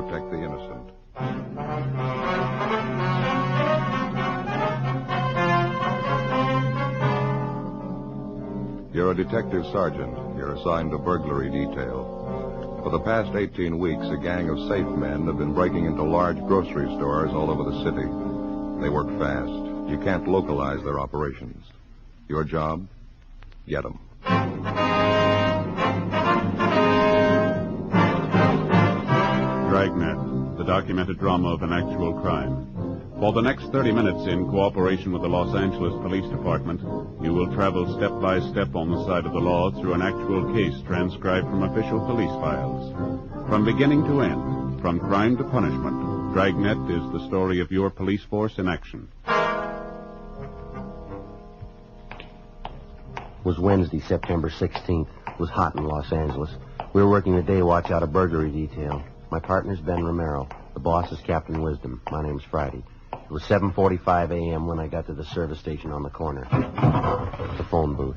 protect the innocent. You're a detective sergeant. You're assigned to burglary detail. For the past 18 weeks, a gang of safe men have been breaking into large grocery stores all over the city. They work fast. You can't localize their operations. Your job? Get them. Dragnet, the documented drama of an actual crime. For the next 30 minutes, in cooperation with the Los Angeles Police Department, you will travel step by step on the side of the law through an actual case transcribed from official police files. From beginning to end, from crime to punishment, Dragnet is the story of your police force in action. It was Wednesday, September 16th. It was hot in Los Angeles. We were working the day watch out of burglary detail. My partner's Ben Romero. The boss is Captain Wisdom. My name's Friday. It was 7:45 a.m. when I got to the service station on the corner. The phone booth.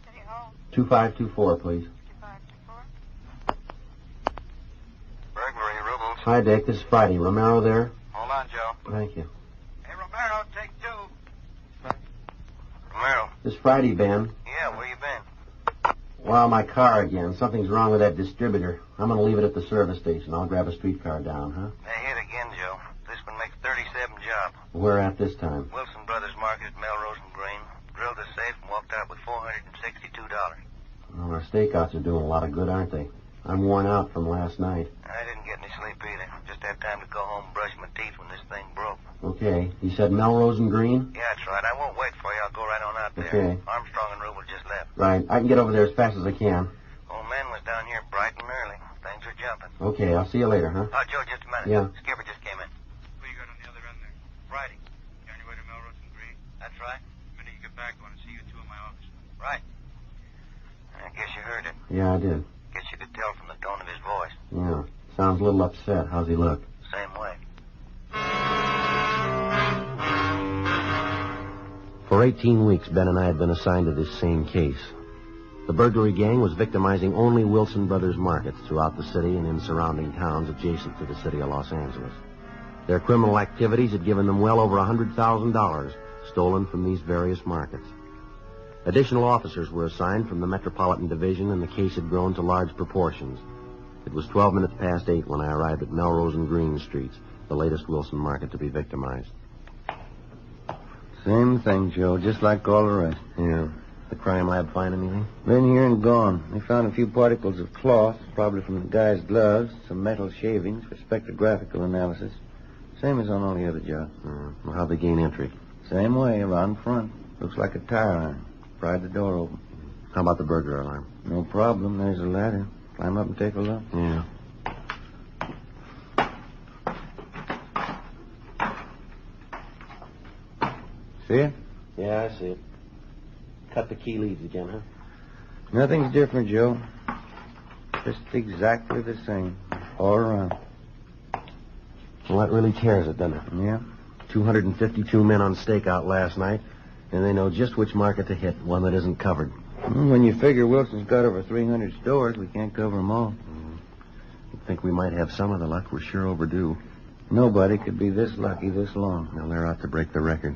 City Hall. 2524, please. 2524. Burglary, Rubles. Hi, Dick. This is Friday. Romero there? Hold on, Joe. Thank you. Hey, Romero, take two. Romero. This is Friday, Ben. Yeah, where you been? Well, my car again. Something's wrong with that distributor. I'm going to leave it at the service station. I'll grab a streetcar down, huh? They hit again, Joe. This one makes 37 job. Where at this time? Wilson Brothers Market at Melrose and Green. Drilled the safe and walked out with $462. Well, our stakeouts are doing a lot of good, aren't they? I'm worn out from last night. I didn't get any sleep either. Just had time to go home and brush my teeth when this thing broke. Okay. You said Melrose and Green? Yeah, that's right. I won't wait for you. I'll go right on out there. Okay. Armstrong and Rubel just left. Right. I can get over there as fast as I can. Old man was down here bright and early. Things are jumping. Okay. I'll see you later, huh? Oh, Joe, just a minute. Yeah. Skipper just came in. Who you got on the other end there? Friday. You on your way to Melrose and Green? That's right. The minute you get back, I want to see you two in my office. Right. I guess you heard it. Yeah, I did. Guess you could tell from the tone of his voice. Yeah. Sounds a little upset. How's he look? Same way. For 18 weeks, Ben and I had been assigned to this same case. The burglary gang was victimizing only Wilson Brothers markets throughout the city and in surrounding towns adjacent to the city of Los Angeles. Their criminal activities had given them well over $100,000 stolen from these various markets. Additional officers were assigned from the Metropolitan Division, and the case had grown to large proportions. It was 12 minutes past 8 when I arrived at Melrose and Green Streets, the latest Wilson market to be victimized. Same thing, Joe, just like all the rest. Yeah. The crime lab find anything? Been here and gone. They found a few particles of cloth, probably from the guy's gloves, some metal shavings for spectrographical analysis. Same as on all the other jobs. Well, how'd they gain entry? Same way, around front. Looks like a tire iron. Pried the door open. How about the burglar alarm? No problem. There's a ladder. Climb up and take a look. Yeah. See it? Yeah, I see it. Cut the key leads again, huh? Nothing's different, Joe. Just exactly the same. All around. Well, that really tears it, doesn't it? Yeah. 252 men on stakeout last night, and they know just which market to hit, one that isn't covered. When you figure Wilson's got over 300 stores, we can't cover them all. I think we might have some of the luck. We're sure overdue. Nobody could be this lucky this long. Well, they're out to break the record.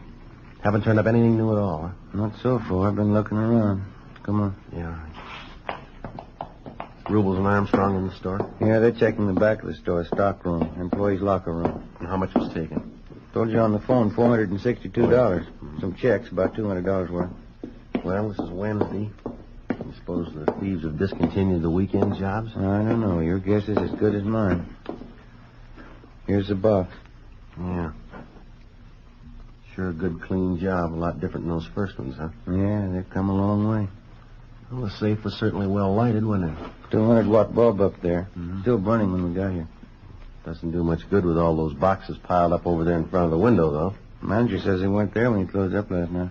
Haven't turned up anything new at all, huh? Not so far. I've been looking around. Come on. Yeah. Rubels and Armstrong in the store? Yeah, they're checking the back of the store, stock room, employees' locker room. And how much was taken? Told you on the phone, $462. Some checks, about $200 worth. Well, this is Wednesday. I suppose the thieves have discontinued the weekend jobs? I don't know. Your guess is as good as mine. Here's the box. Yeah. Sure a good, clean job. A lot different than those first ones, huh? Yeah, they've come a long way. Well, the safe was certainly well lighted, wasn't it? 200-watt bulb up there. Still burning when we got here. Doesn't do much good with all those boxes piled up over there in front of the window, though. Manager says he weren't there when he closed up last night.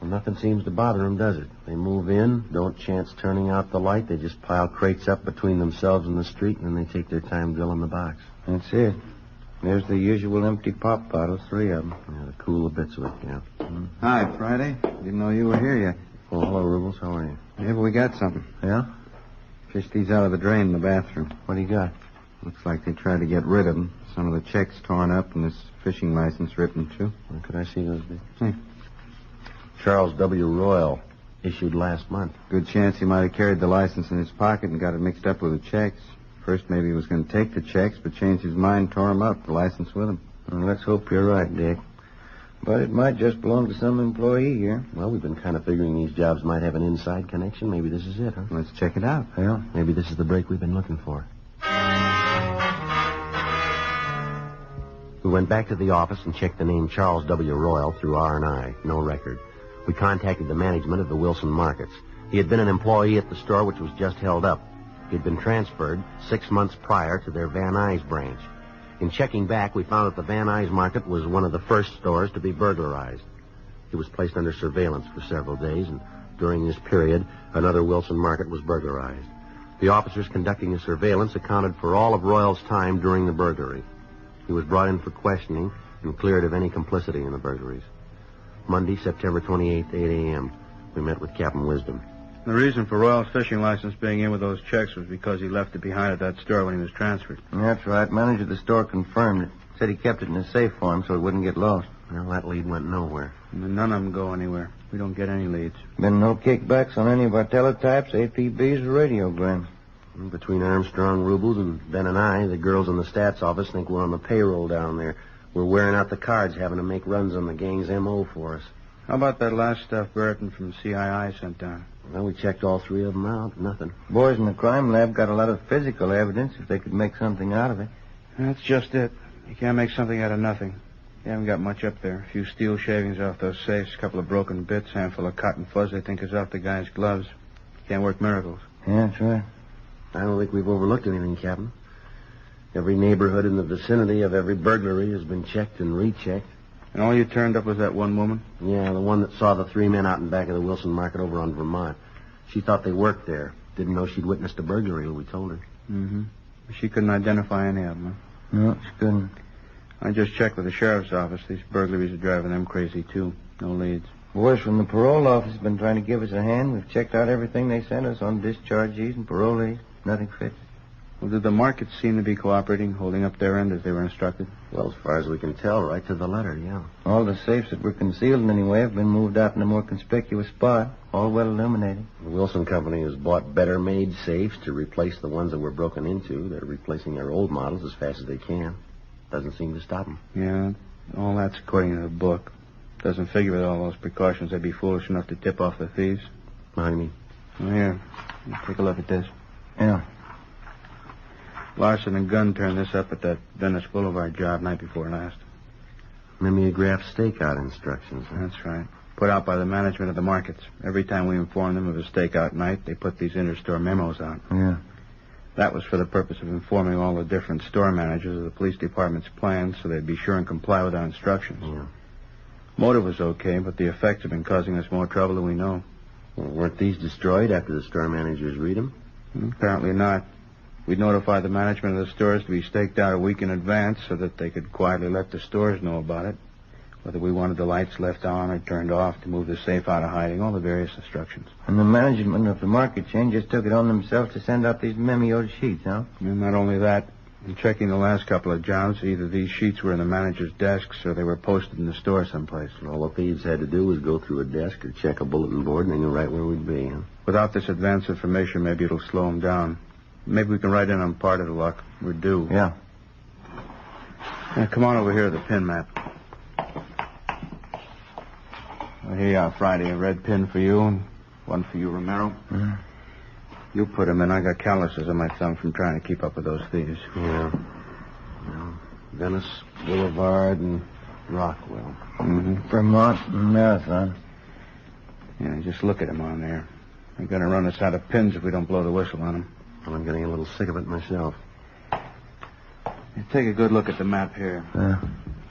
Well, nothing seems to bother them, does it? They move in, don't chance turning out the light. They just pile crates up between themselves and the street, and then they take their time drilling the box. That's it. There's the usual empty pop bottles, 3 of them. Yeah, the cooler bits of it, yeah. Hi, Friday. Didn't know you were here yet. Oh, hello, Rubles. How are you? Yeah, but we got something. Yeah? Fished these out of the drain in the bathroom. What do you got? Looks like they tried to get rid of them. Some of the checks torn up and this fishing license ripped in two. Well, could I see those bits? Hey. Charles W. Royal, issued last month. Good chance he might have carried the license in his pocket and got it mixed up with the checks. First, maybe he was going to take the checks, but changed his mind, tore them up, the license with him. Well, let's hope you're right, Dick. But it might just belong to some employee here. Well, we've been kind of figuring these jobs might have an inside connection. Maybe this is it, huh? Let's check it out. Well, maybe this is the break we've been looking for. We went back to the office and checked the name Charles W. Royal through R&I. No record. We contacted the management of the Wilson Markets. He had been an employee at the store, which was just held up. He had been transferred 6 months prior to their Van Nuys branch. In checking back, we found that the Van Nuys Market was one of the first stores to be burglarized. He was placed under surveillance for several days, and during this period, another Wilson Market was burglarized. The officers conducting the surveillance accounted for all of Royal's time during the burglary. He was brought in for questioning and cleared of any complicity in the burglaries. Monday, September 28th, 8 a.m., we met with Captain Wisdom. The reason for Royal's fishing license being in with those checks was because he left it behind at that store when he was transferred. That's right. Manager of the store confirmed it. Said he kept it in a safe for him so it wouldn't get lost. Well, that lead went nowhere. And none of them go anywhere. We don't get any leads. Been no kickbacks on any of our teletypes, APBs, or radiograms. Between Armstrong, Rubles, and Ben and I, the girls in the stats office think we're on the payroll down there. We're wearing out the cards, having to make runs on the gang's M.O. for us. How about that last stuff Burton from CII sent down? Well, we checked all 3 of them out. Nothing. Boys in the crime lab got a lot of physical evidence if they could make something out of it. That's just it. You can't make something out of nothing. You haven't got much up there. A few steel shavings off those safes, a couple of broken bits, handful of cotton fuzz they think is off the guy's gloves. You can't work miracles. Yeah, that's right. I don't think we've overlooked anything, Captain. Every neighborhood in the vicinity of every burglary has been checked and rechecked. And all you turned up was that one woman? Yeah, the one that saw the 3 men out in back of the Wilson Market over on Vermont. She thought they worked there. Didn't know she'd witnessed a burglary when we told her. Mm-hmm. She couldn't identify any of them, huh? No, she couldn't. I just checked with the sheriff's office. These burglaries are driving them crazy, too. No leads. Boys from the parole office have been trying to give us a hand. We've checked out everything they sent us on dischargees and parolees. Nothing fits. Well, did the markets seem to be cooperating, holding up their end as they were instructed? Well, as far as we can tell, right to the letter, yeah. All the safes that were concealed in any way have been moved out in a more conspicuous spot, all well illuminated. The Wilson Company has bought better-made safes to replace the ones that were broken into. They're replacing their old models as fast as they can. Doesn't seem to stop them. Yeah, all that's according to the book. Doesn't figure with all those precautions they'd be foolish enough to tip off the thieves. What do you mean? Well, here, take a look at this. Yeah. Larson and Gunn turned this up at that Venice Boulevard job night before last. Mimeograph stakeout instructions. Huh? That's right. Put out by the management of the markets. Every time we inform them of a stakeout night, they put these interstore memos out. Yeah. That was for the purpose of informing all the different store managers of the police department's plans so they'd be sure and comply with our instructions. Yeah. Motive was okay, but the effects have been causing us more trouble than we know. Well, weren't these destroyed after the store managers read them? Apparently not. We'd notify the management of the stores to be staked out a week in advance so that they could quietly let the stores know about it. Whether we wanted the lights left on or turned off to move the safe out of hiding, all the various instructions. And the management of the market chain just took it on themselves to send out these memoed sheets, huh? And not only that, in checking the last couple of jobs, either these sheets were in the manager's desks or they were posted in the store someplace. All the thieves had to do was go through a desk or check a bulletin board and they knew right where we'd be. Huh? Without this advance information, maybe it'll slow them down. Maybe we can write in on part of the luck. We're due. Yeah. Now, come on over here to the pin map. Well, here you are, Friday. A red pin for you and one for you, Romero. Mm-hmm. You put them in. I got calluses on my thumb from trying to keep up with those thieves. Yeah. Well, Venice Boulevard and Rockwell. Mm-hmm. Vermont and Marathon. Yeah, just look at them on there. They're going to run us out of pins if we don't blow the whistle on them. Well, I'm getting a little sick of it myself. Take a good look at the map here.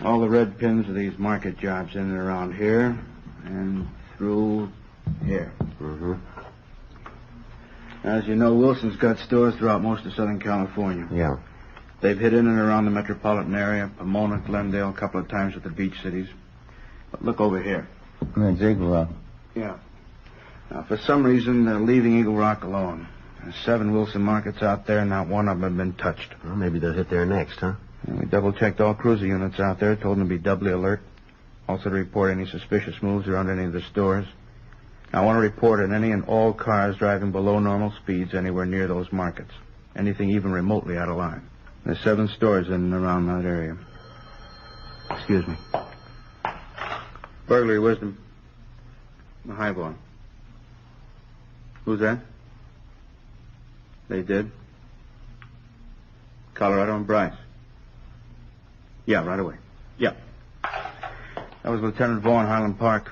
All the red pins of these market jobs in and around here. And through here. Mm-hmm. As you know, Wilson's got stores throughout most of Southern California. Yeah. They've hit in and around the metropolitan area, Pomona, Glendale, a couple of times at the beach cities. But look over here. That's Eagle Rock. Yeah. Now, for some reason, they're leaving Eagle Rock alone. There's 7 Wilson markets out there, not one of them have been touched. Well, maybe they'll hit there next, huh? And we double-checked all cruiser units out there, told them to be doubly alert. Also to report any suspicious moves around any of the stores. Now, I want to report on any and all cars driving below normal speeds anywhere near those markets. Anything even remotely out of line. There's 7 stores in and around that area. Excuse me. Burglary, Wisdom. The highball. Who's that? They did? Colorado and Bryce. Yeah, right away. Yeah. That was Lieutenant Vaughn, Highland Park.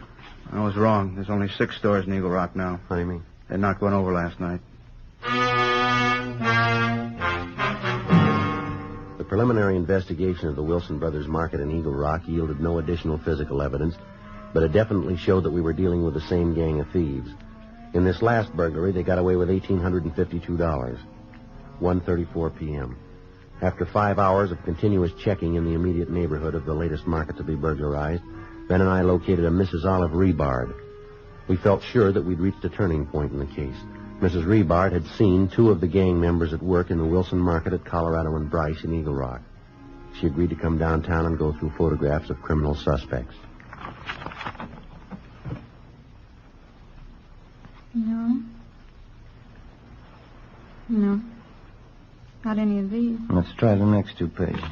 I was wrong. There's only 6 stores in Eagle Rock now. What do you mean? They knocked one over last night. The preliminary investigation of the Wilson Brothers Market in Eagle Rock yielded no additional physical evidence, but it definitely showed that we were dealing with the same gang of thieves. In this last burglary, they got away with $1,852. 1:34 p.m. After 5 hours of continuous checking in the immediate neighborhood of the latest market to be burglarized, Ben and I located a Mrs. Olive Rebard. We felt sure that we'd reached a turning point in the case. Mrs. Rebard had seen 2 of the gang members at work in the Wilson Market at Colorado and Bryce in Eagle Rock. She agreed to come downtown and go through photographs of criminal suspects. No. No. Not any of these. Let's try the next 2 pages.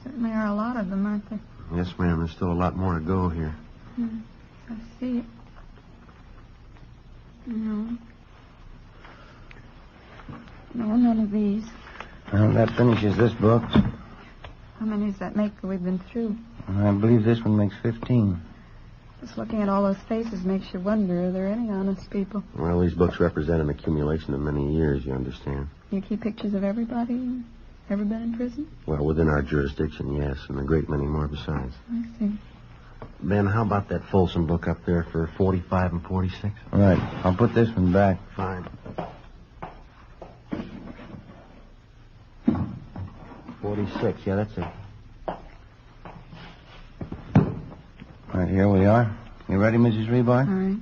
Certainly are a lot of them, aren't there? Yes, ma'am. There's still a lot more to go here. I see it. No. No, none of these. Well, that finishes this book. How many does that make that we've been through? I believe this one makes 15. Just looking at all those faces makes you wonder, are there any honest people? Well, these books represent an accumulation of many years, you understand. You keep pictures of everybody ever been in prison? Well, within our jurisdiction, yes, and a great many more besides. I see. Ben, how about that Folsom book up there for 45 and 46? All right. I'll put this one back. Fine. 46, yeah, that's it. All right, here we are. You ready, Mrs. Rebard? All right.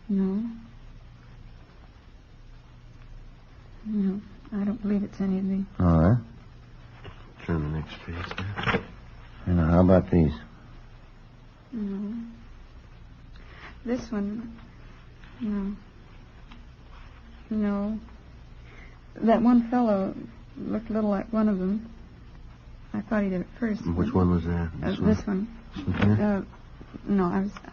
No. No, I don't believe it's any of these. All right. Turn the next page there. And how about these? No. This one, no. No. That one fellow looked a little like one of them. I thought he did at first. Which one was that? This one. This one here? No,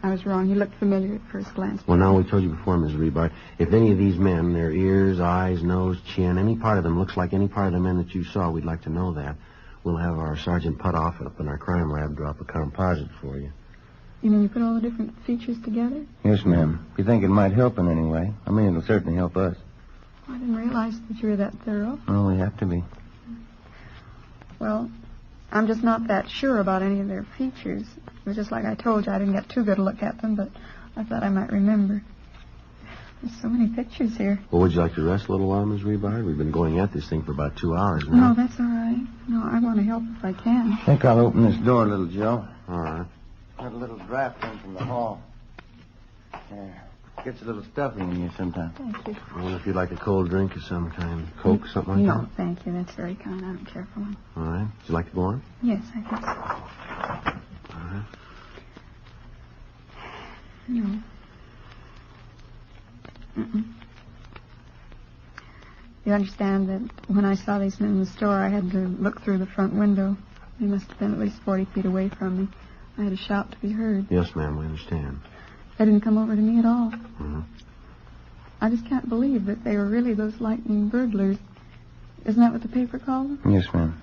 I was wrong. He looked familiar at first glance. Well, now, we told you before, Ms. Rebard, if any of these men, their ears, eyes, nose, chin, any part of them looks like any part of the men that you saw, we'd like to know that. We'll have our Sergeant Putoff up in our crime lab drop a composite for you. You mean you put all the different features together? Yes, ma'am. If you think it might help in any way, I mean, it'll certainly help us. I didn't realize that you were that thorough. Oh, we have to be. Well, I'm just not that sure about any of their features. It was just like I told you, I didn't get too good a look at them, but I thought I might remember. There's so many pictures here. Well, would you like to rest a little while, Ms. Rebard? We've been going at this thing for about 2 hours now. No, that's all right. No, I want to help if I can. I think I'll open this door, little Joe. All right. Got a little draft in from the hall. There. Gets a little stuffy in here sometimes. Thank you. I wonder if you'd like a cold drink of some kind. Coke, something like that? No, thank you. That's very kind. I don't care for one. All right. Would you like to go on? Yes, I think so. All right. No. Mm-mm. You understand that when I saw these men in the store, I had to look through the front window. They must have been at least 40 feet away from me. I had to shout to be heard. Yes, ma'am, we understand. They didn't come over to me at all. Mm-hmm. I just can't believe that they were really those lightning burglars. Isn't that what the paper called them? Yes, ma'am.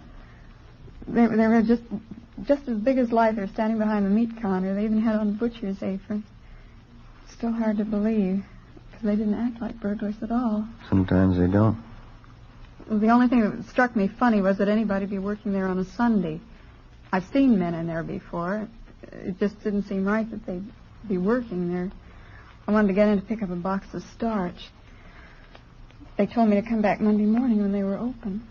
They were just as big as life. They were standing behind the meat counter. They even had on butcher's aprons. Still hard to believe, because they didn't act like burglars at all. Sometimes they don't. The only thing that struck me funny was that anybody be working there on a Sunday. I've seen men in there before. It just didn't seem right that they'd be working there. I wanted to get in to pick up a box of starch. They told me to come back Monday morning when they were open.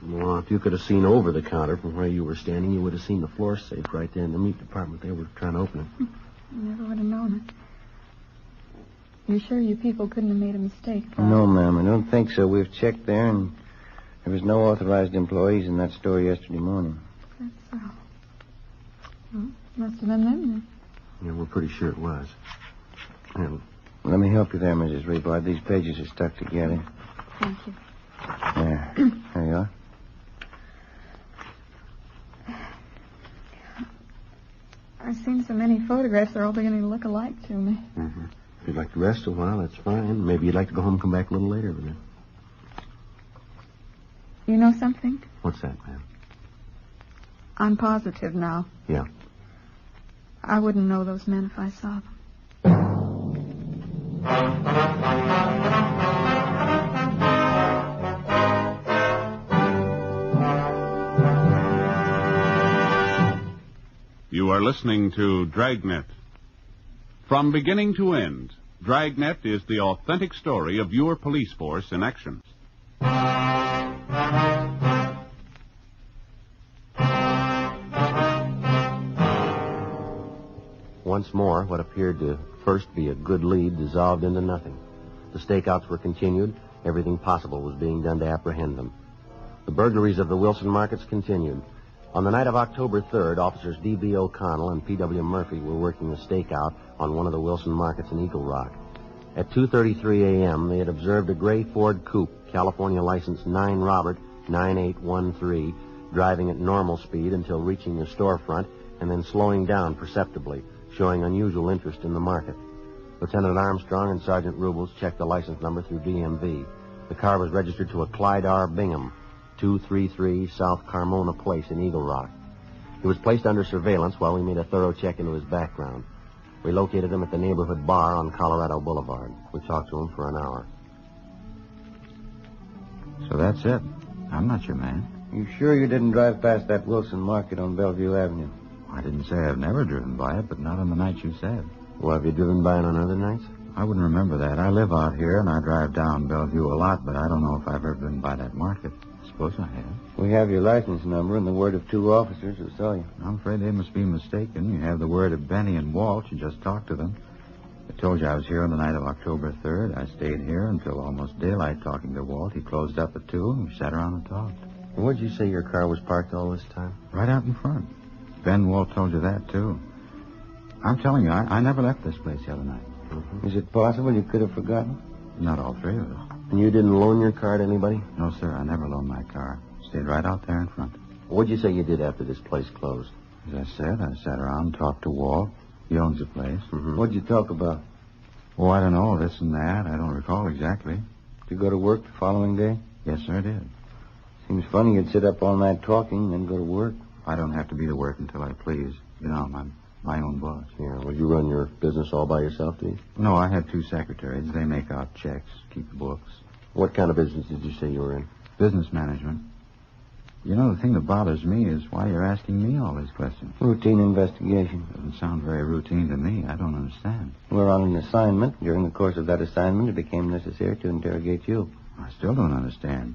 Well, if you could have seen over the counter from where you were standing, you would have seen the floor safe right there in the meat department. They were trying to open it. I never would have known it. You sure you people couldn't have made a mistake, Bob? No, ma'am, I don't think so. We've checked there, and there was no authorized employees in that store yesterday morning. That's so. Well, must have been them then. Yeah, we're pretty sure it was. Here, Let me help you there, Mrs. Rebar. These pages are stuck together. Thank you. There. There you are. I've seen so many photographs, they're all beginning to look alike to me. Mm-hmm. If you'd like to rest a while, that's fine. Maybe you'd like to go home and come back a little later with it. You know something? What's that, ma'am? I'm positive now. Yeah. I wouldn't know those men if I saw them. You are listening to Dragnet. From beginning to end, Dragnet is the authentic story of your police force in action. Once more, what appeared to first be a good lead dissolved into nothing. The stakeouts were continued. Everything possible was being done to apprehend them. The burglaries of the Wilson markets continued. On the night of October 3rd, officers D.B. O'Connell and P.W. Murphy were working a stakeout on one of the Wilson markets in Eagle Rock. At 2:33 a.m., they had observed a gray Ford coupe, California license 9 Robert 9813, driving at normal speed until reaching the storefront and then slowing down perceptibly, showing unusual interest in the market. Lieutenant Armstrong and Sergeant Rubles checked the license number through DMV. The car was registered to a Clyde R. Bingham, 233 South Carmona Place in Eagle Rock. He was placed under surveillance while we made a thorough check into his background. We located him at the neighborhood bar on Colorado Boulevard. We talked to him for an hour. So that's it. I'm not your man. You sure you didn't drive past that Wilson market on Bellevue Avenue? I didn't say I've never driven by it, but not on the night you said. Well, have you driven by it on other nights? I wouldn't remember that. I live out here, and I drive down Bellevue a lot, but I don't know if I've ever been by that market. I suppose I have. We have your license number and the word of 2 officers who saw you. I'm afraid they must be mistaken. You have the word of Benny and Walt. You just talked to them. I told you I was here on the night of October 3rd. I stayed here until almost daylight talking to Walt. He closed up at 2, and we sat around and talked. Where'd you say your car was parked all this time? Right out in front. Ben Walt told you that, too. I'm telling you, I never left this place the other night. Mm-hmm. Is it possible you could have forgotten? Not all 3 of us. And you didn't loan your car to anybody? No, sir, I never loaned my car. Stayed right out there in front. What'd you say you did after this place closed? As I said, I sat around and talked to Walt. He owns the place. Mm-hmm. What'd you talk about? Oh, I don't know, this and that. I don't recall exactly. Did you go to work the following day? Yes, sir, I did. Seems funny you'd sit up all night talking and then go to work. I don't have to be to work until I please. You know, I'm my own boss. Yeah, well, you run your business all by yourself, do you? No, I have 2 secretaries. They make out checks, keep the books. What kind of business did you say you were in? Business management. You know, the thing that bothers me is why you're asking me all these questions. Routine investigation. Doesn't sound very routine to me. I don't understand. We're on an assignment. During the course of that assignment, it became necessary to interrogate you. I still don't understand.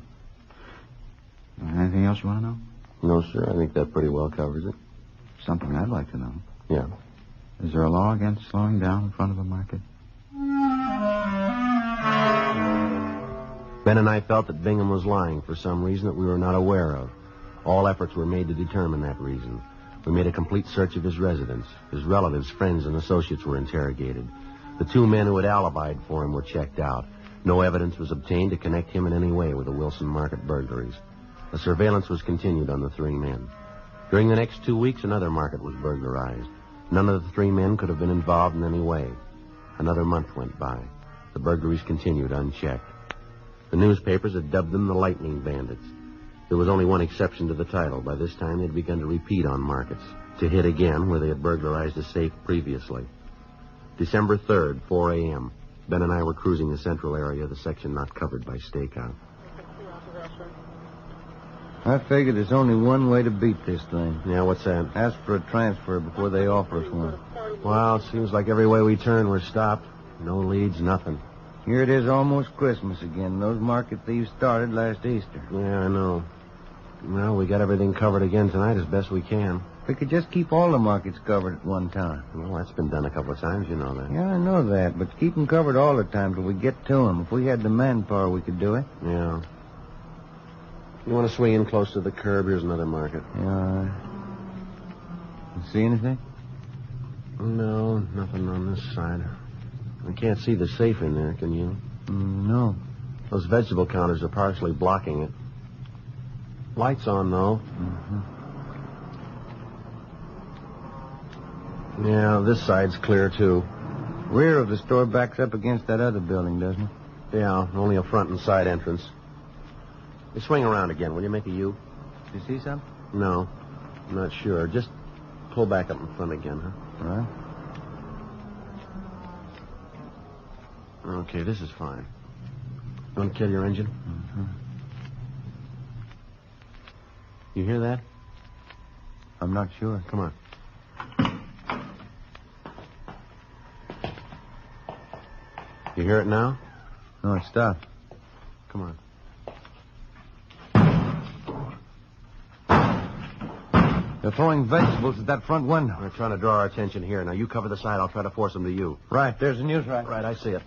Anything else you want to know? No, sir. I think that pretty well covers it. Something I'd like to know. Yeah. Is there a law against slowing down in front of a market? Ben and I felt that Bingham was lying for some reason that we were not aware of. All efforts were made to determine that reason. We made a complete search of his residence. His relatives, friends, and associates were interrogated. The 2 men who had alibied for him were checked out. No evidence was obtained to connect him in any way with the Wilson market burglaries. The surveillance was continued on the 3 men. During the next 2 weeks, another market was burglarized. None of the 3 men could have been involved in any way. Another month went by. The burglaries continued unchecked. The newspapers had dubbed them the Lightning Bandits. There was only one exception to the title. By this time, they'd begun to repeat on markets, to hit again where they had burglarized a safe previously. December 3rd, 4 a.m. Ben and I were cruising the central area of the section not covered by stakeout. I figure there's only one way to beat this thing. Yeah, what's that? Ask for a transfer before they offer us one. Well, it seems like every way we turn, we're stopped. No leads, nothing. Here it is almost Christmas again. Those market thieves started last Easter. Yeah, I know. Well, we got everything covered again tonight as best we can. We could just keep all the markets covered at one time. Well, that's been done a couple of times, you know that. Yeah, I know that, but keep them covered all the time till we get to them. If we had the manpower, we could do it. Yeah. You want to swing in close to the curb? Here's another market. Yeah. You see anything? No, nothing on this side. I can't see the safe in there, can you? No. Those vegetable counters are partially blocking it. Lights on, though. Mm-hmm. Yeah, this side's clear, too. Rear of the store backs up against that other building, doesn't it? Yeah, only a front and side entrance. You swing around again. Will you make a U? You see something? No, I'm not sure. Just pull back up in front again, huh? All right. Okay, this is fine. You want to kill your engine? Mm-hmm. You hear that? I'm not sure. Come on. You hear it now? No, it stopped. Come on. They're throwing vegetables at that front window. They're trying to draw our attention here. Now, you cover the side. I'll try to force them to you. Right, there's the news rack. Right, I see it.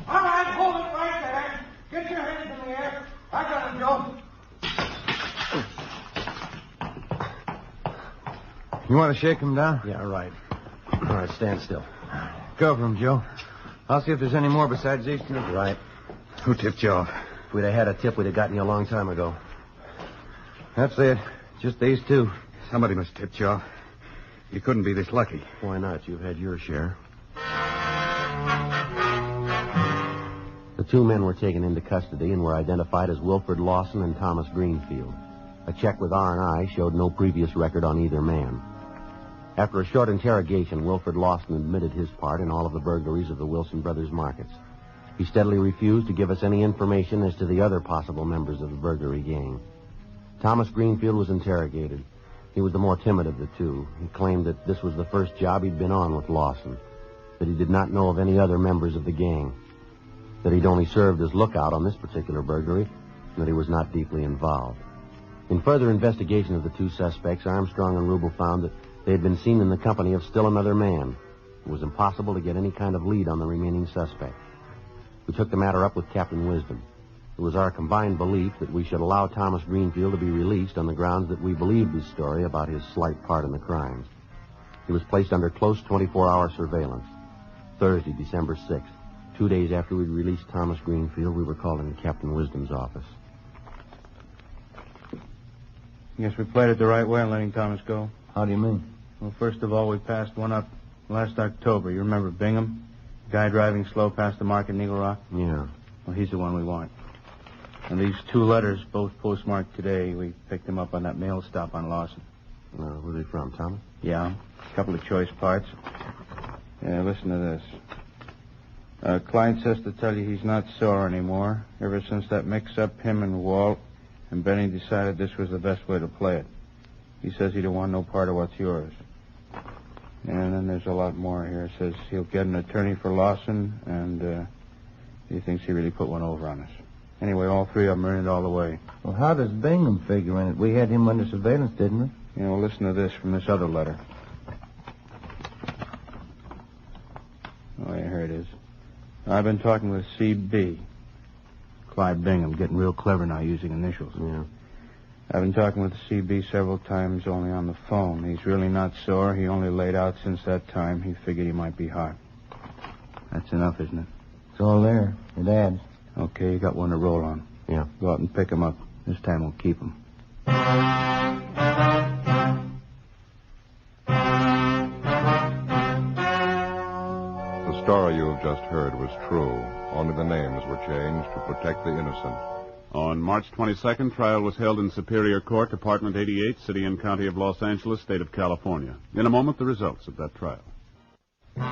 All right, hold it right there. Get your hands in the air. I got him, Joe. You want to shake him down? Yeah, right. All right, stand still. Cover him, Joe. I'll see if there's any more besides these two. Right. Who tipped you off? If we'd have had a tip, we'd have gotten you a long time ago. That's it. Just these two. Somebody must have tipped you off. You couldn't be this lucky. Why not? You've had your share. The two men were taken into custody and were identified as Wilford Lawson and Thomas Greenfield. A check with R&I showed no previous record on either man. After a short interrogation, Wilford Lawson admitted his part in all of the burglaries of the Wilson Brothers markets. He steadily refused to give us any information as to the other possible members of the burglary gang. Thomas Greenfield was interrogated. He was the more timid of the two. He claimed that this was the first job he'd been on with Lawson, that he did not know of any other members of the gang, that he'd only served as lookout on this particular burglary, and that he was not deeply involved. In further investigation of the two suspects, Armstrong and Rubel found that they had been seen in the company of still another man. It was impossible to get any kind of lead on the remaining suspect. We took the matter up with Captain Wisdom. It was our combined belief that we should allow Thomas Greenfield to be released on the grounds that we believed his story about his slight part in the crimes. He was placed under close 24-hour surveillance. Thursday, December 6th. 2 days after we released Thomas Greenfield, we were called into Captain Wisdom's office. Guess we played it the right way in letting Thomas go. How do you mean? Well, first of all, we passed one up last October. You remember Bingham? The guy driving slow past the market in Eagle Rock? Yeah. Well, he's the one we want. And these two letters, both postmarked today, we picked them up on that mail stop on Lawson. Where are they from, Thomas? Yeah, a couple of choice parts. Yeah, listen to this. Client says to tell you he's not sore anymore. Ever since that mix-up, him and Walt and Benny decided this was the best way to play it. He says he don't want no part of what's yours. And then there's a lot more here. It says he'll get an attorney for Lawson, and he thinks he really put one over on us. Anyway, all three of them are in it all the way. Well, how does Bingham figure in it? We had him under surveillance, didn't we? You know, listen to this from this other letter. Oh, yeah, here it is. I've been talking with C.B. Clyde Bingham, getting real clever now using initials. Yeah. I've been talking with C.B. several times only on the phone. He's really not sore. He only laid out since that time. He figured he might be hot. That's enough, isn't it? It's all there. It adds. Okay, you got one to roll on. Yeah. Go out and pick him up. This time we'll keep him. The story you have just heard was true. Only the names were changed to protect the innocent. On March 22nd, trial was held in Superior Court, Department 88, City and County of Los Angeles, State of California. In a moment, the results of that trial. All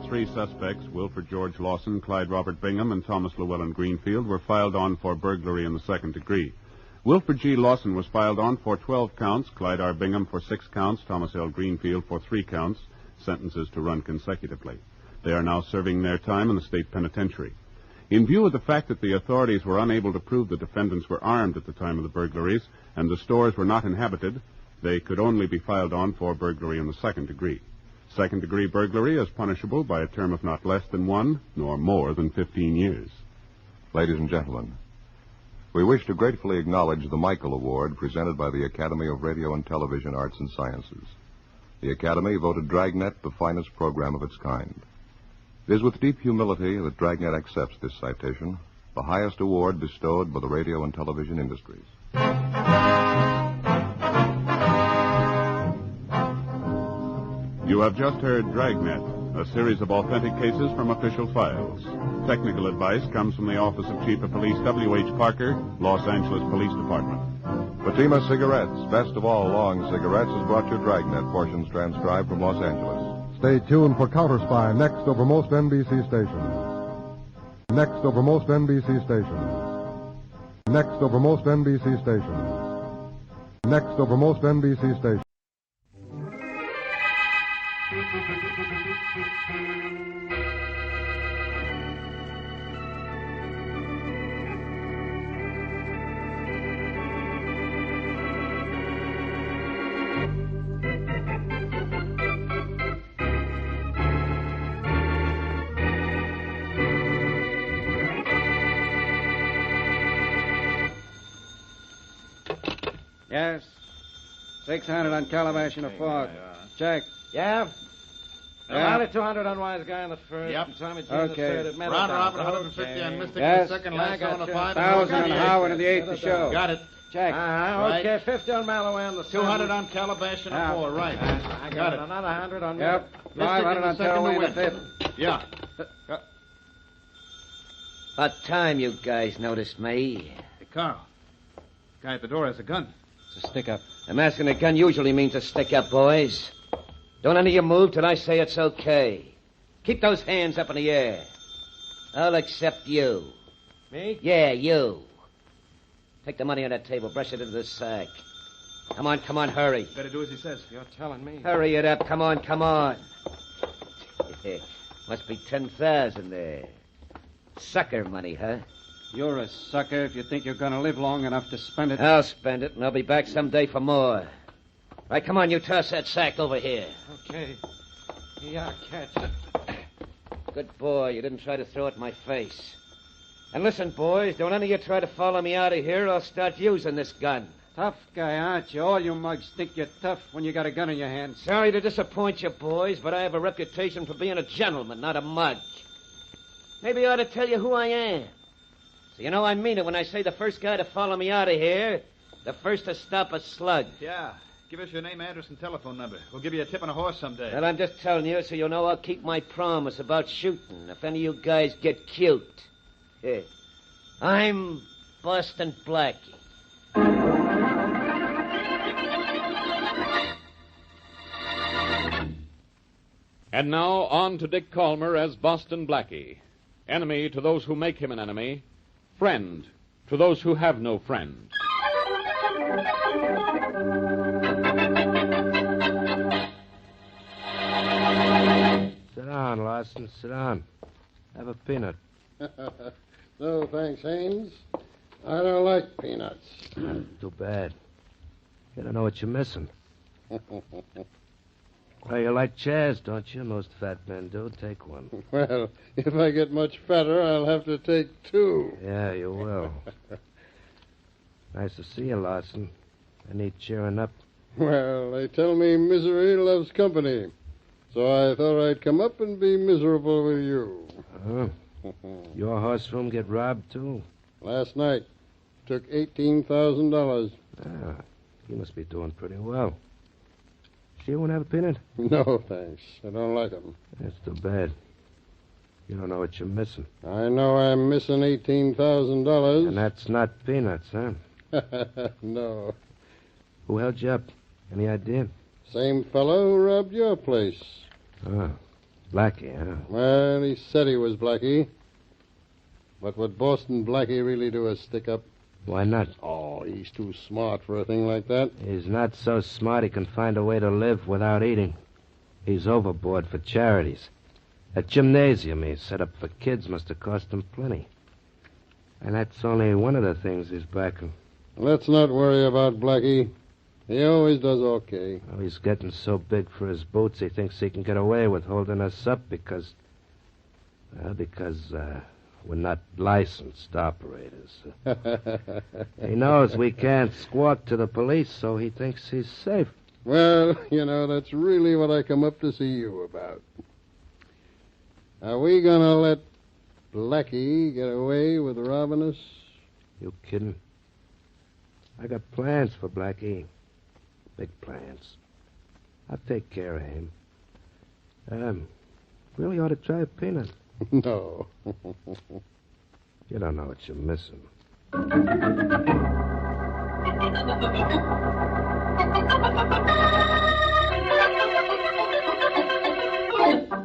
three suspects, Wilfred George Lawson, Clyde Robert Bingham, and Thomas Llewellyn Greenfield, were filed on for burglary in the second degree. Wilfred G. Lawson was filed on for 12 counts, Clyde R. Bingham for 6 counts, Thomas L. Greenfield for 3 counts, sentences to run consecutively. They are now serving their time in the state penitentiary. In view of the fact that the authorities were unable to prove the defendants were armed at the time of the burglaries and the stores were not inhabited, they could only be filed on for burglary in the second degree. Second-degree burglary is punishable by a term of not less than 1 nor more than 15 years. Ladies and gentlemen, we wish to gratefully acknowledge the Michael Award presented by the Academy of Radio and Television Arts and Sciences. The Academy voted Dragnet the finest program of its kind. It is with deep humility that Dragnet accepts this citation, the highest award bestowed by the radio and television industries. You have just heard Dragnet, a series of authentic cases from official files. Technical advice comes from the Office of Chief of Police W.H. Parker, Los Angeles Police Department. Fatima Cigarettes, best of all long cigarettes, has brought you Dragnet, portions transcribed from Los Angeles. Stay tuned for Counter Spy next over most NBC stations. Next over most NBC stations. Next over most NBC stations. Next over most NBC stations. Yes. 600 on Calabash and a Fog. Check. Yeah? Yeah. Only 200 on Wise Guy on the first. Yep. And Tommy G Okay. on the third. At Round Robin, 150 on Mystic yes. the second, Yeah, last on the 5. 1,000 on Howard and the 8 to show. Got it. Check. Right. Okay, 50 on Malloway on the 200 on Calabash and a 4. Right. I got it. Another 100 on Yep. Mystic 500 in on the second Callaway to and the win. 5th. Yeah. About time you guys noticed me. Hey, Carl. Guy at the door has a gun. It's a stick-up. I'm asking a gun usually means a stick-up, boys. Don't any of you move till I say it's okay. Keep those hands up in the air. I'll accept you. Me? Yeah, you. Take the money on that table. Brush it into the sack. Come on, hurry. Better do as he says. You're telling me. Hurry it up. Come on. Must be 10,000 there. Sucker money, huh? You're a sucker if you think you're going to live long enough to spend it. I'll spend it, and I'll be back someday for more. Right, come on, you toss that sack over here. Okay. Yeah, catch. Good boy. You didn't try to throw it in my face. And listen, boys, don't any of you try to follow me out of here, or I'll start using this gun. Tough guy, aren't you? All you mugs think you're tough when you got a gun in your hand. Sorry to disappoint you, boys, but I have a reputation for being a gentleman, not a mug. Maybe I ought to tell you who I am. So you know I mean it when I say the first guy to follow me out of here, the first to stop a slug. Yeah. Give us your name, address, and telephone number. We'll give you a tip on a horse someday. Well, I'm just telling you so you'll know I'll keep my promise about shooting if any of you guys get cute. Yeah. I'm Boston Blackie. And now on to Dick Calmer as Boston Blackie. Enemy to those who make him an enemy. Friend to those who have no friend. Sit down, Larson. Sit down. Have a peanut. No, thanks, Haynes. I don't like peanuts. Too bad. You don't know what you're missing. Well, you like chairs, don't you? Most fat men do. Take one. Well, if I get much fatter, I'll have to take 2. Yeah, you will. Nice to see you, Larson. I need cheering up. Well, they tell me misery loves company. So I thought I'd come up and be miserable with you. Huh? Your horse room get robbed, too? Last night. Took $18,000. Ah, you must be doing pretty well. You want to have a peanut? No, thanks. I don't like them. That's too bad. You don't know what you're missing. I know I'm missing $18,000. And that's not peanuts, huh? No. Who held you up? Any idea? Same fellow who robbed your place. Oh, Blackie, huh? Well, he said he was Blackie. But would Boston Blackie really do a stick-up? Why not? Oh, he's too smart for a thing like that. He's not so smart he can find a way to live without eating. He's overboard for charities. That gymnasium he set up for kids must have cost him plenty. And that's only one of the things he's backing. Let's not worry about Blackie. He always does okay. Oh, he's getting so big for his boots he thinks he can get away with holding us up because we're not licensed operators. He knows we can't squawk to the police, so he thinks he's safe. Well, that's really what I come up to see you about. Are we going to let Blackie get away with robbing us? You kidding? I got plans for Blackie. Big plans. I'll take care of him. Really ought to try a peanut. No. You don't know what you're missing.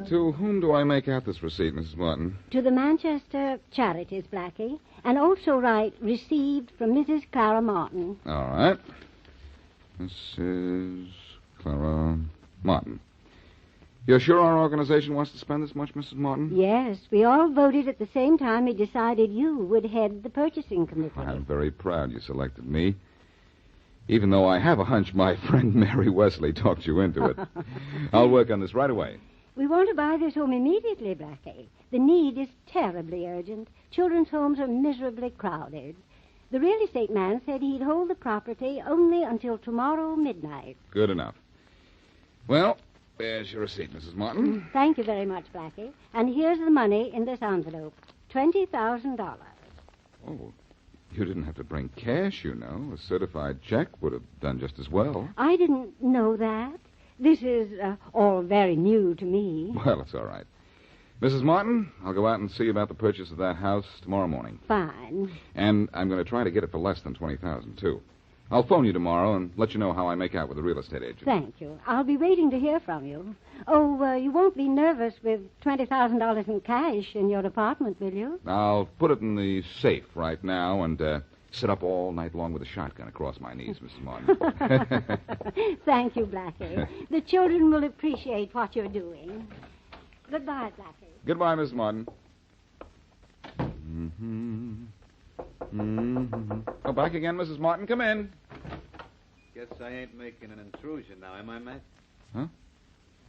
To whom do I make out this receipt, Mrs. Martin? To the Manchester Charities, Blackie. And also write, received from Mrs. Clara Martin. All right. Mrs. Clara Martin. You're sure our organization wants to spend this much, Mrs. Martin? Yes, we all voted at the same time we decided you would head the purchasing committee. I'm very proud you selected me. Even though I have a hunch my friend Mary Wesley talked you into it. I'll work on this right away. We want to buy this home immediately, Blackie. The need is terribly urgent. Children's homes are miserably crowded. The real estate man said he'd hold the property only until tomorrow midnight. Good enough. Well, there's your receipt, Mrs. Martin. Thank you very much, Blackie. And here's the money in this envelope. $20,000. Oh, you didn't have to bring cash, you know. A certified check would have done just as well. I didn't know that. This is all very new to me. Well, it's all right. Mrs. Martin, I'll go out and see about the purchase of that house tomorrow morning. Fine. And I'm going to try to get it for less than $20,000, too. I'll phone you tomorrow and let you know how I make out with the real estate agent. Thank you. I'll be waiting to hear from you. Oh, you won't be nervous with $20,000 in cash in your apartment, will you? I'll put it in the safe right now and sit up all night long with a shotgun across my knees, Mrs. Martin. Thank you, Blackie. The children will appreciate what you're doing. Goodbye, Blackie. Goodbye, Mrs. Martin. Mm-hmm. Mm-hmm. Oh, back again, Mrs. Martin. Come in. Guess I ain't making an intrusion now, am I, Matt? Huh?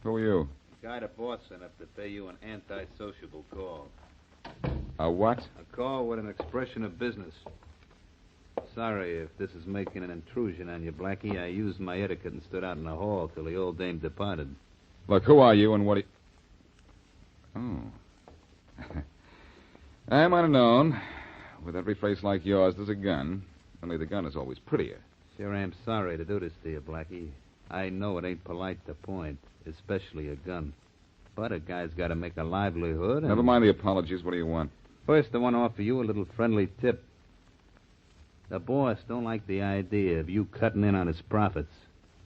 Who are you? The guy the boss sent up to pay you an anti-sociable call. A what? A call with an expression of business. Sorry if this is making an intrusion on you, Blackie. I used my etiquette and stood out in the hall till the old dame departed. Look, who are you and what do you... Oh. I might have known. With every face like yours, there's a gun. Only the gun is always prettier. Sure am sorry to do this to you, Blackie. I know it ain't polite to point, especially a gun. But a guy's got to make a livelihood. And... Never mind the apologies. What do you want? First, I want to offer you a little friendly tip. The boss don't like the idea of you cutting in on his profits,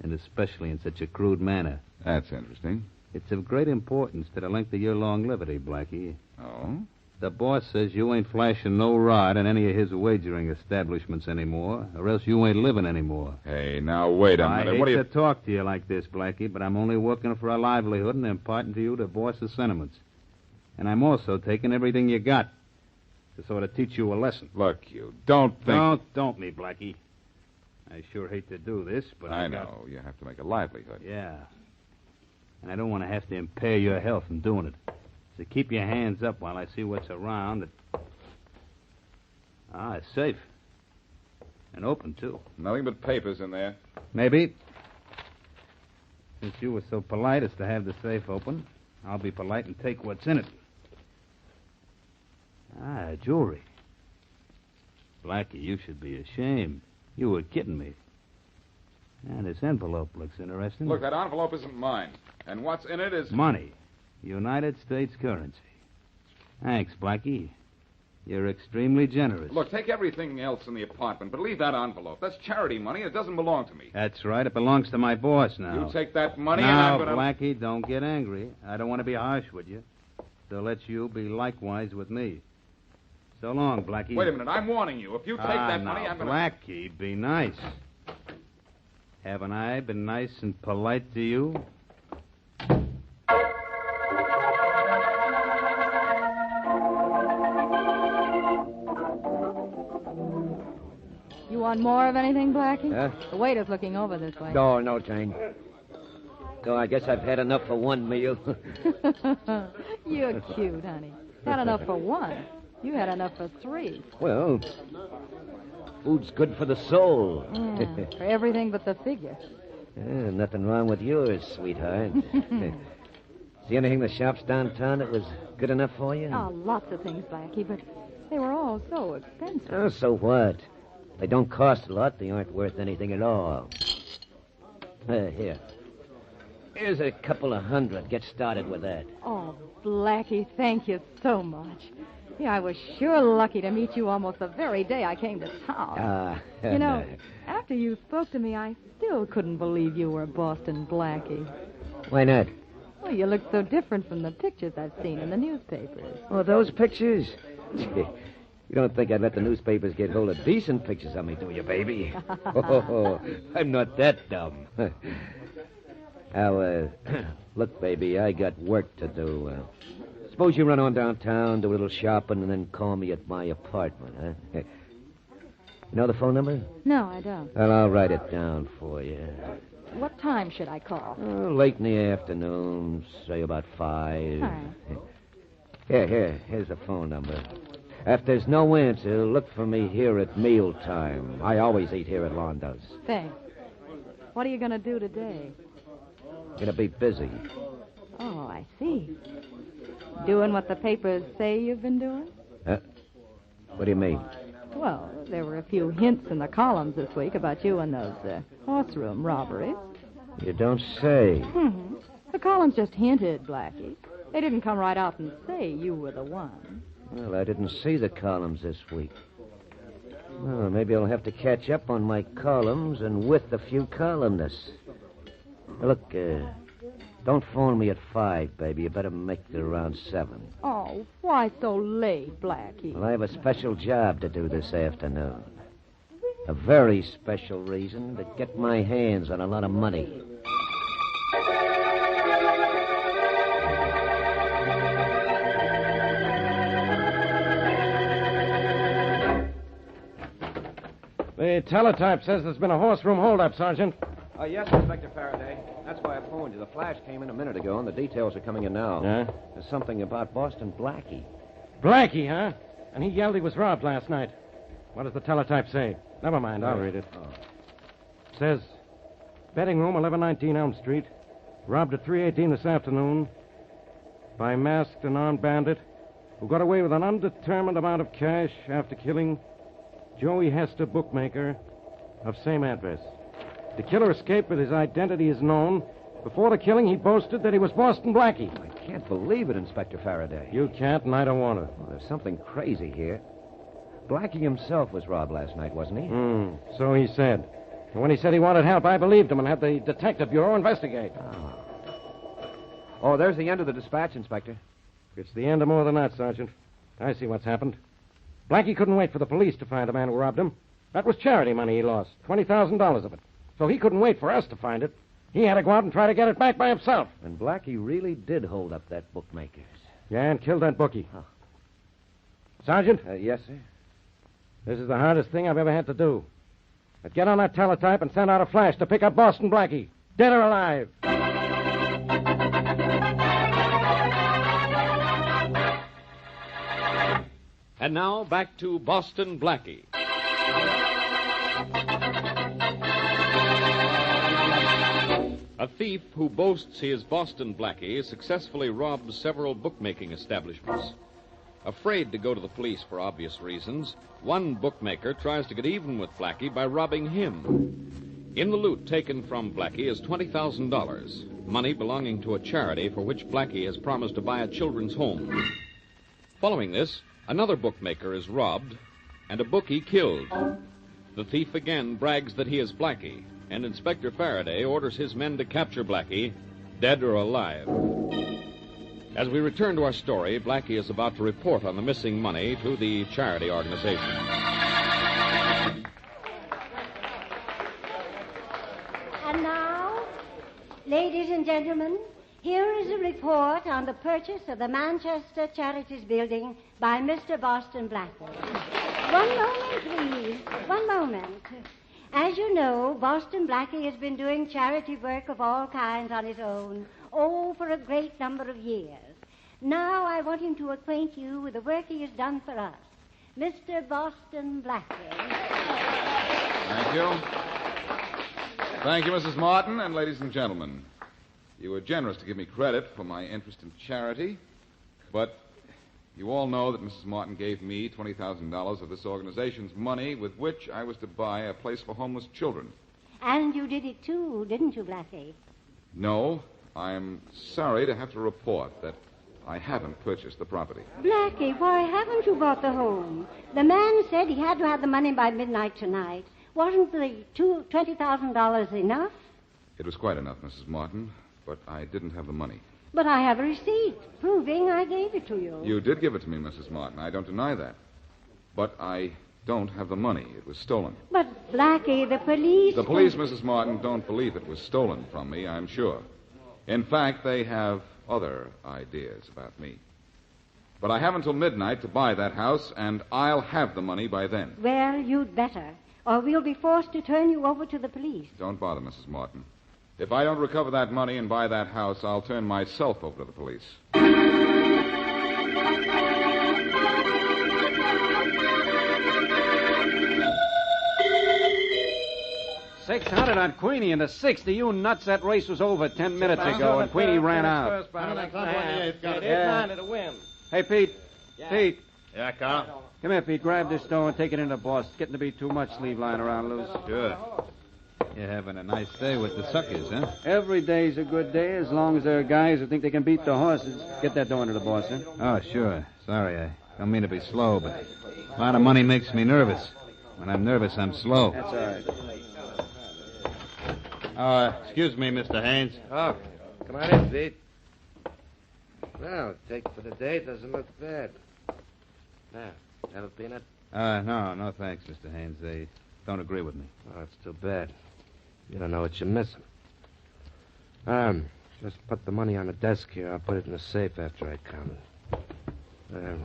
and especially in such a crude manner. That's interesting. It's of great importance to the length of your longevity, Blackie. Oh? The boss says you ain't flashing no rod in any of his wagering establishments anymore, or else you ain't living anymore. Hey, now, wait a minute. I hate what do you... to talk to you like this, Blackie, but I'm only working for a livelihood and imparting to you the boss's sentiments. And I'm also taking everything you got to sort of teach you a lesson. Look, you don't think... Don't me, Blackie. I sure hate to do this, but I know. You have to make a livelihood. Yeah. And I don't want to have to impair your health in doing it. So keep your hands up while I see what's around. It's safe. And open, too. Nothing but papers in there. Maybe. Since you were so polite as to have the safe open, I'll be polite and take what's in it. Jewelry. Blackie, you should be ashamed. You were kidding me. And this envelope looks interesting. Look, that envelope isn't mine. And what's in it is... Money. United States currency. Thanks, Blackie. You're extremely generous. Look, take everything else in the apartment, but leave that envelope. That's charity money, and it doesn't belong to me. That's right. It belongs to my boss now. You take that money now, and I'm going to... Blackie, don't get angry. I don't want to be harsh with you. So let you be likewise with me. So long, Blackie. Wait a minute. I'm warning you. If you take that money, I'm going to... Blackie, be nice. Haven't I been nice and polite to you? You want more of anything, Blackie? Huh? The waiter's looking over this way. No, Jane. So I guess I've had enough for one meal. You're cute, honey. Had enough for one. You had enough for three. Well, food's good for the soul. For everything but the figure. Nothing wrong with yours, sweetheart. See anything in the shops downtown that was good enough for you? Oh, lots of things, Blackie, but they were all so expensive. Oh, so what? They don't cost a lot. They aren't worth anything at all. Here. Here's a couple of $100. Get started with that. Oh, Blackie, thank you so much. Yeah, I was sure lucky to meet you almost the very day I came to town. You know, after you spoke to me, I still couldn't believe you were Boston Blackie. Why not? Well, you look so different from the pictures I've seen in the newspapers. Oh, those pictures? You don't think I'd let the newspapers get hold of decent pictures of me, do you, baby? Oh, I'm not that dumb. Now, look, baby, I got work to do. Suppose you run on downtown, do a little shopping, and then call me at my apartment, huh? You know the phone number? No, I don't. Well, I'll write it down for you. What time should I call? Late in the afternoon, say about 5. All right. Here's the phone number. If there's no answer, look for me here at mealtime. I always eat here at Londo's. Thanks. What are you going to do today? Gonna be busy. Oh, I see. Doing what the papers say you've been doing? What do you mean? Well, there were a few hints in the columns this week about you and those horse room robberies. You don't say. Mm-hmm. The columns just hinted, Blackie. They didn't come right out and say you were the one. Well, I didn't see the columns this week. Well, maybe I'll have to catch up on my columns and with a few columnists. Look, don't phone me at 5, baby. You better make it around 7. Oh, why so late, Blackie? Well, I have a special job to do this afternoon. A very special reason to get my hands on a lot of money. The teletype says there's been a horse room holdup, Sergeant. Yes, Inspector Faraday. That's why I phoned you. The flash came in a minute ago, and the details are coming in now. Yeah? There's something about Boston Blackie. Blackie, huh? And he yelled he was robbed last night. What does the teletype say? Never mind, I'll read it. It says, betting room, 1119 Elm Street. Robbed at 3:18 this afternoon by masked and armed bandit who got away with an undetermined amount of cash after killing Joey Hester, bookmaker, of same address. The killer escaped, but his identity is known. Before the killing, he boasted that he was Boston Blackie. I can't believe it, Inspector Faraday. You can't, and I don't want to. Well, there's something crazy here. Blackie himself was robbed last night, wasn't he? So he said. And when he said he wanted help, I believed him and had the Detective Bureau investigate. Oh, there's the end of the dispatch, Inspector. It's the end of more than that, Sergeant. I see what's happened. Blackie couldn't wait for the police to find the man who robbed him. That was charity money he lost, $20,000 of it. So he couldn't wait for us to find it. He had to go out and try to get it back by himself. And Blackie really did hold up that bookmaker's. Yeah, and killed that bookie. Sergeant? Yes, sir? This is the hardest thing I've ever had to do. But get on that teletype and send out a flash to pick up Boston Blackie. Dead or alive. And now, back to Boston Blackie. A thief who boasts he is Boston Blackie successfully robs several bookmaking establishments. Afraid to go to the police for obvious reasons, one bookmaker tries to get even with Blackie by robbing him. In the loot taken from Blackie is $20,000, money belonging to a charity for which Blackie has promised to buy a children's home. Following this, Another bookmaker is robbed, and a bookie killed. The thief again brags that he is Blackie, and Inspector Faraday orders his men to capture Blackie, dead or alive. As we return to our story, Blackie is about to report on the missing money to the charity organization. And now, ladies and gentlemen, here is a report on the purchase of the Manchester Charities Building by Mr. Boston Blackie. One moment, please. One moment. As you know, Boston Blackie has been doing charity work of all kinds on his own, for a great number of years. Now I want him to acquaint you with the work he has done for us. Mr. Boston Blackie. Thank you. Thank you, Mrs. Martin, and ladies and gentlemen. You were generous to give me credit for my interest in charity, but you all know that Mrs. Martin gave me $20,000 of this organization's money with which I was to buy a place for homeless children. And you did it too, didn't you, Blackie? No, I'm sorry to have to report that I haven't purchased the property. Blackie, why haven't you bought the home? The man said he had to have the money by midnight tonight. Wasn't the $20,000 enough? It was quite enough, Mrs. Martin, but I didn't have the money. But I have a receipt proving I gave it to you. You did give it to me, Mrs. Martin. I don't deny that. But I don't have the money. It was stolen. But, Blackie, the police... The police, Mrs. Martin, don't believe it was stolen from me, I'm sure. In fact, they have other ideas about me. But I have until midnight to buy that house, and I'll have the money by then. Well, you'd better, or we'll be forced to turn you over to the police. Don't bother, Mrs. Martin. If I don't recover that money and buy that house, I'll turn myself over to the police. $600 on Queenie in the 60. You nuts, that race was over 10 minutes ago, and Queenie ran out. Hey, Pete. Yeah. Pete. Yeah, Carl? Come here, Pete. Grab this dough and take it into the boss. It's getting to be too much sleeve lying around loose. Sure. You're having a nice day with the suckers, huh? Every day's a good day as long as there are guys who think they can beat the horses. Get that dough into the boss, huh? Oh, sure. Sorry, I don't mean to be slow, but a lot of money makes me nervous. When I'm nervous, I'm slow. That's all right. Excuse me, Mr. Haynes. Oh, come on in, Pete. Well, take for the day doesn't look bad. Now, have a peanut? No, thanks, Mr. Haynes. They don't agree with me. Oh, that's too bad. You don't know what you're missing. Just put the money on the desk here. I'll put it in the safe after I count it.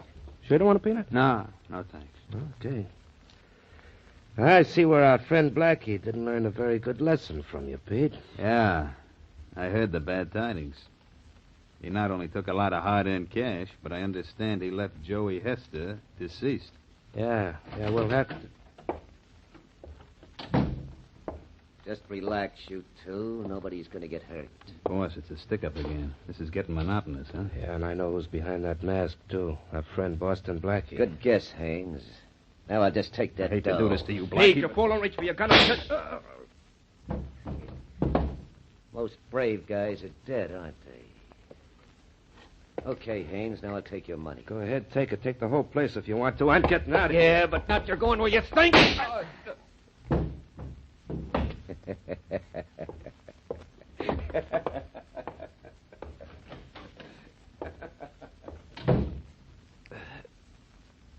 Sure don't want a peanut? No, thanks. Okay. I see where our friend Blackie didn't learn a very good lesson from you, Pete. Yeah, I heard the bad tidings. He not only took a lot of hard-earned cash, but I understand he left Joey Hester deceased. Yeah, we'll have to... Just relax, you two. Nobody's going to get hurt. Boss, it's a stick-up again. This is getting monotonous, huh? Yeah, and I know who's behind that mask, too. Our friend Boston Blackie. Good guess, Haynes. Now I'll just take that I hate dough. to do this to you, Blackie. Hey, you fool, don't reach for your gun. Most brave guys are dead, aren't they? Okay, Haynes, now I'll take your money. Go ahead, take it. Take the whole place if you want to. I'm getting out of here. Yeah, but not you're going where you think.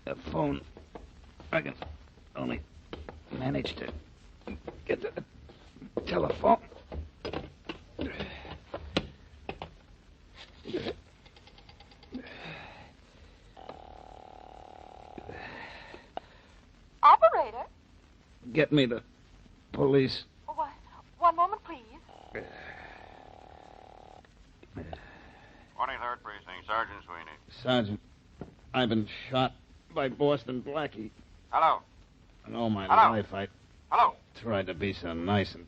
The phone. I can only manage to get to the telephone. Operator? Get me the police. What? One moment, please. 23rd Precinct, Sergeant Sweeney. Sergeant, I've been shot by Boston Blackie. Hello? And all my Hello? life I Hello? tried to be so nice and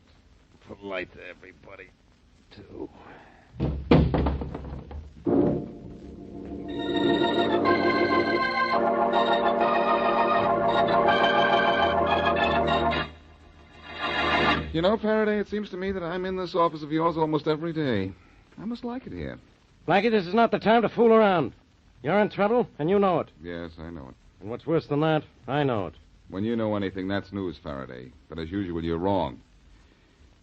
polite to everybody, too. You know, Faraday, it seems to me that I'm in this office of yours almost every day. I must like it here. Blackie, this is not the time to fool around. You're in trouble, and you know it. Yes, I know it. And what's worse than that, I know it. When you know anything, that's news, Faraday. But as usual, you're wrong.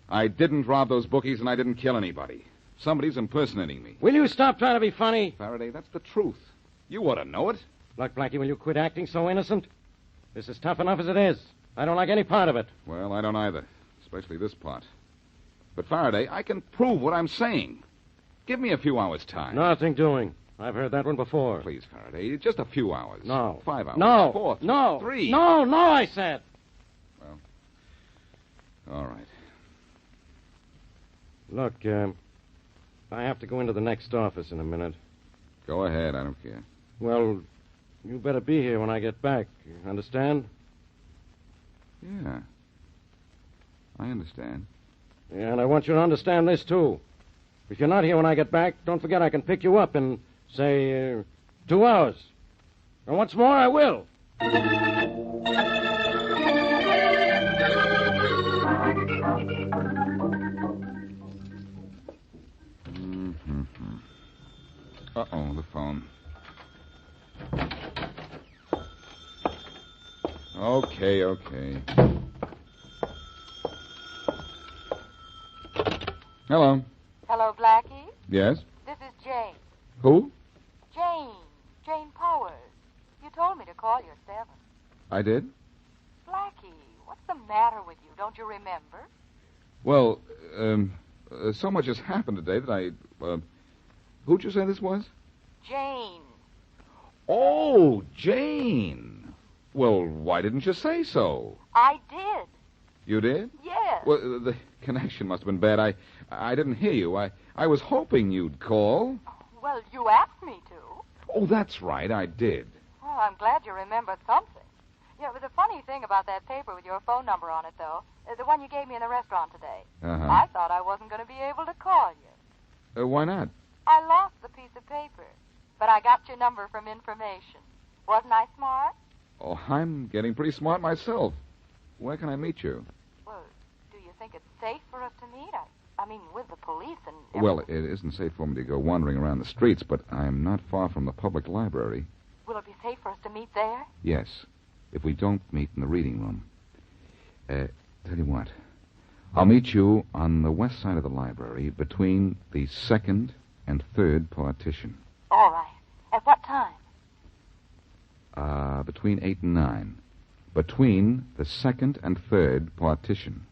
I didn't rob those bookies, and I didn't kill anybody. Somebody's impersonating me. Will you stop trying to be funny? Faraday, that's the truth. You ought to know it. Look, Blackie, will you quit acting so innocent? This is tough enough as it is. I don't like any part of it. Well, I don't either, especially this part. But, Faraday, I can prove what I'm saying. Give me a few hours' time. Nothing doing. I've heard that one before. Please, Faraday, just a few hours. No. 5 hours. No. 4, no. 3. No, I said. Well, all right. Look, I have to go into the next office in a minute. Go ahead, I don't care. Well, you better be here when I get back. You understand? Yeah. I understand. Yeah, and I want you to understand this, too. If you're not here when I get back, don't forget I can pick you up in, say, 2 hours. And what's more, I will. Uh-oh, the phone. Okay. Hello. Hello, Blackie. Yes? This is Jane. Who? Jane Powers. You told me to call you at 7. I did? Blackie, what's the matter with you? Don't you remember? Well, so much has happened today that I, who'd you say this was? Jane. Oh, Jane. Well, why didn't you say so? I did. You did? Yes. Well, the connection must have been bad. I didn't hear you. I was hoping you'd call. Well, you asked me to. Oh, that's right, I did. Well, I'm glad you remembered something. You know, the funny thing about that paper with your phone number on it, though, the one you gave me in the restaurant today. Uh-huh. I thought I wasn't going to be able to call you. Why not? I lost the piece of paper, but I got your number from information. Wasn't I smart? Oh, I'm getting pretty smart myself. Where can I meet you? Well, do you think it's safe for us to meet? I mean, with the police and Well, it isn't safe for me to go wandering around the streets, but I'm not far from the public library. Will it be safe for us to meet there? Yes, if we don't meet in the reading room. Tell you what, I'll meet you on the west side of the library between the second and third partition. All right. At what time? Between 8 and 9. Between the second and third partition.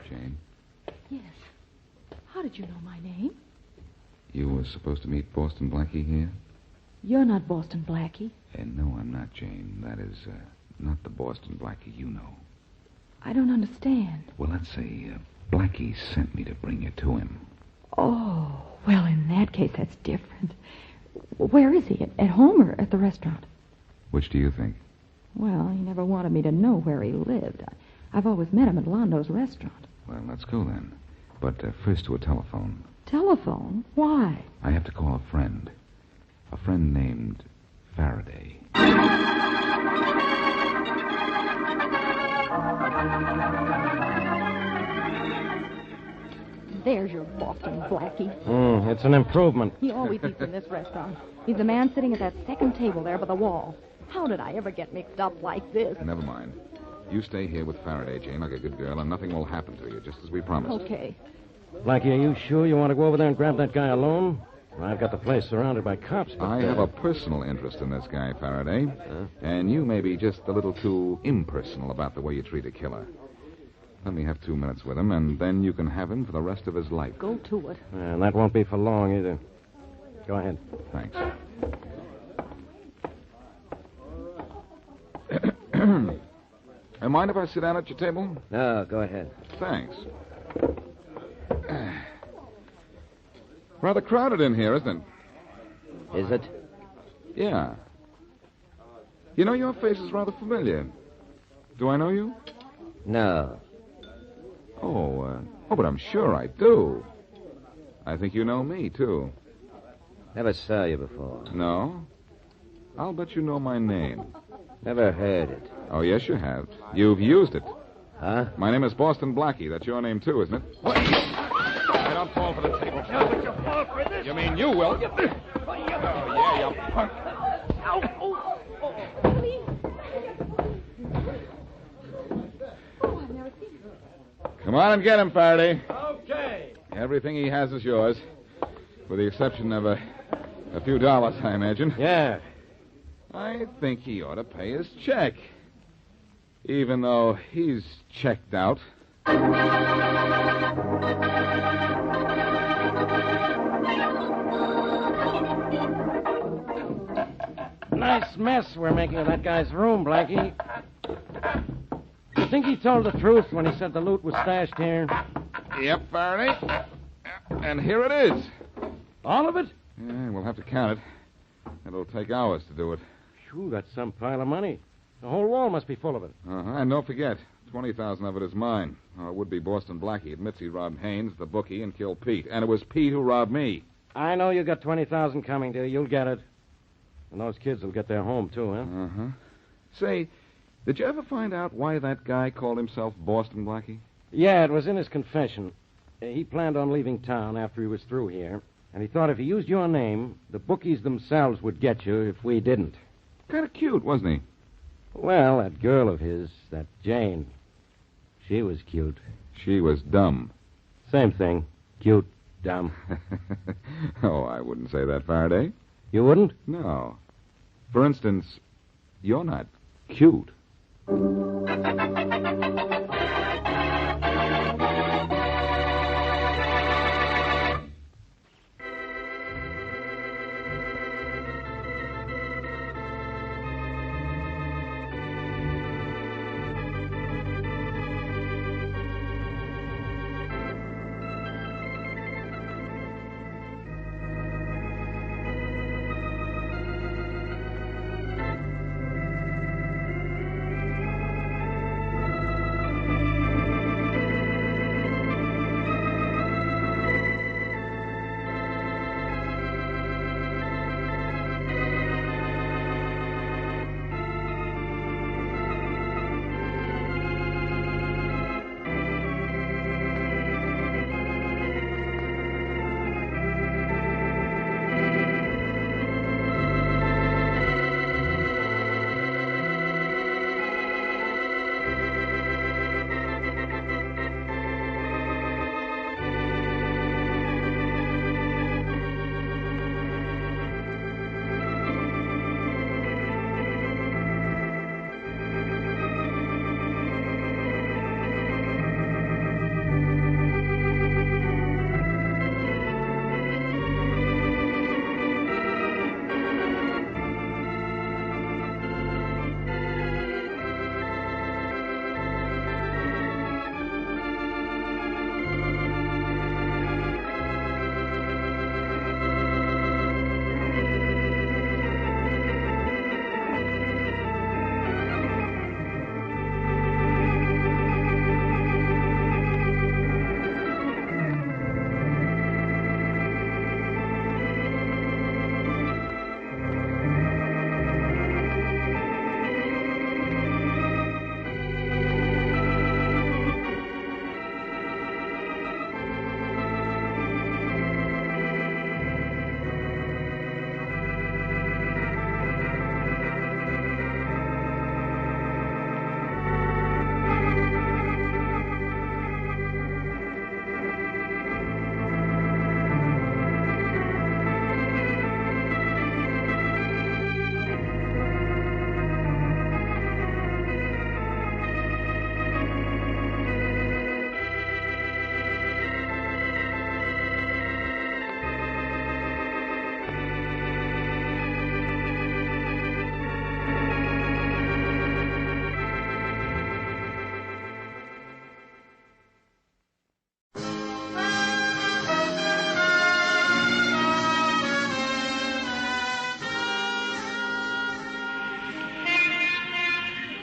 Jane, Yes. How did you know my name? you were supposed to meet Boston Blackie here? You're not Boston Blackie. No, I'm not, Jane. That is, not the Boston Blackie you know. I don't understand. Well, let's say, Blackie sent me to bring you to him. Oh, well, in that case, that's different. Where is he? At home or at the restaurant? Which do you think? Well, he never wanted me to know where he lived. I've always met him at Londo's restaurant. Well, let's go then. But first to a telephone. Telephone? Why? I have to call a friend. A friend named Faraday. There's your Boston Blackie. It's an improvement. He always eats in this restaurant. He's the man sitting at that second table there by the wall. How did I ever get mixed up like this? Never mind. You stay here with Faraday, Jane, like a good girl, and nothing will happen to you, just as we promised. Okay. Blackie, are you sure you want to go over there and grab that guy alone? I've got the place surrounded by cops. But, I have a personal interest in this guy, Faraday. And you may be just a little too impersonal about the way you treat a killer. Let me have 2 minutes with him, and then you can have him for the rest of his life. Go to it. And that won't be for long, either. Go ahead. Thanks. Mind if I sit down at your table? No, go ahead. Thanks. Rather crowded in here, isn't it? Is it? Yeah. You know, your face is rather familiar. Do I know you? No. Oh, but I'm sure I do. I think you know me, too. Never saw you before. No? I'll bet you know my name. Never heard it. Oh, yes, you have. You've used it. Huh? My name is Boston Blackie. That's your name, too, isn't it? I don't fall for the table. No, but you fall for this. You mean you will? Oh, yeah, you punk. Come on and get him, Faraday. Okay. Everything he has is yours, with the exception of a few dollars, I imagine. Yeah. I think he ought to pay his check, even though he's checked out. Nice mess we're making of that guy's room, Blackie. You think he told the truth when he said the loot was stashed here? Yep, Faraday. And here it is. All of it? Yeah, we'll have to count it. It'll take hours to do it. Phew, that's some pile of money. The whole wall must be full of it. And don't forget, 20,000 of it is mine. It would be Boston Blackie admits he robbed Haynes, the bookie, and killed Pete. And it was Pete who robbed me. I know you got 20,000 coming to you. You'll get it. And those kids will get their home, too, huh? Uh-huh. Say, did you ever find out why that guy called himself Boston Blackie? Yeah, it was in his confession. He planned on leaving town after he was through here. And he thought if he used your name, the bookies themselves would get you if we didn't. Kind of cute, wasn't he? Well, that girl of his, that Jane, she was cute. She was dumb. Same thing. Cute, dumb. Oh, I wouldn't say that, Faraday. You wouldn't? No. For instance, you're not cute.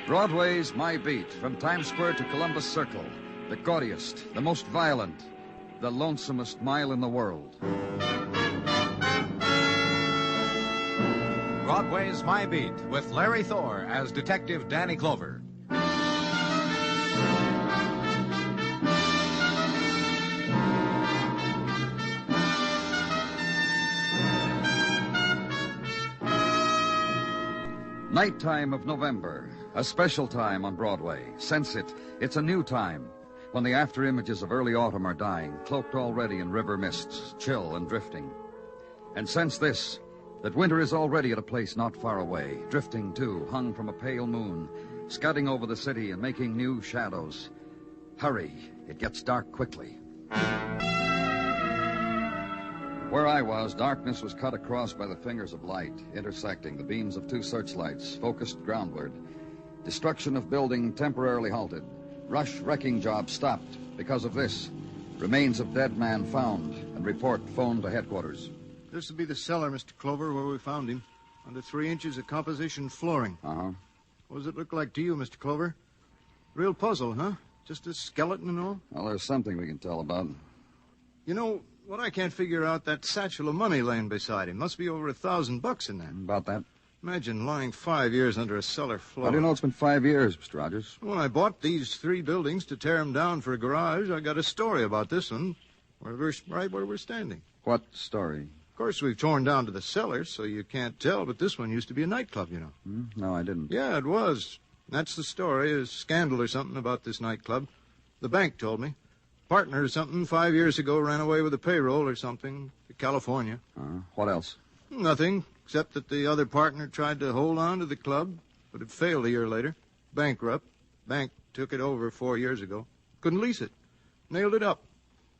Broadway's my beat, from Times Square to Columbus Circle. The gaudiest, the most violent, the lonesomest mile in the world. Broadway's My Beat, with Larry Thor as Detective Danny Clover. Nighttime of November, a special time on Broadway. Sense it. It's a new time when the after images of early autumn are dying, cloaked already in river mists, chill and drifting. And sense this, that winter is already at a place not far away, drifting too, hung from a pale moon, scudding over the city and making new shadows. Hurry, it gets dark quickly. Where I was, darkness was cut across by the fingers of light, intersecting the beams of two searchlights, focused groundward. Destruction of building temporarily halted. Rush wrecking job stopped. Because of this, remains of dead man found, and report phoned to headquarters. This would be the cellar, Mr. Clover, where we found him. Under 3 inches of composition flooring. Uh-huh. What does it look like to you, Mr. Clover? Real puzzle, huh? Just a skeleton and all? Well, there's something we can tell about. You know, what I can't figure out, that satchel of money laying beside him. Must be over $1,000 in that. About that. Imagine lying 5 years under a cellar floor. How do you know it's been 5 years, Mr. Rogers? When I bought these 3 buildings to tear them down for a garage, I got a story about this one, right where we're standing. What story? Of course, we've torn down to the cellar, so you can't tell, but this one used to be a nightclub, you know. No, I didn't. Yeah, it was. That's the story, a scandal or something about this nightclub. The bank told me. Partner or something 5 years ago ran away with a payroll or something to California. What else? Nothing, except that the other partner tried to hold on to the club, but it failed a year later. Bankrupt. Bank took it over 4 years ago. Couldn't lease it. Nailed it up.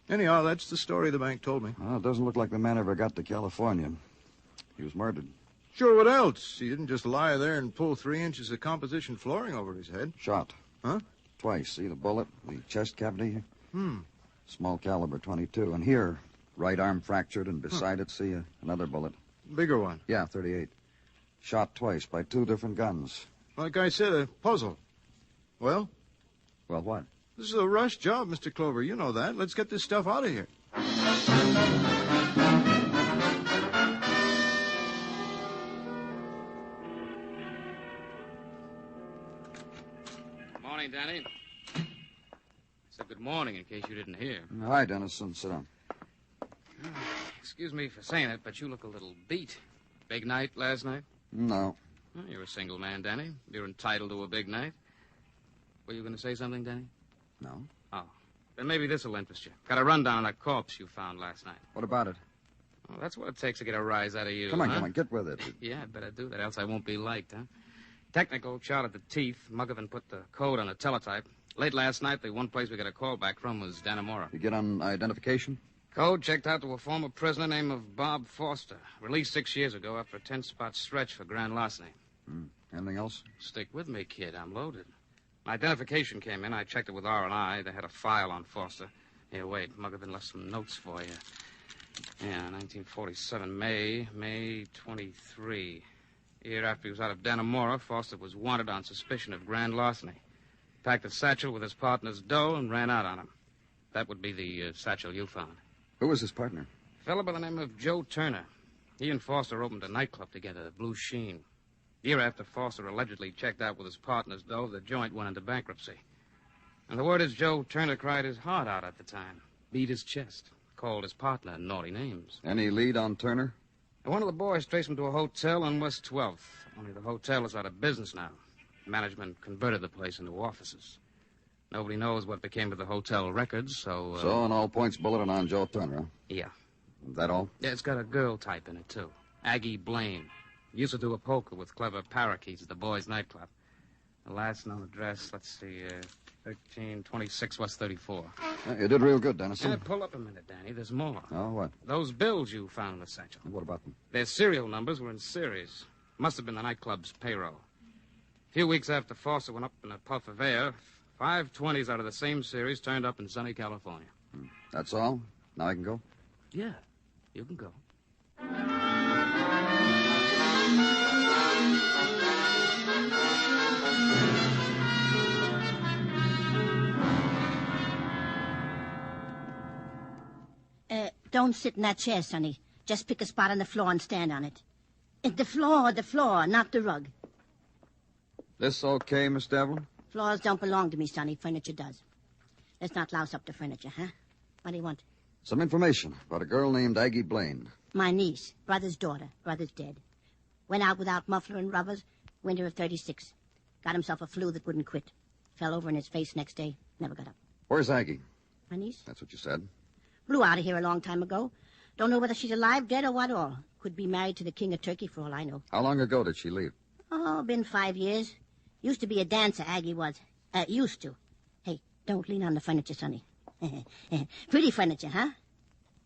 Anyhow, that's the story the bank told me. Well, it doesn't look like the man ever got to California. He was murdered. Sure, what else? He didn't just lie there and pull 3 inches of composition flooring over his head. Shot. Huh? Twice. See the bullet, the chest cavity? Small caliber 22. And here, right arm fractured, and beside it, see another bullet. Bigger one? Yeah, 38. Shot twice by 2 different guns. Like I said, a puzzle. Well? Well, what? This is a rush job, Mr. Clover. You know that. Let's get this stuff out of here. Morning, Danny. I said good morning in case you didn't hear. Hi, Dennison. Sit down. Excuse me for saying it, but you look a little beat. Big night last night? No. Well, you're a single man, Danny. You're entitled to a big night. Were you going to say something, Danny? No. Oh. Then maybe this'll interest you. Got a rundown on a corpse you found last night. What about it? Well, that's what it takes to get a rise out of you. Come on, huh? get with it. Yeah, I'd better do that, else I won't be liked, huh? Technical, shot at the teeth. Muggavan put the code on the teletype. Late last night, the one place we got a call back from was Dannemora. You get on identification? Code checked out to a former prisoner named of Bob Foster. Released 6 years ago after a 10-spot stretch for grand larceny. Anything else? Stick with me, kid. I'm loaded. My identification came in. I checked it with R&I. They had a file on Foster. Here, wait. Muggavan left some notes for you. Yeah, 1947, May 23. Year after he was out of Dannemora, Foster was wanted on suspicion of grand larceny. Packed a satchel with his partner's dough and ran out on him. That would be the satchel you found. Who was his partner? A fellow by the name of Joe Turner. He and Foster opened a nightclub together, the Blue Sheen. Year after Foster allegedly checked out with his partner's dough, the joint went into bankruptcy. And the word is Joe Turner cried his heart out at the time. Beat his chest. Called his partner naughty names. Any lead on Turner? One of the boys traced him to a hotel on West 12th. Only the hotel is out of business now. Management converted the place into offices. Nobody knows what became of the hotel records, so... So, on all points, bulletin on Joe Turner, huh? Yeah. Is that all? Yeah, it's got a girl type in it, too. Aggie Blaine. Used to do a poker with clever parakeets at the boys' nightclub. The last known address, let's see, 1326 West 34. You did real good, Dennison. Yeah, pull up a minute, Danny. There's more. Oh, what? Those bills you found in the satchel. What about them? Their serial numbers were in series. Must have been the nightclub's payroll. A few weeks after Foster went up in a puff of air, 5 20s out of the same series turned up in sunny California. That's all? Now I can go? Yeah, you can go. Don't sit in that chair, Sonny. Just pick a spot on the floor and stand on it. The floor, not the rug. This okay, Miss Devlin? Floors don't belong to me, Sonny. Furniture does. Let's not louse up the furniture, huh? What do you want? Some information about a girl named Aggie Blaine. My niece, brother's daughter. Brother's dead. Went out without muffler and rubbers. Winter of 36. Got himself a flu that wouldn't quit. Fell over in his face next day. Never got up. Where's Aggie? My niece? That's what you said. Blew out of here a long time ago. Don't know whether she's alive, dead, or what all. Could be married to the king of Turkey for all I know. How long ago did she leave? Oh, been 5 years. Used to be a dancer, Aggie was. Used to. Hey, don't lean on the furniture, Sonny. Pretty furniture, huh?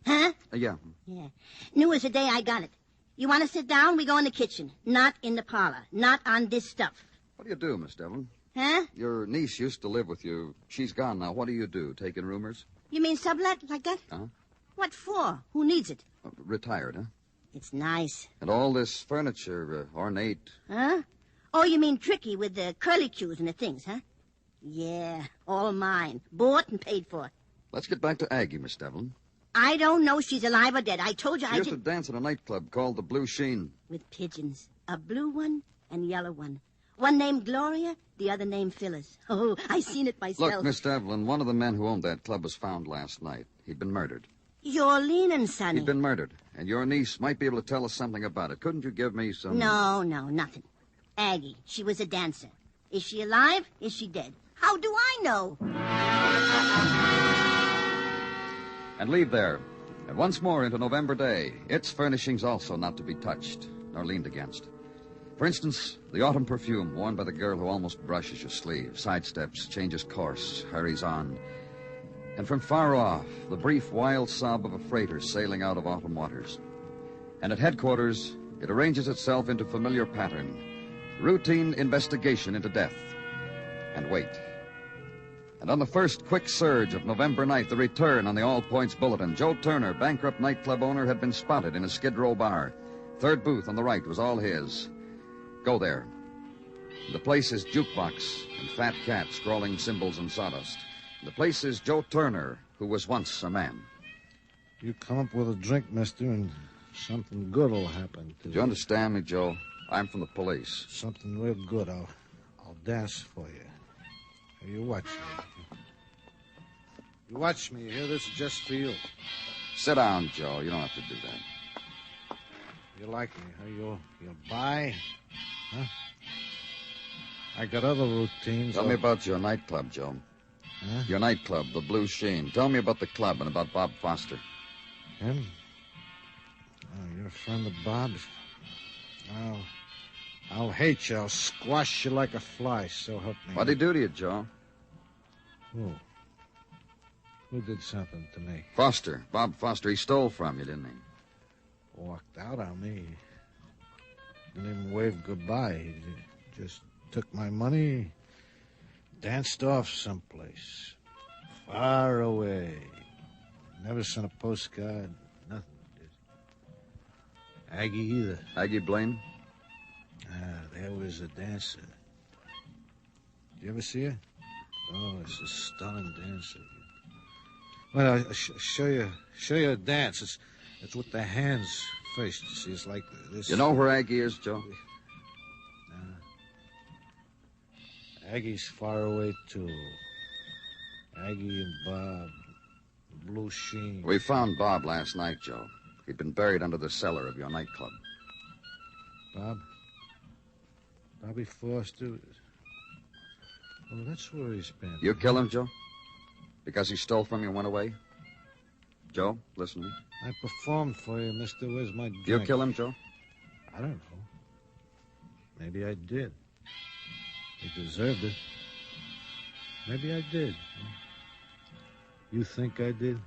Huh? Yeah. Yeah. New as the day I got it. You want to sit down? We go in the kitchen. Not in the parlor. Not on this stuff. What do you do, Miss Devlin? Huh? Your niece used to live with you. She's gone now. What do you do? Take in roomers? You mean sublet like that? Huh? What for? Who needs it? Retired, huh? It's nice. And all this furniture, ornate. Huh? Oh, you mean tricky with the curlicues and the things, huh? Yeah, all mine. Bought and paid for. Let's get back to Aggie, Miss Devlin. I don't know if she's alive or dead. I told you She used to dance at a nightclub called the Blue Sheen. With pigeons. A blue one and yellow one. One named Gloria, the other named Phyllis. Oh, I seen it myself. Look, Miss Devlin, one of the men who owned that club was found last night. He'd been murdered. You're leaning, Sonny. He'd been murdered, and your niece might be able to tell us something about it. Couldn't you give me some... No, nothing. Aggie, she was a dancer. Is she alive? Is she dead? How do I know? And leave there. And once more into November Day, its furnishings also not to be touched, nor leaned against. For instance, the autumn perfume worn by the girl who almost brushes your sleeve, sidesteps, changes course, hurries on. And from far off, the brief, wild sob of a freighter sailing out of autumn waters. And at headquarters, it arranges itself into familiar pattern, routine investigation into death, and wait. And on the first quick surge of November night, the return on the All Points Bulletin, Joe Turner, bankrupt nightclub owner, had been spotted in a Skid Row bar. Third booth on the right was all his. Go there. The place is jukebox and fat cat scrawling symbols in sawdust. The place is Joe Turner, who was once a man. You come up with a drink, mister, and something good will happen to you. Do you understand me, Joe? I'm from the police. Something real good. I'll dance for you. Here, you watch me. You watch me. Here, this is just for you. Sit down, Joe. You don't have to do that. You like me, huh? You'll buy? Huh? I got other routines. Tell me about your nightclub, Joe. Huh? Your nightclub, the Blue Sheen. Tell me about the club and about Bob Foster. Him? Oh, you're a friend of Bob's? I'll hate you. I'll squash you like a fly, so help me. What'd he do to you, Joe? Who did something to me? Foster. Bob Foster. He stole from you, didn't he? Walked out on me. Didn't even wave goodbye. He just took my money, danced off someplace. Far away. Never sent a postcard. Nothing. Aggie either. Aggie Blaine? There was a dancer. You ever see her? Oh, it's a stunning dancer. Well, I'll show you a dance. It's with the hands first. You see, it's like this. You know where Aggie is, Joe? Aggie's far away, too. Aggie and Bob. Blue Sheen. We found Bob last night, Joe. He'd been buried under the cellar of your nightclub. Bob? Bobby Foster? Well, that's where he's been. You kill him, Joe? Because he stole from you and went away? Joe, listen to me. I performed for you, mister. Where's my drink? You kill him, Joe? I don't know. Maybe I did. He deserved it. Maybe I did. You think I did?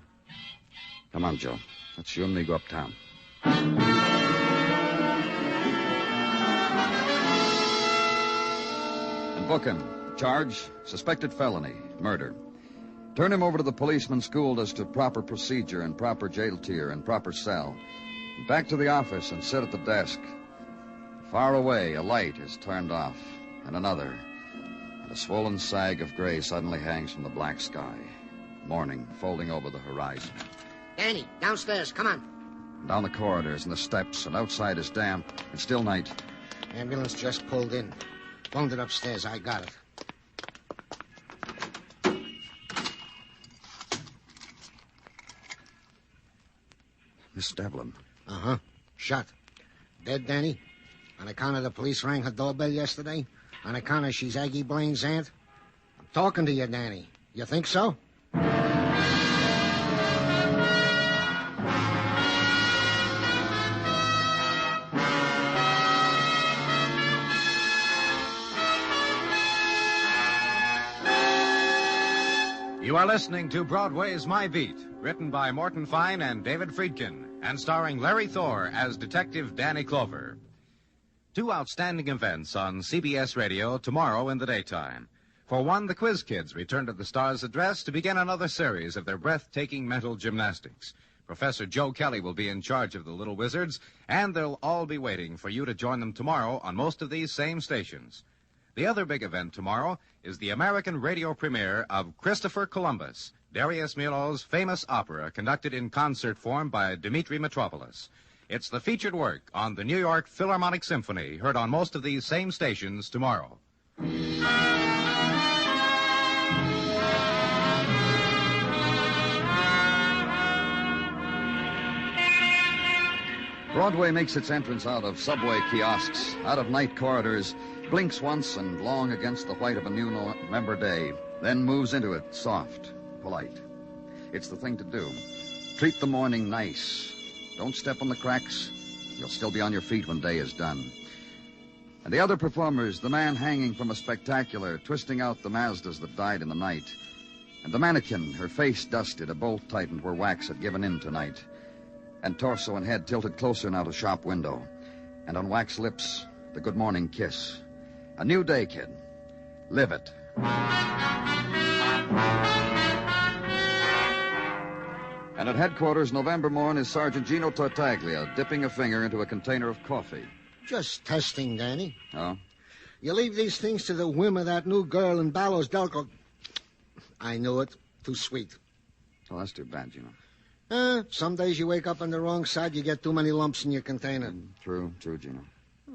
Come on, Joe. Let's you and me go uptown. And book him. Charge, suspected felony, murder. Turn him over to the policeman schooled as to proper procedure and proper jail tier and proper cell. Back to the office and sit at the desk. Far away, a light is turned off, and another. And a swollen sag of gray suddenly hangs from the black sky. Morning folding over the horizon. Danny, downstairs, come on. Down the corridors and the steps, and outside is damp. It's still night. Ambulance just pulled in. Phoned it upstairs. I got it. Miss Devlin. Uh-huh. Shot. Dead, Danny? On account of the police rang her doorbell yesterday? On account of she's Aggie Blaine's aunt? I'm talking to you, Danny. You think so? You are listening to Broadway's My Beat, written by Morton Fine and David Friedkin, and starring Larry Thor as Detective Danny Clover. Two outstanding events on CBS Radio tomorrow in the daytime. For one, the Quiz Kids return to the Star's address to begin another series of their breathtaking mental gymnastics. Professor Joe Kelly will be in charge of the little wizards, and they'll all be waiting for you to join them tomorrow on most of these same stations. The other big event tomorrow is the American radio premiere of Christopher Columbus, Darius Milhaud's famous opera conducted in concert form by Dmitri Mitropoulos. It's the featured work on the New York Philharmonic Symphony, heard on most of these same stations tomorrow. Broadway makes its entrance out of subway kiosks, out of night corridors, blinks once and long against the white of a new November day, then moves into it, soft, polite. It's the thing to do. Treat the morning nice. Don't step on the cracks. You'll still be on your feet when day is done. And the other performers, the man hanging from a spectacular, twisting out the Mazdas that died in the night. And the mannequin, her face dusted, a bolt tightened where wax had given in tonight. And torso and head tilted closer now to shop window. And on wax lips, the good morning kiss. A new day, kid. Live it. And at headquarters, November morn, is Sergeant Gino Tartaglia dipping a finger into a container of coffee. Just testing, Danny. Oh? You leave these things to the whim of that new girl in Ballos Delco. I knew it. Too sweet. Oh, that's too bad, Gino. Some days you wake up on the wrong side, you get too many lumps in your container. True, Gino.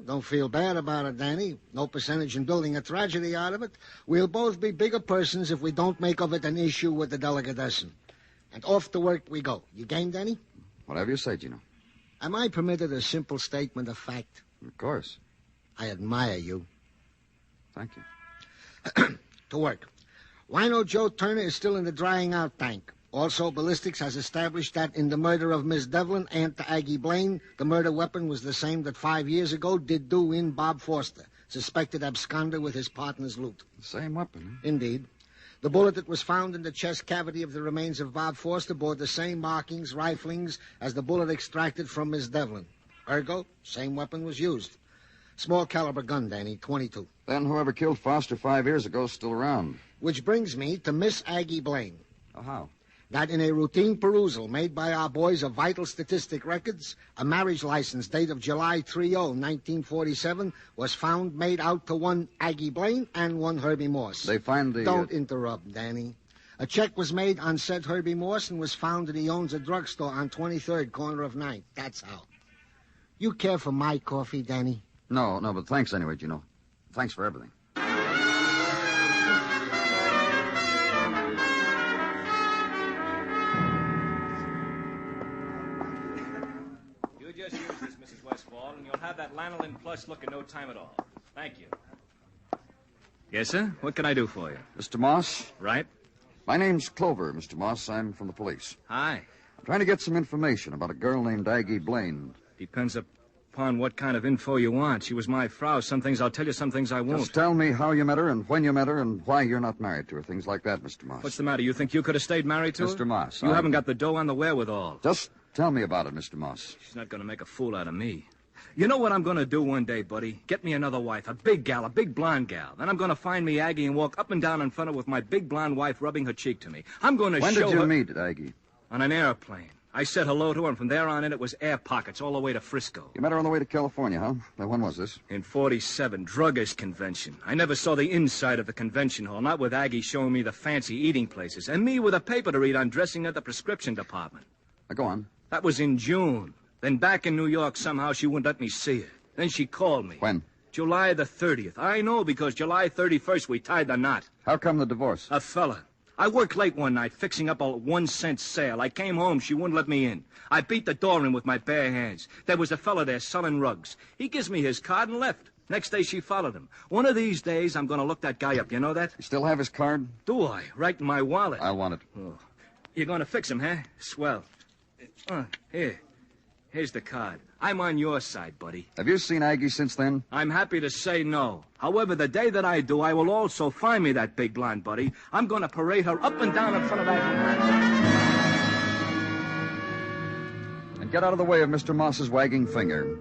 Don't feel bad about it, Danny. No percentage in building a tragedy out of it. We'll both be bigger persons if we don't make of it an issue with the delicatessen. And off to work we go. You game, Danny? Whatever you say, Gino. Am I permitted a simple statement of fact? Of course. I admire you. Thank you. To work. Wino Joe Turner is still in the drying out tank. Also, ballistics has established that in the murder of Miss Devlin, aunt to Aggie Blaine, the murder weapon was the same that 5 years ago did do in Bob Foster, suspected absconder with his partner's loot. The same weapon, huh? Indeed. The bullet that was found in the chest cavity of the remains of Bob Foster bore the same markings, riflings, as the bullet extracted from Miss Devlin. Ergo, same weapon was used. Small caliber gun, Danny, .22. Then whoever killed Foster 5 years ago is still around. Which brings me to Miss Aggie Blaine. Oh, how? That in a routine perusal made by our boys of vital statistic records, a marriage license date of July 30, 1947, was found made out to one Aggie Blaine and one Herbie Morse. They find the... Don't interrupt, Danny. A check was made on said Herbie Morse and was found that he owns a drugstore on 23rd, corner of 9th. That's how. You care for my coffee, Danny? No, but thanks anyway, Gino. Thanks for everything. Just use this, Mrs. Westfall, and you'll have that lanolin plush look in no time at all. Thank you. Yes, sir? What can I do for you? Mr. Moss? Right. My name's Clover, Mr. Moss. I'm from the police. Hi. I'm trying to get some information about a girl named Aggie Blaine. Depends upon what kind of info you want. She was my Frau. Some things I'll tell you, some things I won't. Just tell me how you met her and when you met her and why you're not married to her. Things like that, Mr. Moss. What's the matter? You think you could have stayed married to her? Mr. Moss. You haven't got the dough on the wherewithal. Just tell me about it, Mr. Moss. She's not going to make a fool out of me. You know what I'm going to do one day, buddy? Get me another wife, a big gal, a big blonde gal. Then I'm going to find me Aggie and walk up and down in front of her with my big blonde wife rubbing her cheek to me. I'm going to show her... When did you meet Aggie? On an airplane. I said hello to her, and from there on in, it was air pockets all the way to Frisco. You met her on the way to California, huh? Now, when was this? In 47, druggist convention. I never saw the inside of the convention hall, not with Aggie showing me the fancy eating places, and me with a paper to read on dressing at the prescription department. Now, go on. That was in June. Then back in New York, somehow she wouldn't let me see her. Then she called me. When? July the 30th. I know, because July 31st we tied the knot. How come the divorce? A fella. I worked late one night fixing up a 1-cent sale. I came home. She wouldn't let me in. I beat the door in with my bare hands. There was a fella there selling rugs. He gives me his card and left. Next day, she followed him. One of these days, I'm going to look that guy up. You know that? You still have his card? Do I? Right in my wallet. I want it. Oh. You're going to fix him, huh? Swell. Here. Here's the card. I'm on your side, buddy. Have you seen Aggie since then? I'm happy to say no. However, the day that I do, I will also find me that big blonde buddy. I'm going to parade her up and down in front of that... And get out of the way of Mr. Moss's wagging finger.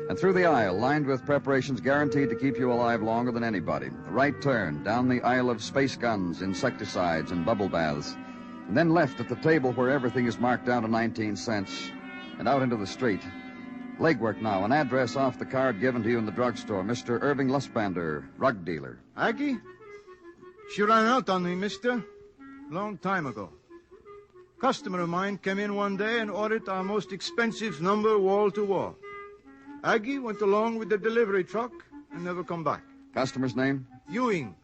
And through the aisle, lined with preparations guaranteed to keep you alive longer than anybody. A right turn, down the aisle of space guns, insecticides, and bubble baths. And then left at the table where everything is marked down to 19 cents. And out into the street. Legwork now, an address off the card given to you in the drugstore. Mr. Irving Lustbander, rug dealer. Aggie? She ran out on me, mister. Long time ago. Customer of mine came in one day and ordered our most expensive number wall to wall. Aggie went along with the delivery truck and never come back. Customer's name? Ewing.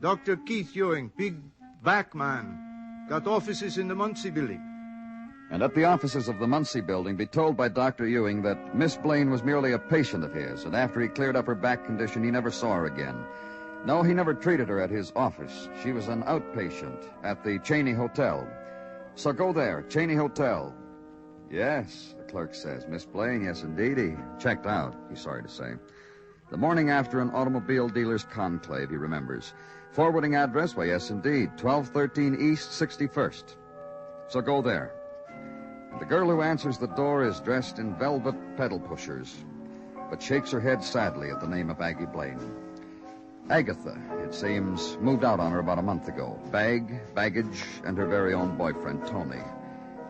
Dr. Keith Ewing, big back man. Got offices in the Muncie building. And at the offices of the Muncie building, be told by Dr. Ewing that Miss Blaine was merely a patient of his, and after he cleared up her back condition, he never saw her again. No, he never treated her at his office. She was an outpatient at the Cheney Hotel. So go there, Cheney Hotel. Yes, the clerk says. Miss Blaine, yes, indeed. He checked out, he's sorry to say. The morning after an automobile dealer's conclave, he remembers. Forwarding address, why, yes, indeed, 1213 East 61st. So go there. The girl who answers the door is dressed in velvet pedal pushers, but shakes her head sadly at the name of Aggie Blaine. Agatha, it seems, moved out on her about a month ago. Baggage, and her very own boyfriend, Tony.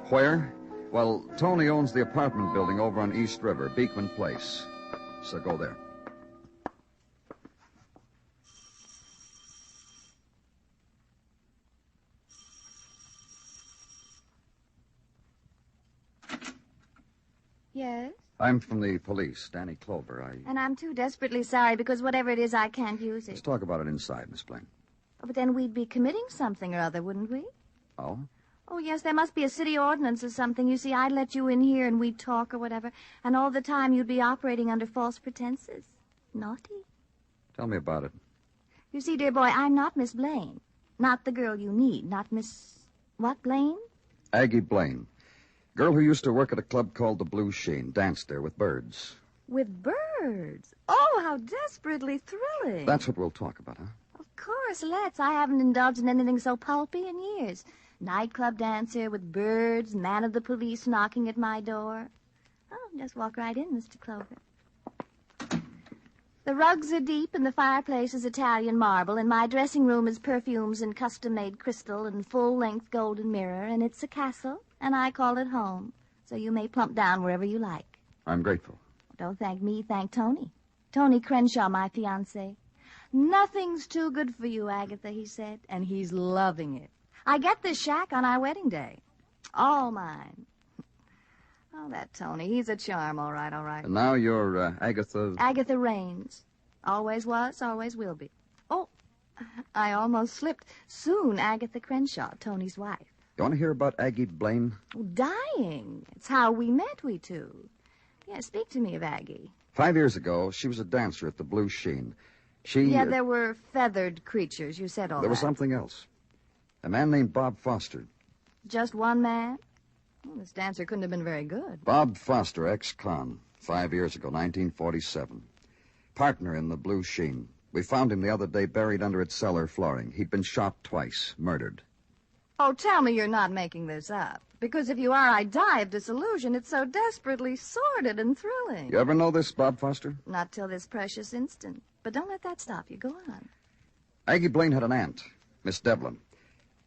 Where? Well, Tony owns the apartment building over on East River, Beekman Place. So go there. Yes? I'm from the police, Danny Clover. And I'm too desperately sorry because whatever it is, I can't use it. Let's talk about it inside, Miss Blaine. Oh, but then we'd be committing something or other, wouldn't we? Oh? Oh, yes, there must be a city ordinance or something. You see, I'd let you in here and we'd talk or whatever, and all the time you'd be operating under false pretenses. Naughty. Tell me about it. You see, dear boy, I'm not Miss Blaine. Not the girl you need. Not Miss... What, Blaine? Aggie Blaine. Girl who used to work at a club called the Blue Sheen. Danced there with birds. With birds? Oh, how desperately thrilling. That's what we'll talk about, huh? Of course, let's. I haven't indulged in anything so pulpy in years. Nightclub dancer with birds, man of the police knocking at my door. Oh, just walk right in, Mr. Clover. The rugs are deep and the fireplace is Italian marble, and my dressing room is perfumes and custom-made crystal and full-length golden mirror, and it's a castle, and I call it home, so you may plump down wherever you like. I'm grateful. Don't thank me, thank Tony. Tony Crenshaw, my fiancé. Nothing's too good for you, Agatha, he said, and he's loving it. I get this shack on our wedding day. All mine. Oh, that Tony, he's a charm, all right, all right. And now you're Agatha... Agatha Raines. Always was, always will be. Oh, I almost slipped. Soon, Agatha Crenshaw, Tony's wife. You want to hear about Aggie Blaine? Oh, dying. It's how we met, we two. Yeah, speak to me of Aggie. 5 years ago, she was a dancer at the Blue Sheen. Yeah, there were feathered creatures. You said all There that. was something else. A man named Bob Foster. Just one man? Well, this dancer couldn't have been very good. Bob Foster, ex-con, 5 years ago, 1947. Partner in the Blue Sheen. We found him the other day buried under its cellar flooring. He'd been shot twice, murdered. Oh, tell me you're not making this up. Because if you are, I die of disillusion. It's so desperately sordid and thrilling. You ever know this, Bob Foster? Not till this precious instant. But don't let that stop you. Go on. Aggie Blaine had an aunt, Miss Devlin.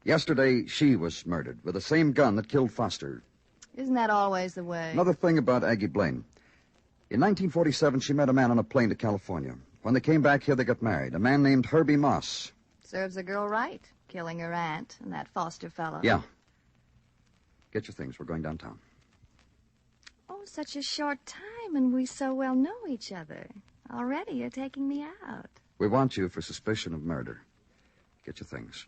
Yesterday, she was murdered with the same gun that killed Foster. Isn't that always the way? Another thing about Aggie Blaine. In 1947, she met a man on a plane to California. When they came back here, they got married. A man named Herbie Moss. Serves a girl right, killing her aunt and that Foster fellow. Yeah. Get your things. We're going downtown. Oh, such a short time, and we so well know each other. Already you're taking me out. We want you for suspicion of murder. Get your things.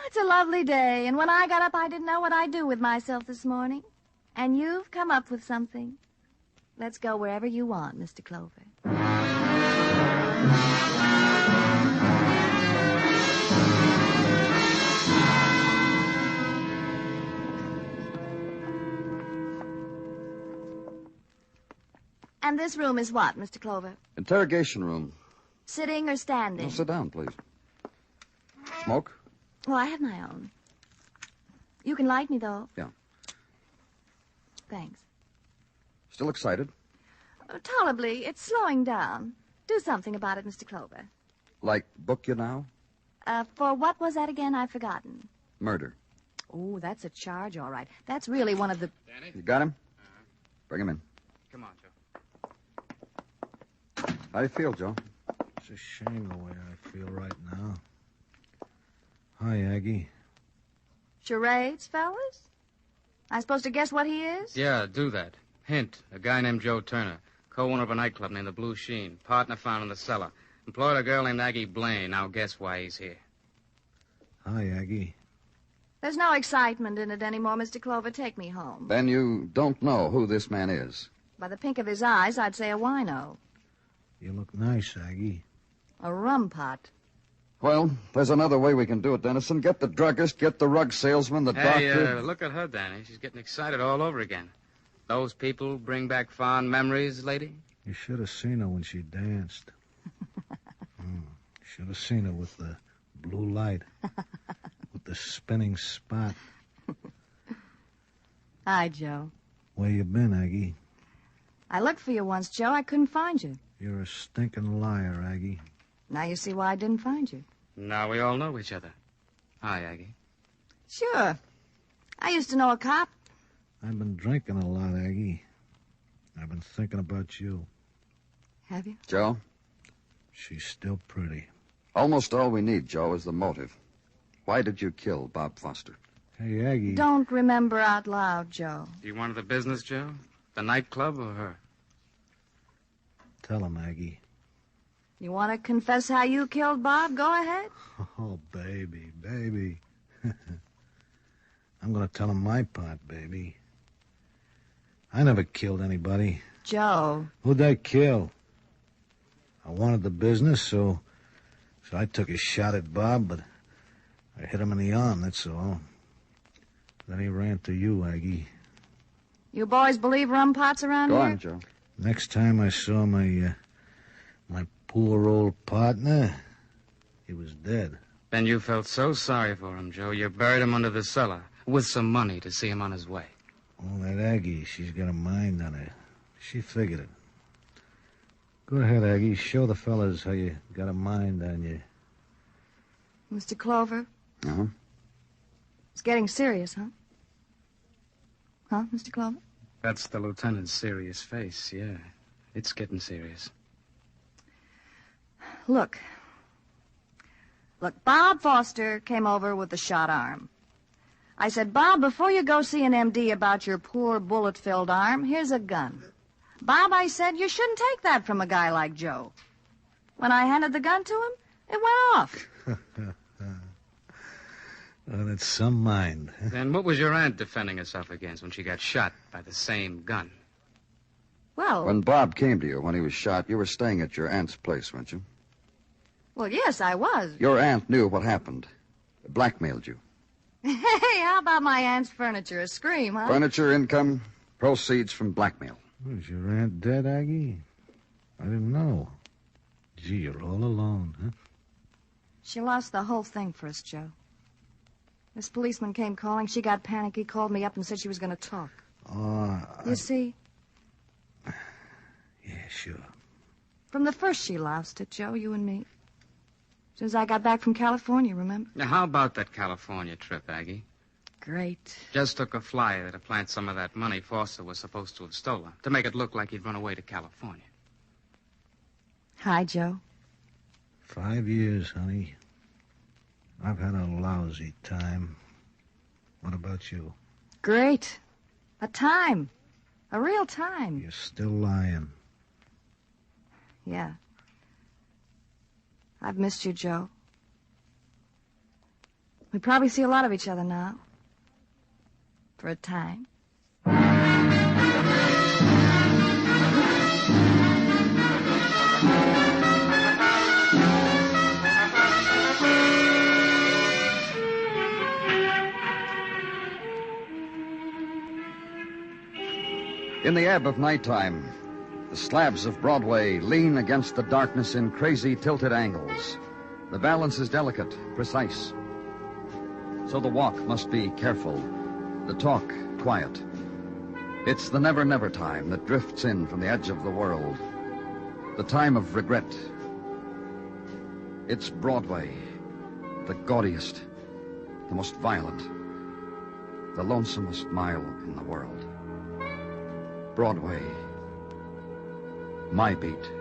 It's a lovely day, and when I got up, I didn't know what I'd do with myself this morning. And you've come up with something. Let's go wherever you want, Mr. Clover. And this room is what, Mr. Clover? Interrogation room. Sitting or standing? Oh, sit down, please. Smoke? Oh, I have my own. You can light me, though. Yeah. Thanks. Still excited? Tolerably. It's slowing down. Do something about it, Mr. Clover. Like book you now? For what was that again? I've forgotten. Murder. Oh, that's a charge, all right. That's really one of the... Danny? You got him? Bring him in. Come on, Joe. How do you feel, Joe? It's a shame the way I feel right now. Hi, Aggie. Charades, fellas? I supposed to guess what he is? Yeah, do that. Hint, a guy named Joe Turner, co-owner of a nightclub named the Blue Sheen, partner found in the cellar. Employed a girl named Aggie Blaine. Now guess why he's here. Hi, Aggie. There's no excitement in it anymore, Mr. Clover. Take me home. Then you don't know who this man is. By the pink of his eyes, I'd say a wino. You look nice, Aggie. A rum pot. Well, there's another way we can do it, Dennison. Get the druggist, get the rug salesman, the doctor. Look at her, Danny. She's getting excited all over again. Those people bring back fond memories, lady? You should have seen her when she danced. Should have seen her with the blue light. With the spinning spot. Hi, Joe. Where you been, Aggie? I looked for you once, Joe. I couldn't find you. You're a stinking liar, Aggie. Now you see why I didn't find you. Now we all know each other. Hi, Aggie. Sure. I used to know a cop. I've been drinking a lot, Aggie. I've been thinking about you. Have you? Joe? She's still pretty. Almost all we need, Joe, is the motive. Why did you kill Bob Foster? Hey, Aggie. Don't remember out loud, Joe. Do you want the business, Joe? The nightclub or her? Tell him, Aggie. You want to confess how you killed Bob? Go ahead. Oh, baby. I'm going to tell him my part, baby. I never killed anybody. Joe. Who'd I kill? I wanted the business, so I took a shot at Bob, but I hit him in the arm, that's all. Then he ran to you, Aggie. You boys believe rum pots around here? Go on, Joe. Next time I saw my poor old partner, he was dead. Then you felt so sorry for him, Joe, you buried him under the cellar with some money to see him on his way. Oh, that Aggie, she's got a mind on her. She figured it. Go ahead, Aggie. Show the fellas how you got a mind on you. Mr. Clover? Uh-huh. It's getting serious, huh? Huh, Mr. Clover? That's the lieutenant's serious face, yeah. It's getting serious. Look, Bob Foster came over with a shot arm. I said, Bob, before you go see an MD about your poor bullet-filled arm, here's a gun. Bob, I said, you shouldn't take that from a guy like Joe. When I handed the gun to him, it went off. Oh, that's some mind. Then what was your aunt defending herself against when she got shot by the same gun? Well... When Bob came to you, when he was shot, you were staying at your aunt's place, weren't you? Well, yes, I was. Your aunt knew what happened. Blackmailed you. Hey, how about my aunt's furniture? A scream, huh? Furniture, income, proceeds from blackmail. Was your aunt dead, Aggie? I didn't know. Gee, you're all alone, huh? She lost the whole thing for us, Joe. This policeman came calling. She got panicky, called me up and said she was going to talk. You see? Yeah, sure. From the first she lost it, Joe, you and me. As soon as I got back from California, remember? Now, how about that California trip, Aggie? Great. Just took a flyer to plant some of that money Foster was supposed to have stolen, to make it look like he'd run away to California. Hi, Joe. 5 years, honey. I've had a lousy time. What about you? Great. A time. A real time. You're still lying. Yeah. I've missed you, Joe. We probably see a lot of each other now. For a time. In the ebb of nighttime, the slabs of Broadway lean against the darkness in crazy tilted angles. The balance is delicate, precise. So the walk must be careful, the talk quiet. It's the never-never time that drifts in from the edge of the world. The time of regret. It's Broadway, the gaudiest, the most violent, the lonesomest mile in the world. Broadway, my beat.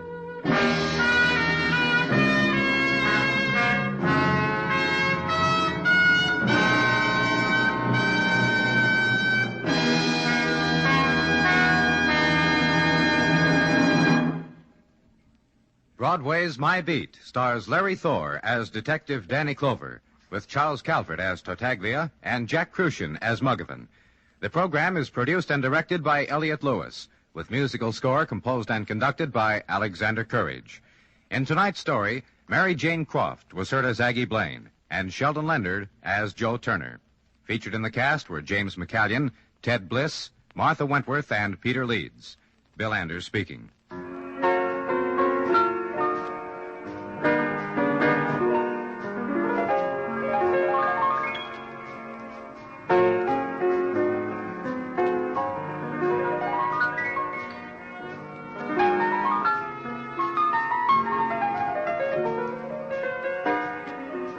Broadway's My Beat stars Larry Thor as Detective Danny Clover, with Charles Calvert as Tartaglia and Jack Crucian as Muggavan. The program is produced and directed by Elliott Lewis, with musical score composed and conducted by Alexander Courage. In tonight's story, Mary Jane Croft was heard as Aggie Blaine, and Sheldon Leonard as Joe Turner. Featured in the cast were James McCallion, Ted Bliss, Martha Wentworth, and Peter Leeds. Bill Anders speaking.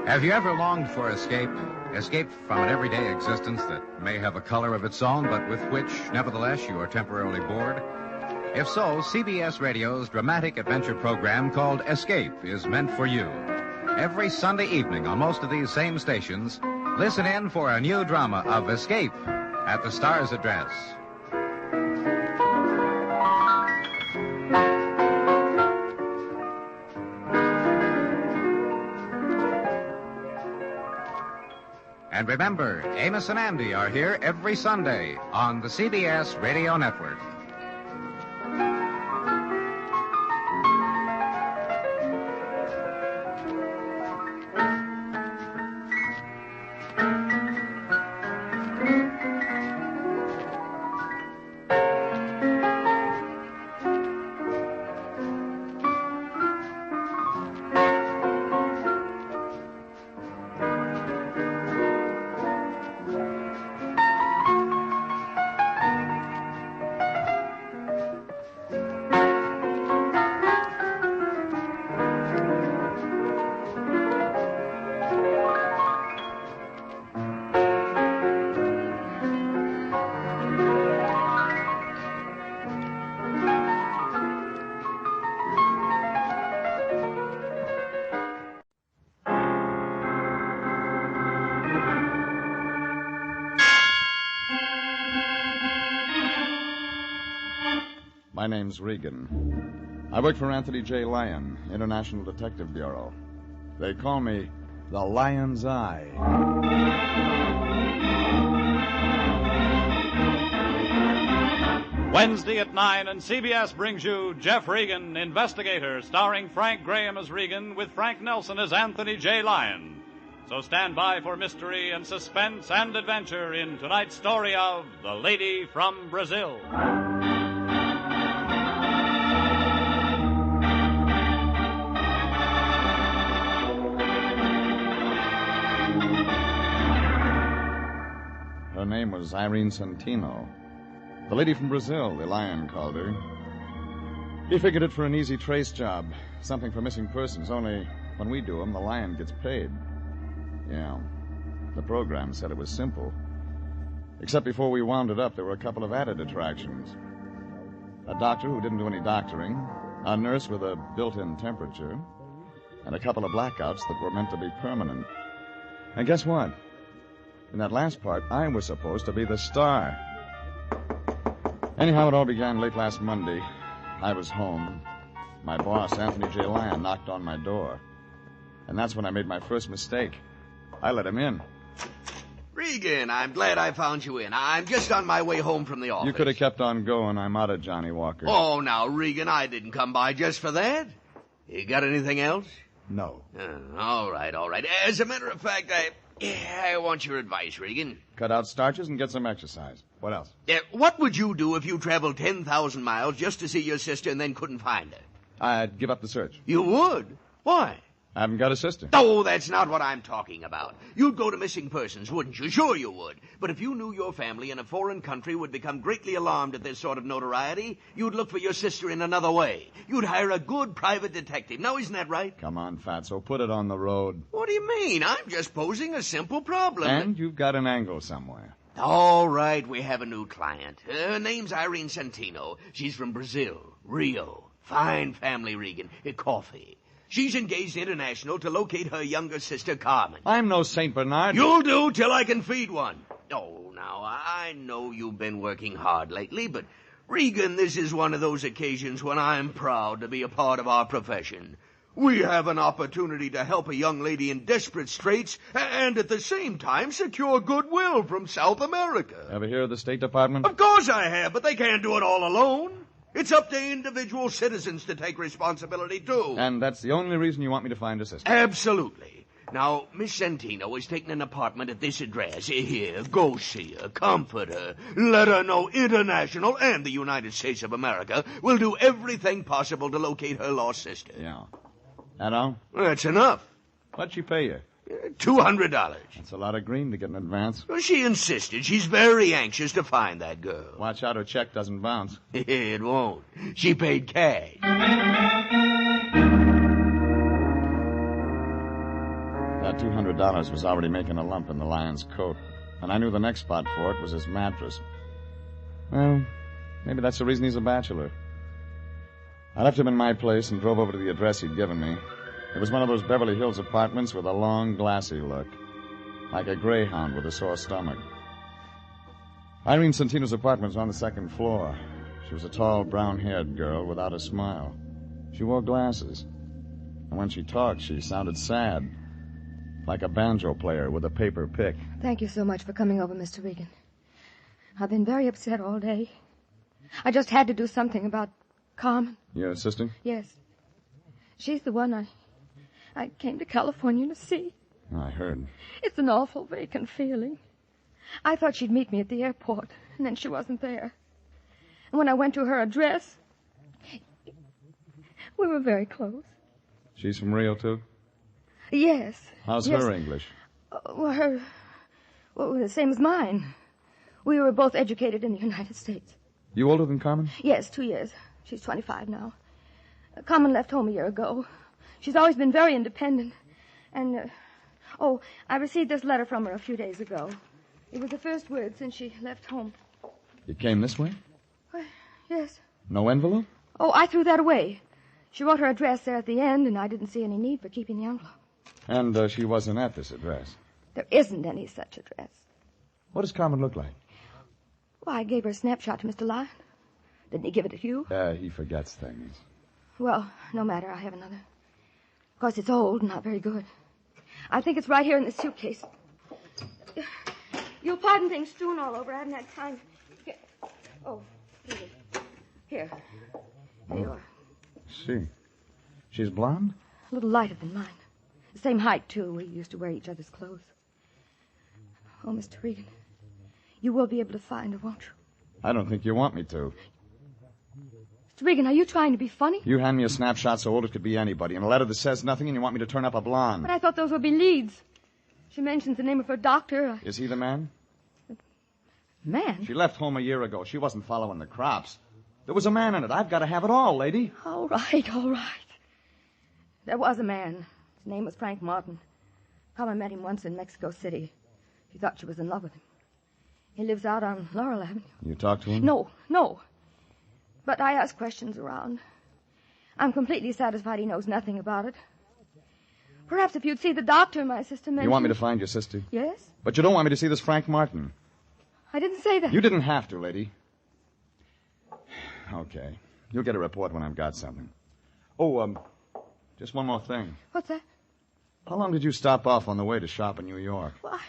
Have you ever longed for escape? Escape from an everyday existence that may have a color of its own, but with which, nevertheless, you are temporarily bored? If so, CBS Radio's dramatic adventure program called Escape is meant for you. Every Sunday evening on most of these same stations, listen in for a new drama of Escape at the Star's address. And remember, Amos and Andy are here every Sunday on the CBS Radio Network. My name's Regan. I work for Anthony J. Lyon, International Detective Bureau. They call me the Lion's Eye. Wednesday at 9, and CBS brings you Jeff Regan, Investigator, starring Frank Graham as Regan with Frank Nelson as Anthony J. Lyon. So stand by for mystery and suspense and adventure in tonight's story of The Lady from Brazil. Her name was Irene Santino. The lady from Brazil, the Lion called her. He figured it for an easy trace job, something for missing persons, only when we do them, the Lion gets paid. Yeah, the program said it was simple. Except before we wound it up, there were a couple of added attractions. A doctor who didn't do any doctoring, a nurse with a built-in temperature, and a couple of blackouts that were meant to be permanent. And guess what? In that last part, I was supposed to be the star. Anyhow, it all began late last Monday. I was home. My boss, Anthony J. Lyon, knocked on my door. And that's when I made my first mistake. I let him in. Regan, I'm glad I found you in. I'm just on my way home from the office. You could have kept on going. I'm out of Johnny Walker. Oh, now, Regan, I didn't come by just for that. You got anything else? No. All right. As a matter of fact, I want your advice, Regan. Cut out starches and get some exercise. What else? What would you do if you traveled 10,000 miles just to see your sister and then couldn't find her? I'd give up the search. You would? Why? I haven't got a sister. Oh, that's not what I'm talking about. You'd go to missing persons, wouldn't you? Sure you would. But if you knew your family in a foreign country would become greatly alarmed at this sort of notoriety, you'd look for your sister in another way. You'd hire a good private detective. Now, isn't that right? Come on, Fatso, put it on the road. What do you mean? I'm just posing a simple problem. And you've got an angle somewhere. All right, we have a new client. Her name's Irene Santino. She's from Brazil, Rio. Fine family, Regan. Coffee. She's engaged international to locate her younger sister, Carmen. I'm no St. Bernard. You'll do till I can feed one. Oh, now, I know you've been working hard lately, but, Regan, this is one of those occasions when I'm proud to be a part of our profession. We have an opportunity to help a young lady in desperate straits and at the same time secure goodwill from South America. Ever hear of the State Department? Of course I have, but they can't do it all alone. It's up to individual citizens to take responsibility, too. And that's the only reason you want me to find a sister? Absolutely. Now, Miss Santino is taking an apartment at this address. Here, go see her, comfort her, let her know International and the United States of America will do everything possible to locate her lost sister. Yeah. That all? That's enough. What'd she pay you? $200. That's a lot of green to get in advance. Well, she insisted. She's very anxious to find that girl. Watch out her check doesn't bounce. It won't. She paid cash. That $200 was already making a lump in the lion's coat, and I knew the next spot for it was his mattress. Well, maybe that's the reason he's a bachelor. I left him in my place and drove over to the address he'd given me. It was one of those Beverly Hills apartments with a long, glassy look, like a greyhound with a sore stomach. Irene Santino's apartment was on the second floor. She was a tall, brown-haired girl without a smile. She wore glasses, and when she talked, she sounded sad, like a banjo player with a paper pick. Thank you so much for coming over, Mr. Regan. I've been very upset all day. I just had to do something about Carmen. Your sister? Yes. She's the one I came to California to see. I heard. It's an awful vacant feeling. I thought she'd meet me at the airport, and then she wasn't there. And when I went to her address, we were very close. She's from Rio, too? Yes. How's yes. her English? Well, the same as mine. We were both educated in the United States. You older than Carmen? Yes, 2 years. She's 25 now. Carmen left home a year ago. She's always been very independent. And, I received this letter from her a few days ago. It was the first word since she left home. You came this way? Yes. No envelope? Oh, I threw that away. She wrote her address there at the end, and I didn't see any need for keeping the envelope. And she wasn't at this address? There isn't any such address. What does Carmen look like? Well, I gave her a snapshot to Mr. Lyon. Didn't he give it to you? He forgets things. Well, no matter. I have another. Of course, it's old and not very good. I think it's right here in the suitcase. You'll pardon things strewn all over. I haven't had time. Here. Oh, here it is. Here. There you are. See. She's blonde? A little lighter than mine. The same height, too. We used to wear each other's clothes. Oh, Mr. Regan, you will be able to find her, won't you? I don't think you want me to. Mr. Regan, are you trying to be funny? You hand me a snapshot so old it could be anybody, and a letter that says nothing, and you want me to turn up a blonde. But I thought those would be leads. She mentions the name of her doctor. Is he the man? Man? She left home a year ago. She wasn't following the crops. There was a man in it. I've got to have it all, lady. All right, all right. There was a man. His name was Frank Martin. Carmen met him once in Mexico City. She thought she was in love with him. He lives out on Laurel Avenue. You talked to him? No. But I asked questions around. I'm completely satisfied he knows nothing about it. Perhaps if you'd see the doctor my sister mentioned... You want me to find your sister? Yes. But you don't want me to see this Frank Martin. I didn't say that. You didn't have to, lady. Okay. You'll get a report when I've got something. Oh, just one more thing. What's that? How long did you stop off on the way to shop in New York? Well,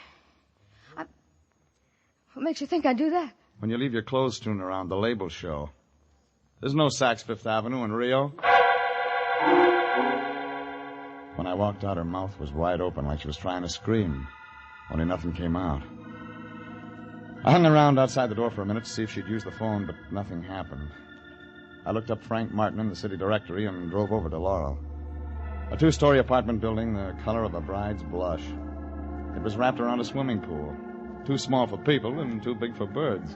What makes you think I'd do that? When you leave your clothes strewn around, the labels show. There's no Saks Fifth Avenue in Rio. When I walked out, her mouth was wide open like she was trying to scream. Only nothing came out. I hung around outside the door for a minute to see if she'd use the phone, but nothing happened. I looked up Frank Martin in the city directory and drove over to Laurel. A 2-story apartment building the color of a bride's blush. It was wrapped around a swimming pool. Too small for people and too big for birds.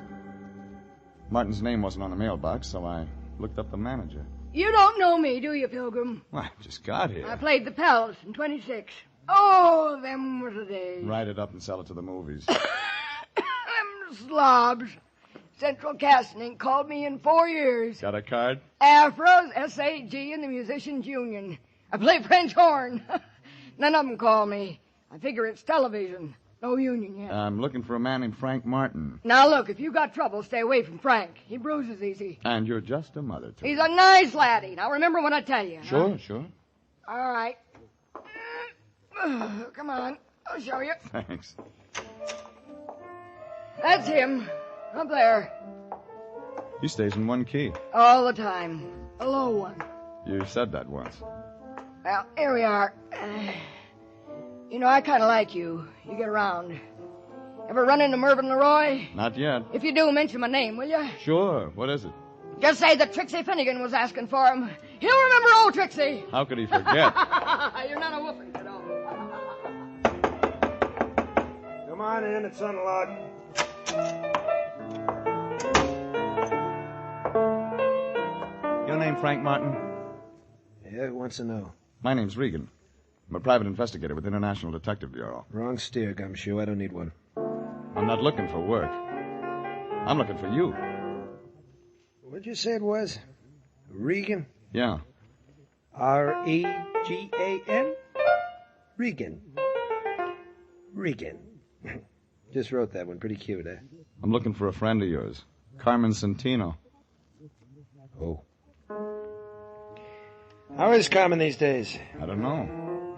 Martin's name wasn't on the mailbox, so I looked up the manager. You don't know me, do you, Pilgrim? Well, I just got here. I played the Palace in 26. Oh, them were the days. Write it up and sell it to the movies. Them slobs. Central Casting called me in 4 years. Got a card? Afros, SAG, and the Musicians Union. I play French horn. None of them call me. I figure it's television. No union yet. I'm looking for a man named Frank Martin. Now, look, if you got trouble, stay away from Frank. He bruises easy. And you're just a mother to He's a nice laddie. Now, remember what I tell you. Sure, sure. All right. Come on. I'll show you. Thanks. That's him. Up there. He stays in one key. All the time. A low one. You said that once. Well, here we are. You know, I kind of like you. You get around. Ever run into Mervyn Leroy? Not yet. If you do, mention my name, will you? Sure. What is it? Just say that Trixie Finnegan was asking for him. He'll remember old Trixie. How could he forget? You're not a whooping, you know. Come on in. It's unlocked. Your name Frank Martin? Yeah, who wants to know? My name's Regan. I'm a private investigator with the International Detective Bureau. Wrong steer, Gumshoe. I don't need one. I'm not looking for work. I'm looking for you. What'd you say it was? Regan? Yeah. R-E-G-A-N? Regan. Regan. Just wrote that one. Pretty cute, eh? I'm looking for a friend of yours, Carmen Centino. Oh. How is Carmen these days? I don't know.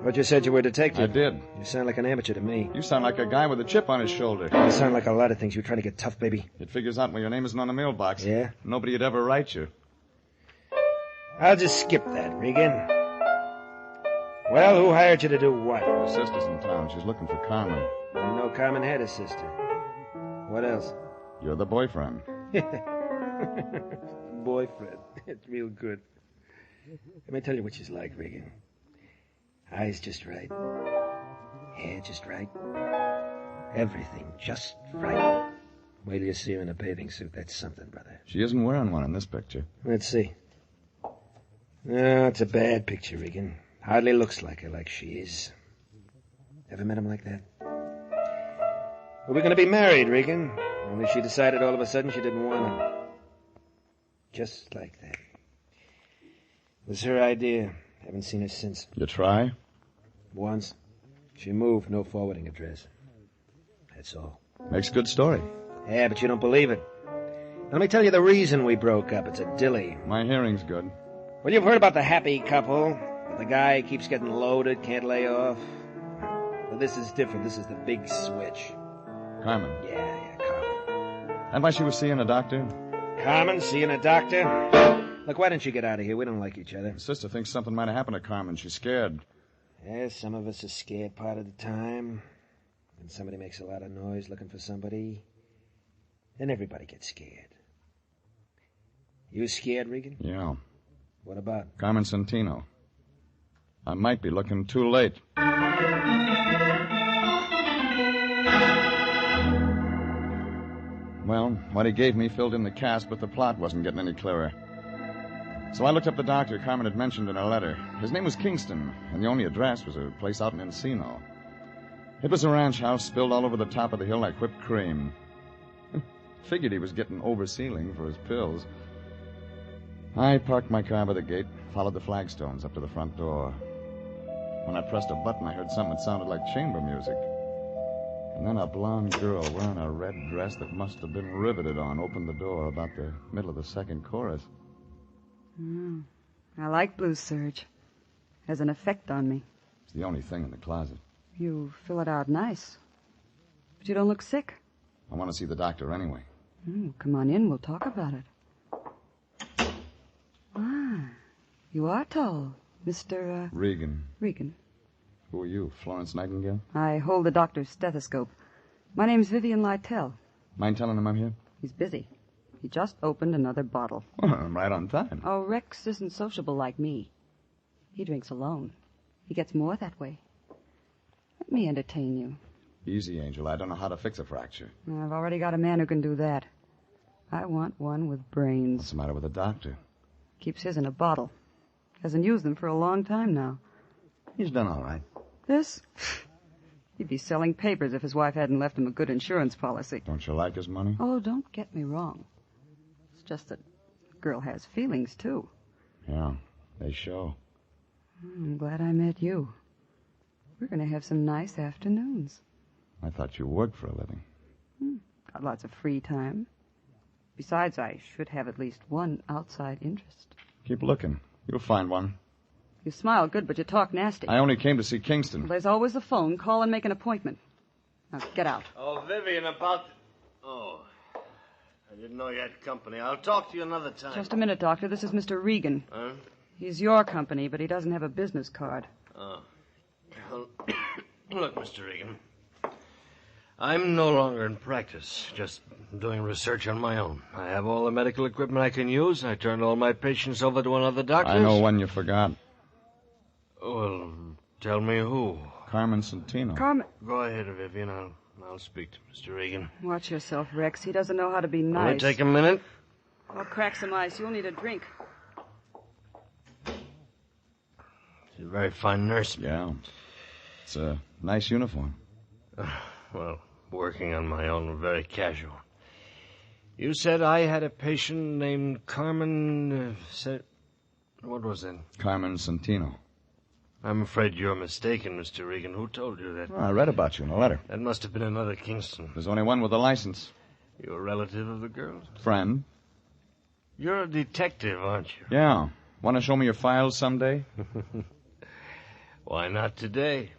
But you said you were a detective. I did. You sound like an amateur to me. You sound like a guy with a chip on his shoulder. You sound like a lot of things. You're trying to get tough, baby. It figures out when your name isn't on the mailbox. Yeah? Nobody would ever write you. I'll just skip that, Regan. Well, who hired you to do what? Her sister's in town. She's looking for Carmen. Didn't know Carmen had a sister. What else? You're the boyfriend. Boyfriend. It's real good. Let me tell you what she's like, Regan. Eyes just right. Hair just right. Everything just right. Wait till you see her in a bathing suit. That's something, brother. She isn't wearing one in this picture. Let's see. No, it's a bad picture, Regan. Hardly looks like her like she is. Ever met him like that? We were going to be married, Regan. Only she decided all of a sudden she didn't want him. Just like that. It was her idea. Haven't seen her since. You try? Once. She moved, no forwarding address. That's all. Makes a good story. Yeah, but you don't believe it. Let me tell you the reason we broke up. It's a dilly. My hearing's good. Well, you've heard about the happy couple. The guy keeps getting loaded, can't lay off. Well, this is different. This is the big switch. Carmen. Yeah, Carmen. And why she was seeing a doctor? Carmen, seeing a doctor? Look, why don't you get out of here? We don't like each other. My sister thinks something might have happened to Carmen. She's scared. Yeah, some of us are scared part of the time. When somebody makes a lot of noise looking for somebody, then everybody gets scared. You scared, Regan? Yeah. What about? Carmen Centino. I might be looking too late. Well, what he gave me filled in the cast, but the plot wasn't getting any clearer. So I looked up the doctor Carmen had mentioned in her letter. His name was Kingston, and the only address was a place out in Encino. It was a ranch house spilled all over the top of the hill like whipped cream. Figured he was getting oversealing for his pills. I parked my car by the gate, followed the flagstones up to the front door. When I pressed a button, I heard something that sounded like chamber music. And then a blonde girl wearing a red dress that must have been riveted on opened the door about the middle of the second chorus. I like blue serge. Has an effect on me. It's the only thing in the closet. You fill it out nice. But you don't look sick. I want to see the doctor anyway. Come on in. We'll talk about it. Ah, you are tall, Mr. Regan. Regan. Who are you, Florence Nightingale? I hold the doctor's stethoscope. My name's Vivian Lytell. Mind telling him I'm here? He's busy. He just opened another bottle. Well, I'm right on time. Oh, Rex isn't sociable like me. He drinks alone. He gets more that way. Let me entertain you. Easy, Angel. I don't know how to fix a fracture. I've already got a man who can do that. I want one with brains. What's the matter with the doctor? Keeps his in a bottle. Hasn't used them for a long time now. He's done all right. This? He'd be selling papers if his wife hadn't left him a good insurance policy. Don't you like his money? Oh, don't get me wrong. It's just that the girl has feelings, too. Yeah, they show. I'm glad I met you. We're going to have some nice afternoons. I thought you worked for a living. Got lots of free time. Besides, I should have at least one outside interest. Keep looking. You'll find one. You smile good, but you talk nasty. I only came to see Kingston. Well, there's always the phone. Call and make an appointment. Now, get out. Oh, Vivian, about... Oh, I didn't know you had company. I'll talk to you another time. Just a minute, Doctor. This is Mr. Regan. Huh? He's your company, but he doesn't have a business card. Oh. Well, look, Mr. Regan. I'm no longer in practice, just doing research on my own. I have all the medical equipment I can use. I turned all my patients over to another doctor. I know one you forgot. Well, tell me who. Carmen Santino. Carmen... Go ahead, Vivian. I'll speak to Mr. Regan. Watch yourself, Rex. He doesn't know how to be nice. Will it take a minute? I'll crack some ice. You'll need a drink. She's a very fine nurse. Yeah. It's a nice uniform. Well, working on my own, very casual. You said I had a patient named Carmen... What was it? Carmen Santino. I'm afraid you're mistaken, Mr. Regan. Who told you that? Well, I read about you in a letter. That must have been another Kingston. There's only one with a license. You're a relative of the girl's? Friend. You're a detective, aren't you? Yeah. Want to show me your files someday? Why not today?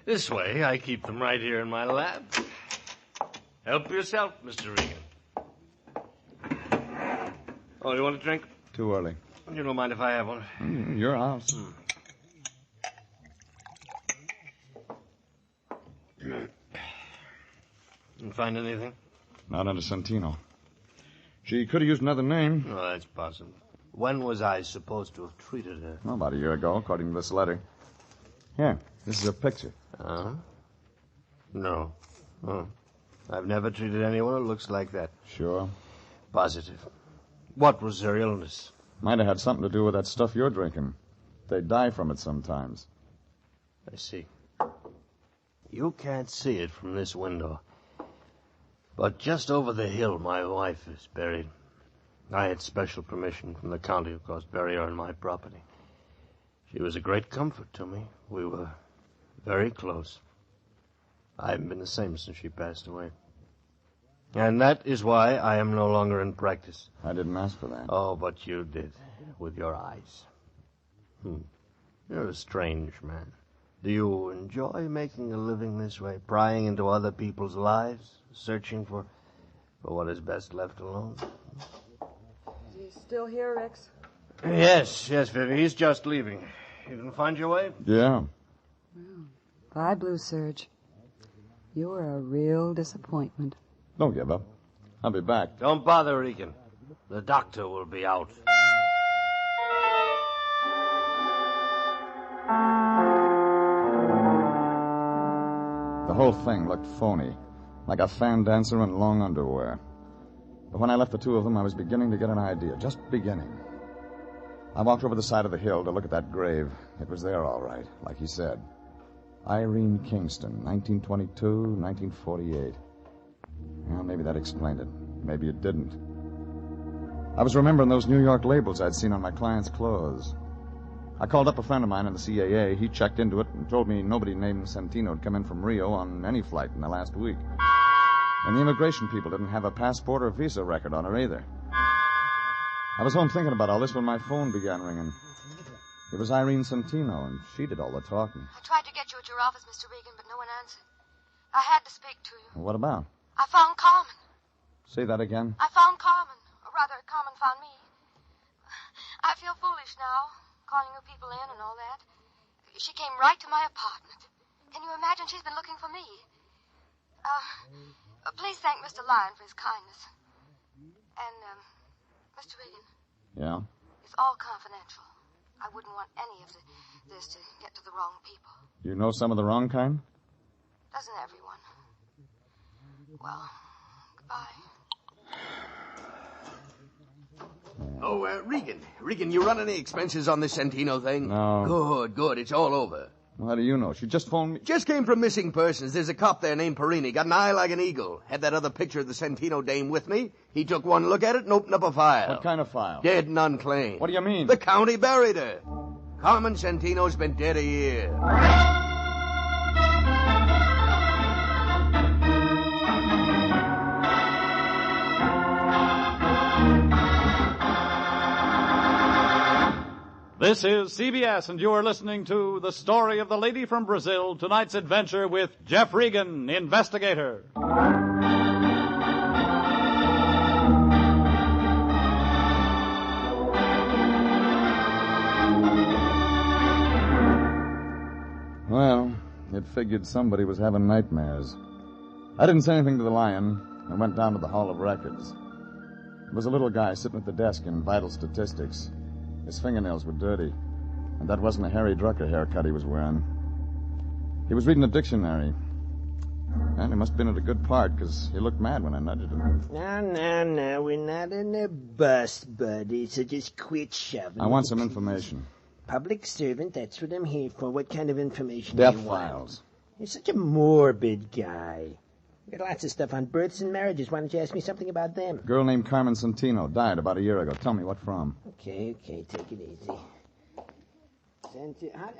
This way, I keep them right here in my lab. Help yourself, Mr. Regan. Oh, you want a drink? Too early. You don't mind if I have one? Your house. Didn't find anything? Not under Santino. She could have used another name. Oh, that's possible. When was I supposed to have treated her? Well, about a year ago, according to this letter. Here, this is a picture. No. Oh. I've never treated anyone who looks like that. Sure. Positive. What was her illness? Might have had something to do with that stuff you're drinking. They die from it sometimes. I see. You can't see it from this window. But just over the hill, my wife is buried. I had special permission from the county, of course, to bury her on my property. She was a great comfort to me. We were very close. I haven't been the same since she passed away. And that is why I am no longer in practice. I didn't ask for that. Oh, but you did, with your eyes. You're a strange man. Do you enjoy making a living this way, prying into other people's lives, searching for what is best left alone? Is he still here, Rex? Yes, Vivi. He's just leaving. You didn't find your way? Yeah. Well, bye, Blue Surge. You're a real disappointment. Don't give up. I'll be back. Don't bother, Regan. The doctor will be out. The whole thing looked phony, like a fan dancer in long underwear. But when I left the two of them, I was beginning to get an idea, just beginning. I walked over the side of the hill to look at that grave. It was there all right, like he said. Irene Kingston, 1922, 1948. Well, maybe that explained it. Maybe it didn't. I was remembering those New York labels I'd seen on my clients' clothes. I called up a friend of mine in the CAA. He checked into it and told me nobody named Santino had come in from Rio on any flight in the last week. And the immigration people didn't have a passport or visa record on her either. I was home thinking about all this when my phone began ringing. It was Irene Santino, and she did all the talking. I tried to get you at your office, Mr. Regan, but no one answered. I had to speak to you. What about? I found Carmen. Say that again. I found Carmen. Or rather, Carmen found me. I feel foolish now, calling you people in and all that. She came right to my apartment. Can you imagine she's been looking for me? Please thank Mr. Lyon for his kindness. And, Mr. Regan. Yeah? It's all confidential. I wouldn't want any of this to get to the wrong people. You know some of the wrong kind? Doesn't everyone? Well, goodbye. Oh, Regan. Regan, you run any expenses on this Santino thing? No. Good. It's all over. Well, how do you know? She just phoned me. Just came from missing persons. There's a cop there named Perini. Got an eye like an eagle. Had that other picture of the Santino dame with me. He took one look at it and opened up a file. What kind of file? Dead and unclaimed. What do you mean? The county buried her. Carmen Santino's been dead a year. This is CBS, and you are listening to The Story of the Lady from Brazil, tonight's adventure with Jeff Regan, investigator. Well, it figured somebody was having nightmares. I didn't say anything to the Lion. I went down to the Hall of Records. There was a little guy sitting at the desk in vital statistics. His fingernails were dirty, and that wasn't a Harry Drucker haircut he was wearing. He was reading a dictionary, and he must have been at a good part, because he looked mad when I nudged him. No, we're not in a bus, buddy, so just quit shoving. I want some information. Public servant, that's what I'm here for. What kind of information Death do you want? files. You're such a morbid guy. We got lots of stuff on births and marriages. Why don't you ask me something about them? Girl named Carmen Santino died about a year ago. Tell me what from. Okay, take it easy.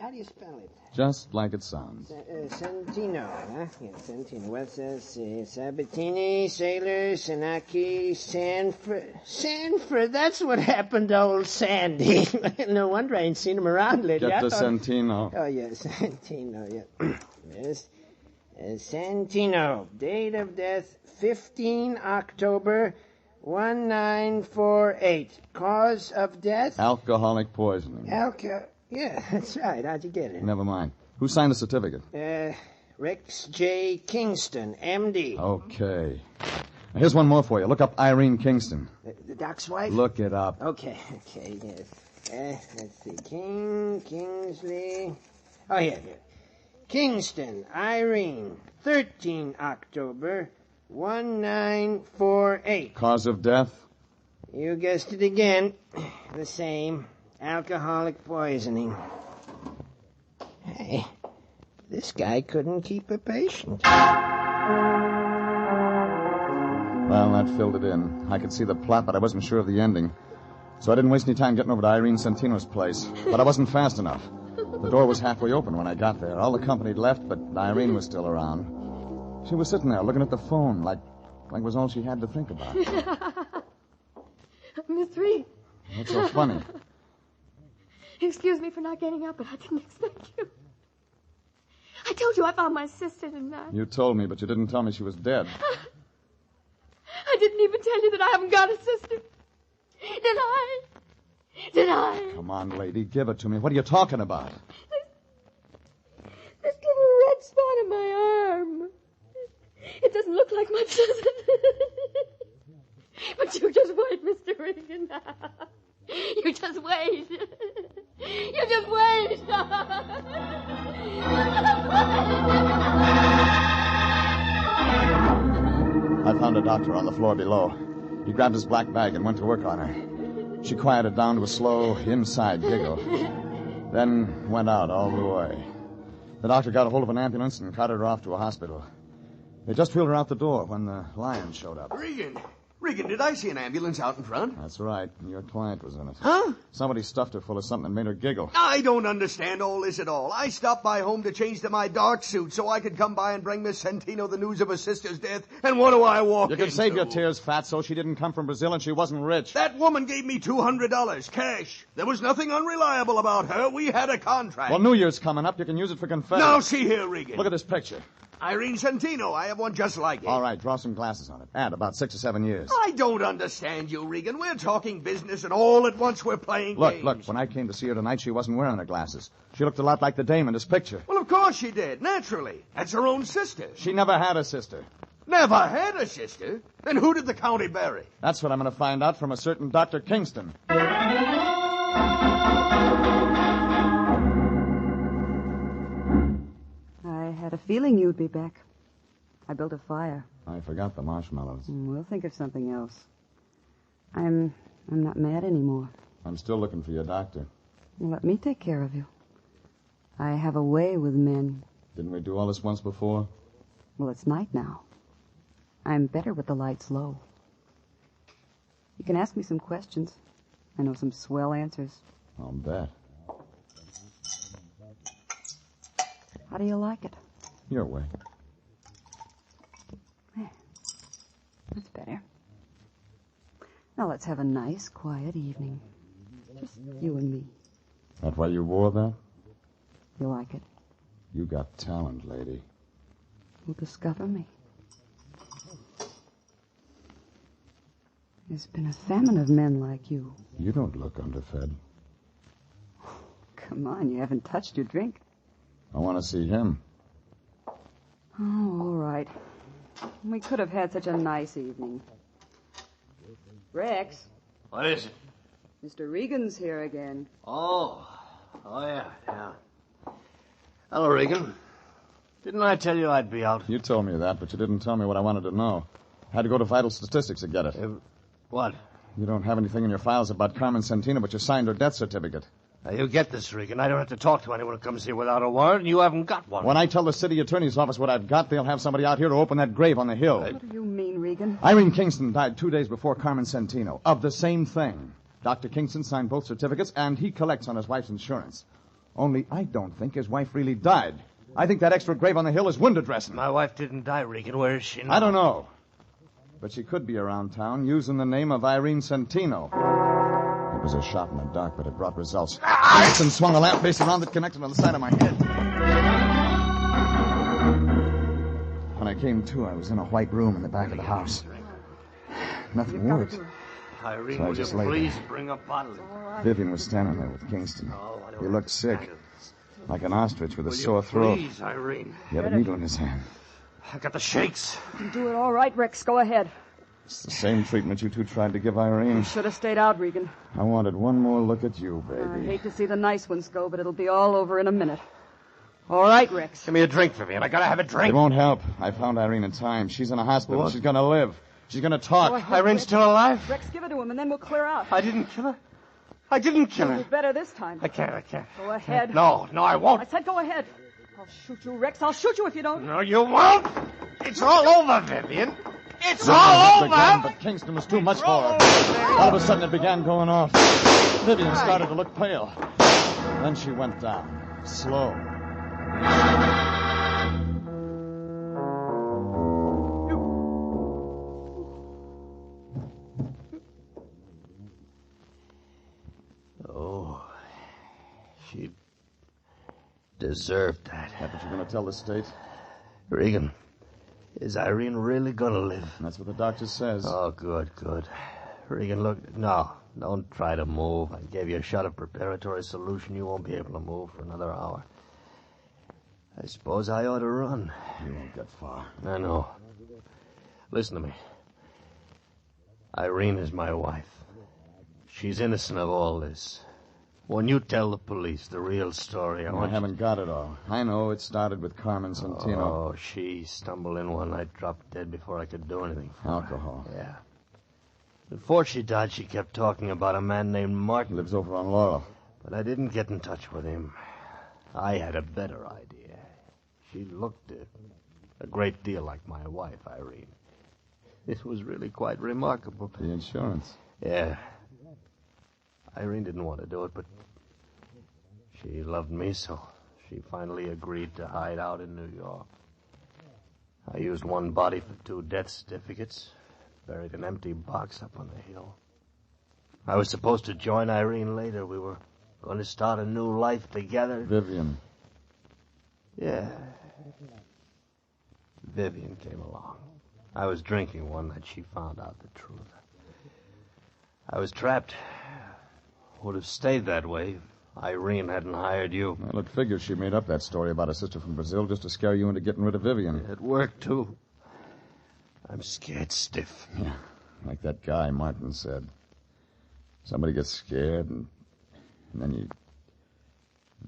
How do you spell it? Just like it sounds. Santino, huh? Yeah, Santino. What's this? Sabatini, Sailor, Sanaki, Sanford. That's what happened to old Sandy. No wonder I ain't seen him around lately. Get to Santino. Oh, yes, Santino, yeah. Yes. Santino. Date of death, 15 October, 1948. Cause of death? Alcoholic poisoning. Yeah, that's right. How'd you get it? Never mind. Who signed the certificate? Rex J. Kingston, M.D. Okay. Now, here's one more for you. Look up Irene Kingston. The doc's wife? Look it up. Okay, yes. Let's see. Kingsley. Oh, yeah. Kingston, Irene, 13 October, 1948. Cause of death? You guessed it again. The same. Alcoholic poisoning. Hey, this guy couldn't keep a patient. Well, that filled it in. I could see the plot, but I wasn't sure of the ending. So I didn't waste any time getting over to Irene Santino's place. But I wasn't fast enough. The door was halfway open when I got there. All the company had left, but Irene was still around. She was sitting there looking at the phone like it was all she had to think about. Miss Reed. What's so funny? Excuse me for not getting up, but I didn't expect you. I told you I found my sister tonight. You told me, but you didn't tell me she was dead. I didn't even tell you that I haven't got a sister. Did I? Come on, lady, give it to me. What are you talking about? This little red spot on my arm. It doesn't look like much, does it? But you just wait, Mr. Regan. You just wait. You just wait. I found a doctor on the floor below. He grabbed his black bag and went to work on her. She quieted down to a slow, inside giggle. Then went out all the way. The doctor got a hold of an ambulance and carted her off to a hospital. They just wheeled her out the door when the Lion showed up. Regan, did I see an ambulance out in front? That's right. Your client was in it. Huh? Somebody stuffed her full of something and made her giggle. I don't understand all this at all. I stopped by home to change to my dark suit so I could come by and bring Miss Santino the news of her sister's death. And what do I walk You can into? save your tears, Fatso. She didn't come from Brazil and she wasn't rich. That woman gave me $200 cash. There was nothing unreliable about her. We had a contract. Well, New Year's coming up. You can use it for confetti. Now, see here, Regan. Look at this picture. Irene Santino. I have one just like it. All right, draw some glasses on it. Add about 6 or 7 years. I don't understand you, Regan. We're talking business, and all at once we're playing games. Look, when I came to see her tonight, she wasn't wearing her glasses. She looked a lot like the dame in this picture. Well, of course she did, naturally. That's her own sister. She never had a sister. Never had a sister? Then who did the county bury? That's what I'm going to find out from a certain Dr. Kingston. I had a feeling you'd be back. I built a fire. I forgot the marshmallows. We'll think of something else. I'm not mad anymore. I'm still looking for your doctor. Well, let me take care of you. I have a way with men. Didn't we do all this once before? Well, it's night now. I'm better with the lights low. You can ask me some questions. I know some swell answers. I'll bet. How do you like it? Your way. That's better. Now let's have a nice, quiet evening. Just you and me. That why you wore that? You like it? You got talent, lady. You'll discover me. There's been a famine of men like you. You don't look underfed. Come on, you haven't touched your drink. I want to see him. Oh, all right. We could have had such a nice evening. Rex. What is it? Mr. Regan's here again. Oh, yeah. Hello, Regan. Didn't I tell you I'd be out? You told me that, but you didn't tell me what I wanted to know. Had to go to Vital Statistics to get it. What? You don't have anything in your files about Carmen Santino, but you signed her death certificate. Now, you get this, Regan. I don't have to talk to anyone who comes here without a warrant, and you haven't got one. When I tell the city attorney's office what I've got, they'll have somebody out here to open that grave on the hill. What do you mean, Regan? Irene Kingston died 2 days before Carmen Santino, of the same thing. Dr. Kingston signed both certificates, and he collects on his wife's insurance. Only I don't think his wife really died. I think that extra grave on the hill is window dressing. My wife didn't die, Regan. Where is she now? I don't know. But she could be around town using the name of Irene Santino. It was a shot in the dark, but it brought results. Kingston swung the lamp face around that connected on the side of my head. When I came to, I was in a white room in the back of the house. Nothing worked. Irene, So I will just you lay please there. bring a bottle? Vivian was standing there with Kingston. He looked sick, like an ostrich with a Will sore you throat. please, Irene? He had a needle in his hand. I got the shakes. You do it all right, Rex. Go ahead. It's the same treatment you two tried to give Irene. You should have stayed out, Regan. I wanted one more look at you, I baby. hate to see the nice ones go, but it'll be all over in a minute. All right, Rex. Give me a drink, Vivian. I gotta have a drink. It won't help. I found Irene in time. She's in a hospital. What? She's gonna live. She's gonna talk. Go ahead, Irene's Rex. still alive? Rex, give it to him, and then we'll clear out. I didn't kill her. I didn't kill You'll her. do better this time. I can't. Go ahead. No, I won't. I said go ahead. I'll shoot you, Rex. I'll shoot you if you don't. No, you won't. It's all over, Vivian. It's Vivian all hit the over. gun, but Kingston was too much for her. All of a sudden, it began going off. Vivian started to look pale. Then she went down, slow. Oh, she deserved that. That's what you're going to tell the state? Regan, is Irene really gonna live? That's what the doctor says. Oh, good. Regan, look, no, don't try to move. I gave you a shot of preparatory solution. You won't be able to move for another hour. I suppose I ought to run. You won't get far. I know. Listen to me. Irene is my wife. She's innocent of all this. When you tell the police the real story, I haven't got it all. I know it started with Carmen Santino. Oh, she stumbled in one night, dropped dead before I could do anything for her. Alcohol. Yeah. Before she died, she kept talking about a man named Martin. Lives over on Laurel. But I didn't get in touch with him. I had a better idea. She looked a great deal like my wife, Irene. It was really quite remarkable. The insurance. Yeah. Irene didn't want to do it, but she loved me, so she finally agreed to hide out in New York. I used one body for 2 death certificates, buried an empty box up on the hill. I was supposed to join Irene later. We were going to start a new life together. Vivian. Yeah. Vivian came along. I was drinking one night. She found out the truth. I was trapped. Would have stayed that way if Irene hadn't hired you. Well, it figures she made up that story about a sister from Brazil just to scare you into getting rid of Vivian. It worked, too. I'm scared stiff. Yeah, like that guy Martin said. Somebody gets scared, and then you...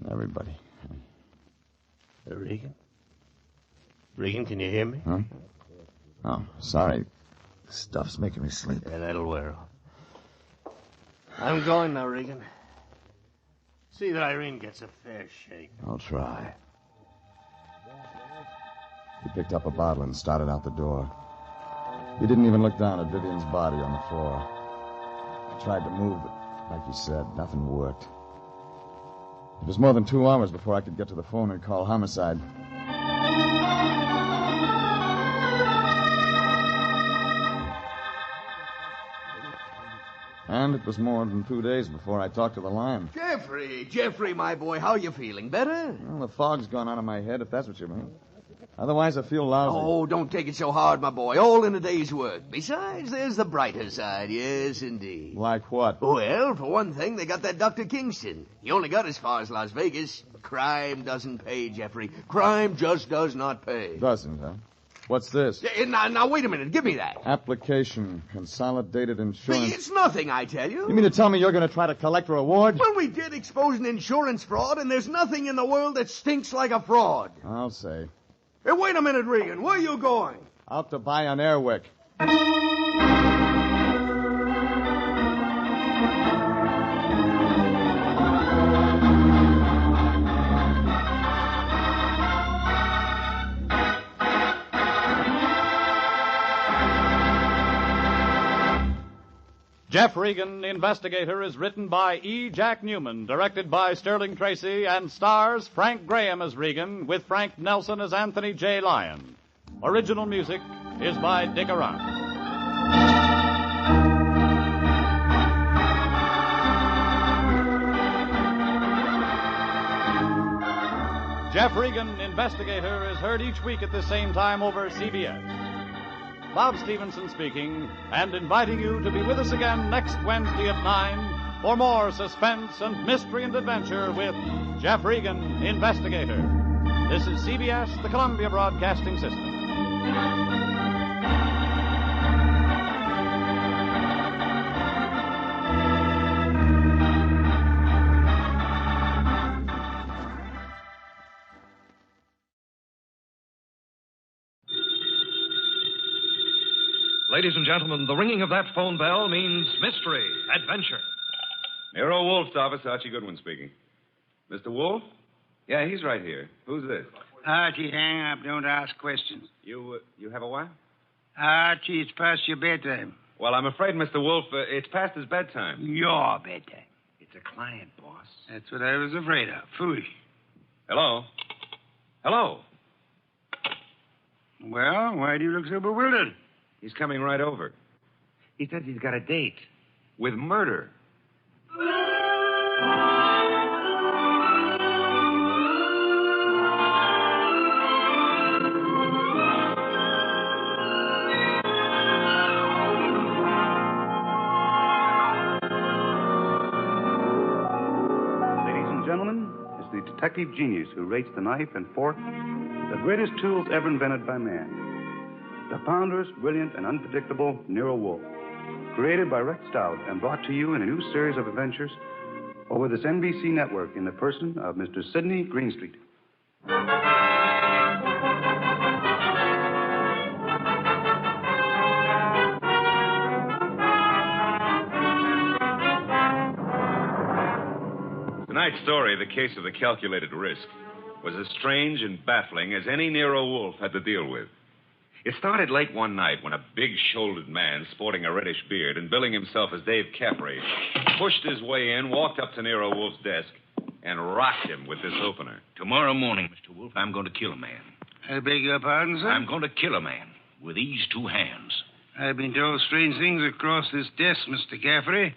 Everybody. Regan? Regan, can you hear me? Huh? Oh, sorry. Stuff's making me sleep. Yeah, that'll wear off. I'm going now, Regan. See that Irene gets a fair shake. I'll try. He picked up a bottle and started out the door. He didn't even look down at Vivian's body on the floor. I tried to move, but like you said, nothing worked. It was more than 2 hours before I could get to the phone and call homicide. And it was more than 2 days before I talked to the line. Jeffrey, my boy, how you feeling? Better? Well, the fog's gone out of my head, if that's what you mean. Otherwise, I feel lousy. Oh, don't take it so hard, my boy. All in a day's work. Besides, there's the brighter side. Yes, indeed. Like what? Well, for one thing, they got that Dr. Kingston. He only got as far as Las Vegas. Crime doesn't pay, Jeffrey. Crime just does not pay. Doesn't, huh? What's this? Now, wait a minute. Give me that. Application. Consolidated Insurance. It's nothing, I tell you. You mean to tell me you're going to try to collect a reward? Well, we did expose an insurance fraud, and there's nothing in the world that stinks like a fraud. I'll say. Hey, wait a minute, Regan. Where are you going? Out to buy an Airwick. Jeff Regan, Investigator, is written by E. Jack Newman, directed by Sterling Tracy, and stars Frank Graham as Regan, with Frank Nelson as Anthony J. Lyon. Original music is by Dick Arant. Jeff Regan, Investigator, is heard each week at the same time over CBS. Bob Stevenson speaking, and inviting you to be with us again next Wednesday at 9 for more suspense and mystery and adventure with Jeff Regan, Investigator. This is CBS, the Columbia Broadcasting System. Ladies and gentlemen, the ringing of that phone bell means mystery, adventure. Nero Wolfe's office, Archie Goodwin speaking. Mr. Wolfe? Yeah, he's right here. Who's this? Archie, hang up. Don't ask questions. You have a wife? Archie, it's past your bedtime. Well, I'm afraid, Mr. Wolfe, it's past his bedtime. Your bedtime. It's a client, boss. That's what I was afraid of. Foolish. Hello? Hello? Well, why do you look so bewildered? He's coming right over. He says he's got a date with murder. Ladies and gentlemen, it's the detective genius who rates the knife and fork the greatest tools ever invented by man. The ponderous, brilliant, and unpredictable Nero Wolfe. Created by Rex Stout and brought to you in a new series of adventures over this NBC network in the person of Mr. Sidney Greenstreet. Tonight's story, The Case of the Calculated Risk, was as strange and baffling as any Nero Wolfe had to deal with. It started late one night when a big-shouldered man sporting a reddish beard and billing himself as Dave Capri pushed his way in, walked up to Nero Wolfe's desk, and rocked him with this opener. Tomorrow morning, Mr. Wolfe, I'm going to kill a man. I beg your pardon, sir? I'm going to kill a man with these two hands. I've been told strange things across this desk, Mr. Caffrey.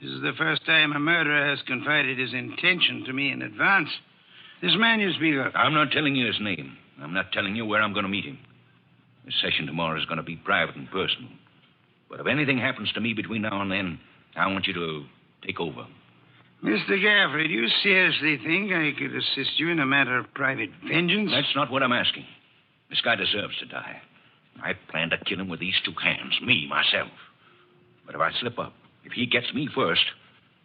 This is the first time a murderer has confided his intention to me in advance. This man you speak of. I'm not telling you his name. I'm not telling you where I'm going to meet him. This session tomorrow is going to be private and personal. But if anything happens to me between now and then, I want you to take over. Mr. Gaffrey, do you seriously think I could assist you in a matter of private vengeance? That's not what I'm asking. This guy deserves to die. I plan to kill him with these two hands, me, myself. But if I slip up, if he gets me first,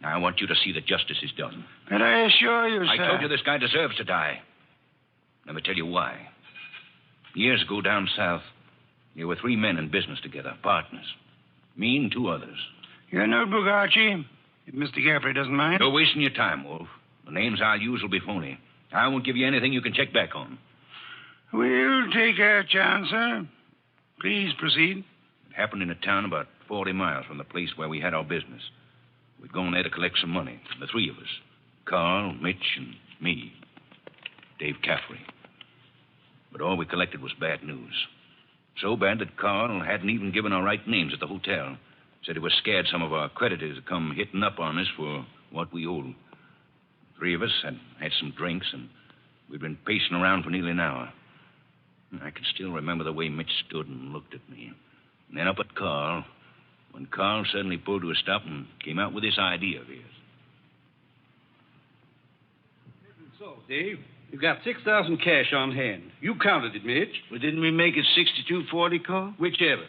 I want you to see that justice is done. But I assure you, sir... I told you this guy deserves to die. Let me tell you why. Years ago down south, there were 3 men in business together, partners. Me and 2 others. Your notebook, Archie, if Mr. Gaffrey doesn't mind. You're wasting your time, Wolf. The names I'll use will be phony. I won't give you anything you can check back on. We'll take our chance, sir. Please proceed. It happened in a town about 40 miles from the place where we had our business. We'd gone there to collect some money, the 3 of us. Carl, Mitch, and me. Dave Caffrey. But all we collected was bad news. So bad that Carl hadn't even given our right names at the hotel. Said he was scared some of our creditors would come hitting up on us for what we owed. 3 of us had some drinks, and we'd been pacing around for nearly an hour. I can still remember the way Mitch stood and looked at me. And then up at Carl, when Carl suddenly pulled to a stop and came out with this idea of his. So, Dave, you've got 6,000 cash on hand. You counted it, Mitch. Well, didn't we make it 62.40, Carl? Whichever.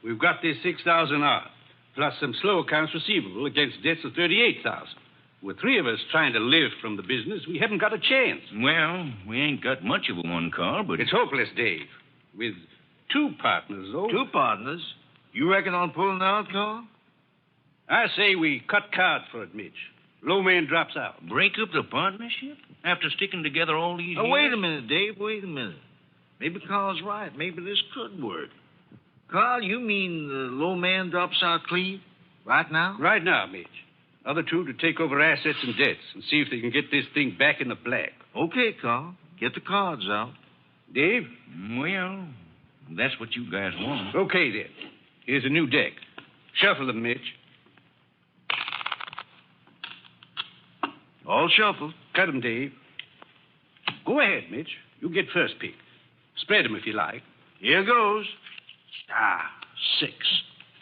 We've got this 6,000 odd, plus some slow accounts receivable against debts of 38,000. With 3 of us trying to live from the business, we haven't got a chance. Well, we ain't got much of a one, Carl, but... It's hopeless, Dave. With 2 partners, though. 2 partners? You reckon on pulling out, Carl? I say we cut cards for it, Mitch. Low man drops out. Break up the partnership? After sticking together all these years? Wait a minute, Dave. Wait a minute. Maybe Carl's right. Maybe this could work. Carl, you mean the low man drops out clean? Right now? Right now, Mitch. Other 2 to take over assets and debts and see if they can get this thing back in the black. Okay, Carl. Get the cards out. Dave? Well, that's what you guys want. Okay, then. Here's a new deck. Shuffle them, Mitch. All shuffled. Cut them, Dave. Go ahead, Mitch. You get first pick. Spread them if you like. Here goes. 6.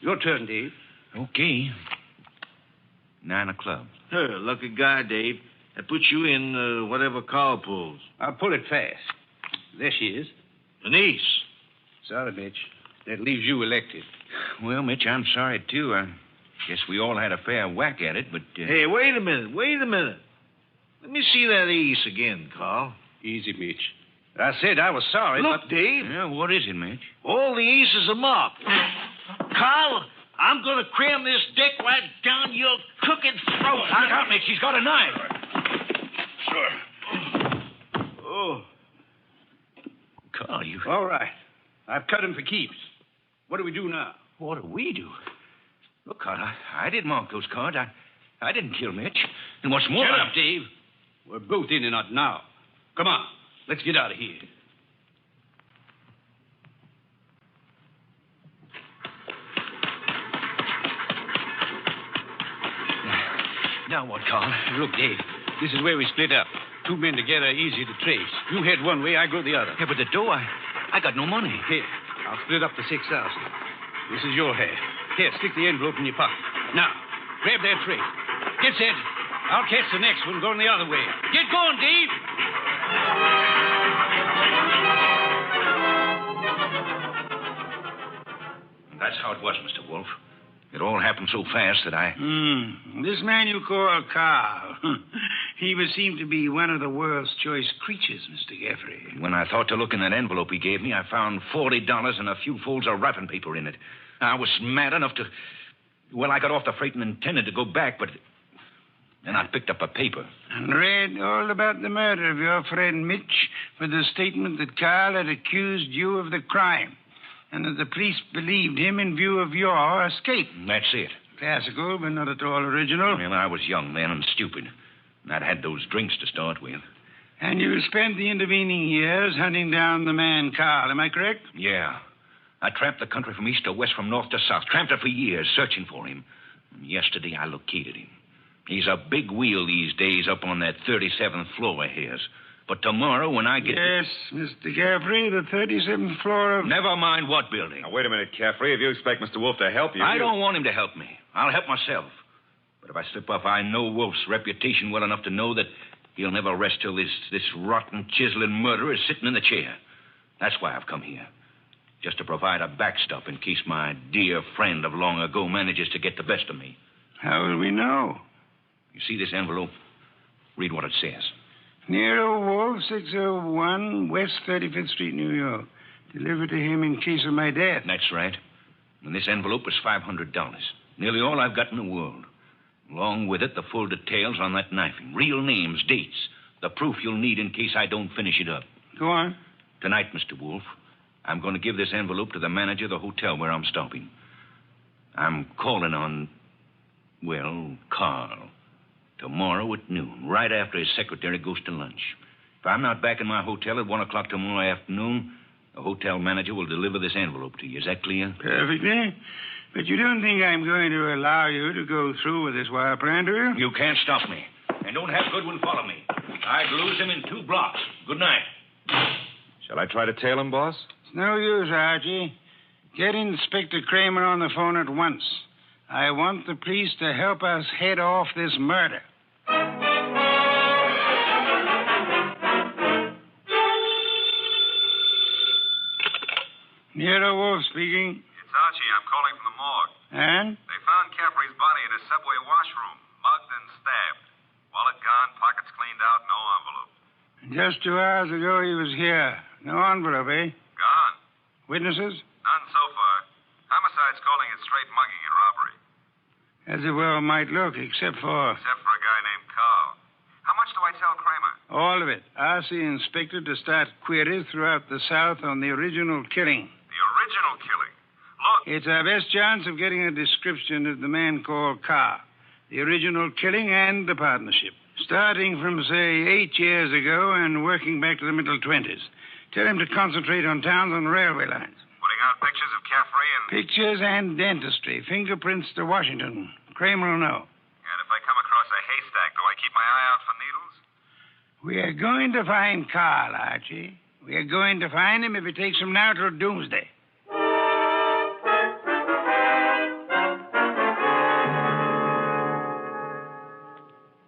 Your turn, Dave. Okay. 9 of clubs. Lucky guy, Dave. That puts you in whatever Carl pulls. I'll pull it fast. There she is. Denise. Sorry, Mitch. That leaves you elected. Well, Mitch, I'm sorry, too. I guess we all had a fair whack at it, but... Hey, wait a minute. Wait a minute. Let me see that ace again, Carl. Easy, Mitch. I said I was sorry, Look, but... Dave. Yeah, what is it, Mitch? All the aces are marked. Carl, I'm going to cram this deck right down your cooking throat. Look out, Mitch. He's got a knife. Sure. Oh. Carl, you... All right. I've cut him for keeps. What do we do now? What do we do? Look, Carl, I didn't mark those cards. I didn't kill Mitch. And what's more... Shut up, Dave. We're both in and out now. Come on. Let's get out of here. Now what, Carl? Look, Dave, this is where we split up. 2 men together, easy to trace. You head one way, I go the other. Yeah, but the dough, I got no money. Here, I'll split up the 6,000. This is your half. Here, stick the envelope in your pocket. Now, grab that tray. Get set. I'll catch the next one going the other way. Get going, Dave. That's how it was, Mr. Wolfe. It all happened so fast that I... This man you call Carl, he would seem to be one of the world's choice creatures, Mr. Gaffrey. When I thought to look in that envelope he gave me, I found $40 and a few folds of wrapping paper in it. I was mad enough to... Well, I got off the freight and intended to go back, but... Then I picked up a paper. And read all about the murder of your friend Mitch with the statement that Carl had accused you of the crime and that the police believed him in view of your escape. That's it. Classical, but not at all original. Well, I was young then and stupid. And I'd had those drinks to start with. And you spent the intervening years hunting down the man Carl, am I correct? Yeah. I tramped the country from east to west, from north to south. Tramped it for years, searching for him. And yesterday I located him. He's a big wheel these days up on that 37th floor of his. But tomorrow, when I get... Yes, Mr. Caffrey, the 37th floor of... Never mind what building. Now, wait a minute, Caffrey. If you expect Mr. Wolfe to help you... I don't want him to help me. I'll help myself. But if I slip up, I know Wolfe's reputation well enough to know that he'll never rest till this rotten, chiseling murderer is sitting in the chair. That's why I've come here. Just to provide a backstop in case my dear friend of long ago manages to get the best of me. How will we know? You see this envelope? Read what it says. Nero Wolfe, 601 West 35th Street, New York. Delivered to him in case of my death. That's right. And this envelope is $500. Nearly all I've got in the world. Along with it, the full details on that knifing. Real names, dates. The proof you'll need in case I don't finish it up. Go on. Tonight, Mr. Wolfe, I'm going to give this envelope to the manager of the hotel where I'm stopping. I'm calling on, well, Carl. Tomorrow at noon, right after his secretary goes to lunch. If I'm not back in my hotel at 1 o'clock tomorrow afternoon, the hotel manager will deliver this envelope to you. Is that clear? Perfectly. But you don't think I'm going to allow you to go through with this wire plan, do you? You can't stop me. And don't have Goodwin follow me. I'd lose him in 2 blocks. Good night. Shall I try to tail him, boss? It's no use, Archie. Get Inspector Kramer on the phone at once. I want the police to help us head off this murder. Nero Wolfe speaking. It's Archie. I'm calling from the morgue. And? They found Caffrey's body in a subway washroom, mugged and stabbed. Wallet gone, pockets cleaned out, no envelope. Just 2 hours ago he was here. No envelope, eh? Gone. Witnesses? None so far. Homicide's calling it straight mugging and robbery. As it well might look, except for a guy named Carl. How much do I tell Kramer? all of it. Ask the inspector to start queries throughout the South on the original killing. The original killing? Look. It's our best chance of getting a description of the man called Carr. The original killing and the partnership. Starting from, say, 8 years ago and working back to the middle 20s. Tell him to concentrate on towns and railway lines. Putting out pictures of Caffrey and... Pictures and dentistry. Fingerprints to Washington. Kramer will know. And if I come across a haystack, do I keep my eye out for needles? We are going to find Carl, Archie. We are going to find him if it takes from now till doomsday.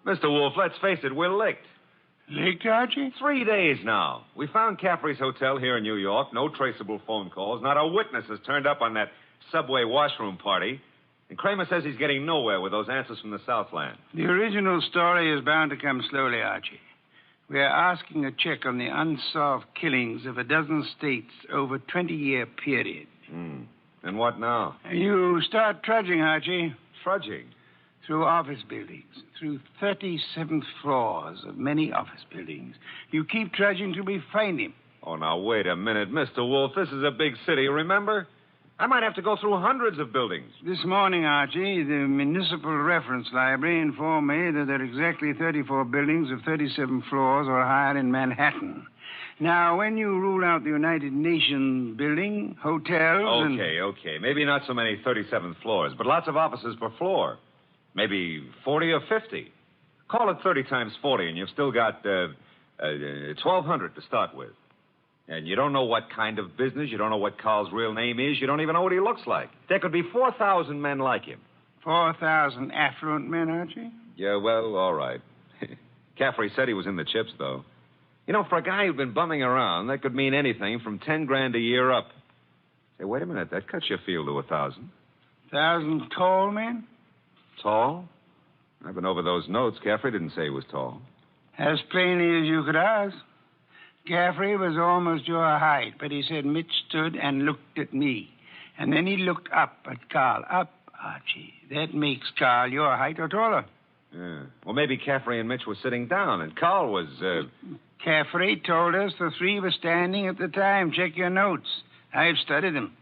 Mr. Wolfe, let's face it, we're licked. Licked, Archie? 3 days now. We found Caffrey's hotel here in New York. No traceable phone calls. Not a witness has turned up on that subway washroom party. And Kramer says he's getting nowhere with those answers from the Southland. The original story is bound to come slowly, Archie. We are asking a check on the unsolved killings of a dozen states over a 20-year period. And what now? You start trudging, Archie. Trudging? Through office buildings, through 37th floors of many office buildings. You keep trudging till we find him. Oh, now, wait a minute, Mr. Wolfe. This is a big city, remember? I might have to go through hundreds of buildings. This morning, Archie, the Municipal Reference Library informed me that there are exactly 34 buildings of 37 floors or higher in Manhattan. Now, when you rule out the United Nations building, hotels, Okay. Maybe not so many 37th floors, but lots of offices per floor. Maybe 40 or 50. Call it 30 times 40, and you've still got 1,200 to start with. And you don't know what kind of business. You don't know what Carl's real name is. You don't even know what he looks like. There could be 4,000 men like him. 4,000 affluent men, Archie? Yeah, well, all right. Caffrey said he was in the chips, though. You know, for a guy who'd been bumming around, that could mean anything from 10 grand a year up. Say, wait a minute. That cuts your field to 1,000. 1,000 tall men? Tall? I've been over those notes. Caffrey didn't say he was tall. As plainly as you could ask. Caffrey was almost your height, but he said Mitch stood and looked at me. And then he looked up at Carl. Up, Archie. That makes Carl your height or taller. Yeah. Well, maybe Caffrey and Mitch were sitting down, and Carl was, Caffrey told us the three were standing at the time. Check your notes. I've studied them.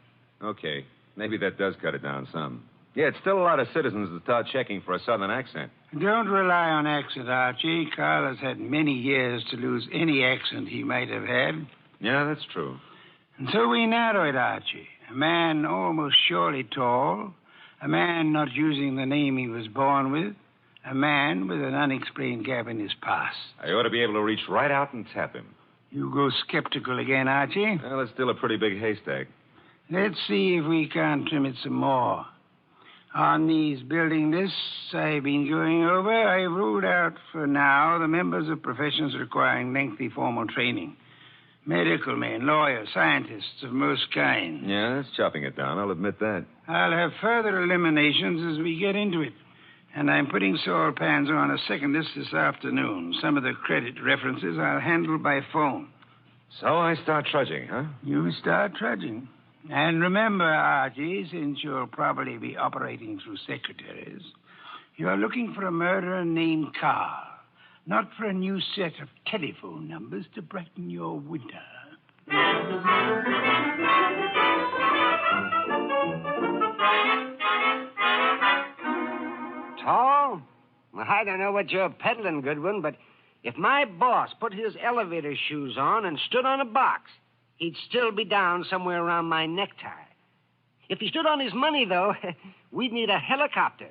Okay. Maybe that does cut it down some. Yeah, it's still a lot of citizens that start checking for a southern accent. Don't rely on accent, Archie. Carl has had many years to lose any accent he might have had. Yeah, that's true. And so we narrow it, Archie. A man almost surely tall. A man not using the name he was born with. A man with an unexplained gap in his past. I ought to be able to reach right out and tap him. You go skeptical again, Archie? Well, it's still a pretty big haystack. Let's see if we can't trim it some more. On these building lists I've been going over, I've ruled out for now the members of professions requiring lengthy formal training. Medical men, lawyers, scientists of most kinds. Yeah, that's chopping it down. I'll admit that. I'll have further eliminations as we get into it. And I'm putting Saul Panzo on a second list this afternoon. Some of the credit references I'll handle by phone. So I start trudging, huh? You start trudging. And remember, Archie, since you'll probably be operating through secretaries, you're looking for a murderer named Carl, not for a new set of telephone numbers to brighten your winter. Tall? Well, I don't know what you're peddling, Goodwin, but if my boss put his elevator shoes on and stood on a box, he'd still be down somewhere around my necktie. If he stood on his money, though, we'd need a helicopter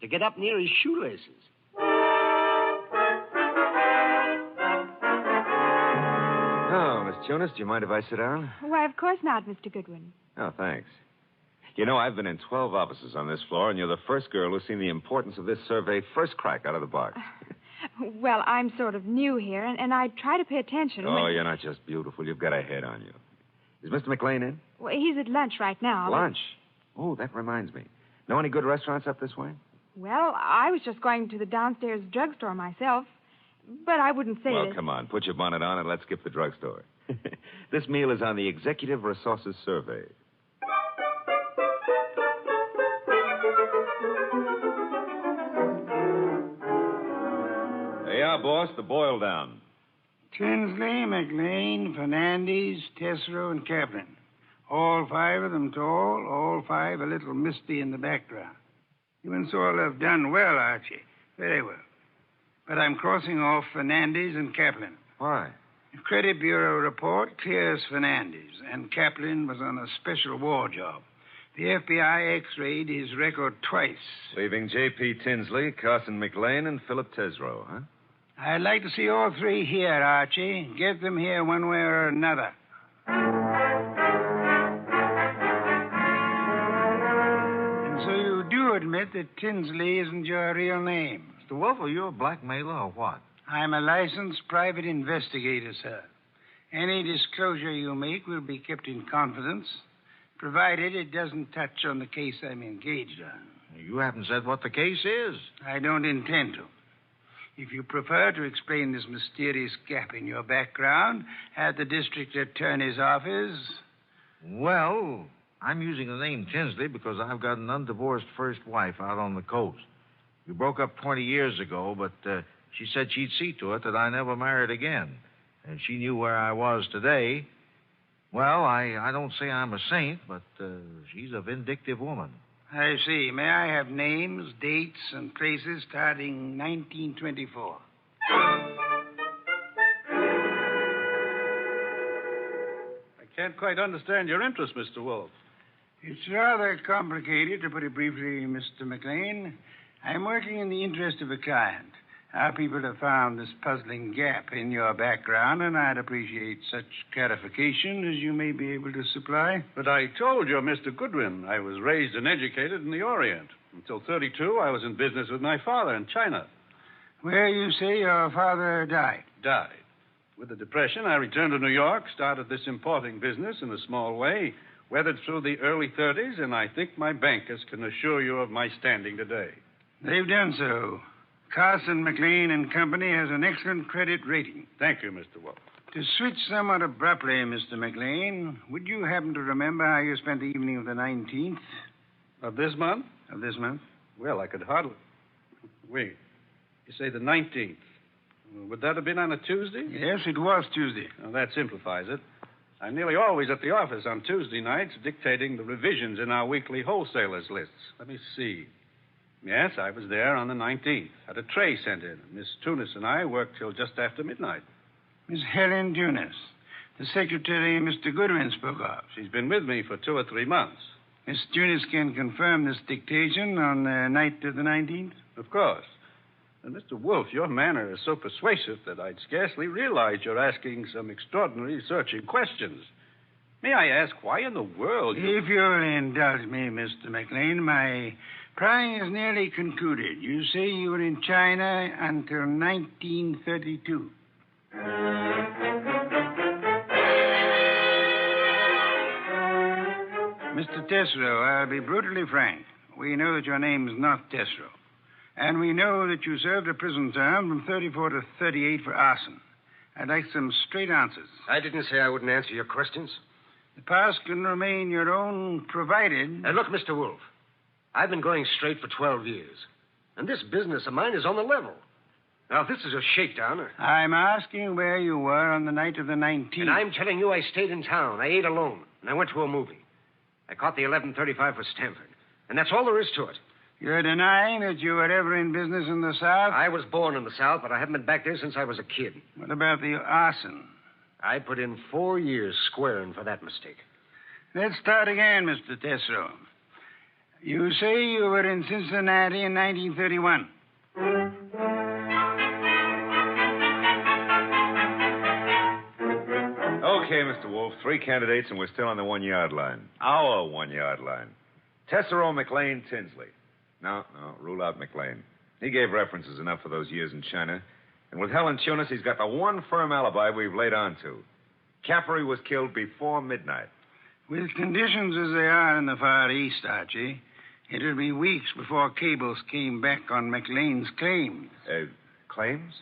to get up near his shoelaces. Oh, Miss Jonas, do you mind if I sit down? Why, of course not, Mr. Goodwin. Oh, thanks. You know, I've been in 12 offices on this floor, and you're the first girl who's seen the importance of this survey first crack out of the box. Well, I'm sort of new here, and I try to pay attention. Oh, you're not just beautiful. You've got a head on you. Is Mr. McLean in? Well, he's at lunch right now. Lunch? Oh, that reminds me. Know any good restaurants up this way? Well, I was just going to the downstairs drugstore myself, but I wouldn't say Well, that... come on. Put your bonnet on and let's skip the drugstore. This meal is on the Executive Resources Survey. There you are, boss. The boil down. Tinsley, McLean, Fernandez, Tesreau, and Kaplan. All five of them tall, all five a little misty in the background. You and Saul have done well, Archie. Very well. But I'm crossing off Fernandez and Kaplan. Why? The Credit Bureau report clears Fernandez, and Kaplan was on a special war job. The FBI x-rayed his record twice. Leaving J.P. Tinsley, Carson McLean, and Philip Tesreau, huh? I'd like to see all three here, Archie. Get them here one way or another. And so you do admit that Tinsley isn't your real name. Mr. Wolfe, are you a blackmailer or what? I'm a licensed private investigator, sir. Any disclosure you make will be kept in confidence, provided it doesn't touch on the case I'm engaged on. You haven't said what the case is. I don't intend to. If you prefer to explain this mysterious gap in your background at the district attorney's office... Well, I'm using the name Tinsley because I've got an undivorced first wife out on the coast. We broke up 20 years ago, but she said she'd see to it that I never married again. And she knew where I was today. Well, I don't say I'm a saint, but she's a vindictive woman. I see. May I have names, dates, and places starting 1924? I can't quite understand your interest, Mr. Wolfe. It's rather complicated, to put it briefly, Mr. McLean. I'm working in the interest of a client. Our people have found this puzzling gap in your background, and I'd appreciate such clarification as you may be able to supply. But I told you, Mr. Goodwin, I was raised and educated in the Orient. Until 32, I was in business with my father in China. Where you say your father died? Died. With the Depression, I returned to New York, started this importing business in a small way, weathered through the early 30s, and I think my bankers can assure you of my standing today. They've done so. Carson, McLean and Company has an excellent credit rating. Thank you, Mr. Wolfe. To switch somewhat abruptly, Mr. McLean, would you happen to remember how you spent the evening of the 19th? Of this month? Of this month? Well, I could hardly... Wait. You say the 19th. Would that have been on a Tuesday? Yes, it was Tuesday. Well, that simplifies it. I'm nearly always at the office on Tuesday nights dictating the revisions in our weekly wholesalers lists. Let me see. Yes, I was there on the 19th. Had a tray sent in. Miss Tunis and I worked till just after midnight. Miss Helen Tunis, the secretary Mr. Goodwin spoke of. She's been with me for 2 or 3 months. Miss Tunis can confirm this dictation on the night of the 19th? Of course. And Mr. Wolfe, your manner is so persuasive that I'd scarcely realize you're asking some extraordinary searching questions. May I ask why in the world If you'll indulge me, Mr. McLean, my prying is nearly concluded. You say you were in China until 1932. Mr. Tesreau, I'll be brutally frank. We know that your name is not Tesreau. And we know that you served a prison term from 34 to 38 for arson. I'd like some straight answers. I didn't say I wouldn't answer your questions. The past can remain your own, provided... Look, Mr. Wolfe, I've been going straight for 12 years. And this business of mine is on the level. Now, if this is a shakedown... I'm asking where you were on the night of the 19th. And I'm telling you I stayed in town. I ate alone. And I went to a movie. I caught the 11:35 for Stanford. And that's all there is to it. You're denying that you were ever in business in the South? I was born in the South, but I haven't been back there since I was a kid. What about the arson? I put in 4 years squaring for that mistake. Let's start again, Mr. Tesreau. You say you were in Cincinnati in 1931. Okay, Mr. Wolfe, 3 candidates, and we're still on the 1-yard line. Our 1-yard line. Tesreau, McLean, Tinsley. No, rule out McLean. He gave references enough for those years in China. And with Helen Tunis, he's got the one firm alibi we've laid on to. Caffrey was killed before midnight. With conditions as they are in the Far East, Archie, it'll be weeks before cables came back on McLean's claims. Claims?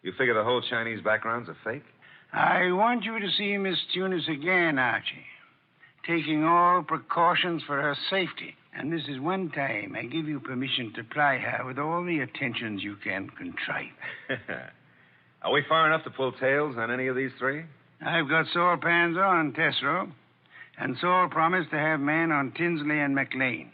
You figure the whole Chinese background's a fake? I want you to see Miss Tunis again, Archie, taking all precautions for her safety. And this is one time I give you permission to ply her with all the attentions you can contrive. Are we far enough to pull tails on any of these 3? I've got Saul Pans on, Tesreau. And Saul promised to have men on Tinsley and McLean.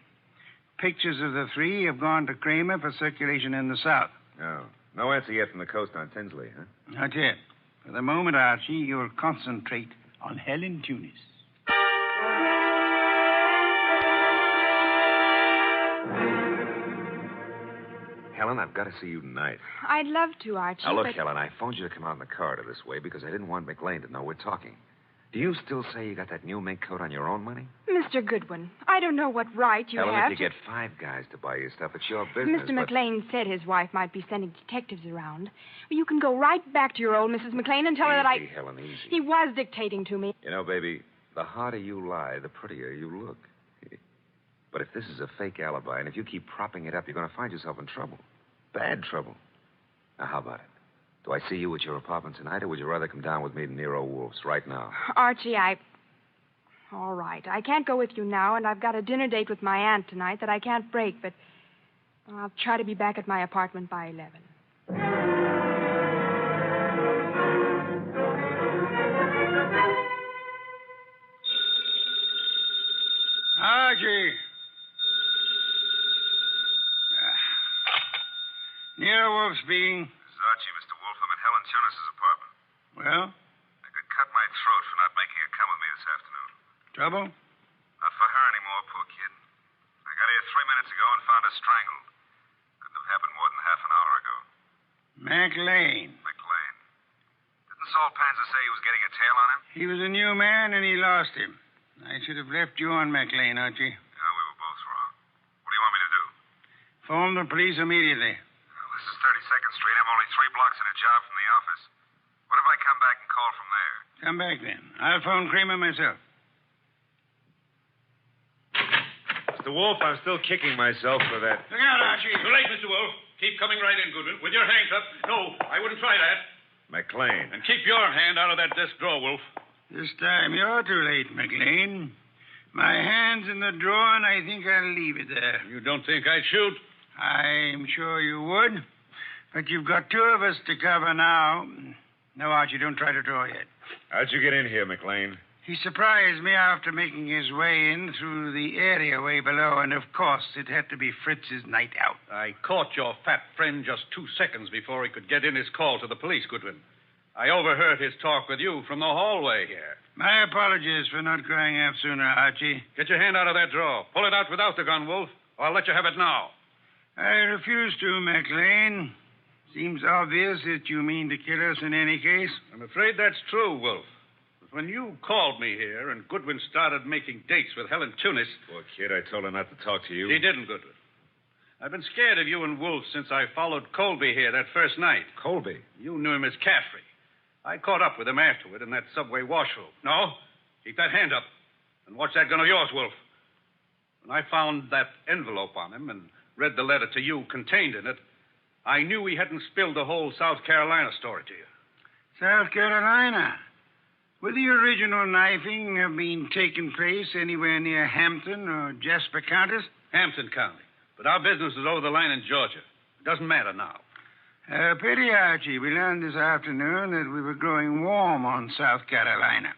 Pictures of the 3 have gone to Kramer for circulation in the South. No answer yet from the coast on Tinsley, huh? Not yet. For the moment, Archie, you'll concentrate on Helen Tunis. Helen, I've got to see you tonight. I'd love to, Archie. Now, look, but... Helen, I phoned you to come out in the corridor this way because I didn't want McLean to know we're talking. Do you still say you got that new mink coat on your own money? Mr. Goodwin, I don't know what right you Helen, have if you get 5 guys to buy your stuff, it's your business. Mr. McLean said his wife might be sending detectives around. Well, you can go right back to your old Mrs. McLean and tell her that Easy, Helen, easy. He was dictating to me. You know, baby, the harder you lie, the prettier you look. But if this is a fake alibi, and if you keep propping it up, you're going to find yourself in trouble. Bad trouble. Now, how about it? Do I see you at your apartment tonight, or would you rather come down with me to Nero Wolfe's right now? Archie, All right. I can't go with you now, and I've got a dinner date with my aunt tonight that I can't break, but I'll try to be back at my apartment by 11. Archie! Nero Wolfe speaking. This is Archie, Mr. Wolfe. I'm at Helen Tunis' apartment. Well? I could cut my throat for not making her come with me this afternoon. Trouble? Not for her anymore, poor kid. I got here 3 minutes ago and found her strangled. Couldn't have happened more than half an hour ago. McLean. Didn't Saul Panzer say he was getting a tail on him? He was a new man, and he lost him. I should have left you on McLean, Archie. Yeah, we were both wrong. What do you want me to do? Phone the police immediately. This is 32nd Street. I'm only 3 blocks in a job from the office. What if I come back and call from there? Come back then. I'll phone Kramer myself. Mr. Wolfe, I'm still kicking myself for that. Look out, Archie. Too late, Mr. Wolfe. Keep coming right in, Goodwin, with your hands up. No, I wouldn't try that. McLean. And keep your hand out of that desk drawer, Wolfe. This time you're too late, McLean. My hand's in the drawer, and I think I'll leave it there. You don't think I'd shoot? I'm sure you would. But you've got 2 of us to cover now. No, Archie, don't try to draw yet. How'd you get in here, McLean? He surprised me after making his way in through the area way below, and of course it had to be Fritz's night out. I caught your fat friend just 2 seconds before he could get in his call to the police, Goodwin. I overheard his talk with you from the hallway here. My apologies for not crying out sooner, Archie. Get your hand out of that drawer. Pull it out without the gun, Wolfe, or I'll let you have it now. I refuse to, McLean. Seems obvious that you mean to kill us in any case. I'm afraid that's true, Wolfe. But when you called me here and Goodwin started making dates with Helen Tunis... Poor kid, I told her not to talk to you. She didn't, Goodwin. I've been scared of you and Wolfe since I followed Colby here that first night. Colby? You knew him as Caffrey. I caught up with him afterward in that subway washroom. No, keep that hand up and watch that gun of yours, Wolfe. When I found that envelope on him and read the letter to you contained in it, I knew he hadn't spilled the whole South Carolina story to you. South Carolina? Would the original knifing have been taking place anywhere near Hampton or Jasper counties? Hampton County. But our business is over the line in Georgia. It doesn't matter now. Pity, Archie. We learned this afternoon that we were growing warm on South Carolina.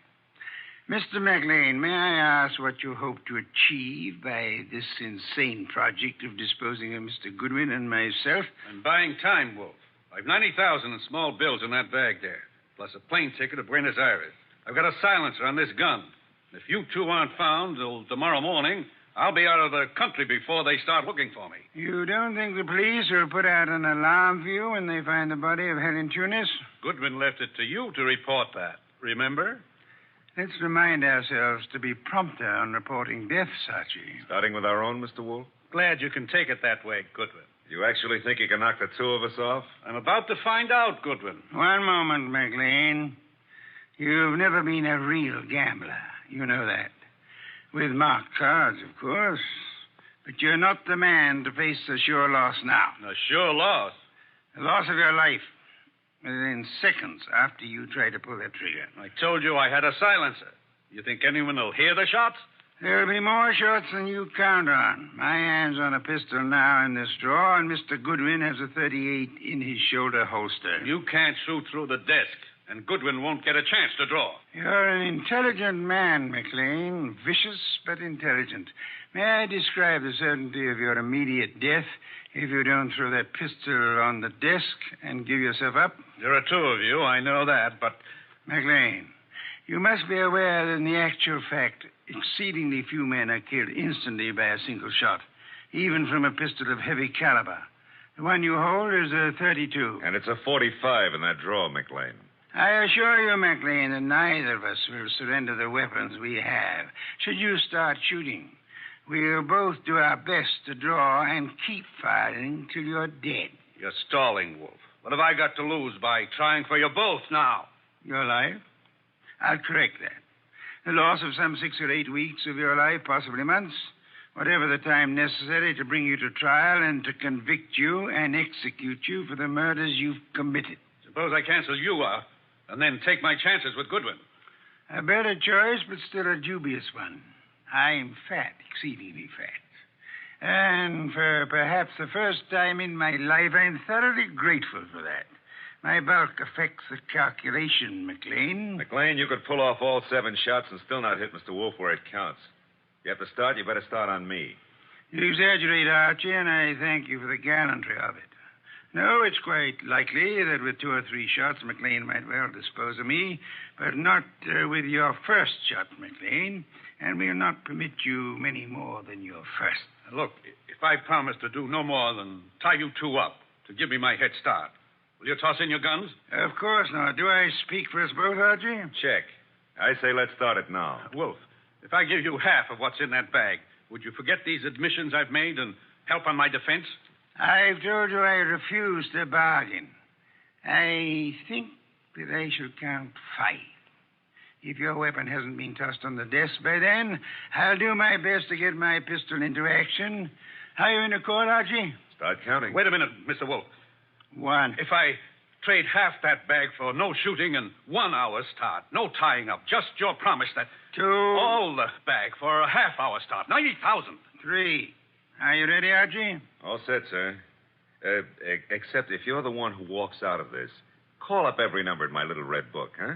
Mr. McLean, may I ask what you hope to achieve by this insane project of disposing of Mr. Goodwin and myself? I'm buying time, Wolfe. I've $90,000 in small bills in that bag there, plus a plane ticket to Buenos Aires. I've got a silencer on this gun. If you two aren't found till tomorrow morning, I'll be out of the country before they start looking for me. You don't think the police will put out an alarm for you when they find the body of Helen Tunis? Goodwin left it to you to report that. Remember? Let's remind ourselves to be prompter on reporting deaths, Archie. Starting with our own, Mr. Wolfe? Glad you can take it that way, Goodwin. You actually think you can knock the two of us off? I'm about to find out, Goodwin. One moment, McLean. You've never been a real gambler. You know that. With marked cards, of course. But you're not the man to face a sure loss now. A sure loss? The loss of your life. Within seconds after you try to pull that trigger. I told you I had a silencer. You think anyone will hear the shots? There'll be more shots than you count on. My hand's on a pistol now in this drawer, and Mr. Goodwin has a .38 in his shoulder holster. You can't shoot through the desk, and Goodwin won't get a chance to draw. You're an intelligent man, McLean. Vicious, but intelligent. May I describe the certainty of your immediate death if you don't throw that pistol on the desk and give yourself up? There are two of you, I know that, but... McLean, you must be aware that in the actual fact, exceedingly few men are killed instantly by a single shot, even from a pistol of heavy caliber. The one you hold is a .32. And it's a .45 in that drawer, McLean. I assure you, McLean, that neither of us will surrender the weapons we have. Should you start shooting, we'll both do our best to draw and keep firing till you're dead. You're stalling, Wolfe. What have I got to lose by trying for you both now? Your life? I'll correct that. The loss of some 6 or 8 weeks of your life, possibly months. Whatever the time necessary to bring you to trial and to convict you and execute you for the murders you've committed. Suppose I cancel you out and then take my chances with Goodwin. A better choice, but still a dubious one. I'm fat, exceedingly fat. And for perhaps the first time in my life, I'm thoroughly grateful for that. My bulk affects the calculation, McLean. McLean, you could pull off all 7 shots and still not hit Mr. Wolfe where it counts. If you have to start, you better start on me. You exaggerate, Archie, and I thank you for the gallantry of it. No, it's quite likely that with 2 or 3 shots, McLean might well dispose of me, but not with your first shot, McLean, and we'll not permit you many more than your first. Look, if I promise to do no more than tie you two up to give me my head start, will you toss in your guns? Of course not. Do I speak for us both, Archie? Check. I say let's start it now. Wolfe, if I give you half of what's in that bag, would you forget these admissions I've made and help on my defense? I've told you I refuse to bargain. I think that I shall count 5. If your weapon hasn't been tossed on the desk by then, I'll do my best to get my pistol into action. How you in the court, Archie? Start counting. Wait a minute, Mr. Wolfe. 1. If I trade half that bag for no shooting and 1 hour's start, no tying up, just your promise that... 2. All the bag for a half-hour start, 90,000. 3. Are you ready, Archie? All set, sir. Except if you're the one who walks out of this, call up every number in my little red book, huh?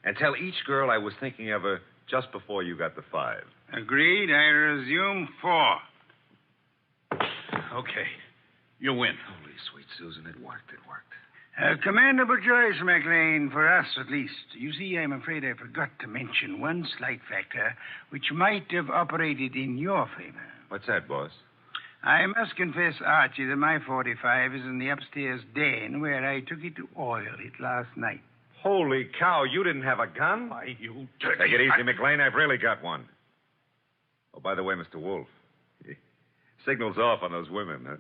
And tell each girl I was thinking of her just before you got the 5. Agreed. I resume 4. Okay. You win. Holy sweet Susan, it worked. A commendable choice, McLean, for us at least. You see, I'm afraid I forgot to mention one slight factor which might have operated in your favor. What's that, boss? I must confess, Archie, that my 45 is in the upstairs den where I took it to oil it last night. Holy cow, you didn't have a gun? Why, you Take it easy, McLean. I've really got one. Oh, by the way, Mr. Wolfe, signal's off on those women, huh?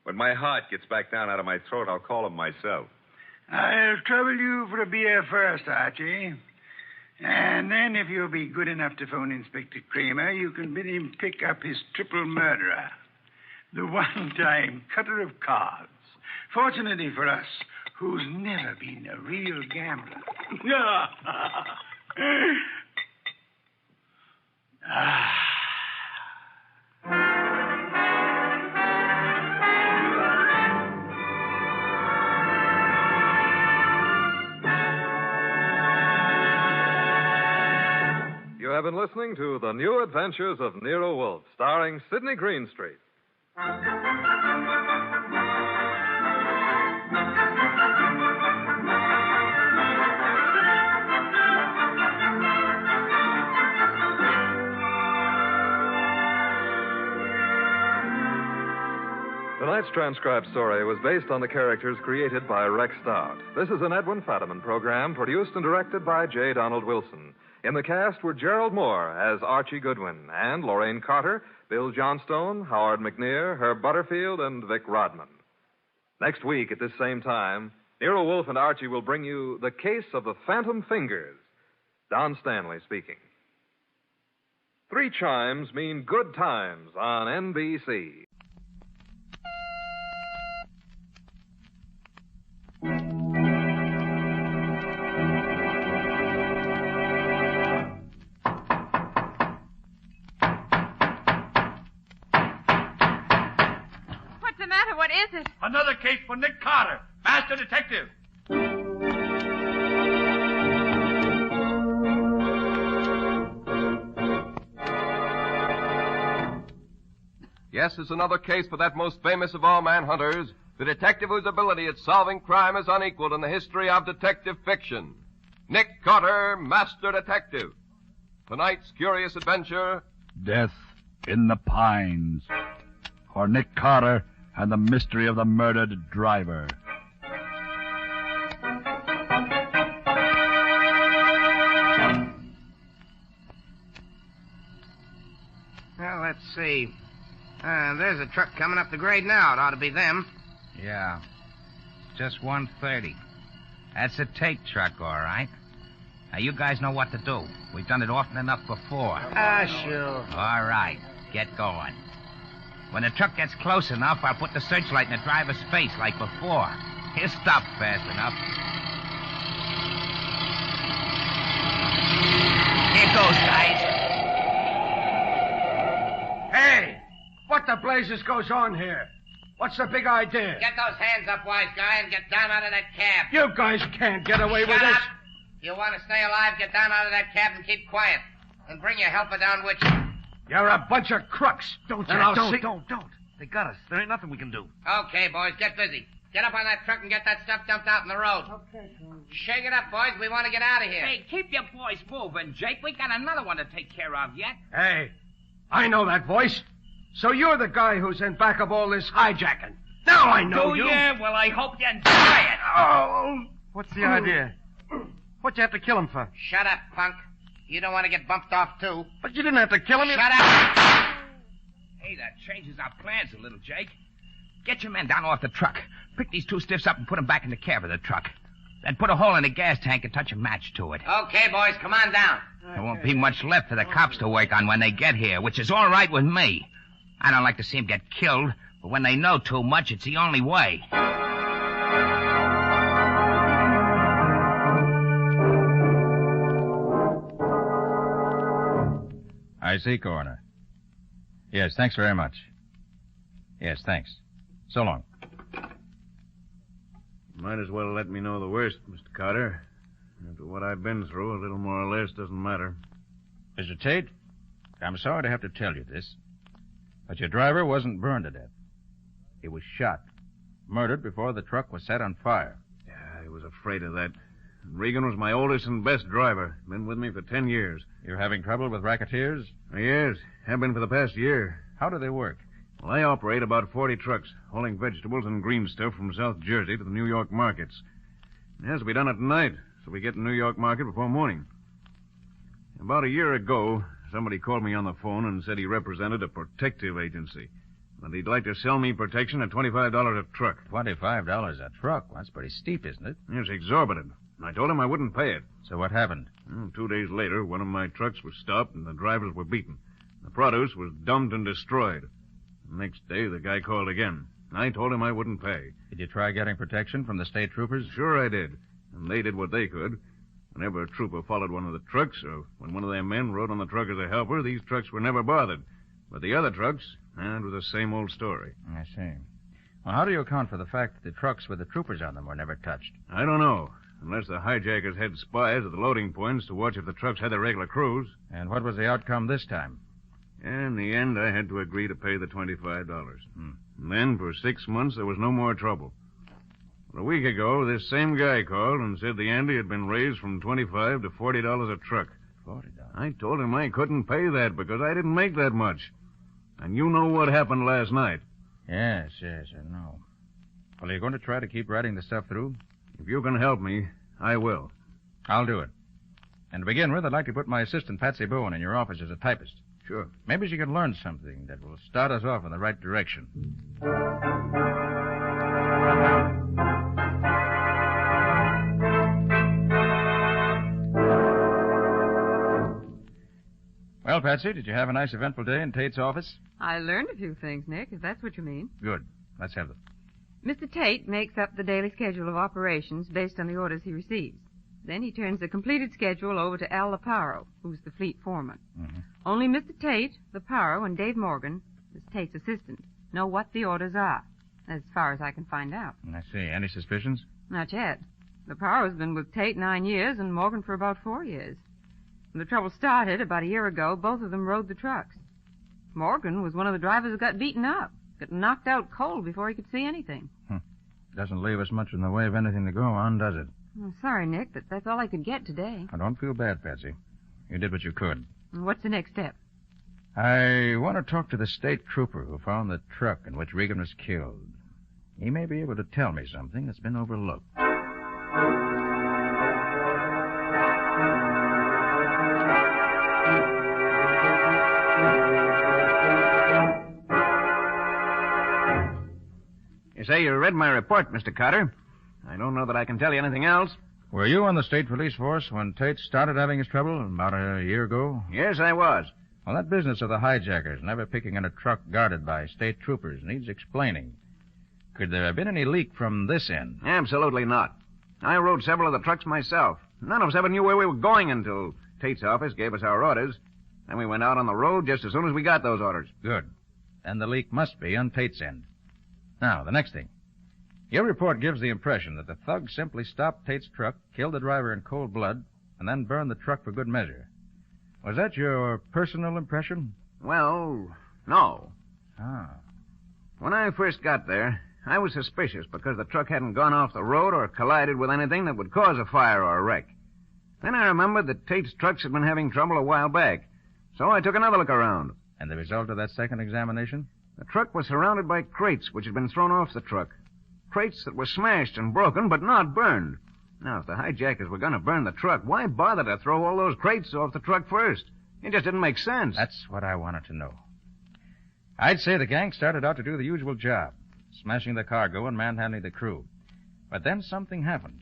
When my heart gets back down out of my throat, I'll call them myself. I'll trouble you for a beer first, Archie. And then, if you'll be good enough to phone Inspector Kramer, you can bid him pick up his triple murderer, the one-time cutter of cards. Fortunately for us, who's never been a real gambler. You have been listening to The New Adventures of Nero Wolfe, starring Sidney Greenstreet. Tonight's transcribed story was based on the characters created by Rex Stout. This is an Edwin Fadiman program produced and directed by J. Donald Wilson. In the cast were Gerald Moore as Archie Goodwin and Lorraine Carter, Bill Johnstone, Howard McNear, Herb Butterfield, and Vic Rodman. Next week at this same time, Nero Wolfe and Archie will bring you The Case of the Phantom Fingers. Don Stanley speaking. 3 chimes mean good times on NBC. What is it? Another case for Nick Carter, master detective. Yes, it's another case for that most famous of all manhunters, the detective whose ability at solving crime is unequaled in the history of detective fiction. Nick Carter, master detective. Tonight's curious adventure... Death in the Pines. For Nick Carter and the mystery of the murdered driver. Well, let's see. There's a truck coming up the grade now. It ought to be them. Yeah. Just 1:30. That's a tape truck, all right. Now, you guys know what to do. We've done it often enough before. Sure. All right. Get going. When the truck gets close enough, I'll put the searchlight in the driver's face like before. He'll stop fast enough. Here goes, guys. Hey! What the blazes goes on here? What's the big idea? Get those hands up, wise guy, and get down out of that cab. You guys can't get away with this. Shut up. You want to stay alive, get down out of that cab and keep quiet. And bring your helper down with you. You're a bunch of crooks. Don't. They got us. There ain't nothing we can do. Okay, boys, get busy. Get up on that truck and get that stuff dumped out in the road. Okay. Shake it up, boys. We want to get out of here. Hey, keep your boys moving, Jake. We got another one to take care of yet. Hey, I know that voice. So you're the guy who's in back of all this hijacking. Now I know Do you. you. Well, I hope you enjoy it. Oh! What's the idea? What'd you have to kill him for? Shut up, punk. You don't want to get bumped off, too. But you didn't have to kill him. Shut up! Hey, that changes our plans a little, Jake. Get your men down off the truck. Pick these 2 stiffs up and put them back in the cab of the truck. Then put a hole in the gas tank and touch a match to it. Okay, boys, come on down. There won't be much left for the cops to work on when they get here, which is all right with me. I don't like to see them get killed, but when they know too much, it's the only way. I see, Coroner. Yes, thanks very much. Yes, thanks. So long. Might as well let me know the worst, Mr. Carter. After what I've been through, a little more or less doesn't matter. Mr. Tate, I'm sorry to have to tell you this, but your driver wasn't burned to death. He was shot. Murdered before the truck was set on fire. Yeah, I was afraid of that. Regan was my oldest and best driver. Been with me for 10 years. You're having trouble with racketeers? Yes, have been for the past year. How do they work? Well, I operate about 40 trucks, hauling vegetables and green stuff from South Jersey to the New York markets. It has to be done at night, so we get to New York market before morning. About a year ago, somebody called me on the phone and said he represented a protective agency. And he'd like to sell me protection at $25 a truck. $25 a truck? That's pretty steep, isn't it? It's exorbitant. I told him I wouldn't pay it. So what happened? 2 days later, one of my trucks was stopped and the drivers were beaten. The produce was dumped and destroyed. The next day, the guy called again. I told him I wouldn't pay. Did you try getting protection from the state troopers? Sure I did. And they did what they could. Whenever a trooper followed one of the trucks, or when one of their men rode on the truck as a helper, these trucks were never bothered. But the other trucks, it was the same old story. I see. Well, how do you account for the fact that the trucks with the troopers on them were never touched? I don't know. Unless the hijackers had spies at the loading points to watch if the trucks had their regular crews. And what was the outcome this time? In the end, I had to agree to pay the $25. And then, for 6 months, there was no more trouble. But a week ago, this same guy called and said the ante had been raised from $25 to $40 a truck. $40? I told him I couldn't pay that because I didn't make that much. And you know what happened last night. Yes, I know. Well, are you going to try to keep writing the stuff through? If you can help me, I will. I'll do it. And to begin with, I'd like to put my assistant, Patsy Bowen, in your office as a typist. Sure. Maybe she can learn something that will start us off in the right direction. Well, Patsy, did you have a nice eventful day in Tate's office? I learned a few things, Nick, if that's what you mean. Good. Let's have them. Mr. Tate makes up the daily schedule of operations based on the orders he receives. Then he turns the completed schedule over to Al Leparo, who's the fleet foreman. Mm-hmm. Only Mr. Tate, Leparo, and Dave Morgan, who's Tate's assistant, know what the orders are, as far as I can find out. I see. Any suspicions? Not yet. Leparo's been with Tate 9 years and Morgan for about 4 years. When the trouble started about a year ago, both of them rode the trucks. Morgan was one of the drivers who got beaten up, got knocked out cold before he could see anything. Doesn't leave us much in the way of anything to go on, does it? I'm sorry, Nick, but that's all I could get today. I don't feel bad, Patsy. You did what you could. And what's the next step? I want to talk to the state trooper who found the truck in which Regan was killed. He may be able to tell me something that's been overlooked. You say you read my report, Mr. Carter. I don't know that I can tell you anything else. Were you on the state police force when Tate started having his trouble about a year ago? Yes, I was. Well, that business of the hijackers never picking in a truck guarded by state troopers needs explaining. Could there have been any leak from this end? Absolutely not. I rode several of the trucks myself. None of us ever knew where we were going until Tate's office gave us our orders. Then we went out on the road just as soon as we got those orders. Good. Then the leak must be on Tate's end. Now, the next thing. Your report gives the impression that the thug simply stopped Tate's truck, killed the driver in cold blood, and then burned the truck for good measure. Was that your personal impression? Well, no. Ah. When I first got there, I was suspicious because the truck hadn't gone off the road or collided with anything that would cause a fire or a wreck. Then I remembered that Tate's trucks had been having trouble a while back, so I took another look around. And the result of that second examination? The truck was surrounded by crates which had been thrown off the truck. Crates that were smashed and broken, but not burned. Now, if the hijackers were going to burn the truck, why bother to throw all those crates off the truck first? It just didn't make sense. That's what I wanted to know. I'd say the gang started out to do the usual job, smashing the cargo and manhandling the crew. But then something happened.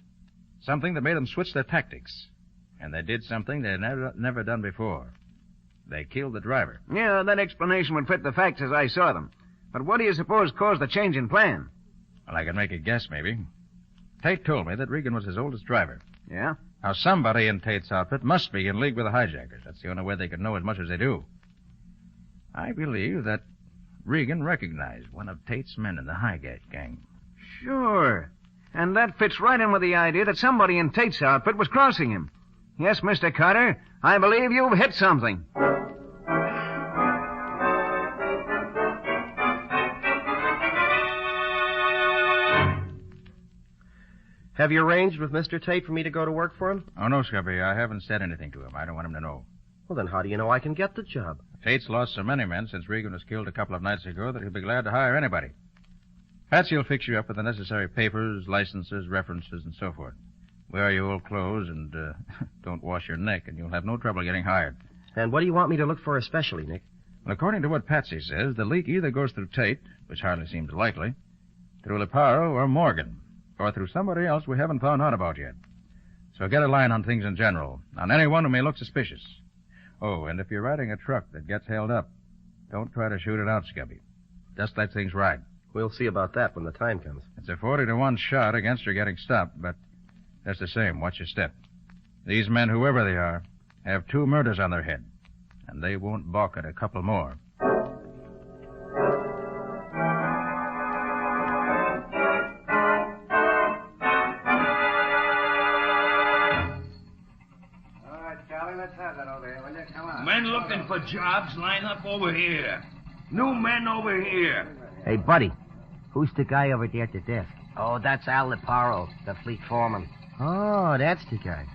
Something that made them switch their tactics. And they did something they'd never done before. They killed the driver. Yeah, that explanation would fit the facts as I saw them. But what do you suppose caused the change in plan? Well, I can make a guess, maybe. Tate told me that Regan was his oldest driver. Yeah? Now, somebody in Tate's outfit must be in league with the hijackers. That's the only way they could know as much as they do. I believe that Regan recognized one of Tate's men in the hijack gang. Sure. And that fits right in with the idea that somebody in Tate's outfit was crossing him. Yes, Mr. Carter, I believe you've hit something. Have you arranged with Mr. Tate for me to go to work for him? Oh, no, Scubby. I haven't said anything to him. I don't want him to know. Well, then how do you know I can get the job? Tate's lost so many men since Regan was killed a couple of nights ago that he'll be glad to hire anybody. Patsy will fix you up with the necessary papers, licenses, references, and so forth. Wear your old clothes and don't wash your neck, and you'll have no trouble getting hired. And what do you want me to look for especially, Nick? Well, according to what Patsy says, the leak either goes through Tate, which hardly seems likely, through Leparo or Morgan, or through somebody else we haven't found out about yet. So get a line on things in general, on anyone who may look suspicious. Oh, and if you're riding a truck that gets held up, don't try to shoot it out, Scubby. Just let things ride. We'll see about that when the time comes. It's a 40-to-1 shot against your getting stopped, but just the same, watch your step. These men, whoever they are, have 2 murders on their head, and they won't balk at a couple more. Men looking for jobs, line up over here. New men over here. Hey, buddy, who's the guy over there at the desk? Oh, that's Al Leparo, the fleet foreman. Oh, that's the guy.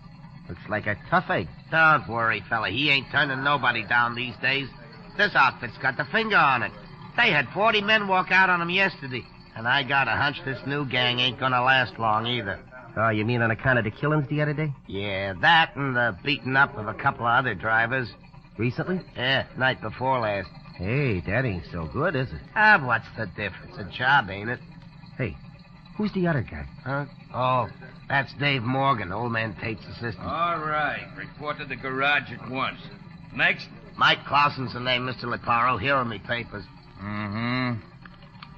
Looks like a tough egg. Don't worry, fella. He ain't turning nobody down these days. This outfit's got the finger on it. They had 40 men walk out on him yesterday. And I got a hunch this new gang ain't gonna last long either. Oh, you mean on account of the killings the other day? Yeah, that and the beating up of a couple of other drivers. Recently? Yeah, night before last. Hey, that ain't so good, is it? Ah, what's the difference? A job, ain't it? Hey, who's the other guy? Huh? Oh, that's Dave Morgan, old man Tate's assistant. All right. Report to the garage at once. Next? Mike Clausen's the name, Mr. Leparo. Here are me papers. Mm-hmm.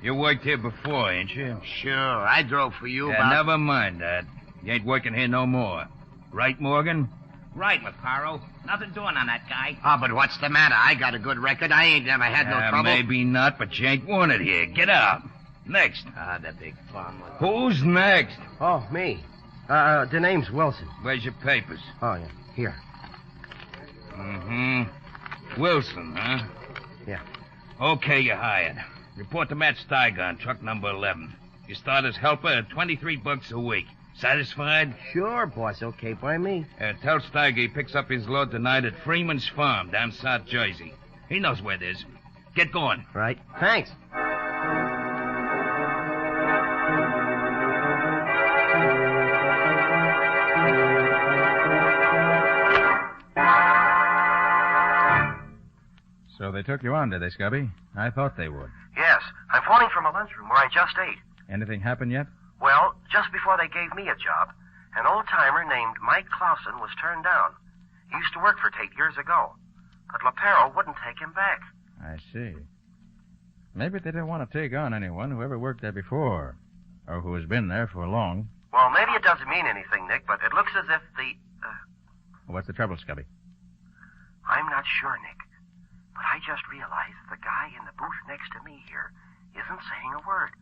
You worked here before, ain't you? Sure. I drove for you about... Never mind that. You ain't working here no more. Right, Morgan? Right, Leparo. Nothing doing on that guy. Oh, but what's the matter? I got a good record. I ain't never had no trouble. Maybe not, but you ain't wanted here. Get out. Next. Ah, the big farmer. Who's next? Oh, me. The name's Wilson. Where's your papers? Oh, yeah. Here. Mm-hmm. Wilson, huh? Yeah. Okay, you're hired. Report to Matt Steiger on truck number 11. You start as helper at $23 a week. Satisfied? Sure, boss. Okay by me. Tell Steiger he picks up his load tonight at Freeman's Farm down South Jersey. He knows where it is. Get going. Right. Thanks. So they took you on, did they, Scubby? I thought they would. Yes. I'm phoning from a lunchroom where I just ate. Anything happened yet? Well, just before they gave me a job, an old-timer named Mike Clausen was turned down. He used to work for Tate years ago. But Leparo wouldn't take him back. I see. Maybe they didn't want to take on anyone who ever worked there before, or who has been there for long. Well, maybe it doesn't mean anything, Nick, but it looks as if the... What's the trouble, Scubby? I'm not sure, Nick. But I just realized the guy in the booth next to me here isn't saying a word.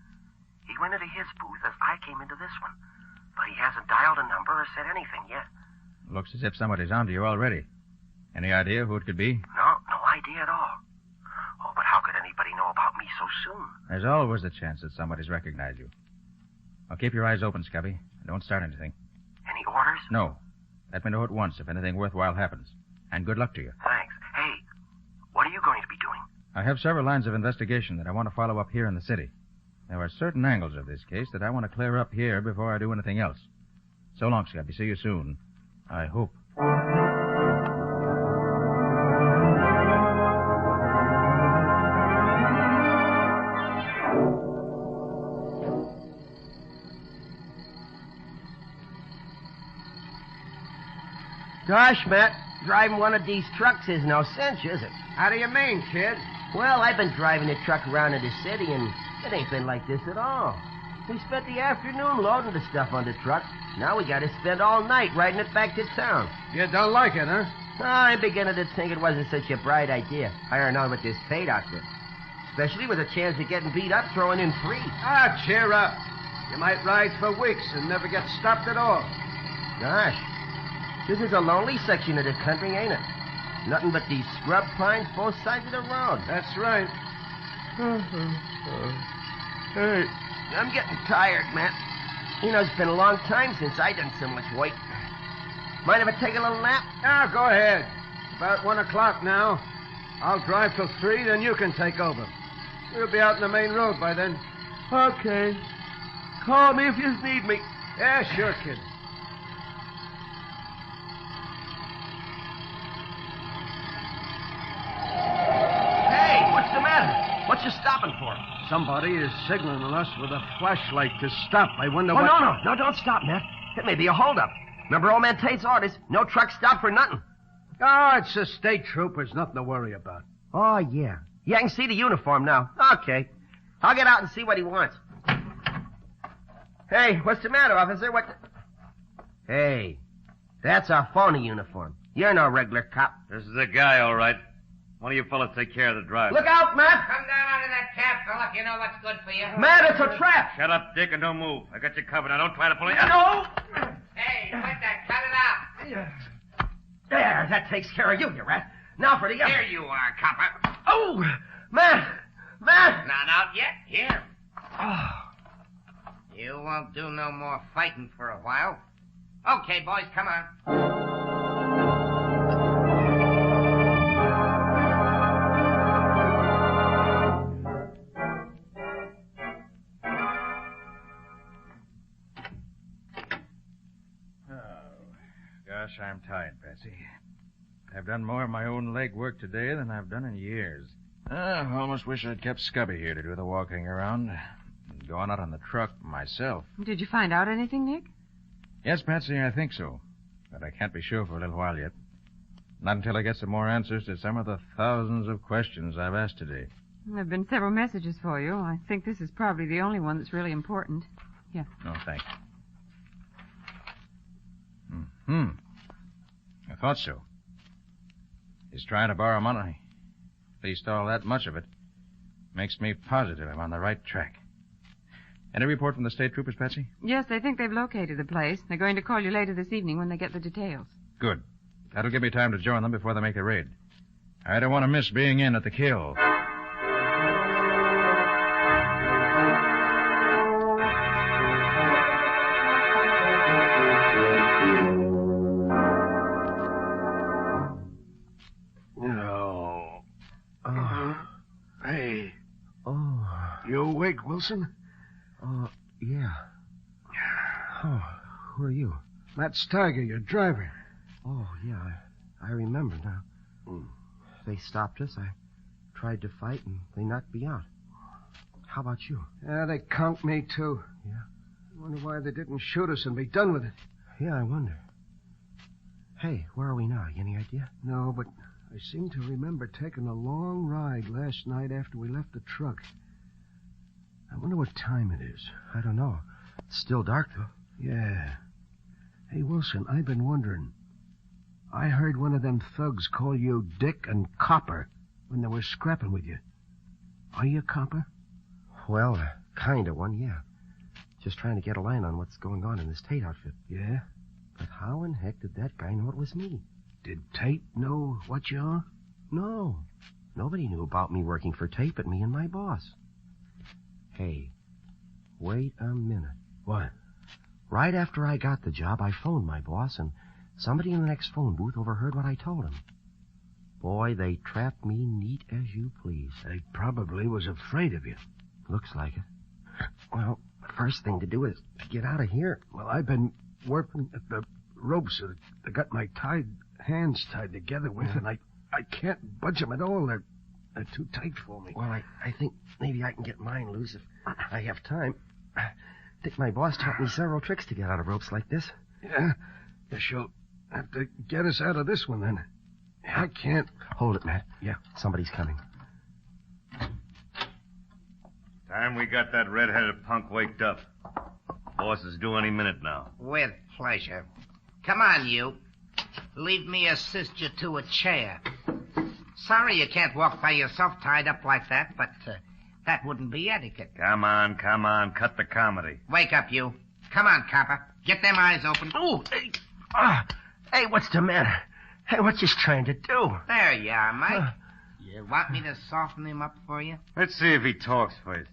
He went into his booth as I came into this one, but he hasn't dialed a number or said anything yet. Looks as if somebody's onto you already. Any idea who it could be? No idea at all. Oh, but how could anybody know about me so soon? There's always a chance that somebody's recognized you. Well, keep your eyes open, Scubby. Don't start anything. Any orders? No. Let me know at once if anything worthwhile happens. And good luck to you. Thanks. Hey, what are you going to be doing? I have several lines of investigation that I want to follow up here in the city. There are certain angles of this case that I want to clear up here before I do anything else. So long, Scubby. See you soon. I hope. Gosh, Matt, driving one of these trucks is no cinch, is it? How do you mean, kid? Well, I've been driving the truck around in the city, and it ain't been like this at all. We spent the afternoon loading the stuff on the truck. Now we gotta spend all night riding it back to town. You don't like it, huh? I'm beginning to think it wasn't such a bright idea, hiring on with this Tate outfit. Especially with a chance of getting beat up throwing in free. Ah, cheer up. You might ride for weeks and never get stopped at all. Gosh, this is a lonely section of the country, ain't it? Nothing but these scrub pines both sides of the road. That's right. Hey, I'm getting tired, Matt. You know, it's been a long time since I done so much weight. Mind if I take a little nap? Ah, go ahead. About 1 o'clock now. I'll drive till 3, then you can take over. We'll be out in the main road by then. Okay. Call me if you need me. Yeah, sure, kid. Hey, what's the matter? What you stopping for? Somebody is signaling us with a flashlight to stop. I wonder Oh, what... no, don't stop, Matt. It may be a holdup. Remember old man Tate's orders? No truck stop for nothing. Oh, it's the state troopers. Nothing to worry about. Oh, yeah. Yeah, I can see the uniform now. Okay. I'll get out and see what he wants. Hey, what's the matter, officer? What the... Hey, that's our phony uniform. You're no regular cop. This is a guy, all right. One of you fellas take care of the driver. Look out, Matt! Come down out of that cab, fella, if you know what's good for you. Matt, it's a trap! Shut up, Dick, and don't move. I got you covered. Now, don't try to pull it. No! Hey, quit that. Cut it out. There, that takes care of you, you rat. Now for the other. Here you are, copper. Oh! Matt! Matt! Not out yet. Here. Oh. You won't do no more fighting for a while. Okay, boys, come on. Gosh, I'm tired, Patsy. I've done more of my own leg work today than I've done in years. I almost wish I'd kept Scubby here to do the walking around and gone out on the truck myself. Did you find out anything, Nick? Yes, Patsy, I think so. But I can't be sure for a little while yet. Not until I get some more answers to some of the thousands of questions I've asked today. There have been several messages for you. I think this is probably the only one that's really important. Here. Oh, thanks. I thought so. He's trying to borrow money. At least all that much of it. Makes me positive I'm on the right track. Any report from the state troopers, Patsy? Yes, they think they've located the place. They're going to call you later this evening when they get the details. Good. That'll give me time to join them before they make the raid. I don't want to miss being in at the kill. Hey. Oh. You awake, Wilson? Yeah. Oh, who are you? Matt Steiger, your driver. Oh, yeah, I remember now. They stopped us. I tried to fight, and they knocked me out. How about you? Yeah, they conked me, too. Yeah. I wonder why they didn't shoot us and be done with it. Yeah, I wonder. Hey, where are we now? Any idea? No, but I seem to remember taking a long ride last night after we left the truck. I wonder what time it is. I don't know. It's still dark, though. Yeah. Hey, Wilson, I've been wondering. I heard one of them thugs call you Dick and Copper when they were scrapping with you. Are you a copper? Well, kind of one, yeah. Just trying to get a line on what's going on in this Tate outfit. Yeah? But how in heck did that guy know it was me? Did Tate know what you are? No. Nobody knew about me working for Tate but me and my boss. Hey, wait a minute. What? Right after I got the job, I phoned my boss, and somebody in the next phone booth overheard what I told him. Boy, they trapped me neat as you please. They probably was afraid of you. Looks like it. Well, the first thing to do is get out of here. Well, I've been working at the ropes that I got my hands tied together with, and I can't budge them at all. They're too tight for me. Well, I think maybe I can get mine loose if I have time. I think my boss taught me several tricks to get out of ropes like this. Yeah? Guess you'll have to get us out of this one, then. I can't. Hold it, Matt. Yeah. Somebody's coming. Time we got that red-headed punk waked up. Boss is due any minute now. With pleasure. Come on, you. Leave me assist you to a chair. Sorry you can't walk by yourself tied up like that, but that wouldn't be etiquette. Come on. Cut the comedy. Wake up, you. Come on, copper. Get them eyes open. Oh, hey. Hey, what's the matter? Hey, what you trying to do? There you are, Mike. You want me to soften him up for you? Let's see if he talks first.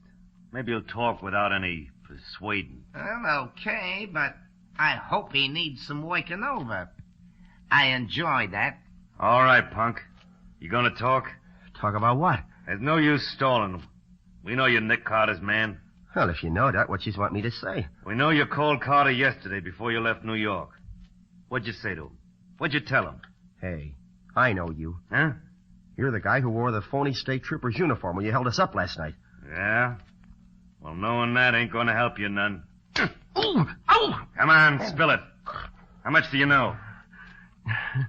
Maybe he'll talk without any persuading. Well, okay, but I hope he needs some waking over. I enjoy that. All right, punk. You gonna talk? Talk about what? There's no use stalling. We know you're Nick Carter's man. Well, if you know that, what you want me to say? We know you called Carter yesterday before you left New York. What'd you say to him? What'd you tell him? Hey, I know you. Huh? You're the guy who wore the phony state trooper's uniform when you held us up last night. Yeah? Well, knowing that ain't gonna help you none. Ooh! Ow! Come on, spill it. How much do you know?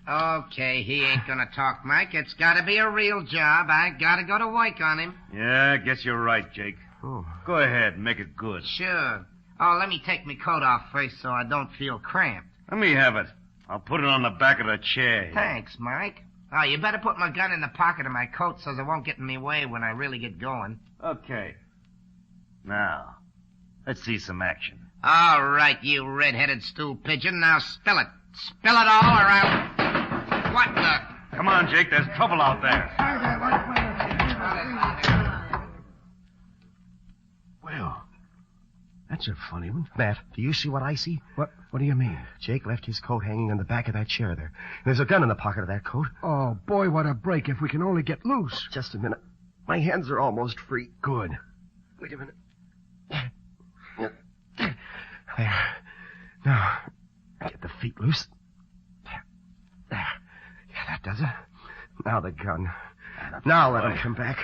Okay, he ain't gonna talk, Mike. It's gotta be a real job. I gotta go to work on him. Yeah, I guess you're right, Jake. Oh. Go ahead and make it good. Sure. Oh, let me take my coat off first so I don't feel cramped. Let me have it. I'll put it on the back of the chair. Thanks, Mike. Oh, you better put my gun in the pocket of my coat so it won't get in my way when I really get going. Okay. Now, let's see some action. All right, you red-headed stool pigeon. Now spill it. Spill it all around. What the? Come on, Jake. There's trouble out there. Well, that's a funny one. Matt, do you see what I see? What do you mean? Jake left his coat hanging on the back of that chair there. And there's a gun in the pocket of that coat. Oh, boy, what a break if we can only get loose. Just a minute. My hands are almost free. Good. Wait a minute. There. Now, get the feet loose. There. Yeah, that does it. Now the gun. Now let him come back.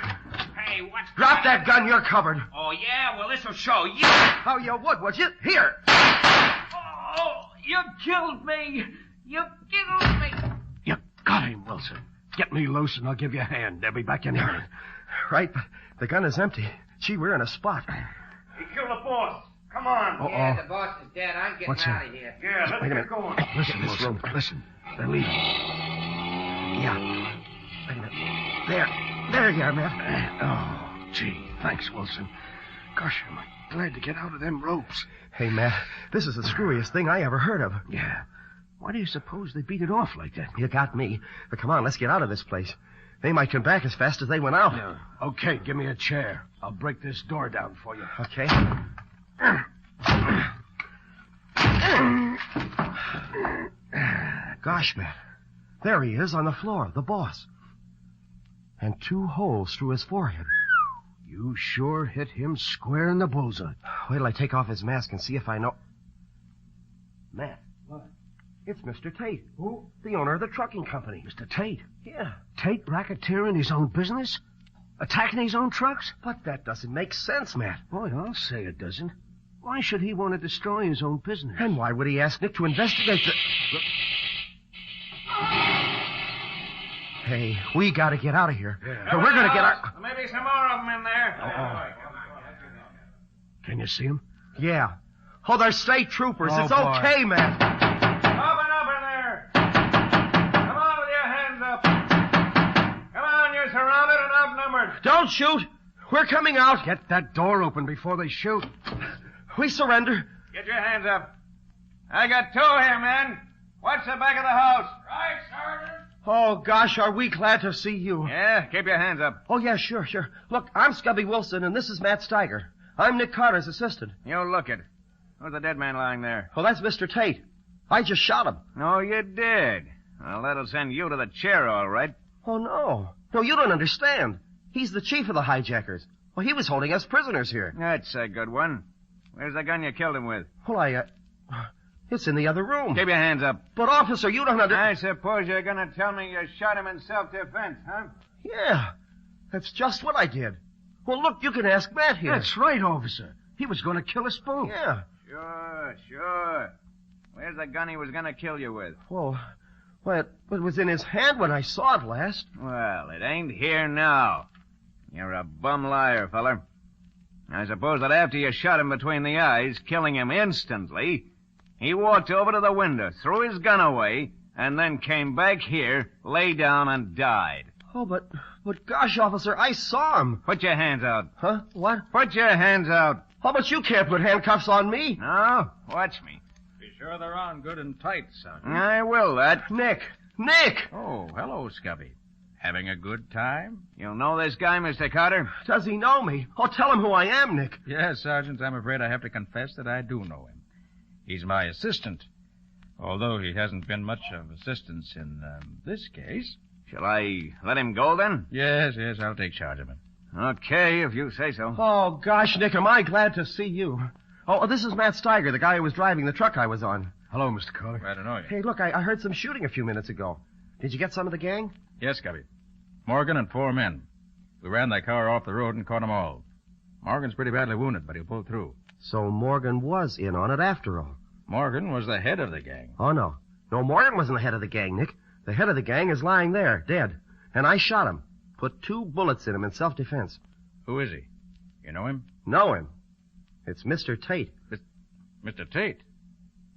Hey, what's... Drop that gun, you're covered. Oh, yeah? Well, this'll show you. How you would you? Here. Oh, you killed me. You killed me. You got him, Wilson. Get me loose and I'll give you a hand. They'll be back in a minute. Right, but the gun is empty. Gee, we're in a spot. He killed the boss. Come on. Yeah, the boss is dead. I'm getting What's out of here. Yeah, let's Wait a get minute. going. Listen, Wilson. Listen. They're leaving. Yeah. Wait a minute. There you are, Matt. Oh, gee. Thanks, Wilson. Gosh, am I glad to get out of them ropes. Hey, Matt, this is the screwiest thing I ever heard of. Yeah. Why do you suppose they beat it off like that? You got me. But come on, let's get out of this place. They might come back as fast as they went out. Yeah. Okay, give me a chair. I'll break this door down for you. Okay. Gosh, Matt. There he is on the floor, the boss. And 2 holes through his forehead. You sure hit him square in the bullseye. Wait till I take off his mask and see if I know... Matt. What? It's Mr. Tate. Who? The owner of the trucking company. Mr. Tate? Yeah. Tate racketeering his own business? Attacking his own trucks? But that doesn't make sense, Matt. Boy, I'll say it doesn't. Why should he want to destroy his own business? And why would he ask Nick to investigate the... Hey, we gotta get out of here. Yeah. Or we're gonna get our... Maybe some more of them in there. Can you see him? Yeah. Oh, they're state troopers. Oh, it's boy. okay, Matt. Open up in there. Come on with your hands up. Come on, you're surrounded and outnumbered. Don't shoot. We're coming out. Get that door open before they shoot. We surrender. Get your hands up. I got 2 here, men. Watch the back of the house. Right, Sergeant. Oh, gosh, are we glad to see you. Yeah, keep your hands up. Oh, yeah, sure. Look, I'm Scubby Wilson, and this is Matt Steiger. I'm Nick Carter's assistant. You look it. Who's the dead man lying there? Oh, that's Mr. Tate. I just shot him. No, you did. Well, that'll send you to the chair, all right. Oh, no. No, you don't understand. He's the chief of the hijackers. Well, he was holding us prisoners here. That's a good one. Where's the gun you killed him with? Well, it's in the other room. Keep your hands up. But, officer, you don't understand. I suppose you're going to tell me you shot him in self-defense, huh? Yeah. That's just what I did. Well, look, you can ask Matt here. That's right, officer. He was going to kill us both. Yeah. Sure. Where's the gun he was going to kill you with? Well, it was in his hand when I saw it last. Well, it ain't here now. You're a bum liar, feller. I suppose that after you shot him between the eyes, killing him instantly, he walked over to the window, threw his gun away, and then came back here, lay down, and died. Oh, but gosh, officer, I saw him. Put your hands out. Huh? What? Put your hands out. Oh, but you can't put handcuffs on me. No? Watch me. Be sure they're on good and tight, Sergeant. I will, that. Nick! Oh, hello, Scubby. Having a good time? You know this guy, Mr. Carter? Does he know me? Oh, tell him who I am, Nick. Yes, Sergeant, I'm afraid I have to confess that I do know him. He's my assistant. Although he hasn't been much of assistance in this case. Shall I let him go, then? Yes, I'll take charge of him. Okay, if you say so. Oh, gosh, Nick, am I glad to see you. Oh, this is Matt Steiger, the guy who was driving the truck I was on. Hello, Mr. Carter. Glad to know you. Hey, look, I heard some shooting a few minutes ago. Did you get some of the gang? Yes, Scubby. Morgan and 4 men. We ran that car off the road and caught them all. Morgan's pretty badly wounded, but he'll pull through. So Morgan was in on it after all. Morgan was the head of the gang. Oh, no. No, Morgan wasn't the head of the gang, Nick. The head of the gang is lying there, dead. And I shot him. Put 2 bullets in him in self-defense. Who is he? You know him? Know him. It's Mr. Tate. Mr. Tate?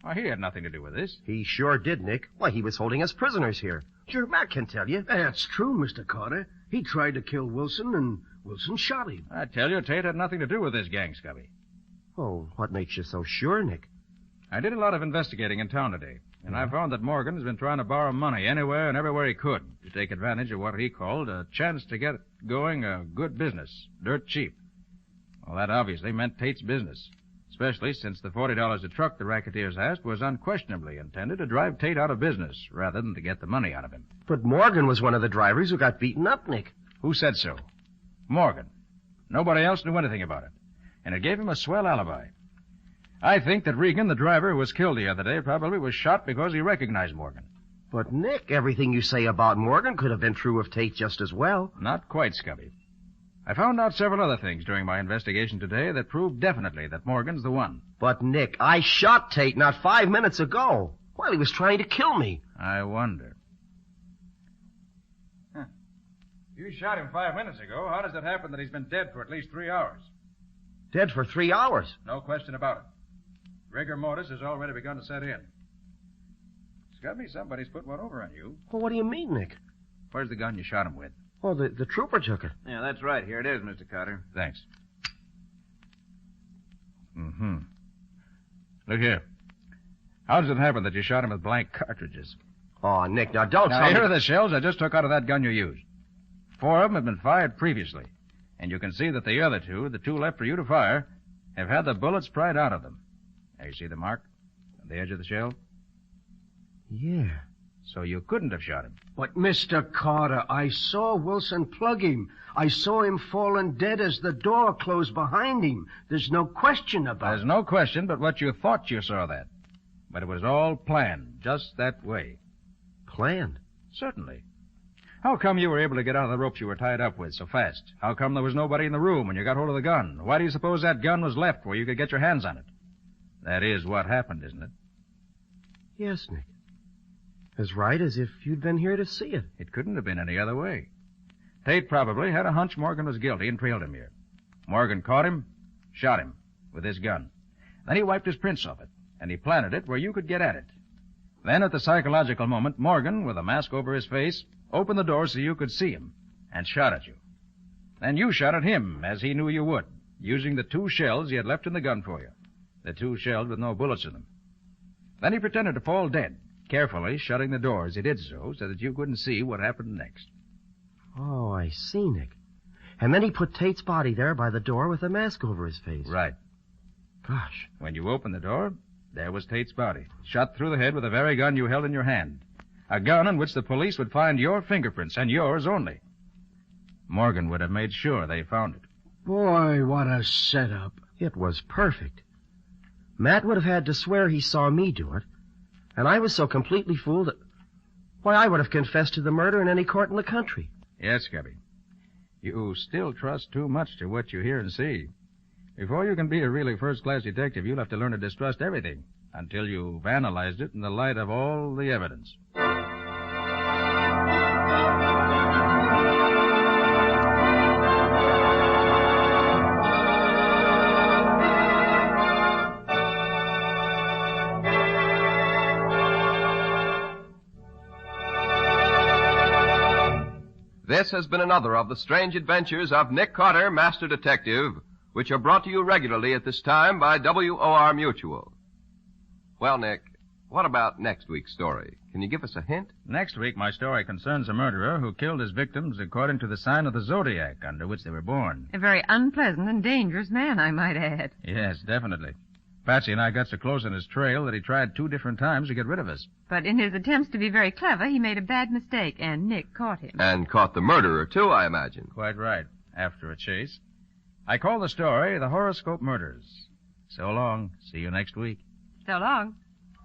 Why, he had nothing to do with this. He sure did, Nick. Why, he was holding us prisoners here. Sure, Matt can tell you. That's true, Mr. Carter. He tried to kill Wilson, and Wilson shot him. I tell you, Tate had nothing to do with this gang, Scubby. Oh, what makes you so sure, Nick? I did a lot of investigating in town today, and I found that Morgan has been trying to borrow money anywhere and everywhere he could to take advantage of what he called a chance to get going a good business, dirt cheap. Well, that obviously meant Tate's business, especially since the $40 a truck the racketeers asked was unquestionably intended to drive Tate out of business rather than to get the money out of him. But Morgan was one of the drivers who got beaten up, Nick. Who said so? Morgan. Nobody else knew anything about it, and it gave him a swell alibi. I think that Regan, the driver who was killed the other day, probably was shot because he recognized Morgan. But, Nick, everything you say about Morgan could have been true of Tate just as well. Not quite, Scubby. I found out several other things during my investigation today that prove definitely that Morgan's the one. But, Nick, I shot Tate not 5 minutes ago while he was trying to kill me. I wonder. You shot him 5 minutes ago. How does it happen that he's been dead for at least 3 hours? Dead for 3 hours? No question about it. Rigor mortis has already begun to set in. Scubby, somebody's put one over on you. Well, what do you mean, Nick? Where's the gun you shot him with? Oh, the trooper took it. Yeah, that's right. Here it is, Mr. Carter. Thanks. Look here. How does it happen that you shot him with blank cartridges? Oh, Nick, now don't tell me... Here are the shells I just took out of that gun you used. 4 of them have been fired previously. And you can see that the other 2, the 2 left for you to fire, have had the bullets pried out of them. Now, you see the mark on the edge of the shell? Yeah. So you couldn't have shot him. But, Mr. Carter, I saw Wilson plug him. I saw him falling dead as the door closed behind him. There's no question about it. There's no question but what you thought you saw that. But it was all planned, just that way. Planned? Certainly. How come you were able to get out of the ropes you were tied up with so fast? How come there was nobody in the room when you got hold of the gun? Why do you suppose that gun was left where you could get your hands on it? That is what happened, isn't it? Yes, Nick. As right as if you'd been here to see it. It couldn't have been any other way. Tate probably had a hunch Morgan was guilty and trailed him here. Morgan caught him, shot him with his gun. Then he wiped his prints off it, and he planted it where you could get at it. Then at the psychological moment, Morgan, with a mask over his face, opened the door so you could see him and shot at you. Then you shot at him, as he knew you would, using the 2 shells he had left in the gun for you. The 2 shells with no bullets in them. Then he pretended to fall dead, carefully shutting the door as he did so that you couldn't see what happened next. Oh, I see, Nick. And then he put Tate's body there by the door with a mask over his face. Right. Gosh. When you opened the door, there was Tate's body, shot through the head with the very gun you held in your hand. A gun on which the police would find your fingerprints, and yours only. Morgan would have made sure they found it. Boy, what a setup. It was perfect. Matt would have had to swear he saw me do it, and I was so completely fooled that... Why, I would have confessed to the murder in any court in the country. Yes, Scubby. You still trust too much to what you hear and see. Before you can be a really first-class detective, you'll have to learn to distrust everything until you've analyzed it in the light of all the evidence. This has been another of the strange adventures of Nick Carter, Master Detective, which are brought to you regularly at this time by WOR Mutual. Well, Nick, what about next week's story? Can you give us a hint? Next week, my story concerns a murderer who killed his victims according to the sign of the zodiac under which they were born. A very unpleasant and dangerous man, I might add. Yes, definitely. Patsy and I got so close on his trail that he tried 2 different times to get rid of us. But in his attempts to be very clever, he made a bad mistake, and Nick caught him. And caught the murderer, too, I imagine. Quite right. After a chase. I call the story The Horoscope Murders. So long. See you next week. So long.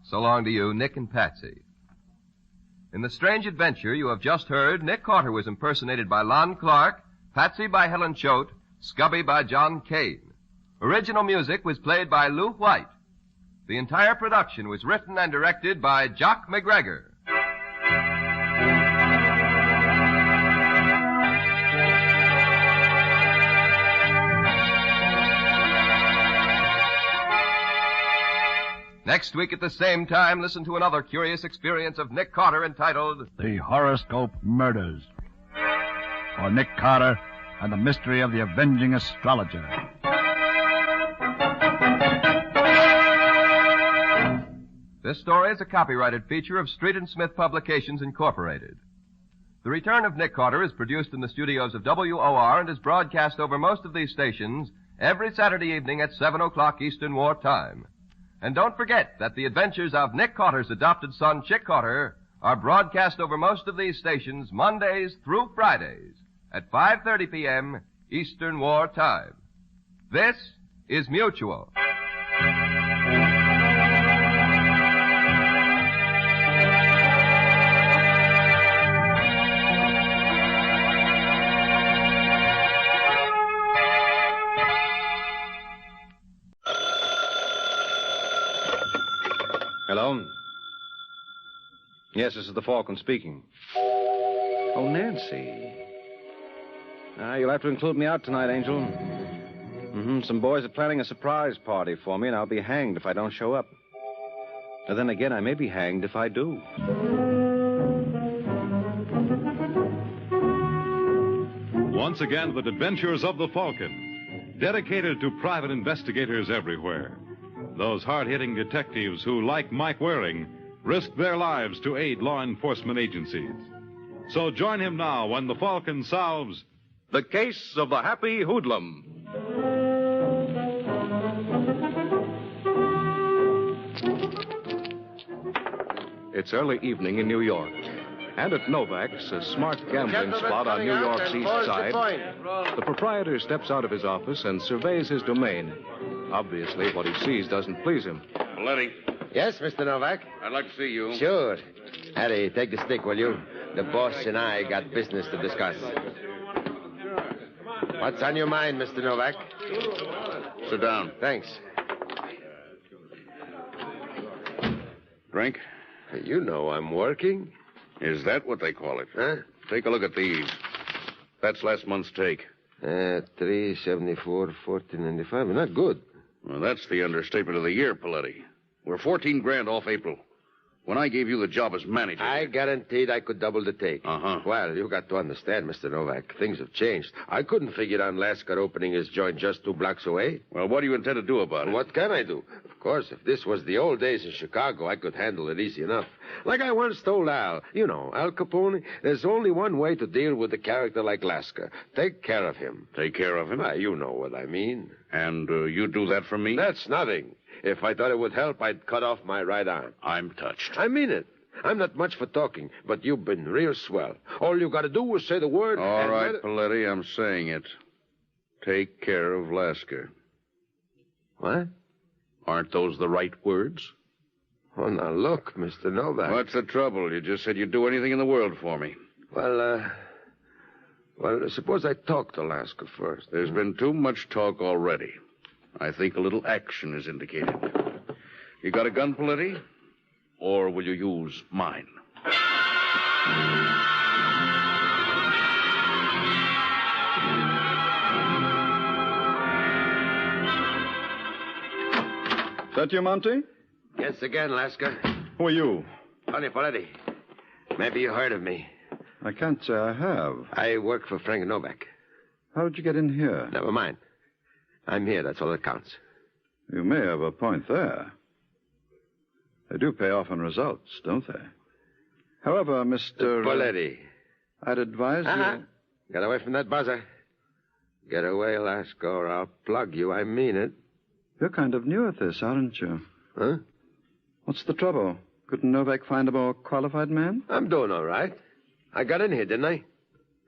So long to you, Nick and Patsy. In the strange adventure you have just heard, Nick Carter was impersonated by Lon Clark, Patsy by Helen Choate, Scubby by John Kane. Original music was played by Lou White. The entire production was written and directed by Jock McGregor. Next week at the same time, listen to another curious experience of Nick Carter entitled The Horoscope Murders. For Nick Carter and the Mystery of the Avenging Astrologer. This story is a copyrighted feature of Street and Smith Publications, Incorporated. The Return of Nick Carter is produced in the studios of WOR and is broadcast over most of these stations every Saturday evening at 7 o'clock Eastern War Time. And don't forget that the adventures of Nick Carter's adopted son, Chick Carter, are broadcast over most of these stations Mondays through Fridays at 5:30 p.m. Eastern War Time. This is Mutual. Hello? Yes, this is the Falcon speaking. Oh, Nancy. You'll have to include me out tonight, Angel. Some boys are planning a surprise party for me, and I'll be hanged if I don't show up. And then again, I may be hanged if I do. Once again, the adventures of the Falcon, dedicated to private investigators everywhere. Those hard-hitting detectives who, like Mike Waring, risk their lives to aid law enforcement agencies. So join him now when the Falcon solves The Case of the Happy Hoodlum. It's early evening in New York. And at Novak's, a smart gambling spot on New York's east side, the proprietor steps out of his office and surveys his domain. Obviously, what he sees doesn't please him. Letty. Yes, Mr. Novak? I'd like to see you. Sure. Harry, take the stick, will you? The boss and I got business to discuss. What's on your mind, Mr. Novak? Sit down. Thanks. Drink? You know I'm working. Is that what they call it? Huh? Take a look at these. That's last month's take. 374, 1495. Not good. Well, that's the understatement of the year, Paletti. We're 14 grand off April. When I gave you the job as manager... I guaranteed I could double the take. Uh-huh. Well, you got to understand, Mr. Novak. Things have changed. I couldn't figure on Lasker opening his joint just 2 blocks away. Well, what do you intend to do about it? What can I do? Of course, if this was the old days in Chicago, I could handle it easy enough. Like I once told Al. You know, Al Capone, there's only one way to deal with a character like Lasker. Take care of him. Take care of him? You know what I mean. And you do that for me? That's nothing. If I thought it would help, I'd cut off my right arm. I'm touched. I mean it. I'm not much for talking, but you've been real swell. All you got to do is say the word. All right, Paletti, I'm saying it. Take care of Lasker. What? Aren't those the right words? Oh, now look, Mr. Novak. What's the trouble? You just said you'd do anything in the world for me. Well, suppose I talk to Lasker first. There's been too much talk already. I think a little action is indicated. You got a gun, Paletti? Or will you use mine? Is that you, Monty? Yes, again, Lasker. Who are you? Tony Paletti. Maybe you heard of me. I can't say I have. I work for Frank Novak. How did you get in here? Never mind. I'm here, that's all that counts. You may have a point there. They do pay off in results, don't they? However, Mr. Paletti. I'd advise you... Get away from that buzzer. Get away, Lasker, or I'll plug you. I mean it. You're kind of new at this, aren't you? Huh? What's the trouble? Couldn't Novak find a more qualified man? I'm doing all right. I got in here, didn't I? There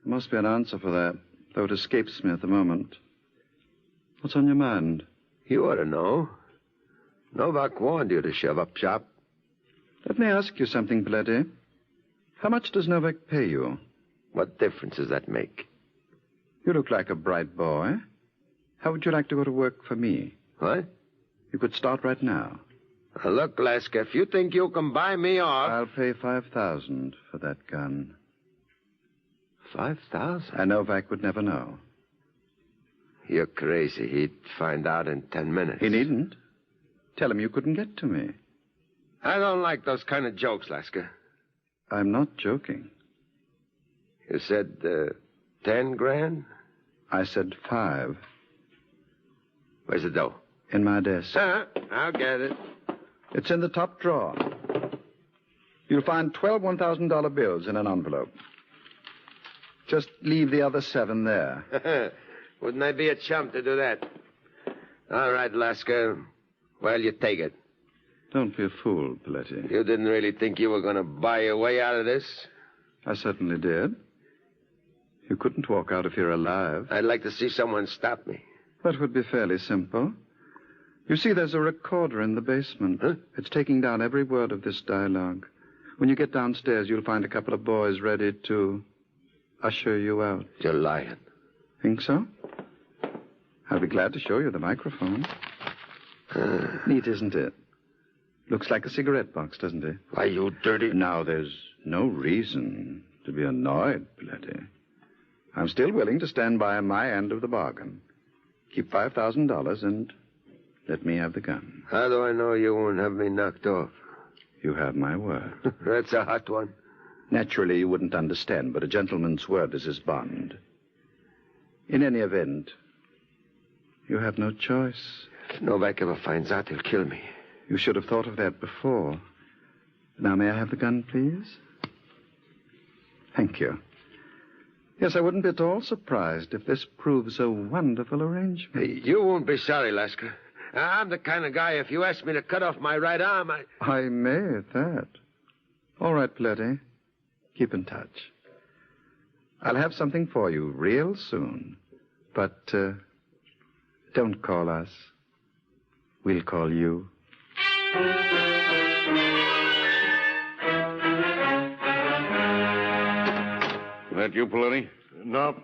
must be an answer for that, though it escapes me at the moment. What's on your mind? You ought to know. Novak warned you to shove up shop. Let me ask you something, Blackie. How much does Novak pay you? What difference does that make? You look like a bright boy. How would you like to go to work for me? What? You could start right now. Now, look, Laska, if you think you can buy me off... I'll pay $5,000 for that gun. 5,000? And Novak would never know. You're crazy. He'd find out in 10 minutes. He needn't. Tell him you couldn't get to me. I don't like those kind of jokes, Laska. I'm not joking. You said 10 grand? I said 5. Where's the dough? In my desk. I'll get it. It's in the top drawer. You'll find 12 $1,000 bills in an envelope. Just leave the other 7 there. Wouldn't I be a chump to do that? All right, Laska. Well, you take it. Don't be a fool, Blackie. You didn't really think you were going to buy your way out of this? I certainly did. You couldn't walk out if you're alive. I'd like to see someone stop me. That would be fairly simple. You see, there's a recorder in the basement. Huh? It's taking down every word of this dialogue. When you get downstairs, you'll find a couple of boys ready to usher you out. You're lying. Think so? I'll be glad to show you the microphone. Neat, isn't it? Looks like a cigarette box, doesn't it? Why, you dirty... Now, there's no reason to be annoyed, Blackie. I'm still willing to stand by my end of the bargain. Keep $5,000 and let me have the gun. How do I know you won't have me knocked off? You have my word. That's a hot one. Naturally, you wouldn't understand, but a gentleman's word is his bond. In any event, you have no choice. If Novak ever finds out, he'll kill me. You should have thought of that before. Now, may I have the gun, please? Thank you. Yes, I wouldn't be at all surprised if this proves a wonderful arrangement. Hey, you won't be sorry, Laska. I'm the kind of guy, if you ask me to cut off my right arm, I may at that. All right, Blackie. Keep in touch. I'll have something for you real soon. But don't call us. We'll call you. That you, Paletti? No.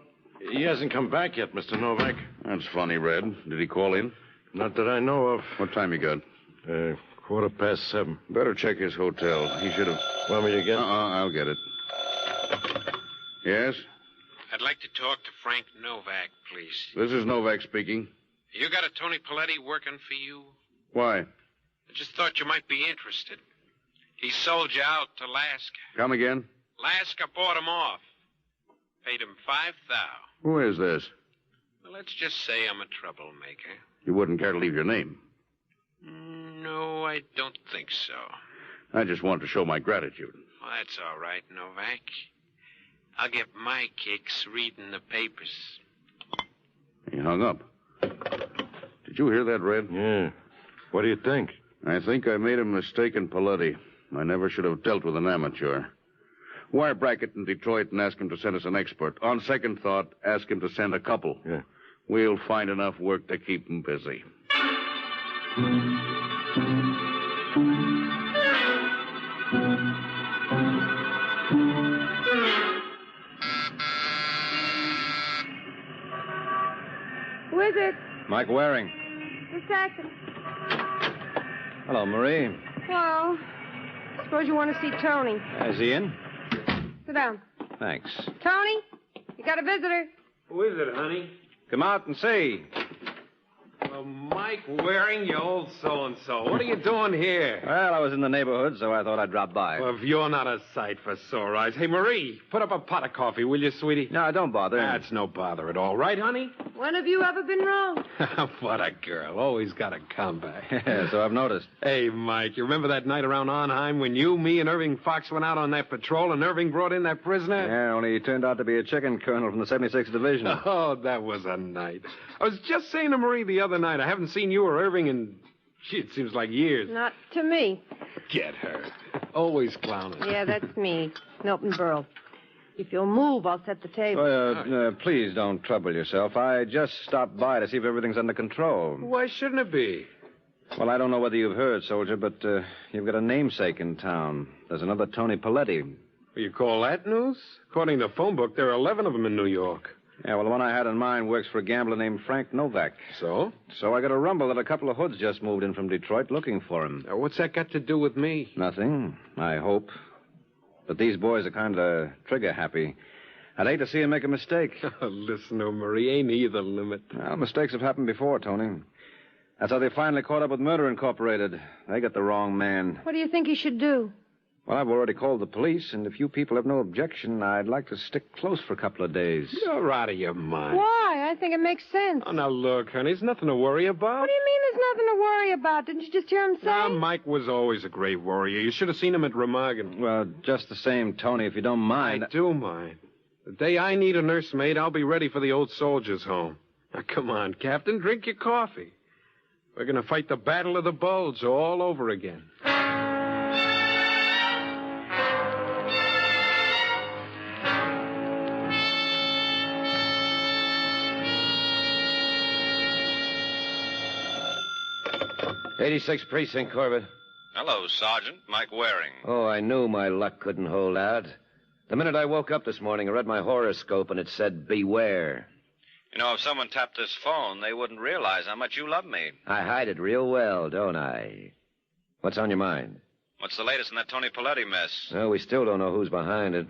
He hasn't come back yet, Mr. Novak. That's funny, Red. Did he call in? Not that I know of. What time you got? 7:15. Better check his hotel. He should have... Want me to get... I'll get it. Yes? I'd like to talk to Frank Novak, please. This is Novak speaking. You got a Tony Paletti working for you? Why? I just thought you might be interested. He sold you out to Laska. Come again? Laska bought him off. Paid him $5,000. Who is this? Well, let's just say I'm a troublemaker. You wouldn't care to leave your name. No, I don't think so. I just want to show my gratitude. Well, that's all right, Novak. I'll get my kicks reading the papers. He hung up. Did you hear that, Red? Yeah. What do you think? I think I made a mistake in Paletti. I never should have dealt with an amateur. Wire Brackett in Detroit and ask him to send us an expert. On second thought, ask him to send a couple. Yeah. We'll find enough work to keep him busy. Who is it? Mike Waring. The taxi. Hello, Marie. Well, suppose you want to see Tony. Is he in? Sit down. Thanks. Tony, you got a visitor. Who is it, honey? Come out and see. Well, Mike Waring, you old so-and-so. What are you doing here? Well, I was in the neighborhood, so I thought I'd drop by. Well, if you're not a sight for sore eyes. Hey, Marie, put up a pot of coffee, will you, sweetie? No, don't bother. That's no bother at all. Right, honey? When have you ever been wrong? What a girl. Always got a comeback. Yeah, so I've noticed. Hey, Mike, you remember that night around Arnheim when you, me, and Irving Fox went out on that patrol and Irving brought in that prisoner? Yeah, only he turned out to be a chicken colonel from the 76th Division. Oh, that was a night. I was just saying to Marie the other night, I haven't seen seen you or Irving in, gee, it seems like years. Not to me. Get her. Always clowning. Yeah, that's me, Milton Berle. If you'll move, I'll set the table. Please don't trouble yourself. I just stopped by to see if everything's under control. Why shouldn't it be? Well, I don't know whether you've heard, soldier, but you've got a namesake in town. There's another Tony Paletti. You call that news? According to the phone book, there are 11 of them in New York. Yeah, well, the one I had in mind works for a gambler named Frank Novak. So? So I got a rumble that a couple of hoods just moved in from Detroit looking for him. Now, what's that got to do with me? Nothing, I hope. But these boys are kind of trigger-happy. I'd hate to see him make a mistake. Listen to Marie, ain't he the limit? Well, mistakes have happened before, Tony. That's how they finally caught up with Murder Incorporated. They got the wrong man. What do you think he should do? Well, I've already called the police, and if you people have no objection, I'd like to stick close for a couple of days. You're out of your mind. Why? I think it makes sense. Oh, now look, honey, there's nothing to worry about. What do you mean there's nothing to worry about? Didn't you just hear him say? Now, Mike was always a great warrior. You should have seen him at Remagen. Well, just the same, Tony, if you don't mind. I do mind. The day I need a nursemaid, I'll be ready for the old soldiers' home. Now, come on, Captain, drink your coffee. We're going to fight the Battle of the Bulge all over again. '86th Precinct, Corbett. Hello, Sergeant. Mike Waring. Oh, I knew my luck couldn't hold out. The minute I woke up this morning, I read my horoscope, and it said, beware. You know, if someone tapped this phone, they wouldn't realize how much you love me. I hide it real well, don't I? What's on your mind? What's the latest in that Tony Paletti mess? Well, we still don't know who's behind it.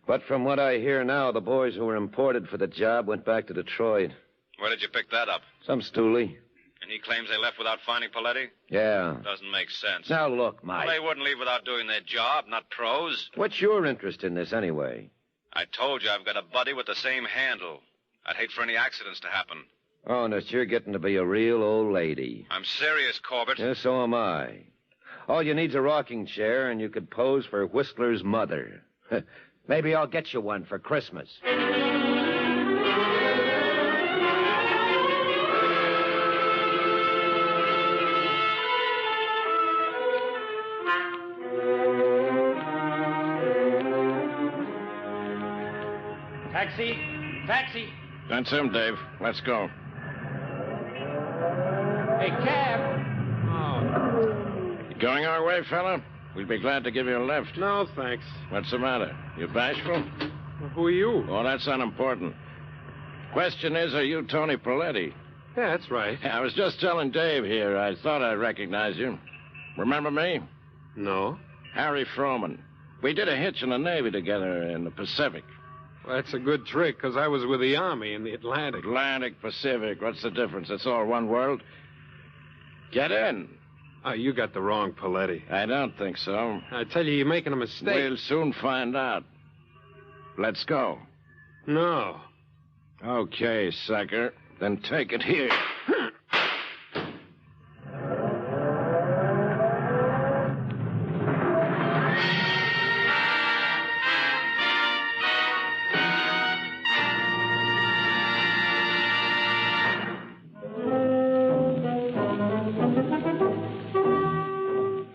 But from what I hear now, the boys who were imported for the job went back to Detroit. Where did you pick that up? Some stoolie. And he claims they left without finding Paletti? Yeah. Doesn't make sense. Now, look, Mike. Well, they wouldn't leave without doing their job, not pros. What's your interest in this, anyway? I told you I've got a buddy with the same handle. I'd hate for any accidents to happen. Honest, you're getting to be a real old lady. I'm serious, Corbett. Yeah, so am I. All you need's a rocking chair, and you could pose for Whistler's mother. Maybe I'll get you one for Christmas. Taxi! Taxi! That's him, Dave. Let's go. Hey, cab! You going our way, fella? We'd be glad to give you a lift. No, thanks. What's the matter? You bashful? Well, who are you? Oh, that's unimportant. Question is, are you Tony Paletti? Yeah, that's right. I was just telling Dave here. I thought I recognized you. Remember me? No. Harry Froman. We did a hitch in the Navy together in the Pacific. Well, that's a good trick, because I was with the Army in the Atlantic. Atlantic, Pacific. What's the difference? It's all one world. Get in. Oh, you got the wrong Paletti. I don't think so. I tell you, you're making a mistake. We'll soon find out. Let's go. No. Okay, sucker. Then take it here.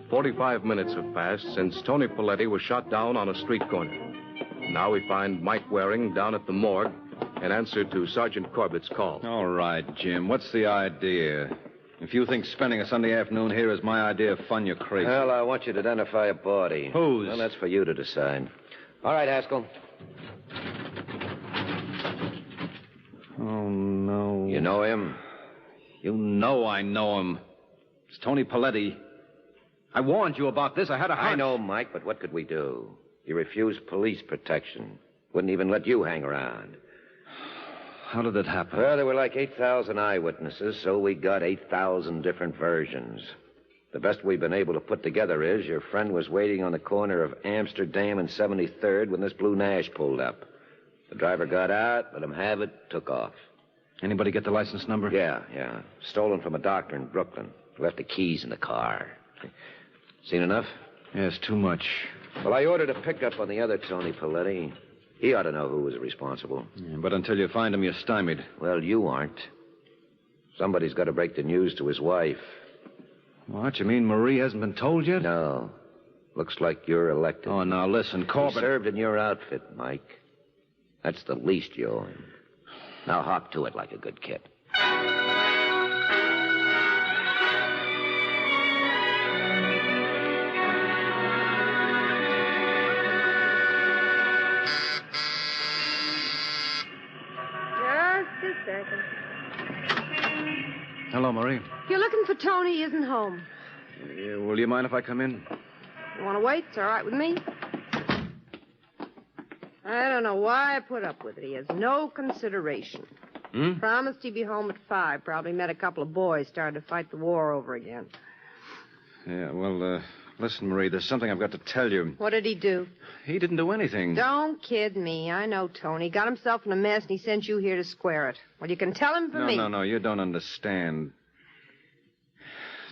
45 minutes have passed since Tony Paletti was shot down on a street corner. Now we find Mike Waring down at the morgue in answer to Sergeant Corbett's call. All right, Jim. What's the idea? If you think spending a Sunday afternoon here is my idea of fun, you're crazy. Well, I want you to identify a body. Whose? Well, that's for you to decide. All right, Haskell. Oh, no. You know him? You know I know him. It's Tony Paletti. I warned you about this. I had a hunch. I know, Mike, but what could we do? He refused police protection. Wouldn't even let you hang around. How did it happen? Well, there were like 8,000 eyewitnesses, so we got 8,000 different versions. The best we've been able to put together is your friend was waiting on the corner of Amsterdam and 73rd when this blue Nash pulled up. The driver got out, let him have it, took off. Anybody get the license number? Yeah. Stolen from a doctor in Brooklyn. Left the keys in the car. Seen enough? Yes, too much. Well, I ordered a pickup on the other Tony Paletti. He ought to know who was responsible. Yeah, but until you find him, you're stymied. Well, you aren't. Somebody's got to break the news to his wife. What, you mean Marie hasn't been told yet? No. Looks like you're elected. Oh, now listen, Corbett. He served in your outfit, Mike. That's the least you owe him. Now hop to it like a good kid. Just a second. Hello, Marie. If you're looking for Tony, he isn't home. Will you mind if I come in? You want to wait? It's all right with me. I don't know why I put up with it. He has no consideration. Promised he'd be home at 5. Probably met a couple of boys starting to fight the war over again. Yeah, well, listen, Marie, there's something I've got to tell you. What did he do? He didn't do anything. Don't kid me. I know Tony. Got himself in a mess, and he sent you here to square it. Well, you can tell him for me. No, you don't understand.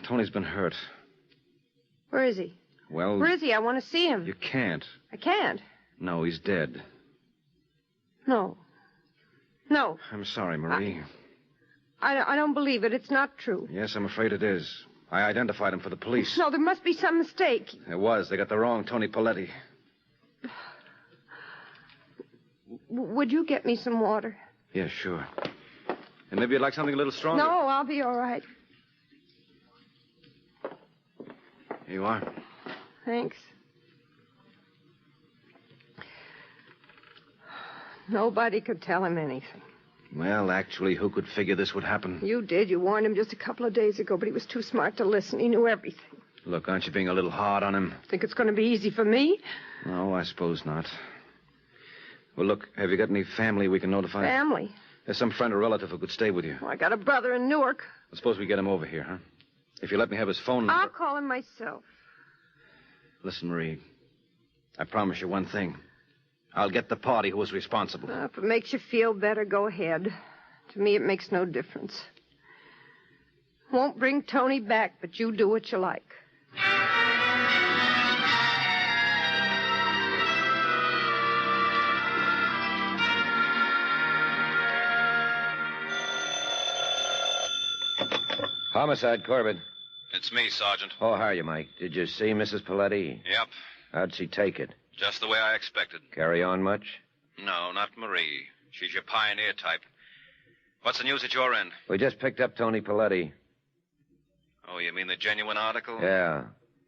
Tony's been hurt. Where is he? Well... Where is he? I want to see him. You can't. I can't. No, he's dead. No. No. I'm sorry, Marie. I don't believe it. It's not true. Yes, I'm afraid it is. I identified him for the police. No, there must be some mistake. There was. They got the wrong Tony Paletti. Would you get me some water? Yeah, sure. And maybe you'd like something a little stronger? No, I'll be all right. Here you are. Thanks. Nobody could tell him anything. Well, actually, who could figure this would happen? You did. You warned him just a couple of days ago, but he was too smart to listen. He knew everything. Look, aren't you being a little hard on him? Think it's going to be easy for me? No, I suppose not. Well, look, have you got any family we can notify? Family? There's some friend or relative who could stay with you. Well, I got a brother in Newark. Well, suppose we get him over here, huh? If you let me have his phone number... I'll call him myself. Listen, Marie, I promise you one thing. I'll get the party who was responsible. If it makes you feel better, go ahead. To me, it makes no difference. Won't bring Tony back, but you do what you like. Homicide, Corbett. It's me, Sergeant. Oh, how are you, Mike? Did you see Mrs. Paletti? Yep. How'd she take it? Just the way I expected. Carry on much? No, not Marie. She's your pioneer type. What's the news at your end? We just picked up Tony Paletti. Oh, you mean the genuine article? Yeah.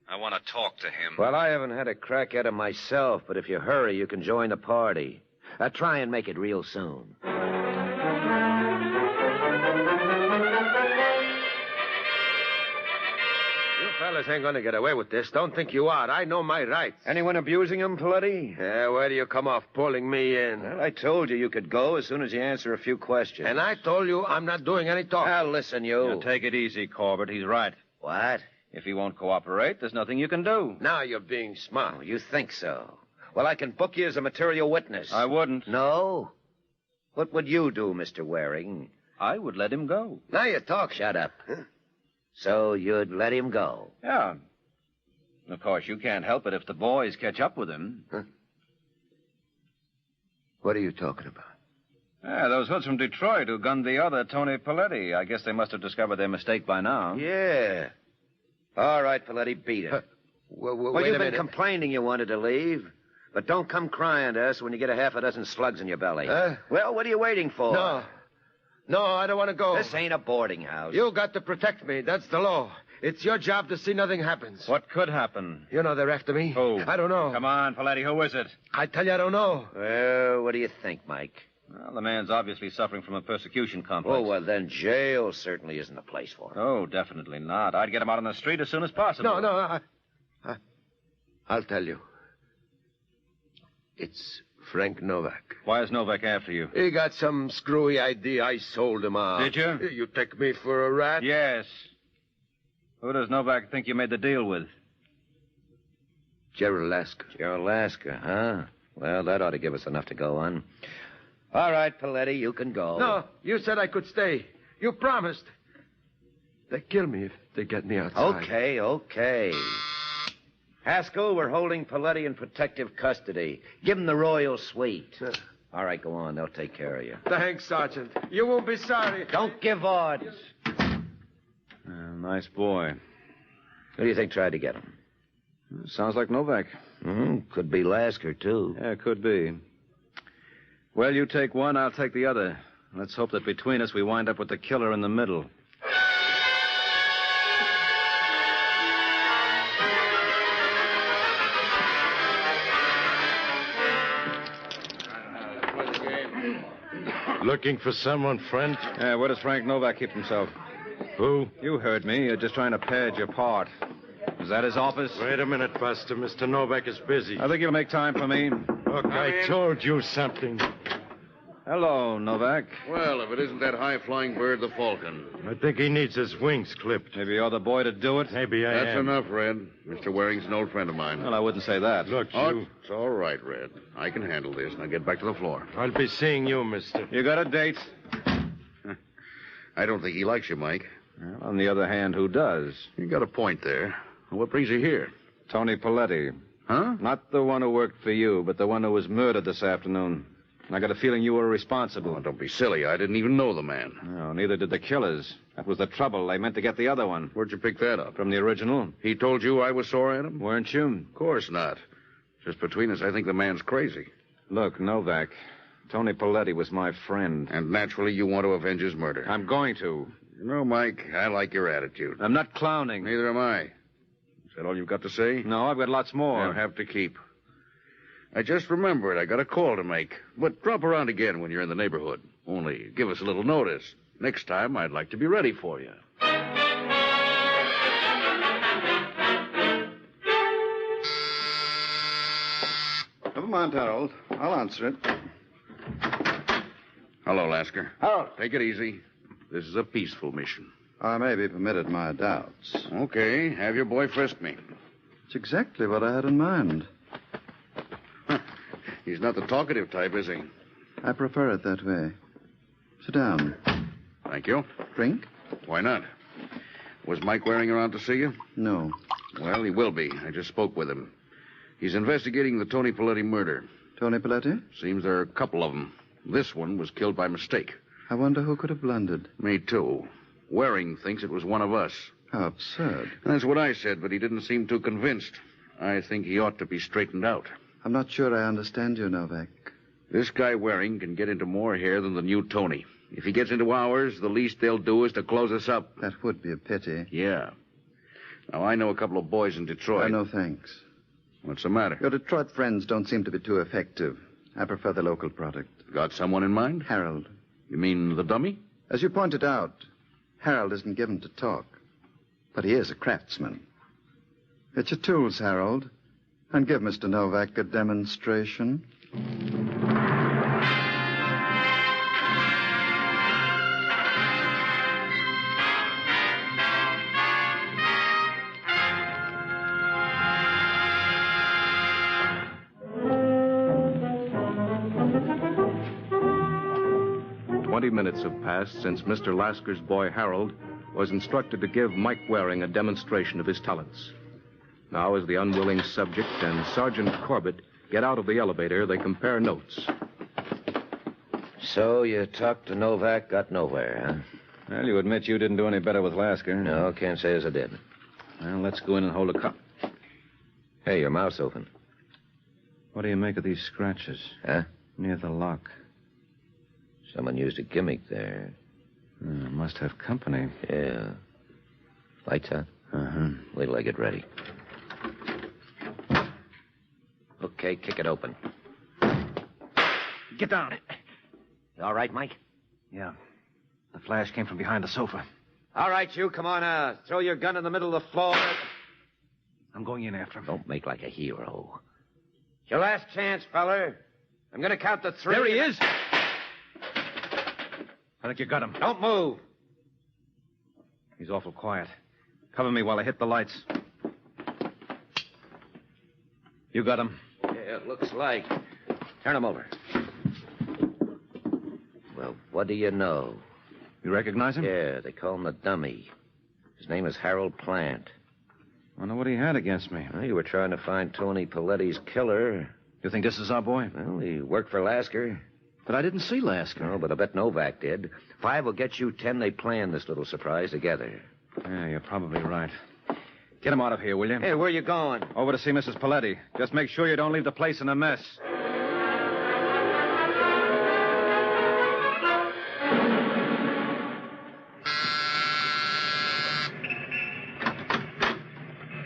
I want to talk to him. Well, I haven't had a crack at him myself, but if you hurry, you can join the party. Try and make it real soon. Fellas ain't gonna get away with this. Don't think you are. I know my rights. Anyone abusing him, Paletti? Yeah, where do you come off pulling me in? Well, I told you could go as soon as you answer a few questions. And I told you I'm not doing any talking. Now, listen, you. Now, take it easy, Corbett. He's right. What? If he won't cooperate, there's nothing you can do. Now you're being smart. Oh, you think so? Well, I can book you as a material witness. I wouldn't. No? What would you do, Mr. Waring? I would let him go. Now you talk. Shut up. Huh? So you'd let him go? Yeah. Of course, you can't help it if the boys catch up with him. Huh? What are you talking about? Yeah, those hoods from Detroit who gunned the other Tony Paletti. I guess they must have discovered their mistake by now. Yeah. All right, Paletti, beat it. Well, you've been complaining you wanted to leave. But don't come crying to us when you get a half a dozen slugs in your belly. Well, what are you waiting for? No, I don't want to go. This ain't a boarding house. You got to protect me. That's the law. It's your job to see nothing happens. What could happen? You know they're after me. Who? I don't know. Come on, Paletti, who is it? I tell you I don't know. Well, what do you think, Mike? Well, the man's obviously suffering from a persecution complex. Oh, well, then jail certainly isn't the place for him. Oh, definitely not. I'd get him out on the street as soon as possible. No, I'll tell you. It's Frank Novak. Why is Novak after you? He got some screwy idea. I sold him out. Did you? You take me for a rat? Yes. Who does Novak think you made the deal with? Gerald Lasker. Gerald Lasker, huh? Well, that ought to give us enough to go on. All right, Paletti, you can go. No, you said I could stay. You promised. They kill me if they get me outside. Okay. Haskell, we're holding Paletti in protective custody. Give him the royal suite. All right, go on. They'll take care of you. Thanks, Sergeant. You won't be sorry. Don't give orders. Nice boy. Who do you think tried to get him? Sounds like Novak. Could be Lasker, too. Yeah, could be. Well, you take one, I'll take the other. Let's hope that between us we wind up with the killer in the middle. Looking for someone, friend? Yeah, where does Frank Novak keep himself? Who? You heard me. You're just trying to pad your part. Is that his office? Wait a minute, Buster. Mr. Novak is busy. I think you'll make time for me. Look, I told you something. Hello, Novak. Well, if it isn't that high-flying bird, the Falcon. I think he needs his wings clipped. Maybe you're the boy to do it? Maybe I That's am. enough, Red. Mr. Waring's an old friend of mine. Well, I wouldn't say that. Look, Oh, you... it's all right, Red. I can handle this. Now get back to the floor. I'll be seeing you, mister. You got a date? I don't think he likes you, Mike. Well, on the other hand, who does? You got a point there. What brings you here? Tony Paletti. Huh? Not the one who worked for you, but the one who was murdered this afternoon. I got a feeling you were responsible. Oh, don't be silly. I didn't even know the man. No, neither did the killers. That was the trouble. They meant to get the other one. Where'd you pick that up? From the original. He told you I was sore at him? Weren't you? Of course not. Just between us, I think the man's crazy. Look, Novak, Tony Paletti was my friend. And naturally, you want to avenge his murder. I'm going to. You know, Mike, I like your attitude. I'm not clowning. Neither am I. Is that all you've got to say? No, I've got lots more. You'll have to keep. I just remembered I got a call to make. But drop around again when you're in the neighborhood. Only give us a little notice. Next time, I'd like to be ready for you. Never mind, Harold. I'll answer it. Hello, Lasker. Harold. Take it easy. This is a peaceful mission. I may be permitted my doubts. Okay, have your boy frisk me. It's exactly what I had in mind. He's not the talkative type, is he? I prefer it that way. Sit down. Thank you. Drink? Why not? Was Mike Waring around to see you? No. Well, he will be. I just spoke with him. He's investigating the Tony Paletti murder. Tony Paletti? Seems there are a couple of them. This one was killed by mistake. I wonder who could have blundered. Me, too. Waring thinks it was one of us. How absurd. That's what I said, but he didn't seem too convinced. I think he ought to be straightened out. I'm not sure I understand you, Novak. This guy Waring can get into more hair than the new Tony. If he gets into ours, the least they'll do is to close us up. That would be a pity. Yeah. Now, I know a couple of boys in Detroit. No, thanks. What's the matter? Your Detroit friends don't seem to be too effective. I prefer the local product. Got someone in mind? Harold. You mean the dummy? As you pointed out, Harold isn't given to talk. But he is a craftsman. Get your tools, Harold, and give Mr. Novak a demonstration. 20 minutes have passed since Mr. Lasker's boy, Harold, was instructed to give Mike Waring a demonstration of his talents. Now, as the unwilling subject and Sergeant Corbett get out of the elevator, they compare notes. So you talked to Novak, got nowhere, huh? Well, you admit you didn't do any better with Lasker. No, can't say as I did. Well, let's go in and hold a cup. Hey, your mouth's open. What do you make of these scratches? Huh? Near the lock. Someone used a gimmick there. Must have company. Yeah. Lights out? Uh-huh. Wait till I get ready. Okay, kick it open. Get down. You all right, Mike? Yeah. The flash came from behind the sofa. All right, you. Come on, throw your gun in the middle of the floor. I'm going in after him. Don't make like a hero. It's your last chance, feller. I'm going to count to 3. There he is. I think you got him. Don't move. He's awful quiet. Cover me while I hit the lights. You got him. Yeah, it looks like. Turn him over. Well, what do you know? You recognize him? Yeah, they call him the dummy. His name is Harold Plant. Wonder what he had against me. Well, you were trying to find Tony Paletti's killer. You think this is our boy? Well, he worked for Lasker. But I didn't see Lasker. No, but I bet Novak did. 5 will get you 10. They planned this little surprise together. Yeah, you're probably right. Get him out of here, will you? Hey, where you going? Over to see Mrs. Paletti. Just make sure you don't leave the place in a mess.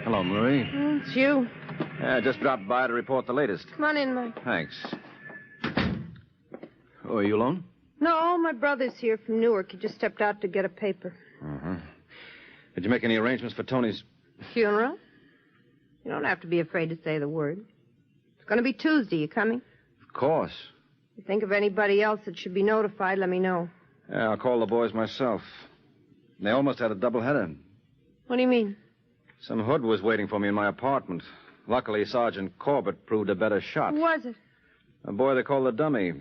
Hello, Marie. It's you. Yeah, just dropped by to report the latest. Come on in, Mike. Thanks. Oh, are you alone? No, my brother's here from Newark. He just stepped out to get a paper. Uh-huh. Did you make any arrangements for Tony's... Funeral? You don't have to be afraid to say the word. It's going to be Tuesday. You coming? Of course. If you think of anybody else that should be notified, let me know. Yeah, I'll call the boys myself. They almost had a doubleheader. What do you mean? Some hood was waiting for me in my apartment. Luckily, Sergeant Corbett proved a better shot. Who was it? A boy they call the Dummy.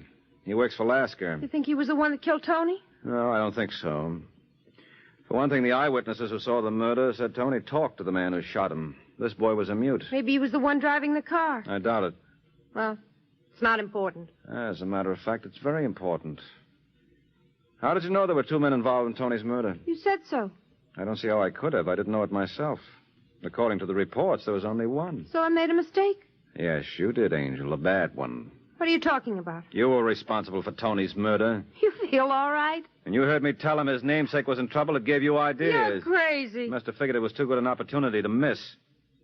He works for Lasker. You think he was the one that killed Tony? No, I don't think so. For one thing, the eyewitnesses who saw the murder said Tony talked to the man who shot him. This boy was a mute. Maybe he was the one driving the car. I doubt it. Well, it's not important. As a matter of fact, it's very important. How did you know there were two men involved in Tony's murder? You said so. I don't see how I could have. I didn't know it myself. According to the reports, there was only one. So I made a mistake? Yes, you did, Angel. A bad one. What are you talking about? You were responsible for Tony's murder. You feel all right? And you heard me tell him his namesake was in trouble. It gave you ideas. You're crazy. You must have figured it was too good an opportunity to miss.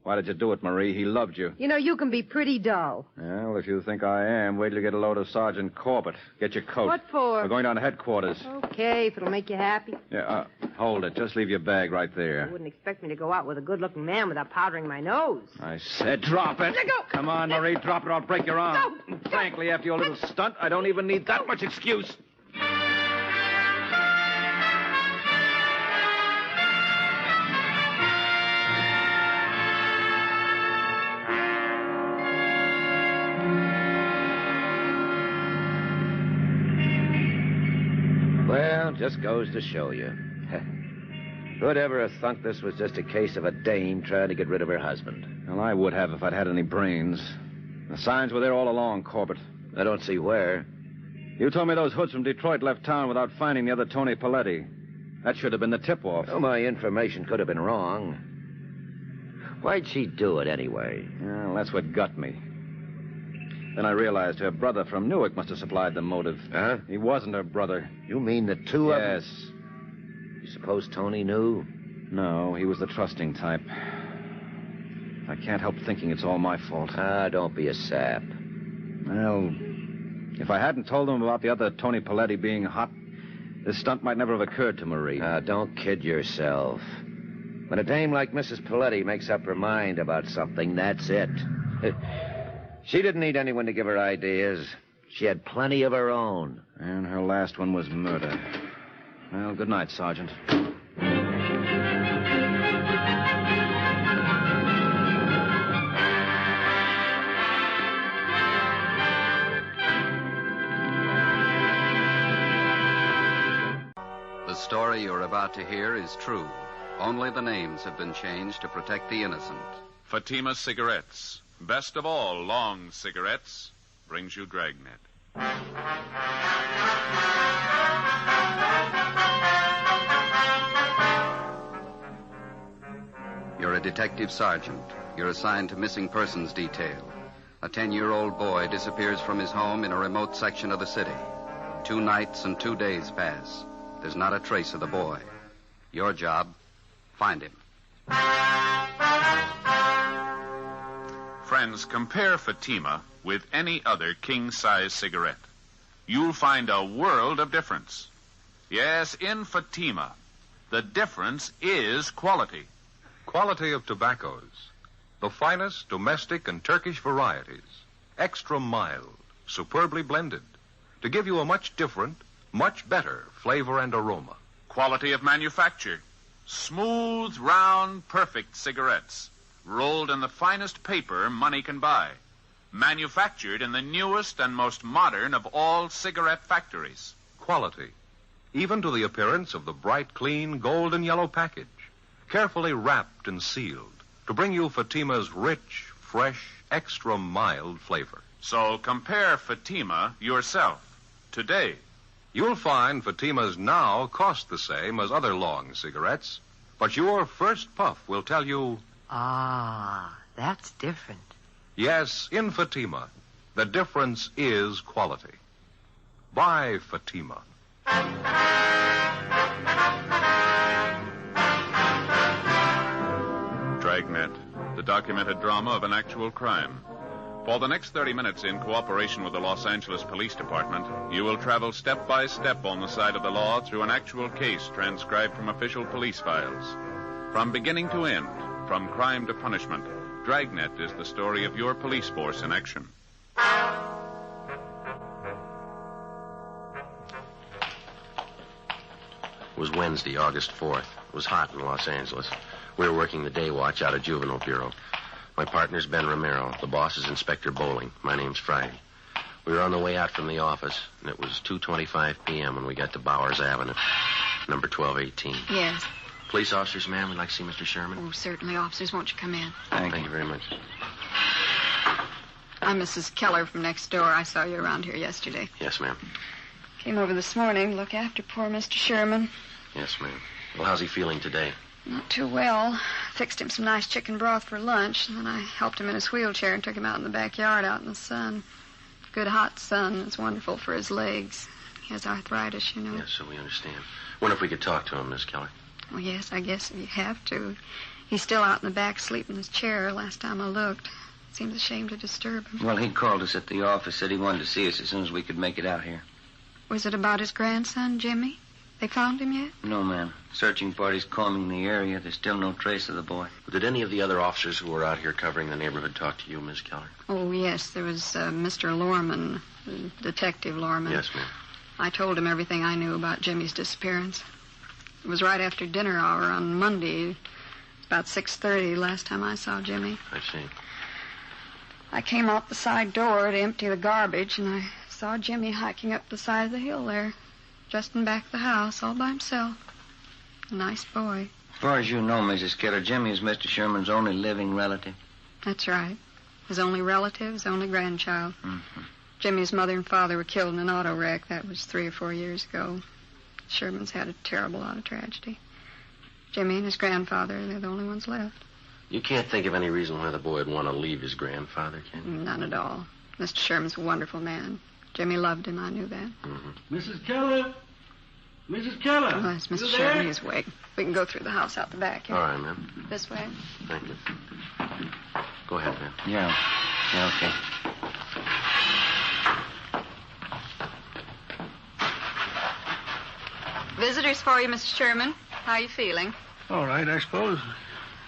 Why did you do it, Marie? He loved you. You know, you can be pretty dull. Well, if you think I am, wait till you get a load of Sergeant Corbett. Get your coat. What for? We're going down to headquarters. Okay, if it'll make you happy. Yeah, hold it. Just leave your bag right there. You wouldn't expect me to go out with a good-looking man without powdering my nose. I said drop it. Let go. Come on, Marie, drop it or I'll break your arm. No. Frankly, after your little stunt, I don't even need that much excuse. Well, just goes to show you. Who'd ever have thunk this was just a case of a dame trying to get rid of her husband? Well, I would have if I'd had any brains. The signs were there all along, Corbett. I don't see where. You told me those hoods from Detroit left town without finding the other Tony Paletti. That should have been the tip-off. Well, my information could have been wrong. Why'd she do it anyway? Well, that's what got me. Then I realized her brother from Newark must have supplied the motive. Huh? He wasn't her brother. You mean the two of them? Yes. You suppose Tony knew? No, he was the trusting type. I can't help thinking it's all my fault. Ah, don't be a sap. Well, if I hadn't told him about the other Tony Paletti being hot, this stunt might never have occurred to Marie. Ah, don't kid yourself. When a dame like Mrs. Paletti makes up her mind about something, that's it. She didn't need anyone to give her ideas. She had plenty of her own. And her last one was murder. Well, good night, Sergeant. The story you're about to hear is true. Only the names have been changed to protect the innocent. Fatima Cigarettes, best of all long cigarettes, brings you Dragnet. You're a detective sergeant. You're assigned to missing persons detail. A 10-year-old boy disappears from his home in a remote section of the city. 2 nights and 2 days pass. There's not a trace of the boy. Your job, find him. Friends, compare Fatima with any other king-size cigarette. You'll find a world of difference. Yes, in Fatima, the difference is quality. Quality of tobaccos. The finest domestic and Turkish varieties. Extra mild, superbly blended. To give you a much different, much better flavor and aroma. Quality of manufacture. Smooth, round, perfect cigarettes. Rolled in the finest paper money can buy. Manufactured in the newest and most modern of all cigarette factories. Quality. Even to the appearance of the bright, clean, gold and yellow package. Carefully wrapped and sealed to bring you Fatima's rich, fresh, extra mild flavor. So compare Fatima yourself today. You'll find Fatima's now cost the same as other long cigarettes, But your first puff will tell you, Ah, that's different. yes, in Fatima, the difference is quality. Buy Fatima. Dragnet, the documented drama of an actual crime. For the next 30 minutes, in cooperation with the Los Angeles Police Department, you will travel step by step on the side of the law through an actual case transcribed from official police files. From beginning to end, from crime to punishment, Dragnet is the story of your police force in action. It was Wednesday, August 4th. It was hot in Los Angeles. We were working the day watch out of Juvenile Bureau. My partner's Ben Romero. The boss is Inspector Bowling. My name's Friday. We were on the way out from the office, and it was 2:25 p.m. when we got to Bowers Avenue, number 1218. Yes. Police officers, ma'am, we'd like to see Mr. Sherman. Oh, certainly, officers. Won't you come in? Thank you very much. I'm Mrs. Keller from next door. I saw you around here yesterday. Yes, ma'am. Came over this morning to look after poor Mr. Sherman. Yes, ma'am. Well, how's he feeling today? Not too well. Fixed him some nice chicken broth for lunch, and then I helped him in his wheelchair and took him out in the backyard out in the sun. Good hot sun. It's wonderful for his legs. He has arthritis, you know. Yes, so we understand. Wonder if we could talk to him, Miss Keller. Well, yes, I guess you have to. He's still out in the back sleeping in his chair last time I looked. Seems a shame to disturb him. Well, he called us at the office, said he wanted to see us as soon as we could make it out here. Was it about his grandson, Jimmy? They found him yet? No, ma'am. Searching party's combing the area. There's still no trace of the boy. Did any of the other officers who were out here covering the neighborhood talk to you, Miss Keller? Oh, yes. There was Mr. Lorman, Detective Lorman. Yes, ma'am. I told him everything I knew about Jimmy's disappearance. It was right after dinner hour on Monday. About 6:30 last time I saw Jimmy. I see. I came out the side door to empty the garbage, and I saw Jimmy hiking up the side of the hill there, just in back of the house, all by himself. A nice boy. As far as you know, Mrs. Keller, Jimmy is Mr. Sherman's only living relative. That's right. His only relative, his only grandchild. Mm-hmm. Jimmy's mother and father were killed in an auto wreck. That was 3 or 4 years ago. Sherman's had a terrible lot of tragedy. Jimmy and his grandfather, they're the only ones left. You can't think of any reason why the boy would want to leave his grandfather, can you? None at all. Mr. Sherman's a wonderful man. Jimmy loved him, I knew that. Mm-hmm. Mrs. Keller? Mrs. Keller? Oh, that's Mr. Sherman. He's awake. We can go through the house out the back here. All right, ma'am. This way. Thank you. Go ahead, ma'am. Yeah, okay. Visitors for you, Mr. Sherman. How are you feeling? All right, I suppose.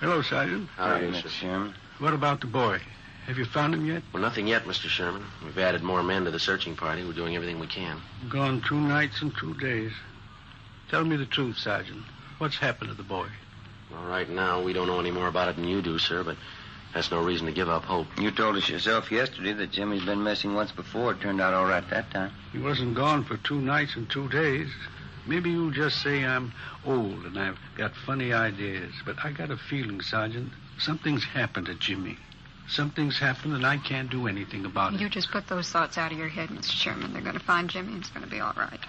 Hello, Sergeant. How are you, Mr. Sherman? What about the boy? Have you found him yet? Well, nothing yet, Mr. Sherman. We've added more men to the searching party. We're doing everything we can. Gone 2 nights and 2 days. Tell me the truth, Sergeant. What's happened to the boy? Well, right now, we don't know any more about it than you do, sir, but that's no reason to give up hope. You told us yourself yesterday that Jimmy's been missing once before. It turned out all right that time. He wasn't gone for 2 nights and 2 days. Maybe you'll just say I'm old and I've got funny ideas, but I got a feeling, Sergeant, something's happened to Jimmy. Something's happened and I can't do anything about it. You just put those thoughts out of your head, Mr. Sherman. They're going to find Jimmy and it's going to be all right.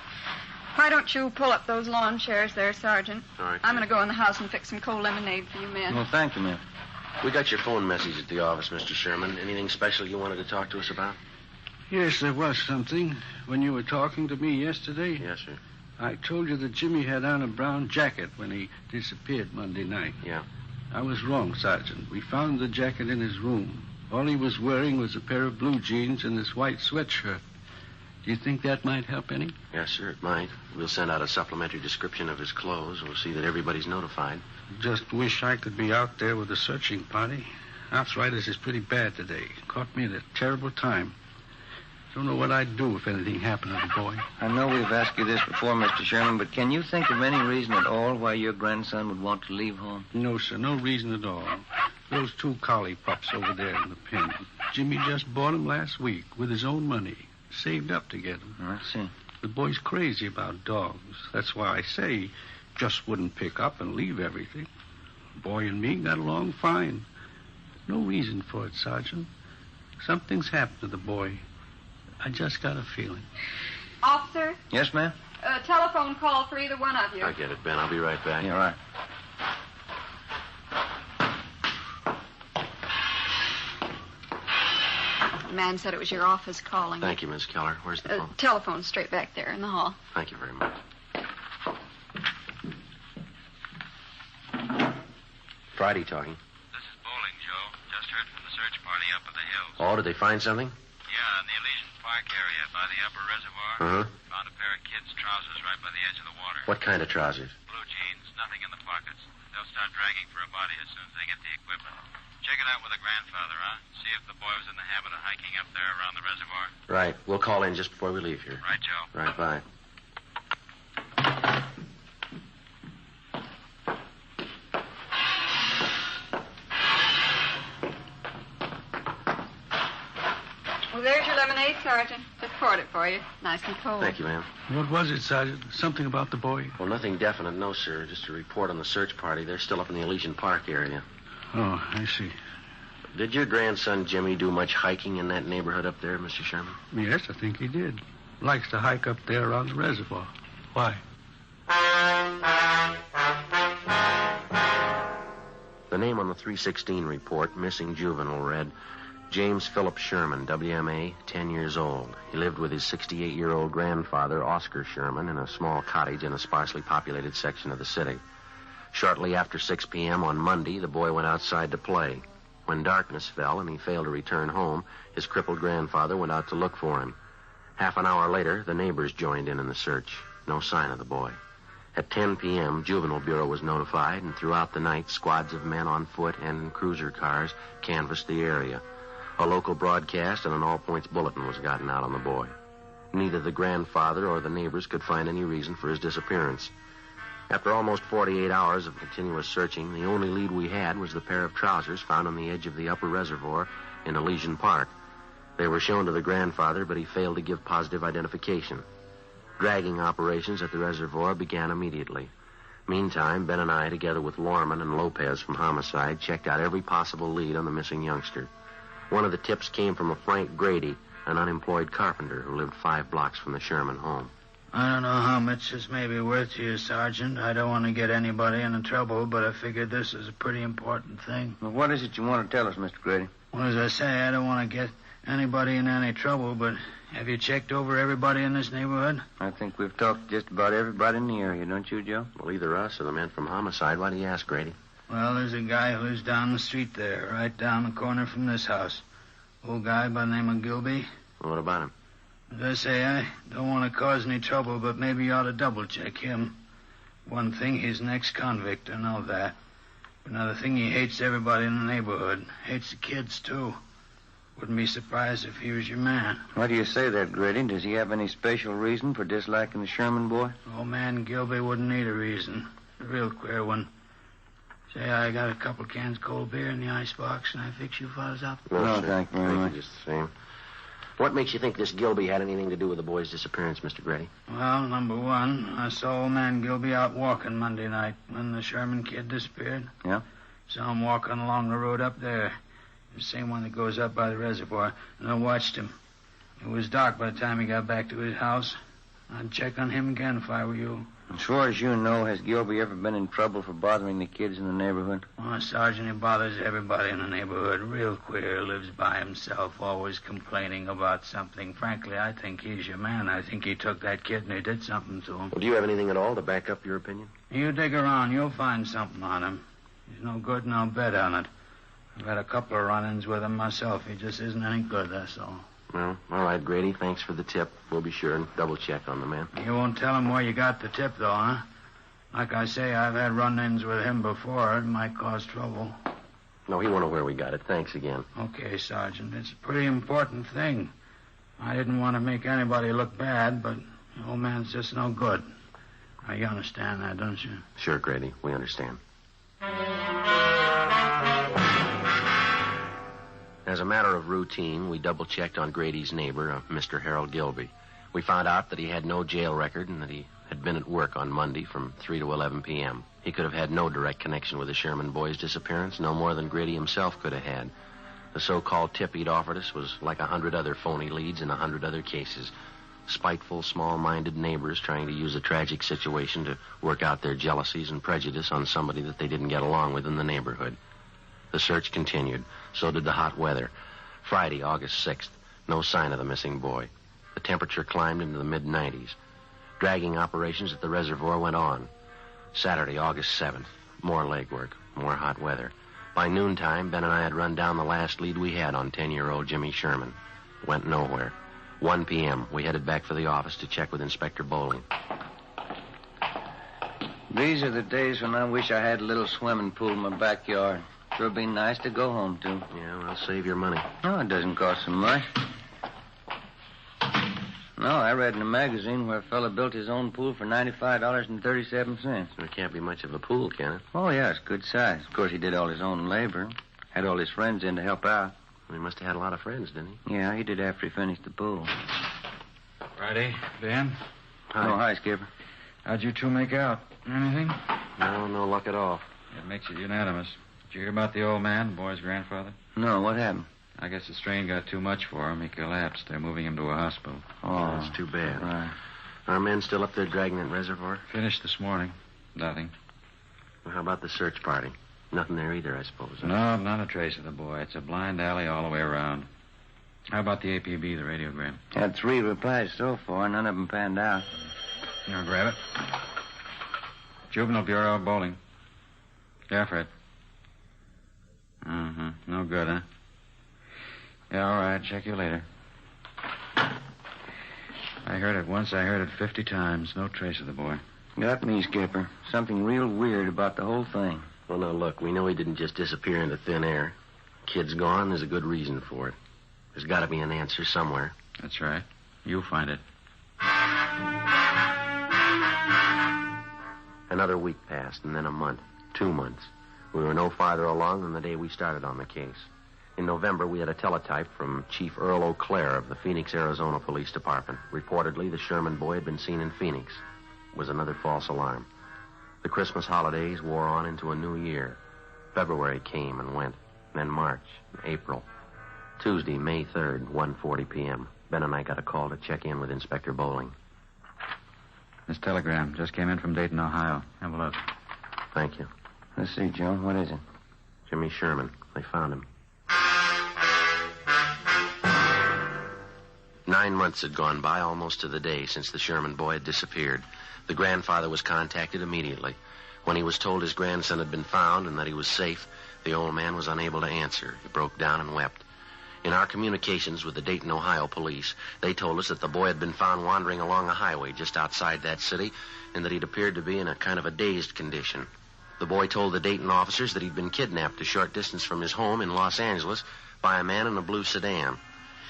Why don't you pull up those lawn chairs there, Sergeant? All right. I'm going to go in the house and fix some cold lemonade for you men. Well, thank you, ma'am. We got your phone message at the office, Mr. Sherman. Anything special you wanted to talk to us about? Yes, there was something. When you were talking to me yesterday, Yes, sir. I told you that Jimmy had on a brown jacket when he disappeared Monday night. Yeah. I was wrong, Sergeant. We found the jacket in his room. All he was wearing was a pair of blue jeans and this white sweatshirt. Do you think that might help any? Yes, sir, it might. We'll send out a supplementary description of his clothes. We'll see that everybody's notified. Just wish I could be out there with the searching party. Arthritis is pretty bad today. Caught me at a terrible time. Don't know what I'd do if anything happened to the boy. I know we've asked you this before, Mr. Sherman, but can you think of any reason at all why your grandson would want to leave home? No, sir, no reason at all. Those 2 collie pups over there in the pen. Jimmy just bought them last week with his own money. Saved up to get them. I see. The boy's crazy about dogs. That's why I say he just wouldn't pick up and leave everything. The boy and me got along fine. No reason for it, Sergeant. Something's happened to the boy. I just got a feeling. Officer, Yes, ma'am? telephone call for either one of you. I get it, Ben. I'll be right back. Yeah, right. The man said it was your office calling. Thank you, Miss Keller. Where's the phone? Telephone's straight back there in the hall. Thank you very much. Friday talking. This is Bowling, Joe. Just heard from the search party up in the hills. Oh, did they find something? Yeah, in the Elysian Park area by the upper reservoir. Uh-huh. Found a pair of kids' trousers right by the edge of the water. What kind of trousers? Blue jeans, nothing in the pockets. They'll start dragging for a body as soon as they get the equipment. Check it out with the grandfather, huh? See if the boy was in the habit of hiking up there around the reservoir. Right. We'll call in just before we leave here. Right, Joe. Right, bye. Well, there's your lemonade, Sergeant. Just poured it for you. Nice and cold. Thank you, ma'am. What was it, Sergeant? Something about the boy? Well, nothing definite, no, sir. Just a report on the search party. They're still up in the Elysian Park area. Oh, I see. Did your grandson Jimmy do much hiking in that neighborhood up there, Mr. Sherman? Yes, I think he did. Likes to hike up there around the reservoir. Why? The name on the 316 report, missing juvenile, read James Philip Sherman, WMA, 10 years old. He lived with his 68-year-old grandfather, Oscar Sherman, in a small cottage in a sparsely populated section of the city. Shortly after 6 p.m. on Monday, the boy went outside to play. When darkness fell and he failed to return home, his crippled grandfather went out to look for him. Half an hour later, the neighbors joined in the search. No sign of the boy. At 10 p.m., Juvenile Bureau was notified, and throughout the night, squads of men on foot and in cruiser cars canvassed the area. A local broadcast and an all-points bulletin was gotten out on the boy. Neither the grandfather or the neighbors could find any reason for his disappearance. After almost 48 hours of continuous searching, the only lead we had was the pair of trousers found on the edge of the upper reservoir in Elysian Park. They were shown to the grandfather, but he failed to give positive identification. Dragging operations at the reservoir began immediately. Meantime, Ben and I, together with Lorman and Lopez from Homicide, checked out every possible lead on the missing youngster. One of the tips came from a Frank Grady, an unemployed carpenter who lived 5 blocks from the Sherman home. I don't know how much this may be worth to you, Sergeant. I don't want to get anybody into trouble, but I figured this is a pretty important thing. Well, what is it you want to tell us, Mr. Grady? Well, as I say, I don't want to get anybody in any trouble, but have you checked over everybody in this neighborhood? I think we've talked to just about everybody in the area, don't you, Joe? Well, either us or the men from Homicide. Why do you ask, Grady? Well, there's a guy who lives down the street there, right down the corner from this house. Old guy by the name of Gilby. Well, what about him? As I say, I don't want to cause any trouble, but maybe you ought to double-check him. One thing, he's an ex-convict, I know that. But another thing, he hates everybody in the neighborhood. Hates the kids, too. Wouldn't be surprised if he was your man. Why do you say that, Grady? Does he have any special reason for disliking the Sherman boy? Old man Gilby wouldn't need a reason. A real queer one. Say, I got a couple cans of cold beer in the icebox, and I fix you fellas up. No, thank you very much. Just the same. What makes you think this Gilby had anything to do with the boy's disappearance, Mr. Grady? Well, number one, I saw old man Gilby out walking Monday night when the Sherman kid disappeared. Yeah? Saw him walking along the road up there. The same one that goes up by the reservoir. And I watched him. It was dark by the time he got back to his house. I'd check on him again if I were you. As far as you know, has Gilby ever been in trouble for bothering the kids in the neighborhood? Oh, Sergeant, he bothers everybody in the neighborhood. Real queer. Lives by himself, always complaining about something. Frankly, I think he's your man. I think he took that kid and he did something to him. Well, do you have anything at all to back up your opinion? You dig around. You'll find something on him. He's no good, and I'll bet on it. I've had a couple of run-ins with him myself. He just isn't any good, that's all. Well, all right, Grady. Thanks for the tip. We'll be sure and double-check on the man. You won't tell him where you got the tip, though, huh? Like I say, I've had run-ins with him before. It might cause trouble. No, he won't know where we got it. Thanks again. Okay, Sergeant. It's a pretty important thing. I didn't want to make anybody look bad, but the old man's just no good. Now, you understand that, don't you? Sure, Grady. We understand. As a matter of routine, we double-checked on Grady's neighbor, Mr. Harold Gilby. We found out that he had no jail record and that he had been at work on Monday from 3 to 11 p.m. He could have had no direct connection with the Sherman boy's disappearance, no more than Grady himself could have had. The so-called tip he'd offered us was like 100 other phony leads in 100 other cases. Spiteful, small-minded neighbors trying to use a tragic situation to work out their jealousies and prejudice on somebody that they didn't get along with in the neighborhood. The search continued. So did the hot weather. Friday, August 6th. No sign of the missing boy. The temperature climbed into the mid-90s. Dragging operations at the reservoir went on. Saturday, August 7th. More legwork, more hot weather. By noontime, Ben and I had run down the last lead we had on 10-year-old Jimmy Sherman. Went nowhere. 1 p.m., we headed back for the office to check with Inspector Bowling. These are the days when I wish I had a little swimming pool in my backyard. Sure be nice to go home to. Yeah, well, save your money. No, it doesn't cost so much. No, I read in a magazine where a fella built his own pool for $95.37. There can't be much of a pool, can it? Oh, yeah, it's good size. Of course, he did all his own labor. Had all his friends in to help out. He must have had a lot of friends, didn't he? Yeah, he did after he finished the pool. Friday, Ben? Hi. Oh, hi, Skipper. How'd you two make out? Anything? No luck at all. It makes it unanimous. Did you hear about the old man, the boy's grandfather? No, what happened? I guess the strain got too much for him. He collapsed. They're moving him to a hospital. Oh, that's too bad. Right. Our men still up there dragging that reservoir? Finished this morning. Nothing. Well, how about the search party? Nothing there either, I suppose. No, not a trace of the boy. It's a blind alley all the way around. How about the APB, the radiogram? Had 3 replies so far. None of them panned out. Here, grab it. Juvenile Bureau, Bowling. Yeah, Fred. Mm-hmm. No good, huh? Yeah, all right. Check you later. I heard it once. I heard it 50 times. No trace of the boy. Got me, Skipper. Something real weird about the whole thing. Well, now, look, we know he didn't just disappear into thin air. Kid's gone. There's a good reason for it. There's got to be an answer somewhere. That's right. You'll find it. Another week passed, and then a month. 2 months. We were no farther along than the day we started on the case. In November, we had a teletype from Chief Earl O'Clair of the Phoenix, Arizona Police Department. Reportedly, the Sherman boy had been seen in Phoenix. It was another false alarm. The Christmas holidays wore on into a new year. February came and went. Then March, April. Tuesday, May 3rd, 1:40 p.m. Ben and I got a call to check in with Inspector Bowling. This telegram just came in from Dayton, Ohio. Have a look. Thank you. Let's see, Joe. What is it? Jimmy Sherman. They found him. 9 months had gone by, almost to the day, since the Sherman boy had disappeared. The grandfather was contacted immediately. When he was told his grandson had been found and that he was safe, the old man was unable to answer. He broke down and wept. In our communications with the Dayton, Ohio police, they told us that the boy had been found wandering along a highway just outside that city and that he'd appeared to be in a kind of a dazed condition. The boy told the Dayton officers that he'd been kidnapped a short distance from his home in Los Angeles by a man in a blue sedan.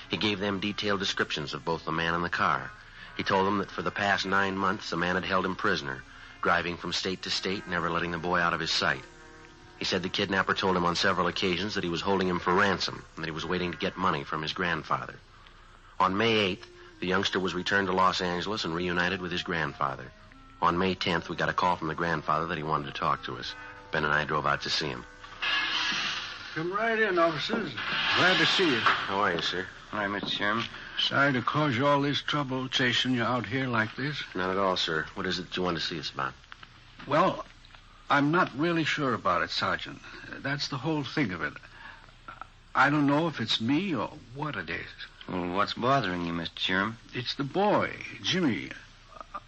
He gave them detailed descriptions of both the man and the car. He told them that for the past 9 months, the man had held him prisoner, driving from state to state, never letting the boy out of his sight. He said the kidnapper told him on several occasions that he was holding him for ransom and that he was waiting to get money from his grandfather. On May 8th, the youngster was returned to Los Angeles and reunited with his grandfather. On May 10th, we got a call from the grandfather that he wanted to talk to us. Ben and I drove out to see him. Come right in, officers. Glad to see you. How are you, sir? Hi, Mr. Sherman. Sorry to cause you all this trouble chasing you out here like this. Not at all, sir. What is it you want to see us about? Well, I'm not really sure about it, Sergeant. That's the whole thing of it. I don't know if it's me or what it is. Well, what's bothering you, Mr. Sherman? It's the boy, Jimmy.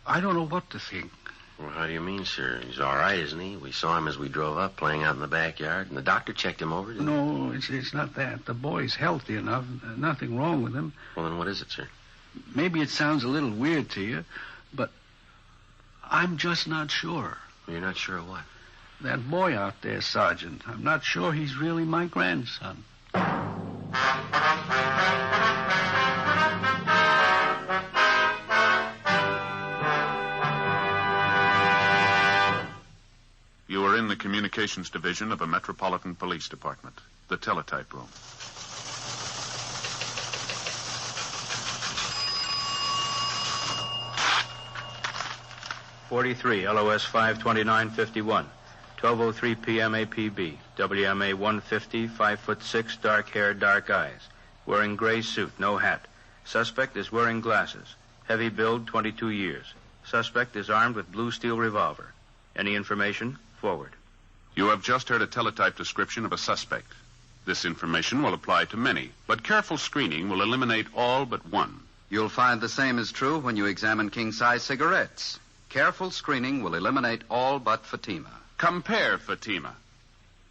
I don't know what to think. Well, how do you mean, sir? He's all right, isn't he? We saw him as we drove up, playing out in the backyard, and the doctor checked him over, didn't he? No, it's not that. The boy's healthy enough. Nothing wrong with him. Well, then what is it, sir? Maybe it sounds a little weird to you, but I'm just not sure. You're not sure of what? That boy out there, Sergeant. I'm not sure he's really my grandson. You are in the communications division of a metropolitan police department, the teletype room. .43 LOS 52951, 12:03 p.m. APB, WMA 150, 5'6", dark hair, dark eyes, wearing gray suit, no hat. Suspect is wearing glasses. Heavy build, 22 years. Suspect is armed with blue steel revolver. Any information? Forward. You have just heard a teletype description of a suspect. This information will apply to many, but careful screening will eliminate all but one. You'll find the same is true when you examine king-size cigarettes. Careful screening will eliminate all but Fatima. Compare Fatima.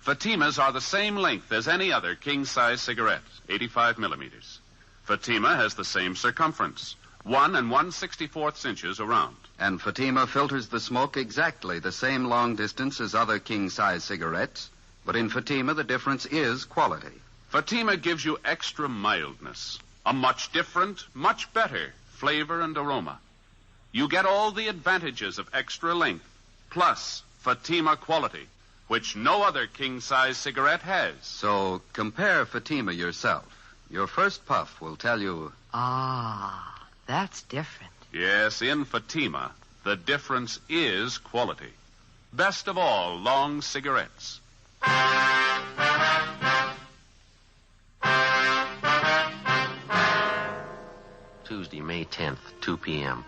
Fatimas are the same length as any other king-size cigarette, 85 millimeters. Fatima has the same circumference, 1 1/64 inches around. And Fatima filters the smoke exactly the same long distance as other king-size cigarettes, but in Fatima the difference is quality. Fatima gives you extra mildness, a much different, much better flavor and aroma. You get all the advantages of extra length, plus Fatima quality, which no other king-size cigarette has. So compare Fatima yourself. Your first puff will tell you... Ah, that's different. Yes, in Fatima, the difference is quality. Best of all, long cigarettes. Tuesday, May 10th, 2 p.m.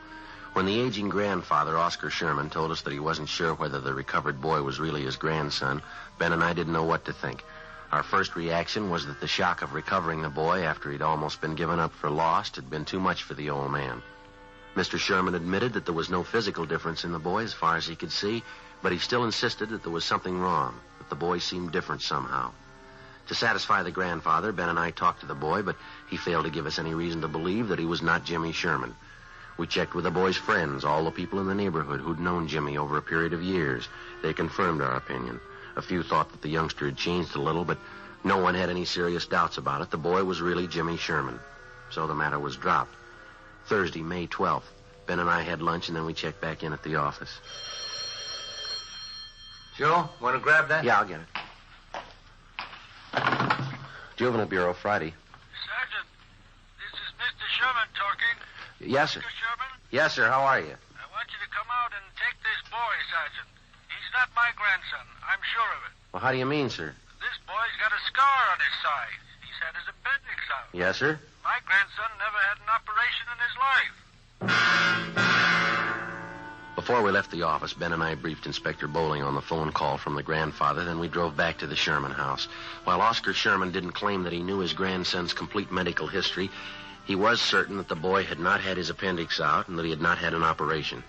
When the aging grandfather, Oscar Sherman, told us that he wasn't sure whether the recovered boy was really his grandson, Ben and I didn't know what to think. Our first reaction was that the shock of recovering the boy after he'd almost been given up for lost had been too much for the old man. Mr. Sherman admitted that there was no physical difference in the boy as far as he could see, but he still insisted that there was something wrong, that the boy seemed different somehow. To satisfy the grandfather, Ben and I talked to the boy, but he failed to give us any reason to believe that he was not Jimmy Sherman. We checked with the boy's friends, all the people in the neighborhood who'd known Jimmy over a period of years. They confirmed our opinion. A few thought that the youngster had changed a little, but no one had any serious doubts about it. The boy was really Jimmy Sherman. So the matter was dropped. Thursday, May 12th. Ben and I had lunch, and then we checked back in at the office. Joe, want to grab that? Yeah, I'll get it. Juvenile Bureau, Friday. Sergeant, this is Mr. Sherman talking. Yes, sir. Mr. Sherman? Yes, sir. How are you? I want you to come out and take this boy, Sergeant. He's not my grandson. I'm sure of it. Well, how do you mean, sir? This boy's got a scar on his side. He's had his appendix out. Yes, sir. My grandson never had an operation in his life. Before we left the office, Ben and I briefed Inspector Bowling on the phone call from the grandfather, then we drove back to the Sherman house. While Oscar Sherman didn't claim that he knew his grandson's complete medical history, he was certain that the boy had not had his appendix out and that he had not had an operation.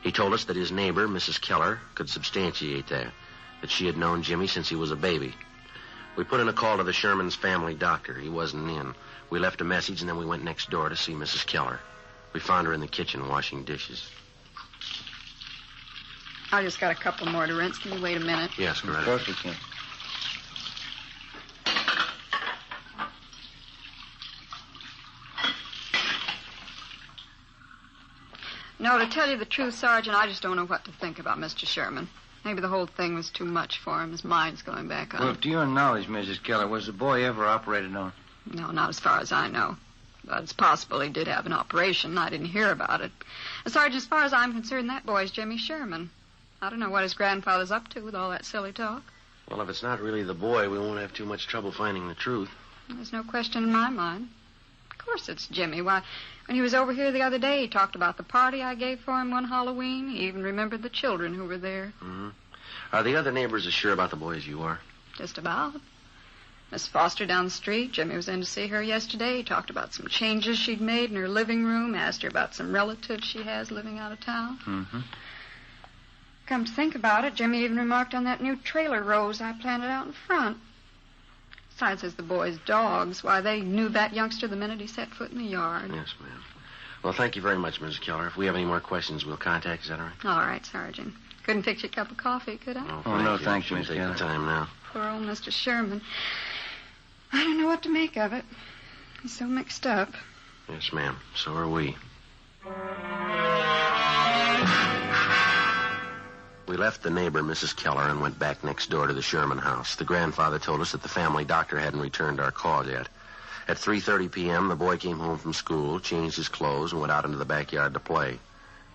He told us that his neighbor, Mrs. Keller, could substantiate that she had known Jimmy since he was a baby. We put in a call to the Sherman's family doctor. He wasn't in. We left a message, and then we went next door to see Mrs. Keller. We found her in the kitchen washing dishes. I just got a couple more to rinse. Can you wait a minute? Yes, go ahead. Of course we can. No, to tell you the truth, Sergeant, I just don't know what to think about Mr. Sherman. Maybe the whole thing was too much for him. His mind's going back on. Well, to your knowledge, Mrs. Keller, was the boy ever operated on? No, not as far as I know. But it's possible he did have an operation. I didn't hear about it. Sergeant, as far as I'm concerned, that boy's Jimmy Sherman. I don't know what his grandfather's up to with all that silly talk. Well, if it's not really the boy, we won't have too much trouble finding the truth. There's no question in my mind. Of course it's Jimmy. Why, when he was over here the other day, he talked about the party I gave for him one Halloween. He even remembered the children who were there. Mm-hmm. Are the other neighbors as sure about the boy as you are? Just about. Miss Foster down the street. Jimmy was in to see her yesterday. He talked about some changes she'd made in her living room, asked her about some relatives she has living out of town. Mm-hmm. Come to think about it, Jimmy even remarked on that new trailer rose I planted out in front. Besides, as the boys' dogs, why, they knew that youngster the minute he set foot in the yard. Yes, ma'am. Well, thank you very much, Mrs. Keller. If we have any more questions, we'll contact. Is that all right? All right, Sergeant. Couldn't fix you a cup of coffee, could I? Oh, no, thank you, Miss Take Keller. the time now. Poor old Mr. Sherman. I don't know what to make of it. He's so mixed up. Yes, ma'am. So are we. We left the neighbor, Mrs. Keller, and went back next door to the Sherman house. The grandfather told us that the family doctor hadn't returned our call yet. At 3:30 p.m., the boy came home from school, changed his clothes, and went out into the backyard to play.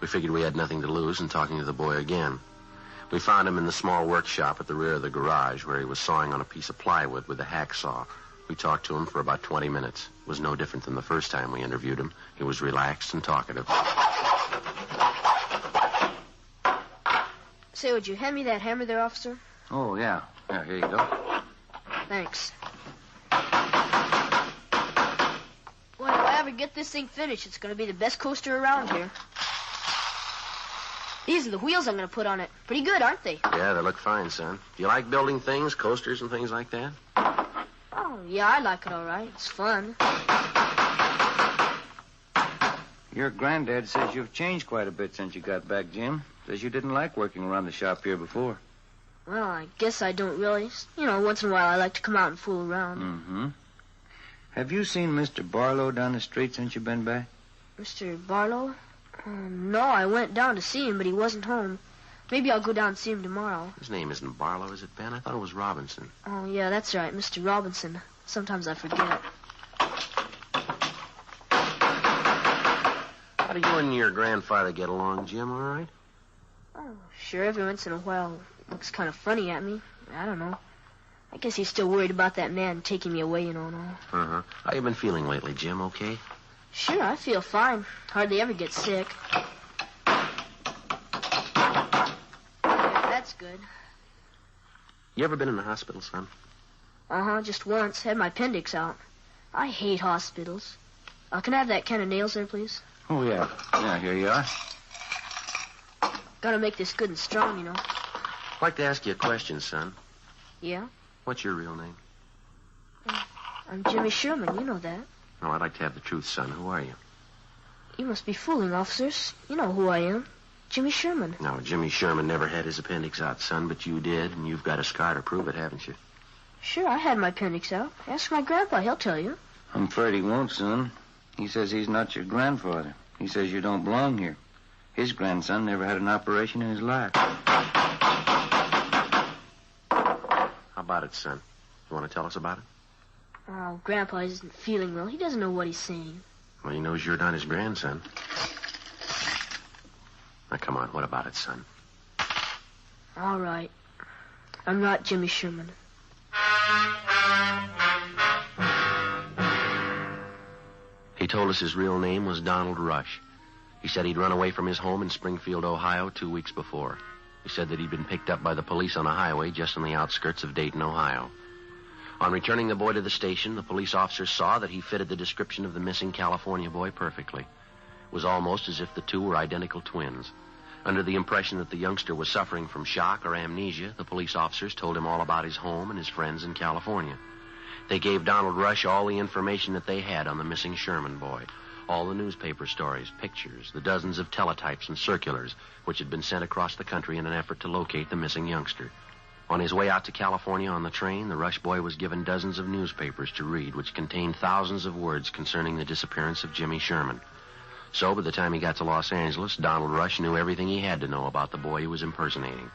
We figured we had nothing to lose in talking to the boy again. We found him in the small workshop at the rear of the garage where he was sawing on a piece of plywood with a hacksaw. We talked to him for about 20 minutes. It was no different than the first time we interviewed him. He was relaxed and talkative. Say, would you hand me that hammer there, officer? Oh, yeah. Yeah, here you go. Thanks. get this thing finished, it's going to be the best coaster around here. These are the wheels I'm going to put on it. Pretty good, aren't they? Yeah, they look fine, son. Do you like building things, coasters and things like that? Oh, yeah, I like it all right. It's fun. Your granddad says you've changed quite a bit since you got back, Jim. Says you didn't like working around the shop here before. Well, I guess I don't really. You know, once in a while I like to come out and fool around. Mm-hmm. Have you seen Mr. Barlow down the street since you've been back? Mr. Barlow? No, I went down to see him, but he wasn't home. Maybe I'll go down and see him tomorrow. His name isn't Barlow, is it, Ben? I thought it was Robinson. Oh, yeah, that's right, Mr. Robinson. Sometimes I forget. How do you and your grandfather get along, Jim, all right? Oh, sure, every once in a while looks kind of funny at me. I don't know. I guess he's still worried about that man taking me away, you know, and all. Uh-huh. How you been feeling lately, Jim, okay? Sure, I feel fine. Hardly ever get sick. Yeah, that's good. You ever been in the hospital, son? Uh-huh, just once. Had my appendix out. I hate hospitals. Can I have that can of nails there, please? Oh, yeah. Yeah, here you are. Gotta make this good and strong, you know. I'd like to ask you a question, son. Yeah? What's your real name? I'm Jimmy Sherman. You know that. No, I'd like to have the truth, son. Who are you? You must be fooling, officers. You know who I am. Jimmy Sherman. No, Jimmy Sherman never had his appendix out, son, but you did, and you've got a scar to prove it, haven't you? Sure, I had my appendix out. Ask my grandpa. He'll tell you. I'm afraid he won't, son. He says he's not your grandfather. He says you don't belong here. His grandson never had an operation in his life. How about it, son? You want to tell us about it? Oh, Grandpa isn't feeling well. He doesn't know what he's saying. Well, he knows you're not his grandson. Now, come on. What about it, son? All right. I'm not Jimmy Sherman. He told us his real name was Donald Rush. He said he'd run away from his home in Springfield, Ohio, 2 weeks before. He said that he'd been picked up by the police on a highway just on the outskirts of Dayton, Ohio. On returning the boy to the station, the police officers saw that he fitted the description of the missing California boy perfectly. It was almost as if the two were identical twins. Under the impression that the youngster was suffering from shock or amnesia, the police officers told him all about his home and his friends in California. They gave Donald Rush all the information that they had on the missing Sherman boy, all the newspaper stories, pictures, the dozens of teletypes and circulars which had been sent across the country in an effort to locate the missing youngster. On his way out to California on the train, the Rush boy was given dozens of newspapers to read, which contained thousands of words concerning the disappearance of Jimmy Sherman. So, by the time he got to Los Angeles, Donald Rush knew everything he had to know about the boy he was impersonating.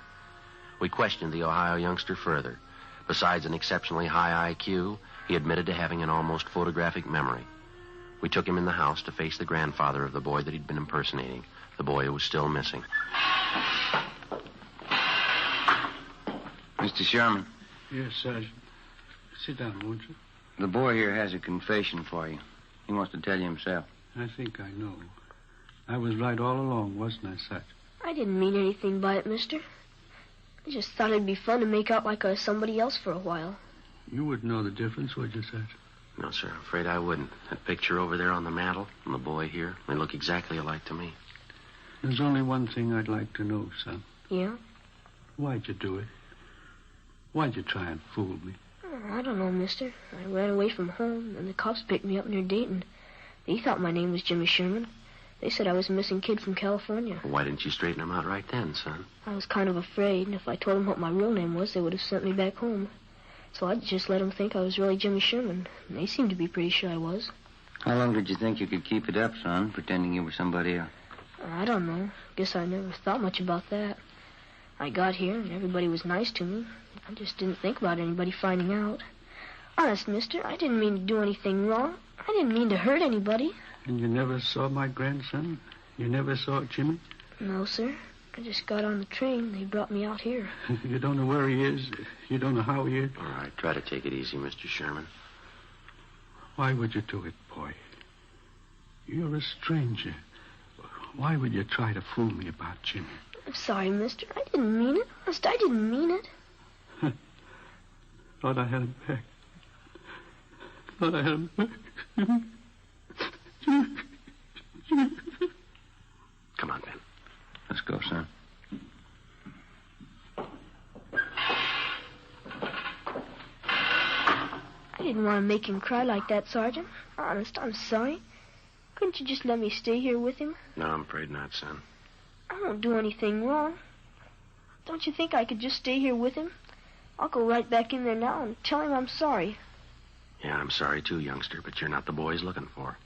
We questioned the Ohio youngster further. Besides an exceptionally high IQ, he admitted to having an almost photographic memory. We took him in the house to face the grandfather of the boy that he'd been impersonating, the boy who was still missing. Mr. Sherman. Yes, Sergeant. Sit down, won't you? The boy here has a confession for you. He wants to tell you himself. I think I know. I was right all along, wasn't I, Sergeant? I didn't mean anything by it, mister. I just thought it'd be fun to make out like I was somebody else for a while. You wouldn't know the difference, would you, Sergeant? No, sir. I'm afraid I wouldn't. That picture over there on the mantel and the boy here, they look exactly alike to me. There's only one thing I'd like to know, son. Yeah? Why'd you do it? Why'd you try and fool me? Oh, I don't know, mister. I ran away from home, and the cops picked me up near Dayton. They thought my name was Jimmy Sherman. They said I was a missing kid from California. Why didn't you straighten them out right then, son? I was kind of afraid, and if I told them what my real name was, they would have sent me back home. So I just let them think I was really Jimmy Sherman. And they seemed to be pretty sure I was. How long did you think you could keep it up, son, pretending you were somebody else? I don't know. Guess I never thought much about that. I got here, and everybody was nice to me. I just didn't think about anybody finding out. Honest, mister, I didn't mean to do anything wrong. I didn't mean to hurt anybody. And you never saw my grandson? You never saw Jimmy? No, sir. I just got on the train. They brought me out here. You don't know where he is? You don't know how he is? All right, try to take it easy, Mr. Sherman. Why would you do it, boy? You're a stranger. Why would you try to fool me about Jimmy? I'm sorry, mister. I didn't mean it. Honest, I didn't mean it. Thought I had him back. Thought I had him back. Come on, Ben. Let's go, son. I didn't want to make him cry like that, Sergeant. Honest, I'm sorry. Couldn't you just let me stay here with him? No, I'm afraid not, son. I won't do anything wrong. Don't you think I could just stay here with him? I'll go right back in there now and tell him I'm sorry. Yeah, I'm sorry too, youngster, but you're not the boy he's looking for.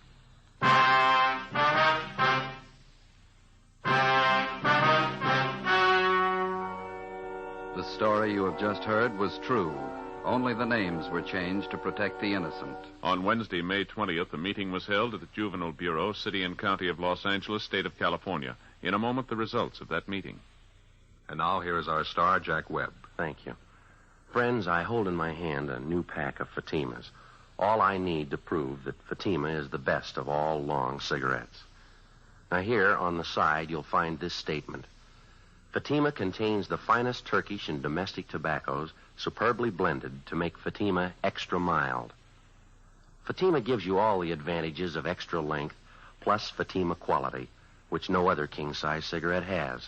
The story you have just heard was true. Only the names were changed to protect the innocent. On Wednesday, May 20th, a meeting was held at the Juvenile Bureau, City and County of Los Angeles, State of California. In a moment, the results of that meeting. And now here is our star, Jack Webb. Thank you. Friends, I hold in my hand a new pack of Fatimas. All I need to prove that Fatima is the best of all long cigarettes. Now here, on the side, you'll find this statement. Fatima contains the finest Turkish and domestic tobaccos, superbly blended to make Fatima extra mild. Fatima gives you all the advantages of extra length, plus Fatima quality, which no other king-size cigarette has.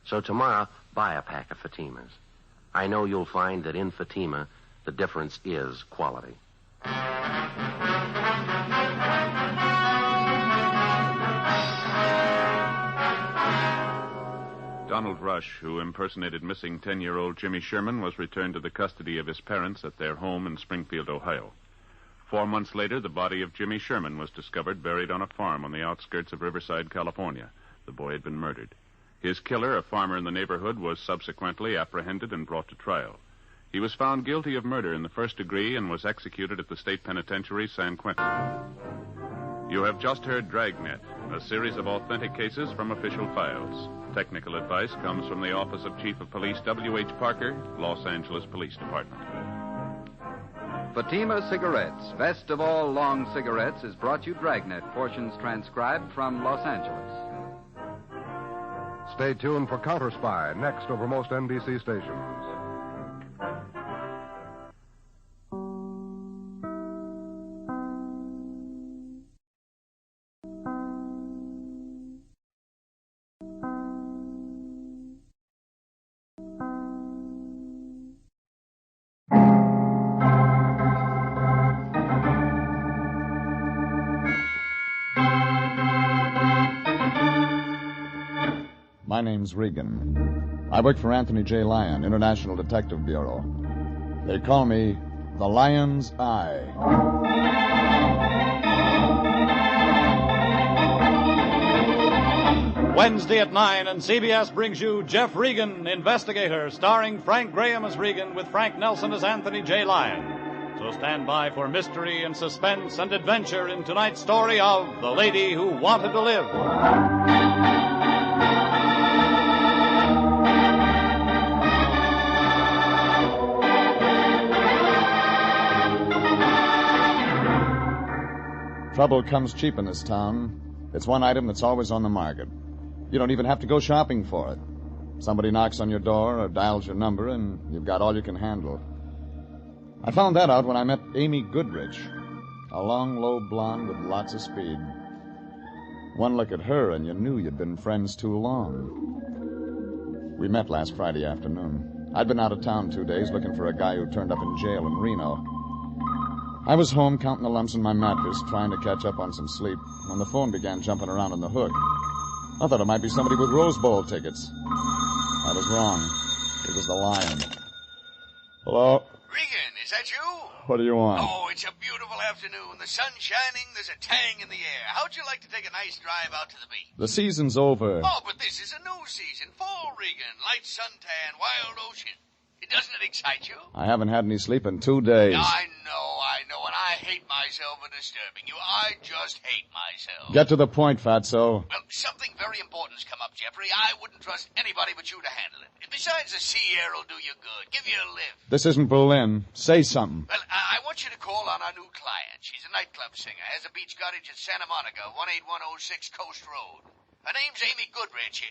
So tomorrow, buy a pack of Fatimas. I know you'll find that in Fatima, the difference is quality. Donald Rush, who impersonated missing 10-year-old Jimmy Sherman, was returned to the custody of his parents at their home in Springfield, Ohio. 4 months later, the body of Jimmy Sherman was discovered buried on a farm on the outskirts of Riverside, California. The boy had been murdered. His killer, a farmer in the neighborhood, was subsequently apprehended and brought to trial. He was found guilty of murder in the first degree and was executed at the state penitentiary, San Quentin. You have just heard Dragnet, a series of authentic cases from official files. Technical advice comes from the Office of Chief of Police W.H. Parker, Los Angeles Police Department. Fatima Cigarettes, best of all long cigarettes, is brought you Dragnet, portions transcribed from Los Angeles. Stay tuned for Counter Spy, next over most NBC stations. My name's Regan. I work for Anthony J. Lyon, International Detective Bureau. They call me the Lion's Eye. Wednesday at 9, and CBS brings you Jeff Regan, Investigator, starring Frank Graham as Regan with Frank Nelson as Anthony J. Lyon. So stand by for mystery and suspense and adventure in tonight's story of The Lady Who Wanted to Live. Trouble comes cheap in this town. It's one item that's always on the market. You don't even have to go shopping for it. Somebody knocks on your door or dials your number, and you've got all you can handle. I found that out when I met Amy Goodrich, a long, low blonde with lots of speed. One look at her, and you knew you'd been friends too long. We met last Friday afternoon. I'd been out of town 2 days looking for a guy who turned up in jail in Reno. I was home counting the lumps in my mattress, trying to catch up on some sleep, when the phone began jumping around on the hook. I thought it might be somebody with Rose Bowl tickets. I was wrong. It was the Lion. Hello? Regan, is that you? What do you want? Oh, it's a beautiful afternoon. The sun's shining. There's a tang in the air. How'd you like to take a nice drive out to the beach? The season's over. Oh, but this is a new season. Fall, Regan. Light suntan, wild ocean. Doesn't it excite you? I haven't had any sleep in 2 days. I know, and I hate myself for disturbing you. I just hate myself. Get to the point, Fatso. Well, something very important's come up, Jeffrey. I wouldn't trust anybody but you to handle it. Besides, the sea air will do you good. Give you a lift. This isn't Berlin. Say something. Well, I want you to call on our new client. She's a nightclub singer. Has a beach cottage at Santa Monica, 18106 Coast Road. Her name's Amy Goodrich.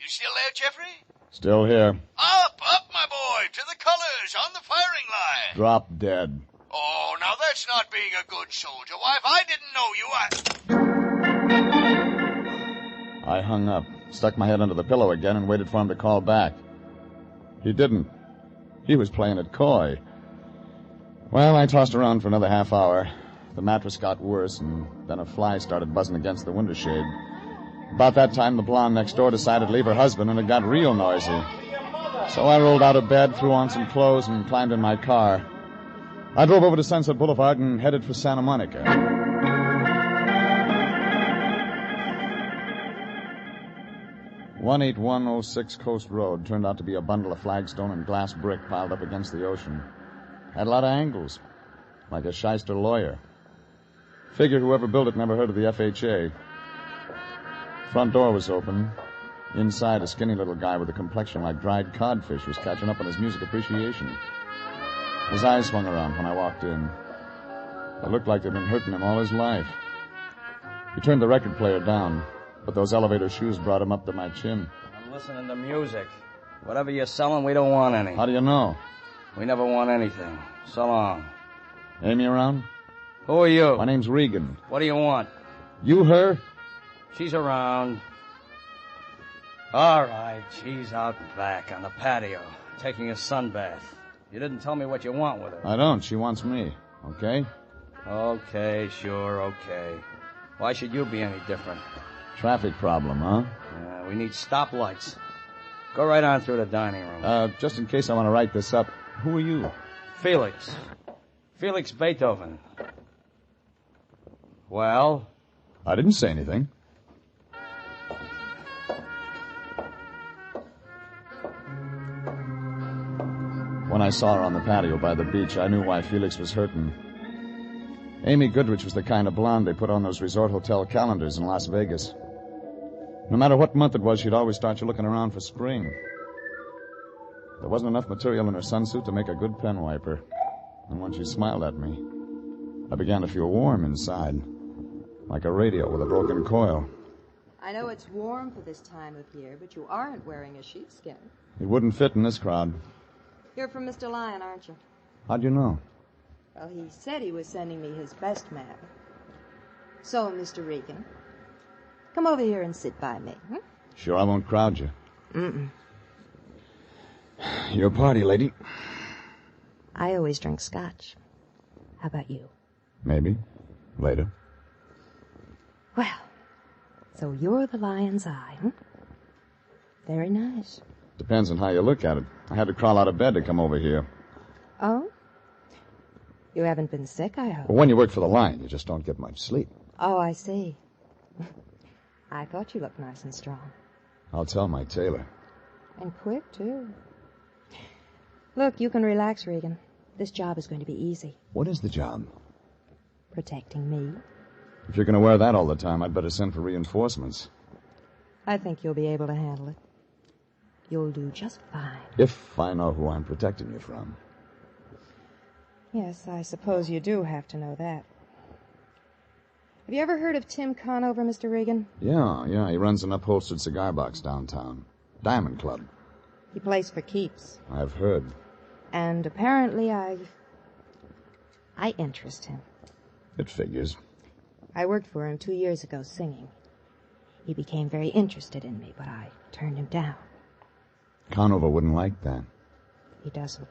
You still there, Jeffrey? Still here. Up, my boy, to the colors, on the firing line. Drop dead. Oh, now that's not being a good soldier, wife. I didn't know you. I hung up, stuck my head under the pillow again, and waited for him to call back. He didn't. He was playing it coy. Well, I tossed around for another half hour. The mattress got worse, and then a fly started buzzing against the window shade. About that time, the blonde next door decided to leave her husband, and it got real noisy. So I rolled out of bed, threw on some clothes, and climbed in my car. I drove over to Sunset Boulevard and headed for Santa Monica. 18106 Coast Road turned out to be a bundle of flagstone and glass brick piled up against the ocean. Had a lot of angles, like a shyster lawyer. Figure whoever built it never heard of the FHA. Front door was open. Inside, a skinny little guy with a complexion like dried codfish was catching up on his music appreciation. His eyes swung around when I walked in. It looked like they'd been hurting him all his life. He turned the record player down, but those elevator shoes brought him up to my chin. I'm listening to music. Whatever you're selling, we don't want any. How do you know? We never want anything. So long. Amy around? Who are you? My name's Regan. What do you want? You her? She's around. All right, she's out back on the patio, taking a sunbath. You didn't tell me what you want with her. I don't. She wants me. Okay? Okay, sure, okay. Why should you be any different? Traffic problem, huh? Yeah, we need stoplights. Go right on through the dining room. Just in case I want to write this up, who are you? Felix. Felix Beethoven. Well? I didn't say anything. When I saw her on the patio by the beach, I knew why Felix was hurting. Amy Goodrich was the kind of blonde they put on those resort hotel calendars in Las Vegas. No matter what month it was, she'd always start you looking around for spring. There wasn't enough material in her sunsuit to make a good pen wiper. And when she smiled at me, I began to feel warm inside, like a radio with a broken coil. I know it's warm for this time of year, but you aren't wearing a sheepskin. It wouldn't fit in this crowd. You're from Mr. Lyon, aren't you? How'd you know? Well, he said he was sending me his best man. So, Mr. Regan, come over here and sit by me. Sure I won't crowd you. Mm-mm. You're a party lady. I always drink scotch. How about you? Maybe. Later. Well, so you're the lion's eye, Very nice. Depends on how you look at it. I had to crawl out of bed to come over here. Oh? You haven't been sick, I hope. Well, when you work for the Lion, you just don't get much sleep. Oh, I see. I thought you looked nice and strong. I'll tell my tailor. And quick, too. Look, you can relax, Regan. This job is going to be easy. What is the job? Protecting me. If you're going to wear that all the time, I'd better send for reinforcements. I think you'll be able to handle it. You'll do just fine. If I know who I'm protecting you from. Yes, I suppose you do have to know that. Have you ever heard of Tim Conover, Mr. Regan? Yeah. He runs an upholstered cigar box downtown. Diamond Club. He plays for keeps. I've heard. And apparently I interest him. It figures. I worked for him 2 years ago singing. He became very interested in me, but I turned him down. Conover wouldn't like that. He doesn't.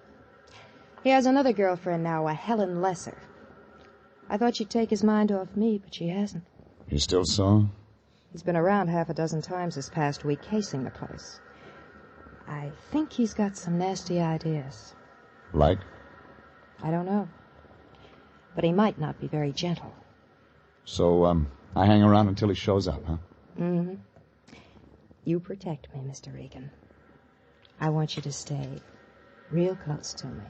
He has another girlfriend now, a Helen Lesser. I thought she'd take his mind off me, but she hasn't. You still sore? He's been around 6 times this past week, casing the place. I think he's got some nasty ideas. Like? I don't know. But he might not be very gentle. So, I hang around until he shows up, huh? Mm-hmm. You protect me, Mr. Regan. I want you to stay real close to me.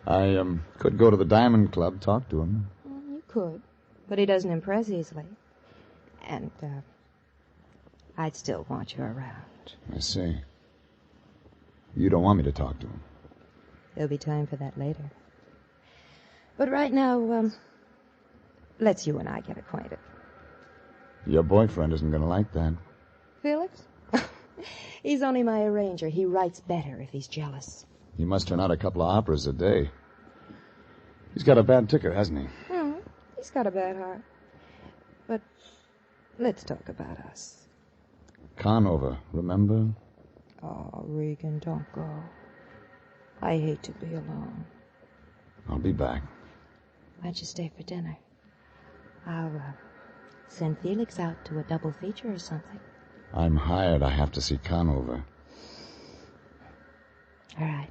I, could go to the Diamond Club, talk to him. You could, but he doesn't impress easily. And, I'd still want you around. I see. You don't want me to talk to him. There'll be time for that later. But right now, let's you and I get acquainted. Your boyfriend isn't going to like that. Felix? He's only my arranger. He writes better if he's jealous. He must turn out a couple of operas a day. He's got a bad ticker, hasn't he? He's got a bad heart. But let's talk about us. Conover, remember? Oh, Regan, don't go. I hate to be alone. I'll be back. Why'd you stay for dinner? I'll send Felix out to a double feature or something. I'm hired. I have to see Conover. All right.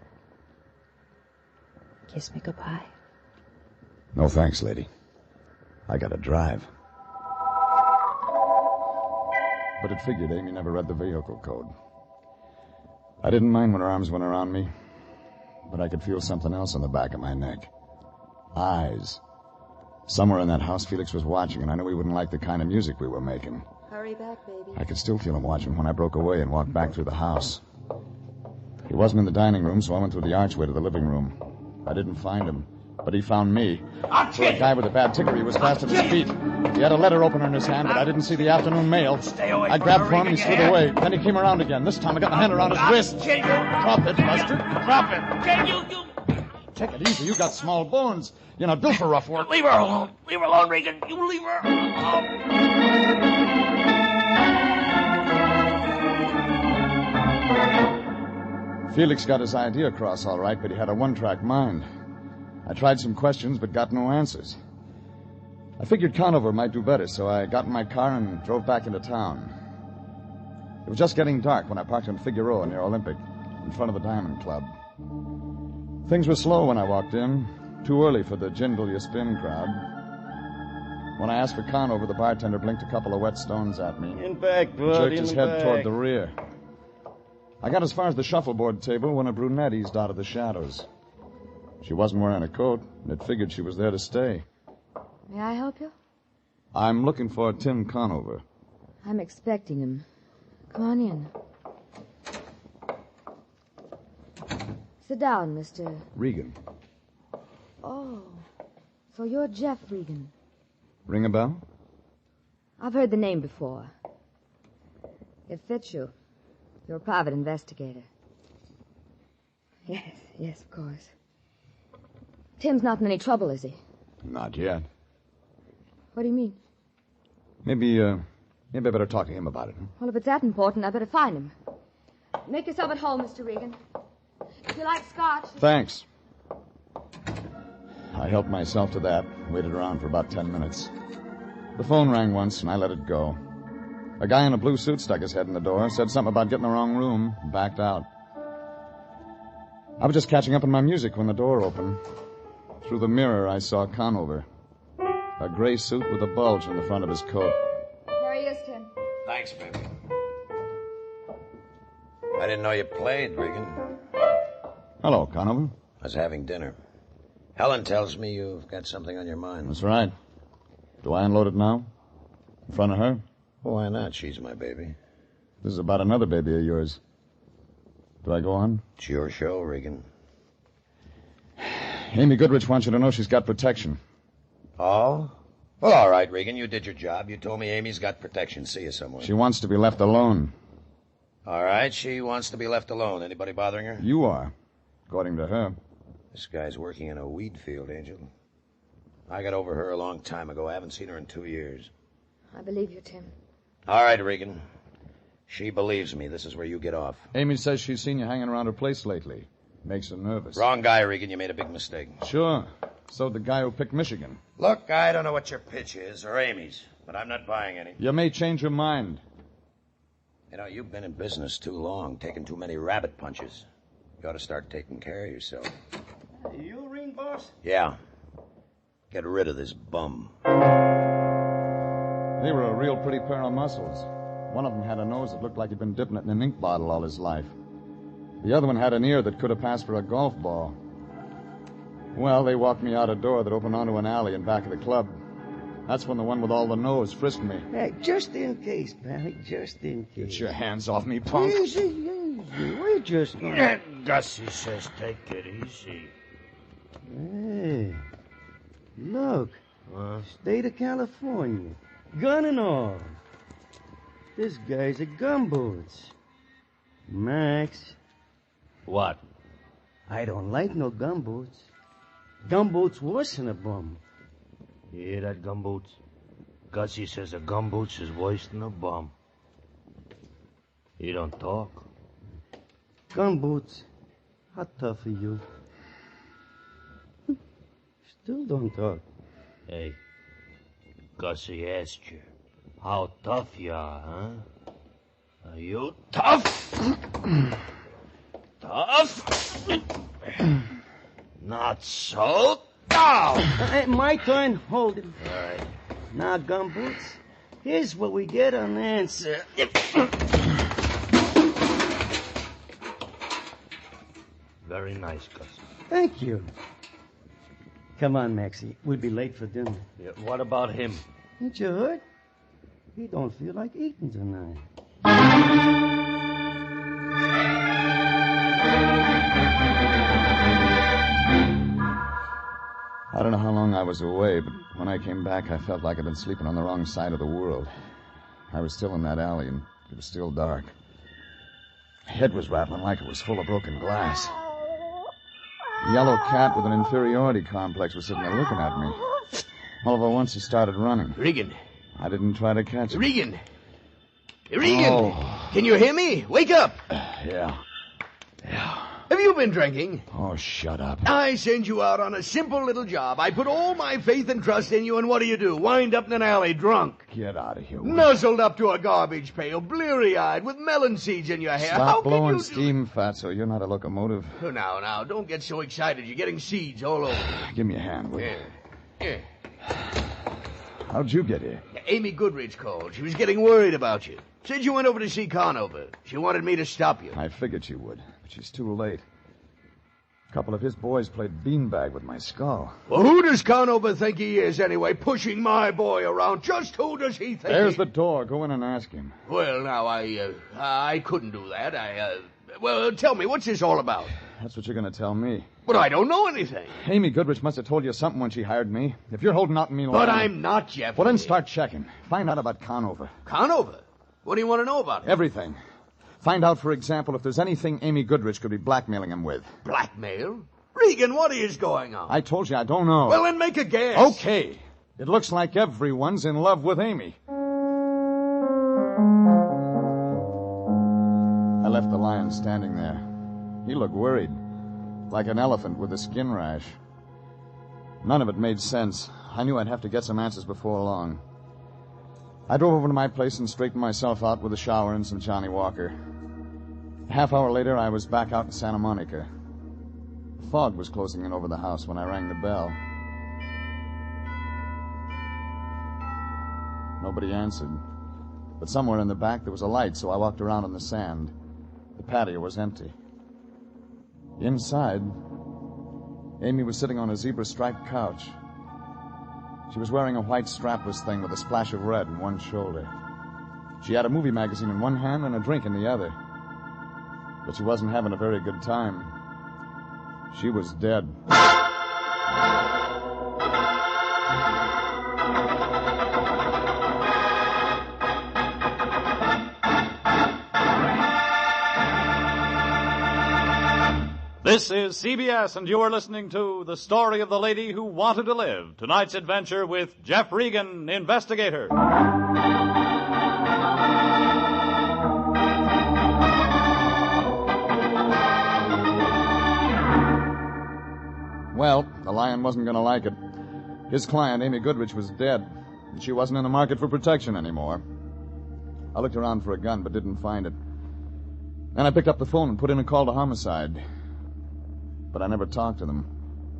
Kiss me goodbye. No thanks, lady. I gotta drive. But it figured Amy never read the vehicle code. I didn't mind when her arms went around me, but I could feel something else on the back of my neck. Eyes. Somewhere in that house, Felix was watching, and I knew he wouldn't like the kind of music we were making. Hurry back, baby. I could still feel him watching when I broke away and walked back through the house. He wasn't in the dining room, so I went through the archway to the living room. I didn't find him, but he found me. For a guy with a bad ticker, he was fast at his feet. He had a letter opener in his hand, but I didn't see the afternoon mail. I grabbed for him and he slid away. Then he came around again. This time I got my hand around his wrist. Drop it, Buster. Drop it. Take it easy. You got small bones. You're not built for rough work. Leave her alone. Leave her alone, Regan. You leave her alone. Felix got his idea across all right, but he had a one-track mind. I tried some questions, but got no answers. I figured Conover might do better, so I got in my car and drove back into town. It was just getting dark when I parked in Figueroa near Olympic, in front of the Diamond Club. Things were slow when I walked in, too early for the jingle you spin crowd. When I asked for Conover, the bartender blinked a couple of wet stones at me. In back, bud, jerked his head toward the rear. I got as far as the shuffleboard table when a brunette eased out of the shadows. She wasn't wearing a coat, and it figured she was there to stay. May I help you? I'm looking for Tim Conover. I'm expecting him. Come on in. Sit down, Mr. Regan. Oh, so you're Jeff Regan. Ring a bell? I've heard the name before. It fits you. You're a private investigator. Yes, of course. Tim's not in any trouble, is he? Not yet. What do you mean? Maybe I better talk to him about it. Huh? Well, if it's that important, I better find him. Make yourself at home, Mr. Regan. If you like scotch... Thanks. I helped myself to that, waited around for about 10 minutes. The phone rang once, and I let it go. A guy in a blue suit stuck his head in the door, said something about getting the wrong room, and backed out. I was just catching up on my music when the door opened. Through the mirror, I saw Conover. A gray suit with a bulge in the front of his coat. There he is, Tim. Thanks, baby. I didn't know you played, Regan. Hello, Conover. I was having dinner. Helen tells me you've got something on your mind. That's right. Do I unload it now? In front of her? Why not? She's my baby. This is about another baby of yours. Do I go on? It's your show, Regan. Amy Goodrich wants you to know she's got protection. Oh? Well, all right, Regan. You did your job. You told me Amy's got protection. See you somewhere. She wants to be left alone. All right, she wants to be left alone. Anybody bothering her? You are, according to her. This guy's working in a weed field, Angel. I got over her a long time ago. I haven't seen her in 2 years. I believe you, Tim. All right, Regan. She believes me. This is where you get off. Amy says she's seen you hanging around her place lately. Makes her nervous. Wrong guy, Regan. You made a big mistake. Sure. So the guy who picked Michigan. Look, I don't know what your pitch is, or Amy's, but I'm not buying any. You may change your mind. You know, you've been in business too long, taking too many rabbit punches. You ought to start taking care of yourself. You ring, boss? Yeah. Get rid of this bum. They were a real pretty pair of muscles. One of them had a nose that looked like he'd been dipping it in an ink bottle all his life. The other one had an ear that could have passed for a golf ball. Well, they walked me out a door that opened onto an alley in back of the club. That's when the one with all the nose frisked me. Hey, just in case, Pally, just in case. Get your hands off me, punk. Easy, easy. We're just gonna... Gussie says take it easy. Hey, look. State of California. Gun and all. This guy's a gumboots. Max. What? I don't like no gumboots. Gumboot's worse than a bum. You hear that, Gumboots? Gussie says a Gumboots is worse than a bum. He don't talk. Gumboots, how tough are you? Still don't talk. Hey, Gussie asked you, how tough you are, huh? Are you tough? Tough? Not so tough. Hey, my turn. Hold him. All right. Now, Gumboots, here's what we get on answer. Very nice, Gussie. Thank you. Come on, Maxie. We'll be late for dinner. Yeah, what about him? Ain't you heard? He don't feel like eating tonight. I don't know how long I was away, but when I came back, I felt like I'd been sleeping on the wrong side of the world. I was still in that alley, and it was still dark. My head was rattling like it was full of broken glass. The yellow cat with an inferiority complex was sitting there looking at me. All of at once, he started running. Regan. I didn't try to catch him. Regan! Regan! Oh. Can you hear me? Wake up! Yeah. Have you been drinking? Oh, shut up. I send you out on a simple little job. I put all my faith and trust in you, and what do? Wind up in an alley drunk. Get out of here. Nuzzled up to a garbage pail, bleary-eyed, with melon seeds in your hair. Stop How blowing can you steam, Fatso. You're not a locomotive. Oh, now, don't get so excited. You're getting seeds all over. Give me a hand, will you? Yeah. How'd you get here? Amy Goodrich called. She was getting worried about you. Said you went over to see Conover. She wanted me to stop you. I figured she would, but she's too late. A couple of his boys played beanbag with my skull. Well, who does Conover think he is, anyway, pushing my boy around? Just who does he think There's the door. Go in and ask him. Well, now, I couldn't do that. Well, tell me, what's this all about? That's what you're going to tell me. But I don't know anything. Amy Goodrich must have told you something when she hired me. If you're holding out on me long... But I'm not, Jeff. Well, then start checking. Find out about Conover. Conover? What do you want to know about him? Everything. Find out, for example, if there's anything Amy Goodrich could be blackmailing him with. Blackmail? Regan, what is going on? I told you I don't know. Well, then make a guess. Okay. It looks like everyone's in love with Amy. I left the lion standing there. He looked worried, like an elephant with a skin rash. None of it made sense. I knew I'd have to get some answers before long. I drove over to my place and straightened myself out with a shower and some Johnny Walker. A half hour later, I was back out in Santa Monica. The fog was closing in over the house when I rang the bell. Nobody answered. But somewhere in the back there was a light, so I walked around on the sand. The patio was empty. Inside, Amy was sitting on a zebra-striped couch. She was wearing a white strapless thing with a splash of red in one shoulder. She had a movie magazine in one hand and a drink in the other. But she wasn't having a very good time. She was dead. This is CBS, and you are listening to The Story of the Lady Who Wanted to Live. Tonight's adventure with Jeff Regan, investigator. Well, the lion wasn't going to like it. His client, Amy Goodrich, was dead, and she wasn't in the market for protection anymore. I looked around for a gun, but didn't find it. Then I picked up the phone and put in a call to homicide. But I never talked to them.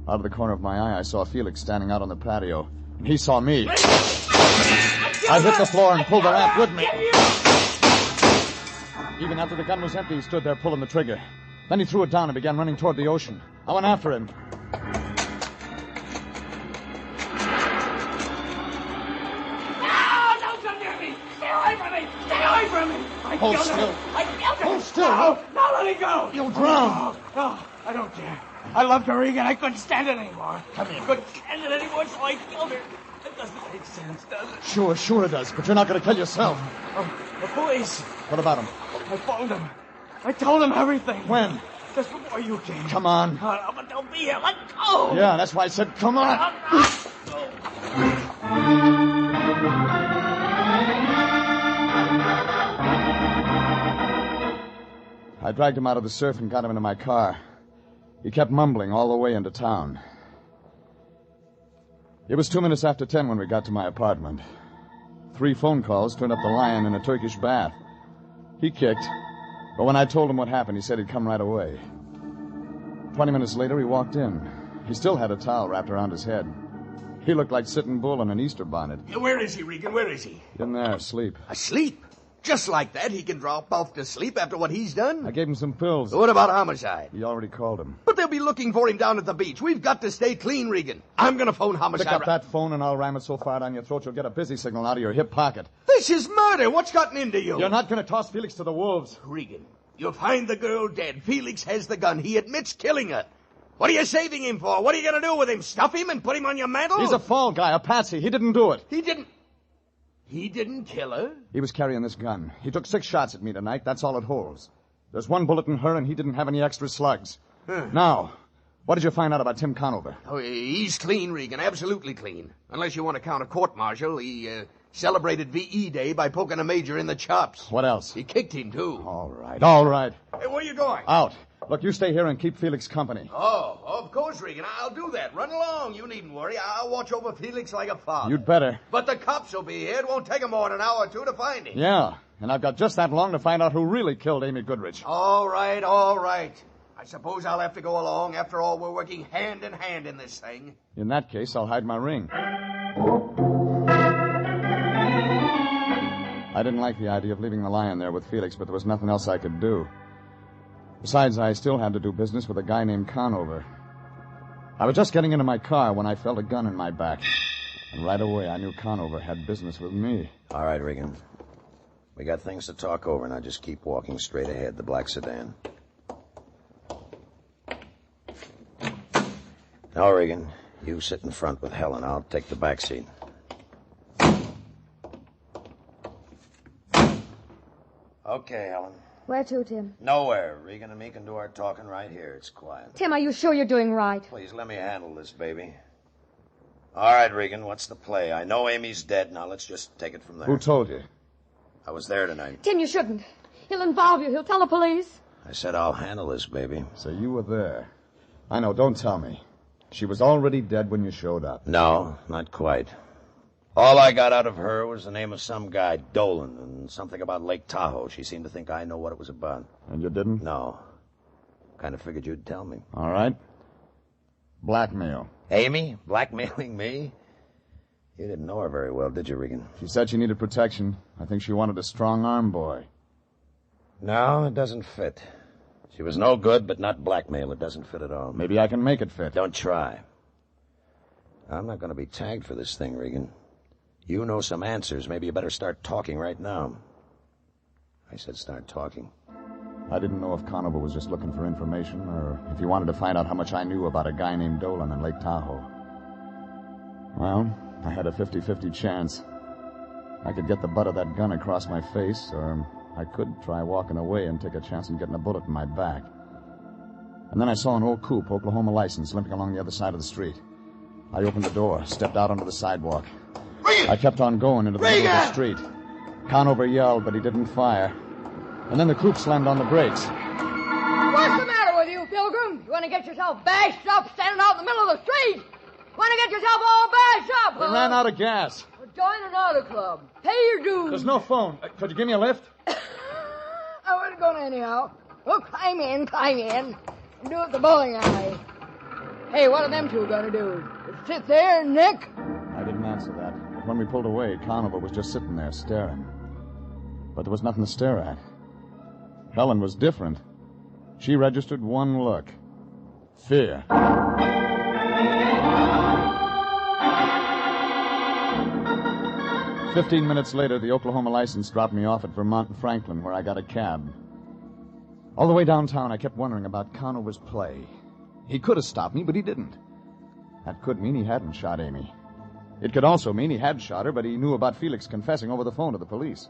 Out of the corner of my eye, I saw Felix standing out on the patio. And he saw me. I hit the floor and pulled the ramp with me. Even after the gun was empty, he stood there pulling the trigger. Then he threw it down and began running toward the ocean. I went after him. No, don't come near me! Stay away from me! Stay away from me! Hold still. I killed him! Hold still. No, let me go! You'll drown. No, I don't care. I loved her, Regan. I couldn't stand it anymore. Come here. I couldn't stand it anymore, so I killed her. It doesn't make sense, does it? Sure it does, but you're not going to kill yourself. The police. What about him? I phoned them. I told them everything. When? Just before you came. Come on. Oh, but don't be here. Let go. Yeah, that's why I said come on. I dragged him out of the surf and got him into my car. He kept mumbling all the way into town. It was 2 minutes after 10 when we got to my apartment. 3 phone calls turned up the lion in a Turkish bath. He kicked, but when I told him what happened, he said he'd come right away. 20 minutes later, he walked in. He still had a towel wrapped around his head. He looked like Sitting Bull in an Easter bonnet. Where is he, Regan? Where is he? In there, asleep. Asleep? Just like that, he can drop off to sleep after what he's done? I gave him some pills. What about homicide? He already called him. But they'll be looking for him down at the beach. We've got to stay clean, Regan. I'm going to phone homicide. Pick up that phone and I'll ram it so far down your throat you'll get a busy signal out of your hip pocket. This is murder. What's gotten into you? You're not going to toss Felix to the wolves. Regan, you'll find the girl dead. Felix has the gun. He admits killing her. What are you saving him for? What are you going to do with him? Stuff him and put him on your mantle? He's a fall guy, a patsy. He didn't do it. He didn't kill her? He was carrying this gun. He took 6 shots at me tonight. That's all it holds. There's 1 bullet in her, and he didn't have any extra slugs. Now, what did you find out about Tim Conover? Oh, he's clean, Regan. Absolutely clean. Unless you want to count a court-martial. He celebrated V.E. Day by poking a major in the chops. What else? He kicked him, too. All right. Hey, where are you going? Out. Look, you stay here and keep Felix company. Oh, of course, Regan. I'll do that. Run along. You needn't worry. I'll watch over Felix like a father. You'd better. But the cops will be here. It won't take them more than an hour or 2 to find him. Yeah, and I've got just that long to find out who really killed Amy Goodrich. All right. I suppose I'll have to go along. After all, we're working hand in hand in this thing. In that case, I'll hide my ring. I didn't like the idea of leaving the lion there with Felix, but there was nothing else I could do. Besides, I still had to do business with a guy named Conover. I was just getting into my car when I felt a gun in my back. And right away, I knew Conover had business with me. All right, Regan. We got things to talk over. Now just keep walking straight ahead, the black sedan. Now, Regan, you sit in front with Helen. I'll take the back seat. Okay, Helen. Where to, Tim? Nowhere. Regan and me can do our talking right here. It's quiet. Tim, are you sure you're doing right? Please, let me handle this, baby. All right, Regan, what's the play? I know Amy's dead. Now, let's just take it from there. Who told you? I was there tonight. Tim, you shouldn't. He'll involve you. He'll tell the police. I said I'll handle this, baby. So you were there. I know, don't tell me. She was already dead when you showed up. No, not quite. All I got out of her was the name of some guy, Dolan, and something about Lake Tahoe. She seemed to think I know what it was about. And you didn't? No. Kind of figured you'd tell me. All right. Blackmail. Amy? Blackmailing me? You didn't know her very well, did you, Regan? She said she needed protection. I think she wanted a strong-arm boy. No, it doesn't fit. She was no good, but not blackmail. It doesn't fit at all. Maybe I can make it fit. Don't try. I'm not going to be tagged for this thing, Regan. You know some answers. Maybe you better start talking right now. I said start talking. I didn't know if Conover was just looking for information or if he wanted to find out how much I knew about a guy named Dolan in Lake Tahoe. Well, I had a 50-50 chance. I could get the butt of that gun across my face, or I could try walking away and take a chance on getting a bullet in my back. And then I saw an old coupe, Oklahoma license, limping along the other side of the street. I opened the door, stepped out onto the sidewalk. I kept on going into the middle of the street. Conover yelled, but he didn't fire. And then the coupe slammed on the brakes. What's the matter with you, Pilgrim? You want to get yourself bashed up standing out in the middle of the street? Want to get yourself all bashed up, huh? We ran out of gas. Well, join an auto club. Pay your dues. There's no phone. Could you give me a lift? I wasn't going anyhow. Well, climb in. And do it the bowling alley. Hey, what are them two going to do? Just sit there, Nick? I didn't answer that. When we pulled away, Conover was just sitting there staring. But there was nothing to stare at. Helen was different. She registered one look. Fear. 15 minutes later, the Oklahoma license dropped me off at Vermont and Franklin, where I got a cab. All the way downtown, I kept wondering about Conover's play. He could have stopped me, but he didn't. That could mean he hadn't shot Amy. It could also mean he had shot her, but he knew about Felix confessing over the phone to the police.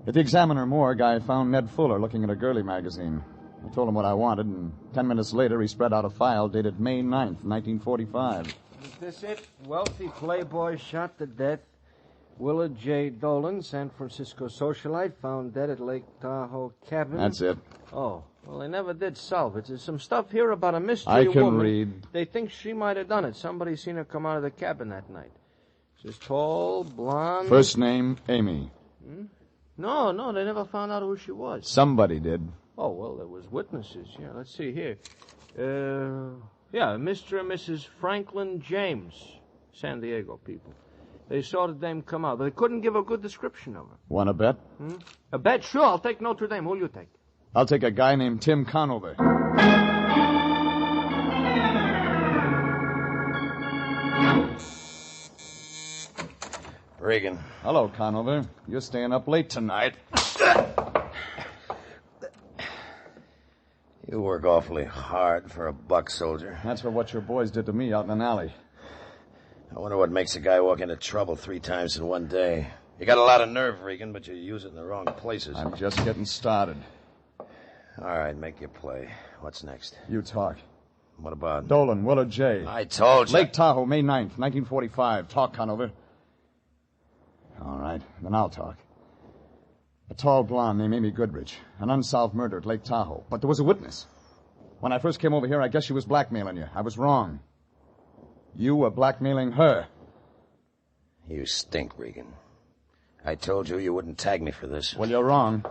At the Examiner morgue, I found Ned Fuller looking at a girly magazine. I told him what I wanted, and 10 minutes later he spread out a file dated May 9th, 1945. Is this it? Wealthy playboy shot to death. Willard J. Dolan, San Francisco socialite, found dead at Lake Tahoe cabin. That's it. Oh, well, they never did solve it. There's some stuff here about a mystery I can woman. read. They think she might have done it. Somebody seen her come out of the cabin that night. She's tall, blonde. First name, Amy. No, they never found out who she was. Somebody did. Oh, well, there was witnesses. Yeah, let's see here. Mr. and Mrs. Franklin James, San Diego people. They saw the dame come out, but they couldn't give a good description of her. Want to bet? A bet? Sure, I'll take Notre Dame. Who'll you take? I'll take a guy named Tim Conover. Regan. Hello, Conover. You're staying up late tonight. You work awfully hard for a buck, soldier. That's for what your boys did to me out in an alley. I wonder what makes a guy walk into trouble 3 times in one day. You got a lot of nerve, Regan, but you use it in the wrong places. I'm just getting started. All right, make your play. What's next? You talk. What about? Dolan, Willard J. I told you. Lake Tahoe, May 9th, 1945. Talk, Conover. All right, then I'll talk. A tall blonde named Amy Goodrich. An unsolved murder at Lake Tahoe. But there was a witness. When I first came over here, I guess she was blackmailing you. I was wrong. You were blackmailing her. You stink, Regan. I told you you wouldn't tag me for this. Well, you're wrong.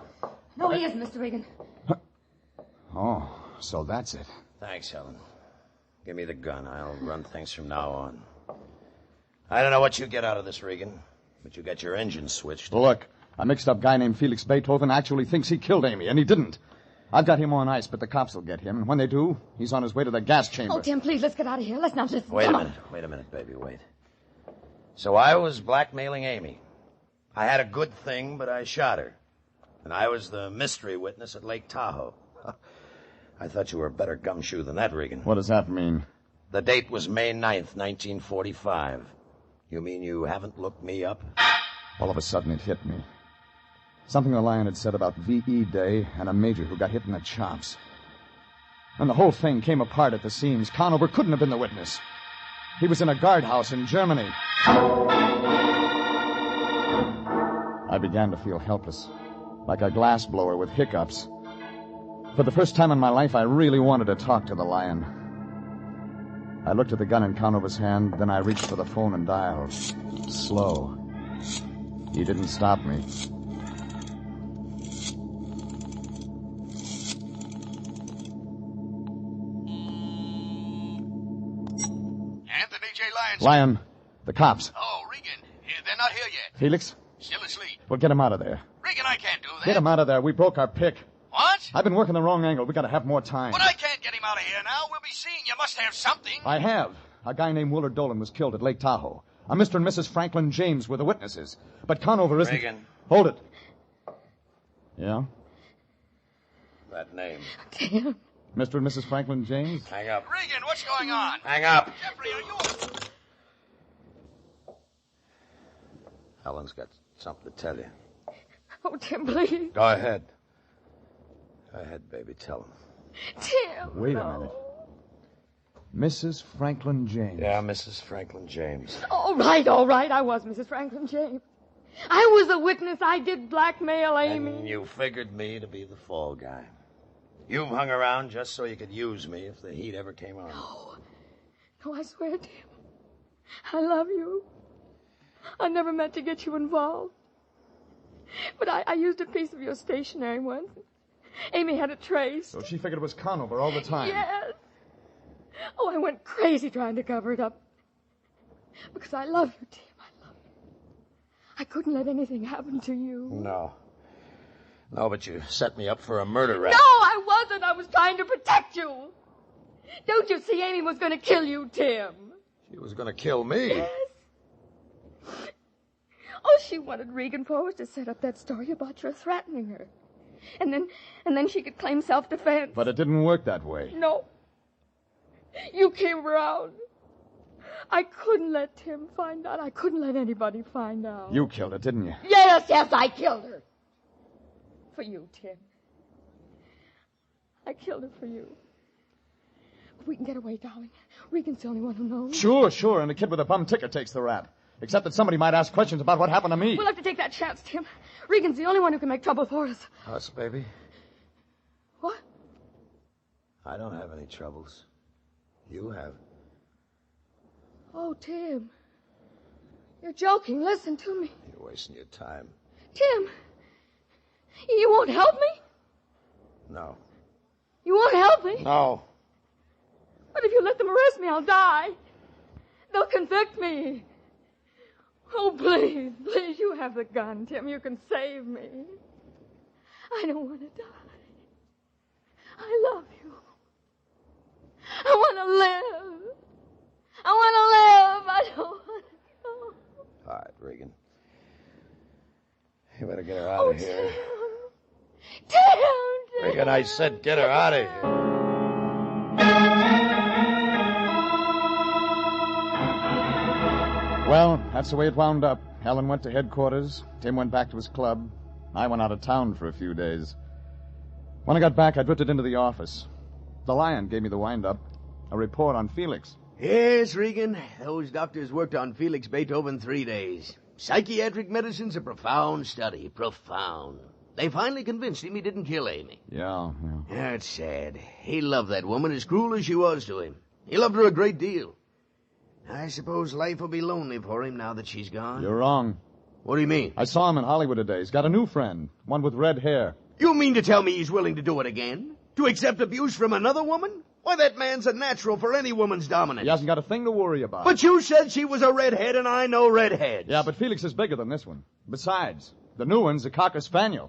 No, he isn't, Mr. Regan. Oh, so that's it. Thanks, Helen. Give me the gun. I'll run things from now on. I don't know what you get out of this, Regan, but you got your engine switched. Look, a mixed-up guy named Felix Beethoven actually thinks he killed Amy, and he didn't. I've got him on ice, but the cops will get him. And when they do, he's on his way to the gas chamber. Oh, Tim, please, let's get out of here. Let's not listen. Wait a minute, baby, wait. So I was blackmailing Amy. I had a good thing, but I shot her. And I was the mystery witness at Lake Tahoe. I thought you were a better gumshoe than that, Regan. What does that mean? The date was May 9th, 1945. You mean you haven't looked me up? All of a sudden, it hit me. Something the Lion had said about V.E. Day and a major who got hit in the chops. And the whole thing came apart at the seams. Conover couldn't have been the witness. He was in a guardhouse in Germany. I began to feel helpless, like a glassblower with hiccups. For the first time in my life, I really wanted to talk to the Lion. I looked at the gun in Conover's hand, then I reached for the phone and dialed. Slow. He didn't stop me. Anthony J. Lyons. Lion, the cops. Oh, Regan. They're not here yet. Felix? Still asleep. Well, get him out of there. Regan, I can't do that. Get him out of there. We broke our pick. What? I've been working the wrong angle. We gotta have more time. But I can't get him out of here now. We'll be seen. You must have something. I have. A guy named Willard Dolan was killed at Lake Tahoe. A Mr. and Mrs. Franklin James were the witnesses. But Conover isn't... Regan. Hold it. Yeah? That name. Tim. Mr. and Mrs. Franklin James? Hang up. Regan, what's going on? Hang up. Jeffrey, are you... Helen's got something to tell you. Oh, Tim, please. Go ahead. Go ahead, baby. Tell him. Tim. Wait a minute. Mrs. Franklin James. Yeah, Mrs. Franklin James. All right. I was Mrs. Franklin James. I was a witness. I did blackmail Amy. And you figured me to be the fall guy. You've hung around just so you could use me if the heat ever came on. No, I swear, Tim. I love you. I never meant to get you involved. But I used a piece of your stationery once. Amy had it traced. So she figured it was Conover all the time. Yes. Oh, I went crazy trying to cover it up. Because I love you, Tim. I love you. I couldn't let anything happen to you. No, but you set me up for a murder rap. No, I wasn't. I was trying to protect you. Don't you see Amy was going to kill you, Tim? She was going to kill me. Yes. Oh, she wanted Regan Forrest to set up that story about your threatening her. And then she could claim self-defense. But it didn't work that way. No. You came around. I couldn't let Tim find out. I couldn't let anybody find out. You killed her, didn't you? Yes, I killed her. For you, Tim. I killed her for you. If we can get away, darling. Regan's the only one who knows. Sure, and the kid with a bum ticket takes the rap. Except that somebody might ask questions about what happened to me. We'll have to take that chance, Tim. Regan's the only one who can make trouble for us. Us, baby? What? I don't have any troubles. You have. Oh, Tim. You're joking. Listen to me. You're wasting your time. Tim. You won't help me? No. You won't help me? No. But if you let them arrest me, I'll die. They'll convict me. Oh, please, you have the gun, Tim. You can save me. I don't want to die. I love you. I want to live. I don't want to go. All right, Regan. You better get her out of here. Tim! Regan, I said get her out of here. Well, that's the way it wound up. Helen went to headquarters. Tim went back to his club. I went out of town for a few days. When I got back, I drifted into the office. The Lion gave me the wind-up. A report on Felix. Yes, Regan. Those doctors worked on Felix Beethoven 3 days. Psychiatric medicine's a profound study. Profound. They finally convinced him he didn't kill Amy. Yeah. That's sad. He loved that woman as cruel as she was to him. He loved her a great deal. I suppose life will be lonely for him now that she's gone. You're wrong. What do you mean? I saw him in Hollywood today. He's got a new friend, one with red hair. You mean to tell me he's willing to do it again? To accept abuse from another woman? Why, that man's a natural for any woman's dominance. He hasn't got a thing to worry about. But you said she was a redhead, and I know redheads. Yeah, but Felix is bigger than this one. Besides, the new one's a Cocker Spaniel.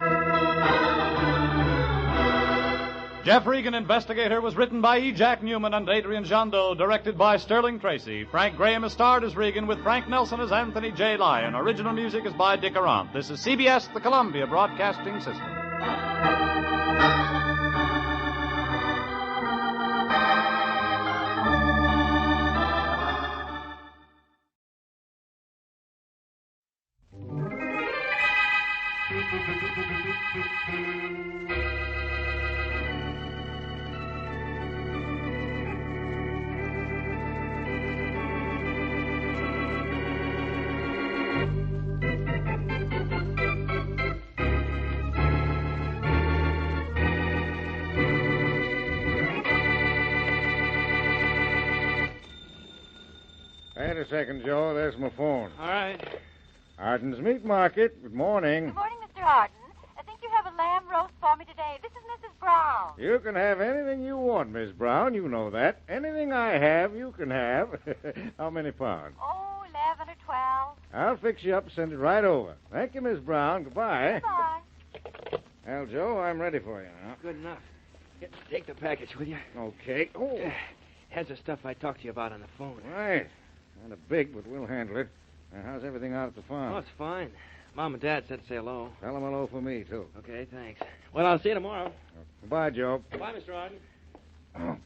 Jeff Regan, Investigator, was written by E. Jack Newman and Adrian Jandot, directed by Sterling Tracy. Frank Graham is starred as Regan, with Frank Nelson as Anthony J. Lyon. Original music is by Dick Arant. This is CBS, the Columbia Broadcasting System. Wait a second, Joe. There's my phone. All right. Arden's Meat Market. Good morning. Good morning, Mr. Arden. I think you have a lamb roast for me today. This is Mrs. Brown. You can have anything you want, Miss Brown. You know that. Anything I have, you can have. How many pounds? Oh, 11 or 12. I'll fix you up and send it right over. Thank you, Miss Brown. Goodbye. Goodbye. Well, Joe, I'm ready for you now. Good enough. Take the package with you. Okay. Oh. Has the stuff I talked to you about on the phone. Right. Kind of big, but we'll handle it. Now, how's everything out at the farm? Oh, it's fine. Mom and Dad said to say hello. Tell them hello for me, too. Okay, thanks. Well, I'll see you tomorrow. Goodbye, Joe. Bye, Mr. Arden. Oh.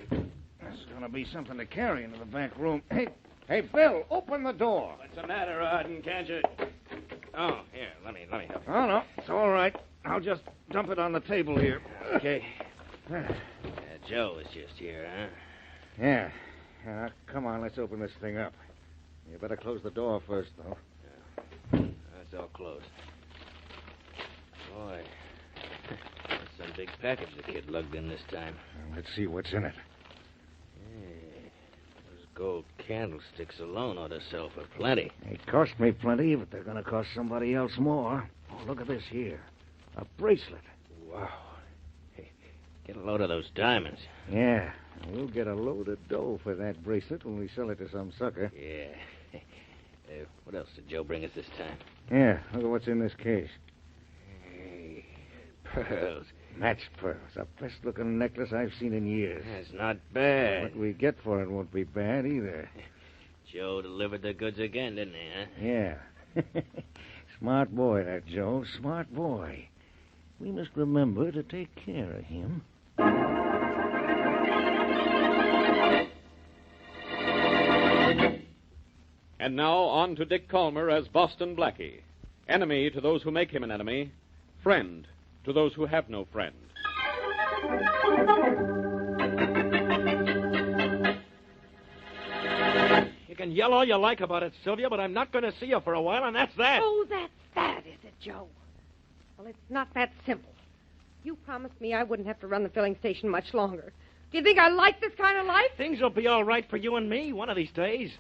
That's going to be something to carry into the back room. Hey, Bill, open the door. What's the matter, Arden? Can't you? Oh, here, let me help you. Oh, no, it's all right. I'll just dump it on the table here. Okay. Joe is just here, huh? Yeah. Come on, let's open this thing up. You better close the door first, though. That's all closed. Boy, that's some big package the kid lugged in this time. Let's see what's in it. Hey, those gold candlesticks alone ought to sell for plenty. They cost me plenty, but they're going to cost somebody else more. Oh, look at this here. A bracelet. Wow. Hey, get a load of those diamonds. Yeah. We'll get a load of dough for that bracelet when we sell it to some sucker. Yeah. What else did Joe bring us this time? Yeah, look at what's in this case. Hey, pearls. Matched pearls. The best-looking necklace I've seen in years. That's not bad. What we get for it won't be bad either. Joe delivered the goods again, didn't he, huh? Yeah. Smart boy, that Joe. Smart boy. We must remember to take care of him. And now on to Dick Calmer as Boston Blackie. Enemy to those who make him an enemy. Friend to those who have no friend. You can yell all you like about it, Sylvia, but I'm not going to see you for a while, and that's that. Oh, that's that, is it, Joe? Well, it's not that simple. You promised me I wouldn't have to run the filling station much longer. Do you think I like this kind of life? Things will be all right for you and me one of these days.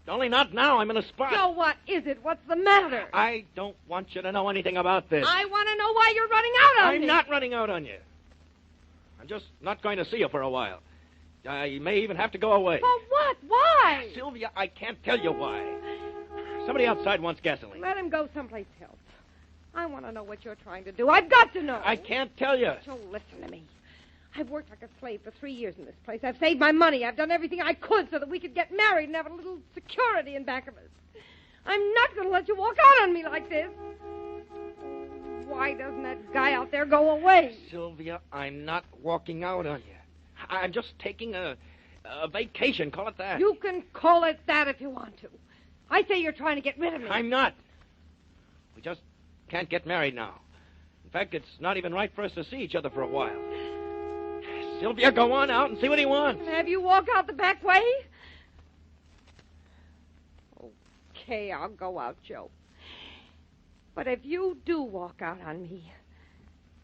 Only not now. I'm in a spot. Joe, what is it? What's the matter? I don't want you to know anything about this. I want to know why you're running out on me. I'm not running out on you. I'm just not going to see you for a while. I may even have to go away. For what? Why? Sylvia, I can't tell you why. Somebody outside wants gasoline. Let him go someplace else. I want to know what you're trying to do. I've got to know. I can't tell you. Joe, listen to me. I've worked like a slave for 3 years in this place. I've saved my money. I've done everything I could so that we could get married and have a little security in back of us. I'm not going to let you walk out on me like this. Why doesn't that guy out there go away? Sylvia, I'm not walking out on you. I'm just taking a vacation. Call it that. You can call it that if you want to. I say you're trying to get rid of me. I'm not. We just can't get married now. In fact, it's not even right for us to see each other for a while. Sylvia, go on out and see what he wants. Have you walk out the back way? Okay, I'll go out, Joe. But if you do walk out on me,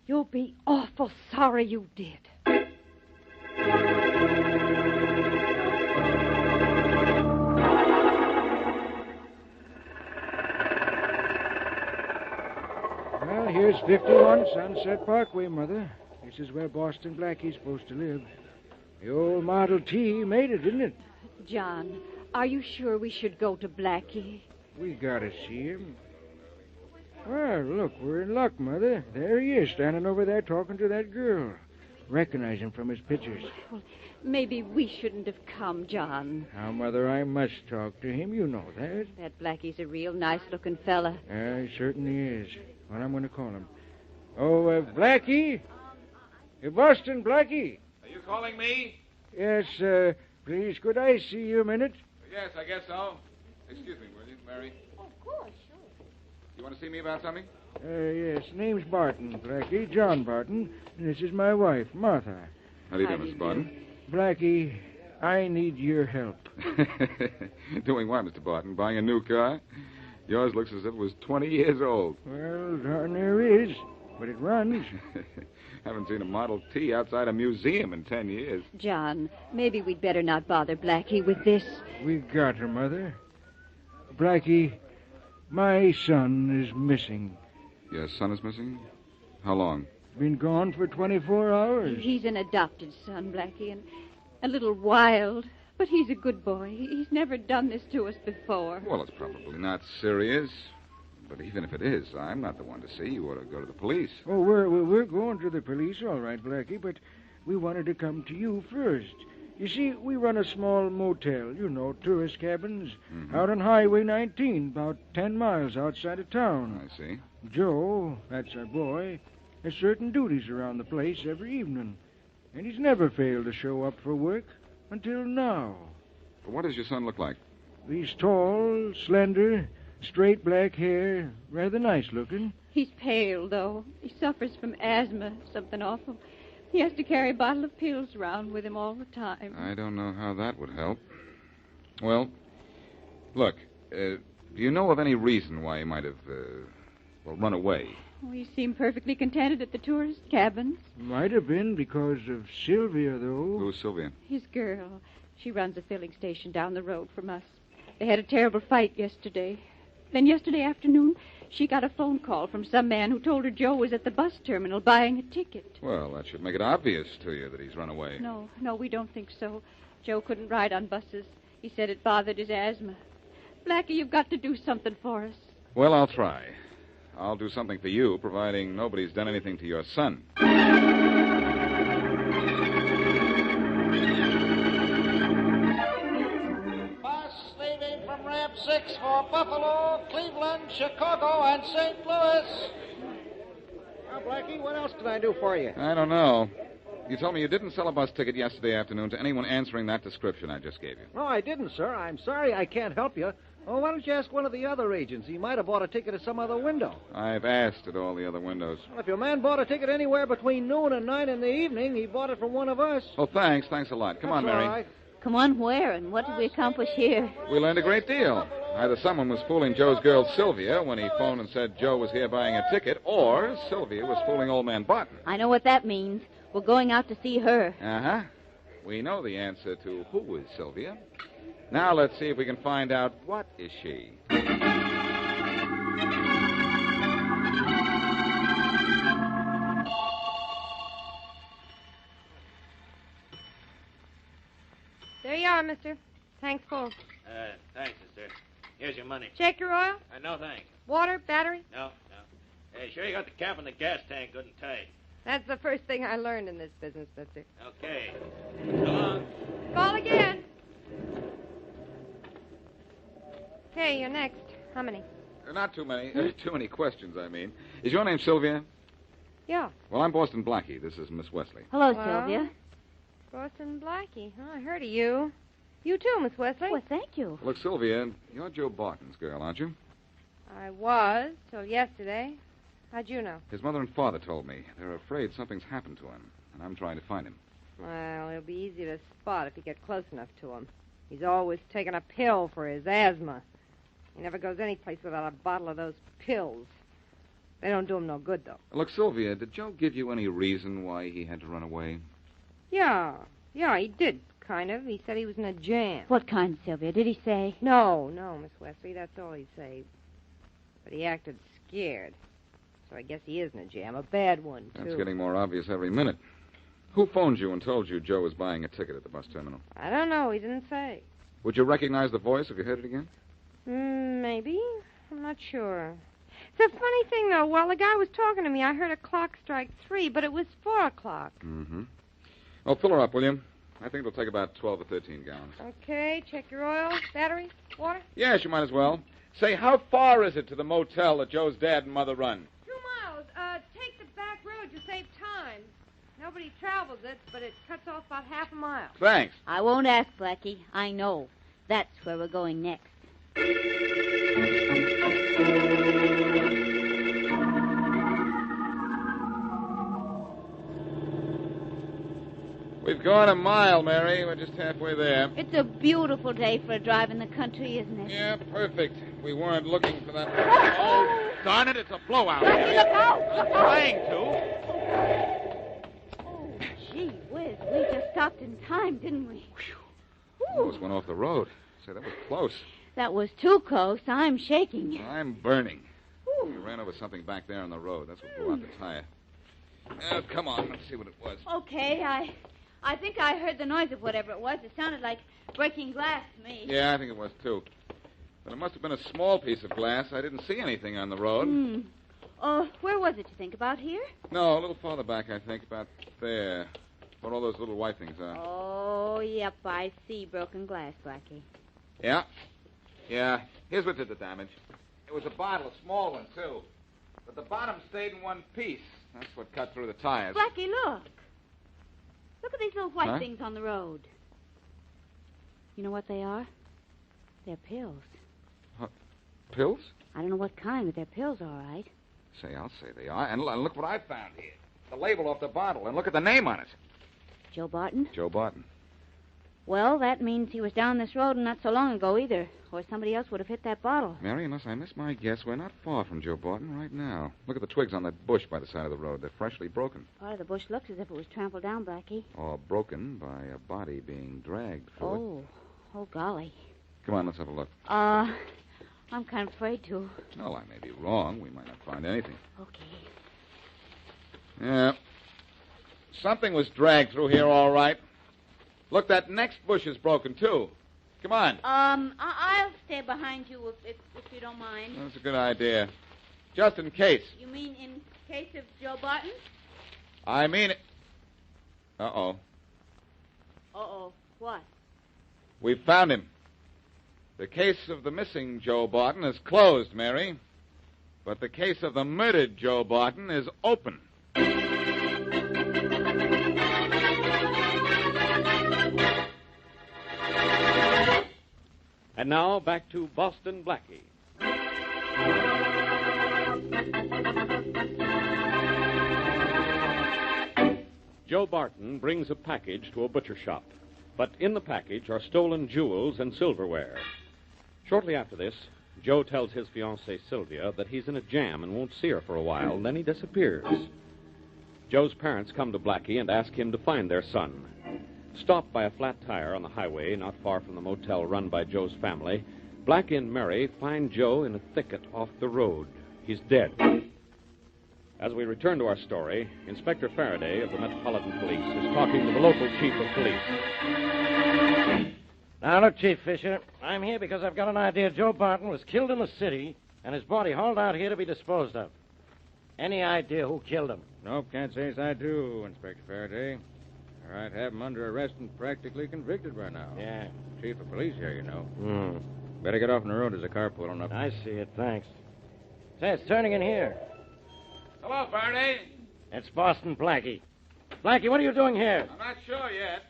you'll be awful sorry you did. Well, here's 51 Sunset Parkway, Mother. This is where Boston Blackie's supposed to live. The old Model T made it, didn't it? John, are you sure we should go to Blackie? We gotta see him. Well, look, we're in luck, Mother. There he is, standing over there talking to that girl. Recognize him from his pictures. Well, maybe we shouldn't have come, John. Now, Mother, I must talk to him. You know that. That Blackie's a real nice-looking fella. He certainly is. Well, I'm going to call him. Oh, Blackie? Boston, Blackie. Are you calling me? Yes, please, could I see you a minute? Yes, I guess so. Excuse me, will you, Mary? Of course, sure. You want to see me about something? Yes, name's Barton, Blackie, John Barton. And this is my wife, Martha. How do you do, Mr. Barton? Blackie, I need your help. Doing what, Mr. Barton? Buying a new car? Yours looks as if it was 20 years old. Well, darn there is, but it runs. Haven't seen a Model T outside a museum in 10 years. John, maybe we'd better not bother Blackie with this. We got her, Mother. Blackie, my son is missing. Your son is missing? How long? Been gone for 24 hours. He's an adopted son, Blackie, and a little wild. But he's a good boy. He's never done this to us before. Well, it's probably not serious. But even if it is, I'm not the one to see. You ought to go to the police. Oh, we're going to the police, all right, Blackie, but we wanted to come to you first. You see, we run a small motel, tourist cabins, out on Highway 19, about 10 miles outside of town. I see. Joe, that's our boy, has certain duties around the place every evening, and he's never failed to show up for work until now. But what does your son look like? He's tall, slender, straight black hair, rather nice looking. He's pale, though. He suffers from asthma, something awful. He has to carry a bottle of pills around with him all the time. I don't know how that would help. Well, look, do you know of any reason why he might have, run away? He seemed perfectly contented at the tourist cabins. Might have been because of Sylvia, though. Who's Sylvia? His girl. She runs a filling station down the road from us. They had a terrible fight yesterday. Then yesterday afternoon, she got a phone call from some man who told her Joe was at the bus terminal buying a ticket. Well, that should make it obvious to you that he's run away. No, we don't think so. Joe couldn't ride on buses. He said it bothered his asthma. Blackie, you've got to do something for us. Well, I'll try. I'll do something for you, providing nobody's done anything to your son. From Ramp 6 for Buffalo, Cleveland, Chicago, and St. Louis. Now, Blackie, what else can I do for you? I don't know. You told me you didn't sell a bus ticket yesterday afternoon to anyone answering that description I just gave you. No, I didn't, sir. I'm sorry I can't help you. Oh, why don't you ask one of the other agents? He might have bought a ticket at some other window. I've asked at all the other windows. Well, if your man bought a ticket anywhere between noon and 9 in the evening, he bought it from one of us. Oh, thanks. Thanks a lot. Come on, Mary. All right. Come on, where? And what did we accomplish here? We learned a great deal. Either someone was fooling Joe's girl, Sylvia, when he phoned and said Joe was here buying a ticket, or Sylvia was fooling old man Barton. I know what that means. We're going out to see her. Uh-huh. We know the answer to who is Sylvia. Now let's see if we can find out what is she. There you are, mister. Thanks, full. Thanks, sister. Here's your money. Check your oil? No, thanks. Water? Battery? No. Hey, sure you got the cap and the gas tank good and tight. That's the first thing I learned in this business, mister. Okay. So long. Call again. Okay, you're next. How many? Not too many. Too many questions, I mean. Is your name Sylvia? Yeah. Well, I'm Boston Blackie. This is Miss Wesley. Hello, Well, Sylvia. Boston Blackie. Oh, I heard of you. You too, Miss Wesley. Well, thank you. Look, Sylvia, you're Joe Barton's girl, aren't you? I was, till yesterday. How'd you know? His mother and father told me. They're afraid something's happened to him, and I'm trying to find him. Well, he'll be easy to spot if you get close enough to him. He's always taking a pill for his asthma. He never goes anyplace without a bottle of those pills. They don't do him no good, though. Look, Sylvia, did Joe give you any reason why he had to run away? Yeah, he did, kind of. He said he was in a jam. What kind, Sylvia? Did he say? No, Miss Wesley, that's all he said. But he acted scared. So I guess he is in a jam, a bad one, too. That's getting more obvious every minute. Who phoned you and told you Joe was buying a ticket at the bus terminal? I don't know. He didn't say. Would you recognize the voice if you heard it again? Maybe. I'm not sure. It's a funny thing, though. While the guy was talking to me, I heard a clock strike 3, but it was 4 o'clock. Mm-hmm. Oh, fill her up, will you? I think it'll take about 12 or 13 gallons. Okay, check your oil, battery, water. Yes, you might as well. Say, how far is it to the motel that Joe's dad and mother run? 2 miles. Take the back road to save time. Nobody travels it, but it cuts off about half a mile. Thanks. I won't ask, Blackie. I know. That's where we're going next. We've gone a mile, Mary. We're just halfway there. It's a beautiful day for a drive in the country, isn't it? Yeah, perfect. We weren't looking for that. Oh, darn it, it's a blowout. Blackie, look out! I'm trying to. Oh, gee whiz. We just stopped in time, didn't we? Almost went off the road. Say, that was close. That was too close. I'm shaking. I'm burning. We ran over something back there on the road. That's what blew out the tire. Come on, let's see what it was. Okay, I think I heard the noise of whatever it was. It sounded like breaking glass to me. Yeah, I think it was, too. But it must have been a small piece of glass. I didn't see anything on the road. Where was it, you think? About here? No, a little farther back, I think. About there. Where all those little white things are. Oh, yep, I see broken glass, Blackie. Yeah. Yeah. Here's what did the damage. It was a bottle, a small one, too. But the bottom stayed in one piece. That's what cut through the tires. Blackie, look. Look at these little white Huh? things on the road. You know what they are? They're pills. Pills? I don't know what kind, but they're pills, all right. Say, I'll say they are. And look what I found here. The label off the bottle. And look at the name on it. Joe Barton? Joe Barton. Well, that means he was down this road not so long ago either, or somebody else would have hit that bottle. Mary, unless I miss my guess, we're not far from Joe Barton right now. Look at the twigs on that bush by the side of the road. They're freshly broken. Part of the bush looks as if it was trampled down, Blackie. Or broken by a body being dragged through it. Oh, golly. Come on, let's have a look. I'm kind of afraid to. Well, I may be wrong. We might not find anything. Okay. Yeah. Something was dragged through here, all right. Look, that next bush is broken, too. Come on. I'll stay behind you if you don't mind. That's a good idea. Just in case. You mean in case of Joe Barton? I mean it. Uh-oh. Uh-oh. What? We found him. The case of the missing Joe Barton is closed, Mary. But the case of the murdered Joe Barton is open. And now, back to Boston Blackie. Joe Barton brings a package to a butcher shop. But in the package are stolen jewels and silverware. Shortly after this, Joe tells his fiancée, Sylvia, that he's in a jam and won't see her for a while. Then he disappears. Joe's parents come to Blackie and ask him to find their son. Stopped by a flat tire on the highway not far from the motel run by Joe's family, Blackie and Mary find Joe in a thicket off the road. He's dead. As we return to our story, Inspector Faraday of the Metropolitan Police is talking to the local chief of police. Now, look, Chief Fisher, I'm here because I've got an idea Joe Barton was killed in the city and his body hauled out here to be disposed of. Any idea who killed him? Nope, can't say as I do, Inspector Faraday. All right, have him under arrest and practically convicted by now. Yeah. Chief of police here, you know. Better get off on the road. There's a car pulling up. I see it, thanks. Say, it's turning in here. Hello, Faraday. It's Boston Blackie. Blackie, what are you doing here? I'm not sure yet.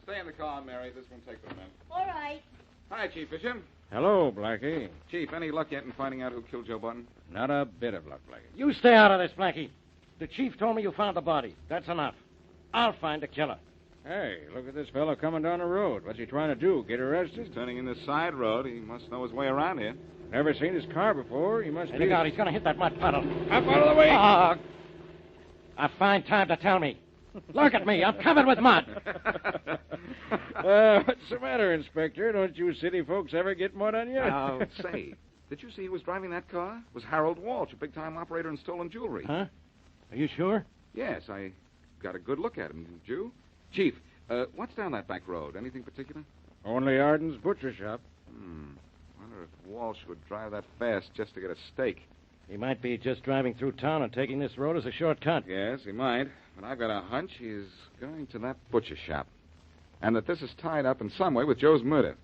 Stay in the car, Mary. This won't take but a minute. All right. Hi, Chief Fisher. Hello, Blackie. Chief, any luck yet in finding out who killed Joe Barton? Not a bit of luck, Blackie. You stay out of this, Blackie. The chief told me you found the body. That's enough. I'll find the killer. Hey, look at this fellow coming down the road. What's he trying to do, get arrested? He's turning in this side road. He must know his way around here. Never seen his car before. He must be... Look out, he's going to hit that mud puddle. Up out of the way! A fine time to tell me. Look at me, I'm covered with mud. What's the matter, Inspector? Don't you city folks ever get mud on you? Say, did you see who was driving that car? It was Harold Walsh, a big-time operator in stolen jewelry. Huh? Are you sure? Yes, I got a good look at him, didn't you? Chief, what's down that back road? Anything particular? Only Arden's butcher shop. Wonder if Walsh would drive that fast just to get a steak. He might be just driving through town and taking this road as a shortcut. Yes, he might. But I've got a hunch he's going to that butcher shop. And that this is tied up in some way with Joe's murder.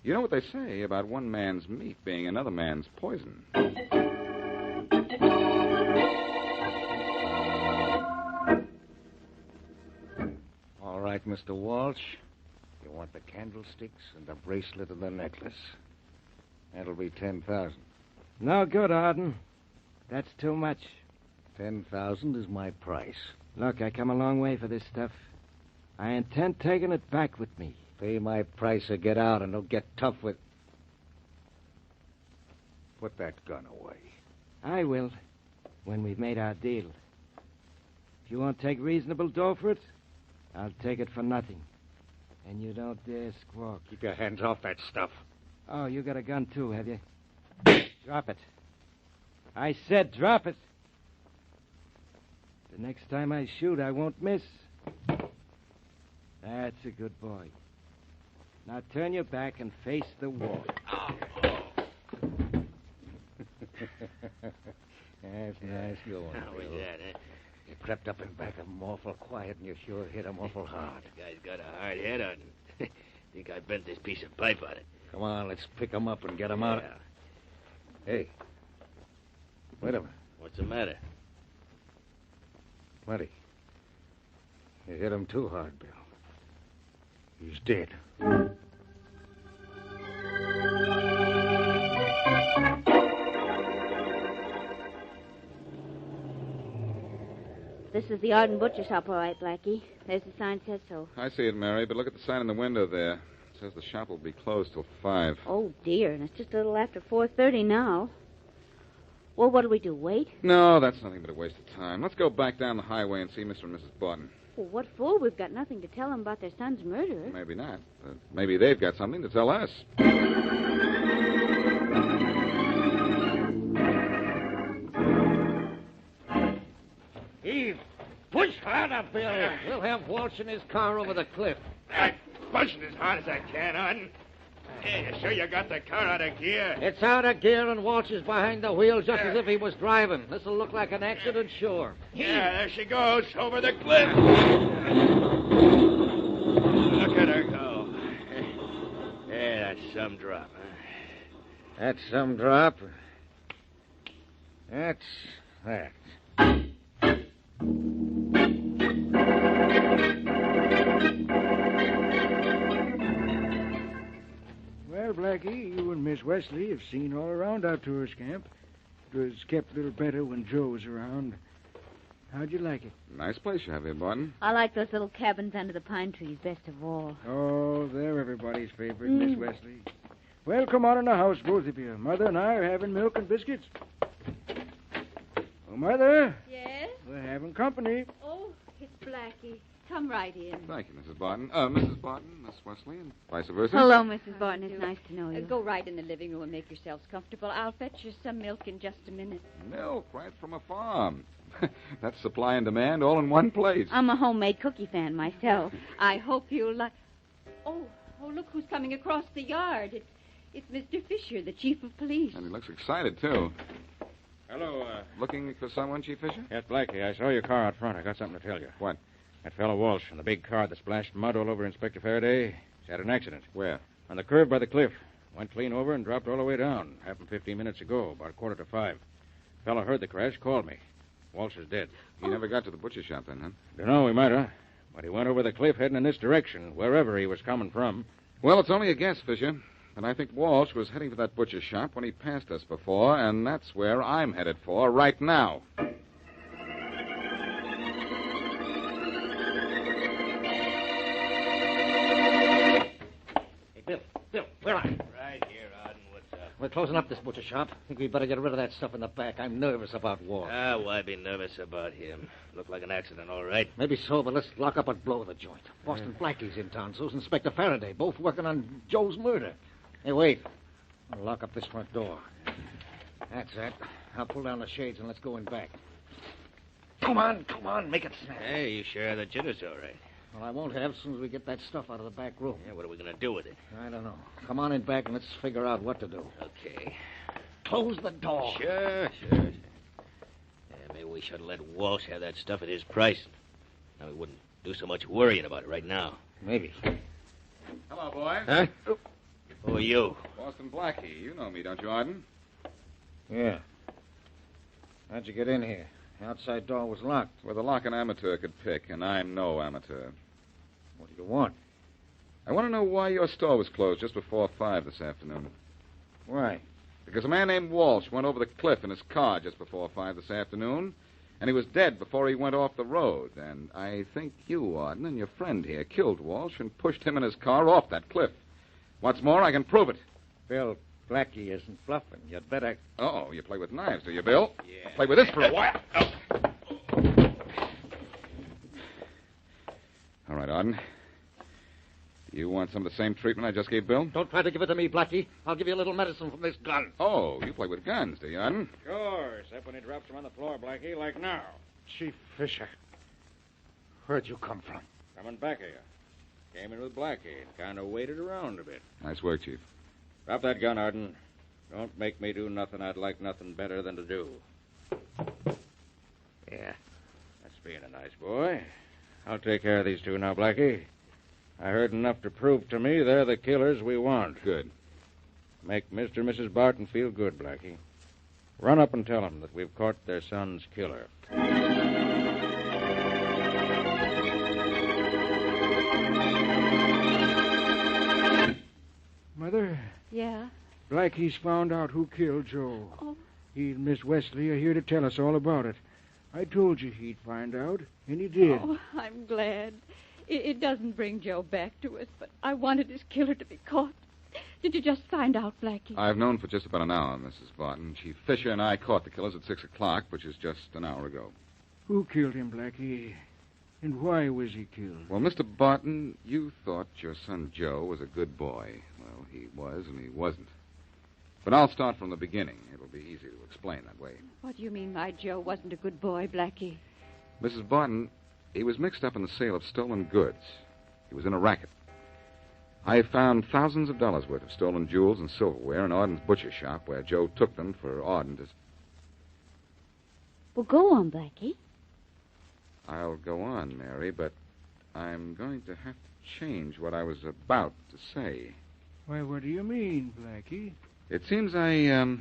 You know what they say about one man's meat being another man's poison. All right, Mr. Walsh. You want the candlesticks and the bracelet and the necklace. That'll be 10,000. No good, Arden. That's too much. 10,000 is my price. Look, I come a long way for this stuff. I intend taking it back with me. Pay my price or get out, and don't get tough with... Put that gun away. I will, when we've made our deal. If you won't take reasonable dough for it, I'll take it for nothing. And you don't dare squawk. Keep your hands off that stuff. Oh, you got a gun too, have you? Drop it. I said drop it. The next time I shoot, I won't miss. That's a good boy. Now turn your back and face the wall. That's nice going. How was that, eh? You crept up in back of him awful quiet, and you sure hit him awful hard. The guy's got a hard head on him. Think I bent this piece of pipe on it. Come on, let's pick him up and get him out. Hey. Wait a minute. What's the matter? Plenty. You hit him too hard, Bill. He's dead. This is the Arden Butcher Shop, all right, Blackie. There's the sign says so. I see it, Mary, but look at the sign in the window there. It says the shop will be closed till 5. Oh, dear, and it's just a little after 4:30 now. Well, what do we do, wait? No, that's nothing but a waste of time. Let's go back down the highway and see Mr. and Mrs. Barton. Well, what for? We've got nothing to tell them about their son's murder. Maybe not. But maybe they've got something to tell us. Eve, push harder, Bill. We'll have Walsh in his car over the cliff. I'm pushing as hard as I can, Arden. Hey, you sure you got the car out of gear? It's out of gear, and Walsh is behind the wheel just as if he was driving. This'll look like an accident, sure. Yeah, there she goes, over the cliff. Look at her go. Yeah, that's some drop, huh? That's some drop. That's that. Well, Blackie, you and Miss Wesley have seen all around our tourist camp. It was kept a little better when Joe was around. How'd you like it? Nice place you have here, Barton. I like those little cabins under the pine trees best of all. Oh, they're everybody's favorite, Miss Wesley. Well, come on in the house, both of you. Mother and I are having milk and biscuits. Oh, Mother. Yes? We're having company. Oh, it's Blackie. Come right in. Thank you, Mrs. Barton. Mrs. Barton, Miss Wesley, and vice versa. Hello, Mrs. Barton. It's nice to know you. Go right in the living room and make yourselves comfortable. I'll fetch you some milk in just a minute. Milk right from a farm. That's supply and demand all in one place. I'm a homemade cookie fan myself. I hope you'll like... Oh, look who's coming across the yard. It's Mr. Fisher, the chief of police. And he looks excited, too. Hello, Looking for someone, Chief Fisher? Yes, Blackie, I saw your car out front. I got something to tell you. What? That fellow Walsh in the big car that splashed mud all over Inspector Faraday. He's had an accident. Where? On the curve by the cliff. Went clean over and dropped all the way down. Happened 15 minutes ago, about 4:45. Fellow heard the crash, called me. Walsh is dead. He never got to the butcher shop then, huh? Dunno, he might have. But he went over the cliff heading in this direction, wherever he was coming from. Well, it's only a guess, Fisher. And I think Walsh was heading for that butcher shop when he passed us before, and that's where I'm headed for right now. Bill, where are you? Right here, Arden. What's up? We're closing up this butcher shop. Think we'd better get rid of that stuff in the back. I'm nervous about Walsh. Why be nervous about him? Looked like an accident, all right. Maybe so, but let's lock up and blow the joint. Boston Blackie's in town, so's Inspector Faraday, both working on Joe's murder. Hey, wait. I'll lock up this front door. That's it. I'll pull down the shades and let's go in back. Come on, make it snap. Hey, you sure the jitter's all right? Well, I won't have as soon as we get that stuff out of the back room. Yeah, what are we going to do with it? I don't know. Come on in back and let's figure out what to do. Okay. Close the door. Sure. Yeah, maybe we should let Walsh have that stuff at his price. Now we wouldn't do so much worrying about it right now. Maybe. Hello, boys. Huh? Who are you? Boston Blackie. You know me, don't you, Arden? Yeah. How'd you get in here? The outside door was locked. With a lock an amateur could pick, and I'm no amateur. What do you want? I want to know why your store was closed just before 5 this afternoon. Why? Because a man named Walsh went over the cliff in his car just before 5 this afternoon, and he was dead before he went off the road. And I think you, Arden, and your friend here killed Walsh and pushed him and his car off that cliff. What's more, I can prove it. Bill, Blackie isn't bluffing. You'd better... Oh, you play with knives, do you, Bill? Yeah. I'll play with this for a while. All right, Arden. Do you want some of the same treatment I just gave Bill? Don't try to give it to me, Blackie. I'll give you a little medicine from this gun. Oh, you play with guns, do you, Arden? Sure, except when he drops them on the floor, Blackie, like now. Chief Fisher, where'd you come from? Coming back here. Came in with Blackie and kind of waited around a bit. Nice work, Chief. Drop that gun, Arden. Don't make me do nothing I'd like nothing better than to do. Yeah. That's being a nice boy. I'll take care of these two now, Blackie. I heard enough to prove to me they're the killers we want. Good. Make Mr. and Mrs. Barton feel good, Blackie. Run up and tell them that we've caught their son's killer. Mother? Yeah? Blackie's found out who killed Joe. Oh. He and Miss Wesley are here to tell us all about it. I told you he'd find out, and he did. Oh, I'm glad. It doesn't bring Joe back to us, but I wanted his killer to be caught. Did you just find out, Blackie? I've known for just about an hour, Mrs. Barton. Chief Fisher and I caught the killers at 6 o'clock, which is just an hour ago. Who killed him, Blackie? And why was he killed? Well, Mr. Barton, you thought your son Joe was a good boy. Well, he was and he wasn't. But I'll start from the beginning. It'll be easy to explain that way. What do you mean my Joe wasn't a good boy, Blackie? Mrs. Barton, he was mixed up in the sale of stolen goods. He was in a racket. I found thousands of dollars worth of stolen jewels and silverware in Auden's butcher shop where Joe took them for Auden to... Well, go on, Blackie. I'll go on, Mary, but I'm going to have to change what I was about to say. Why, what do you mean, Blackie? It seems I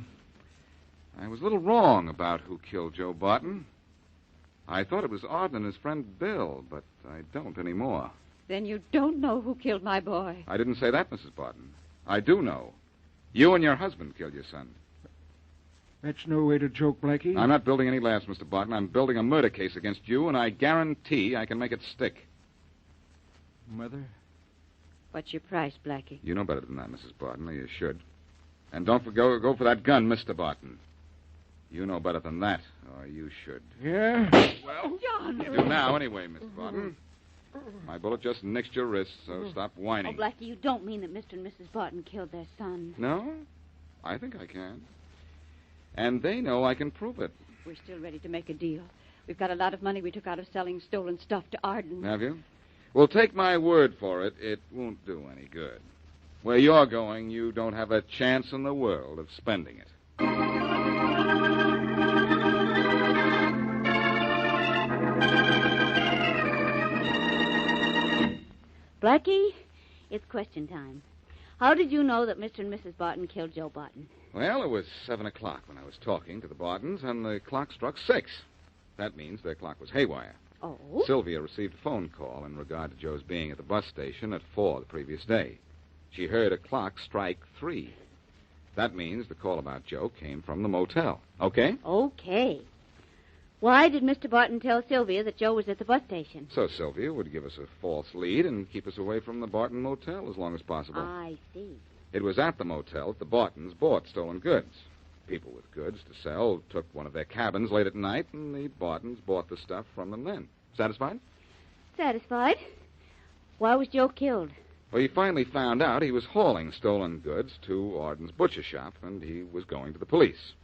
was a little wrong about who killed Joe Barton. I thought it was Auden and his friend Bill, but I don't anymore. Then you don't know who killed my boy. I didn't say that, Mrs. Barton. I do know. You and your husband killed your son. That's no way to joke, Blackie. I'm not building any laughs, Mr. Barton. I'm building a murder case against you, and I guarantee I can make it stick. Mother? What's your price, Blackie? You know better than that, Mrs. Barton, or you should. And don't go for that gun, Mr. Barton. You know better than that, or you should. Yeah? Well, John. you do now anyway, Mr. Barton. My bullet just nicked your wrist, so stop Oh, whining. Blackie, you don't mean that Mr. and Mrs. Barton killed their son. No? I think I can. And they know I can prove it. We're still ready to make a deal. We've got a lot of money we took out of selling stolen stuff to Arden. Have you? Well, take my word for it, it won't do any good. Where you're going, you don't have a chance in the world of spending it. Blackie, it's question time. How did you know that Mr. and Mrs. Barton killed Joe Barton? Well, it was 7 o'clock when I was talking to the Bartons, and the clock struck 6. That means their clock was haywire. Oh? Sylvia received a phone call in regard to Joe's being at the bus station at 4 the previous day. She heard a clock strike 3. That means the call about Joe came from the motel. Okay? Okay. Why did Mr. Barton tell Sylvia that Joe was at the bus station? So Sylvia would give us a false lead and keep us away from the Barton motel as long as possible. I see. It was at the motel that the Bartons bought stolen goods. People with goods to sell took one of their cabins late at night, and the Bartons bought the stuff from them then. Satisfied? Satisfied. Why was Joe killed? Well, he finally found out he was hauling stolen goods to Arden's butcher shop, and he was going to the police.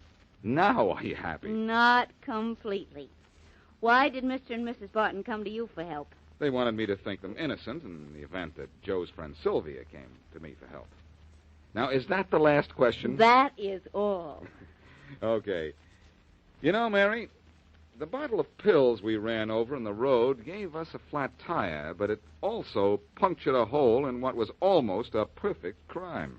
Now are you happy? Not completely. Why did Mr. and Mrs. Barton come to you for help? They wanted me to think them innocent in the event that Joe's friend Sylvia came to me for help. Now, is that the last question? That is all. Okay. You know, Mary, the bottle of pills we ran over in the road gave us a flat tire, but it also punctured a hole in what was almost a perfect crime.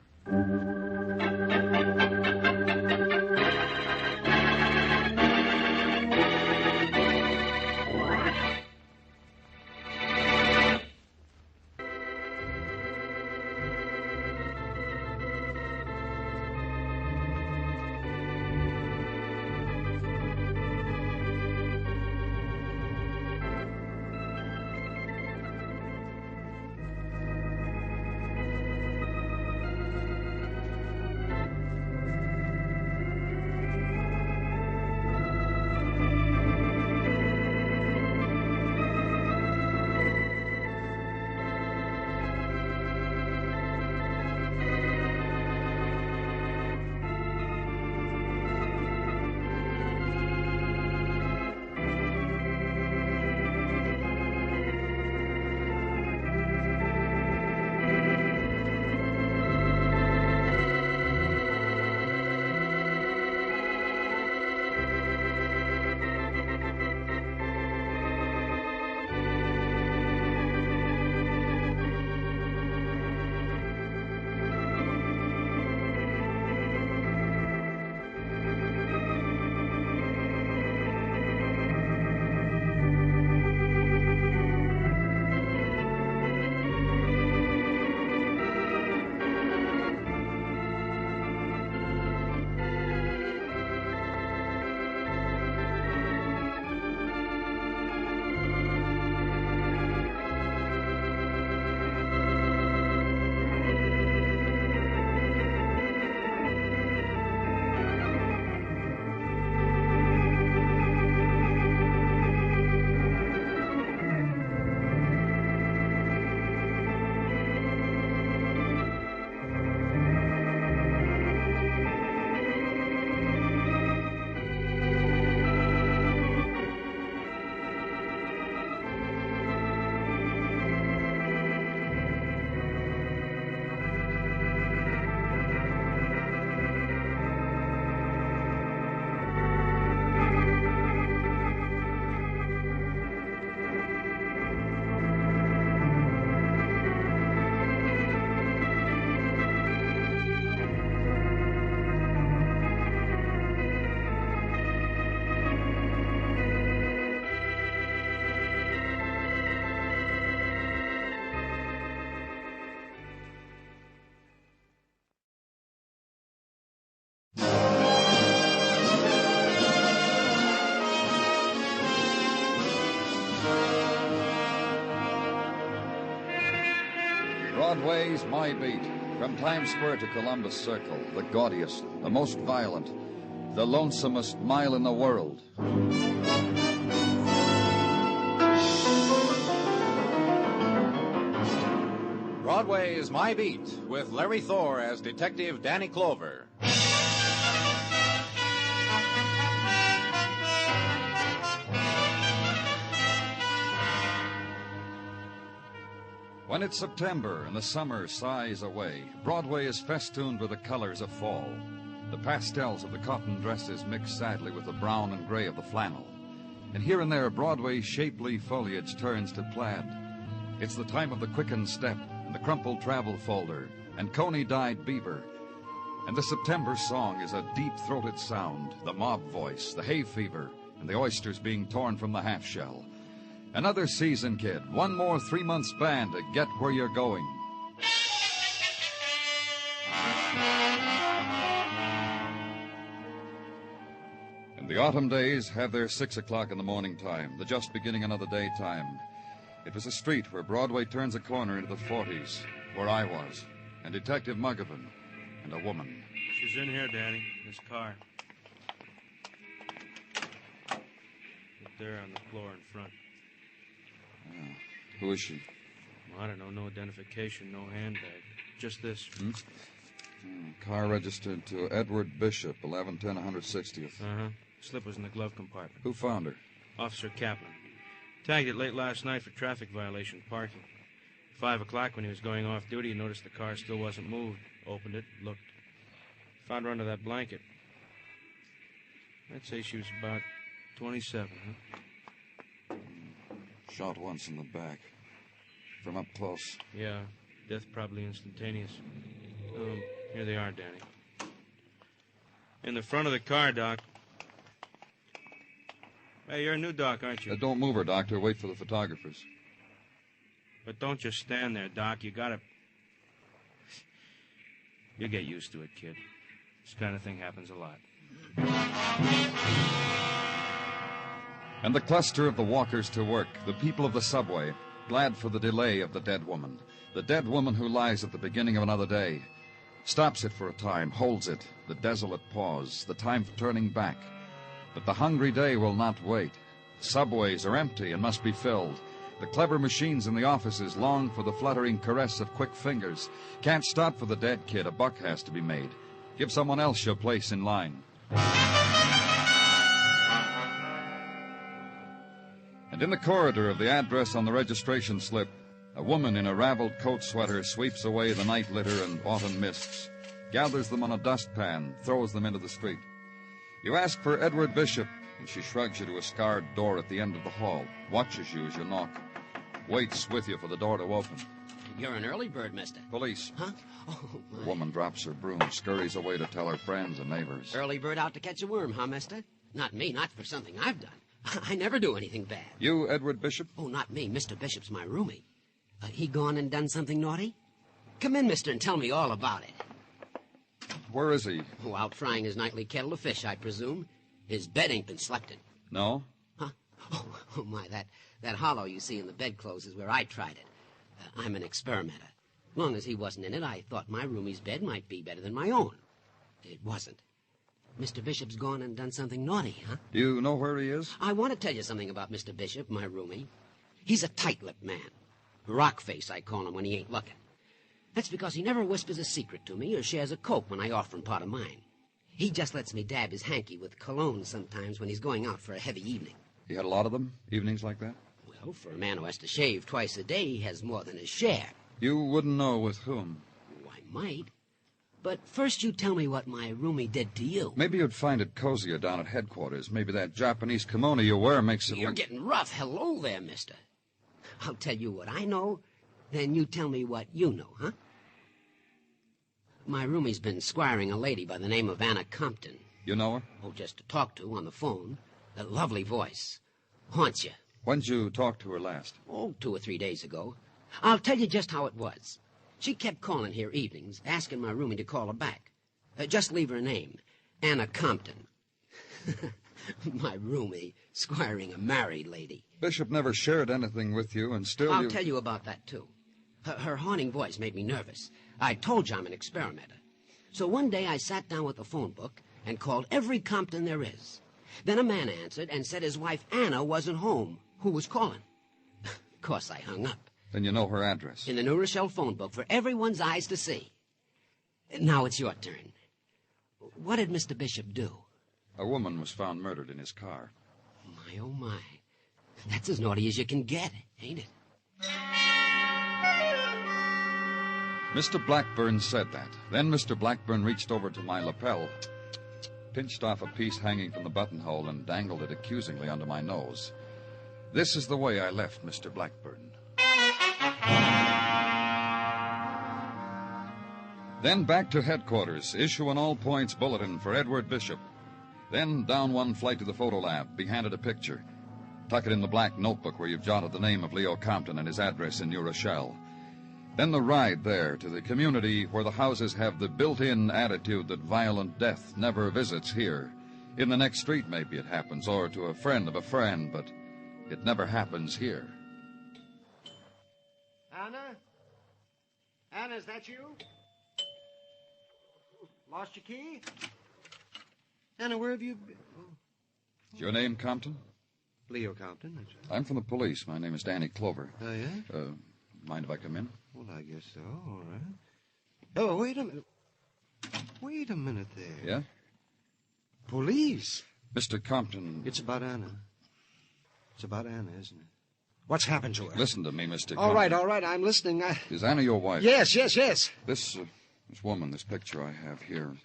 Broadway's My Beat. From Times Square to Columbus Circle, the gaudiest, the most violent, the lonesomest mile in the world. Broadway is My Beat, with Larry Thor as Detective Danny Clover. When it's September and the summer sighs away, Broadway is festooned with the colors of fall. The pastels of the cotton dresses mix sadly with the brown and gray of the flannel. And here and there, Broadway's shapely foliage turns to plaid. It's the time of the quickened step, and the crumpled travel folder, and coney-dyed beaver. And the September song is a deep-throated sound, the mob voice, the hay fever, and the oysters being torn from the half-shell. Another season, kid. One more 3 months band to get where you're going. And the autumn days have their 6 o'clock in the morning time, the just beginning another day time. It was a street where Broadway turns a corner into the 40s, where I was, and Detective Muggavan, and a woman. She's in here, Danny. This car. Right there on the floor in front. Who is she? Well, I don't know. No identification, no handbag. Just this. Car registered to Edward Bishop, 1110 160th. Uh-huh. Slip was in the glove compartment. Who found her? Officer Kaplan. Tagged it late last night for traffic violation parking. 5 o'clock when he was going off duty, he noticed the car still wasn't moved. Opened it, looked. Found her under that blanket. I'd say she was about 27, huh? Shot once in the back. From up close. Yeah, death probably instantaneous. Here they are, Danny. In the front of the car, Doc. Hey, you're a new Doc, aren't you? Don't move her, Doctor. Wait for the photographers. But don't just stand there, Doc. You gotta... You'll get used to it, kid. This kind of thing happens a lot. And the cluster of the walkers to work, the people of the subway, glad for the delay of the dead woman who lies at the beginning of another day, stops it for a time, holds it, the desolate pause, the time for turning back. But the hungry day will not wait. Subways are empty and must be filled. The clever machines in the offices long for the fluttering caress of quick fingers. Can't stop for the dead kid. A buck has to be made. Give someone else your place in line. And in the corridor of the address on the registration slip, a woman in a raveled coat sweater sweeps away the night litter and autumn mists, gathers them on a dustpan, throws them into the street. You ask for Edward Bishop, and she shrugs you to a scarred door at the end of the hall, watches you as you knock, waits with you for the door to open. You're an early bird, mister. Police. Huh? Oh, my. The woman drops her broom, scurries away to tell her friends and neighbors. Early bird out to catch a worm, huh, mister? Not me, not for something I've done. I never do anything bad. You, Edward Bishop? Oh, not me. Mr. Bishop's my roomie. He gone and done something naughty? Come in, mister, and tell me all about it. Where is he? Oh, out frying his nightly kettle of fish, I presume. His bed ain't been slept in. No? Huh? Oh, my, that hollow you see in the bedclothes is where I tried it. I'm an experimenter. Long as he wasn't in it, I thought my roomie's bed might be better than my own. It wasn't. Mr. Bishop's gone and done something naughty, huh? Do you know where he is? I want to tell you something about Mr. Bishop, my roomie. He's a tight-lipped man. Rock face, I call him when he ain't looking. That's because he never whispers a secret to me or shares a Coke when I offer him part of mine. He just lets me dab his hanky with cologne sometimes when he's going out for a heavy evening. He had a lot of them, evenings like that? Well, for a man who has to shave twice a day, he has more than his share. You wouldn't know with whom? Oh, I might. But first you tell me what my roomie did to you. Maybe you'd find it cozier down at headquarters. Maybe that Japanese kimono you wear makes it... You're getting rough. Hello there, mister. I'll tell you what I know, then you tell me what you know, huh? My roomie's been squiring a lady by the name of Anna Compton. You know her? Oh, just to talk to on the phone. A lovely voice. Haunts you. When'd you talk to her last? Oh, 2 or 3 days ago. I'll tell you just how it was. She kept calling here evenings, asking my roomie to call her back. Just leave her name. Anna Compton. My roomie squiring a married lady. Bishop never shared anything with you, and still I'll tell you about that, too. Her haunting voice made me nervous. I told you I'm an experimenter. So one day I sat down with a phone book and called every Compton there is. Then a man answered and said his wife Anna wasn't home. Who was calling? Of course I hung up. Then you know her address. In the New Rochelle phone book for everyone's eyes to see. Now it's your turn. What did Mr. Bishop do? A woman was found murdered in his car. My, oh, my. That's as naughty as you can get, ain't it? Mr. Blackburn said that. Then Mr. Blackburn reached over to my lapel, pinched off a piece hanging from the buttonhole, and dangled it accusingly under my nose. This is the way I left Mr. Blackburn. Then back to headquarters, issue an all-points bulletin for Edward Bishop. Then down one flight to the photo lab, be handed a picture. Tuck it in the black notebook where you've jotted the name of Leo Compton and his address in New Rochelle. Then the ride there to the community where the houses have the built-in attitude that violent death never visits here. In the next street, maybe it happens, or to a friend of a friend, but it never happens here. Anna? Anna, is that you? Lost your key? Anna, where have you been? Is your name Compton? Leo Compton. I'm from the police. My name is Danny Clover. Oh, yeah? Mind if I come in? Well, I guess so. All right. Oh, wait a minute. Wait a minute there. Yeah? Police? Mr. Compton... It's about Anna. It's about Anna, isn't it? What's happened to her? Listen to me, Mr. Compton. All right, I'm listening. Is Anna your wife? Yes. This woman, this picture I have here...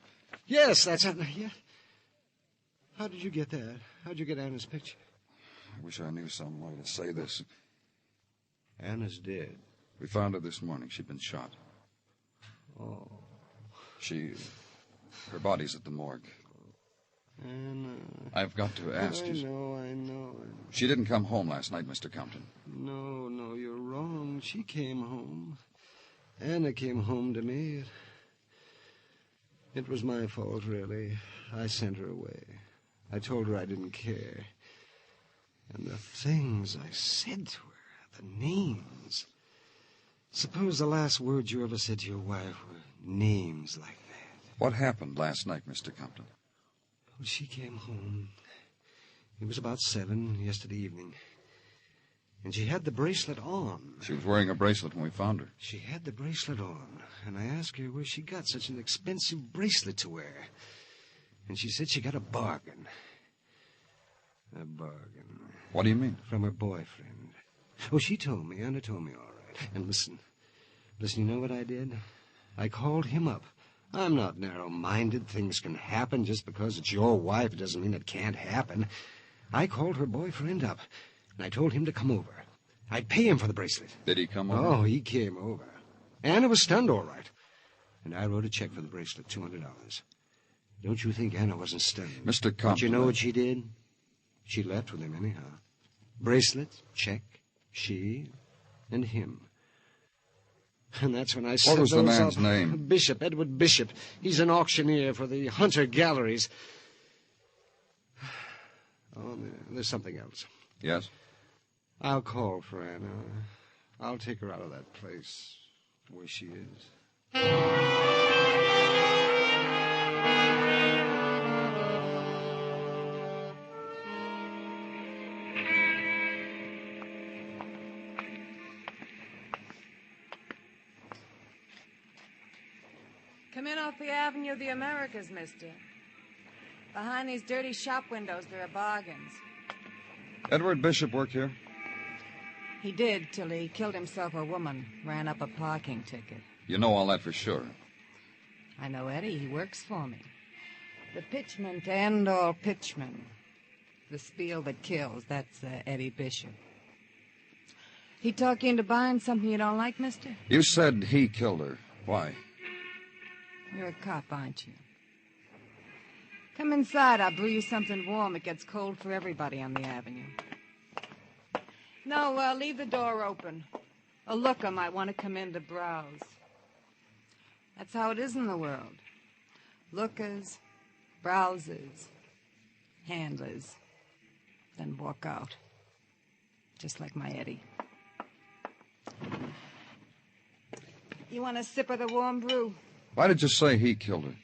Yes, that's Anna, yeah. How did you get that? How'd you get Anna's picture? I wish I knew some way to say this. Anna's dead. We found her this morning. She'd been shot. Oh. Her body's at the morgue. Anna. I've got to ask you. I know. She didn't come home last night, Mr. Compton. No, you're wrong. She came home. Anna came home to me. It was my fault, really. I sent her away. I told her I didn't care. And the things I said to her, the names. Suppose the last words you ever said to your wife were names like that. What happened last night, Mr. Compton? Well, she came home. It was about 7 yesterday evening. And she had the bracelet on. She was wearing a bracelet when we found her. She had the bracelet on. And I asked her where she got such an expensive bracelet to wear. And she said she got a bargain. A bargain. What do you mean? From her boyfriend. Oh, she told me. Anna told me, all right. And listen, you know what I did? I called him up. I'm not narrow-minded. Things can happen. Just because it's your wife, it doesn't mean it can't happen. I called her boyfriend up, and I told him to come over. I'd pay him for the bracelet. Did he come over? Oh, he came over. Anna was stunned, all right. And I wrote a check for the bracelet, $200. Don't you think Anna wasn't stunned? Mr. Compton... But you know what she did? She left with him anyhow. Bracelet, check, she, and him. And that's when I said... What was the man's name? Bishop, Edward Bishop. He's an auctioneer for the Hunter Galleries. Oh, there's something else. Yes? I'll call for Anna. I'll take her out of that place where she is. Come in off the Avenue of the Americas, mister. Behind these dirty shop windows, there are bargains. Edward Bishop worked here? He did, till he killed himself a woman, ran up a parking ticket. You know all that for sure. I know Eddie. He works for me. The pitchman to end all pitchmen. The spiel that kills, that's Eddie Bishop. He talk you into buying something you don't like, mister? You said he killed her. Why? You're a cop, aren't you? Come inside. I'll brew you something warm. It gets cold for everybody on the avenue. No, leave the door open. A looker might want to come in to browse. That's how it is in the world. Lookers, browsers, handlers, then walk out. Just like my Eddie. You want a sip of the warm brew? Why did you say he killed her?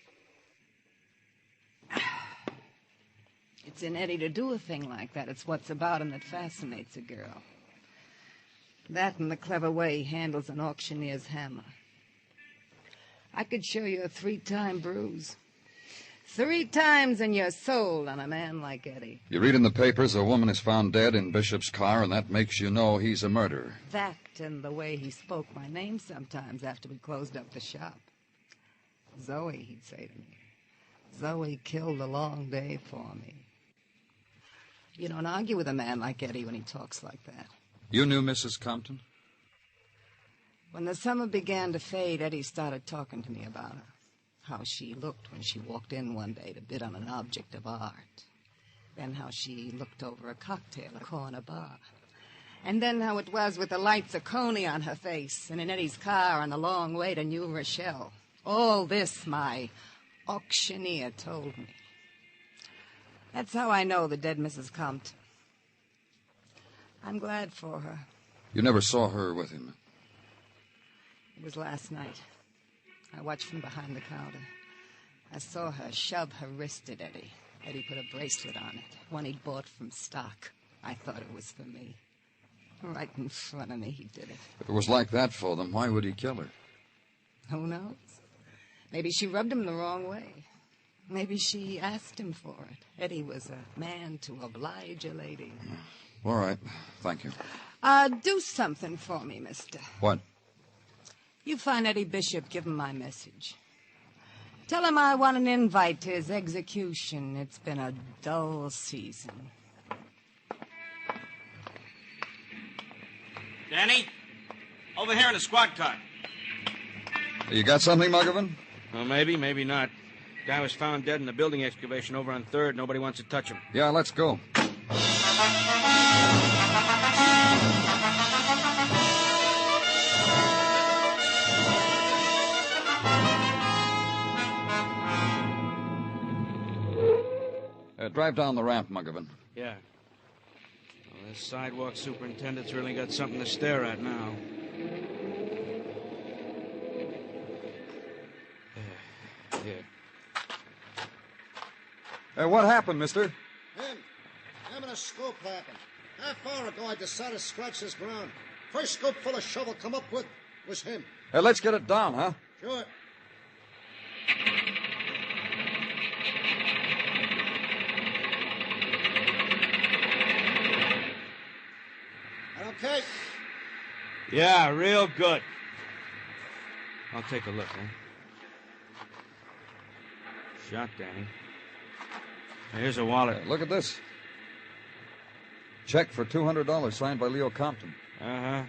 It's in Eddie to do a thing like that. It's what's about him that fascinates a girl. That and the clever way he handles an auctioneer's hammer. I could show you a 3-time bruise. 3 times in your soul on a man like Eddie. You read in the papers a woman is found dead in Bishop's car, and that makes you know he's a murderer. That and the way he spoke my name sometimes after we closed up the shop. Zoe, he'd say to me. Zoe killed a long day for me. You don't argue with a man like Eddie when he talks like that. You knew Mrs. Compton? When the summer began to fade, Eddie started talking to me about her. How she looked when she walked in one day to bid on an object of art. Then how she looked over a cocktail at a corner bar. And then how it was with the lights of Coney on her face and in Eddie's car on the long way to New Rochelle. All this my auctioneer told me. That's how I know the dead Mrs. Compton. I'm glad for her. You never saw her with him? It was last night. I watched from behind the counter. I saw her shove her wrist at Eddie. Eddie put a bracelet on it, one he'd bought from stock. I thought it was for me. Right in front of me, he did it. If it was like that for them, why would he kill her? Who knows? Maybe she rubbed him the wrong way. Maybe she asked him for it. Eddie was a man to oblige a lady. All right. Thank you. Do something for me, mister. What? You find Eddie Bishop, give him my message. Tell him I want an invite to his execution. It's been a dull season. Danny, over here in the squad car. You got something, Muggavan? Well, maybe, maybe not. Guy was found dead in the building excavation over on 3rd. Nobody wants to touch him. Yeah, let's go. Drive down the ramp, Muggavan. Yeah. Well, this sidewalk superintendent's really got something to stare at now. Here. Hey, what happened, mister? Him and a scoop happened. Half hour ago, I decided to scratch this ground. First scoop full of shovel come up with was him. Hey, let's get it down, huh? Sure. Okay. Yeah, real good. I'll take a look, huh? Shot, Danny. Here's a wallet. Look at this. Check for $200 signed by Leo Compton. Uh-huh.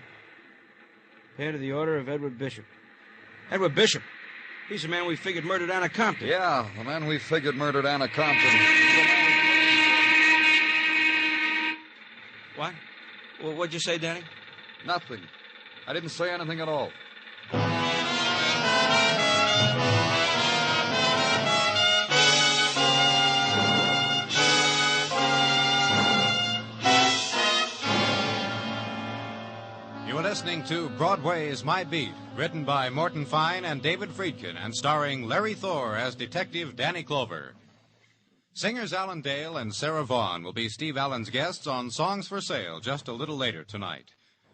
Paid to the order of Edward Bishop. Edward Bishop? He's the man we figured murdered Anna Compton. Yeah, the man we figured murdered Anna Compton. What? Well, what'd you say, Danny? Nothing. I didn't say anything at all. You are listening to Broadway's My Beat, written by Morton Fine and David Friedkin, and starring Larry Thor as Detective Danny Clover. Singers Alan Dale and Sarah Vaughan will be Steve Allen's guests on Songs for Sale just a little later tonight.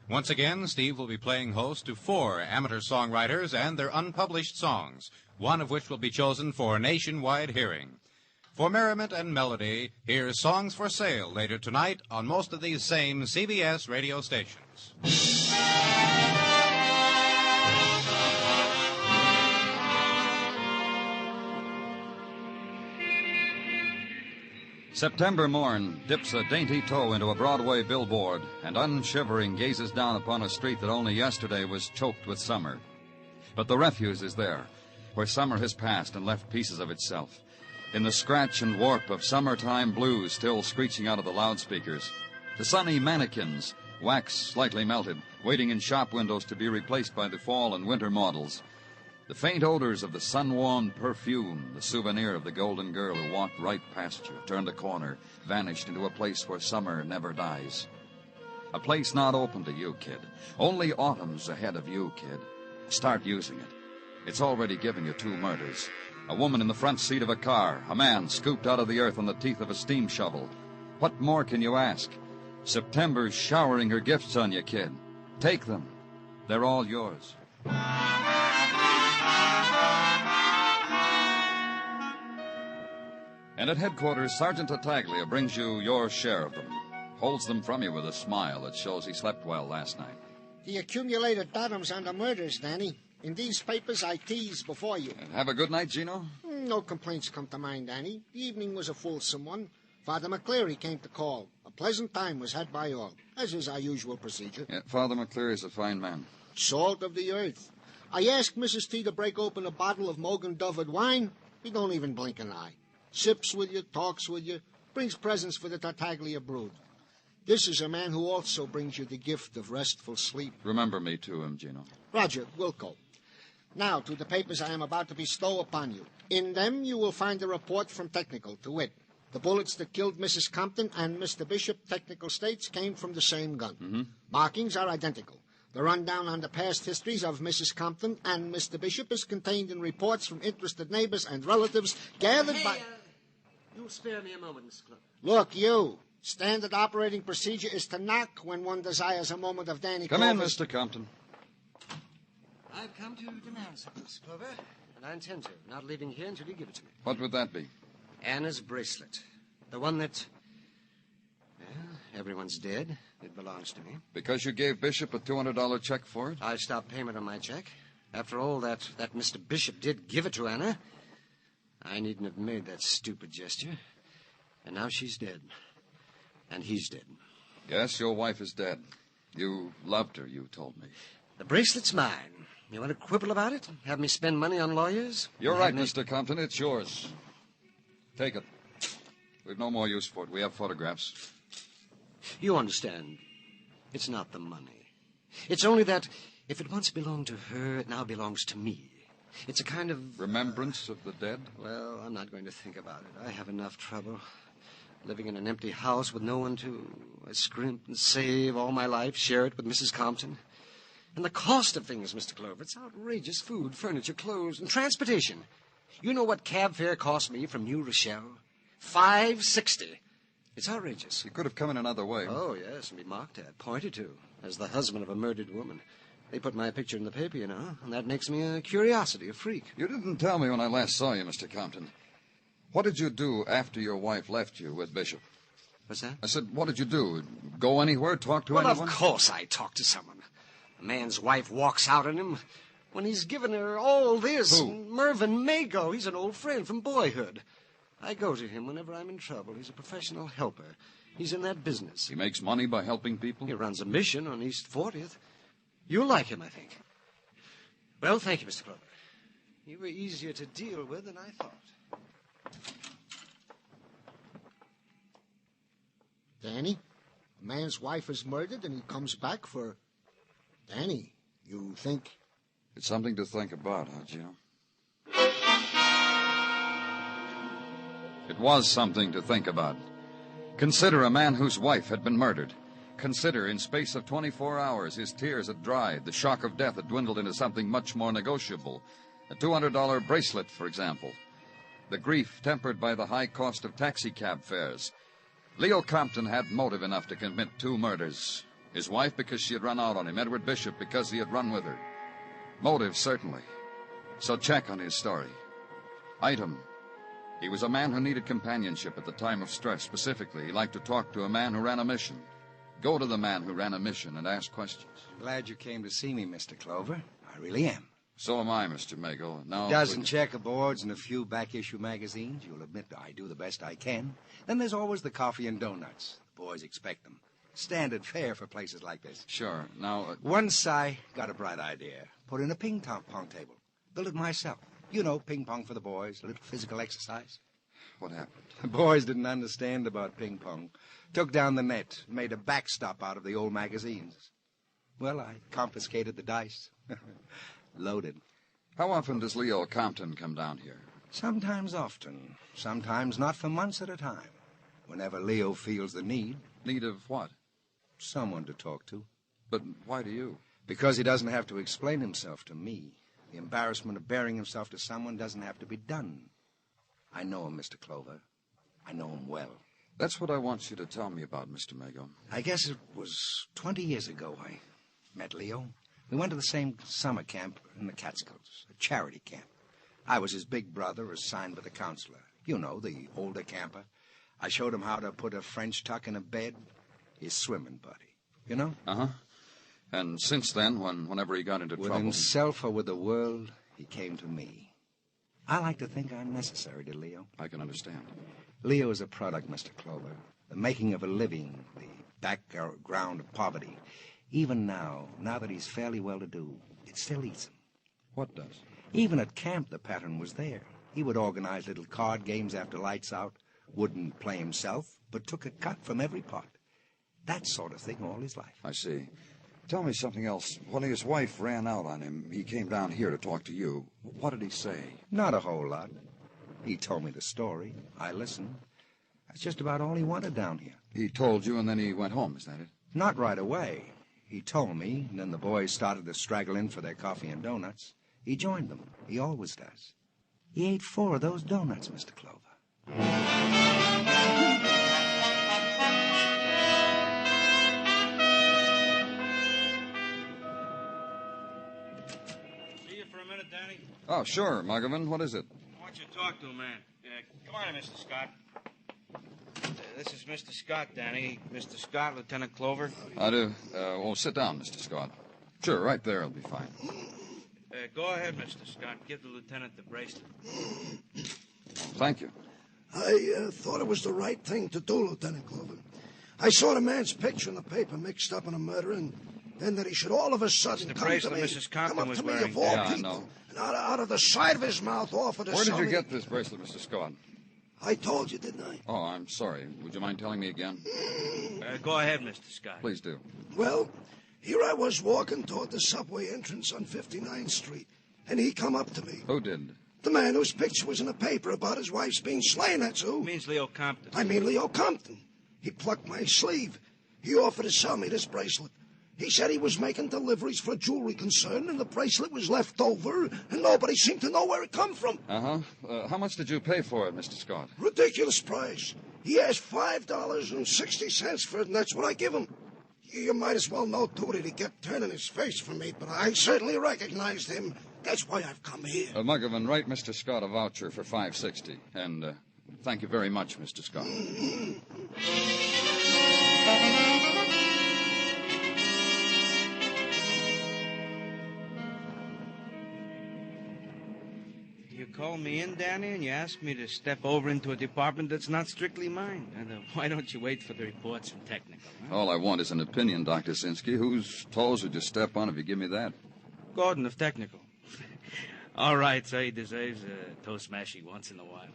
Once again, Steve will be playing host to 4 amateur songwriters and their unpublished songs, one of which will be chosen for nationwide hearing. For merriment and melody, here's Songs for Sale later tonight on most of these same CBS radio stations. September morn dips a dainty toe into a Broadway billboard and unshivering gazes down upon a street that only yesterday was choked with summer. But the refuse is there, where summer has passed and left pieces of itself. In the scratch and warp of summertime blues still screeching out of the loudspeakers. The sunny mannequins, wax slightly melted, waiting in shop windows to be replaced by the fall and winter models. The faint odors of the sun-warmed perfume, the souvenir of the golden girl who walked right past you, turned a corner, vanished into a place where summer never dies. A place not open to you, kid. Only autumn's ahead of you, kid. Start using it. It's already given you 2 murders. A woman in the front seat of a car, a man scooped out of the earth on the teeth of a steam shovel. What more can you ask? September's showering her gifts on you, kid. Take them. They're all yours. And at headquarters, Sergeant Tartaglia brings you your share of them. Holds them from you with a smile that shows he slept well last night. The accumulated bottoms on the murders, Danny. In these papers I teased before you. And have a good night, Gino? No complaints come to mind, Danny. The evening was a fulsome one. Father McCleary came to call. A pleasant time was had by all, as is our usual procedure. Yeah, Father McCleary's a fine man. Salt of the earth. I asked Mrs. T to break open a bottle of Mogan Duvard wine. He don't even blink an eye. Sips with you, talks with you, brings presents for the Tartaglia brood. This is a man who also brings you the gift of restful sleep. Remember me to him, Gino. Roger, Wilco. Now to the papers I am about to bestow upon you. In them you will find a report from Technical, to wit. The bullets that killed Mrs. Compton and Mr. Bishop, Technical states, came from the same gun. Mm-hmm. Markings are identical. The rundown on the past histories of Mrs. Compton and Mr. Bishop is contained in reports from interested neighbors and relatives gathered by... You'll spare me a moment, Mr. Club. Look, you. Standard operating procedure is to knock when one desires a moment of Danny Come in, Clover's... Mr. Compton. I've come to demand something, Mr. Clover, and I intend to, not leaving here until you give it to me. What would that be? Anna's bracelet. The one that... Well, everyone's dead. It belongs to me. Because you gave Bishop a $200 check for it? I stopped payment on my check. After all, that Mr. Bishop did give it to Anna. I needn't have made that stupid gesture. And now she's dead. And he's dead. Yes, your wife is dead. You loved her, you told me. The bracelet's mine. You want to quibble about it? Have me spend money on lawyers? You're right, Mr. Compton. It's yours. Take it. We've no more use for it. We have photographs. You understand. It's not the money. It's only that if it once belonged to her, it now belongs to me. It's a kind of... Remembrance of the dead? Well, I'm not going to think about it. I have enough trouble. Living in an empty house with no one to scrimp and save all my life, share it with Mrs. Compton. And the cost of things, Mr. Clover, it's outrageous. Food, furniture, clothes, and transportation. You know what cab fare cost me from New Rochelle? $5.60. It's outrageous. You could have come in another way. Oh, yes, and be mocked at, pointed to, as the husband of a murdered woman. They put my picture in the paper, you know, and that makes me a curiosity, a freak. You didn't tell me when I last saw you, Mr. Compton. What did you do after your wife left you with Bishop? What's that? I said, what did you do? Go anywhere? Talk to anyone? Well, of course I talk to someone. A man's wife walks out on him when he's given her all this. Who? Mervyn Mago. He's an old friend from boyhood. I go to him whenever I'm in trouble. He's a professional helper. He's in that business. He makes money by helping people? He runs a mission on East 40th. You'll like him, I think. Well, thank you, Mr. Clover. You were easier to deal with than I thought. Danny, a man's wife is murdered and he comes back for... Danny, you think... It's something to think about, huh, Gino? It was something to think about. Consider a man whose wife had been murdered. Consider, in space of 24 hours, his tears had dried. The shock of death had dwindled into something much more negotiable. A $200 bracelet, for example. The grief tempered by the high cost of taxicab fares. Leo Compton had motive enough to commit 2 murders. His wife because she had run out on him. Edward Bishop because he had run with her. Motive, certainly. So check on his story. Item. He was a man who needed companionship at the time of stress. Specifically, he liked to talk to a man who ran a mission. Go to the man who ran a mission and ask questions. Glad you came to see me, Mr. Clover. I really am. So am I, Mr. Mago. Now, A dozen checkerboards and a few back-issue magazines. You'll admit I do the best I can. Then there's always the coffee and donuts. The boys expect them. Standard fare for places like this. Sure. Now... Once I got a bright idea. Put in a ping-pong table. Built it myself. You know, ping-pong for the boys. A little physical exercise. What happened? The boys didn't understand about ping-pong. Took down the net. Made a backstop out of the old magazines. Well, I confiscated the dice. Loaded. How often does Leo Compton come down here? Sometimes often. Sometimes not for months at a time. Whenever Leo feels the need. Need of what? Someone to talk to. But why do you? Because he doesn't have to explain himself to me. The embarrassment of bearing himself to someone doesn't have to be done. I know him, Mr. Clover. I know him well. That's what I want you to tell me about, Mr. Mago. I guess it was 20 years ago I met Leo. We went to the same summer camp in the Catskills, a charity camp. I was his big brother assigned by the counselor. You know, the older camper. I showed him how to put a French tuck in a bed. His swimming buddy. You know? Uh-huh. And since then, whenever he got into with trouble... With himself or with the world, he came to me. I like to think I'm necessary to Leo. I can understand. Leo is a product, Mr. Clover. The making of a living, the background of poverty. Even now that he's fairly well-to-do, it still eats him. What does? Even at camp, the pattern was there. He would organize little card games after lights out, wouldn't play himself, but took a cut from every pot. That sort of thing all his life. I see. Tell me something else. When his wife ran out on him, he came down here to talk to you. What did he say? Not a whole lot. He told me the story. I listened. That's just about all he wanted down here. He told you, and then he went home, is that it? Not right away. He told me, and then the boys started to straggle in for their coffee and donuts. He joined them. He always does. He ate 4 of those donuts, Mr. Clover. See you for a minute, Danny? Oh, sure, Muggavan. What is it? I want you to talk to a man. Come on, Mr. Scott. This is Mr. Scott, Danny. Mr. Scott, Lieutenant Clover. I do. Well, sit down, Mr. Scott. Sure, right there will be fine. Go ahead, Mr. Scott. Give the lieutenant the bracelet. Thank you. I thought it was the right thing to do, Lieutenant Clover. I saw the man's picture in the paper mixed up in a murder, and then that he should all of a sudden the come to me. Mrs. Compton come up was to me wearing. of all Yeah, people, I know. and out of the side of his mouth offered to Where did sell you me- get this bracelet, Mr. Scott? I told you, didn't I? Oh, I'm sorry. Would you mind telling me again? Go ahead, Mr. Scott. Please do. Well, here I was walking toward the subway entrance on 59th Street, and he come up to me. Who did? The man whose picture was in the paper about his wife's being slain, that's who. Means Leo Compton. I mean Leo Compton. He plucked my sleeve. He offered to sell me this bracelet. He said he was making deliveries for a jewelry concern, and the bracelet was left over, and nobody seemed to know where it come from. Uh-huh. How much did you pay for it, Mr. Scott? Ridiculous price. He asked $5.60 for it, and that's what I give him. You might as well know, too, that he kept turning his face from me, but I certainly recognized him. That's why I've come here. Muggavan, write Mr. Scott a voucher for $5.60, and thank you very much, Mr. Scott. You called me in, Danny, and you asked me to step over into a department that's not strictly mine. And why don't you wait for the reports from technical? Huh? All I want is an opinion, Dr. Sinsky. Whose toes would you step on if you give me that? Gordon of technical. All right, so he deserves a toe smashy once in a while.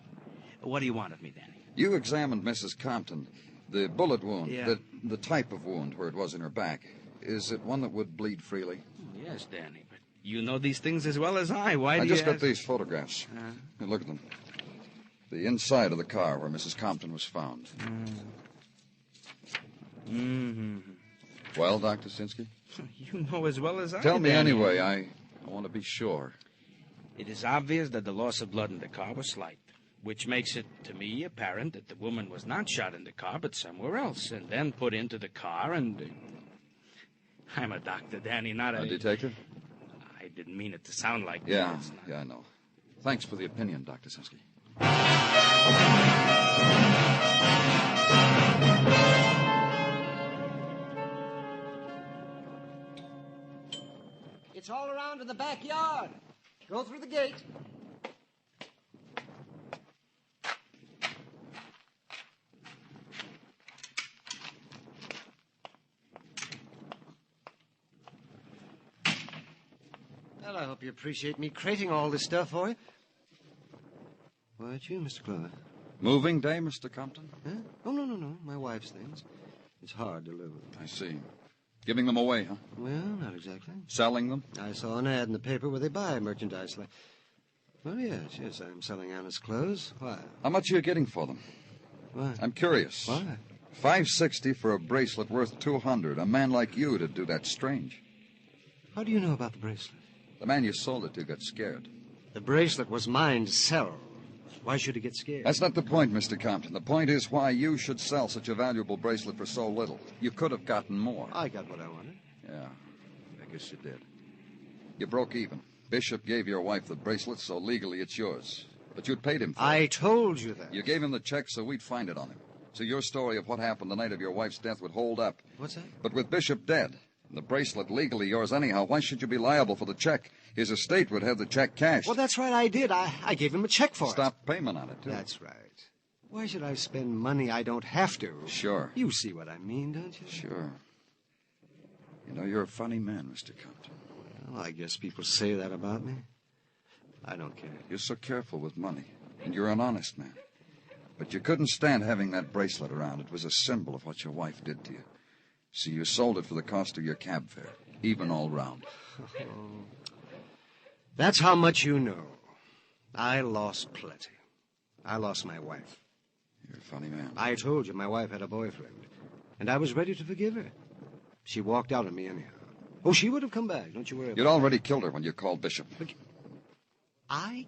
What do you want of me, Danny? You examined Mrs. Compton. The bullet wound, Yeah. the type of wound where it was in her back. Is it one that would bleed freely? Yes, Danny, but you know these things as well as I. Why do I you just got ask? these photographs. Here, look at them. The inside of the car where Mrs. Compton was found. Mm-hmm. Well, Dr. Sinsky? You know as well as I. Tell me Danny. anyway. I want to be sure. It is obvious that the loss of blood in the car was slight, which makes it, to me, apparent that the woman was not shot in the car, but somewhere else, and then put into the car and... I'm a doctor, Danny, not A detective? I didn't mean it to sound like that. Yeah, It's not- yeah, I know. Thanks for the opinion, Dr. Sinsky. It's all around in the backyard. Go through the gate. Well, I hope you appreciate me crating all this stuff for you. Why, it's you, Mr. Clover. Moving day, Mr. Compton? Huh? Oh, no. My wife's things. It's hard to live with. I see. Giving them away, huh? Well, not exactly. Selling them? I saw an ad in the paper where they buy merchandise like... Well, yes, I'm selling Anna's clothes. Why? How much are you getting for them? Why? I'm curious. Why? $5.60 for a bracelet worth $200. A man like you to do that strange. How do you know about the bracelet? The man you sold it to got scared. The bracelet was mine to sell. Why should he get scared? That's not the point, Mr. Compton. The point is why you should sell such a valuable bracelet for so little. You could have gotten more. I got what I wanted. Yeah, I guess you did. You broke even. Bishop gave your wife the bracelet, so legally it's yours. But you'd paid him for it. I told you that. You gave him the check so we'd find it on him. So your story of what happened the night of your wife's death would hold up. What's that? But with Bishop dead, and the bracelet legally yours anyhow, why should you be liable for the check? His estate would have the check cashed. Well, that's right, I did. I gave him a check for it. Stop payment on it, too. That's right. Why should I spend money I don't have to? Sure. You see what I mean, don't you? Sure. You know, you're a funny man, Mr. Compton. Well, I guess people say that about me. I don't care. You're so careful with money, and you're an honest man. But you couldn't stand having that bracelet around. It was a symbol of what your wife did to you. So you sold it for the cost of your cab fare, even all round. That's how much you know. I lost plenty. I lost my wife. You're a funny man. I told you my wife had a boyfriend, and I was ready to forgive her. She walked out on me anyhow. Oh, she would have come back. Don't you worry about it. You'd already killed her when you called Bishop. I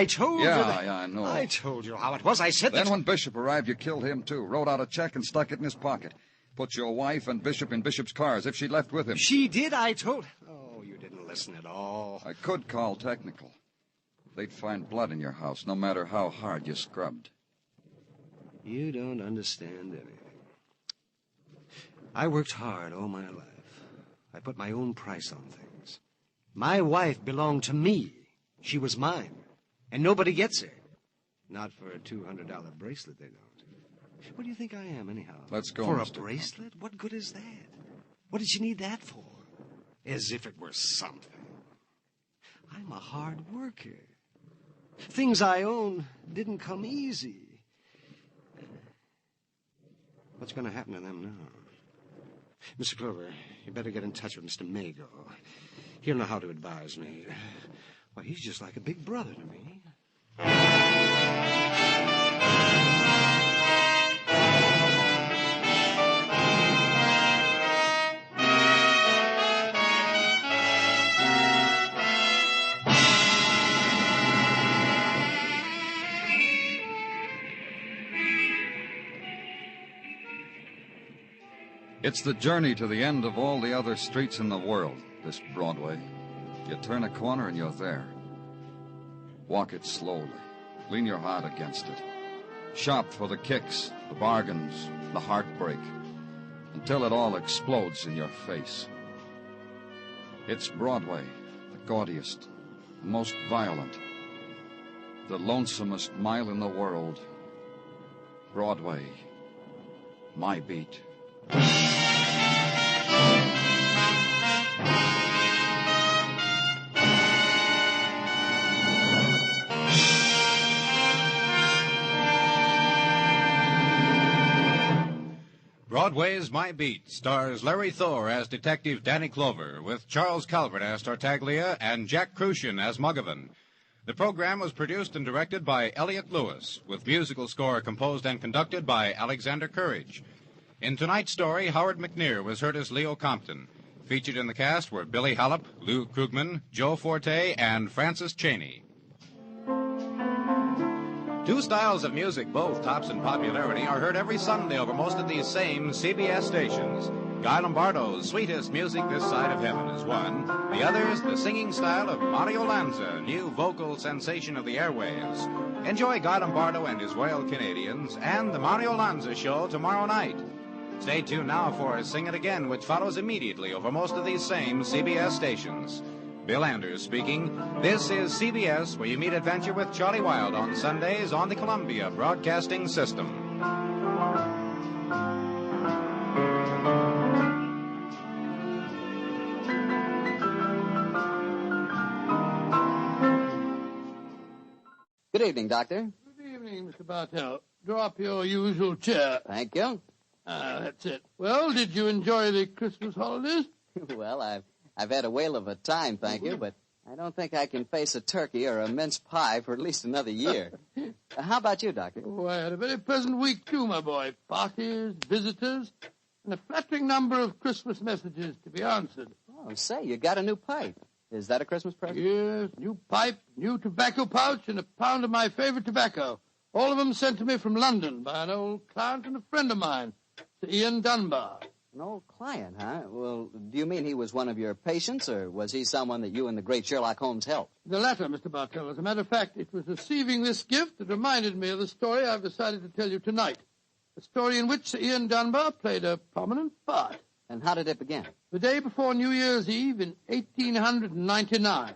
told you that. Yeah, I know. I told you how it was. I said that. Then when Bishop arrived, you killed him, too. Wrote out a check and stuck it in his pocket. Put your wife and Bishop in Bishop's car as if she left with him. She did, I told... Oh, you didn't listen at all. I could call technical. They'd find blood in your house, no matter how hard you scrubbed. You don't understand anything. I worked hard all my life. I put my own price on things. My wife belonged to me. She was mine. And nobody gets her. Not for a $200 bracelet, they don't. What do you think I am, anyhow? Let's go, For Mr. a bracelet? What good is that? What did she need that for? As if it were something. I'm a hard worker. Things I own didn't come easy. What's going to happen to them now? Mr. Clover, you better get in touch with Mr. Mago. He'll know how to advise me. Why, he's just like a big brother to me. It's the journey to the end of all the other streets in the world, this Broadway. You turn a corner and you're there. Walk it slowly. Lean your heart against it. Shop for the kicks, the bargains, the heartbreak, until it all explodes in your face. It's Broadway, the gaudiest, the most violent, the lonesomest mile in the world. Broadway, my beat. Broadway's My Beat stars Larry Thor as Detective Danny Clover, with Charles Calvert as Tartaglia and Jack Crucian as Muggavan. The program was produced and directed by Elliott Lewis, with musical score composed and conducted by Alexander Courage. In tonight's story, Howard McNear was heard as Leo Compton. Featured in the cast were Billy Hallop, Lou Krugman, Joe Forte, and Francis Cheney. Two styles of music, both tops in popularity, are heard every Sunday over most of these same CBS stations. Guy Lombardo's Sweetest Music This Side of Heaven is one. The other is the singing style of Mario Lanza, new vocal sensation of the airwaves. Enjoy Guy Lombardo and his Royal Canadians and the Mario Lanza Show tomorrow night. Stay tuned now for Sing It Again, which follows immediately over most of these same CBS stations. Bill Anders speaking. This is CBS, where you meet adventure with Charlie Wilde on Sundays on the Columbia Broadcasting System. Good evening, Doctor. Good evening, Mr. Bartell. Draw up your usual chair. Thank you. That's it. Well, did you enjoy the Christmas holidays? Well, I've had a whale of a time, thank you, but I don't think I can face a turkey or a mince pie for at least another year. How about you, Doctor? Oh, I had a very pleasant week, too, my boy. Parties, visitors. and a flattering number of Christmas messages to be answered. Oh, say, you got a new pipe. Is that a Christmas present? Yes, new pipe, new tobacco pouch, and a pound of my favorite tobacco. All of them sent to me from London by an old client and a friend of mine, Sir Ian Dunbar. An old client, huh? Well, do you mean he was one of your patients, or was he someone that you and the great Sherlock Holmes helped? The latter, Mr. Bartell. As a matter of fact, it was receiving this gift that reminded me of the story I've decided to tell you tonight. A story in which Sir Ian Dunbar played a prominent part. And how did it begin? The day before New Year's Eve in 1899.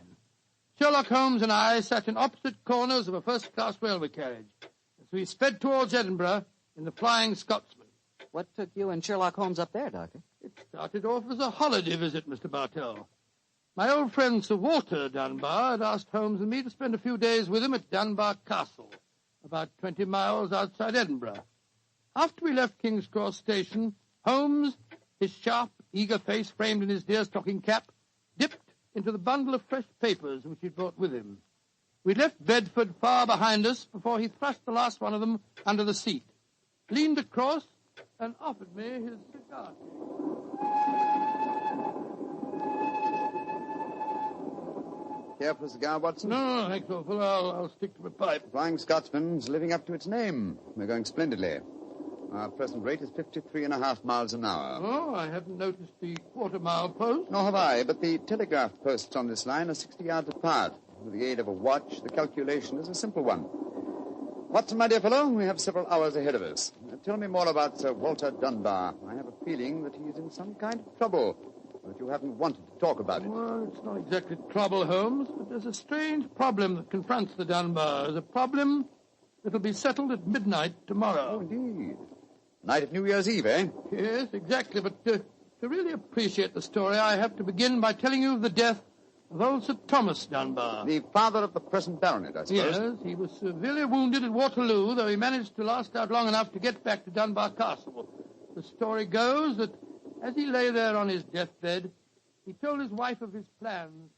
Sherlock Holmes and I sat in opposite corners of a first-class railway carriage as we sped towards Edinburgh in the Flying Scotsman. What took you and Sherlock Holmes up there, Doctor? It started off as a holiday visit, Mr. Bartell. My old friend Sir Walter Dunbar had asked Holmes and me to spend a few days with him at Dunbar Castle, about 20 miles outside Edinburgh. After we left King's Cross Station, Holmes, his sharp, eager face framed in his deerstalking cap, dipped into the bundle of fresh papers which he'd brought with him. We'd left Bedford far behind us before he thrust the last one of them under the seat, leaned across, and offered me his cigar. Care for a cigar, Watson? No, thanks, awful. I'll stick to my pipe. Flying Scotsman's living up to its name. We're going splendidly. Our present rate is 53.5 miles an hour. Oh, I hadn't noticed the quarter-mile post. Nor have I, but the telegraph posts on this line are 60 yards apart. With the aid of a watch, the calculation is a simple one. Watson, my dear fellow, we have several hours ahead of us. Tell me more about Sir Walter Dunbar. I have a feeling that he is in some kind of trouble, but you haven't wanted to talk about it. Well, it's not exactly trouble, Holmes, but there's a strange problem that confronts the Dunbars. A problem that'll be settled at midnight tomorrow. Oh, indeed. Night of New Year's Eve, eh? Yes, exactly. But to really appreciate the story, I have to begin by telling you of the death of old Sir Thomas Dunbar. The father of the present baronet, I suppose. Yes, he was severely wounded at Waterloo, though he managed to last out long enough to get back to Dunbar Castle. The story goes that as he lay there on his deathbed, he told his wife of his plans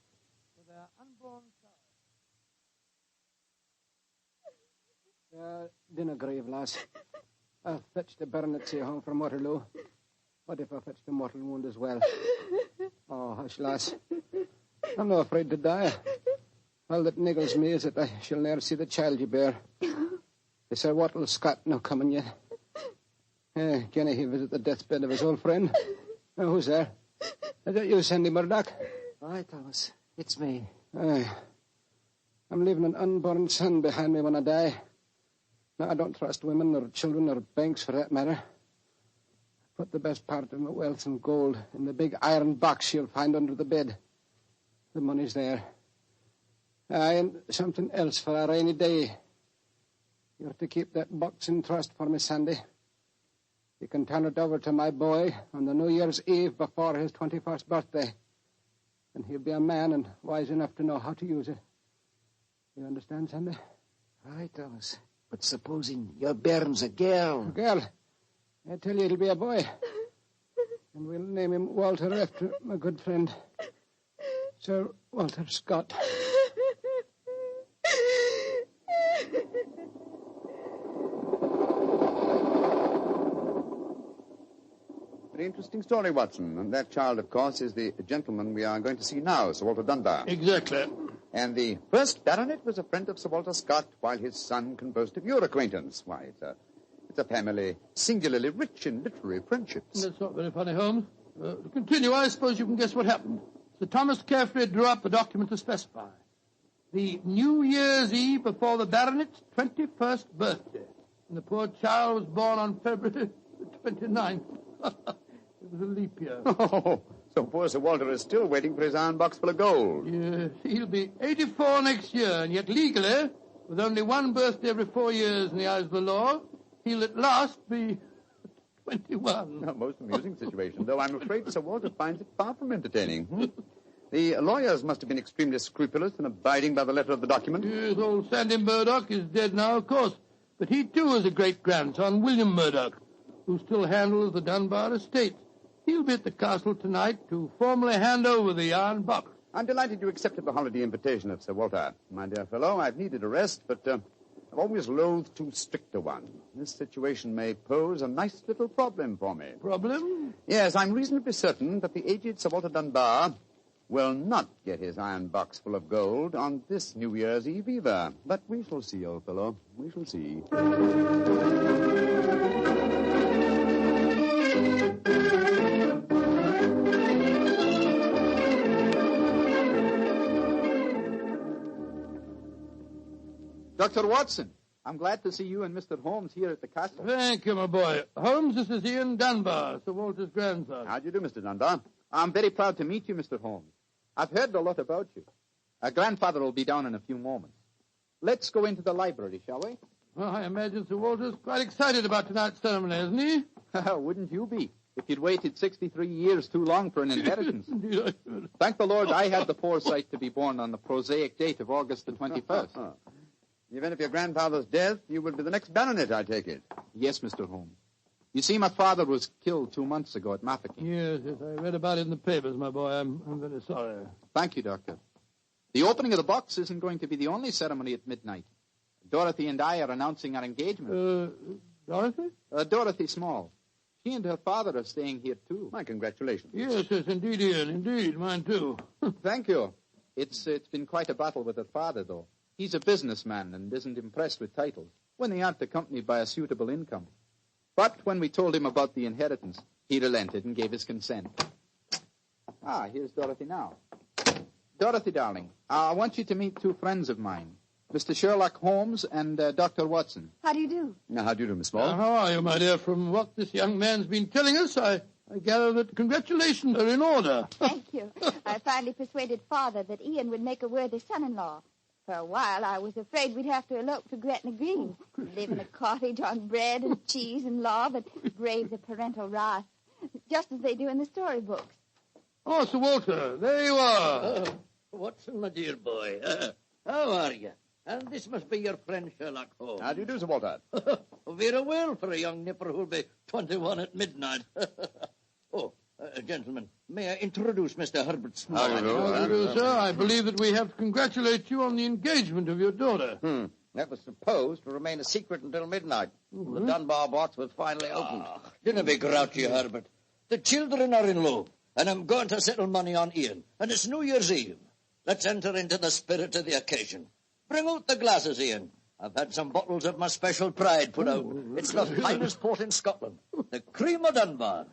for their unborn child. Dinna grieve, lass. I'll fetch the baronetcy home from Waterloo. What if I fetch the mortal wound as well? Oh, hush, lass. I'm not afraid to die. All that niggles me is that I shall ne'er see the child you bear. Is Sir Walter Scott no coming yet? Can he visit the deathbed of his old friend? Who's there? Is that you, Sandy Murdoch? Aye, Thomas. It's me. Aye. I'm leaving an unborn son behind me when I die. Now, I don't trust women or children or banks for that matter. Put the best part of my wealth and gold in the big iron box you'll find under the bed. The money's there. Aye, and something else for a rainy day. You're to keep that box in trust for me, Sandy. You can turn it over to my boy on the New Year's Eve before his 21st birthday. And he'll be a man and wise enough to know how to use it. You understand, Sandy? Aye, Thomas. But supposing your bairn's a girl. A girl? I tell you, it'll be a boy. And we'll name him Walter after my good friend, Sir Walter Scott. Very interesting story, Watson. And that child, of course, is the gentleman we are going to see now, Sir Walter Dunbar. Exactly. And the first baronet was a friend of Sir Walter Scott, while his son can boast of your acquaintance. Why, it's a family singularly rich in literary friendships. That's not very funny, Holmes. To continue, I suppose you can guess what happened. Sir Thomas carefully drew up a document to specify the New Year's Eve before the baronet's 21st birthday. And the poor child was born on February 29th. It was a leap year. Oh, so poor Sir Walter is still waiting for his iron box full of gold. Yes, he'll be 84 next year, and yet legally, with only one birthday every 4 years in the eyes of the law, he'll at last be 21. A most amusing situation, though I'm afraid Sir Walter finds it far from entertaining. The lawyers must have been extremely scrupulous in abiding by the letter of the document. Yes, old Sandy Murdoch is dead now, of course. But he, too, is a great-grandson, William Murdoch, who still handles the Dunbar estate. He'll be at the castle tonight to formally hand over the iron box. I'm delighted you accepted the holiday invitation of Sir Walter. My dear fellow, I've needed a rest, but I've always loathed too strict a one. This situation may pose a nice little problem for me. Problem? Yes, I'm reasonably certain that the aged Sir Walter Dunbar will not get his iron box full of gold on this New Year's Eve either. But we shall see, old fellow. We shall see. Dr. Watson, I'm glad to see you and Mr. Holmes here at the castle. Thank you, my boy. Holmes, this is Ian Dunbar, Sir Walter's grandson. How do you do, Mr. Dunbar? I'm very proud to meet you, Mr. Holmes. I've heard a lot about you. Grandfather will be down in a few moments. Let's go into the library, shall we? Well, I imagine Sir Walter's quite excited about tonight's ceremony, isn't he? Wouldn't you be? If you'd waited 63 years too long for an inheritance. Thank the Lord I had the foresight to be born on the prosaic date of August the 21st. In the event of your grandfather's death, you will be the next baronet, I take it. Yes, Mr. Holmes. You see, my father was killed 2 months ago at Mafeking. Yes, I read about it in the papers, my boy. I'm very sorry. Thank you, Doctor. The opening of the box isn't going to be the only ceremony at midnight. Dorothy and I are announcing our engagement. Dorothy? Dorothy Small. She and her father are staying here, too. My congratulations. Yes, indeed, Ian. Indeed, mine, too. Thank you. It's been quite a battle with her father, though. He's a businessman and isn't impressed with titles when they aren't accompanied by a suitable income. But when we told him about the inheritance, he relented and gave his consent. Here's Dorothy now. Dorothy, darling, I want you to meet 2 friends of mine, Mr. Sherlock Holmes and Dr. Watson. How do you do? How do you do, Miss Small? How are you, my dear? From what this young man's been telling us, I gather that congratulations are in order. Thank you. I finally persuaded Father that Ian would make a worthy son-in-law. For a while, I was afraid we'd have to elope to Gretna Green, live in a cottage on bread and cheese and law, but brave the parental wrath, just as they do in the storybooks. Oh, Sir Walter, there you are. Watson, my dear boy. How are you? And this must be your friend Sherlock Holmes. How do you do, Sir Walter? Very well for a young nipper who'll be 21 at midnight. Gentlemen, may I introduce Mr. Herbert Small? How do you do, sir? I believe that we have to congratulate you on the engagement of your daughter. That was supposed to remain a secret until midnight. The Dunbar box was finally opened. Don't be grouchy, Herbert. The children are in love, and I'm going to settle money on Ian. And it's New Year's Eve. Let's enter into the spirit of the occasion. Bring out the glasses, Ian. I've had some bottles of my special pride put out. It's the finest port in Scotland. The cream of Dunbar.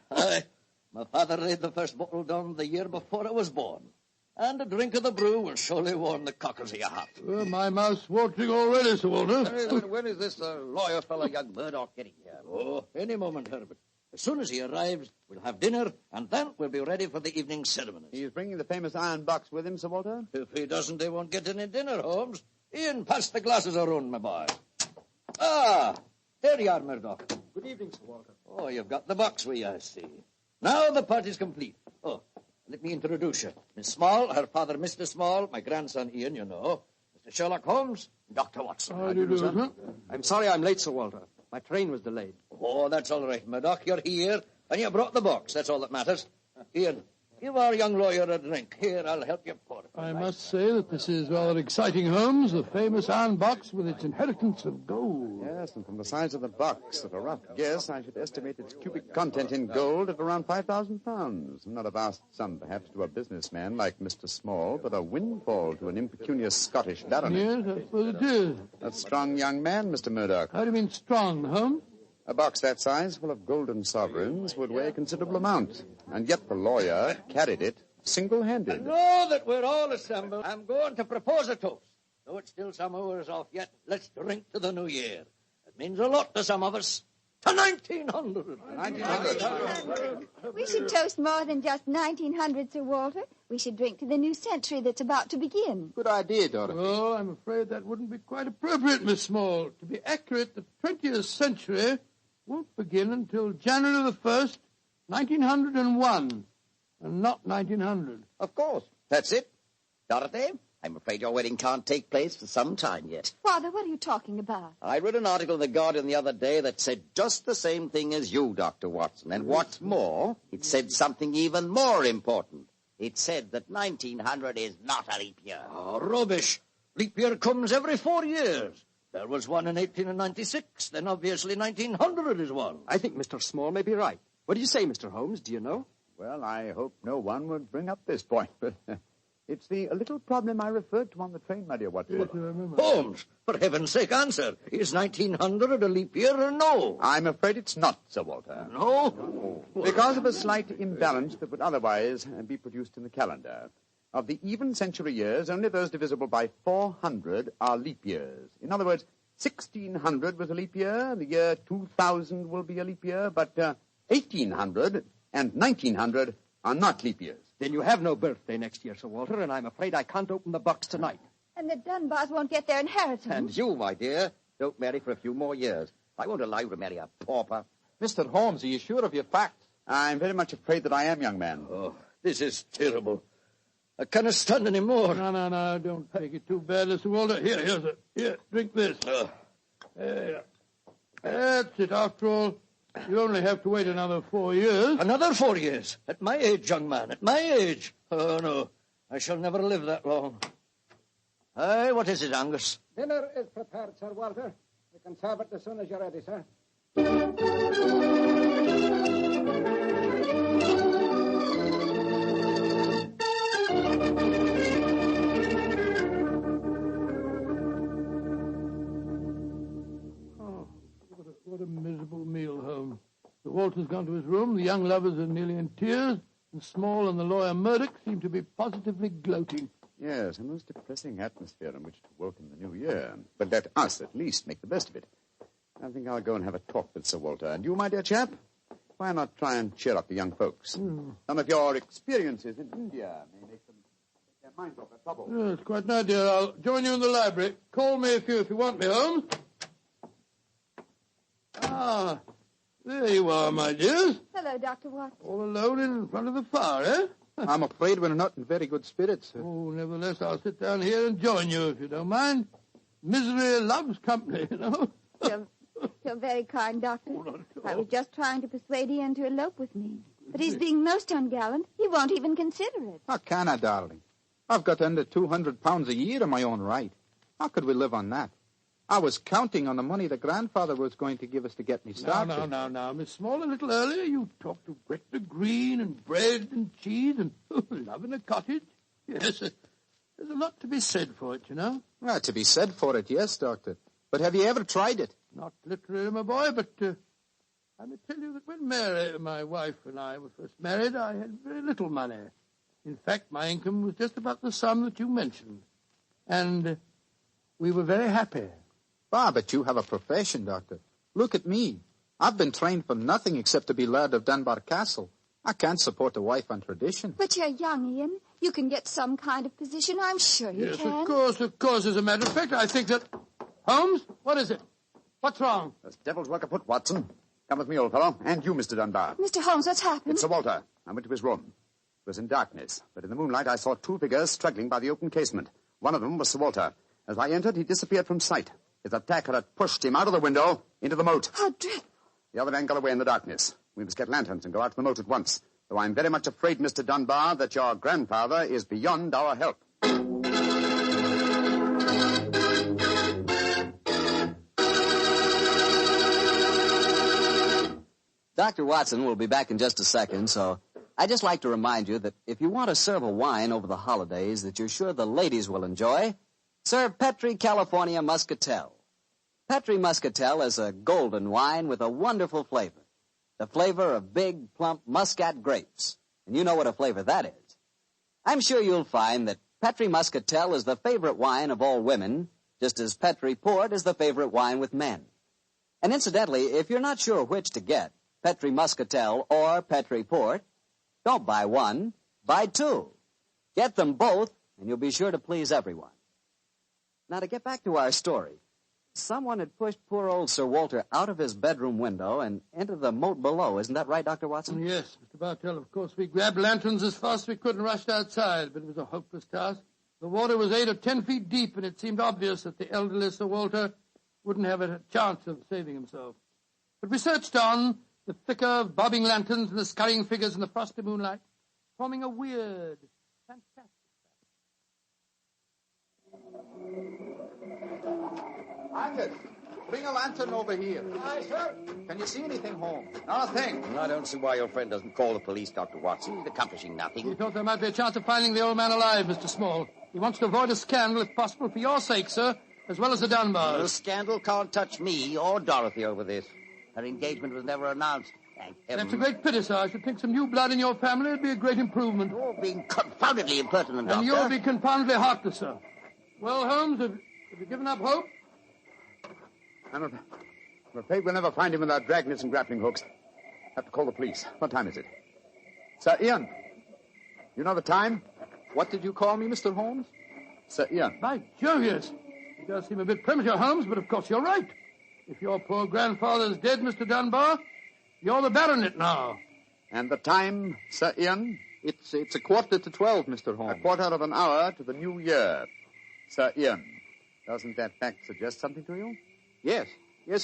My father laid the first bottle down the year before I was born. And a drink of the brew will surely warm the cockles of your heart. My mouth's watering already, Sir Walter. When is this lawyer fellow, young Murdoch, getting here? Oh, any moment, Herbert. As soon as he arrives, we'll have dinner, and then we'll be ready for the evening ceremonies. He's bringing the famous iron box with him, Sir Walter? If he doesn't, they won't get any dinner, Holmes. Ian, pass the glasses around, my boy. There you are, Murdoch. Good evening, Sir Walter. Oh, you've got the box with you, I see. Now the party's complete. Oh, let me introduce you. Miss Small, her father, Mr. Small, my grandson, Ian, you know. Mr. Sherlock Holmes, Dr. Watson. How do you do, sir? I'm sorry I'm late, Sir Walter. My train was delayed. Oh, that's all right, Murdoch. You're here, and you brought the box. That's all that matters. Ian, give our young lawyer a drink. Here, I'll help you pour it. I must say that this is rather exciting, Holmes. The famous iron box with its inheritance of gold. Yes, and from the size of the box, at a rough guess, I should estimate its cubic content in gold at around 5,000 pounds. Not a vast sum, perhaps, to a businessman like Mr. Small, but a windfall to an impecunious Scottish baronet. Yes, I suppose it is. A strong young man, Mr. Murdoch. How do you mean strong, Holmes? A box that size, full of golden sovereigns, would weigh a considerable amount. And yet the lawyer carried it single-handed. Now that we're all assembled, I'm going to propose a toast. Though it's still some hours off yet, let's drink to the new year. It means a lot to some of us. To 1900. 1900. We should toast more than just 1900, Sir Walter. We should drink to the new century that's about to begin. Good idea, Dorothy. Oh, I'm afraid that wouldn't be quite appropriate, Miss Small. To be accurate, the 20th century won't begin until January the 1st, 1901, and not 1900. Of course. That's it. Dorothy, I'm afraid your wedding can't take place for some time yet. Father, what are you talking about? I read an article in The Guardian the other day that said just the same thing as you, Dr. Watson. And what's more, it said something even more important. It said that 1900 is not a leap year. Oh, rubbish. Leap year comes every 4 years. There was one in 1896, then obviously 1900 is one. I think Mr. Small may be right. What do you say, Mr. Holmes? Do you know? Well, I hope no one would bring up this point, but it's the little problem I referred to on the train, my dear Watson. Yes, I remember. Holmes, for heaven's sake, answer. Is 1900 a leap year or no? I'm afraid it's not, Sir Walter. No? Because of a slight imbalance that would otherwise be produced in the calendar. Of the even century years, only those divisible by 400 are leap years. In other words, 1600 was a leap year, the year 2000 will be a leap year, but 1800 and 1900 are not leap years. Then you have no birthday next year, Sir Walter, and I'm afraid I can't open the box tonight. And the Dunbars won't get their inheritance. And you, my dear, don't marry for a few more years. I won't allow you to marry a pauper. Mr. Holmes, are you sure of your facts? I'm very much afraid that I am, young man. Oh, this is terrible. I cannot stand any more. No, don't take it too bad, Mr. Walter. Here, sir. Here, drink this. There. That's it. After all, you only have to wait another 4 years. Another 4 years? At my age, young man, at my age. Oh, no. I shall never live that long. Hey, what is it, Angus? Dinner is prepared, Sir Walter. You can serve it as soon as you're ready, sir. What a miserable meal, Holmes. Sir Walter's gone to his room, the young lovers are nearly in tears, and Small and the lawyer Murdoch seem to be positively gloating. Yes, a most depressing atmosphere in which to welcome the new year. But let us, at least, make the best of it. I think I'll go and have a talk with Sir Walter. And you, my dear chap, why not try and cheer up the young folks? Some of your experiences in India may make them take their minds off their trouble. Yes, quite an idea. I'll join you in the library. Call me if you want me, Holmes. Ah, there you are, my dears. Hello, Dr. Watson. All alone in front of the fire, eh? I'm afraid we're not in very good spirits, sir. Oh, nevertheless, I'll sit down here and join you, if you don't mind. Misery loves company, you know. You're very kind, Doctor. Oh, not at all. I was just trying to persuade Ian to elope with me. But he's being most ungallant. He won't even consider it. How can I, darling? I've got under 200 pounds a year in my own right. How could we live on that? I was counting on the money the grandfather was going to give us to get me started. Now, Miss Small, a little earlier you talked of Gretna Green and bread and cheese and love in a cottage. Yes, there's a lot to be said for it, you know. Well, to be said for it, yes, Doctor. But have you ever tried it? Not literally, my boy, but I may tell you that when Mary, my wife, and I were first married, I had very little money. In fact, my income was just about the sum that you mentioned. And we were very happy. Ah, but you have a profession, Doctor. Look at me. I've been trained for nothing except to be Laird of Dunbar Castle. I can't support a wife on tradition. But you're young, Ian. You can get some kind of position. I'm sure you can. Yes, of course. As a matter of fact, I think that... Holmes, what is it? What's wrong? There's devil's work afoot, Watson. Come with me, old fellow. And you, Mr. Dunbar. Mr. Holmes, what's happened? It's Sir Walter. I went to his room. It was in darkness, but in the moonlight I saw two figures struggling by the open casement. One of them was Sir Walter. As I entered, he disappeared from sight. His attacker had pushed him out of the window into the moat. How dreadful. The other man got away in the darkness. We must get lanterns and go out to the moat at once. Though I'm very much afraid, Mr. Dunbar, that your grandfather is beyond our help. Dr. Watson will be back in just a second, so I'd just like to remind you that if you want to serve a wine over the holidays that you're sure the ladies will enjoy, serve Petri California Muscatel. Petri Muscatel is a golden wine with a wonderful flavor. The flavor of big, plump Muscat grapes. And you know what a flavor that is. I'm sure you'll find that Petri Muscatel is the favorite wine of all women, just as Petri Port is the favorite wine with men. And incidentally, if you're not sure which to get, Petri Muscatel or Petri Port, don't buy one, buy two. Get them both, and you'll be sure to please everyone. Now, to get back to our story, someone had pushed poor old Sir Walter out of his bedroom window and into the moat below. Isn't that right, Dr. Watson? Yes, Mr. Bartell. Of course, we grabbed lanterns as fast as we could and rushed outside, but it was a hopeless task. The water was 8 or 10 feet deep, and it seemed obvious that the elderly Sir Walter wouldn't have a chance of saving himself. But we searched on, the thicker, bobbing lanterns and the scurrying figures in the frosty moonlight, forming a weird, fantastic... Angus! Bring a lantern over here. Aye, sir. Can you see anything, Holmes? Not a thing. I don't see why your friend doesn't call the police, Dr. Watson. He's accomplishing He nothing. thought there might be a chance of finding the old man alive, Mr. Small. He wants to avoid a scandal, if possible, for your sake, sir, as well as the Dunbars. The scandal can't touch me or Dorothy over this. Her engagement was never announced. Thank heaven. That's a great pity, sir. I should think some new blood in your family would be a great improvement. You're being confoundedly impertinent, Doctor. And you'll be confoundedly heartless, sir. Well, Holmes, have you given up hope? I'm afraid we'll never find him without dragnets and grappling hooks. Have to call the police. What time is it? Sir Ian, you know the time? What did you call me, Mr. Holmes? Sir Ian. By Jove, yes. It does seem a bit premature, Holmes, but of course you're right. If your poor grandfather's dead, Mr. Dunbar, you're the baronet now. And the time, Sir Ian? It's 11:45, Mr. Holmes. A quarter of an hour to the new year. Sir Ian, doesn't that fact suggest something to you? Yes,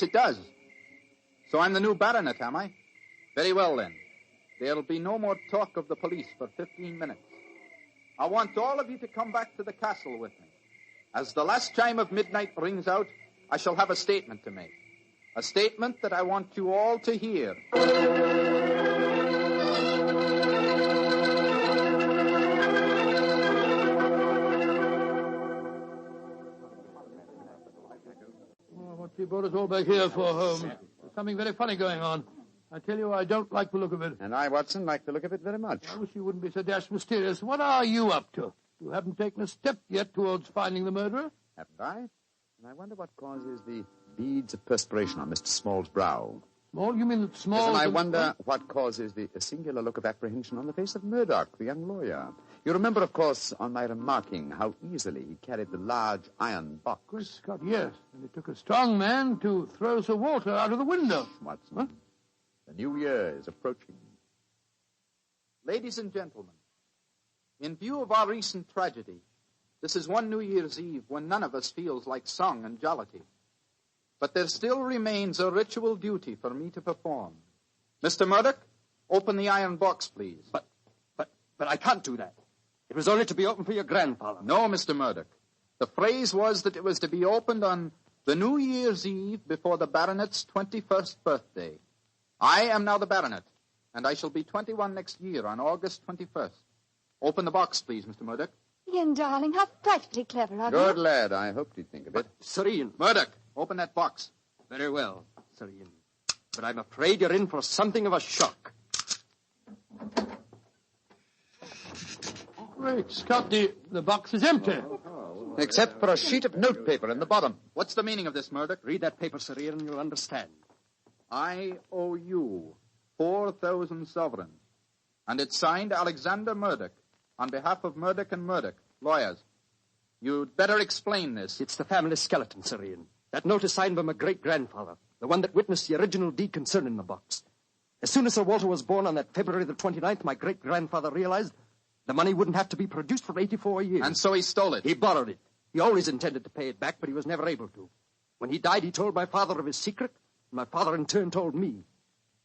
it does. So I'm the new baronet, am I? Very well, then. There'll be no more talk of the police for 15 minutes. I want all of you to come back to the castle with me. As the last chime of midnight rings out, I shall have a statement to make. A statement that I want you all to hear. What you brought us all back here for, Holmes? There's something very funny going on. I tell you, I don't like the look of it. And I, Watson, like the look of it very much. I wish you wouldn't be so dashed mysterious. What are you up to? You haven't taken a step yet towards finding the murderer? Haven't I? And I wonder what causes the beads of perspiration on Mr. Small's brow. Small? You mean that Small... And I wonder what causes the singular look of apprehension on the face of Murdoch, the young lawyer. You remember, of course, on my remarking how easily he carried the large iron box. Good Scott, yes. And it took a strong man to throw Sir Walter out of the window. Watson, huh? The new year is approaching. Ladies and gentlemen, in view of our recent tragedy, this is one New Year's Eve when none of us feels like song and jollity. But there still remains a ritual duty for me to perform. Mr. Murdoch, open the iron box, please. But I can't do that. It was only to be opened for your grandfather. No, Mr. Murdoch. The phrase was that it was to be opened on the New Year's Eve before the baronet's 21st birthday. I am now the baronet, and I shall be 21 next year on August 21st. Open the box, please, Mr. Murdoch. Ian, darling, how frightfully clever of you. Good lad. I hoped he'd think of it. Sir Ian. Murdoch, open that box. Very well, Sir Ian. But I'm afraid you're in for something of a shock. Great Scott, the box is empty. Except for a sheet of notepaper in the bottom. What's the meaning of this, Murdoch? Read that paper, Sir Ian, and you'll understand. I owe you 4,000 sovereigns. And it's signed Alexander Murdoch, on behalf of Murdoch and Murdoch, lawyers. You'd better explain this. It's the family skeleton, Sir Ian. That note is signed by my great-grandfather, the one that witnessed the original deed concerning the box. As soon as Sir Walter was born on that February the 29th, my great-grandfather realized the money wouldn't have to be produced for 84 years. And so he stole it. He borrowed it. He always intended to pay it back, but he was never able to. When he died, he told my father of his secret, and my father in turn told me.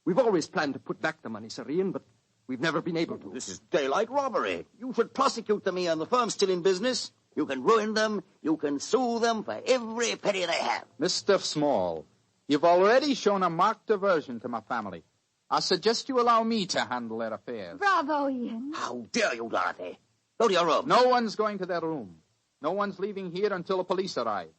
We've always planned to put back the money, Sir Ian, but we've never been able to. This is daylight robbery. You should prosecute them, Ian. The firm's still in business. You can ruin them. You can sue them for every penny they have. Mr. Small, you've already shown a marked aversion to my family. I suggest you allow me to handle their affairs. Bravo, Ian. How dare you, Dorothy? Go to your room. No one's going to their room. No one's leaving here until the police arrive.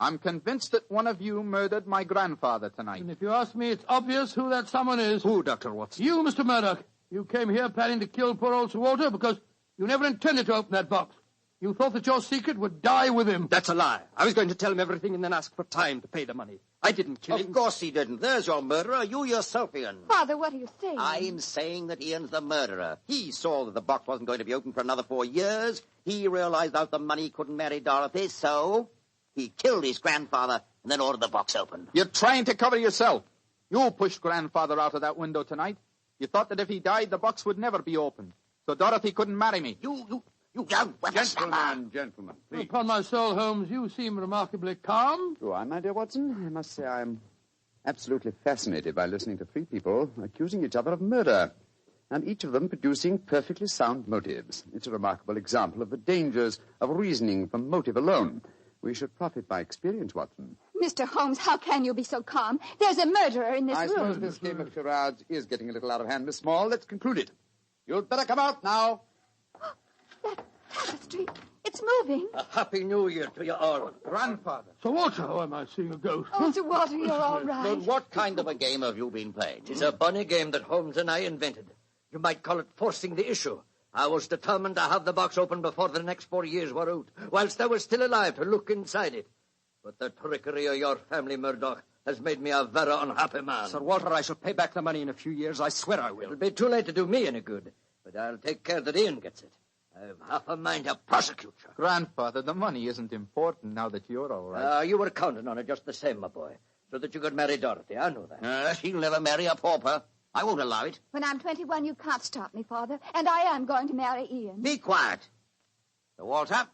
I'm convinced that one of you murdered my grandfather tonight. And if you ask me, it's obvious who that someone is. Who, Dr. Watson? You, Mr. Murdoch. You came here planning to kill poor old Sir Walter because you never intended to open that box. You thought that your secret would die with him. That's a lie. I was going to tell him everything and then ask for time to pay the money. I didn't kill him. Of course he didn't. There's your murderer. You yourself, Ian. Father, what are you saying? I'm saying that Ian's the murderer. He saw that the box wasn't going to be opened for another 4 years. He realized out the money couldn't marry Dorothy, so he killed his grandfather and then ordered the box opened. You're trying to cover yourself. You pushed grandfather out of that window tonight. You thought that if he died, the box would never be opened. So Dorothy couldn't marry me. You young whippersnapper. Gentlemen, please. Upon my soul, Holmes, you seem remarkably calm. Do I, my dear Watson? I must say I'm absolutely fascinated by listening to three people accusing each other of murder, and each of them producing perfectly sound motives. It's a remarkable example of the dangers of reasoning from motive alone. We should profit by experience, Watson. Mr. Holmes, how can you be so calm? There's a murderer in this I room. suppose this game of charades is getting a little out of hand, Miss Small. Let's conclude it. You'd better come out now. That tapestry, it's moving. A happy new year to you all. Grandfather. Sir Walter, oh, am I seeing a ghost? Oh, Sir Walter, you're all right. But what kind of a game have you been playing? It's a bunny game that Holmes and I invented. You might call it forcing the issue. I was determined to have the box open before the next 4 years were out, whilst I was still alive to look inside it. But the trickery of your family, Murdoch, has made me a very unhappy man. Sir Walter, I shall pay back the money in a few years. I swear I will. It'll be too late to do me any good, but I'll take care that Ian gets it. I've half a mind to prosecute you. Grandfather, the money isn't important now that you're all right. You were counting on it just the same, my boy, so that you could marry Dorothy. I know that. She'll never marry a pauper. I won't allow it. When I'm 21, you can't stop me, Father. And I am going to marry Ian. Be quiet. Sir Walter,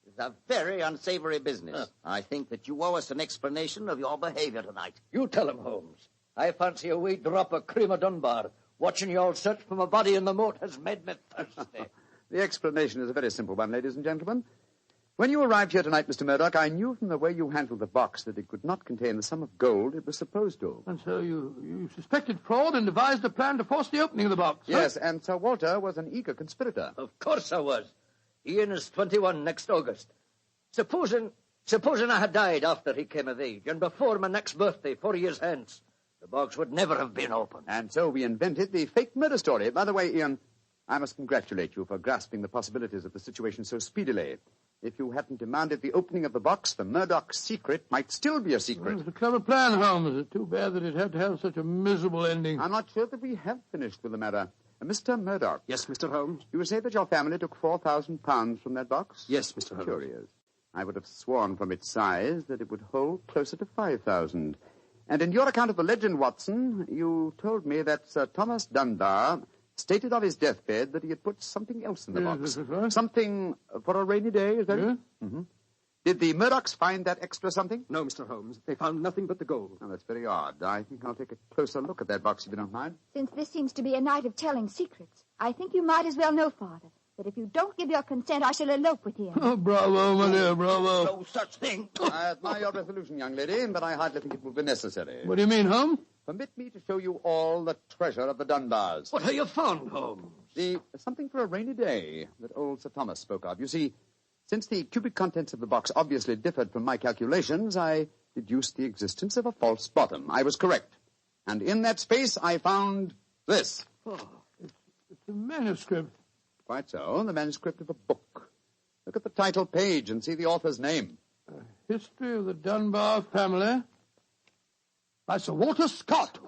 it's a very unsavory business. I think that you owe us an explanation of your behavior tonight. You tell him, Holmes. I fancy a wee drop of cream of Dunbar. Watching you all search for my body in the moat has made me thirsty. The explanation is a very simple one, ladies and gentlemen. When you arrived here tonight, Mr. Murdoch, I knew from the way you handled the box that it could not contain the sum of gold it was supposed to. And so you suspected fraud and devised a plan to force the opening of the box. Yes, and Sir Walter was an eager conspirator. Of course I was. Ian is 21 next August. Supposing I had died after he came of age, and before my next birthday, 4 years hence, the box would never have been opened. And so we invented the fake murder story. By the way, Ian, I must congratulate you for grasping the possibilities of the situation so speedily. If you hadn't demanded the opening of the box, the Murdoch secret might still be a secret. Well, it's a clever plan, Holmes. It's too bad that it had to have such a miserable ending. I'm not sure that we have finished with the matter. Mr. Murdoch. Yes, Mr. Holmes? You say that your family took £4,000 from that box? Yes, Mr. Holmes. Curious. I would have sworn from its size that it would hold closer to 5,000. And in your account of the legend, Watson, you told me that Sir Thomas Dunbar stated on his deathbed that he had put something else in the box. Right. Something for a rainy day, is that it? Mm-hmm. Did the Murdochs find that extra something? No, Mr. Holmes. They found nothing but the gold. Oh, that's very odd. I think I'll take a closer look at that box, if you don't mind. Since this seems to be a night of telling secrets, I think you might as well know, Father, that if you don't give your consent, I shall elope with him. Oh, bravo, my dear, bravo. No such thing. I admire your resolution, young lady, but I hardly think it will be necessary. What do you mean, Holmes? Permit me to show you all the treasure of the Dunbars. What have you found, Holmes? Something for a rainy day that old Sir Thomas spoke of. You see, since the cubic contents of the box obviously differed from my calculations, I deduced the existence of a false bottom. I was correct. And in that space, I found this. Oh, it's a manuscript. Quite so, the manuscript of a book. Look at the title page and see the author's name. History of the Dunbar Family by Sir Walter Scott.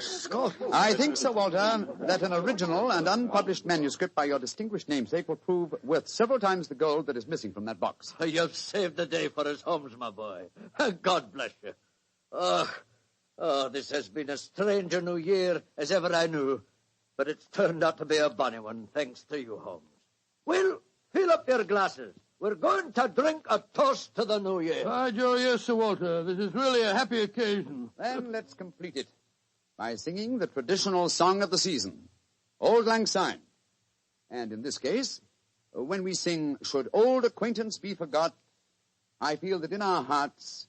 Scott. I think, Sir Walter, that an original and unpublished manuscript by your distinguished namesake will prove worth several times the gold that is missing from that box. You've saved the day for us, Holmes, my boy. God bless you. Oh, this has been as strange a new year as ever I knew. But it's turned out to be a bonny one, thanks to you, Holmes. Well, fill up your glasses. We're going to drink a toast to the new year. By Joe, yes, Sir Walter. This is really a happy occasion. Then let's complete it by singing the traditional song of the season, Auld Lang Syne. And in this case, when we sing, Should Old Acquaintance Be Forgot, I feel that in our hearts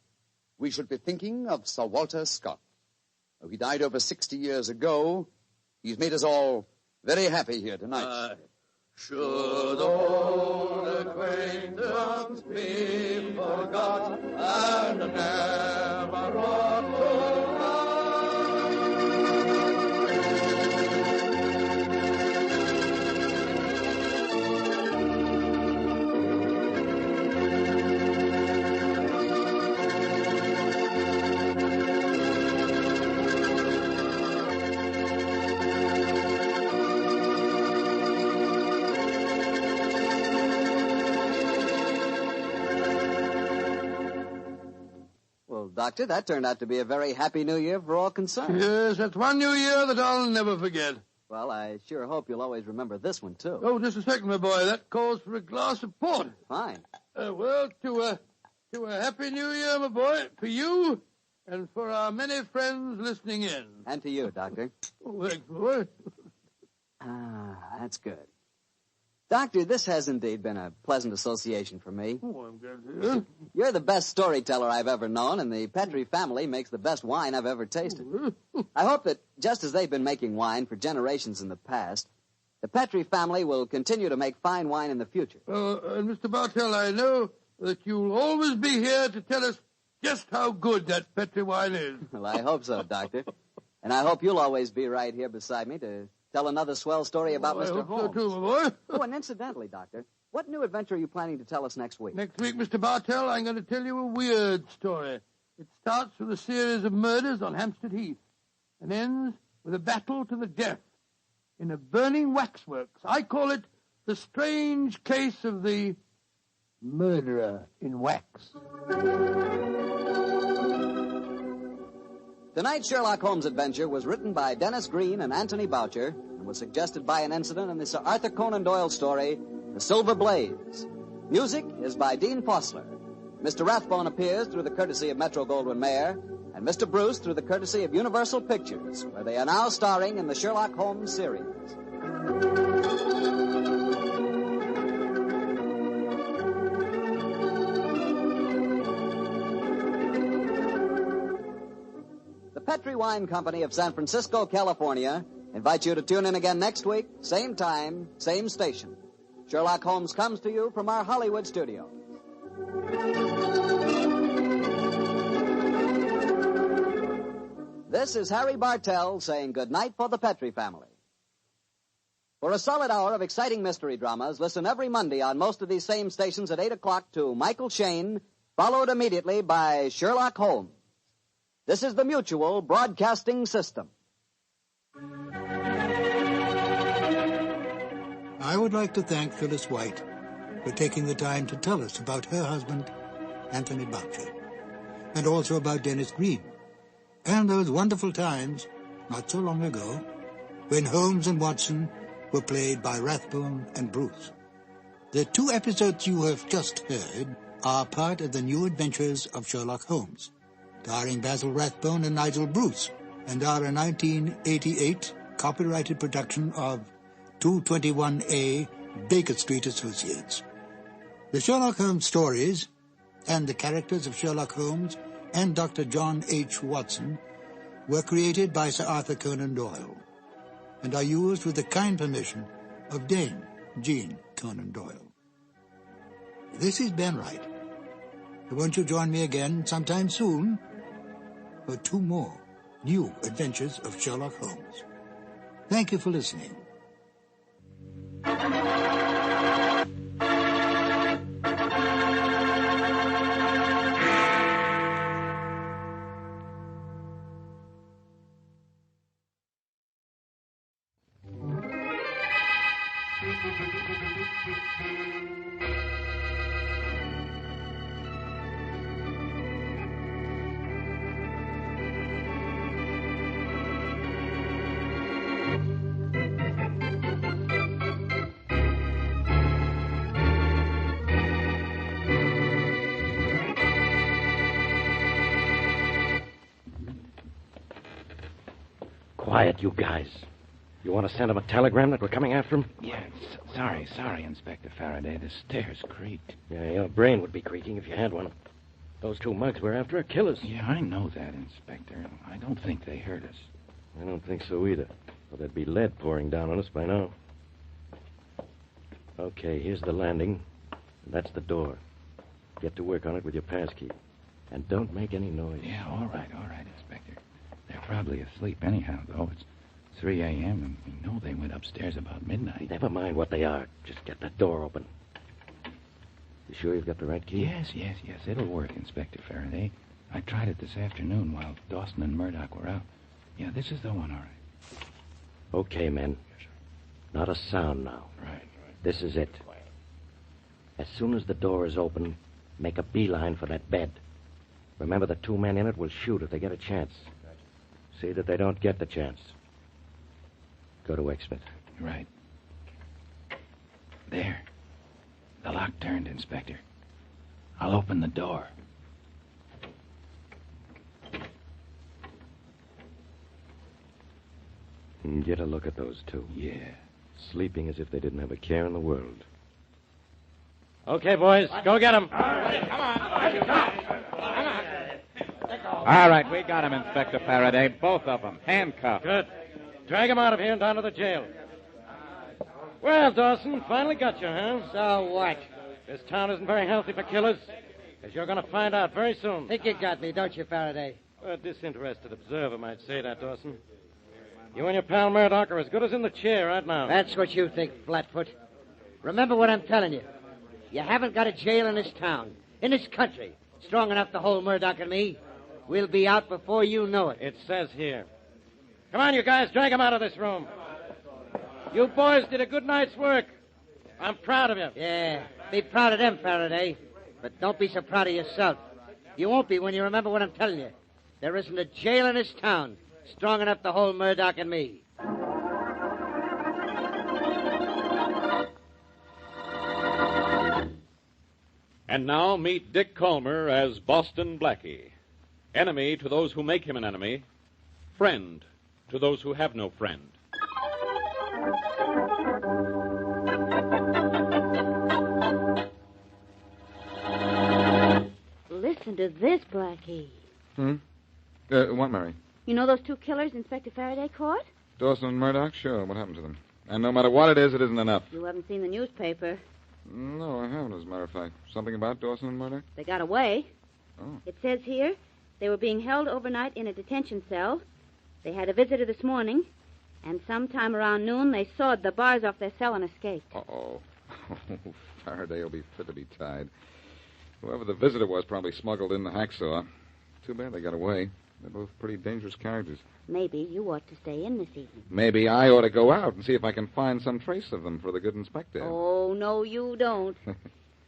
we should be thinking of Sir Walter Scott. Though he died over 60 years ago, he's made us all very happy here tonight. Should old acquaintance be forgot and never brought to Doctor, that turned out to be a very happy new year for all concerned. Yes, that's one new year that I'll never forget. Well, I sure hope you'll always remember this one, too. Oh, just a second, my boy. That calls for a glass of port. Fine. Well, to a happy new year, my boy, for you and for our many friends listening in. And to you, Doctor. Oh, thanks, boy. That's good. Doctor, this has indeed been a pleasant association for me. Oh, I'm glad to hear. You're the best storyteller I've ever known, and the Petrie family makes the best wine I've ever tasted. I hope that, just as they've been making wine for generations in the past, the Petrie family will continue to make fine wine in the future. And Mr. Bartell, I know that you'll always be here to tell us just how good that Petrie wine is. Well, I hope so, Doctor. And I hope you'll always be right here beside me to tell another swell story about I Mr. hope Holmes. so too, my boy. Oh, and incidentally, Doctor, what new adventure are you planning to tell us next week? Next week, Mr. Bartell, I'm going to tell you a weird story. It starts with a series of murders on Hampstead Heath and ends with a battle to the death in a burning waxworks. I call it the strange case of the murderer in wax. Tonight's Sherlock Holmes adventure was written by Dennis Green and Anthony Boucher and was suggested by an incident in the Sir Arthur Conan Doyle story, The Silver Blaze. Music is by Dean Fossler. Mr. Rathbone appears through the courtesy of Metro-Goldwyn-Mayer, and Mr. Bruce through the courtesy of Universal Pictures, where they are now starring in the Sherlock Holmes series. The Petrie Wine Company of San Francisco, California, invites you to tune in again next week, same time, same station. Sherlock Holmes comes to you from our Hollywood studio. This is Harry Bartell saying good night for the Petrie family. For a solid hour of exciting mystery dramas, listen every Monday on most of these same stations at 8 o'clock to Michael Shayne, followed immediately by Sherlock Holmes. This is the Mutual Broadcasting System. I would like to thank Phyllis White for taking the time to tell us about her husband, Anthony Boucher, and also about Dennis Green, and those wonderful times, not so long ago, when Holmes and Watson were played by Rathbone and Bruce. The 2 episodes you have just heard are part of the new adventures of Sherlock Holmes, starring Basil Rathbone and Nigel Bruce, and are a 1988 copyrighted production of 221A Baker Street Associates. The Sherlock Holmes stories and the characters of Sherlock Holmes and Dr. John H. Watson were created by Sir Arthur Conan Doyle and are used with the kind permission of Dame Jean Conan Doyle. This is Ben Wright. Won't you join me again sometime soon for 2 more new adventures of Sherlock Holmes? Thank you for listening. Quiet, you guys. You want to send him a telegram that we're coming after him? Yeah, sorry, Inspector Faraday. The stairs creaked. Yeah, your brain would be creaking if you had one. Those 2 mugs we're after are killers. Yeah, I know that, Inspector. I don't think they hurt us. I don't think so either. Well, there'd be lead pouring down on us by now. Okay, here's the landing. And that's the door. Get to work on it with your passkey. And don't make any noise. Yeah, all right, Inspector. They're probably asleep anyhow, though. It's 3 a.m., and we know they went upstairs about midnight. Never mind what they are. Just get that door open. You sure you've got the right key? Yes. It'll work, Inspector Faraday. I tried it this afternoon while Dawson and Murdoch were out. Yeah, this is the one, all right. Okay, men. Not a sound now. Right. This is it. As soon as the door is open, make a beeline for that bed. Remember, the 2 men in it will shoot if they get a chance. See that they don't get the chance. Go to Exmouth. Right. There. The lock turned, Inspector. I'll open the door. Get a look at those 2. Yeah. sleeping as if they didn't have a care in the world. Okay, boys, go get him. All right, we got him, Inspector Faraday. Both of them. Handcuffed. Good. Drag him out of here and down to the jail. Well, Dawson, finally got you, huh? So what? This town isn't very healthy for killers, as you're going to find out very soon. Think you got me, don't you, Faraday? A disinterested observer might say that, Dawson. You and your pal Murdoch are as good as in the chair right now. That's what you think, Flatfoot. Remember what I'm telling you. You haven't got a jail in this town, in this country, strong enough to hold Murdoch and me. We'll be out before you know it. It says here. Come on, you guys, drag him out of this room. You boys did a good night's work. I'm proud of you. Yeah, be proud of them, Faraday. But don't be so proud of yourself. You won't be when you remember what I'm telling you. There isn't a jail in this town strong enough to hold Murdoch and me. And now meet Dick Calmer as Boston Blackie. Enemy to those who make him an enemy. Friend to those who have no friend. Listen to this, Blackie. What, Mary? You know those two killers Inspector Faraday caught? Dawson and Murdoch? Sure. What happened to them? And no matter what it is, it isn't enough. You haven't seen the newspaper. No, I haven't, as a matter of fact. Something about Dawson and Murdoch? They got away. Oh. It says here they were being held overnight in a detention cell. They had a visitor this morning, and sometime around noon they sawed the bars off their cell and escaped. Uh-oh. Faraday will be fit to be tied. Whoever the visitor was probably smuggled in the hacksaw. Too bad they got away. They're both pretty dangerous characters. Maybe you ought to stay in this evening. Maybe I ought to go out and see if I can find some trace of them for the good inspector. Oh, no, you don't.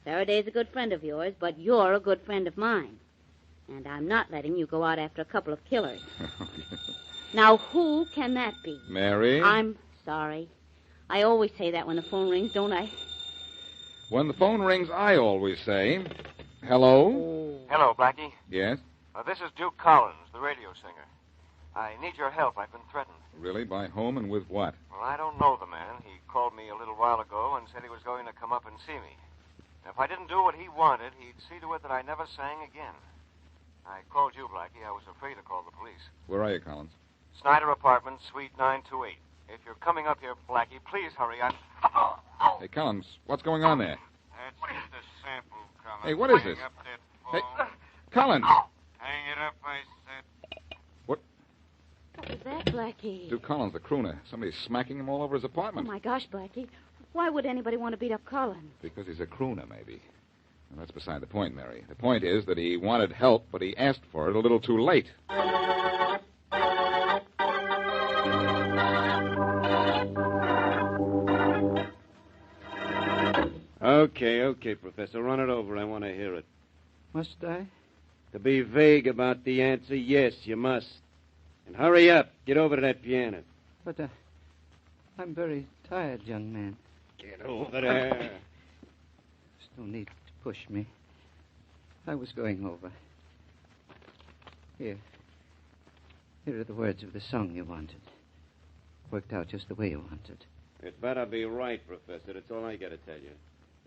Faraday's a good friend of yours, but you're a good friend of mine. And I'm not letting you go out after a couple of killers. Now, who can that be? Mary? I'm sorry. I always say that when the phone rings, don't I? When the phone rings, I always say, hello? Hello, Blackie. Yes? This is Duke Collins, the radio singer. I need your help. I've been threatened. Really? By whom and with what? Well, I don't know the man. He called me a little while ago and said he was going to come up and see me. If I didn't do what he wanted, he'd see to it that I never sang again. I called you, Blackie. I was afraid to call the police. Where are you, Collins? Snyder Apartments, Suite 928. If you're coming up here, Blackie, please hurry. Hey, Collins, what's going on there? That's just a sample, Collins. Hey, what is this? Hang up that Hey, phone. Collins! Hang it up, I said. What? What was that, Blackie? Duke Collins, the crooner. Somebody's smacking him all over his Oh, apartment. my gosh, Blackie. Why would anybody want to beat up Collins? Because he's a crooner, maybe. Well, that's beside the point, Mary. The point is that he wanted help, but he asked for it a little too late. Okay, Professor. Run it over. I want to hear it. Must I? To be vague about the answer, yes, you must. And hurry up. Get over to that piano. But I'm very tired, young man. Get over there. There's no need to push me. I was going over. Here are the words of the song you wanted. Worked out just the way you wanted. It better be right, Professor. That's all I got to tell you.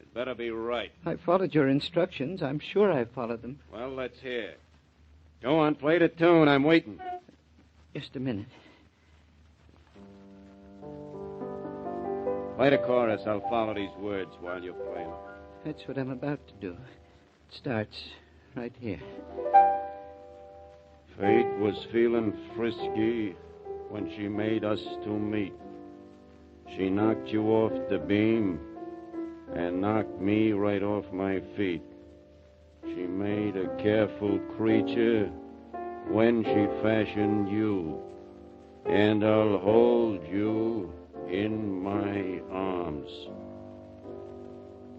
It better be right. I followed your instructions. I'm sure I followed them. Well, let's hear. Go on, play the tune. I'm waiting. Just a minute. Play the chorus. I'll follow these words while you play them. That's what I'm about to do. It starts right here. Fate was feeling frisky when she made us to meet. She knocked you off the beam and knocked me right off my feet. She made a careful creature when she fashioned you, and I'll hold you in my arms.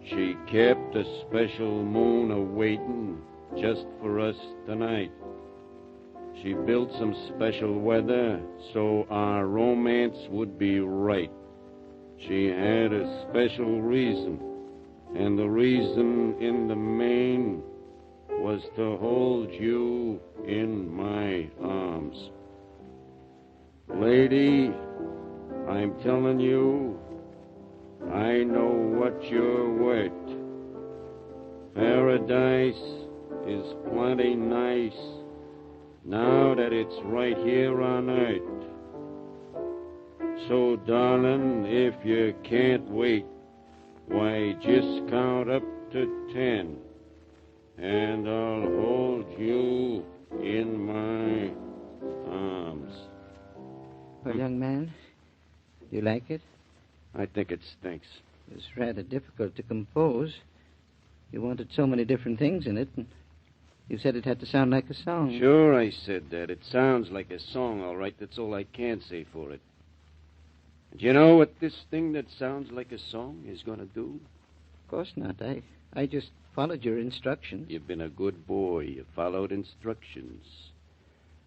She kept a special moon a-waiting just for us tonight. She built some special weather so our romance would be right. She had a special reason, and the reason in the main was to hold you in my arms. Lady, I'm telling you, I know what you're worth. Paradise is plenty nice now that it's right here on earth. So, darling, if you can't wait, why, just count up to 10, and I'll hold you in my arms. Well, young man, do you like it? I think it stinks. It's rather difficult to compose. You wanted so many different things in it, and you said it had to sound like a song. Sure, I said that. It sounds like a song, all right. That's all I can say for it. Do you know what this thing that sounds like a song is going to do? Of course not. I just followed your instructions. You've been a good boy. You followed instructions.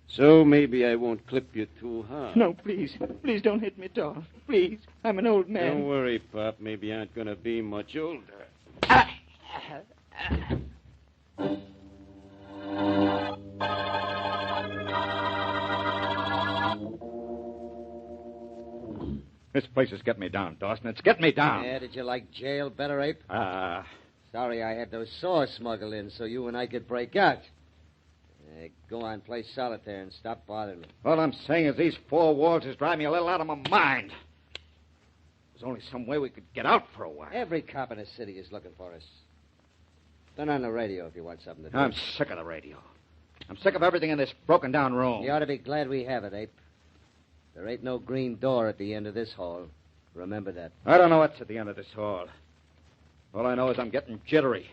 So maybe I won't clip you too hard. No, please. Please don't hit me, doll. Please. I'm an old man. Don't worry, Pop. Maybe you aren't going to be much older. This place is getting me down, Dawson. It's getting me down. Yeah, did you like jail better, Ape? Sorry I had those saws smuggled in so you and I could break out. Go on, play solitaire and stop bothering me. All I'm saying is these four walls is driving me a little out of my mind. There's only some way we could get out for a while. Every cop in the city is looking for us. Turn on the radio if you want something to do. I'm sick of the radio. I'm sick of everything in this broken-down room. You ought to be glad we have it, Ape. There ain't no green door at the end of this hall. Remember that. I don't know what's at the end of this hall. All I know is I'm getting jittery.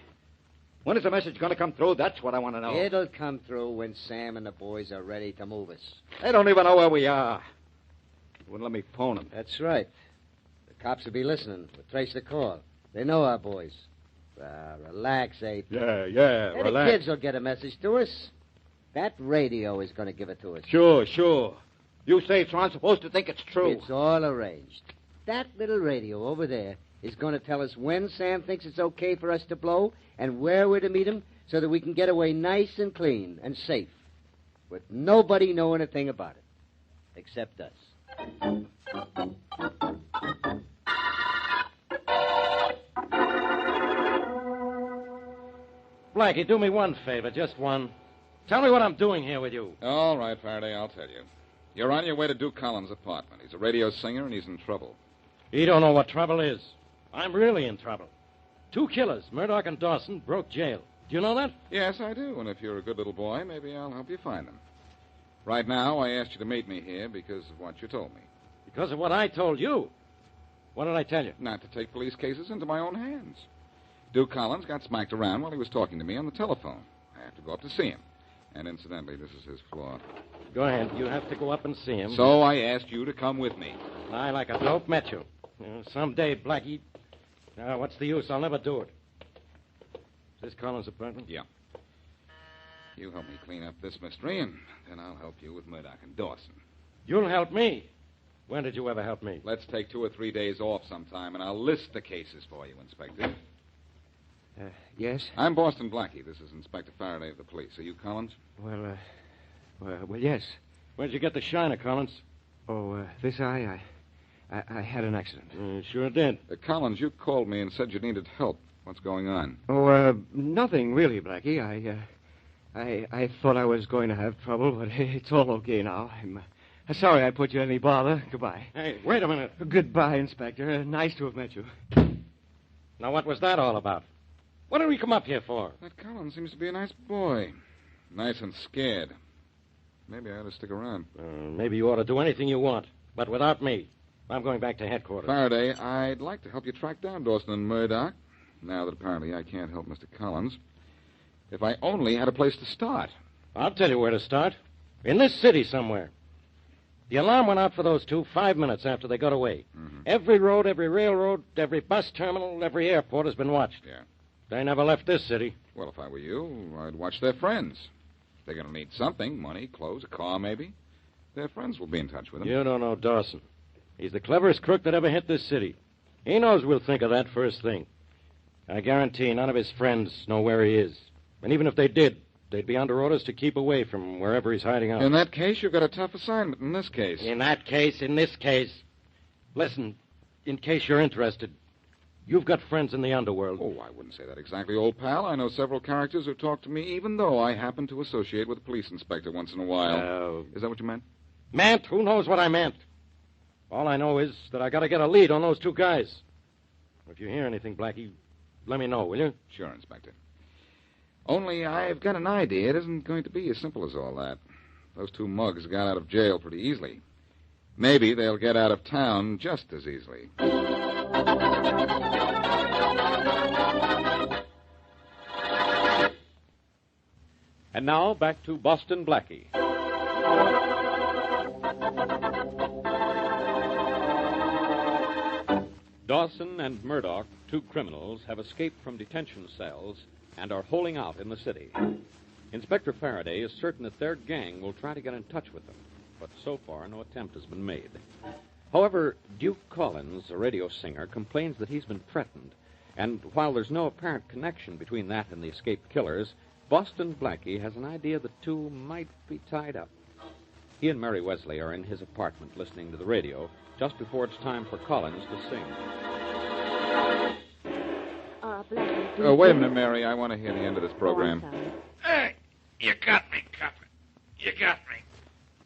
When is the message going to come through? That's what I want to know. It'll come through when Sam and the boys are ready to move us. They don't even know where we are. They wouldn't let me phone them. That's right. The cops will be listening. We'll trace the call. They know our boys. Relax, Ape. Yeah, And relax. the kids will get a message to us. That radio is going to give it to us. Sure. You say so I'm supposed to think it's true. It's all arranged. That little radio over there is going to tell us when Sam thinks it's okay for us to blow and where we're to meet him so that we can get away nice and clean and safe with nobody knowing a thing about it except us. Blackie, do me one favor, just one. Tell me what I'm doing here with you. All right, Faraday, I'll tell you. You're on your way to Duke Collins' apartment. He's a radio singer, and he's in trouble. You don't know what trouble is. I'm really in trouble. 2 killers, Murdoch and Dawson, broke jail. Do you know that? Yes, I do, and if you're a good little boy, maybe I'll help you find them. Right now, I asked you to meet me here because of what you told me. Because of what I told you. What did I tell you? Not to take police cases into my own hands. Duke Collins got smacked around while he was talking to me on the telephone. I have to go up to see him. And incidentally, this is his floor. Go ahead. You have to go up and see him. So I asked you to come with me. I, like a dope, met you. Someday, Blackie. What's the use? I'll never do it. Is this Collins' apartment? Yeah. You help me clean up this mystery, and then I'll help you with Murdoch and Dawson. You'll help me? When did you ever help me? Let's take 2 or 3 days off sometime, and I'll list the cases for you, Inspector. Yes? I'm Boston Blackie. This is Inspector Faraday of the police. Are you Collins? Well, yes. Where'd you get the shiner, Collins? Oh, this eye, I had an accident. Sure did. Collins, you called me and said you needed help. What's going on? Oh, nothing really, Blackie. I thought I was going to have trouble, but it's all okay now. I'm sorry I put you any bother. Goodbye. Hey, wait a minute. Goodbye, Inspector. Nice to have met you. Now, what was that all about? What did we come up here for? That Collins seems to be a nice boy. Nice and scared. Maybe I ought to stick around. Maybe you ought to do anything you want, but without me. I'm going back to headquarters. Faraday, I'd like to help you track down Dawson and Murdoch, now that apparently I can't help Mr. Collins. If I only had a place to start. I'll tell you where to start. In this city somewhere. The alarm went out for those 2 5 minutes after they got away. Mm-hmm. Every road, every railroad, every bus terminal, every airport has been watched. Yeah. They never left this city. Well, if I were you, I'd watch their friends. They're going to need something, money, clothes, a car, maybe. Their friends will be in touch with them. You don't know Dawson. He's the cleverest crook that ever hit this city. He knows we'll think of that first thing. I guarantee none of his friends know where he is. And even if they did, they'd be under orders to keep away from wherever he's hiding out. In that case, you've got a tough assignment in this case. In this case. Listen, in case you're interested, You've got friends in the underworld. Oh, I wouldn't say that exactly, old pal. I know several characters who talk to me, even though I happen to associate with a police inspector once in a while. Is that what you meant? Meant? Who knows what I meant? All I know is that I got to get a lead on those two guys. If you hear anything, Blackie, let me know, will you? Sure, Inspector. Only I've got an idea. It isn't going to be as simple as all that. Those two mugs got out of jail pretty easily. Maybe they'll get out of town just as easily. And now, back to Boston Blackie. Dawson and Murdoch, two criminals, have escaped from detention cells and are holing out in the city. Inspector Faraday is certain that their gang will try to get in touch with them, but so far no attempt has been made. However, Duke Collins, a radio singer, complains that he's been threatened, and while there's no apparent connection between that and the escaped killers, Boston Blackie has an idea the two might be tied up. He and Mary Wesley are in his apartment listening to the radio just before it's time for Collins to sing. Blackie. Wait a minute, Mary. I want to hear the end of this program. Hey, you got me, Copper. You got me.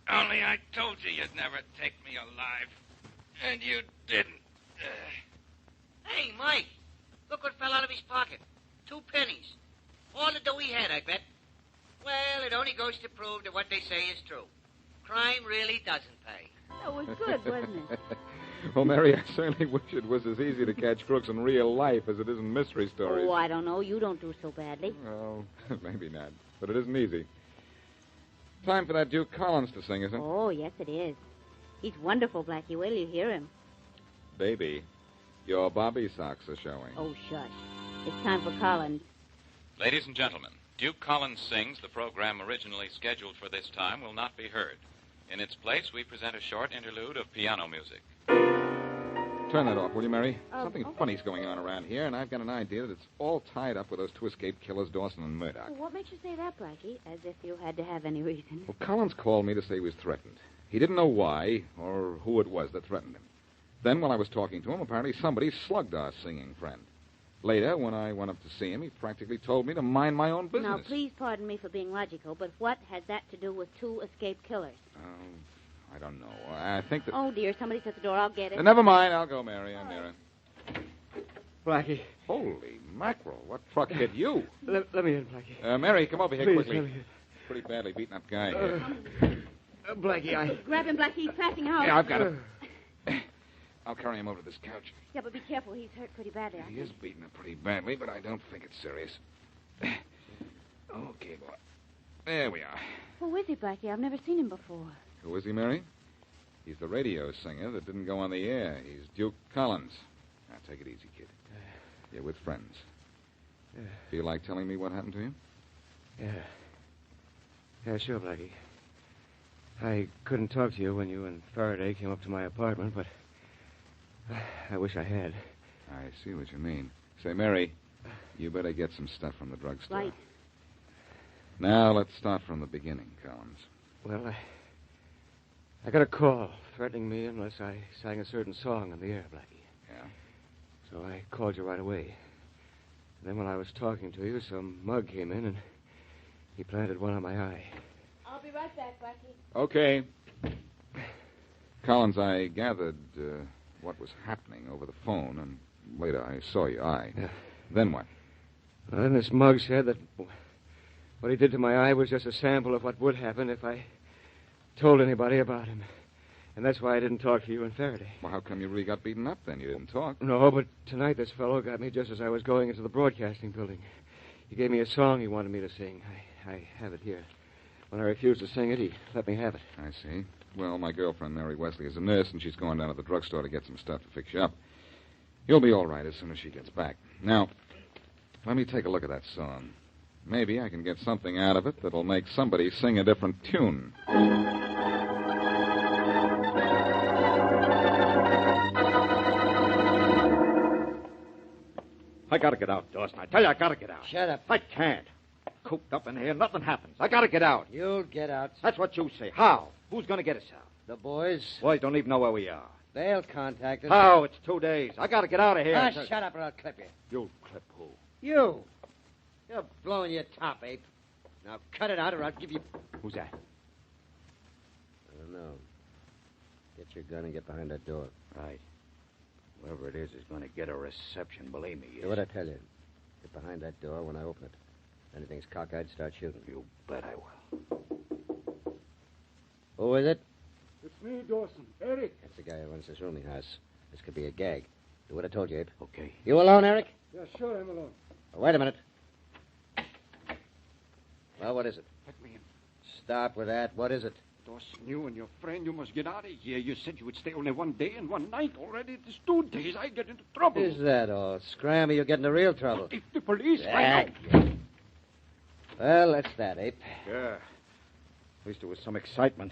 Only I told you you'd never take me alive. And you didn't. Hey, Mike. Look what fell out of his pocket. 2 pennies. All the dough he had, I bet. Well, it only goes to prove that what they say is true. Crime really doesn't pay. That was good, wasn't it? Well, Mary, I certainly wish it was as easy to catch crooks in real life as it is in mystery stories. Oh, I don't know. You don't do so badly. Well, maybe not. But it isn't easy. Time for that Duke Collins to sing, isn't it? Oh, yes, it is. He's wonderful, Blackie. Wait till you hear him. Baby, your bobby socks are showing. Oh, shush. It's time for Collins. Ladies and gentlemen, Duke Collins Sings, the program originally scheduled for this time, will not be heard. In its place, we present a short interlude of piano music. Turn that off, will you, Mary? Something okay. funny's going on around here, and I've got an idea that it's all tied up with those two escaped killers, Dawson and Murdoch. Well, what makes you say that, Blackie? As if you had to have any reason. Well, Collins called me to say he was threatened. He didn't know why or who it was that threatened him. Then, while I was talking to him, apparently somebody slugged our singing friend. Later, when I went up to see him, he practically told me to mind my own business. Now, please pardon me for being logical, but what has that to do with 2 escaped killers? I don't know. I think that... Oh, dear, somebody's at the door. I'll get it. Never mind. I'll go, Mary. I'm nearer. Blackie. Holy mackerel. What truck hit you? Let me in, Blackie. Mary, come over here Please, quickly. let me in. Pretty badly beaten up guy here. Blackie, I... Grab him, Blackie. He's passing out. Yeah, I've got him. I'll carry him over to this couch. Yeah, but be careful. He's hurt pretty badly. He is beaten up pretty badly, but I don't think it's serious. Okay, boy. There we are. Who is he, Blackie? I've never seen him before. Who is he, Mary? He's the radio singer that didn't go on the air. He's Duke Collins. Now, take it easy, kid. You're with friends. Feel like telling me what happened to you? Yeah, sure, Blackie. I couldn't talk to you when you and Faraday came up to my apartment, but I wish I had. I see what you mean. Say, Mary, you better get some stuff from the drugstore. Right. Now, let's start from the beginning, Collins. Well, I got a call threatening me unless I sang a certain song on the air, Blackie. Yeah? So I called you right away. Then when I was talking to you, some mug came in and he planted one on my eye. I'll be right back, Blackie. Okay. Collins, I gathered what was happening over the phone, and later I saw your eye. Yeah. Then what? Well, then this mug said that what he did to my eye was just a sample of what would happen if I told anybody about him. And that's why I didn't talk to you and Faraday. Well, how come you really got beaten up then? You didn't talk. No, but tonight this fellow got me just as I was going into the broadcasting building. He gave me a song he wanted me to sing. I have it here. When I refused to sing it, he let me have it. I see. Well, my girlfriend, Mary Wesley, is a nurse, and she's going down to the drugstore to get some stuff to fix you up. You'll be all right as soon as she gets back. Now, let me take a look at that song. Maybe I can get something out of it that'll make somebody sing a different tune. I gotta get out, Dawson. I tell you, I gotta get out. Shut up. I can't. Cooped up in here, nothing happens. I gotta get out. You'll get out. That's what you say. How? Who's gonna get us out? The boys. Boys don't even know where we are. They'll contact us. How? It's 2 days. I got to get out of here. Shut up or I'll clip you. You'll clip who? You. You're blowing your top, Ape. Now cut it out or I'll give you... Who's that? I don't know. Get your gun and get behind that door. Right. Whoever it is going to get a reception, believe me. Do what I tell you. Get behind that door when I open it. If anything's cockeyed, start shooting. You bet I will. Who is it? It's me, Dawson. Eric. That's the guy who runs this rooming house. This could be a gag. Do what I told you, Abe. Okay. You alone, Eric? Yeah, sure, I'm alone. Oh, wait a minute. Well, what is it? Let me in. Stop with that. What is it? Dawson, you and your friend, you must get out of here. You said you would stay only 1 day and 1 night. Already it is 2 days. I get into trouble. Is that all? Scram, or you'll get into real trouble. If the police find out. Well, that's that, Ape. Yeah. At least there was some excitement.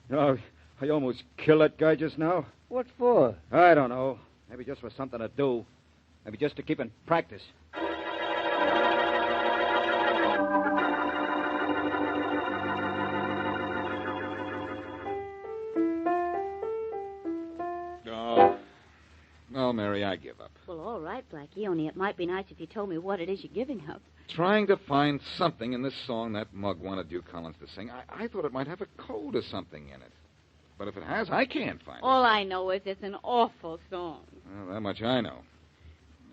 No, I almost killed that guy just now. What for? I don't know. Maybe just for something to do. Maybe just to keep in practice. No, Mary, I give up. Well, all right, Blackie, only it might be nice if you told me what it is you're giving up. Trying to find something in this song that mug wanted Duke Collins to sing. I thought it might have a code or something in it. But if it has, I can't find it. All I know is it's an awful song. Well, that much I know.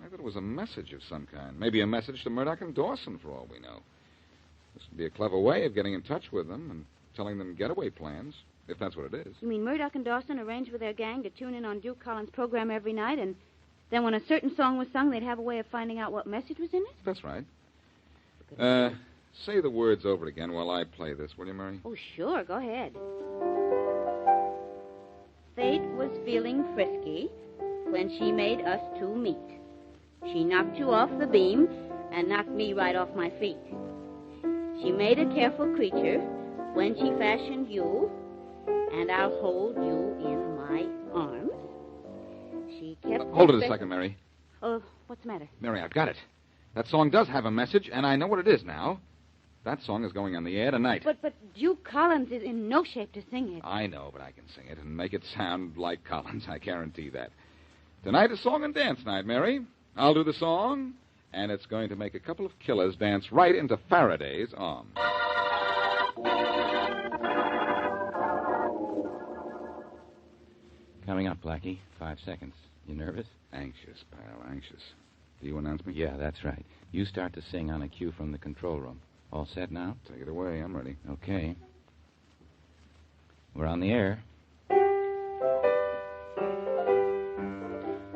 I thought it was a message of some kind. Maybe a message to Murdoch and Dawson, for all we know. This would be a clever way of getting in touch with them and telling them getaway plans, if that's what it is. You mean Murdoch and Dawson arranged with their gang to tune in on Duke Collins' program every night, and then when a certain song was sung, they'd have a way of finding out what message was in it? That's right. Say the words over again while I play this, will you, Mary? Oh, sure. Go ahead. Fate was feeling frisky when she made us two meet. She knocked you off the beam and knocked me right off my feet. She made a careful creature when she fashioned you, and I'll hold you in my arms. She kept... Hold it a second, Mary. Oh, what's the matter? Mary, I've got it. That song does have a message, and I know what it is now. That song is going on the air tonight. But Duke Collins is in no shape to sing it. I know, but I can sing it and make it sound like Collins. I guarantee that. Tonight is song and dance night, Mary. I'll do the song, and it's going to make a couple of killers dance right into Faraday's arms. Coming up, Blackie. 5 seconds. You nervous? Anxious, pal, anxious. Do you announce me? Yeah, that's right. You start to sing on a cue from the control room. All set now? Take it away. I'm ready. Okay. We're on the air.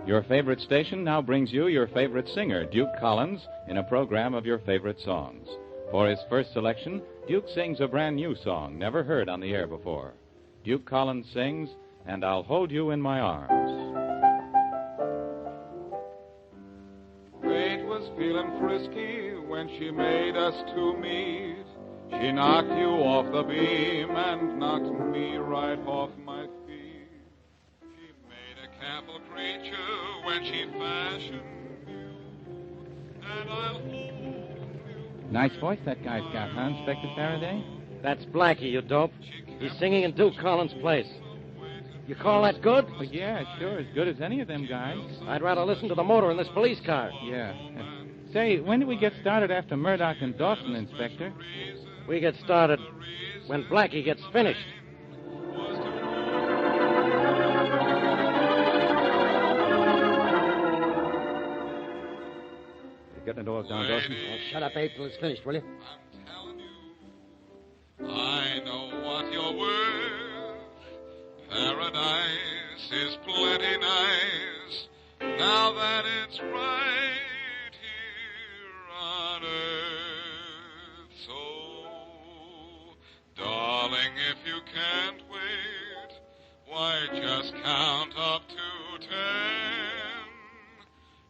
Your favorite station now brings you your favorite singer, Duke Collins, in a program of your favorite songs. For his first selection, Duke sings a brand new song never heard on the air before. Duke Collins sings, "And I'll Hold You in My Arms." Fate was feeling frisky when she made us two meet. She knocked you off the beam and knocked me right off my feet. She made a careful creature when she fashioned you, and I'll hold you. Nice voice that guy's got, huh, Inspector Faraday? That's Blackie, you dope. He's singing in Duke Collins' place. You call that good? Well, yeah, sure, as good as any of them guys. I'd rather listen to the motor in this police car. Yeah. Say, when do we get started after Murdoch and Dawson, Inspector? We get started when Blackie gets finished. You getting it all down, Dawson? Oh, shut up, Abe, till it's finished, will you? I know what you're worth. Paradise is plenty nice. Now that it's right here on earth. So, darling, if you can't wait, why just count up to 10,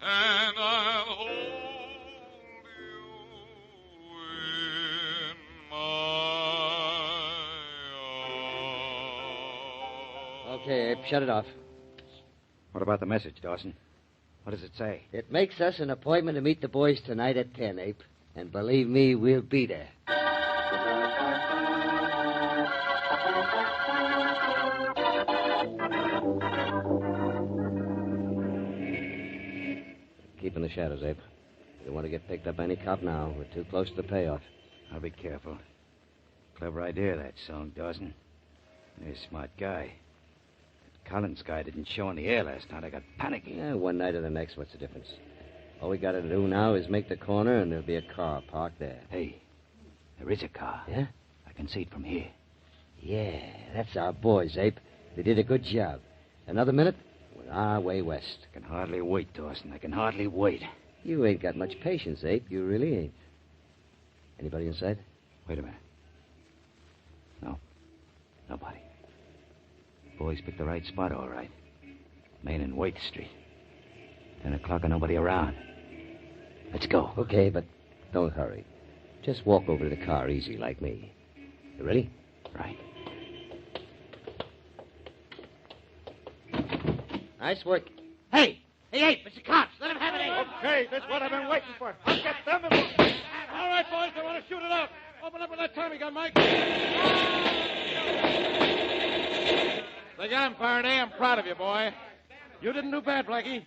and I'll hold you in my... Okay, Abe, shut it off. What about the message, Dawson? What does it say? It makes us an appointment to meet the boys tonight at 10, Abe. And believe me, we'll be there. keep in the shadows, Abe. You don't want to get picked up by any cop now. We're too close to the payoff. I'll be careful. Clever idea, that song, Dawson. You're a smart guy. That Collins guy didn't show in the air last night. I got panicky. Yeah, one night or the next, what's the difference? All we got to do now is make the corner, and there'll be a car parked there. Hey, there is a car. Yeah? I can see it from here. Yeah, that's our boys, Abe. They did a good job. Another minute, we're our way west. I can hardly wait, Dawson. I can hardly wait. You ain't got much patience, Abe. You really ain't. Anybody inside? Wait a minute. No. Nobody. Boys picked the right spot, all right. Main and Waite Street. 10 o'clock and nobody around. Let's go. Okay, but don't hurry. Just walk over to the car easy like me. You ready? Right. Nice work. Hey, it's the cops. Let them have it, Abe. Okay, that's what I've been waiting for. I'll get them. All right, boys, they want to shoot it out. Open up with that Tommy gun, Mike. They got him, Faraday. I'm proud of you, boy. You didn't do bad, Blackie.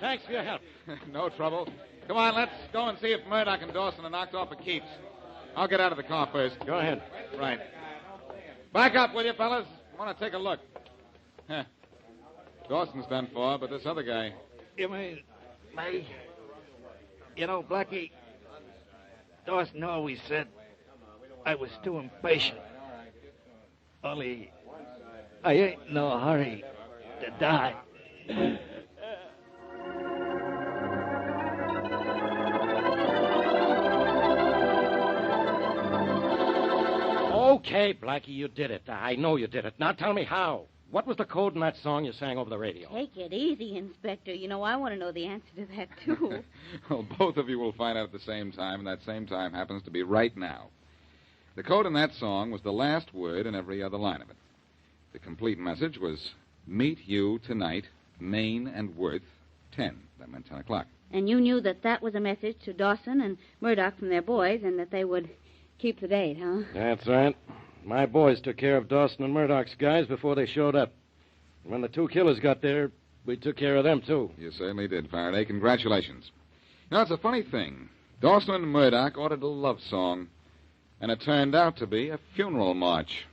Thanks for your help. No trouble. Come on, let's go and see if Murdoch and Dawson are knocked off for keeps. I'll get out of the car first. Go ahead. Right. Back up, will you, fellas? I want to take a look. Huh. Dawson's done for, but this other guy... You mean me? You know, Blackie, Dawson always said I was too impatient. Only I ain't in no hurry to die. Okay, Blackie, you did it. I know you did it. Now tell me how. What was the code in that song you sang over the radio? Take it easy, Inspector. You know, I want to know the answer to that, too. Well, both of you will find out at the same time, and that same time happens to be right now. The code in that song was the last word in every other line of it. The complete message was, meet you tonight, Main and Worth, 10. That meant 10 o'clock. And you knew that that was a message to Dawson and Murdoch from their boys, and that they would keep the date, huh? That's right. My boys took care of Dawson and Murdoch's guys before they showed up. When the two killers got there, we took care of them, too. You certainly did, Faraday. Congratulations. Now, it's a funny thing. Dawson and Murdoch ordered a love song, and it turned out to be a funeral march.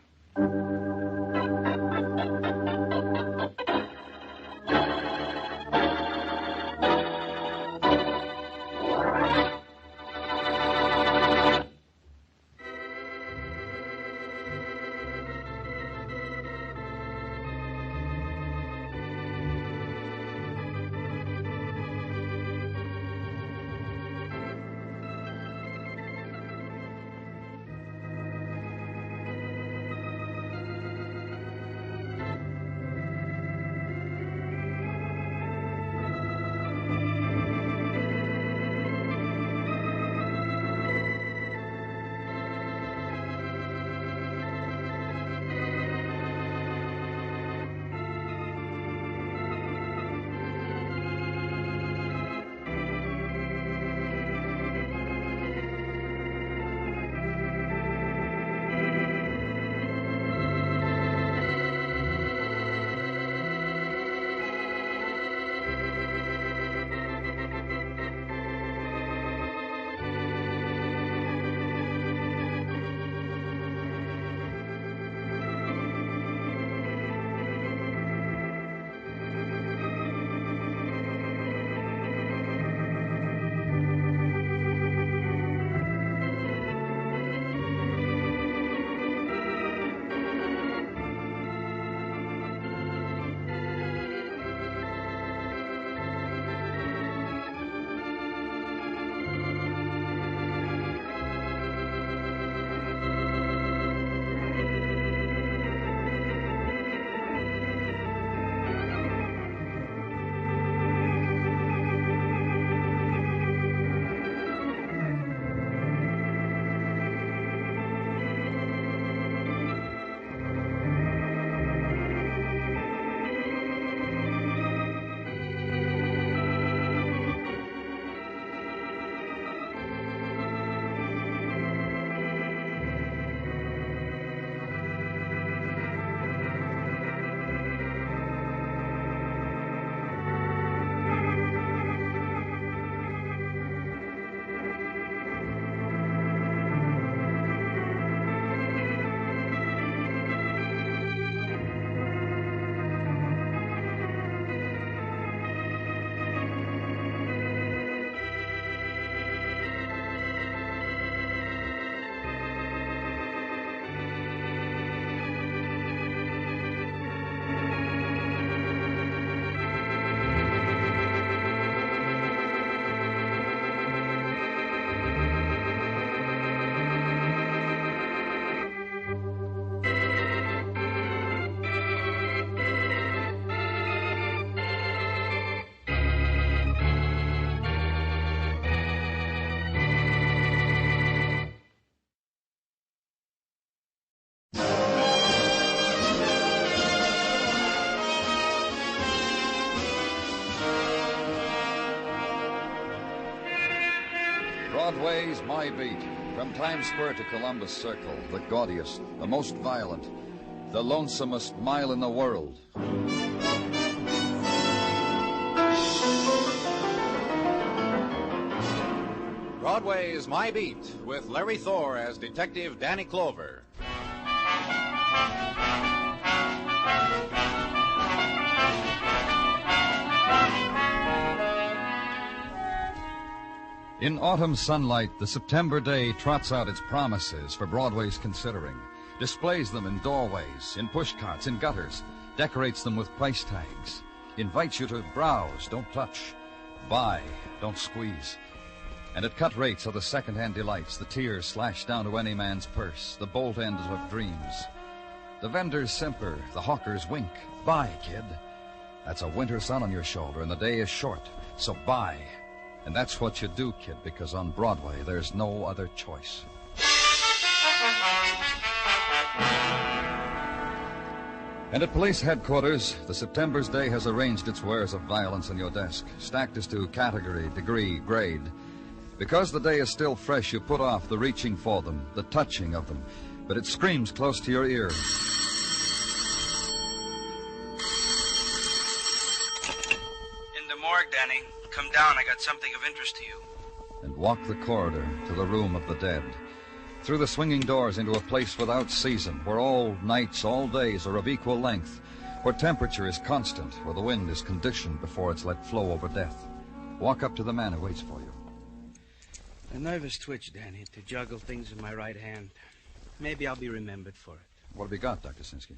Broadway's My Beat. From Times Square to Columbus Circle, the gaudiest, the most violent, the lonesomest mile in the world. Broadway's My Beat, with Larry Thor as Detective Danny Clover. In autumn sunlight, the September day trots out its promises for Broadway's considering, displays them in doorways, in pushcarts, in gutters, decorates them with price tags, invites you to browse, don't touch, buy, don't squeeze. And at cut rates are the second-hand delights, the tears slashed down to any man's purse, the bolt ends of dreams. The vendors simper, the hawkers wink. Buy, kid. That's a winter sun on your shoulder, and the day is short, so buy. And that's what you do, kid, because on Broadway, there's no other choice. And at police headquarters, the September's day has arranged its wares of violence on your desk, stacked as to category, degree, grade. Because the day is still fresh, you put off the reaching for them, the touching of them, but it screams close to your ear. In the morgue, Danny. Come down, I got something of interest to you. And walk the corridor to the room of the dead. Through the swinging doors into a place without season, where all nights, all days are of equal length, where temperature is constant, where the wind is conditioned before it's let flow over death. Walk up to the man who waits for you. A nervous twitch, Danny, to juggle things in my right hand. Maybe I'll be remembered for it. What have you got, Dr. Sinsky?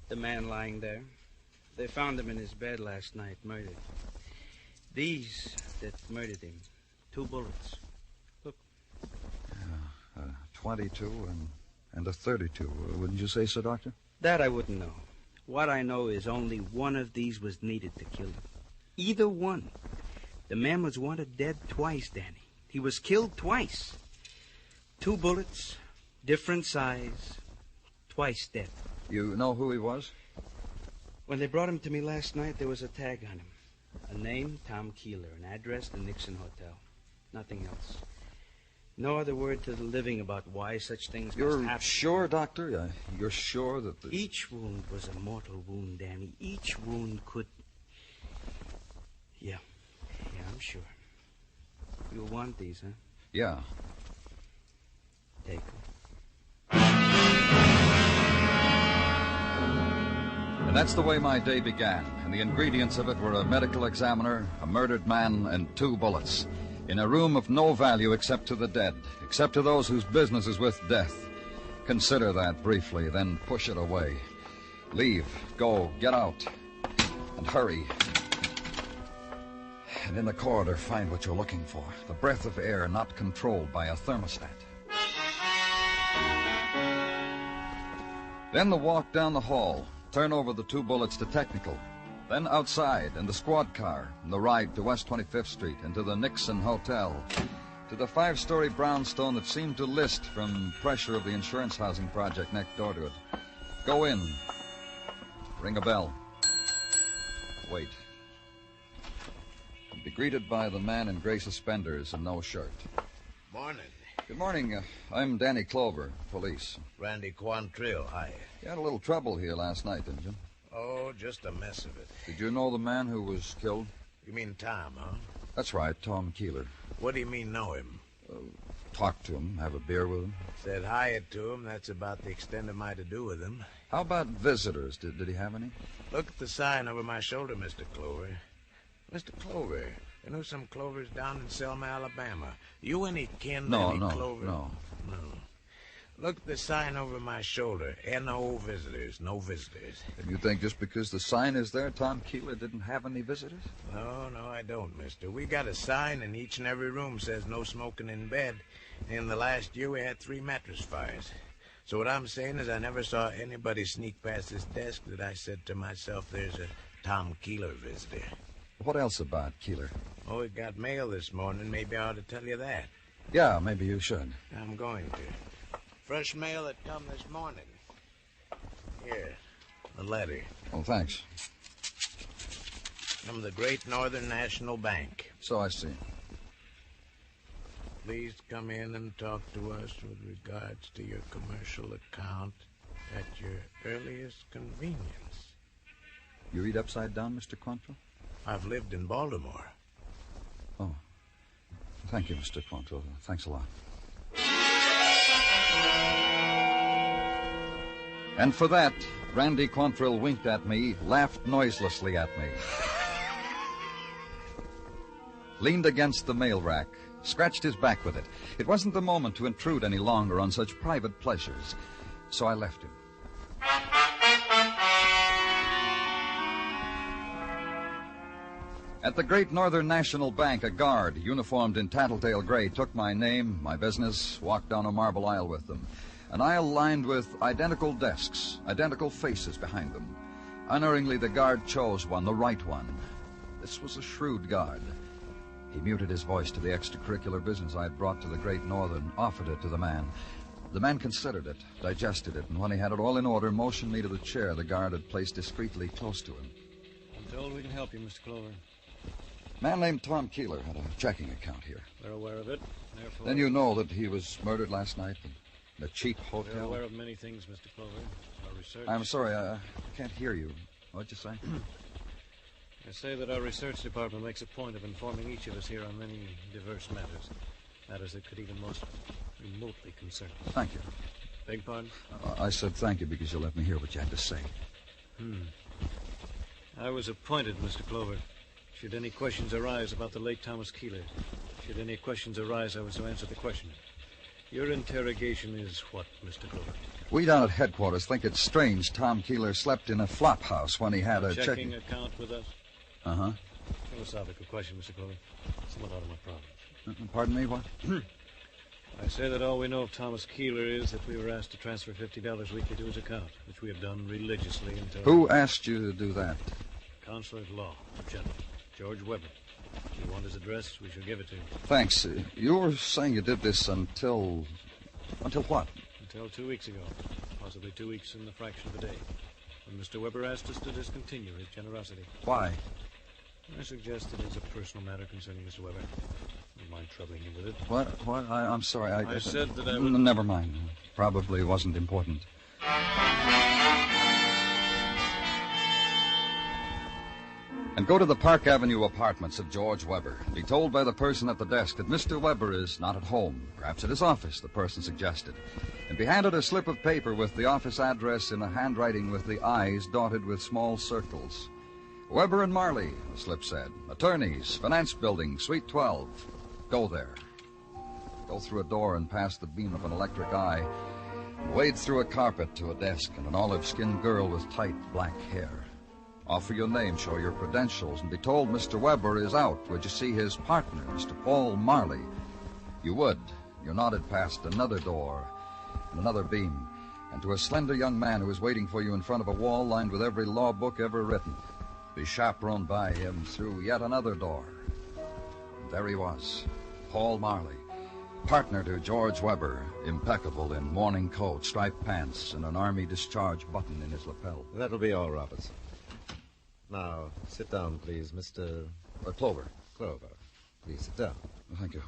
The man lying there. They found him in his bed last night, murdered. These that murdered him. 2 bullets. Look. 22 and a 32. Wouldn't you say so, Doctor? That I wouldn't know. What I know is only one of these was needed to kill him. Either one. The man was wanted dead twice, Danny. He was killed twice. 2 bullets, different size, twice dead. You know who he was? When they brought him to me last night, there was a tag on him. A name, Tom Keeler. An address, the Nixon Hotel. Nothing else. No other word to the living about why such things must happen. You're sure, Doctor? You're sure that the... Each wound was a mortal wound, Danny. Each wound could... Yeah, I'm sure. You'll want these, huh? Yeah. Take them. And that's the way my day began. And the ingredients of it were a medical examiner, a murdered man, and 2 bullets. In a room of no value except to the dead, except to those whose business is with death. Consider that briefly, then push it away. Leave, go, get out, and hurry. And in the corridor, find what you're looking for. The breath of air not controlled by a thermostat. Then the walk down the hall. Turn over the 2 bullets to technical. Then outside, in the squad car, and the ride to West 25th Street and to the Nixon Hotel. To the 5-story brownstone that seemed to list from pressure of the insurance housing project next door to it. Go in. Ring a bell. Wait. Be greeted by the man in gray suspenders and no shirt. Morning. Good morning. I'm Danny Clover, police. Randy Quantrill, hi. You had a little trouble here last night, didn't you? Oh, just a mess of it. Did you know the man who was killed? You mean Tom, huh? That's right, Tom Keeler. What do you mean know him? Talk to him, have a beer with him. Said hi to him. That's about the extent of my to-do with him. How about visitors? Did he have any? Look at the sign over my shoulder, Mr. Clover. Mr. Clover, you know some Clovers down in Selma, Alabama. You any kin to any Clover? No. Look at the sign over my shoulder. N.O. visitors. No visitors. And you think just because the sign is there, Tom Keeler didn't have any visitors? No, I don't, mister. We got a sign in each and every room says no smoking in bed. In the last year, we had 3 mattress fires. So what I'm saying is I never saw anybody sneak past this desk that I said to myself, there's a Tom Keeler visitor. What else about Keeler? Oh, we got mail this morning. Maybe I ought to tell you that. Yeah, maybe you should. I'm going to. Fresh mail that come this morning. Here, the letter. Oh, thanks. From the Great Northern National Bank. So I see. please come in and talk to us with regards to your commercial account at your earliest convenience. You read upside down, Mr. Quantrill? I've lived in Baltimore. Oh. Thank you, Mr. Quantrill. Thanks a lot. And for that, Randy Quantrill winked at me, laughed noiselessly at me, leaned against the mail rack, scratched his back with it. It wasn't the moment to intrude any longer on such private pleasures, so I left him. At the Great Northern National Bank, a guard, uniformed in tattletale gray, took my name, my business, walked down a marble aisle with them. An aisle lined with identical desks, identical faces behind them. Unerringly, the guard chose one, the right one. This was a shrewd guard. He muted his voice to the extracurricular business I had brought to the Great Northern, offered it to the man. The man considered it, digested it, and when he had it all in order, motioned me to the chair the guard had placed discreetly close to him. I'm told we can help you, Mr. Clover. A man named Tom Keeler had a checking account here. We're aware of it. Therefore... Then you know that he was murdered last night in a cheap hotel? We're aware of many things, Mr. Clover. Our research... I'm sorry, I can't hear you. What'd you say? I say that our research department makes a point of informing each of us here on many diverse matters. Matters that could even most remotely concern us. Thank you. Beg pardon? I said thank you because you let me hear what you had to say. I was appointed, Mr. Clover. Should any questions arise about the late Thomas Keeler, should any questions arise, I was to answer the question. Your interrogation is what, Mr. Clover? We down at headquarters think it's strange Tom Keeler slept in a flop house when he had a checking account with us? Uh-huh. Philosophical question, Mr. Clover. Somewhat out of my province. Pardon me, what? I say that all we know of Thomas Keeler is that we were asked to transfer $50 weekly to his account, which we have done religiously until... Who asked you to do that? Counselor at Law, General George Weber. If you want his address, we shall give it to you. Thanks. You were saying you did this until... Until what? Until 2 weeks ago. Possibly 2 weeks in the fraction of a day. When Mr. Weber asked us to discontinue his generosity. Why? I suggested it was a personal matter concerning Mr. Weber. Don't mind troubling you with it. What? I'm sorry. I said that I would... Never mind. Probably wasn't important. And go to the Park Avenue apartments of George Weber and be told by the person at the desk that Mr. Weber is not at home, perhaps at his office, the person suggested, and be handed a slip of paper with the office address in a handwriting with the I's dotted with small circles. Weber and Marley, the slip said, attorneys, finance building, suite 12. Go there. Go through a door and past the beam of an electric eye, and wade through a carpet to a desk and an olive-skinned girl with tight black hair. Offer your name, show your credentials, and be told Mr. Weber is out. Would you see his partner, Mr. Paul Marley? You would. You nodded past another door and another beam, and to a slender young man who was waiting for you in front of a wall lined with every law book ever written. Be chaperoned by him through yet another door. And there he was, Paul Marley, partner to George Weber, impeccable in morning coat, striped pants, and an army discharge button in his lapel. That'll be all, Robertson. Now, sit down, please, Mr... Clover. Clover. Please sit down. Thank you.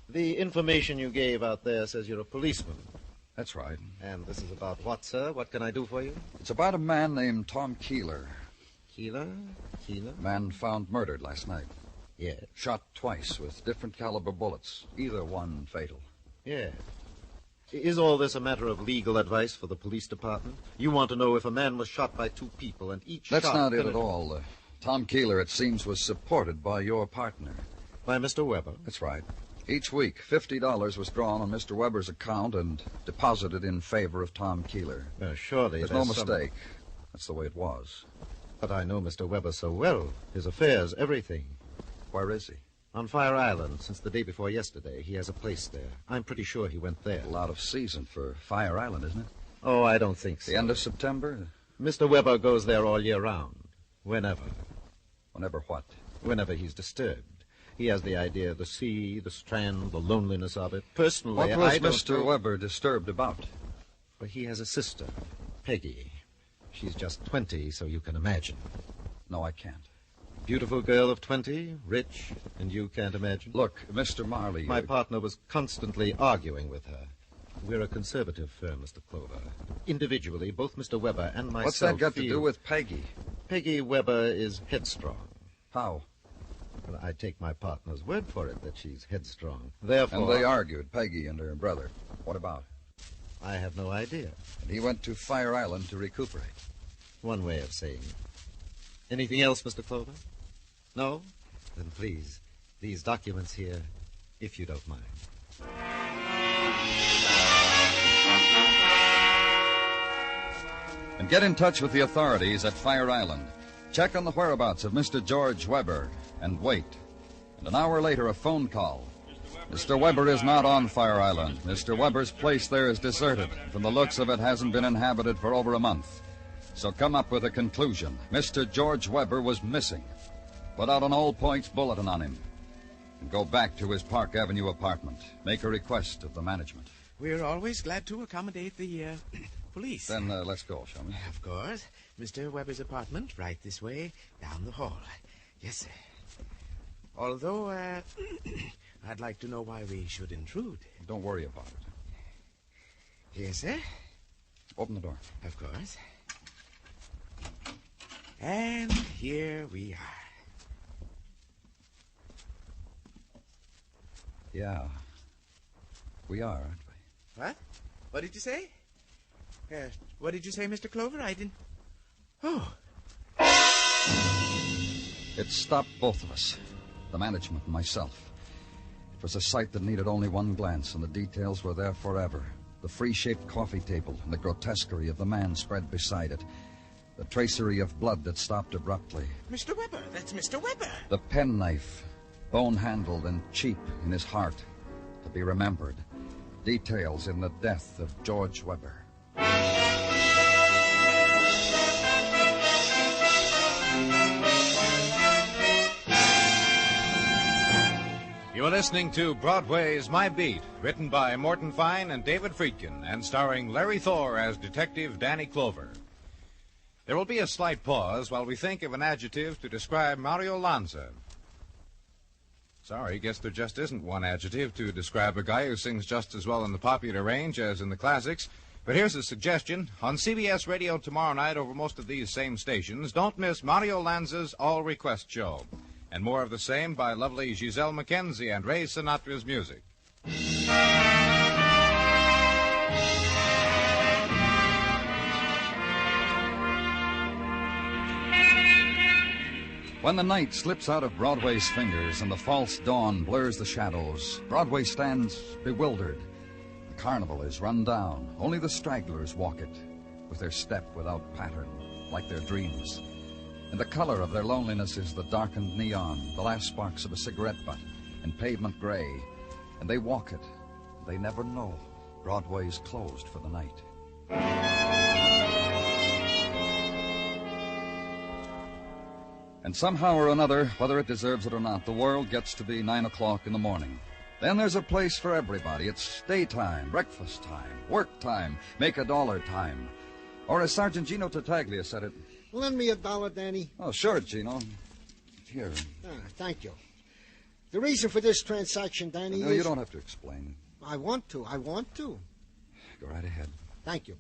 The information you gave out there says you're a policeman. That's right. And this is about what, sir? What can I do for you? It's about a man named Tom Keeler. Keeler? Keeler? Man found murdered last night. Yes. Shot twice with different caliber bullets, either one fatal. Yes. Is all this a matter of legal advice for the police department? You want to know if a man was shot by two people and each That's shot... not it at all. Tom Keeler, it seems, was supported by your partner. By Mr. Weber? That's right. Each week, $50 was drawn on Mr. Weber's account and deposited in favor of Tom Keeler. Surely There's no mistake. That's the way it was. But I know Mr. Weber so well. His affairs, everything. Where is he? On Fire Island, since the day before yesterday. He has a place there. I'm pretty sure he went there. Well, out of season for Fire Island, isn't it? Oh, I don't think so. The end of September? Mr. Weber goes there all year round. Whenever. Whenever what? Whenever he's disturbed. He has the idea of the sea, the strand, the loneliness of it. Personally, what was I don't Mr. know... Weber disturbed about? Well, he has a sister, Peggy. She's just 20, so you can imagine. No, I can't. Beautiful girl of 20, rich, and you can't imagine? Look, Mr. Marley... My partner was constantly arguing with her. We're a conservative firm, Mr. Clover. Individually, both Mr. Weber and myself What's that got feel... to do with Peggy? Peggy Weber is headstrong. How? Well, I take my partner's word for it that she's headstrong. Therefore... And they argued, Peggy and her brother. What about? I have no idea. And he went to Fire Island to recuperate. One way of saying it. Anything else, Mr. Clover? No? Then please, these documents here, if you don't mind. And get in touch with the authorities at Fire Island. Check on the whereabouts of Mr. George Weber and wait. And an hour later, a phone call. Mr. Weber is not on Fire Island. Mr. Weber's place there is deserted. From the looks of it, hasn't been inhabited for over a month. So come up with a conclusion. Mr. George Weber was missing. Put out an all-points bulletin on him. And go back to his Park Avenue apartment. Make a request of the management. We're always glad to accommodate the police. Then let's go, shall we? Of course. Mr. Weber's apartment, right this way, down the hall. Yes, sir. Although, I'd like to know why we should intrude. Don't worry about it. Yes, sir. Open the door. Of course. And here we are. Yeah. We are, aren't we? What? What did you say? What did you say, Mr. Clover? I didn't... Oh. It stopped both of us. The management and myself. It was a sight that needed only one glance, and the details were there forever. The free-shaped coffee table and the grotesquerie of the man spread beside it. The tracery of blood that stopped abruptly. Mr. Weber, that's Mr. Weber. The penknife, bone-handled and cheap in his heart, to be remembered. Details in the death of George Weber. You are listening to Broadway's My Beat, written by Morton Fine and David Friedkin, and starring Larry Thor as Detective Danny Clover. There will be a slight pause while we think of an adjective to describe Mario Lanza. Sorry, guess there just isn't one adjective to describe a guy who sings just as well in the popular range as in the classics. But here's a suggestion. On CBS Radio tomorrow night over most of these same stations, don't miss Mario Lanza's All Request Show. And more of the same by lovely Giselle McKenzie and Ray Sinatra's music. When the night slips out of Broadway's fingers and the false dawn blurs the shadows, Broadway stands bewildered. The carnival is run down. Only the stragglers walk it, with their step without pattern, like their dreams. And the color of their loneliness is the darkened neon, the last sparks of a cigarette butt, and pavement gray. And they walk it. They never know. Broadway's closed for the night. And somehow or another, whether it deserves it or not, the world gets to be 9 o'clock in the morning. Then there's a place for everybody. It's daytime, breakfast time, work time, make a dollar time. Or as Sergeant Gino Tartaglia said it... Lend me $1, Danny. Oh, sure, Gino. Here. Thank you. The reason for this transaction, Danny, No, you don't have to explain. I want to. Go right ahead. Thank you.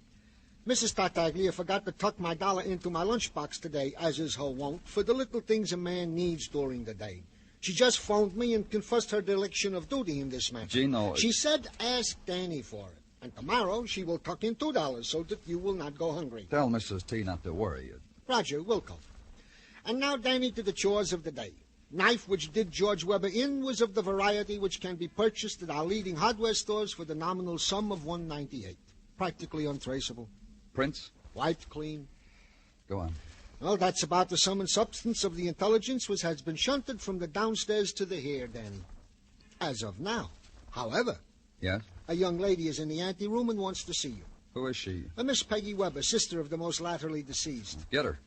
Mrs. Tartaglia forgot to tuck my dollar into my lunchbox today, as is her wont, for the little things a man needs during the day. She just phoned me and confessed her dereliction of duty in this matter. Gino... She said ask Danny for it. And tomorrow she will tuck in $2 so that you will not go hungry. Tell Mrs. T not to worry. Roger, Wilco. And now, Danny, to the chores of the day. Knife which did George Weber in was of the variety which can be purchased at our leading hardware stores for the nominal sum of $1.98. Practically untraceable. Prince? Wiped clean. Go on. Well, that's about the sum and substance of the intelligence which has been shunted from the downstairs to the here, Danny. As of now. However... Yes? A young lady is in the anteroom and wants to see you. Who is she? A Miss Peggy Weber, sister of the most latterly deceased. Get her.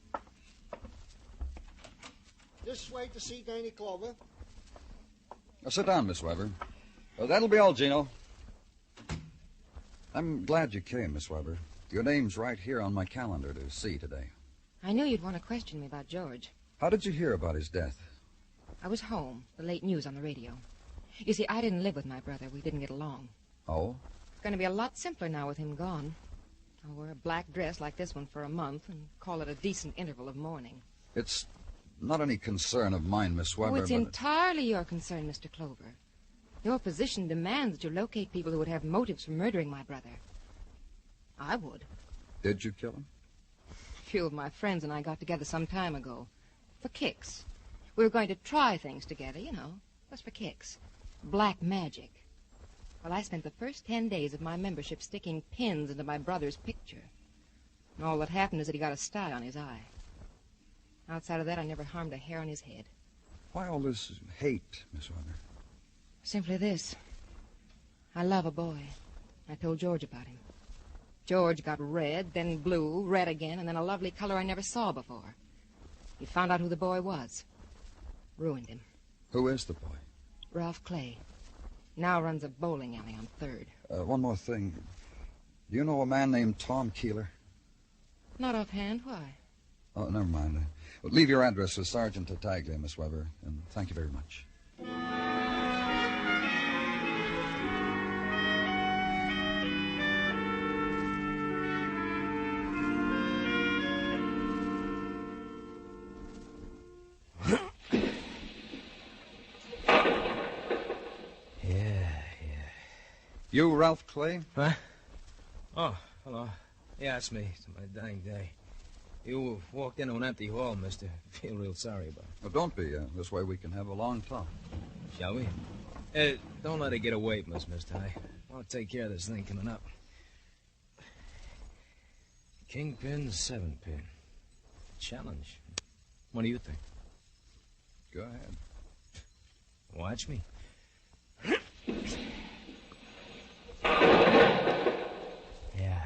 This way to see Danny Clover. Now, sit down, Miss Weber. That'll be all, Gino. I'm glad you came, Miss Weber. Your name's right here on my calendar to see today. I knew you'd want to question me about George. How did you hear about his death? I was home. The late news on the radio. You see, I didn't live with my brother. We didn't get along. Oh? It's going to be a lot simpler now with him gone. I'll wear a black dress like this one for a month and call it a decent interval of mourning. It's not any concern of mine, Miss Weber, It's entirely your concern, Mr. Clover. Your position demands that you locate people who would have motives for murdering my brother. I would. Did you kill him? A few of my friends and I got together some time ago. For kicks. We were going to try things together, just for kicks. Black magic. Well, I spent the first 10 days of my membership sticking pins into my brother's picture. And all that happened is that he got a sty on his eye. Outside of that, I never harmed a hair on his head. Why all this hate, Miss Weber? Simply this. I love a boy. I told George about him. George got red, then blue, red again, and then a lovely color I never saw before. He found out who the boy was. Ruined him. Who is the boy? Ralph Clay. Now runs a bowling alley on 3rd. One more thing. Do you know a man named Tom Keeler? Not offhand. Why? Oh, never mind. Leave your address with Sergeant Tartaglia, Miss Weber, and thank you very much. You Ralph Clay? Huh? Oh, hello. Yeah, it's me. It's my dying day. You walked into an empty hall, mister. Feel real sorry about it. Well, don't be. This way we can have a long talk. Shall we? Don't let it get away from us, mister. I want to take care of this thing coming up. Kingpin, 7-pin. Challenge. What do you think? Go ahead. Watch me. Yeah.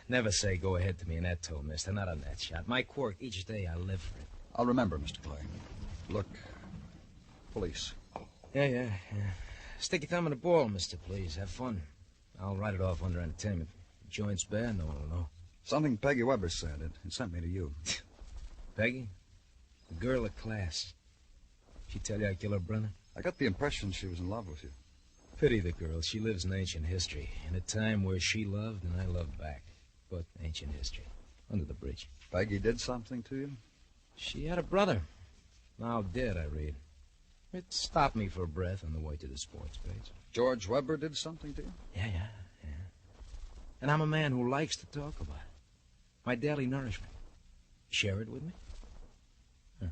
Never say go ahead to me in that tone, mister. Not on that shot. My quirk, each day I live for it. I'll remember, Mr. Clay. Look, police. Yeah. Stick your thumb in the ball, mister, please. Have fun. I'll write it off under entertainment. Joint's bad, no one will know. Something Peggy Weber said. It sent me to you. Peggy? The girl of class. She tell you I kill her brother? I got the impression she was in love with you. Pity the girl. She lives in ancient history. In a time where she loved and I loved back. But ancient history. Under the bridge. Peggy did something to you? She had a brother. Now dead, I read. It stopped me for a breath on the way to the sports page. George Weber did something to you? Yeah. And I'm a man who likes to talk about it. My daily nourishment. Share it with me? Huh.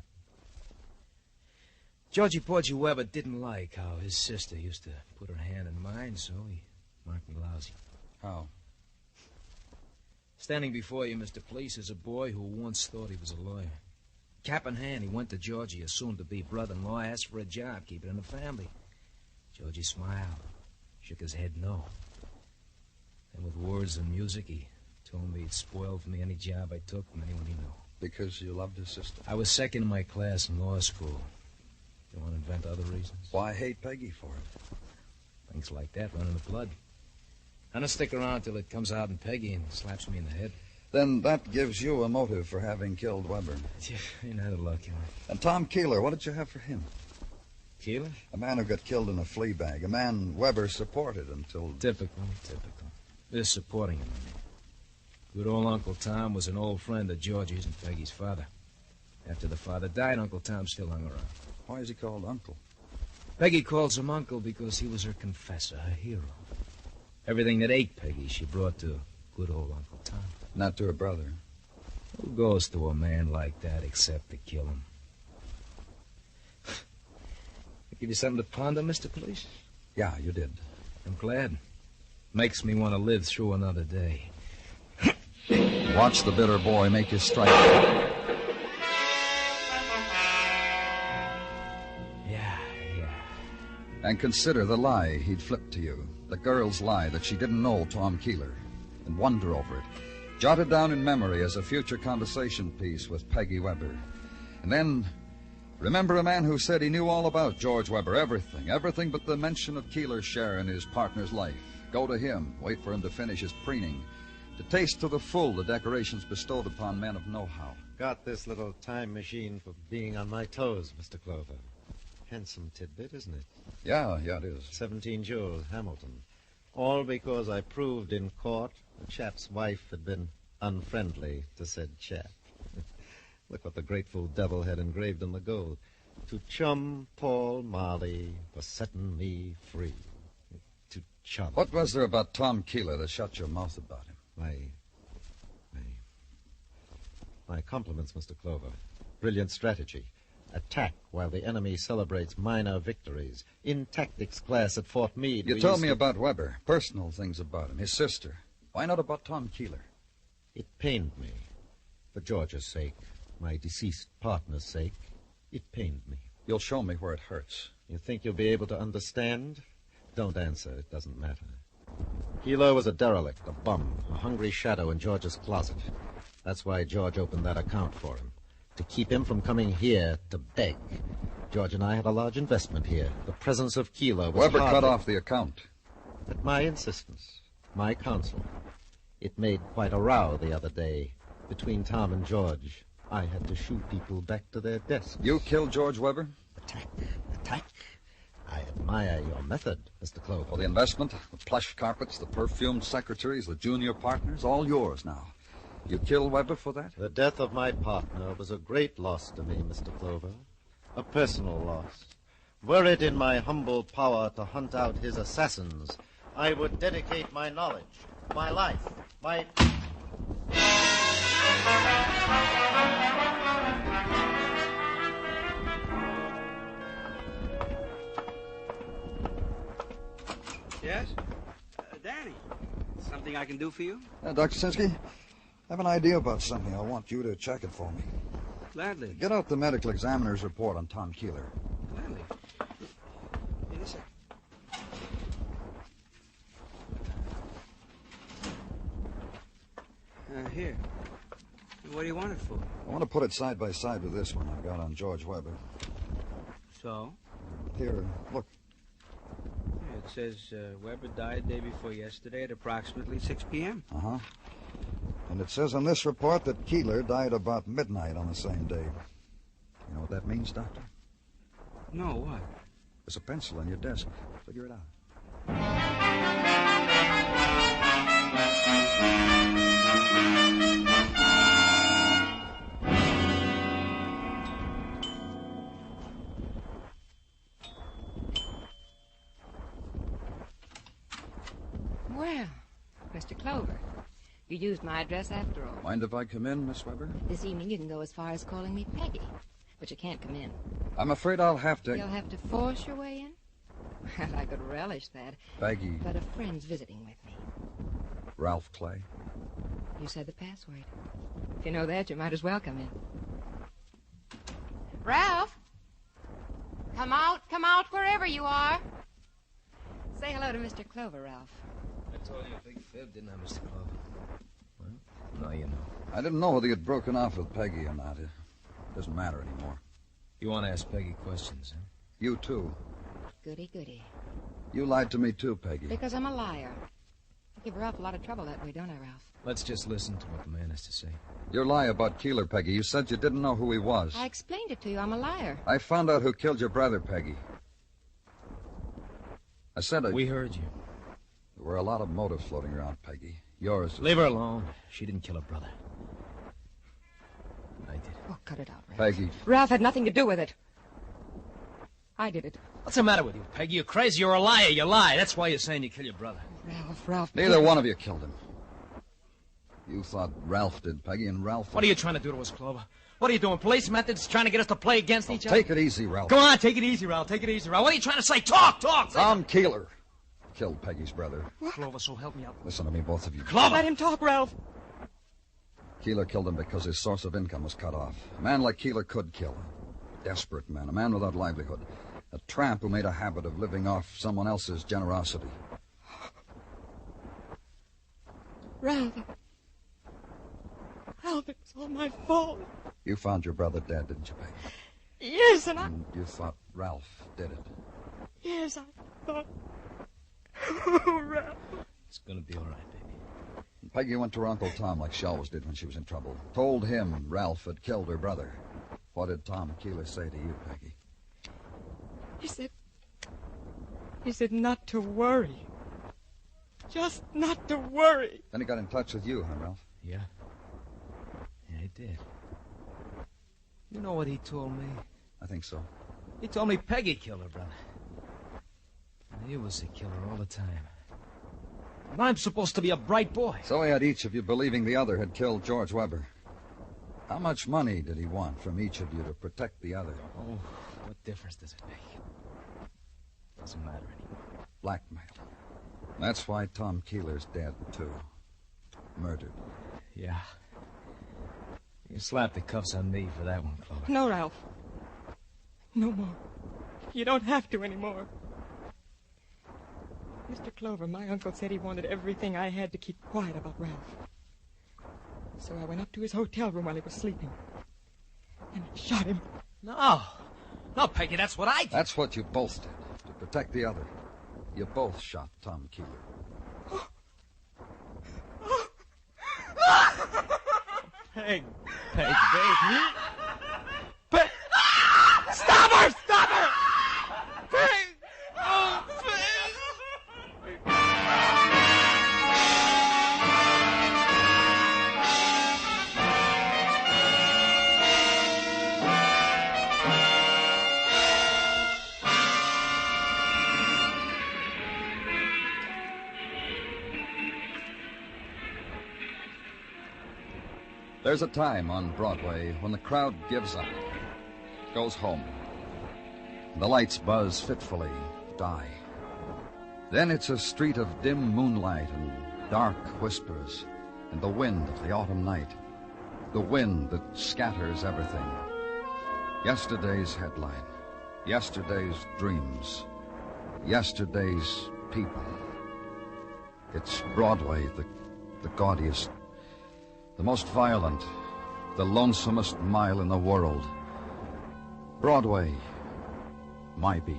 Georgie Porgy Weber didn't like how his sister used to put her hand in mine, so he marked me lousy. How? Standing before you, Mr. Police, is a boy who once thought he was a lawyer. Cap in hand, he went to Georgie, a soon-to-be brother-in-law, asked for a job, keep it in the family. Georgie smiled, shook his head no. Then with words and music, he told me he'd spoil for me any job I took from anyone he knew. Because you loved his sister? I was second in my class in law school. You want to invent other reasons? Why hate Peggy for it? Things like that run in the blood. I'm gonna stick around till it comes out in Peggy and slaps me in the head. Then that gives you a motive for having killed Weber. Yeah, you're not a lucky one. And Tom Keeler, what did you have for him? Keeler? A man who got killed in a flea bag. A man Weber supported until... Typical. They're supporting him. Good old Uncle Tom was an old friend of Georgie's and Peggy's father. After the father died, Uncle Tom still hung around. Why is he called Uncle? Peggy calls him Uncle because he was her confessor, her hero. Everything that ate Peggy, she brought to good old Uncle Tom. Not to her brother. Who goes to a man like that except to kill him? I give you something to ponder, Mr. Police? Yeah, you did. I'm glad. Makes me want to live through another day. Watch the bitter boy make his strike. Yeah. And consider the lie he'd flipped to you. The girl's lie that she didn't know Tom Keeler. And wonder over it. Jot it down in memory as a future conversation piece with Peggy Weber. And then remember a man who said he knew all about George Weber, everything but the mention of Keeler's share in his partner's life. Go to him, wait for him to finish his preening. To taste to the full the decorations bestowed upon men of know-how. Got this little time machine for being on my toes, Mr. Clover. Handsome tidbit, isn't it? Yeah, it is. 17 Jules, Hamilton. All because I proved in court the chap's wife had been unfriendly to said chap. Look what the grateful devil had engraved in the gold. To chum Paul Marley for setting me free. To chum. What was there about Tom Keeler that shut your mouth about him? My compliments, Mr. Clover. Brilliant strategy. Attack while the enemy celebrates minor victories. In tactics class at Fort Meade. You told me about Weber, personal things about him, his sister. Why not about Tom Keeler? It pained me. For George's sake, my deceased partner's sake, it pained me. You'll show me where it hurts. You think you'll be able to understand? Don't answer. It doesn't matter. Keeler was a derelict, a bum, a hungry shadow in George's closet. That's why George opened that account for him. To keep him from coming here to beg. George and I had a large investment here. The presence of Keeler was Weber cut off the account. At my insistence, my counsel. It made quite a row the other day between Tom and George. I had to shoo people back to their desks. You killed George Weber? Attack. I admire your method, Mr. Clover. Well, the investment, the plush carpets, the perfumed secretaries, the junior partners, all yours now. You killed Weber for that? The death of my partner was a great loss to me, Mr. Clover. A personal loss. Were it in my humble power to hunt out his assassins, I would dedicate my knowledge, my life, my... Yes? Danny, something I can do for you? Dr. Sinsky, I have an idea about something. I want you to check it for me. Gladly. Get out the medical examiner's report on Tom Keeler. Gladly. Wait a second. Here. What do you want it for? I want to put it side by side with this one I've got on George Weber. So? Here, look. It says Weber died day before yesterday at approximately 6 p.m. Uh-huh. And it says on this report that Keeler died about midnight on the same day. You know what that means, Doctor? No, what? There's a pencil on your desk. Figure it out. Well, Mr. Clover, you used my address after all. Mind if I come in, Miss Weber? This evening you can go as far as calling me Peggy, but you can't come in. I'm afraid I'll have to... You'll have to force your way in? Well, I could relish that. Peggy. But a friend's visiting with me. Ralph Clay. You said the password. If you know that, you might as well come in. Ralph! Come out, wherever you are. Say hello to Mr. Clover, Ralph. I told you a big fib, didn't I, Mr. Clover? Well, now you know. I didn't know whether you'd broken off with Peggy or not. It doesn't matter anymore. You want to ask Peggy questions, huh? You, too. Goody, goody. You lied to me, too, Peggy. Because I'm a liar. I give Ralph a lot of trouble that way, don't I, Ralph? Let's just listen to what the man has to say. Your lie about Keeler, Peggy. You said you didn't know who he was. I explained it to you. I'm a liar. I found out who killed your brother, Peggy. I said We heard you. There were a lot of motives floating around, Peggy. Yours... Leave her alone. She didn't kill her brother. I did. Oh, cut it out, Ralph. Peggy. Ralph had nothing to do with it. I did it. What's the matter with you, Peggy? You're crazy. You're a liar. You lie. That's why you're saying you killed your brother. Ralph. Neither one of you killed him. You thought Ralph did, Peggy, and Ralph... What are you trying to do to us, Clover? What are you doing? Police methods trying to get us to play against each other? Take it easy, Ralph. Go on, take it easy, Ralph. Take it easy, Ralph. What are you trying to say? Talk! Tom Keeler killed Peggy's brother. What? Clover, so help me out. Listen to me, both of you. Clover! Let him talk, Ralph. Keeler killed him because his source of income was cut off. A man like Keeler could kill. A desperate man, a man without livelihood. A tramp who made a habit of living off someone else's generosity. Ralph, it was all my fault. You found your brother dead, didn't you, Peggy? Yes, and you thought Ralph did it. Yes, I thought... Oh, Ralph. It's gonna be all right, baby. Peggy went to her Uncle Tom like she always did when she was in trouble. Told him Ralph had killed her brother. What did Tom Keeler say to you, Peggy? He said not to worry. Just not to worry. Then he got in touch with you, huh, Ralph? Yeah. Yeah, he did. You know what he told me? I think so. He told me Peggy killed her brother. He was a killer all the time. And I'm supposed to be a bright boy. So he had each of you believing the other had killed George Weber. How much money did he want from each of you to protect the other? Oh, what difference does it make? Doesn't matter anymore. Blackmail. That's why Tom Keeler's dead, too. Murdered. Yeah. You slapped the cuffs on me for that one, Clover. No, Ralph. No more. You don't have to anymore. Mr. Clover, my uncle said he wanted everything I had to keep quiet about Ralph. So I went up to his hotel room while he was sleeping. And I shot him. No. No, Peggy, that's what I did. That's what you both did, to protect the other. You both shot Tom Keeler. Peg, babe. Peg! Stop her! Stop her! Peg! Oh, Peg! There's a time on Broadway when the crowd gives up, goes home. The lights buzz fitfully, die. Then it's a street of dim moonlight and dark whispers, and the wind of the autumn night, the wind that scatters everything. Yesterday's headline, yesterday's dreams, yesterday's people. It's Broadway, the gaudiest, the most violent, the lonesomest mile in the world. Broadway, my beat.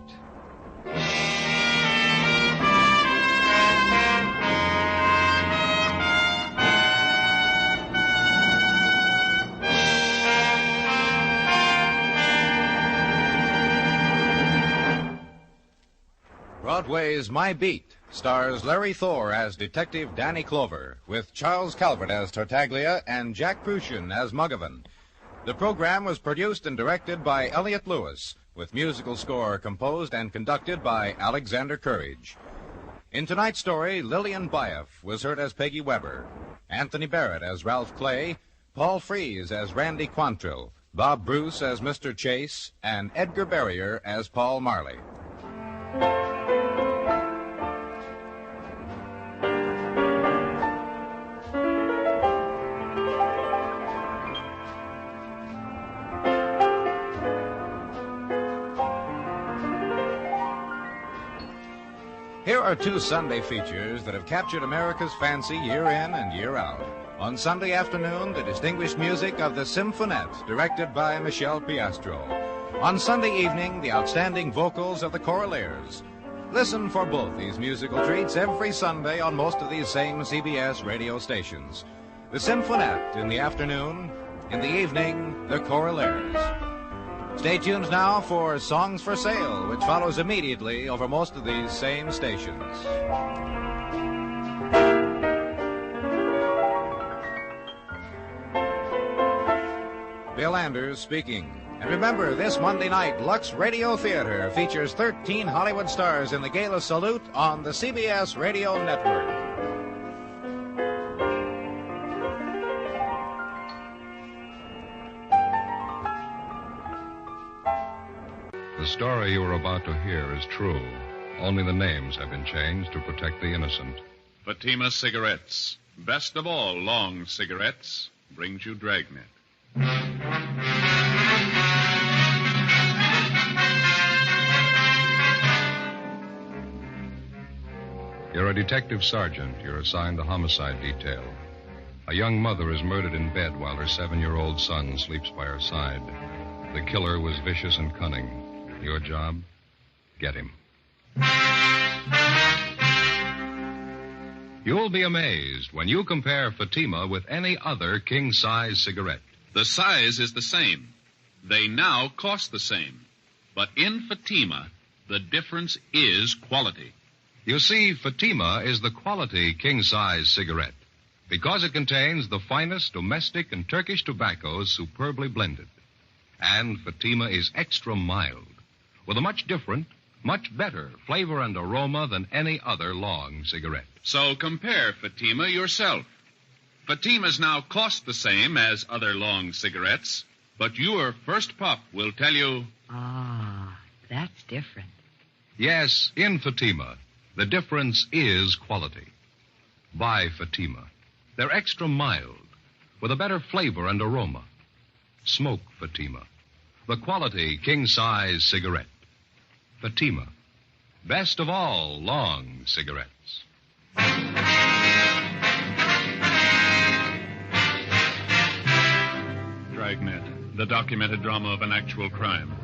Broadway's My Beat stars Larry Thor as Detective Danny Clover, with Charles Calvert as Tartaglia and Jack Prussian as Muggavan. The program was produced and directed by Elliott Lewis, with musical score composed and conducted by Alexander Courage. In tonight's story, Lillian Byoff was heard as Peggy Weber, Anthony Barrett as Ralph Clay, Paul Frees as Randy Quantrill, Bob Bruce as Mr. Chase, and Edgar Barrier as Paul Marley. Here are two Sunday features that have captured America's fancy year in and year out. On Sunday afternoon, the distinguished music of the Symphonette, directed by Michel Piastro. On Sunday evening, the outstanding vocals of the Choraleers. Listen for both these musical treats every Sunday on most of these same CBS radio stations. The Symphonette in the afternoon, in the evening, the Choraleers. Stay tuned now for Songs for Sale, which follows immediately over most of these same stations. Bill Anders speaking. And remember, this Monday night, Lux Radio Theater features 13 Hollywood stars in the Gala Salute on the CBS Radio Network. The story you are about to hear is true. Only the names have been changed to protect the innocent. Fatima Cigarettes, best of all long cigarettes, brings you Dragnet. You're a detective sergeant. You're assigned the homicide detail. A young mother is murdered in bed while her 7-year-old son sleeps by her side. The killer was vicious and cunning. Your job? Get him. You'll be amazed when you compare Fatima with any other king-size cigarette. The size is the same. They now cost the same. But in Fatima, the difference is quality. You see, Fatima is the quality king-size cigarette because it contains the finest domestic and Turkish tobaccos superbly blended. And Fatima is extra mild, with a much different, much better flavor and aroma than any other long cigarette. So compare Fatima yourself. Fatimas now cost the same as other long cigarettes, but your first puff will tell you... Ah, that's different. Yes, in Fatima, the difference is quality. Buy Fatima. They're extra mild, with a better flavor and aroma. Smoke Fatima, the quality king-size cigarette. Fatima, best of all long cigarettes. Dragnet, the documented drama of an actual crime.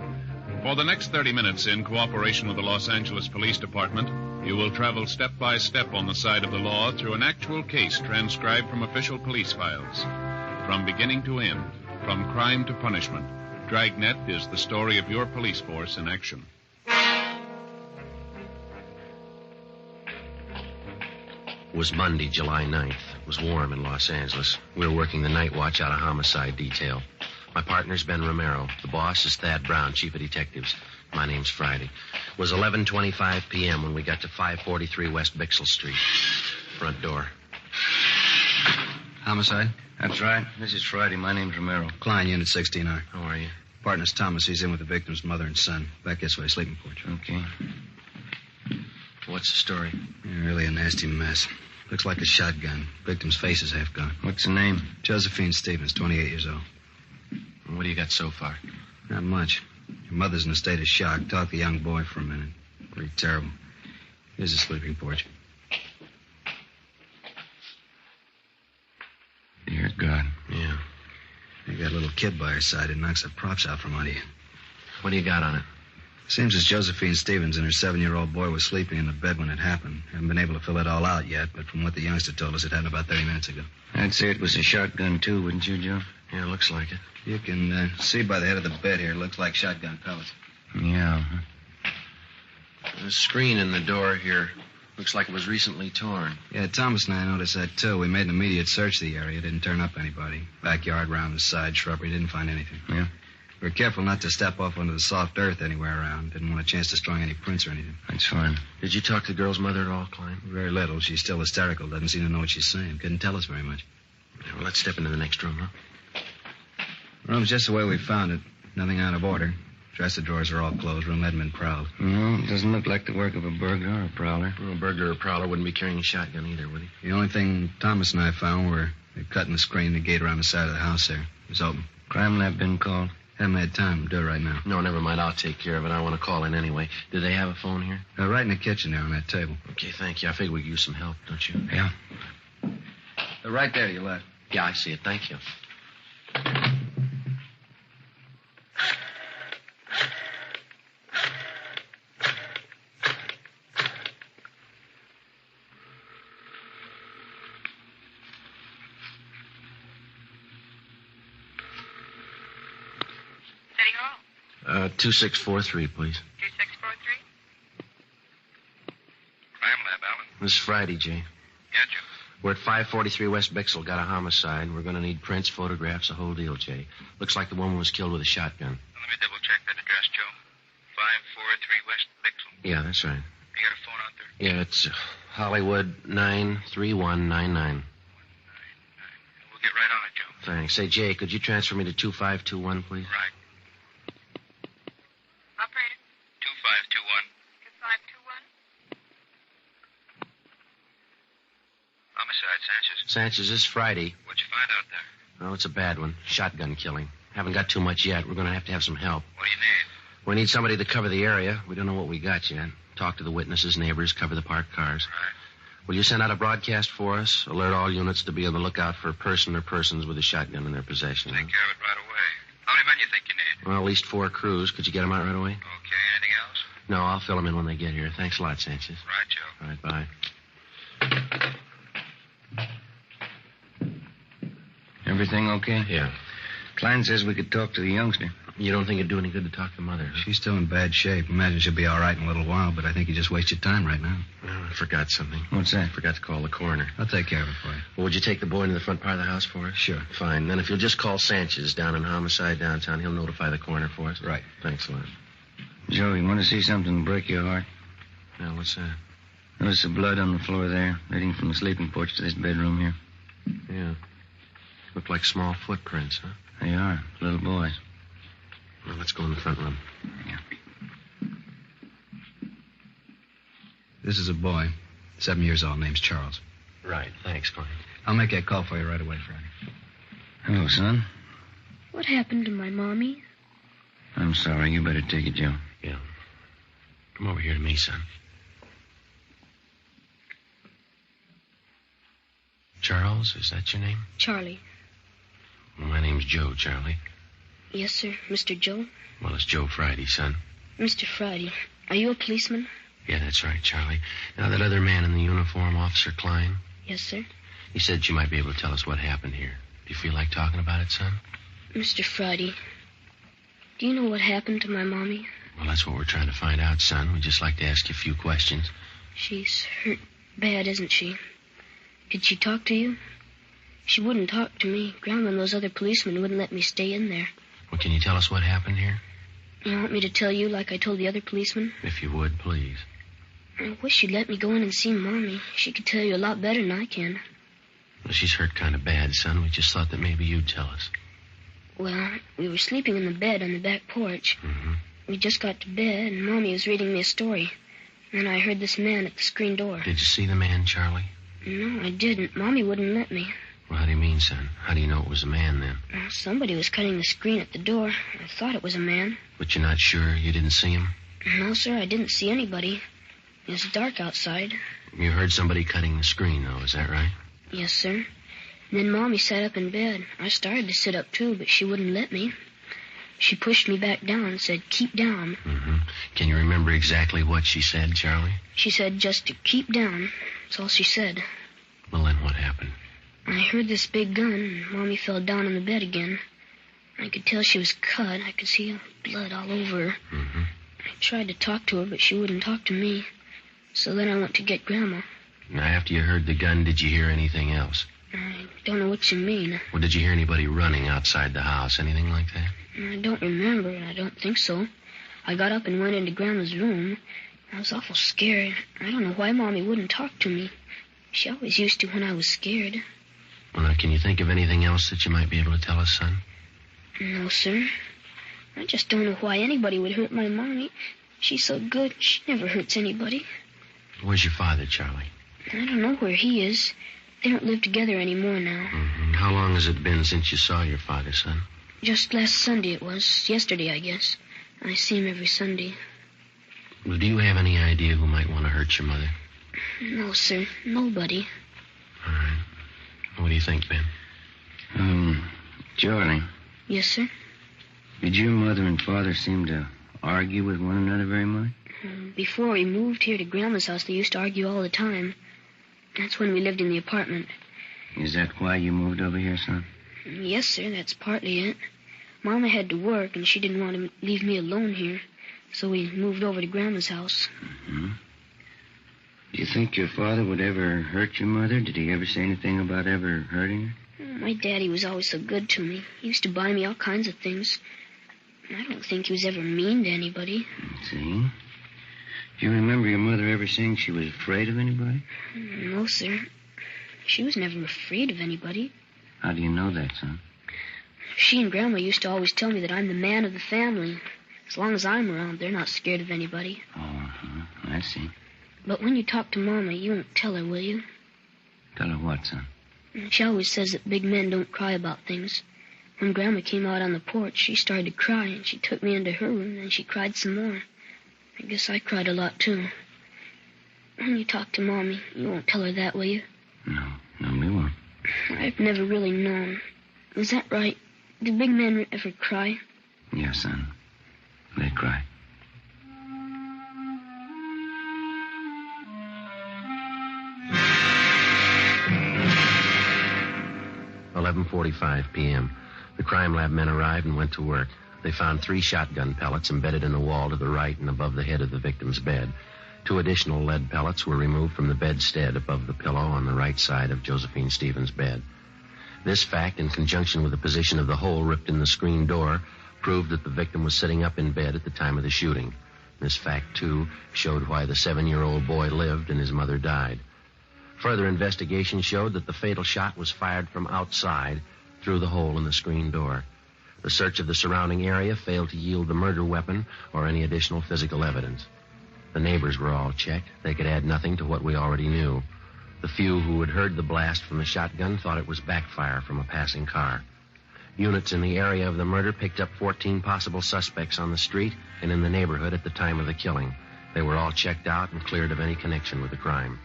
For the next 30 minutes, in cooperation with the Los Angeles Police Department, you will travel step by step on the side of the law through an actual case transcribed from official police files. From beginning to end, from crime to punishment, Dragnet is the story of your police force in action. It was Monday, July 9th. It was warm in Los Angeles. We were working the night watch out of homicide detail. My partner's Ben Romero. The boss is Thad Brown, chief of detectives. My name's Friday. It was 11:25 p.m. when we got to 543 West Bixel Street. Front door. Homicide? That's right. This is Friday. My name's Romero. Klein, Unit 16R. How are you? Partner's Thomas. He's in with the victim's mother and son. Back this way, sleeping porch. Okay. What's the story? Yeah, really a nasty mess. Looks like a shotgun. Victim's face is half gone. What's the name? Josephine Stevens, 28 years old. What do you got so far? Not much. Your mother's in a state of shock. Talk to the young boy for a minute. Pretty terrible. Here's the sleeping porch. Dear God. Yeah. You got a little kid by her side. It knocks the props out from under you. What do you got on it? Seems as Josephine Stevens and her 7-year-old boy were sleeping in the bed when it happened. Haven't been able to fill it all out yet, but from what the youngster told us, it happened about 30 minutes ago. I'd say it was a shotgun, too, wouldn't you, Joe? Yeah, looks like it. You can see by the head of the bed here. It looks like shotgun pellets. Yeah. The screen in the door here looks like it was recently torn. Yeah, Thomas and I noticed that, too. We made an immediate search of the area. Didn't turn up anybody. Backyard, round the side, shrubbery. Didn't find anything. Yeah? We were careful not to step off onto the soft earth anywhere around. Didn't want a chance destroying any prints or anything. That's fine. Did you talk to the girl's mother at all, Klein? Very little. She's still hysterical. Doesn't seem to know what she's saying. Couldn't tell us very much. Yeah, well, let's step into the next room, huh? Room's just the way we found it. Nothing out of order. Dresser drawers are all closed. Room hadn't been prowled. No, it doesn't look like the work of a burglar or a prowler. Well, a burglar or prowler wouldn't be carrying a shotgun either, would he? The only thing Thomas and I found were they cut in the screen, the gate around the side of the house there. It was open. Crime lab been called? Haven't had time to do it right now. No, never mind. I'll take care of it. I want to call in anyway. Do they have a phone here? Right in the kitchen there on that table. Okay, thank you. I figure we could use some help, don't you? Yeah. They're right there to your left. Yeah, I see it. Thank you. City Hall. 2643, please. 2643? Crime lab, Alan. This is Friday, Jay. Yeah, Joe. We're at 543 West Bixel. Got a homicide. We're going to need prints, photographs, the whole deal, Jay. Looks like the woman was killed with a shotgun. Now, let me double check that address, Joe. 543 West Bixel. Yeah, that's right. You got a phone out there? Yeah, it's Hollywood 93199. We'll get right on it, Joe. Thanks. Say, Jay, could you transfer me to 2521, please? Right. Operator? 2521. 2521. Homicide, Sanchez. Sanchez, this is Friday. What'd you find out there? Oh, it's a bad one. Shotgun killing. Haven't got too much yet. We're going to have some help. What do you need? We need somebody to cover the area. We don't know what we got yet. Talk to the witnesses, neighbors, cover the parked cars. Right. Will you send out a broadcast for us? Alert all units to be on the lookout for a person or persons with a shotgun in their possession. Take care of it right away. How many men you think you need? Well, at least 4 crews. Could you get them out right away? Okay, anything else? No, I'll fill them in when they get here. Thanks a lot, Sanchez. Right, Joe. All right, bye. Everything okay? Yeah. Klein says we could talk to the youngster. You don't think it'd do any good to talk to Mother? Huh? She's still in bad shape. Imagine she'll be all right in a little while, but I think you just wasted time right now. Well, I forgot something. What's that? I forgot to call the coroner. I'll take care of it for you. Well, would you take the boy into the front part of the house for us? Sure. Fine. Then if you'll just call Sanchez down in Homicide downtown, he'll notify the coroner for us. Right. Thanks a lot. Joe, you want to see something break your heart? Now, what's that? Notice the blood on the floor there, leading from the sleeping porch to this bedroom here. Yeah. Look like small footprints, huh? They are. Little boys. Well, let's go in the front room. Yeah. This is a boy, 7 years old, name's Charles. Right. Thanks, Klein. I'll make that call for you right away, Friday. Hello, son. What happened to my mommy? I'm sorry. You better take it, Joe. Yeah. Come over here to me, son. Charles, is that your name? Charlie. Well, my name's Joe, Charlie. Yes, sir. Mr. Joe? Well, it's Joe Friday, son. Mr. Friday, are you a policeman? Yeah, that's right, Charlie. Now, that other man in the uniform, Officer Klein, Yes, sir. he said you might be able to tell us what happened here. Do you feel like talking about it, son? Mr. Friday, do you know what happened to my mommy? Well, that's what we're trying to find out, son. We'd just like to ask you a few questions. She's hurt bad, isn't she? Did she talk to you? She wouldn't talk to me. Grandma and those other policemen wouldn't let me stay in there. Well, can you tell us what happened here? You want me to tell you like I told the other policemen? If you would, please. I wish you'd let me go in and see Mommy. She could tell you a lot better than I can. Well, she's hurt kind of bad, son. We just thought that maybe you'd tell us. Well, we were sleeping in the bed on the back porch. Mm-hmm. We just got to bed, and Mommy was reading me a story. And I heard this man at the screen door. Did you see the man, Charlie? No, I didn't. Mommy wouldn't let me. Well, how do you mean, son? How do you know it was a man, then? Well, somebody was cutting the screen at the door. I thought it was a man. But you're not sure? You didn't see him? No, sir, I didn't see anybody. It was dark outside. You heard somebody cutting the screen, though, is that right? Yes, sir. And then Mommy sat up in bed. I started to sit up, too, but she wouldn't let me. She pushed me back down and said, "Keep down." Mm-hmm. Can you remember exactly what she said, Charlie? She said just to keep down. That's all she said. Well, then what happened? I heard this big gun, and Mommy fell down on the bed again. I could tell she was cut. I could see blood all over her. Mm-hmm. I tried to talk to her, but she wouldn't talk to me. So then I went to get Grandma. Now, after you heard the gun, did you hear anything else? I don't know what you mean. Well, did you hear anybody running outside the house? Anything like that? I don't remember, and I don't think so. I got up and went into Grandma's room. I was awful scared. I don't know why Mommy wouldn't talk to me. She always used to when I was scared. Well, now, can you think of anything else that you might be able to tell us, son? No, sir. I just don't know why anybody would hurt my Mommy. She's so good. She never hurts anybody. Where's your father, Charlie? I don't know where he is. They don't live together anymore now. Mm-hmm. How long has it been since you saw your father, son? Just last Sunday it was. Yesterday, I guess. I see him every Sunday. Well, do you have any idea who might want to hurt your mother? No, sir. Nobody. All right. What do you think, Ben? Charlie, Yes, sir. did your mother and father seem to argue with one another very much? Before we moved here to Grandma's house, they used to argue all the time. That's when we lived in the apartment. Is that why you moved over here, son? Yes, sir, that's partly it. Mama had to work, and she didn't want to leave me alone here. So we moved over to Grandma's house. Mm-hmm. Do you think your father would ever hurt your mother? Did he ever say anything about ever hurting her? My daddy was always so good to me. He used to buy me all kinds of things. I don't think he was ever mean to anybody. See? Do you remember your mother ever saying she was afraid of anybody? No, sir. She was never afraid of anybody. How do you know that, son? She and Grandma used to always tell me that I'm the man of the family. As long as I'm around, they're not scared of anybody. Oh, I see. But when you talk to Mama, you won't tell her, will you? Tell her what, son? She always says that big men don't cry about things. When Grandma came out on the porch, she started to cry, and she took me into her room, and she cried some more. I guess I cried a lot, too. When you talk to Mommy, you won't tell her that, will you? No, we won't. I've never really known. Is that right? Do big men ever cry? Yes, son. They cry. 11:45 p.m. The crime lab men arrived and went to work. They found 3 shotgun pellets embedded in the wall to the right and above the head of the victim's bed. 2 additional lead pellets were removed from the bedstead above the pillow on the right side of Josephine Stevens' bed. This fact, in conjunction with the position of the hole ripped in the screen door, proved that the victim was sitting up in bed at the time of the shooting. This fact, too, showed why the 7-year-old boy lived and his mother died. Further investigation showed that the fatal shot was fired from outside through the hole in the screen door. The search of the surrounding area failed to yield the murder weapon or any additional physical evidence. The neighbors were all checked. They could add nothing to what we already knew. The few who had heard the blast from the shotgun thought it was backfire from a passing car. Units in the area of the murder picked up 14 possible suspects on the street and in the neighborhood at the time of the killing. They were all checked out and cleared of any connection with the crime.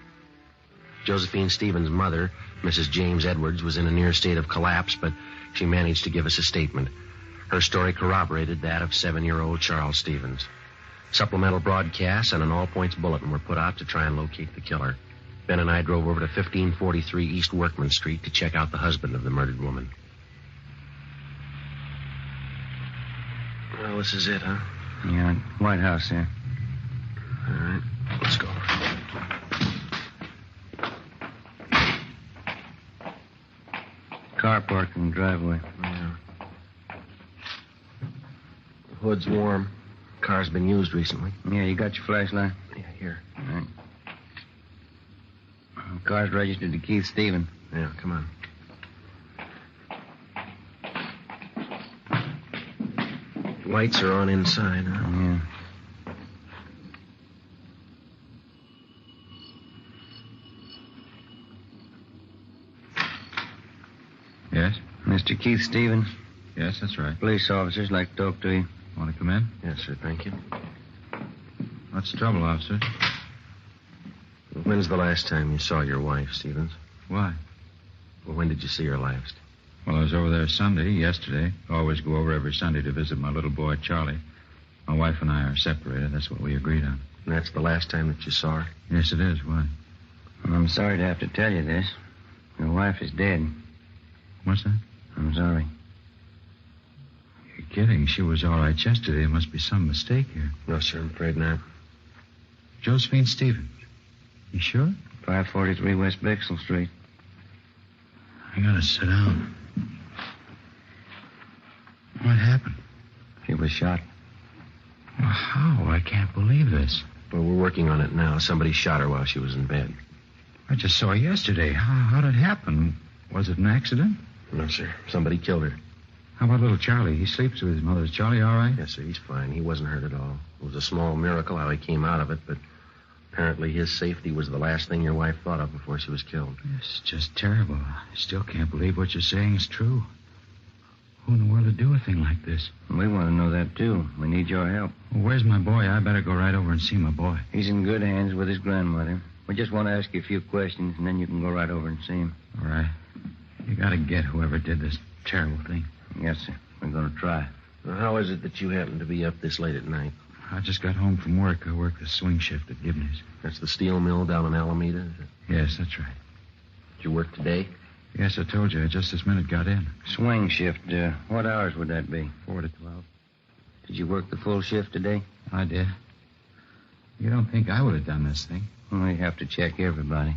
Josephine Stevens' mother, Mrs. James Edwards, was in a near state of collapse, but she managed to give us a statement. Her story corroborated that of 7-year-old Charles Stevens. Supplemental broadcasts and an all-points bulletin were put out to try and locate the killer. Ben and I drove over to 1543 East Workman Street to check out the husband of the murdered woman. Well, this is it, huh? Yeah, White House there. All right, let's go. Car parked in the driveway. Yeah. The hood's warm. Car's been used recently. Yeah, you got your flashlight? Yeah, here. All right. The car's registered to Keith Stevens. Yeah, come on. Lights are on inside, huh? Yeah. Yes? Mr. Keith Stevens. Yes, that's right. Police officers like to talk to you. Want to come in? Yes, sir, thank you. What's the trouble, officer? When's the last time you saw your wife, Stevens? Why? Well, when did you see her last? Well, I was over there yesterday. Always go over every Sunday to visit my little boy, Charlie. My wife and I are separated. That's what we agreed on. And that's the last time that you saw her? Yes, it is. Why? Well, I'm sorry to have to tell you this. Your wife is dead. What's that? I'm sorry. You're kidding. She was all right yesterday. There must be some mistake here. No, sir, I'm afraid not. Josephine Stevens. You sure? 543 West Bixel Street. I gotta sit down. What happened? She was shot. Well, how? I can't believe this. Well, we're working on it now. Somebody shot her while she was in bed. I just saw her yesterday. How did it happen? Was it an accident? No, sir. Somebody killed her. How about little Charlie? He sleeps with his mother. Is Charlie all right? Yes, sir. He's fine. He wasn't hurt at all. It was a small miracle how he came out of it, but apparently his safety was the last thing your wife thought of before she was killed. It's just terrible. I still can't believe what you're saying is true. Who in the world would do a thing like this? We want to know that, too. We need your help. Well, where's my boy? I better go right over and see my boy. He's in good hands with his grandmother. We just want to ask you a few questions, and then you can go right over and see him. All right. You gotta get whoever did this terrible thing. Yes, sir. We're going to try. Well, how is it that you happen to be up this late at night? I just got home from work. I work the swing shift at Gibney's. That's the steel mill down in Alameda, is it? Yes, that's right. Did you work today? Yes, I told you. I just this minute got in. Swing shift. What hours would that be? 4 to 12. Did you work the full shift today? I did. You don't think I would have done this thing? We have to check everybody.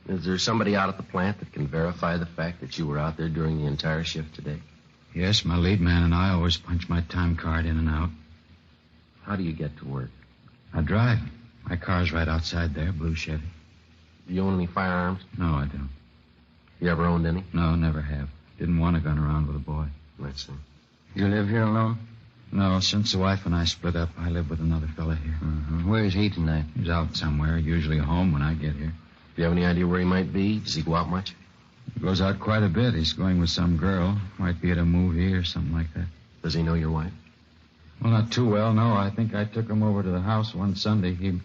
Is there somebody out at the plant that can verify the fact that you were out there during the entire shift today? Yes, my lead man and I always punch my time card in and out. How do you get to work? I drive. My car's right outside there, blue Chevy. Do you own any firearms? No, I don't. You ever owned any? No, never have. Didn't want a gun around with a boy. Let's see. You live here alone? No, since the wife and I split up, I live with another fella here. Mm-hmm. Where is he tonight? He's out somewhere, usually home when I get here. Do you have any idea where he might be? Does he go out much? He goes out quite a bit. He's going with some girl. Might be at a movie or something like that. Does he know your wife? Well, not too well, no. I think I took him over to the house one Sunday. He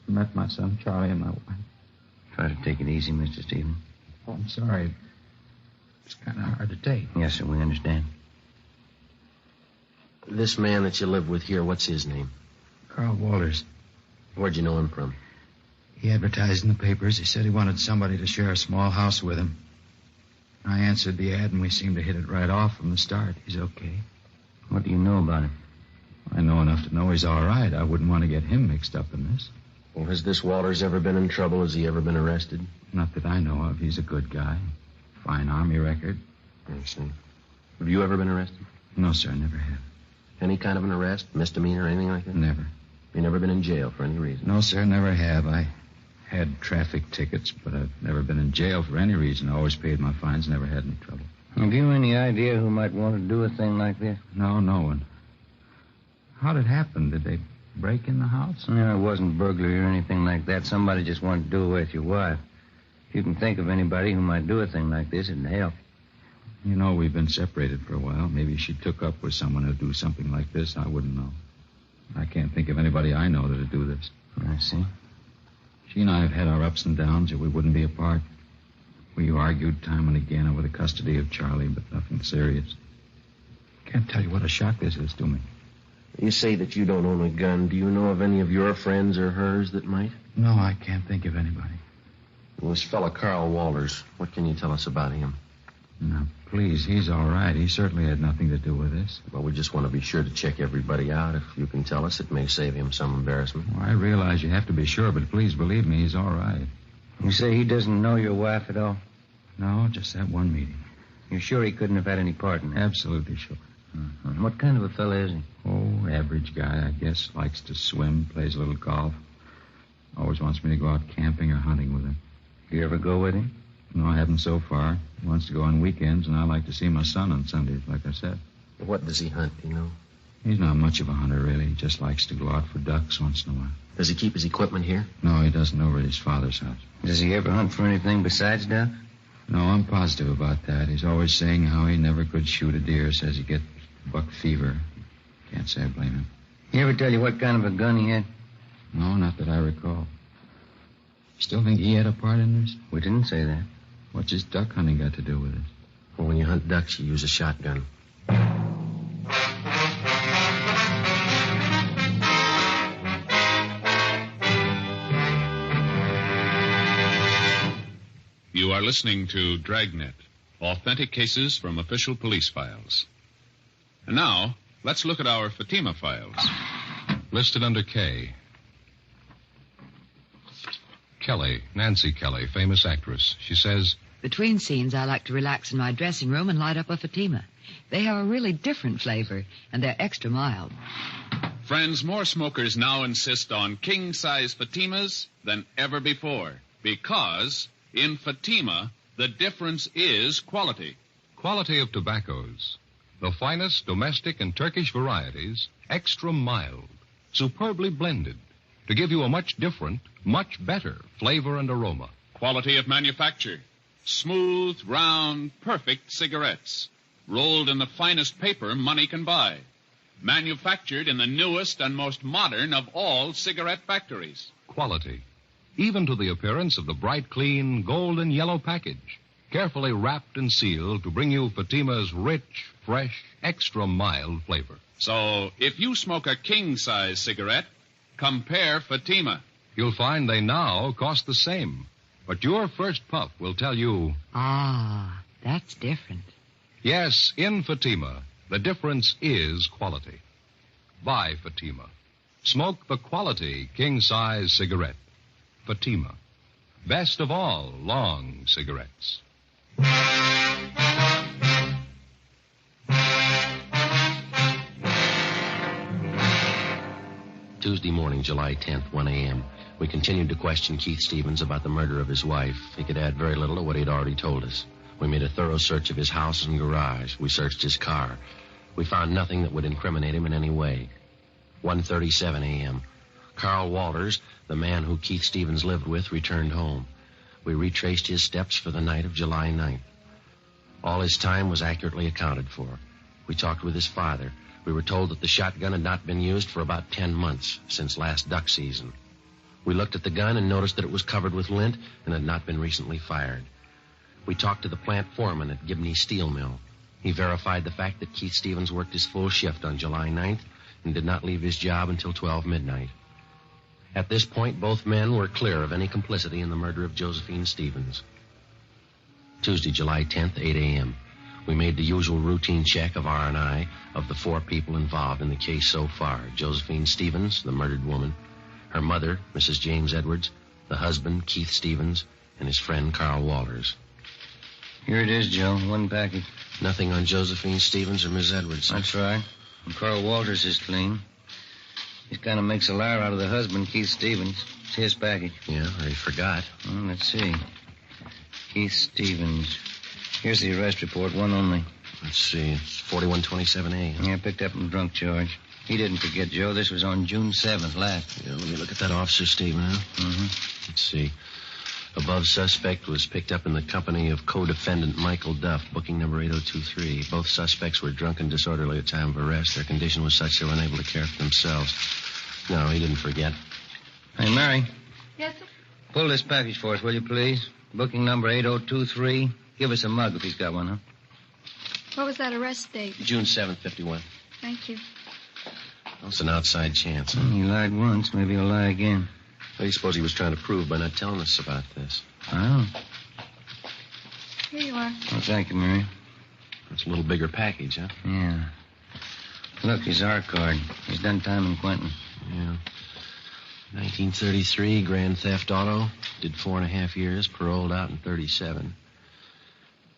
met my son Charlie and my wife. Try to take it easy, Mr. Stevens. Oh, I'm sorry. It's kind of hard to take. Yes, sir, we understand. This man that you live with here, what's his name? Carl Walters. Where'd you know him from? He advertised in the papers. He said he wanted somebody to share a small house with him. I answered the ad, and we seemed to hit it right off from the start. He's okay. What do you know about him? I know enough to know he's all right. I wouldn't want to get him mixed up in this. Well, has this Walters ever been in trouble? Has he ever been arrested? Not that I know of. He's a good guy. Fine Army record. I see. Have you ever been arrested? No, sir, never have. Any kind of an arrest? Misdemeanor, anything like that? Never. You never been in jail for any reason? No, sir, never have. I had traffic tickets, but I've never been in jail for any reason. I always paid my fines, never had any trouble. Have you any idea who might want to do a thing like this? No, no one. How'd it happen? Did they break in the house? No, it wasn't burglary or anything like that. Somebody just wanted to do away with your wife. If you can think of anybody who might do a thing like this, it'd help. You know, we've been separated for a while. Maybe she took up with someone who'd do something like this. I wouldn't know. I can't think of anybody I know that'd do this. I see. She and I have had our ups and downs, or we wouldn't be apart. We argued time and again over the custody of Charlie, but nothing serious. Can't tell you what a shock this is to me. You say that you don't own a gun. Do you know of any of your friends or hers that might? No, I can't think of anybody. Well, this fella, Carl Walters, what can you tell us about him? Now, please, he's all right. He certainly had nothing to do with this. Well, we just want to be sure to check everybody out. If you can tell us, it may save him some embarrassment. Well, I realize you have to be sure, but please believe me, he's all right. You say he doesn't know your wife at all? No, just that one meeting. You're sure he couldn't have had any part in it? Absolutely sure. Mm-hmm. What kind of a fella is he? Oh, average guy, I guess. Likes to swim, plays a little golf. Always wants me to go out camping or hunting with him. You ever go with him? No, I haven't so far. He wants to go on weekends, and I like to see my son on Sundays, like I said. What does he hunt, do you know? He's not much of a hunter, really. He just likes to go out for ducks once in a while. Does he keep his equipment here? No, he doesn't, over at his father's house. Does he ever hunt for anything besides ducks? No, I'm positive about that. He's always saying how he never could shoot a deer. Says he gets buck fever. Can't say I blame him. He ever tell you what kind of a gun he had? No, not that I recall. Still think he had a part in this? We didn't say that. What's his duck hunting got to do with it? Well, when you hunt ducks, you use a shotgun. You are listening to Dragnet, authentic cases from official police files. And now, let's look at our Fatima files. Listed under K. Kelly, Nancy Kelly, famous actress. She says, Between scenes, I like to relax in my dressing room and light up a Fatima. They have a really different flavor, and they're extra mild. Friends, more smokers now insist on king-size Fatimas than ever before. Because in Fatima, the difference is quality. Quality of tobaccos. The finest domestic and Turkish varieties, extra mild, superbly blended, to give you a much different, much better flavor and aroma. Quality of manufacture. Smooth, round, perfect cigarettes. Rolled in the finest paper money can buy. Manufactured in the newest and most modern of all cigarette factories. Quality. Even to the appearance of the bright, clean, gold and yellow package. Carefully wrapped and sealed to bring you Fatima's rich, fresh, extra mild flavor. So, if you smoke a king-size cigarette, compare Fatima. You'll find they now cost the same. But your first puff will tell you... Ah, that's different. Yes, in Fatima, the difference is quality. Buy Fatima. Smoke the quality king-size cigarette. Fatima. Best of all long cigarettes. Tuesday morning, July 10th, 1 a.m. We continued to question Keith Stevens about the murder of his wife. He could add very little to what he'd already told us. We made a thorough search of his house and garage. We searched his car. We found nothing that would incriminate him in any way. 1:37 a.m. Carl Walters, the man who Keith Stevens lived with, returned home. We retraced his steps for the night of July 9th. All his time was accurately accounted for. We talked with his father. We were told that the shotgun had not been used for about 10 months, since last duck season. We looked at the gun and noticed that it was covered with lint and had not been recently fired. We talked to the plant foreman at Gibney Steel Mill. He verified the fact that Keith Stevens worked his full shift on July 9th and did not leave his job until 12 midnight. At this point, both men were clear of any complicity in the murder of Josephine Stevens. Tuesday, July 10th, 8 a.m. We made the usual routine check of R&I of the 4 people involved in the case so far. Josephine Stevens, the murdered woman, her mother, Mrs. James Edwards, the husband, Keith Stevens, and his friend, Carl Walters. Here it is, Joe. One package. Nothing on Josephine Stevens or Miss Edwards. That's right. And Carl Walters is clean. He kind of makes a liar out of the husband, Keith Stevens. It's his package. Yeah, or he forgot. Well, let's see. Keith Stevens. Here's the arrest report, one only. Let's see. It's 4127A. Yeah, picked up in drunk charge. He didn't forget, Joe. This was on June 7th last. Yeah, let me look at that officer statement, huh? Mm-hmm. Let's see. Above suspect was picked up in the company of co-defendant Michael Duff, booking number 8023. Both suspects were drunk and disorderly at time of arrest. Their condition was such they were unable to care for themselves. No, he didn't forget. Hey, Mary. Yes, sir? Pull this package for us, will you, please? Booking number 8023. Give us a mug if he's got one, huh? What was that arrest date? June 7th, 51. Thank you. That's an outside chance, huh? He lied once. Maybe he'll lie again. What do you suppose he was trying to prove by not telling us about this? I don't know. Here you are. Oh, thank you, Mary. It's a little bigger package, huh? Yeah. Look, his R card. He's done time in Quentin. Yeah. 1933, grand theft auto. Did 4.5 years, paroled out in 37.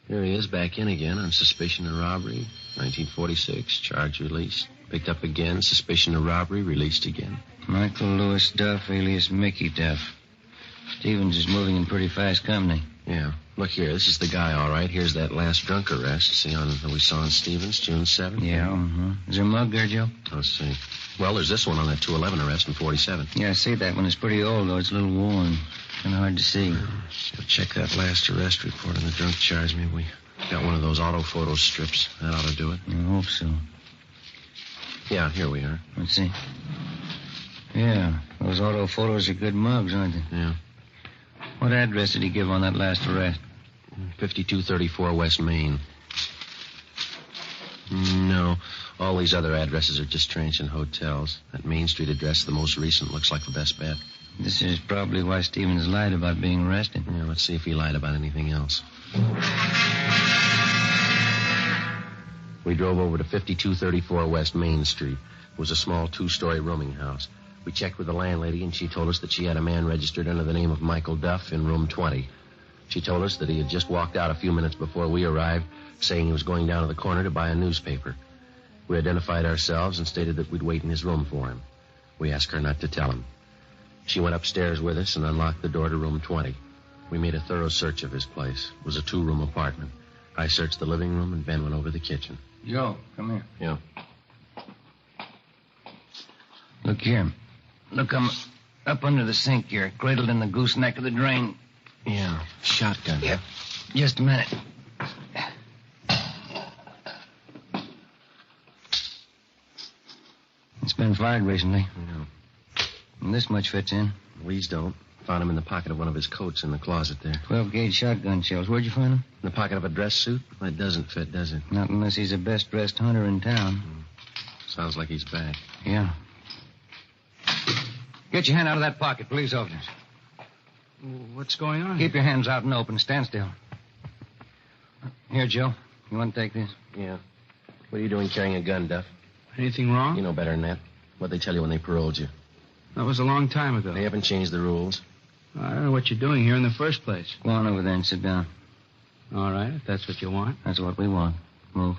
Here he is, back in again on suspicion of robbery. 1946, charge released. Picked up again, suspicion of robbery, released again. Michael Lewis Duff, alias Mickey Duff. Stevens is moving in pretty fast company. Yeah. Look here, this is the guy, all right. Here's that last drunk arrest. See on that we saw on Stevens, June 7th? Yeah, uh-huh. Is there a mug there, Joe? Let's see. Well, there's this one on that 211 arrest in 47. Yeah, I see that one. It's pretty old, though. It's a little worn. Kind of hard to see. So check that last arrest report on the drunk charge. Maybe we got one of those auto photo strips. That ought to do it. I hope so. Yeah, here we are. Let's see. Yeah, those auto photos are good mugs, aren't they? Yeah. What address did he give on that last arrest? 5234 West Main. No, all these other addresses are just transient hotels. That Main Street address, the most recent, looks like the best bet. This is probably why Stevens lied about being arrested. Yeah, let's see if he lied about anything else. We drove over to 5234 West Main Street. It was a small 2-story rooming house. We checked with the landlady, and she told us that she had a man registered under the name of Michael Duff in room 20. She told us that he had just walked out a few minutes before we arrived, saying he was going down to the corner to buy a newspaper. We identified ourselves and stated that we'd wait in his room for him. We asked her not to tell him. She went upstairs with us and unlocked the door to room 20. We made a thorough search of his place. It was a 2-room apartment. I searched the living room, and Ben went over the kitchen. Joe, come here. Yeah. Look here. Look, I'm up under the sink here, cradled in the gooseneck of the drain. Yeah, shotgun. Yep. Just a minute. It's been fired recently. Yeah. And this much fits in. These don't. Found him in the pocket of one of his coats in the closet there. 12-gauge shotgun shells. Where'd you find them? In the pocket of a dress suit? That doesn't fit, does it? Not unless he's the best-dressed hunter in town. Sounds like he's back. Yeah. Get your hand out of that pocket, police officers. What's going on? Keep your hands out and open. Stand still. Here, Joe. You want to take this? Yeah. What are you doing carrying a gun, Duff? Anything wrong? You know better than that. What'd they tell you when they paroled you? That was a long time ago. They haven't changed the rules. I don't know what you're doing here in the first place. Go on over there and sit down. All right, if that's what you want. That's what we want. Move.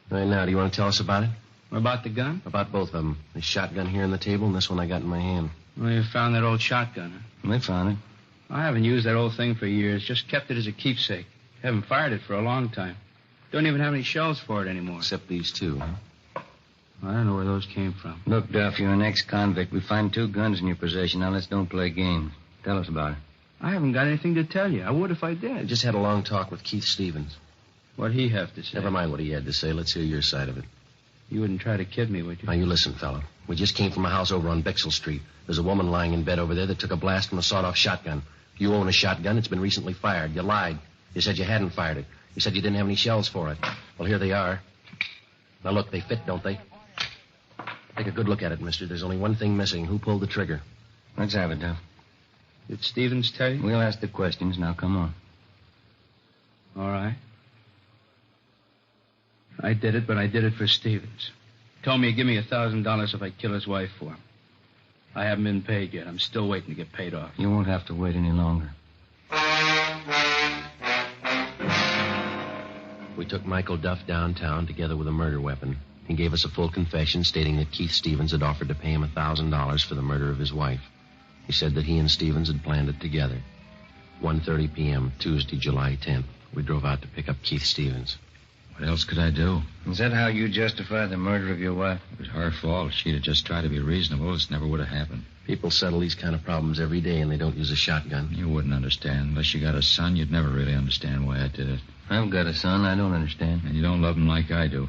Right now, do you want to tell us about it? About the gun? About both of them. The shotgun here on the table and this one I got in my hand. Well, you found that old shotgun, huh? We found it. I haven't used that old thing for years. Just kept it as a keepsake. Haven't fired it for a long time. Don't even have any shells for it anymore. Except these two, huh? I don't know where those came from. Look, Duff, you're an ex-convict. We find 2 guns in your possession. Now, let's don't play games. Tell us about it. I haven't got anything to tell you. I would if I did. I just had a long talk with Keith Stevens. What'd he have to say? Never mind what he had to say. Let's hear your side of it. You wouldn't try to kid me, would you? Now, you listen, fella. We just came from a house over on Bixel Street. There's a woman lying in bed over there that took a blast from a sawed-off shotgun. You own a shotgun. It's been recently fired. You lied. You said you hadn't fired it. You said you didn't have any shells for it. Well, here they are. Now, look, they fit, don't they? Take a good look at it, mister. There's only one thing missing. Who pulled the trigger? Let's have it, Duff. Did Stevens tell you? We'll ask the questions. Now, come on. All right. I did it, but I did it for Stevens. Told me he'd give me $1,000 if I kill his wife for him. I haven't been paid yet. I'm still waiting to get paid off. You won't have to wait any longer. We took Michael Duff downtown together with a murder weapon. He gave us a full confession stating that Keith Stevens had offered to pay him $1,000 for the murder of his wife. He said that he and Stevens had planned it together. 1:30 p.m., Tuesday, July 10th. We drove out to pick up Keith Stevens. What else could I do? Is that how you justify the murder of your wife? It was her fault. If she'd have just tried to be reasonable, this never would have happened. People settle these kind of problems every day, and they don't use a shotgun. You wouldn't understand. Unless you got a son, you'd never really understand why I did it. I've got a son. I don't understand. And you don't love him like I do.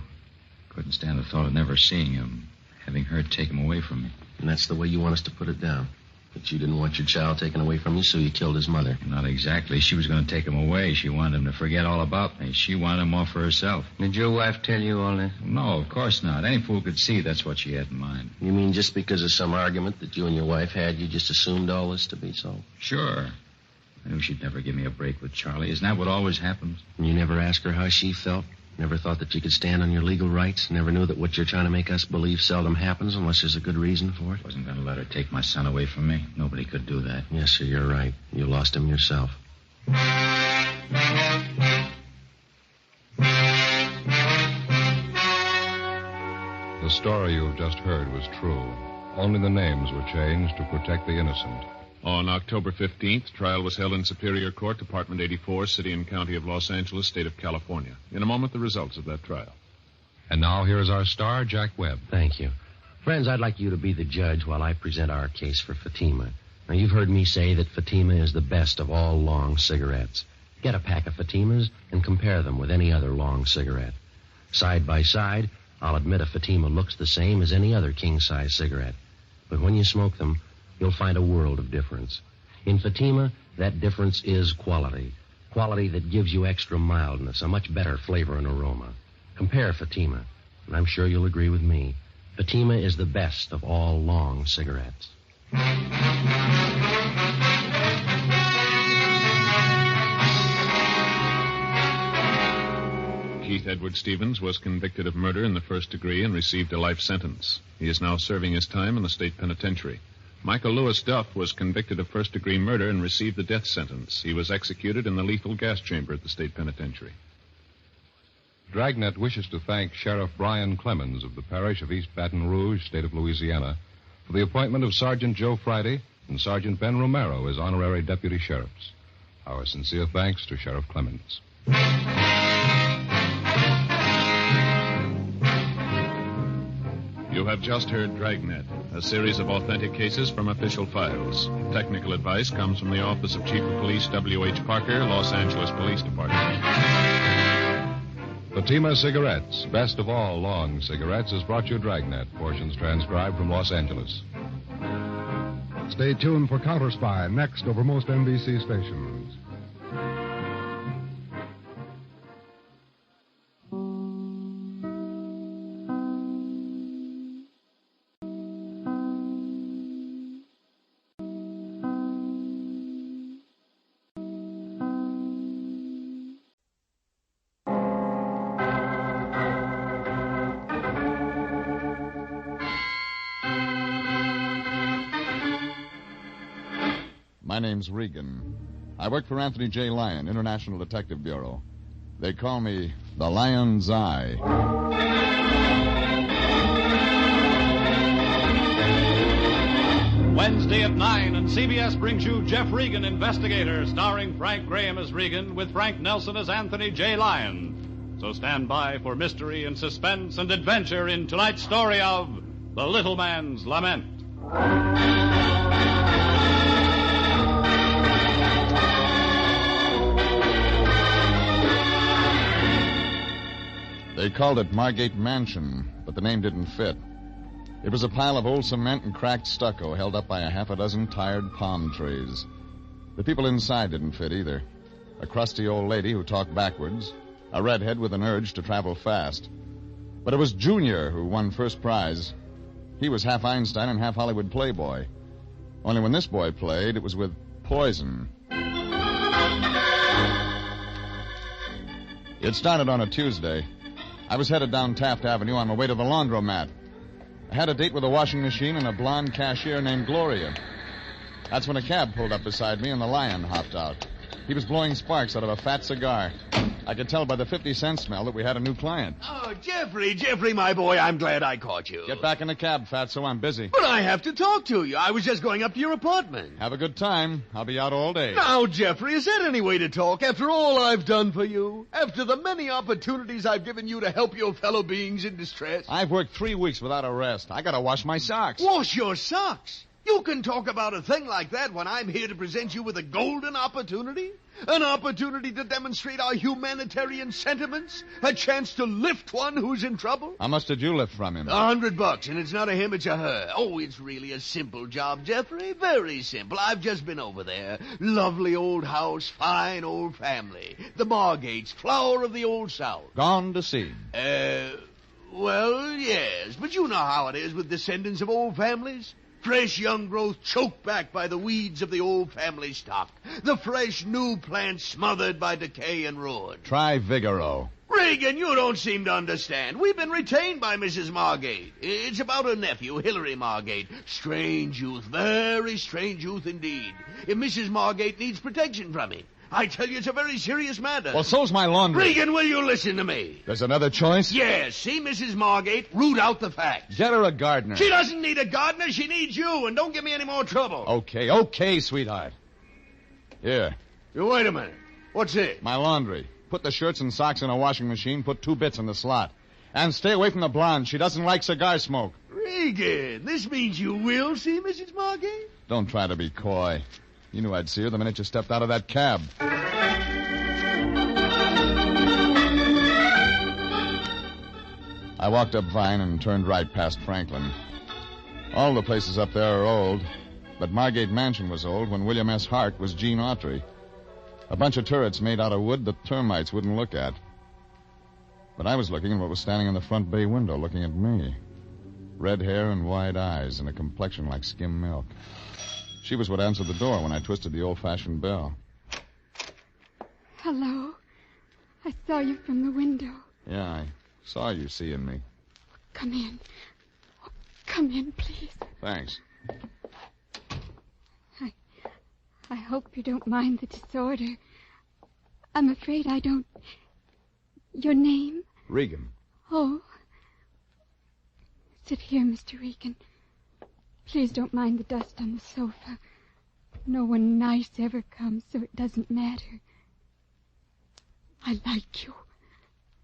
Couldn't stand the thought of never seeing him, having her take him away from me. And that's the way you want us to put it down. But you didn't want your child taken away from you, so you killed his mother. Not exactly. She was going to take him away. She wanted him to forget all about me. She wanted him off for herself. Did your wife tell you all this? No, of course not. Any fool could see that's what she had in mind. You mean just because of some argument that you and your wife had, you just assumed all this to be so? Sure. I knew she'd never give me a break with Charlie. Isn't that what always happens? And you never asked her how she felt? Never thought that you could stand on your legal rights? Never knew that what you're trying to make us believe seldom happens unless there's a good reason for it? Wasn't going to let her take my son away from me. Nobody could do that. Yes, sir, you're right. You lost him yourself. The story you've just heard was true. Only the names were changed to protect the innocent. On October 15th, trial was held in Superior Court, Department 84, City and County of Los Angeles, State of California. In a moment, the results of that trial. And now here is our star, Jack Webb. Thank you. Friends, I'd like you to be the judge while I present our case for Fatima. Now, you've heard me say that Fatima is the best of all long cigarettes. Get a pack of Fatimas and compare them with any other long cigarette. Side by side, I'll admit a Fatima looks the same as any other king-size cigarette. But when you smoke them, you'll find a world of difference. In Fatima, that difference is quality. Quality that gives you extra mildness, a much better flavor and aroma. Compare Fatima, and I'm sure you'll agree with me. Fatima is the best of all long cigarettes. Keith Edward Stevens was convicted of murder in the first degree and received a life sentence. He is now serving his time in the state penitentiary. Michael Lewis Duff was convicted of first-degree murder and received the death sentence. He was executed in the lethal gas chamber at the state penitentiary. Dragnet wishes to thank Sheriff Brian Clemens of the parish of East Baton Rouge, state of Louisiana, for the appointment of Sergeant Joe Friday and Sergeant Ben Romero as honorary deputy sheriffs. Our sincere thanks to Sheriff Clemens. You have just heard Dragnet, a series of authentic cases from official files. Technical advice comes from the Office of Chief of Police W.H. Parker, Los Angeles Police Department. Fatima Cigarettes, best of all long cigarettes, has brought you Dragnet, portions transcribed from Los Angeles. Stay tuned for Counter Spy, next over most NBC stations. My name's Regan. I work for Anthony J. Lyon, International Detective Bureau. They call me the Lion's Eye. Wednesday at 9, and CBS brings you Jeff Regan, Investigator, starring Frank Graham as Regan with Frank Nelson as Anthony J. Lyon. So stand by for mystery and suspense and adventure in tonight's story of The Little Man's Lament. They called it Margate Mansion, but the name didn't fit. It was a pile of old cement and cracked stucco held up by a half a dozen tired palm trees. The people inside didn't fit either. A crusty old lady who talked backwards, a redhead with an urge to travel fast. But it was Junior who won first prize. He was half Einstein and half Hollywood playboy. Only when this boy played, it was with poison. It started on a Tuesday. I was headed down Taft Avenue on my way to the laundromat. I had a date with a washing machine and a blonde cashier named Gloria. That's when a cab pulled up beside me and the Lion hopped out. He was blowing sparks out of a fat cigar. I could tell by the 50-cent smell that we had a new client. Oh, Jeffrey, my boy, I'm glad I caught you. Get back in the cab, Fatso. I'm busy. But I have to talk to you. I was just going up to your apartment. Have a good time. I'll be out all day. Now, Jeffrey, is that any way to talk? After all I've done for you? After the many opportunities I've given you to help your fellow beings in distress? I've worked 3 weeks without a rest. I gotta wash my socks. Wash your socks? You can talk about a thing like that when I'm here to present you with a golden opportunity? An opportunity to demonstrate our humanitarian sentiments? A chance to lift one who's in trouble? How much did you lift from him? $100, and it's not a him, it's a her. Oh, it's really a simple job, Jeffrey. Very simple. I've just been over there. Lovely old house, fine old family. The Margates, flower of the old South. Gone to seed. Well, yes, but you know how it is with descendants of old families. Fresh young growth choked back by the weeds of the old family stock. The fresh new plant smothered by decay and ruin. Try Vigoro. Regan, you don't seem to understand. We've been retained by Mrs. Margate. It's about her nephew, Hilary Margate. Strange youth, very strange youth indeed. If Mrs. Margate needs protection from him, I tell you, it's a very serious matter. Well, so's my laundry. Regan, will you listen to me? There's another choice? Yes. See Mrs. Margate, root out the facts. Get her a gardener. She doesn't need a gardener. She needs you, and don't give me any more trouble. Okay, sweetheart. Here. Wait a minute. What's it? My laundry. Put the shirts and socks in a washing machine, put 2 bits in the slot. And stay away from the blonde. She doesn't like cigar smoke. Regan, this means you will see Mrs. Margate? Don't try to be coy. You knew I'd see her the minute you stepped out of that cab. I walked up Vine and turned right past Franklin. All the places up there are old, but Margate Mansion was old when William S. Hart was Gene Autry. A bunch of turrets made out of wood that termites wouldn't look at. But I was looking at what was standing in the front bay window, looking at me. Red hair and wide eyes and a complexion like skim milk. She was what answered the door when I twisted the old-fashioned bell. Hello. I saw you from the window. Yeah, I saw you seeing me. Come in. Oh, come in, please. Thanks. I hope you don't mind the disorder. I'm afraid I don't... Your name? Regan. Oh. Sit here, Mr. Regan. Please don't mind the dust on the sofa. No one nice ever comes, so it doesn't matter. I like you.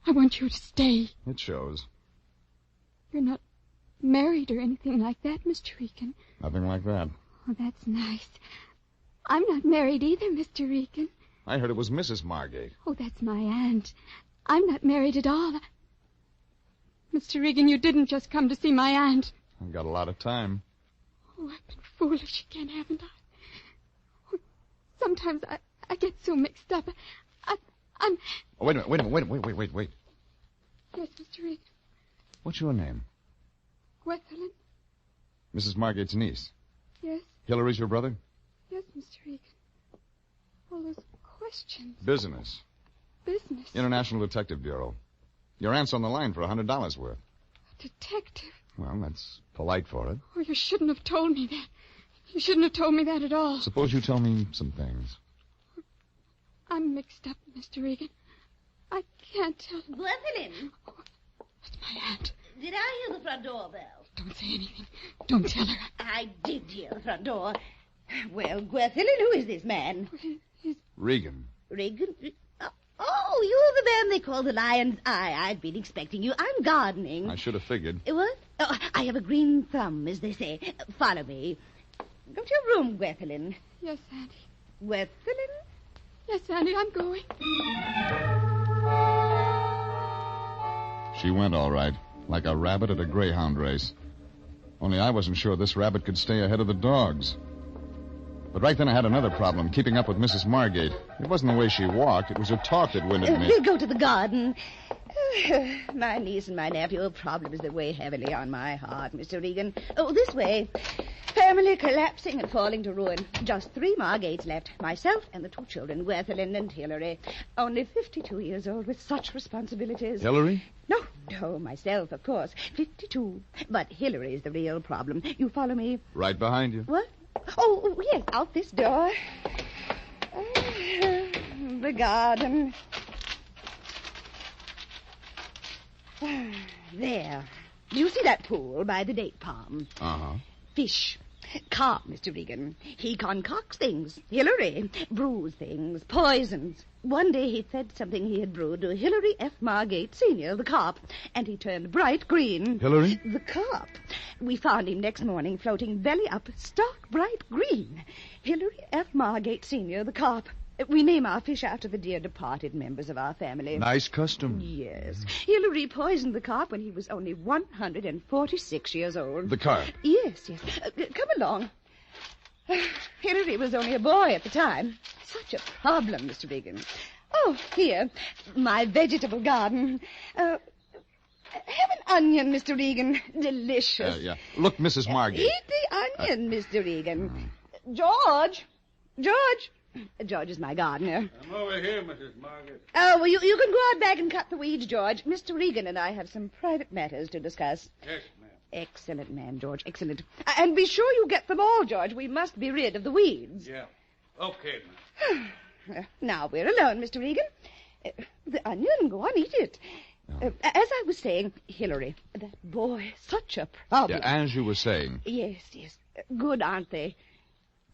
I want you to stay. It shows. You're not married or anything like that, Mr. Regan. Nothing like that. Oh, that's nice. I'm not married either, Mr. Regan. I heard it was Mrs. Margate. Oh, that's my aunt. I'm not married at all. Mr. Regan, you didn't just come to see my aunt. I've got a lot of time. Oh, I've been foolish again, haven't I? Oh, sometimes I get so mixed up. I'm... Oh, wait a minute. Wait. Yes, Mr. Regan. What's your name? Gwethelyn. Mrs. Margate's niece. Yes. Hilary's your brother? Yes, Mr. Regan. All those questions. Business. Business? International Detective Bureau. Your aunt's on the line for $100 worth. A detective? Well, that's polite for it. Oh, you shouldn't have told me that. You shouldn't have told me that at all. Suppose you tell me some things. I'm mixed up, Mr. Regan. I can't tell. Gwethelyn. It's my aunt. Did I hear the front door bell? Don't say anything. Don't tell her. I did hear the front door. Well, Gwethelyn, who is this man? Regan. Regan? Oh, you're the man they call the Lion's Eye. I'd been expecting you. I'm gardening. I should have figured. What? Oh, I have a green thumb, as they say. Follow me. Go to your room, Gwethelyn. Yes, Auntie. Gwethelyn? Yes, Auntie, I'm going. She went all right, like a rabbit at a greyhound race. Only I wasn't sure this rabbit could stay ahead of the dogs. But right then I had another problem, keeping up with Mrs. Margate. It wasn't the way she walked. It was her talk that winded me. We'll go to the garden. My niece and my nephew are problems that weigh heavily on my heart, Mr. Regan. Oh, this way. Family collapsing and falling to ruin. Just 3 Margates left. Myself and the 2 children, Gwethelyn and Hilary. Only 52 years old with such responsibilities. Hilary? No, myself, of course. 52. But Hilary's the real problem. You follow me? Right behind you. What? Oh, yes, out this door. The garden. There. Do you see that pool by the date palm? Uh-huh. Fish. Carp, Mr. Regan. He concocts things. Hilary. Brews things. Poisons. One day he fed something he had brewed to Hilary F. Margate, Sr., the carp, and he turned bright green. Hilary? The carp. We found him next morning floating belly up, stark bright green. Hilary F. Margate, Sr., the carp. We name our fish after the dear departed members of our family. Nice custom. Yes. Hilary poisoned the carp when he was only 146 years old. The carp? Yes. Come along. Hilary was only a boy at the time. Such a problem, Mr. Regan. Oh, here, my vegetable garden. Have an onion, Mr. Regan. Delicious. Yeah. Look, Mrs. Margate. Eat the onion, Mr. Regan. George. George is my gardener. I'm over here, Mrs. Margaret. Oh, well, you can go out back and cut the weeds, George. Mr. Regan and I have some private matters to discuss. Yes, ma'am. Excellent man, George. Excellent. And be sure you get them all, George. We must be rid of the weeds. Yeah. Okay, ma'am. Now we're alone, Mr. Regan. The onion, go on, eat it. As I was saying, Hilary, that boy, such a problem. Yeah, as you were saying. Yes. Good, aren't they?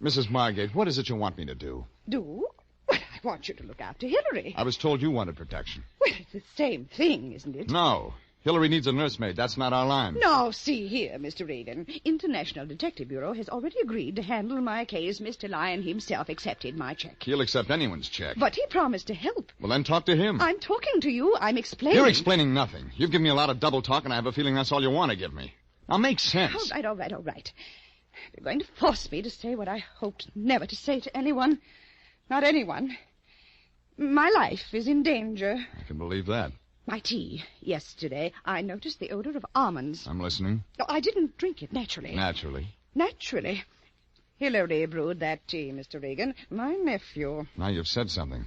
Mrs. Margate, what is it you want me to do? Do? Well, I want you to look after Hilary. I was told you wanted protection. Well, it's the same thing, isn't it? No. Hilary needs a nursemaid. That's not our line. No, see here, Mr. Regan. International Detective Bureau has already agreed to handle my case. Mr. Lyon himself accepted my check. He'll accept anyone's check. But he promised to help. Well, then talk to him. I'm talking to you. I'm explaining. You're explaining nothing. You've given me a lot of double talk, and I have a feeling that's all you want to give me. Now, make sense. All right. You're going to force me to say what I hoped never to say to anyone. Not anyone. My life is in danger. I can believe that. My tea. Yesterday, I noticed the odor of almonds. I'm listening. No, I didn't drink it naturally. Naturally? Hilary brewed that tea, Mr. Regan. My nephew. Now you've said something.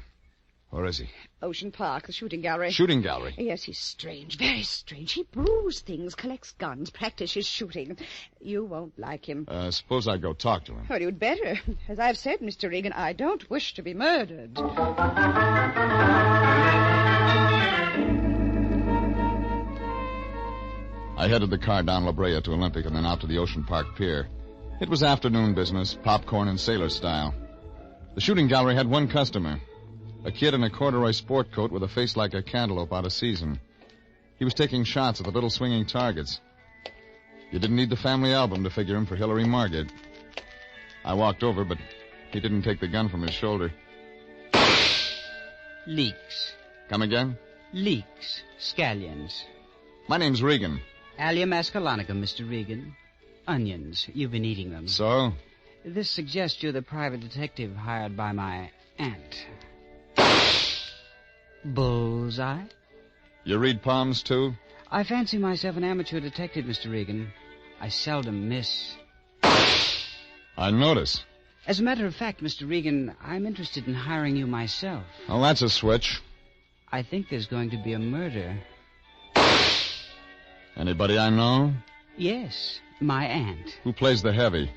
Where is he? Ocean Park, the shooting gallery. Shooting gallery? Yes, he's strange, very strange. He brews things, collects guns, practices shooting. You won't like him. Suppose I go talk to him. Well, you'd better. As I've said, Mr. Regan, I don't wish to be murdered. I headed the car down La Brea to Olympic and then out to the Ocean Park Pier. It was afternoon business, popcorn and sailor style. The shooting gallery had one customer, a kid in a corduroy sport coat with a face like a cantaloupe out of season. He was taking shots at the little swinging targets. You didn't need the family album to figure him for Hilary Margate. I walked over, but he didn't take the gun from his shoulder. Leeks. Come again? Leeks. Scallions. My name's Regan. Allium ascalonicum, Mr. Regan. Onions. You've been eating them. So? This suggests you're the private detective hired by my aunt. Bullseye? You read palms, too? I fancy myself an amateur detective, Mr. Regan. I seldom miss. I notice. As a matter of fact, Mr. Regan, I'm interested in hiring you myself. Well, that's a switch. I think there's going to be a murder. Anybody I know? Yes, my aunt. Who plays the heavy?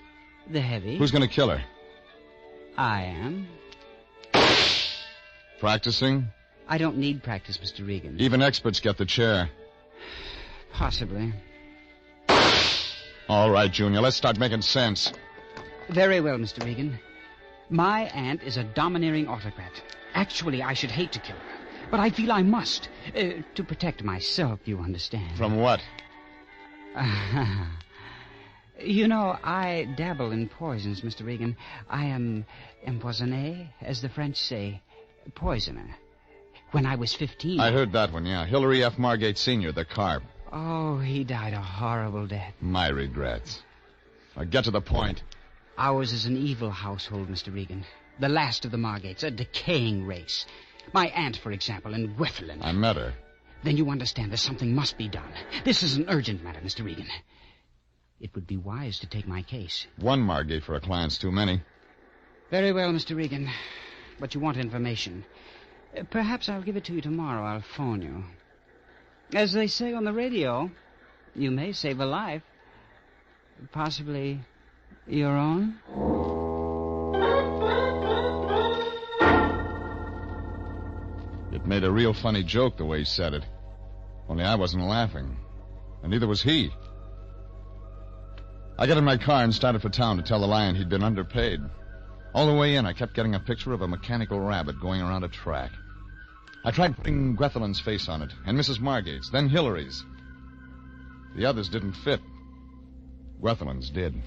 The heavy? Who's going to kill her? I am. Practicing? I don't need practice, Mr. Regan. Even experts get the chair. Possibly. All right, Junior, let's start making sense. Very well, Mr. Regan. My aunt is a domineering autocrat. Actually, I should hate to kill her. But I feel I must. To protect myself, you understand. From what? You know, I dabble in poisons, Mr. Regan. I am empoisonné, as the French say. Poisoner. When I was 15... I heard that one, yeah. Hilary F. Margate, Sr., the carp. Oh, he died a horrible death. My regrets. Now get to the point. Ours is an evil household, Mr. Regan. The last of the Margates, a decaying race. My aunt, for example, and Gwethelyn. I met her. Then you understand that something must be done. This is an urgent matter, Mr. Regan. it would be wise to take my case. One Margate for a client's too many. Very well, Mr. Regan. But you want information. Perhaps I'll give it to you tomorrow. I'll phone you. As they say on the radio, you may save a life. Possibly your own? It made a real funny joke the way he said it. Only I wasn't laughing. And neither was he. I got in my car and started for town to tell the lion he'd been underpaid. All the way in, I kept getting a picture of a mechanical rabbit going around a track. I tried putting Gwethelin's face on it, and Mrs. Margate's, then Hillary's. The others didn't fit. Gwethelin's did.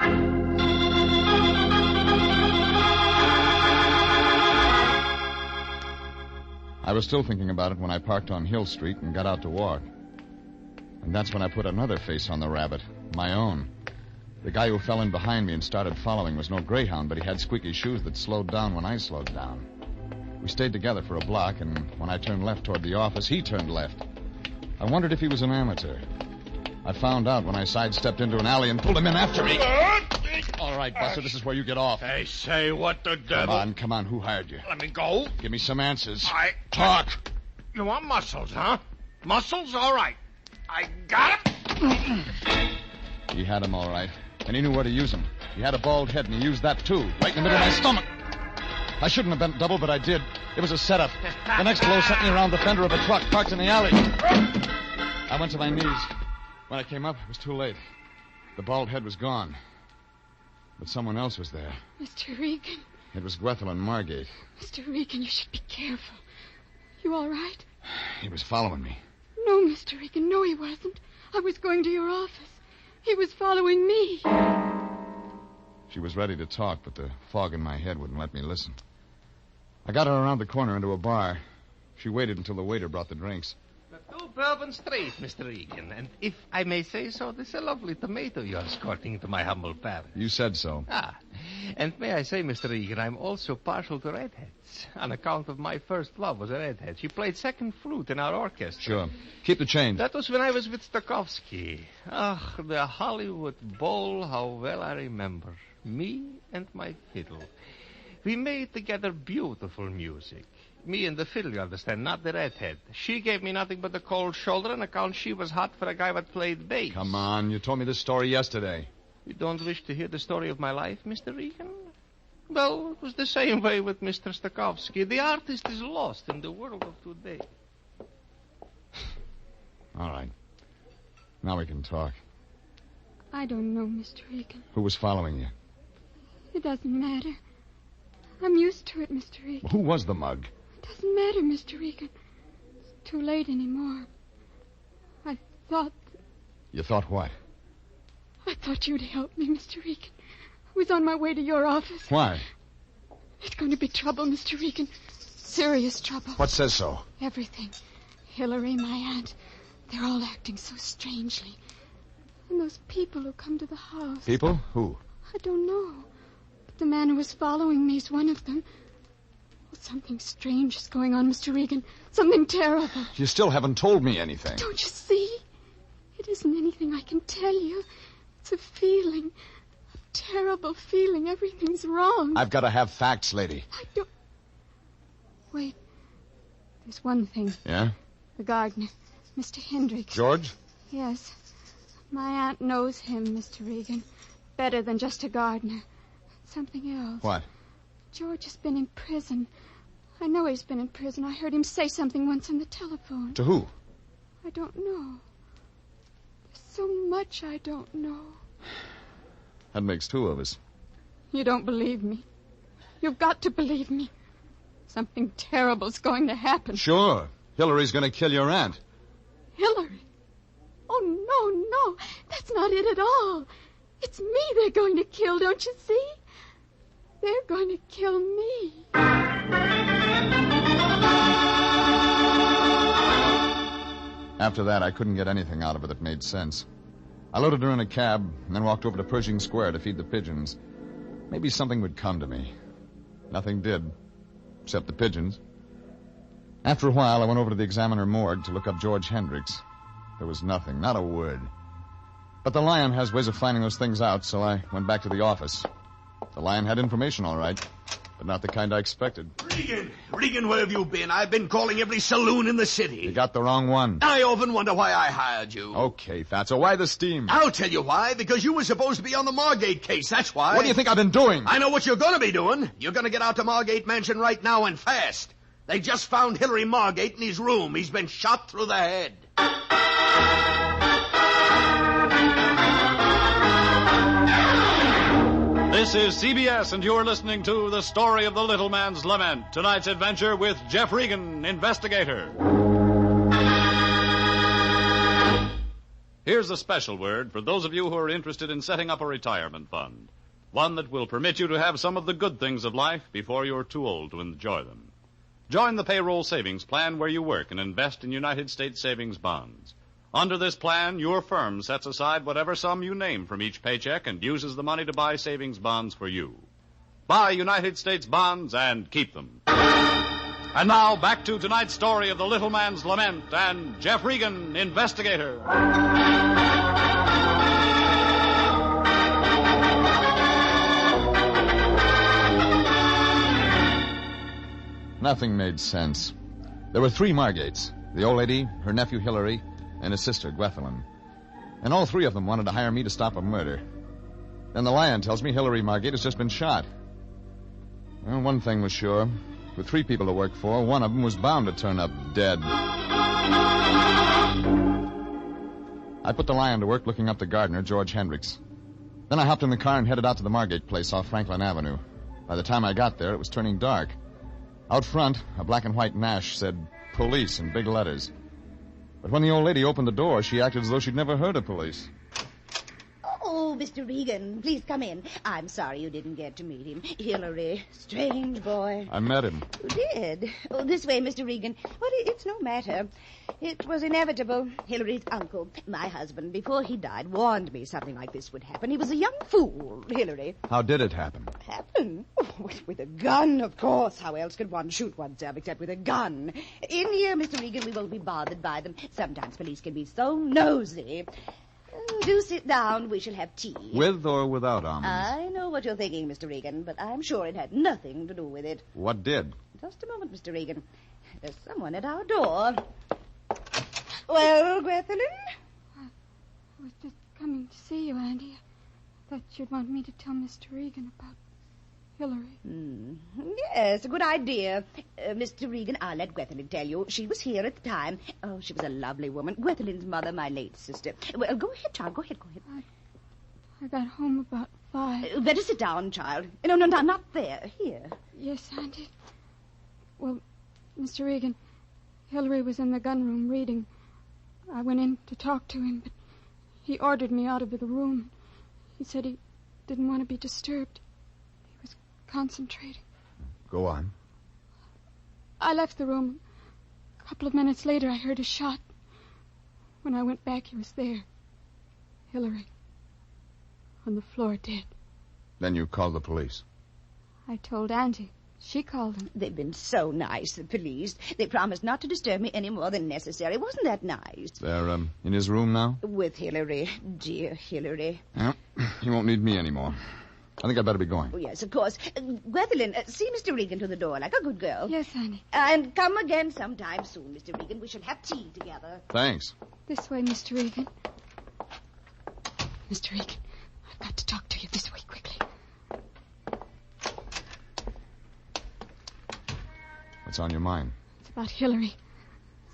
I was still thinking about it when I parked on Hill Street and got out to walk. And that's when I put another face on the rabbit, my own. The guy who fell in behind me and started following was no greyhound, but he had squeaky shoes that slowed down when I slowed down. We stayed together for a block, and when I turned left toward the office, he turned left. I wondered if he was an amateur. I found out when I sidestepped into an alley and pulled him in after me. All right, Buster, this is where you get off. Hey, say, what the devil? Come on, who hired you? Let me go. Give me some answers. Talk. You want muscles, huh? Muscles? All right. I got it. He had them all right, and he knew where to use them. He had a bald head, and he used that, too, right in the middle of my stomach. I shouldn't have bent double, but I did. It was a setup. The next blow sent me around the fender of a truck parked in the alley. I went to my knees. When I came up, it was too late. The bald head was gone. But someone else was there. Mr. Regan. It was Gwethelin Margate. Mr. Regan, you should be careful. You all right? He was following me. No, Mr. Regan, no, he wasn't. I was going to your office. He was following me. She was ready to talk, but the fog in my head wouldn't let me listen. I got her around the corner into a bar. She waited until the waiter brought the drinks. 2 Bourbon Street, Mr. Regan. And if I may say so, this is a lovely tomato you're escorting to my humble palate. You said so. And may I say, Mr. Regan, I'm also partial to redheads. On account of my first love was a redhead. She played second flute in our orchestra. Sure. Keep the change. That was when I was with Stokowski. The Hollywood Bowl, how well I remember. Me and my fiddle. We made together beautiful music. Me and the fiddle, you understand, not the redhead. She gave me nothing but the cold shoulder on account she was hot for a guy that played bass. Come on, you told me this story yesterday. You don't wish to hear the story of my life, Mr. Regan? Well, it was the same way with Mr. Stokowski. The artist is lost in the world of today. All right. Now we can talk. I don't know, Mr. Regan. Who was following you? It doesn't matter. I'm used to it, Mr. Regan. Who was the mug? It doesn't matter, Mr. Regan. It's too late anymore. I thought... You thought what? I thought you'd help me, Mr. Regan. I was on my way to your office. Why? There's going to be trouble, Mr. Regan. Serious trouble. What says so? Everything. Hillary, my aunt, they're all acting so strangely. And those people who come to the house. People? Who? I don't know. But the man who was following me is one of them. Oh, something strange is going on, Mr. Regan. Something terrible. You still haven't told me anything. Don't you see? It isn't anything I can tell you. It's a feeling. A terrible feeling. Everything's wrong. I've got to have facts, lady. I don't... Wait. There's one thing. Yeah? The gardener. Mr. Hendricks. George? Yes. My aunt knows him, Mr. Regan. Better than just a gardener. Something else. What? George has been in prison. I know he's been in prison. I heard him say something once on the telephone. To who? I don't know. There's so much I don't know. That makes two of us. You don't believe me. You've got to believe me. Something terrible's going to happen. Sure. Hillary's going to kill your aunt. Hillary? Oh, no. That's not it at all. It's me they're going to kill, don't you see? They're going to kill me. After that, I couldn't get anything out of her that made sense. I loaded her in a cab and then walked over to Pershing Square to feed the pigeons. Maybe something would come to me. Nothing did, except the pigeons. After a while, I went over to the Examiner morgue to look up George Hendricks. There was nothing, not a word. But the Lion has ways of finding those things out, so I went back to the office. The Lion had information, all right, but not the kind I expected. Regan, where have you been? I've been calling every saloon in the city. You got the wrong one. I often wonder why I hired you. Okay, Fatso, why the steam? I'll tell you why. Because you were supposed to be on the Margate case, that's why. What do you think I've been doing? I know what you're going to be doing. You're going to get out to Margate Mansion right now and fast. They just found Hilary Margate in his room. He's been shot through the head. This is CBS, and you're listening to The Story of the Little Man's Lament. Tonight's adventure with Jeff Regan, investigator. Here's a special word for those of you who are interested in setting up a retirement fund. One that will permit you to have some of the good things of life before you're too old to enjoy them. Join the payroll savings plan where you work and invest in United States savings bonds. Under this plan, your firm sets aside whatever sum you name from each paycheck and uses the money to buy savings bonds for you. Buy United States bonds and keep them. And now, back to tonight's story of the Little Man's Lament and Jeff Regan, investigator. Nothing made sense. There were 3 Margates. The old lady, her nephew Hilary, and his sister, Gwethelyn. And all 3 of them wanted to hire me to stop a murder. Then the Lion tells me Hilary Margate has just been shot. Well, one thing was sure. With 3 people to work for, one of them was bound to turn up dead. I put the Lion to work looking up the gardener, George Hendricks. Then I hopped in the car and headed out to the Margate place off Franklin Avenue. By the time I got there, it was turning dark. Out front, a black and white Nash said, "Police," in big letters. But when the old lady opened the door, she acted as though she'd never heard of police. Oh, Mr. Regan, please come in. I'm sorry you didn't get to meet him. Hilary, strange boy. I met him. You did? Oh, this way, Mr. Regan. Well, it's no matter. It was inevitable. Hilary's uncle, my husband, before he died, warned me something like this would happen. He was a young fool, Hilary. How did it happen? Happen? Oh, with a gun, of course. How else could one shoot oneself except with a gun? In here, Mr. Regan, we won't be bothered by them. Sometimes police can be so nosy. Do sit down. We shall have tea. With or without almonds? I know what you're thinking, Mr. Regan, but I'm sure it had nothing to do with it. What did? Just a moment, Mr. Regan. There's someone at our door. Well, Gwethelyn? I was just coming to see you, Andy. I thought you'd want me to tell Mr. Regan about Hilary. Yes, a good idea. Mr. Regan, I'll let Gwethelyn tell you. She was here at the time. Oh, she was a lovely woman. Gwethelyn's mother, my late sister. Well, go ahead, child. Go ahead. I got home about 5. Better sit down, child. No, not there. Here. Yes, Auntie. Well, Mr. Regan, Hilary was in the gun room reading. I went in to talk to him, but he ordered me out of the room. He said he didn't want to be disturbed. He was concentrating. Go on. I left the room. A couple of minutes later, I heard a shot. When I went back, he was there. Hilary. On the floor, dead. Then you called the police. I told Auntie. She called them. They've been so nice, the police. They promised not to disturb me any more than necessary. Wasn't that nice? They're, in his room now? With Hilary. Dear Hilary. Yeah, he won't need me anymore. I think I'd better be going. Oh, yes, of course. Gwethelyn, see Mr. Regan to the door like a good girl. Yes, honey. And come again sometime soon, Mr. Regan. We shall have tea together. Thanks. This way, Mr. Regan. Mr. Regan, I've got to talk to you this way quickly. What's on your mind? It's about Hilary.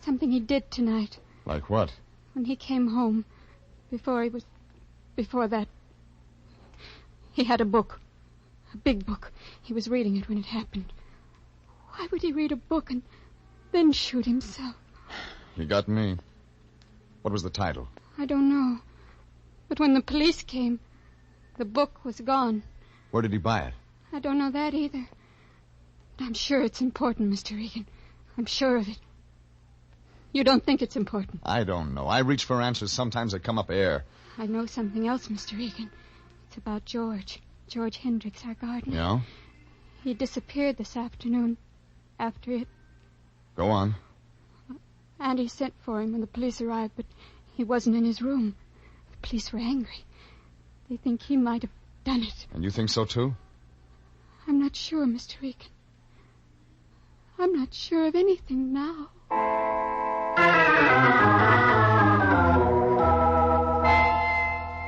Something he did tonight. Like what? When he came home, before that, he had a book. A big book. He was reading it when it happened. Why would he read a book and then shoot himself? You got me. What was the title? I don't know. But when the police came, the book was gone. Where did he buy it? I don't know that either. But I'm sure it's important, Mr. Regan. I'm sure of it. You don't think it's important? I don't know. I reach for answers. Sometimes they come up air. I know something else, Mr. Regan. It's about George. George Hendricks, our gardener. Yeah? He disappeared this afternoon after it. Go on. Andy sent for him when the police arrived, but he wasn't in his room. The police were angry. They think he might have done it. And you think so, too? I'm not sure, Mr. Regan. I'm not sure of anything now.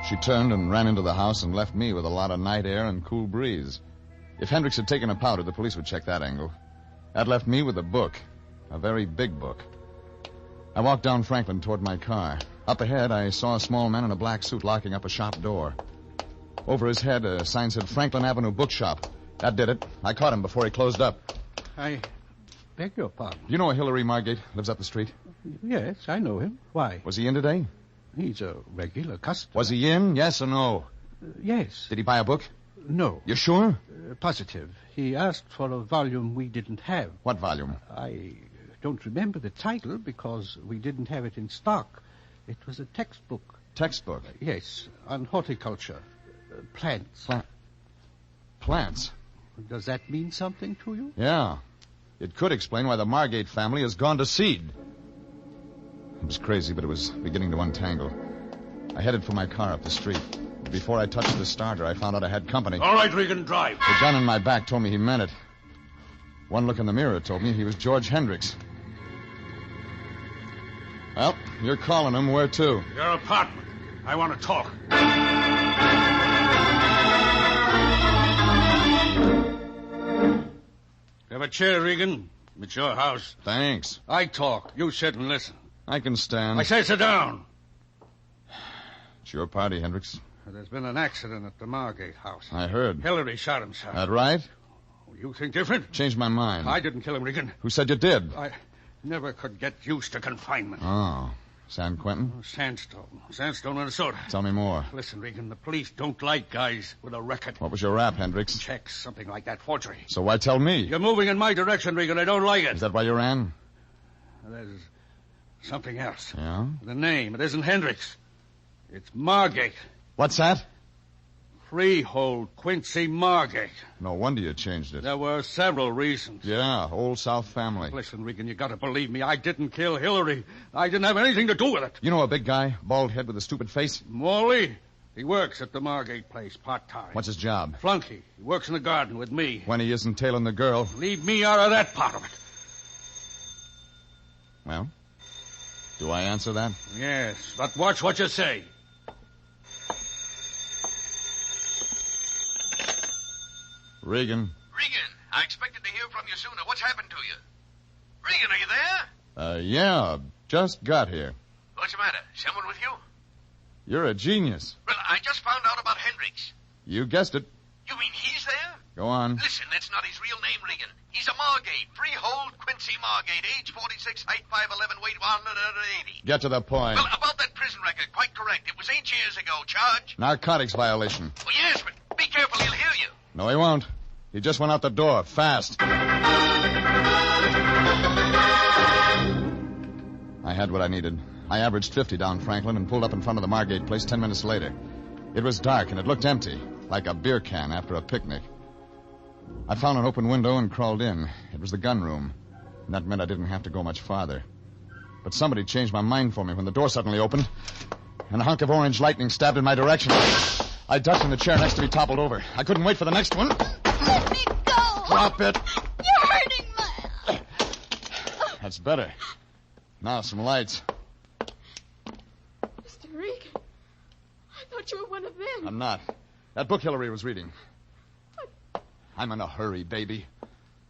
She turned and ran into the house and left me with a lot of night air and cool breeze. If Hendricks had taken a powder, the police would check that angle. That left me with a book. A very big book. I walked down Franklin toward my car. Up ahead, I saw a small man in a black suit locking up a shop door. Over his head, a sign said Franklin Avenue Bookshop. That did it. I caught him before he closed up. I beg your pardon. You know Hillary Margate lives up the street? Yes, I know him. Why? Was he in today? He's a regular customer. Was he in? Yes or no? Yes. Did he buy a book? No. You sure? Positive. He asked for a volume we didn't have. What volume? I don't remember the title because we didn't have it in stock. It was a textbook. Textbook? Yes, on horticulture. Plants. Plants? Does that mean something to you? Yeah. It could explain why the Margate family has gone to seed. It was crazy, but it was beginning to untangle. I headed for my car up the street. Before I touched the starter, I found out I had company. All right, Regan, drive. The gun in my back told me he meant it. One look in the mirror told me he was George Hendricks. Well, you're calling him. Where to? Your apartment. I want to talk. Have a chair, Regan. It's your house. Thanks. I talk. You sit and listen. I can stand. I say sit down. It's your party, Hendricks. There's been an accident at the Margate house. I heard. Hillary shot himself. That right? You think different? Changed my mind. I didn't kill him, Regan. Who said you did? I never could get used to confinement. Oh. San Quentin? Sandstone. Sandstone, Minnesota. Tell me more. Listen, Regan, the police don't like guys with a record. What was your rap, Hendricks? Checks, something like that, forgery. So why tell me? You're moving in my direction, Regan. I don't like it. Is that why you ran? There's something else. Yeah? The name. It isn't Hendricks. It's Margate. What's that? Freehold Quincy Margate. No wonder you changed it. There were several reasons. Yeah, old South family. Listen, Regan, you gotta believe me. I didn't kill Hillary. I didn't have anything to do with it. You know a big guy, bald head with a stupid face? Morley. He works at the Margate place, part-time. What's his job? Flunky. He works in the garden with me. When he isn't tailing the girl. Leave me out of that part of it. Well, do I answer that? Yes, but watch what you say. Regan. Regan, I expected to hear from you sooner. What's happened to you? Regan, are you there? Yeah, just got here. What's the matter? Someone with you? You're a genius. Well, I just found out about Hendricks. You guessed it. You mean he's there? Go on. Listen, that's not his real name, Regan. He's a Margate. Freehold Quincy Margate. Age 46, height 5'11", weight 180. Get to the point. Well, about that prison record, quite correct. It was 8 years ago. Charge? Narcotics violation. Well, yes, but be careful. He'll hear you. No, he won't. He just went out the door, fast. I had what I needed. I averaged 50 down Franklin and pulled up in front of the Margate place 10 minutes later. It was dark and it looked empty, like a beer can after a picnic. I found an open window and crawled in. It was the gun room. And that meant I didn't have to go much farther. But somebody changed my mind for me when the door suddenly opened, and a hunk of orange lightning stabbed in my direction. I ducked and the chair next to me toppled over. I couldn't wait for the next one. Let me go. Drop it. You're hurting my... That's better. Now, some lights. Mr. Regan, I thought you were one of them. I'm not. That book Hillary was reading. I'm in a hurry, baby.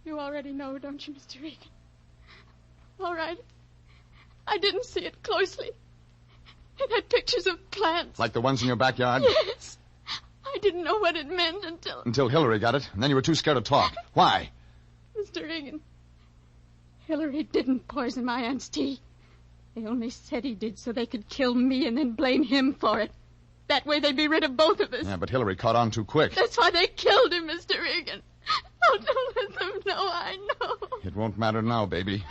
You already know, don't you, Mr. Regan? All right. I didn't see it closely. It had pictures of plants. Like the ones in your backyard? Yes. I didn't know what it meant until... Until Hillary got it, and then you were too scared to talk. Why? Mr. Regan, Hillary didn't poison my aunt's tea. They only said he did so they could kill me and then blame him for it. That way they'd be rid of both of us. Yeah, but Hillary caught on too quick. That's why they killed him, Mr. Regan. Oh, don't let them know I know. It won't matter now, baby.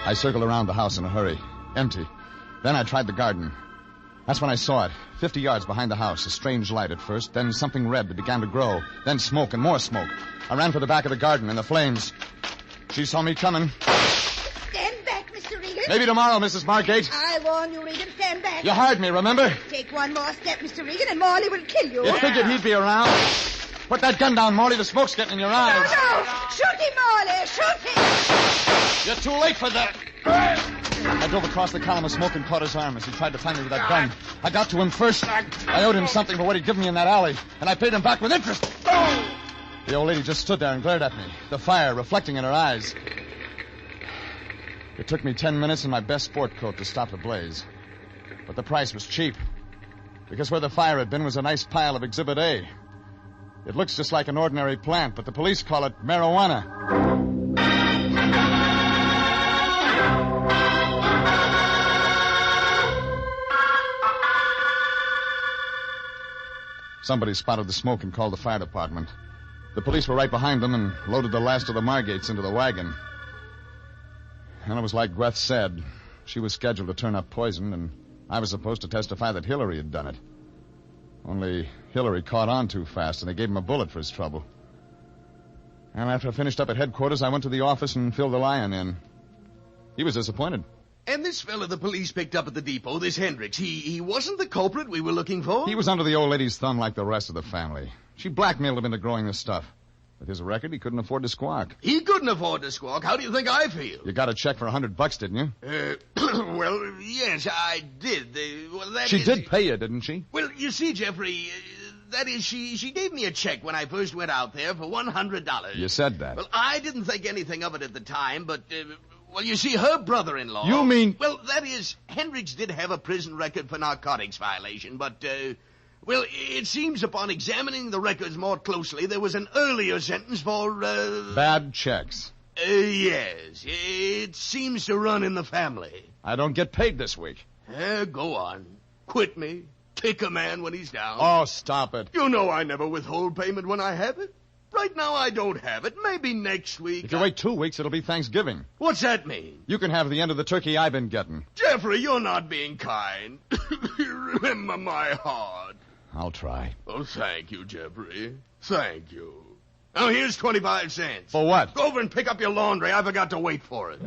I circled around the house in a hurry. Empty. Then I tried the garden. That's when I saw it. 50 yards behind the house. A strange light at first, then something red that began to grow. Then smoke and more smoke. I ran for the back of the garden in the flames. She saw me coming. Stand back, Mr. Regan. Maybe tomorrow, Mrs. Margate. I warn you, Regan. Stand back. You hired me, remember? Take one more step, Mr. Regan, and Morley will kill you. You figured he'd be around. Put that gun down, Morley. The smoke's getting in your eyes. No! Shoot him, Morley! Shoot him! You're too late for that. I drove across the column of smoke and caught his arm as he tried to find me with that gun. I got to him first. I owed him something for what he'd given me in that alley, and I paid him back with interest. The old lady just stood there and glared at me, the fire reflecting in her eyes. It took me 10 minutes in my best sport coat to stop the blaze. But the price was cheap, because where the fire had been was a nice pile of Exhibit A. It looks just like an ordinary plant, but the police call it marijuana. Somebody spotted the smoke and called the fire department. The police were right behind them and loaded the last of the Margates into the wagon. And it was like Gweth said. She was scheduled to turn up poisoned, and I was supposed to testify that Hillary had done it. Only Hillary caught on too fast, and they gave him a bullet for his trouble. And after I finished up at headquarters, I went to the office and filled the lion in. He was disappointed. And this fella the police picked up at the depot, this Hendricks, he wasn't the culprit we were looking for? He was under the old lady's thumb like the rest of the family. She blackmailed him into growing this stuff. With his record, he couldn't afford to squawk. He couldn't afford to squawk. How do you think I feel? You got a check for $100, didn't you? Well, yes, I did. She did pay you, didn't she? Well, you see, Jeffrey, that is, she gave me a check when I first went out there for $100. You said that. Well, I didn't think anything of it at the time, but, well, you see, her brother-in-law... You mean... Well, that is, Hendricks did have a prison record for narcotics violation, but, well, it seems upon examining the records more closely, there was an earlier sentence for, Bad checks. Yes. It seems to run in the family. I don't get paid this week. Go on. Quit me. Kick a man when he's down. Oh, stop it. You know I never withhold payment when I have it. Right now I don't have it. Maybe next week. If you wait 2 weeks, it'll be Thanksgiving. What's that mean? You can have the end of the turkey I've been getting. Jeffrey, you're not being kind. Remember my heart. I'll try. Oh, thank you, Jeffrey. Thank you. Now, here's 25 cents. For what? Go over and pick up your laundry. I forgot to wait for it.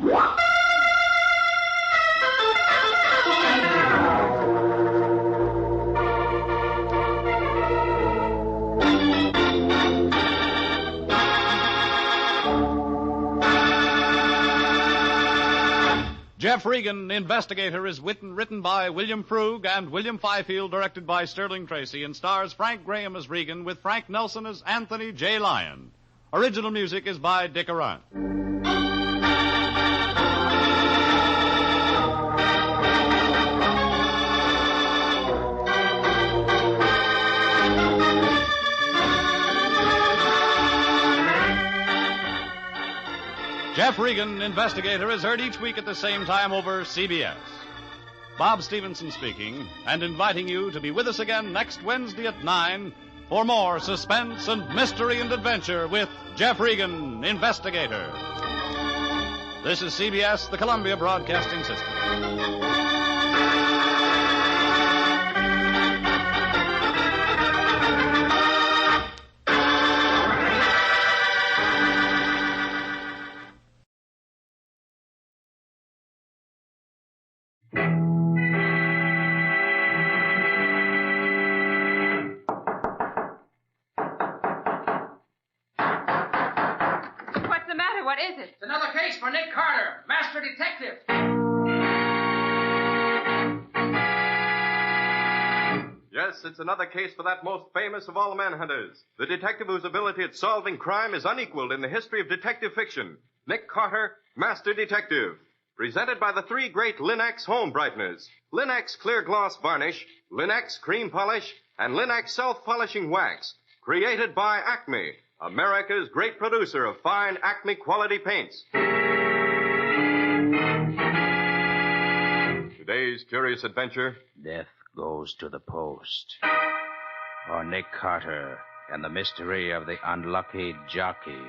Jeff Regan, Investigator, is written by William Frug and William Fifield, directed by Sterling Tracy, and stars Frank Graham as Regan with Frank Nelson as Anthony J. Lyon. Original music is by Dick Arant. Jeff Regan, Investigator, is heard each week at the same time over CBS. Bob Stevenson speaking, and inviting you to be with us again next Wednesday at 9 for more suspense and mystery and adventure with Jeff Regan, Investigator. This is CBS, the Columbia Broadcasting System. What is it? It's another case for Nick Carter, Master Detective. Yes, it's another case for that most famous of all manhunters, the detective whose ability at solving crime is unequaled in the history of detective fiction, Nick Carter, Master Detective. Presented by the three great Linex home brighteners, Linex Clear Gloss Varnish, Linex Cream Polish, and Linex Self-Polishing Wax. Created by Acme, America's great producer of fine Acme quality paints. Today's curious adventure. Death goes to the post. For Nick Carter and the mystery of the unlucky jockey.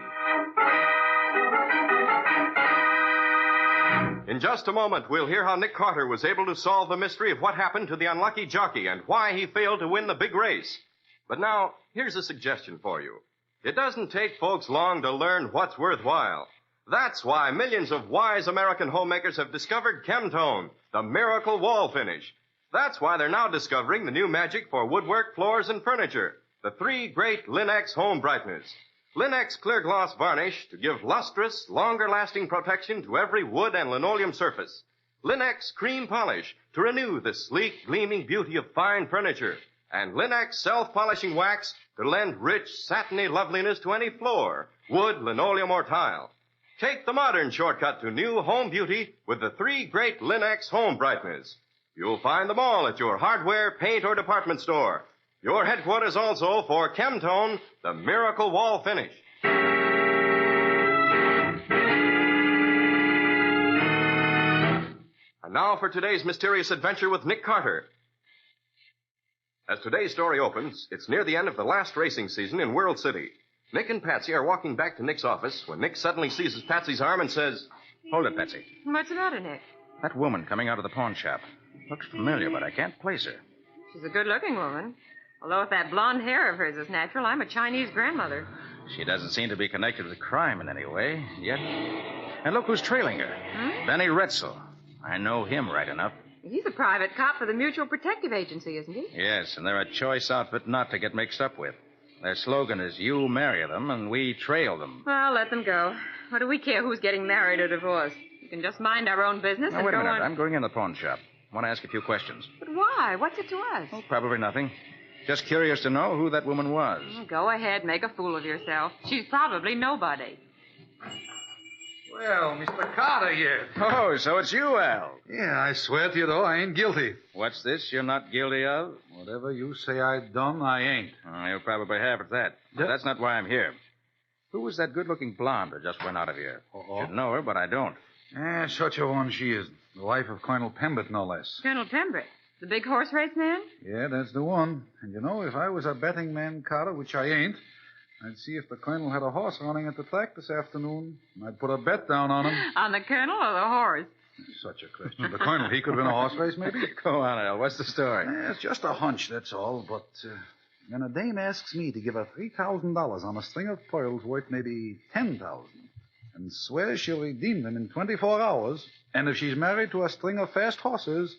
In just a moment, we'll hear how Nick Carter was able to solve the mystery of what happened to the unlucky jockey and why he failed to win the big race. But now, here's a suggestion for you. It doesn't take folks long to learn what's worthwhile. That's why millions of wise American homemakers have discovered Chemtone, the miracle wall finish. That's why they're now discovering the new magic for woodwork, floors, and furniture. The 3 great Linex home brighteners. Linex Clear Gloss Varnish to give lustrous, longer-lasting protection to every wood and linoleum surface. Linex Cream Polish to renew the sleek, gleaming beauty of fine furniture. And Linex Self-Polishing Wax to lend rich, satiny loveliness to any floor, wood, linoleum, or tile. Take the modern shortcut to new home beauty with the 3 great Linex home brighteners. You'll find them all at your hardware, paint, or department store. Your headquarters also for Chemtone, the miracle wall finish. And now for today's mysterious adventure with Nick Carter. As today's story opens, it's near the end of the last racing season in World City. Nick and Patsy are walking back to Nick's office when Nick suddenly seizes Patsy's arm and says, Hold it, Patsy. What's the matter, Nick? That woman coming out of the pawn shop. Looks familiar, but I can't place her. She's a good-looking woman. Although if that blonde hair of hers is natural, I'm a Chinese grandmother. She doesn't seem to be connected with crime in any way, yet. And look who's trailing her. Benny Retzel. I know him right enough. He's a private cop for the Mutual Protective Agency, isn't he? Yes, and they're a choice outfit not to get mixed up with. Their slogan is, you marry them, and we trail them. Well, let them go. What do we care who's getting married or divorced? We can just mind our own business and wait go a minute. on. I'm going in the pawn shop. I want to ask a few questions. But why? What's it to us? Oh, probably nothing. Just curious to know who that woman was. Go ahead, make a fool of yourself. She's probably nobody. Well, Mr. Carter here. Oh, so it's you, Al. Yeah, I swear to you, though, I ain't guilty. What's this you're not guilty of? Whatever you say I done, I ain't. Oh, you'll probably have it that. But that's not why I'm here. Who was that good-looking blonde that just went out of here? Should know her, but I don't. Such a one she is. The wife of Colonel Pembroke, no less. Colonel Pembroke? The big horse race man? Yeah, that's the one. And you know, if I was a betting man, Carter, which I ain't, I'd see if the Colonel had a horse running at the track this afternoon. I'd put a bet down on him. On the Colonel or the horse? Such a question. The Colonel, he could win a horse race, maybe? Go on, Al. What's the story? It's just a hunch, that's all. But when a dame asks me to give her $3,000 on a string of pearls worth maybe $10,000 and swears she'll redeem them in 24 hours, and if she's married to a string of fast horses,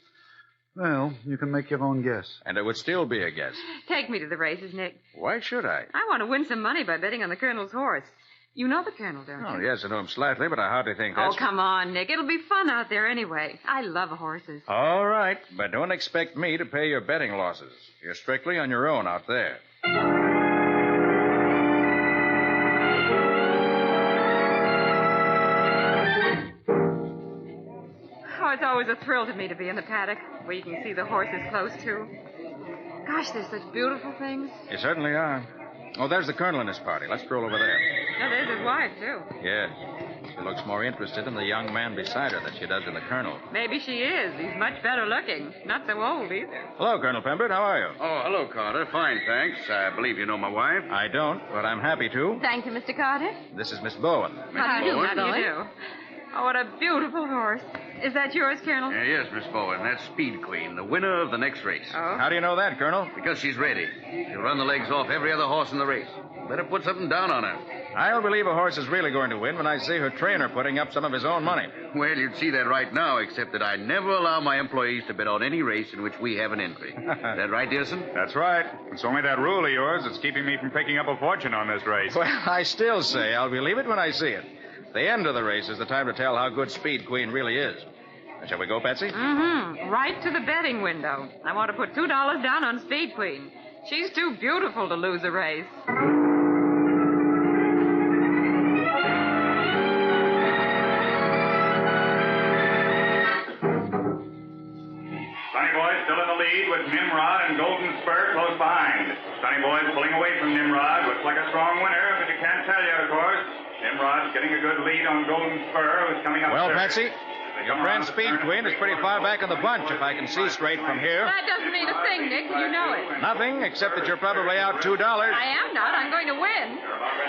well, you can make your own guess. And it would still be a guess. Take me to the races, Nick. Why should I? I want to win some money by betting on the Colonel's horse. You know the Colonel, don't you? Oh, yes, I know him slightly, but I hardly think that's... Oh, come on, Nick. It'll be fun out there anyway. I love horses. All right, but don't expect me to pay your betting losses. You're strictly on your own out there. Oh, it's always a thrill to me to be in the paddock, where you can see the horses close to. Gosh, they're such beautiful things. You certainly are. Oh, there's the Colonel and his party. Let's stroll over there. Oh, there's his wife, too. Yeah. She looks more interested in the young man beside her than she does in the Colonel. Maybe she is. He's much better looking. Not so old, either. Hello, Colonel Pembroke. How are you? Oh, hello, Carter. Fine, thanks. I believe you know my wife. I don't, but I'm happy to. Thank you, Mr. Carter. This is Miss Bowen. How do you do, How do you do? Oh, what a beautiful horse. Is that yours, Colonel? Yes, Miss Bowen. That's Speed Queen, the winner of the next race. Oh? How do you know that, Colonel? Because she's ready. She'll run the legs off every other horse in the race. Better put something down on her. I'll believe a horse is really going to win when I see her trainer putting up some of his own money. Well, you'd see that right now, except that I never allow my employees to bet on any race in which we have an entry. Is that right, Dearson? That's right. It's only that rule of yours that's keeping me from picking up a fortune on this race. Well, I still say I'll believe it when I see it. The end of the race is the time to tell how good Speed Queen really is. Shall we go, Patsy? Mm-hmm. Right to the betting window. I want to put $2 down on Speed Queen. She's too beautiful to lose a race. Sonny Boy's still in the lead with Nimrod and Golden Spur close behind. Sonny Boy's pulling away from Nimrod. Looks like a strong winner, but you can't tell yet, of course. Nimrod's getting a good lead on Golden Spur, who's coming up. Well, surface. Patsy, your friend Speed Queen is pretty far back in the bunch, if I can see straight from here. That doesn't mean a thing, Nick. You know it. Nothing, except that you're probably out $2. I am not. I'm going to win.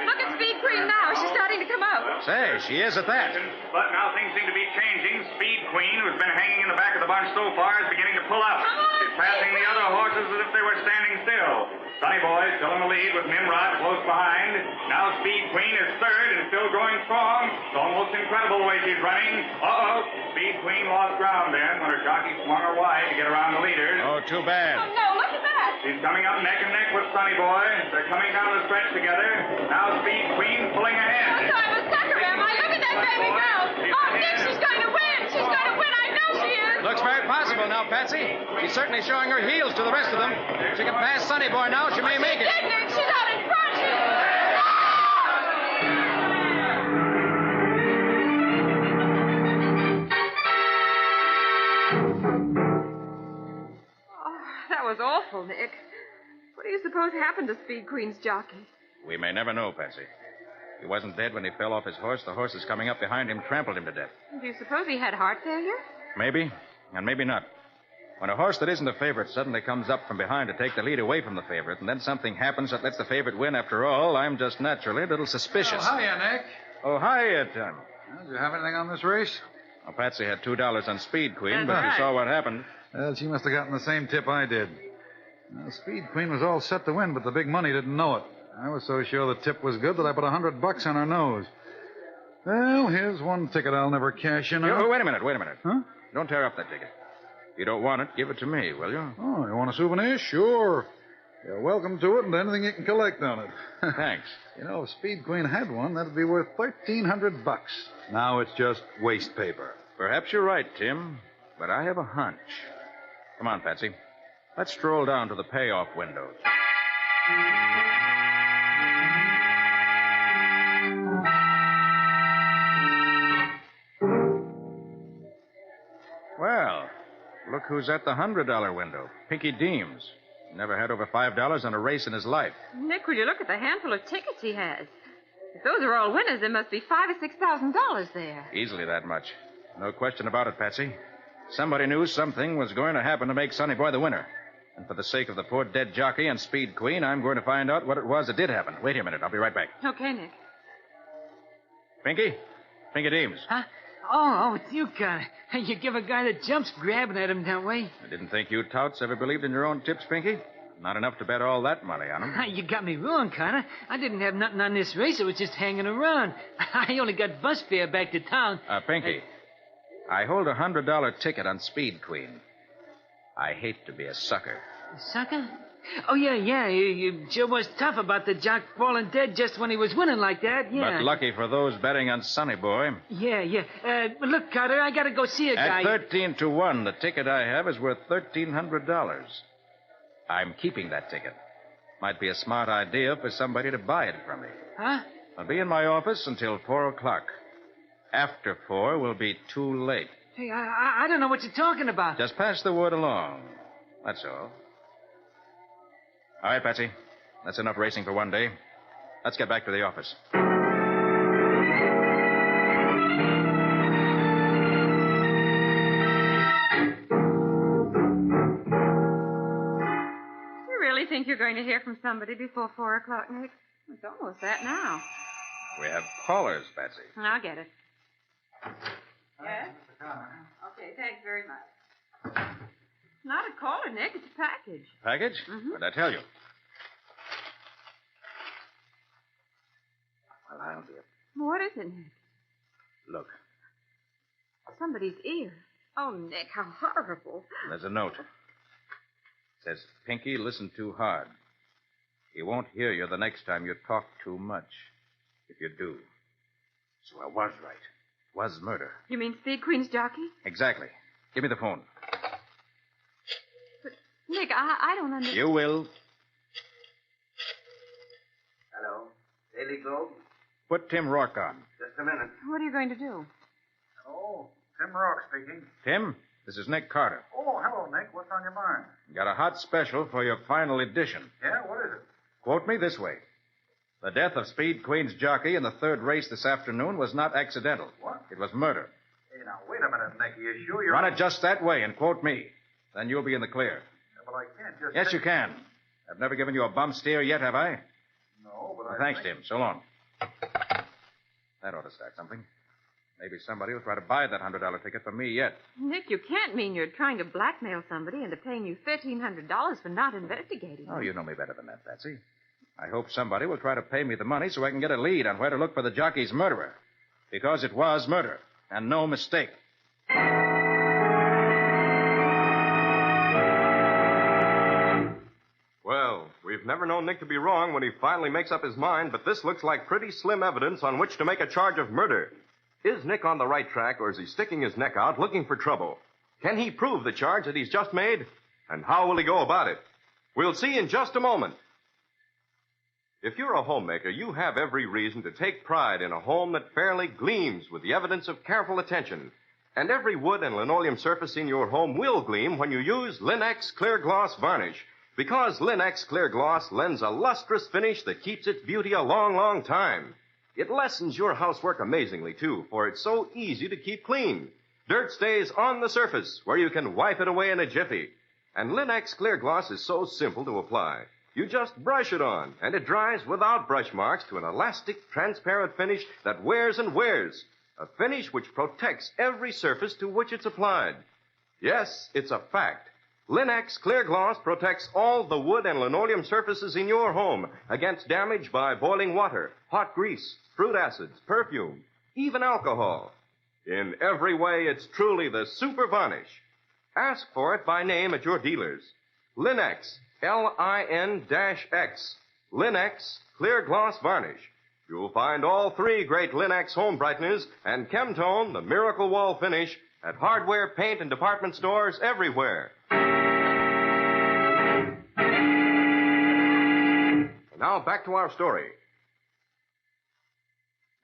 Look at Speed Queen now. She's starting to come out. Say, she is at that. But now things seem to be changing. Speed Queen, who's been hanging in the back of the bunch so far is beginning to pull up. She's passing the other horses as if they were standing still. Sonny Boy still in the lead with Nimrod close behind. Now Speed Queen is third and still growing strong. It's almost incredible the way she's running. Uh-oh. Speed Queen lost ground then when her jockey swung her wide to get around the leaders. Oh, too bad. Oh, no, look at that. She's coming up neck and neck with Sonny Boy. They're coming down the stretch together. Now Speed Queen pulling ahead. Oh, I'm a sucker, am I? Look at that baby girl. Oh, Nick, she's going to win. She's going to win. I know she is. Looks very possible now, Patsy. She's certainly showing her heels to the rest of them. If she can pass Sonny Boy now, she may make it. She did, Nick. She's out in front. That was awful, Nick. What do you suppose happened to Speed Queen's jockey? We may never know, Patsy. He wasn't dead when he fell off his horse. The horses coming up behind him trampled him to death. Do you suppose he had heart failure? Maybe, and maybe not. When a horse that isn't a favorite suddenly comes up from behind to take the lead away from the favorite, and then something happens that lets the favorite win after all, I'm just naturally a little suspicious. Oh, hiya, Nick. Oh, hiya, Tim. Did you have anything on this race? Well, Patsy had $2 on Speed Queen, but That's you right. saw what happened. Well, she must have gotten the same tip I did. Speed Queen was all set to win, but the big money didn't know it. I was so sure the tip was good that I put $100 on her nose. Well, here's one ticket I'll never cash in on. Oh, wait a minute. Huh? Don't tear up that ticket. If you don't want it, give it to me, will you? Oh, you want a souvenir? Sure. You're welcome to it and anything you can collect on it. Thanks. You know, if Speed Queen had one, that'd be worth $1,300. Now it's just waste paper. Perhaps you're right, Tim, but I have a hunch. Come on, Patsy. Let's stroll down to the payoff windows. Well, look who's at the $100 window. Pinky Deems. Never had over $5 on a race in his life. Nick, will you look at the handful of tickets he has? If those are all winners, there must be $5,000 or $6,000 there. Easily that much. No question about it, Patsy. Somebody knew something was going to happen to make Sonny Boy the winner. And for the sake of the poor dead jockey and Speed Queen, I'm going to find out what it was that did happen. Wait a minute. I'll be right back. Okay, Nick. Pinky? Pinky Deems. Huh? Oh, it's you, Connor. You give a guy that jumps grabbing at him that way. I didn't think you touts ever believed in your own tips, Pinky. Not enough to bet all that money on them. You got me wrong, Connor. I didn't have nothing on this race. It was just hanging around. I only got bus fare back to town. Pinky, I hold a $100 ticket on Speed Queen. I hate to be a sucker. Sucker? Oh, yeah. You sure was tough about the jock falling dead just when he was winning like that, yeah. But lucky for those betting on Sonny Boy. Yeah. Look, Carter, I gotta go see a guy. At 13 to 1, the ticket I have is worth $1,300. I'm keeping that ticket. Might be a smart idea for somebody to buy it from me. Huh? I'll be in my office until 4 o'clock. After 4 will be too late. Hey, I don't know what you're talking about. Just pass the word along. That's all. All right, Patsy. That's enough racing for one day. Let's get back to the office. You really think you're going to hear from somebody before 4 o'clock, Nick? It's almost that now. We have callers, Patsy. I'll get it. Yes? Okay, thanks very much. Not a caller, Nick. It's a package. Package? Mm-hmm. What'd I tell you? Well, I'll be up. What is it, Nick? Look, Somebody's ear. Oh, Nick, how horrible. there's a note. It says, Pinky, listen too hard. He won't hear you the next time you talk too much. If you do. So I was right. It was murder. You mean Speed Queen's jockey? Exactly. Give me the phone. But, Nick, I don't understand. You will. Hello. Daily Globe? Put Tim Rourke on. Just a minute. What are you going to do? Oh, Tim Rourke speaking. Tim, this is Nick Carter. Oh, hello, Nick. What's on your mind? Got a hot special for your final edition. Yeah, what is it? Quote me this way. The death of Speed Queen's jockey in the third race this afternoon was not accidental. What? It was murder. Hey, now, wait a minute, Nick. Are you sure you're... Run it just that way and quote me. Then you'll be in the clear. Yeah, but I can't just... Yes, you can. I've never given you a bum steer yet, have I? No, but Well, thanks, Tim. So long. That ought to start something. Maybe somebody will try to buy that $100 ticket from me yet. Nick, you can't mean you're trying to blackmail somebody into paying you $1,300 for not investigating. Oh, you know me better than that, Patsy. I hope somebody will try to pay me the money so I can get a lead on where to look for the jockey's murderer. Because it was murder, and no mistake. Well, we've never known Nick to be wrong when he finally makes up his mind, but this looks like pretty slim evidence on which to make a charge of murder. Is Nick on the right track, or is he sticking his neck out looking for trouble? Can he prove the charge that he's just made? And how will he go about it? We'll see in just a moment. If you're a homemaker, you have every reason to take pride in a home that fairly gleams with the evidence of careful attention. And every wood and linoleum surface in your home will gleam when you use Linex Clear Gloss Varnish. Because Linex Clear Gloss lends a lustrous finish that keeps its beauty a long, long time. It lessens your housework amazingly, too, for it's so easy to keep clean. Dirt stays on the surface, where you can wipe it away in a jiffy. And Linex Clear Gloss is so simple to apply. You just brush it on, and it dries without brush marks to an elastic, transparent finish that wears and wears. A finish which protects every surface to which it's applied. Yes, it's a fact. Linex Clear Gloss protects all the wood and linoleum surfaces in your home against damage by boiling water, hot grease, fruit acids, perfume, even alcohol. In every way, it's truly the super varnish. Ask for it by name at your dealers. Linex, L-I-N-X. Linex Clear Gloss Varnish. You'll find all three great Linex home brighteners and Chemtone, the Miracle Wall finish, at hardware, paint, and department stores everywhere. And now back to our story.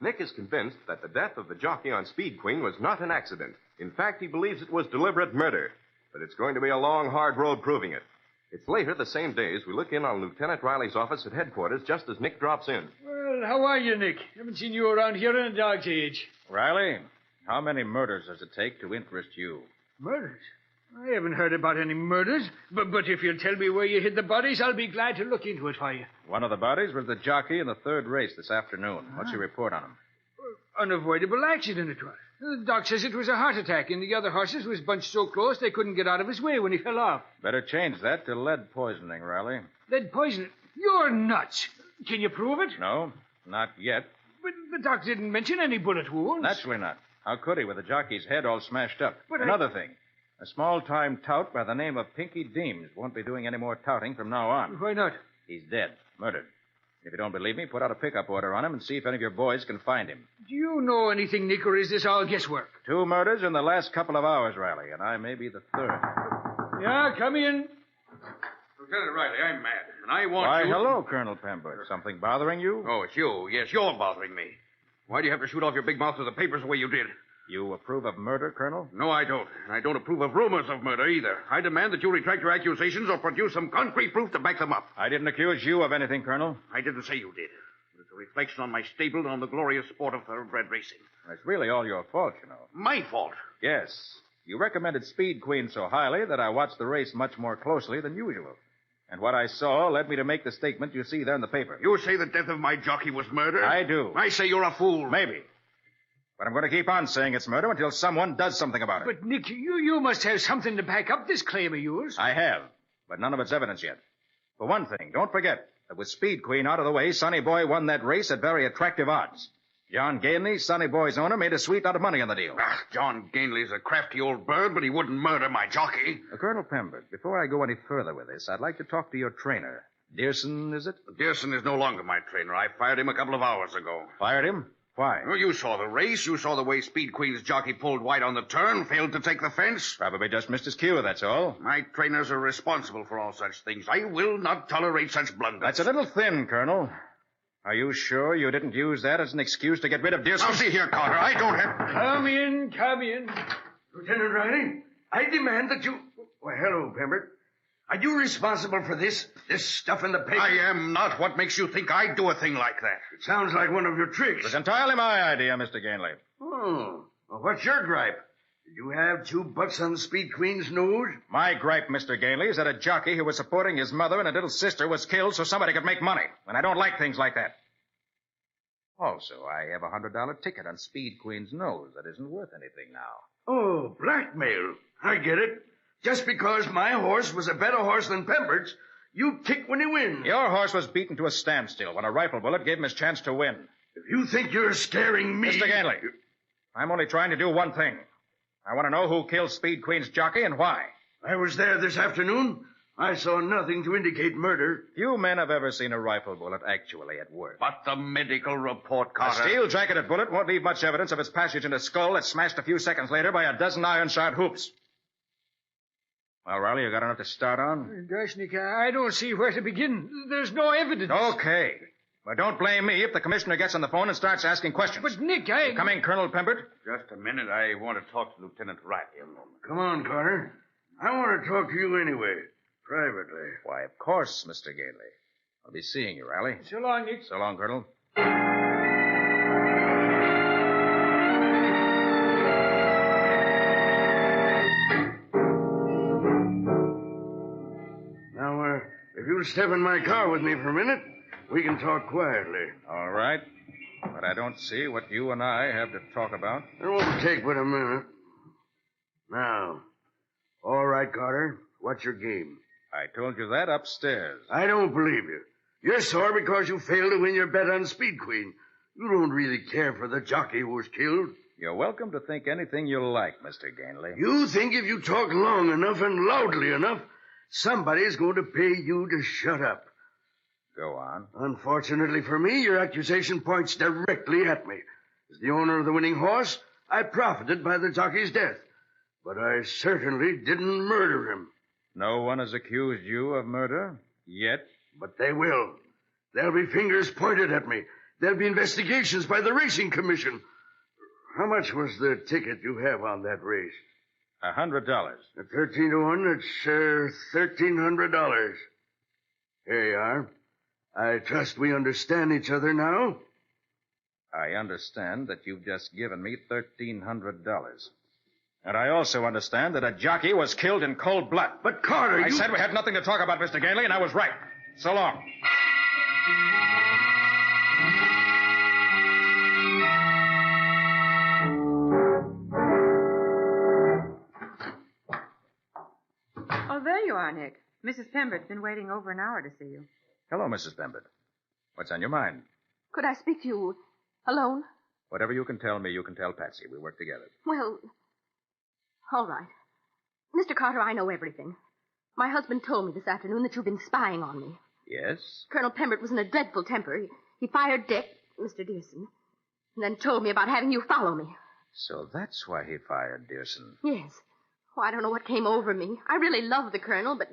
Nick is convinced that the death of the jockey on Speed Queen was not an accident. In fact, he believes it was deliberate murder. But it's going to be a long, hard road proving it. It's later the same day as we look in on Lieutenant Riley's office at headquarters just as Nick drops in. Well, how are you, Nick? Haven't seen you around here in a dog's age. Riley, how many murders does it take to interest you? Murders? I haven't heard about any murders, but if you'll tell me where you hid the bodies, I'll be glad to look into it for you. One of the bodies was the jockey in the third race this afternoon. What's your report on him? Unavoidable accident it was. The doc says it was a heart attack, and the other horses was bunched so close they couldn't get out of his way when he fell off. Better change that to lead poisoning, Riley. Lead poisoning? You're nuts. Can you prove it? No, not yet. But the doc didn't mention any bullet wounds. Naturally not. How could he with the jockey's head all smashed up? But Another thing. A small-time tout by the name of Pinky Deems won't be doing any more touting from now on. Why not? He's dead. Murdered. If you don't believe me, put out a pickup order on him and see if any of your boys can find him. Do you know anything, Nick, or is this all guesswork? 2 murders in the last couple of hours, Riley, and I may be the third. Yeah, come in. Lieutenant Riley, I'm mad, and I want Why, you... hello, Colonel Pembroke. Something bothering you? Oh, it's you. Yes, you're bothering me. Why do you have to shoot off your big mouth to the papers the way you did? You approve of murder, Colonel? No, I don't. I don't approve of rumors of murder, either. I demand that you retract your accusations or produce some concrete proof to back them up. I didn't accuse you of anything, Colonel. I didn't say you did. It's a reflection on my stable and on the glorious sport of thoroughbred racing. It's really all your fault, you know. My fault? Yes. You recommended Speed Queen so highly that I watched the race much more closely than usual. And what I saw led me to make the statement you see there in the paper. You say the death of my jockey was murder? I do. I say you're a fool. Maybe. But I'm going to keep on saying it's murder until someone does something about it. But, Nick, you must have something to back up this claim of yours. I have, but none of it's evidence yet. For one thing, don't forget that with Speed Queen out of the way, Sonny Boy won that race at very attractive odds. John Gainley, Sonny Boy's owner, made a sweet lot of money on the deal. John Gainley's a crafty old bird, but he wouldn't murder my jockey. Colonel Pembroke, before I go any further with this, I'd like to talk to your trainer. Dearson, is it? Dearson is no longer my trainer. I fired him a couple of hours ago. Fired him? Why? Well, you saw the race. You saw the way Speed Queen's jockey pulled wide on the turn, failed to take the fence. Probably just missed his cue, that's all. My trainers are responsible for all such things. I will not tolerate such blunders. That's a little thin, Colonel. Are you sure you didn't use that as an excuse to get rid of Dearson? Now, see here, Carter. I don't have... Come in, come in. Lieutenant Riley, I demand that you... Well, hello, Pembroke. Are you responsible for this stuff in the paper? I am not. What makes you think I'd do a thing like that? It sounds like one of your tricks. It was entirely my idea, Mr. Gainley. Oh. Well, what's your gripe? Did you have $2 on Speed Queen's nose? My gripe, Mr. Gainley, is that a jockey who was supporting his mother and a little sister was killed so somebody could make money. And I don't like things like that. Also, I have a $100 ticket on Speed Queen's nose that isn't worth anything now. Oh, blackmail. I get it. Just because my horse was a better horse than Pembert's, you kick when he wins. Your horse was beaten to a standstill when a rifle bullet gave him his chance to win. If you think you're scaring me... Mr. Ganley, I'm only trying to do one thing. I want to know who killed Speed Queen's jockey and why. I was there this afternoon. I saw nothing to indicate murder. Few men have ever seen a rifle bullet actually at work. But the medical report, A Carter... steel-jacketed bullet won't leave much evidence of its passage in a skull that's smashed a few seconds later by a dozen iron-shod hoops. Well, Riley, you got enough to start on? Gosh, Nick, I don't see where to begin. There's no evidence. Okay. Well, don't blame me if the commissioner gets on the phone and starts asking questions. But, Nick, Come in, Colonel Pembert. Just a minute. I want to talk to Lieutenant Riley a moment. Come on, Carter. I want to talk to you anyway. Privately. Why, of course, Mr. Ganley. I'll be seeing you, Riley. So long, Nick. So long, Colonel. Now, if you'll step in my car with me for a minute, we can talk quietly. All right. But I don't see what you and I have to talk about. It won't take but a minute. Now, all right, Carter. What's your game? I told you that upstairs. I don't believe you. You're sore because you failed to win your bet on Speed Queen. You don't really care for the jockey who was killed. You're welcome to think anything you like, Mr. Ganley. You think if you talk long enough and loudly enough, somebody's going to pay you to shut up. Go on. Unfortunately for me, your accusation points directly at me. As the owner of the winning horse, I profited by the jockey's death. But I certainly didn't murder him. No one has accused you of murder yet? But they will. There'll be fingers pointed at me. There'll be investigations by the racing commission. How much was the ticket you have on that race? $100. At 13 to 1, it's $1,300. Here you are. I trust we understand each other now. I understand that you've just given me $1,300. And I also understand that a jockey was killed in cold blood. But, Carter, I said we had nothing to talk about, Mr. Ganley, and I was right. So long. Oh, there you are, Nick. Mrs. Pembert's been waiting over an hour to see you. Hello, Mrs. Pembert. What's on your mind? Could I speak to you alone? Whatever you can tell me, you can tell Patsy. We work together. Well, all right. Mr. Carter, I know everything. My husband told me this afternoon that you've been spying on me. Yes? Colonel Pembert was in a dreadful temper. He fired Dick, Mr. Dearson, and then told me about having you follow me. So that's why he fired Dearson. Yes. Oh, I don't know what came over me. I really love the Colonel, but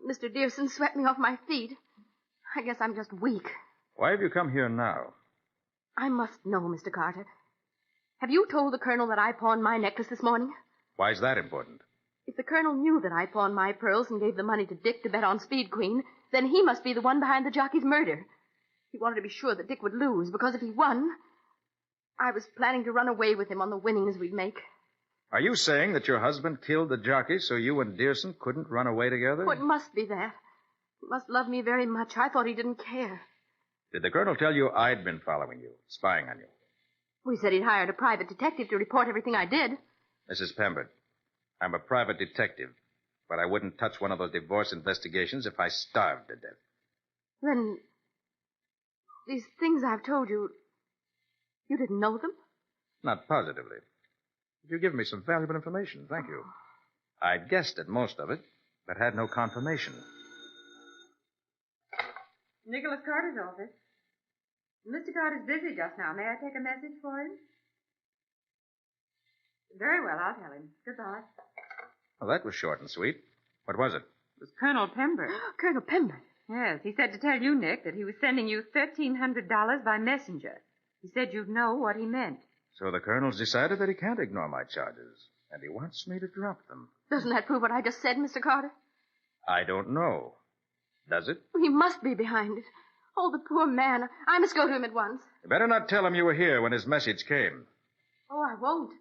Mr. Dearson swept me off my feet. I guess I'm just weak. Why have you come here now? I must know, Mr. Carter. Have you told the Colonel that I pawned my necklace this morning? Why is that important? If the Colonel knew that I pawned my pearls and gave the money to Dick to bet on Speed Queen, then he must be the one behind the jockey's murder. He wanted to be sure that Dick would lose, because if he won, I was planning to run away with him on the winnings we'd make. Are you saying that your husband killed the jockey so you and Dearson couldn't run away together? Oh, it must be that. He must love me very much. I thought he didn't care. Did the Colonel tell you I'd been following you, spying on you? We said he'd hired a private detective to report everything I did. Mrs. Pembert, I'm a private detective, but I wouldn't touch one of those divorce investigations if I starved to death. Then, these things I've told you, you didn't know them? Not positively. But you give me some valuable information. Thank you. I'd guessed at most of it, but had no confirmation. Nicholas Carter's office. Mr. Carter's busy just now. May I take a message for him? Very well, I'll tell him. Goodbye. Well, that was short and sweet. What was it? It was Colonel Pembert. Colonel Pembert? Yes, he said to tell you, Nick, that he was sending you $1,300 by messenger. He said you'd know what he meant. So the Colonel's decided that he can't ignore my charges, and he wants me to drop them. Doesn't that prove what I just said, Mr. Carter? I don't know. Does it? He must be behind it. Oh, the poor man. I must go to him at once. You better not tell him you were here when his message came. Oh, I won't.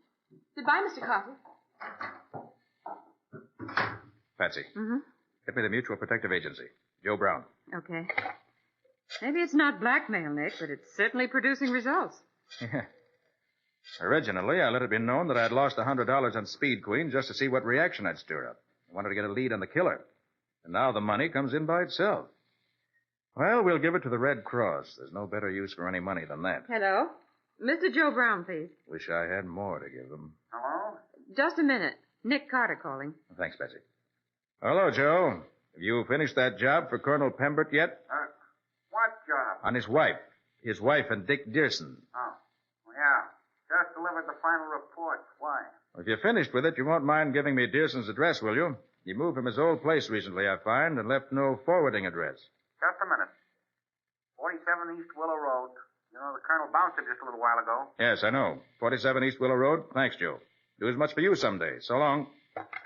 Goodbye, Mr. Carter. Patsy. Mm-hmm. Get me the Mutual Protective Agency. Joe Brown. Okay. Maybe it's not blackmail, Nick, but it's certainly producing results. Yeah. Originally, I let it be known that I'd lost $100 on Speed Queen just to see what reaction I'd stir up. I wanted to get a lead on the killer. And now the money comes in by itself. Well, we'll give it to the Red Cross. There's no better use for any money than that. Hello? Mr. Joe Brown, please. Wish I had more to give them. Hello? Just a minute. Nick Carter calling. Thanks, Betsy. Hello, Joe. Have you finished that job for Colonel Pembert yet? What job? On his wife. His wife and Dick Dearson. Oh, yeah. Just delivered the final report. Why? If you're finished with it, you won't mind giving me Dearson's address, will you? He moved from his old place recently, I find, and left no forwarding address. Just a minute. 47 East Willow Road. You know, the Colonel bounced it just a little while ago. Yes, I know. 47 East Willow Road. Thanks, Joe. Do as much for you someday. So long.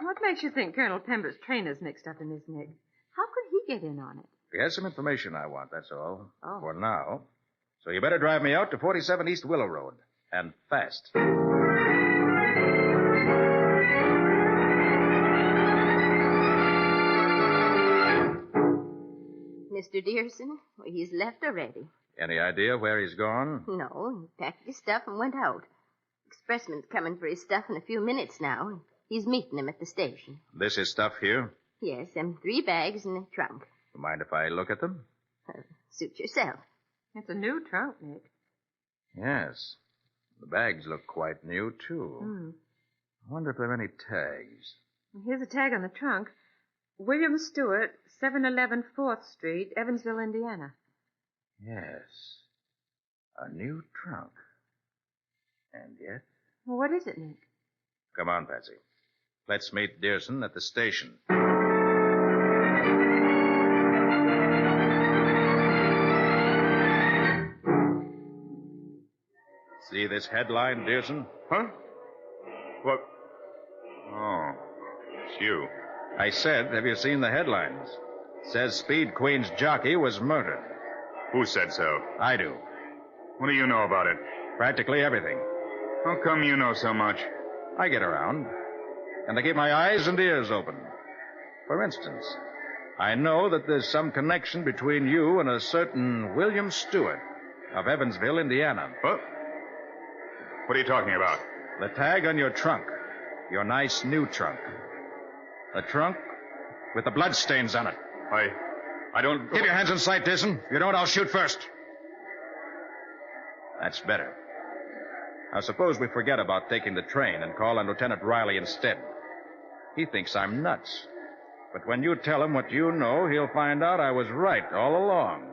What makes you think Colonel Pember's trainer's mixed up in this, Nick? How could he get in on it? He has some information I want, that's all. Oh. For now. So you better drive me out to 47 East Willow Road. And fast. Mr. Dearson, well, he's left already. Any idea where he's gone? No, he packed his stuff and went out. Expressman's coming for his stuff in a few minutes now. He's meeting him at the station. This is stuff here? Yes, them 3 bags in the trunk. Mind if I look at them? Suit yourself. It's a new trunk, Nick. Yes. The bags look quite new, too. I wonder if there are any tags. Here's a tag on the trunk. William Stewart, 711 4th Street, Evansville, Indiana. Yes. A new trunk. And yet... Well, what is it, Nick? Come on, Patsy. Let's meet Dearson at the station. See this headline, Dearson? Huh? What? Oh, it's you. I said, have you seen the headlines? It says Speed Queen's jockey was murdered. Who said so? I do. What do you know about it? Practically everything. How come you know so much? I get around. And I keep my eyes and ears open. For instance, I know that there's some connection between you and a certain William Stewart of Evansville, Indiana. What? What are you talking about? The tag on your trunk. Your nice new trunk. The trunk with the bloodstains on it. I don't... Keep your hands in sight, Dearson. If you don't, I'll shoot first. That's better. Now, suppose we forget about taking the train and call on Lieutenant Riley instead. He thinks I'm nuts. But when you tell him what you know, he'll find out I was right all along.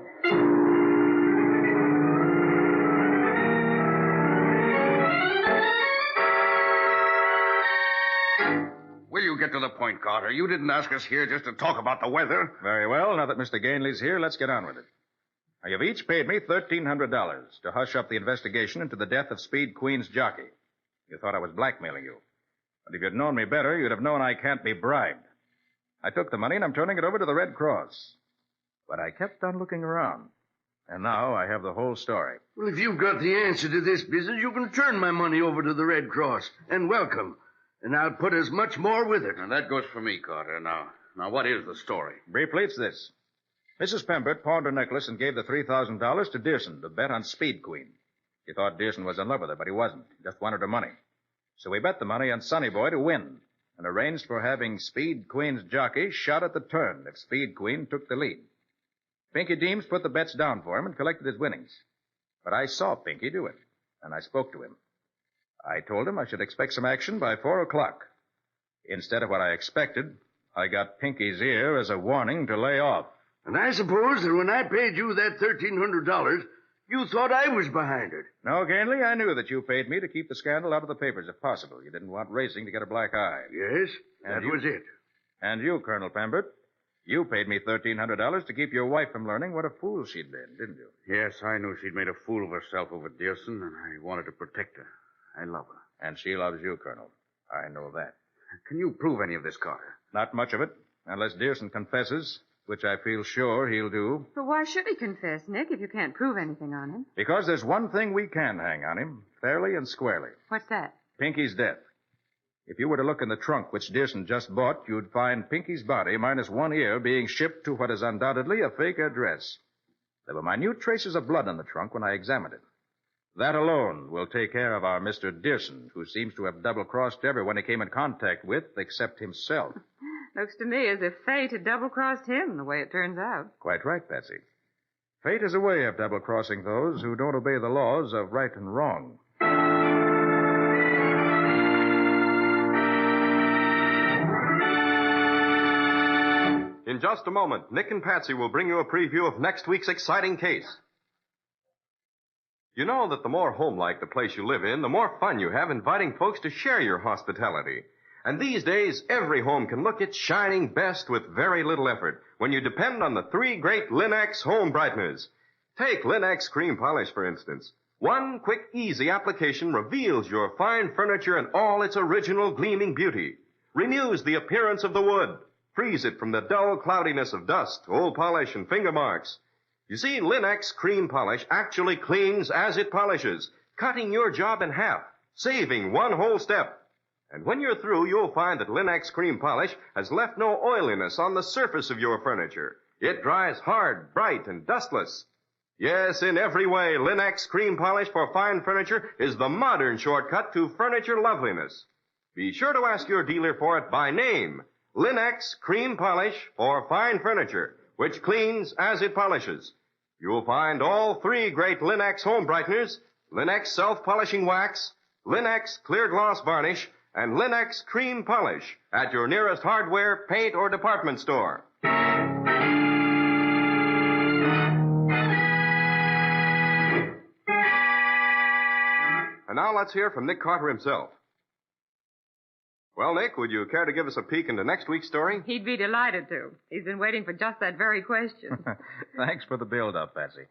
Will you get to the point, Carter? You didn't ask us here just to talk about the weather. Very well. Now that Mr. Gainley's here, let's get on with it. Now, you've each paid me $1,300 to hush up the investigation into the death of Speed Queen's jockey. You thought I was blackmailing you. But if you'd known me better, you'd have known I can't be bribed. I took the money and I'm turning it over to the Red Cross. But I kept on looking around. And now I have the whole story. Well, if you've got the answer to this business, you can turn my money over to the Red Cross. And welcome. And I'll put as much more with it. And that goes for me, Carter. Now, what is the story? Briefly, it's this. Mrs. Pembert pawned her necklace and gave the $3,000 to Dearson to bet on Speed Queen. She thought Dearson was in love with her, but he wasn't. He just wanted her money. So we bet the money on Sonny Boy to win and arranged for having Speed Queen's jockey shot at the turn if Speed Queen took the lead. Pinky Deems put the bets down for him and collected his winnings. But I saw Pinky do it, and I spoke to him. I told him I should expect some action by 4 o'clock. Instead of what I expected, I got Pinky's ear as a warning to lay off. And I suppose that when I paid you that $1,300, you thought I was behind it. No, Gainley, I knew that you paid me to keep the scandal out of the papers if possible. You didn't want racing to get a black eye. Yes, that was it. And you, Colonel Pembert, you paid me $1,300 to keep your wife from learning what a fool she'd been, didn't you? Yes, I knew she'd made a fool of herself over Dearson, and I wanted to protect her. I love her. And she loves you, Colonel. I know that. Can you prove any of this, Carter? Not much of it, unless Dearson confesses, which I feel sure he'll do. But why should he confess, Nick, if you can't prove anything on him? Because there's one thing we can hang on him, fairly and squarely. What's that? Pinky's death. If you were to look in the trunk which Dearson just bought, you'd find Pinky's body minus one ear being shipped to what is undoubtedly a fake address. There were minute traces of blood on the trunk when I examined it. That alone will take care of our Mr. Dearson, who seems to have double-crossed everyone he came in contact with except himself. Looks to me as if fate had double-crossed him, the way it turns out. Quite right, Patsy. Fate has a way of double-crossing those who don't obey the laws of right and wrong. In just a moment, Nick and Patsy will bring you a preview of next week's exciting case. You know that the more homelike the place you live in, the more fun you have inviting folks to share your hospitality. And these days, every home can look its shining best with very little effort when you depend on the three great Linex home brighteners. Take Linex cream polish, for instance. One quick, easy application reveals your fine furniture in all its original gleaming beauty, renews the appearance of the wood, frees it from the dull cloudiness of dust, old polish, and finger marks. You see, Linex cream polish actually cleans as it polishes, cutting your job in half, saving one whole step. And when you're through, you'll find that Linex cream polish has left no oiliness on the surface of your furniture. It dries hard, bright, and dustless. Yes, in every way, Linex cream polish for fine furniture is the modern shortcut to furniture loveliness. Be sure to ask your dealer for it by name. Linex cream polish for fine furniture, which cleans as it polishes. You'll find all three great Linex home brighteners, Linex self-polishing wax, Linex clear gloss varnish, and Linex cream polish at your nearest hardware, paint, or department store. And now let's hear from Nick Carter himself. Well, Nick, would you care to give us a peek into next week's story? He'd be delighted to. He's been waiting for just that very question. Thanks for the build-up, Patsy.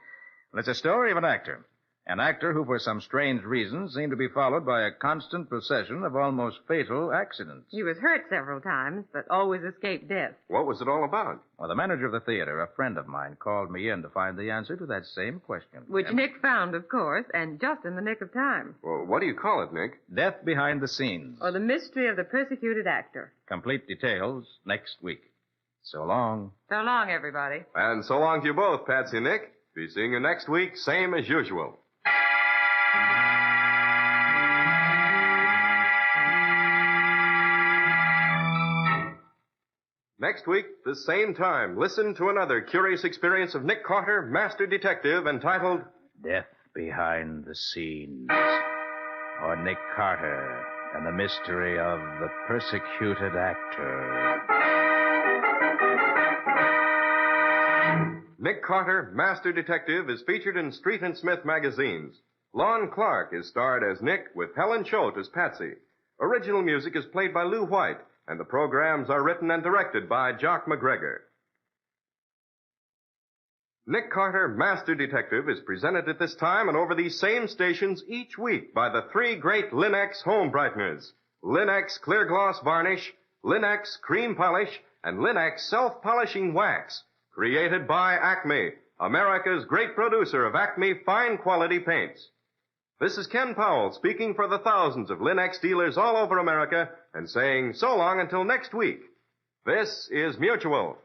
Well, it's a story of an actor. An actor who, for some strange reason, seemed to be followed by a constant procession of almost fatal accidents. He was hurt several times, but always escaped death. What was it all about? Well, the manager of the theater, a friend of mine, called me in to find the answer to that same question. Which Nick found, of course, and just in the nick of time. Well, what do you call it, Nick? Death Behind the Scenes. Or the mystery of the persecuted actor. Complete details next week. So long. So long, everybody. And so long to you both, Patsy and Nick. Be seeing you next week, same as usual. Next week, the same time, listen to another curious experience of Nick Carter, Master Detective, entitled Death Behind the Scenes, or Nick Carter and the Mystery of the Persecuted Actor. Nick Carter, Master Detective, is featured in Street and Smith magazines. Lon Clark is starred as Nick with Helen Choate as Patsy. Original music is played by Lou White, and the programs are written and directed by Jock McGregor. Nick Carter, Master Detective, is presented at this time and over these same stations each week by the three great Linex home brighteners, Linex clear gloss varnish, Linex cream polish, and Linex self-polishing wax, created by Acme, America's great producer of Acme fine quality paints. This is Ken Powell speaking for the thousands of Linex dealers all over America and saying so long until next week. This is Mutual.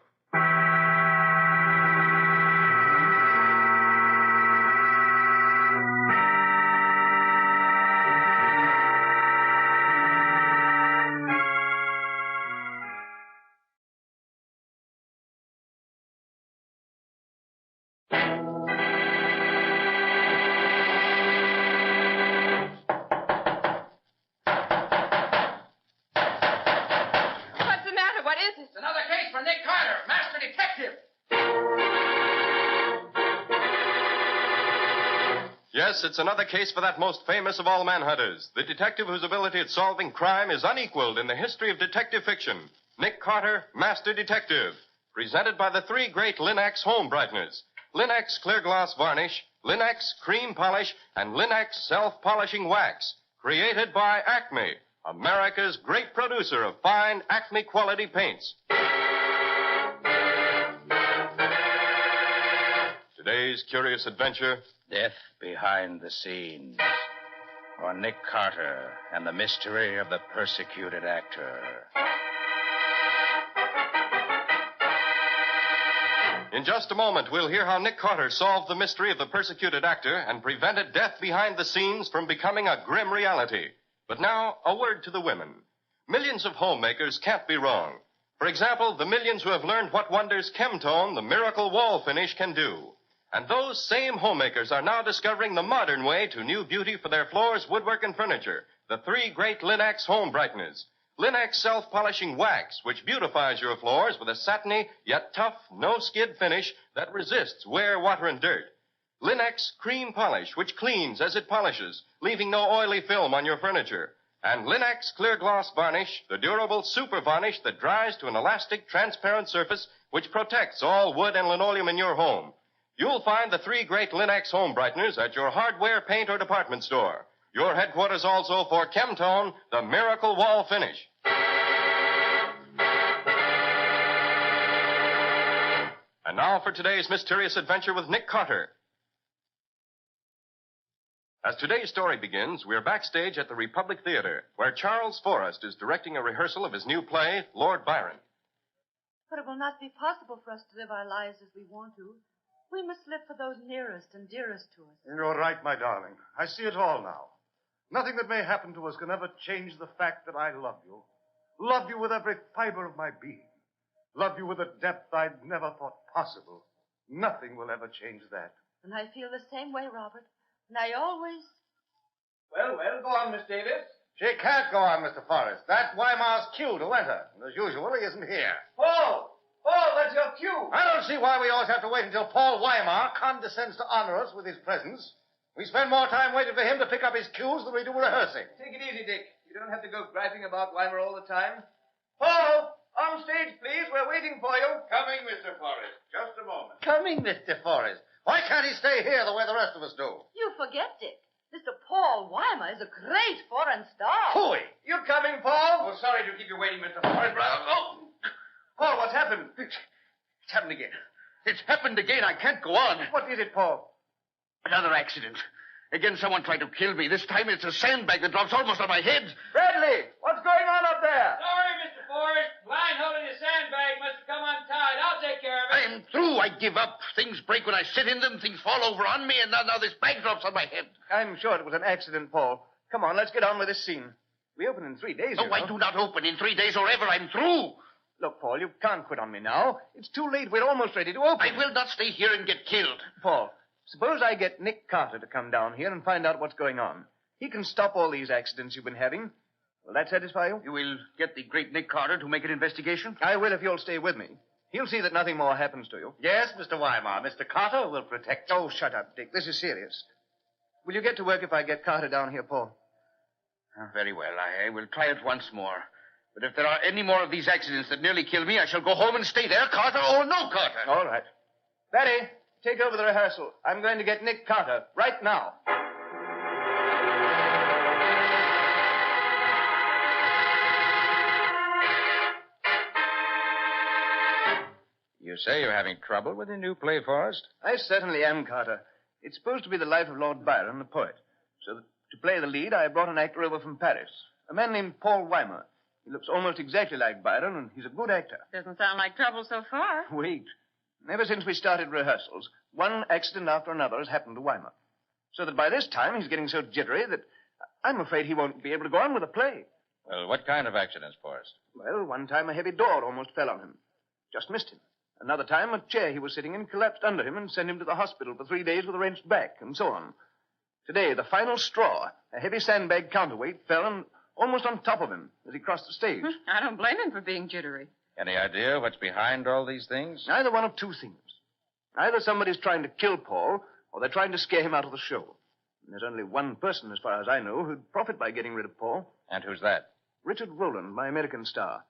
It's another case for Nick Carter, Master Detective. Yes, it's another case for that most famous of all manhunters, the detective whose ability at solving crime is unequaled in the history of detective fiction. Nick Carter, Master Detective. Presented by the three great Linex home brighteners. Linex clear gloss varnish, Linex cream polish, and Linex self-polishing wax. Created by Acme, America's great producer of fine Acme quality paints. Today's curious adventure, Death Behind the Scenes, or Nick Carter and the Mystery of the Persecuted Actor. In just a moment, we'll hear how Nick Carter solved the mystery of the persecuted actor and prevented death behind the scenes from becoming a grim reality. But now, a word to the women. Millions of homemakers can't be wrong. For example, the millions who have learned what wonders Chemtone, the miracle wall finish, can do. And those same homemakers are now discovering the modern way to new beauty for their floors, woodwork, and furniture. The 3 great Linx home brighteners. Linx self-polishing wax, which beautifies your floors with a satiny, yet tough, no-skid finish that resists wear, water, and dirt. Linx cream polish, which cleans as it polishes, leaving no oily film on your furniture. And Linx clear gloss varnish, the durable super varnish that dries to an elastic, transparent surface which protects all wood and linoleum in your home. You'll find the 3 great Linx home brighteners at your hardware, paint, or department store. Your headquarters also for Chemtone, the miracle wall finish. And now for today's mysterious adventure with Nick Carter. As today's story begins, we're backstage at the Republic Theater, where Charles Forrest is directing a rehearsal of his new play, Lord Byron. But it will not be possible for us to live our lives as we want to. We must live for those nearest and dearest to us. You're right, my darling. I see it all now. Nothing that may happen to us can ever change the fact that I love you. Love you with every fiber of my being. Love you with a depth I'd never thought possible. Nothing will ever change that. And I feel the same way, Robert. And I always... Well, go on, Miss Davis. She can't go on, Mr. Forrest. That's Weimar's cue to enter. And as usual, he isn't here. Paul, that's your cue. I don't see why we always have to wait until Paul Weimar condescends to honor us with his presence. We spend more time waiting for him to pick up his cues than we do rehearsing. Take it easy, Dick. You don't have to go griping about Weimar all the time. Paul, on stage, please. We're waiting for you. Coming, Mr. Forrest. Just a moment. Coming, Mr. Forrest. Why can't he stay here the way the rest of us do? You forget, Dick. Mr. Paul Weimar is a great foreign star. Hooey! You coming, Paul? Oh, sorry to keep you waiting, Mr. Forrest. Oh! Paul, what's happened? It's happened again. It's happened again. I can't go on. What is it, Paul? Another accident. Again, someone tried to kill me. This time it's a sandbag that drops almost on my head. Bradley, what's going on up there? Sorry, Mr. Forrest. Line holding the sandbag must have come untied. I'll take care of it. I'm through. I give up. Things break when I sit in them. Things fall over on me, and now this bag drops on my head. I'm sure it was an accident, Paul. Come on, let's get on with this scene. We open in 3 days, No, I do not open in 3 days or ever. I'm through. Look, Paul, you can't quit on me now. It's too late. We're almost ready to open. I will not stay here and get killed. Paul, suppose I get Nick Carter to come down here and find out what's going on. He can stop all these accidents you've been having. Will that satisfy you? You will get the great Nick Carter to make an investigation? I will if you'll stay with me. He'll see that nothing more happens to you. Yes, Mr. Weimar. Mr. Carter will protect you. Oh, shut up, Dick. This is serious. Will you get to work if I get Carter down here, Paul? Very well. I will try it once more. But if there are any more of these accidents that nearly kill me, I shall go home and stay there, Carter or no Carter. All right. Betty, take over the rehearsal. I'm going to get Nick Carter right now. You say you're having trouble with your new play, Forrest? I certainly am, Carter. It's supposed to be the life of Lord Byron, the poet. So to play the lead, I brought an actor over from Paris, a man named Paul Weimar. He looks almost exactly like Byron, and he's a good actor. Doesn't sound like trouble so far. Wait. Ever since we started rehearsals, one accident after another has happened to Weimar. So that by this time, he's getting so jittery that I'm afraid he won't be able to go on with the play. Well, what kind of accidents, Forrest? Well, one time a heavy door almost fell on him. Just missed him. Another time, a chair he was sitting in collapsed under him and sent him to the hospital for 3 days with a wrenched back, and so on. Today, the final straw, a heavy sandbag counterweight, fell and almost on top of him as he crossed the stage. I don't blame him for being jittery. Any idea what's behind all these things? Either one of two things. Either somebody's trying to kill Paul, or they're trying to scare him out of the show. And there's only one person, as far as I know, who'd profit by getting rid of Paul. And who's that? Richard Rowland, my American star.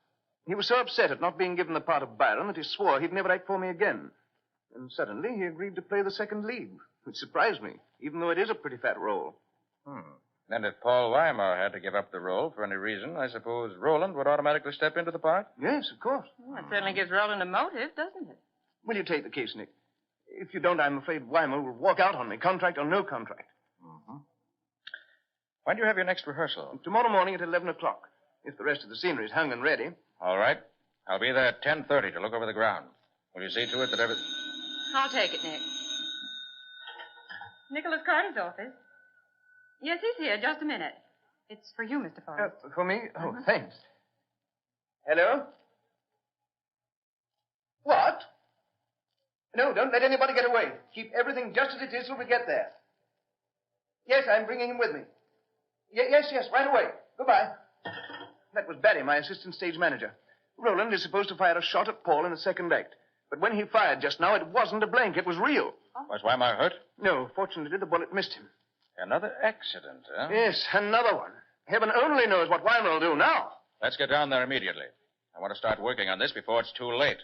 He was so upset at not being given the part of Byron that he swore he'd never act for me again. And suddenly he agreed to play the second lead, which surprised me, even though it is a pretty fat role. Then if Paul Weimar had to give up the role for any reason, I suppose Roland would automatically step into the part? Yes, of course. Well, it certainly gives Roland a motive, doesn't it? Will you take the case, Nick? If you don't, I'm afraid Weimar will walk out on me, contract or no contract. When do you have your next rehearsal? Tomorrow morning at 11 o'clock, if the rest of the scenery is hung and ready. All right. I'll be there at 10:30 to look over the ground. Will you see to it that I'll take it, Nick. Nicholas Carter's office. Yes, he's here. Just a minute. It's for you, Mr. Forrest. For me? Oh, thanks. Hello? What? No, don't let anybody get away. Keep everything just as it is till we get there. Yes, I'm bringing him with me. Yes, right away. Goodbye. That was Barry, my assistant stage manager. Roland is supposed to fire a shot at Paul in the second act. But when he fired just now, it wasn't a blank. It was real. Was Weimar hurt? No, fortunately, the bullet missed him. Another accident, huh? Yes, another one. Heaven only knows what Weimar will do now. Let's get down there immediately. I want to start working on this before it's too late.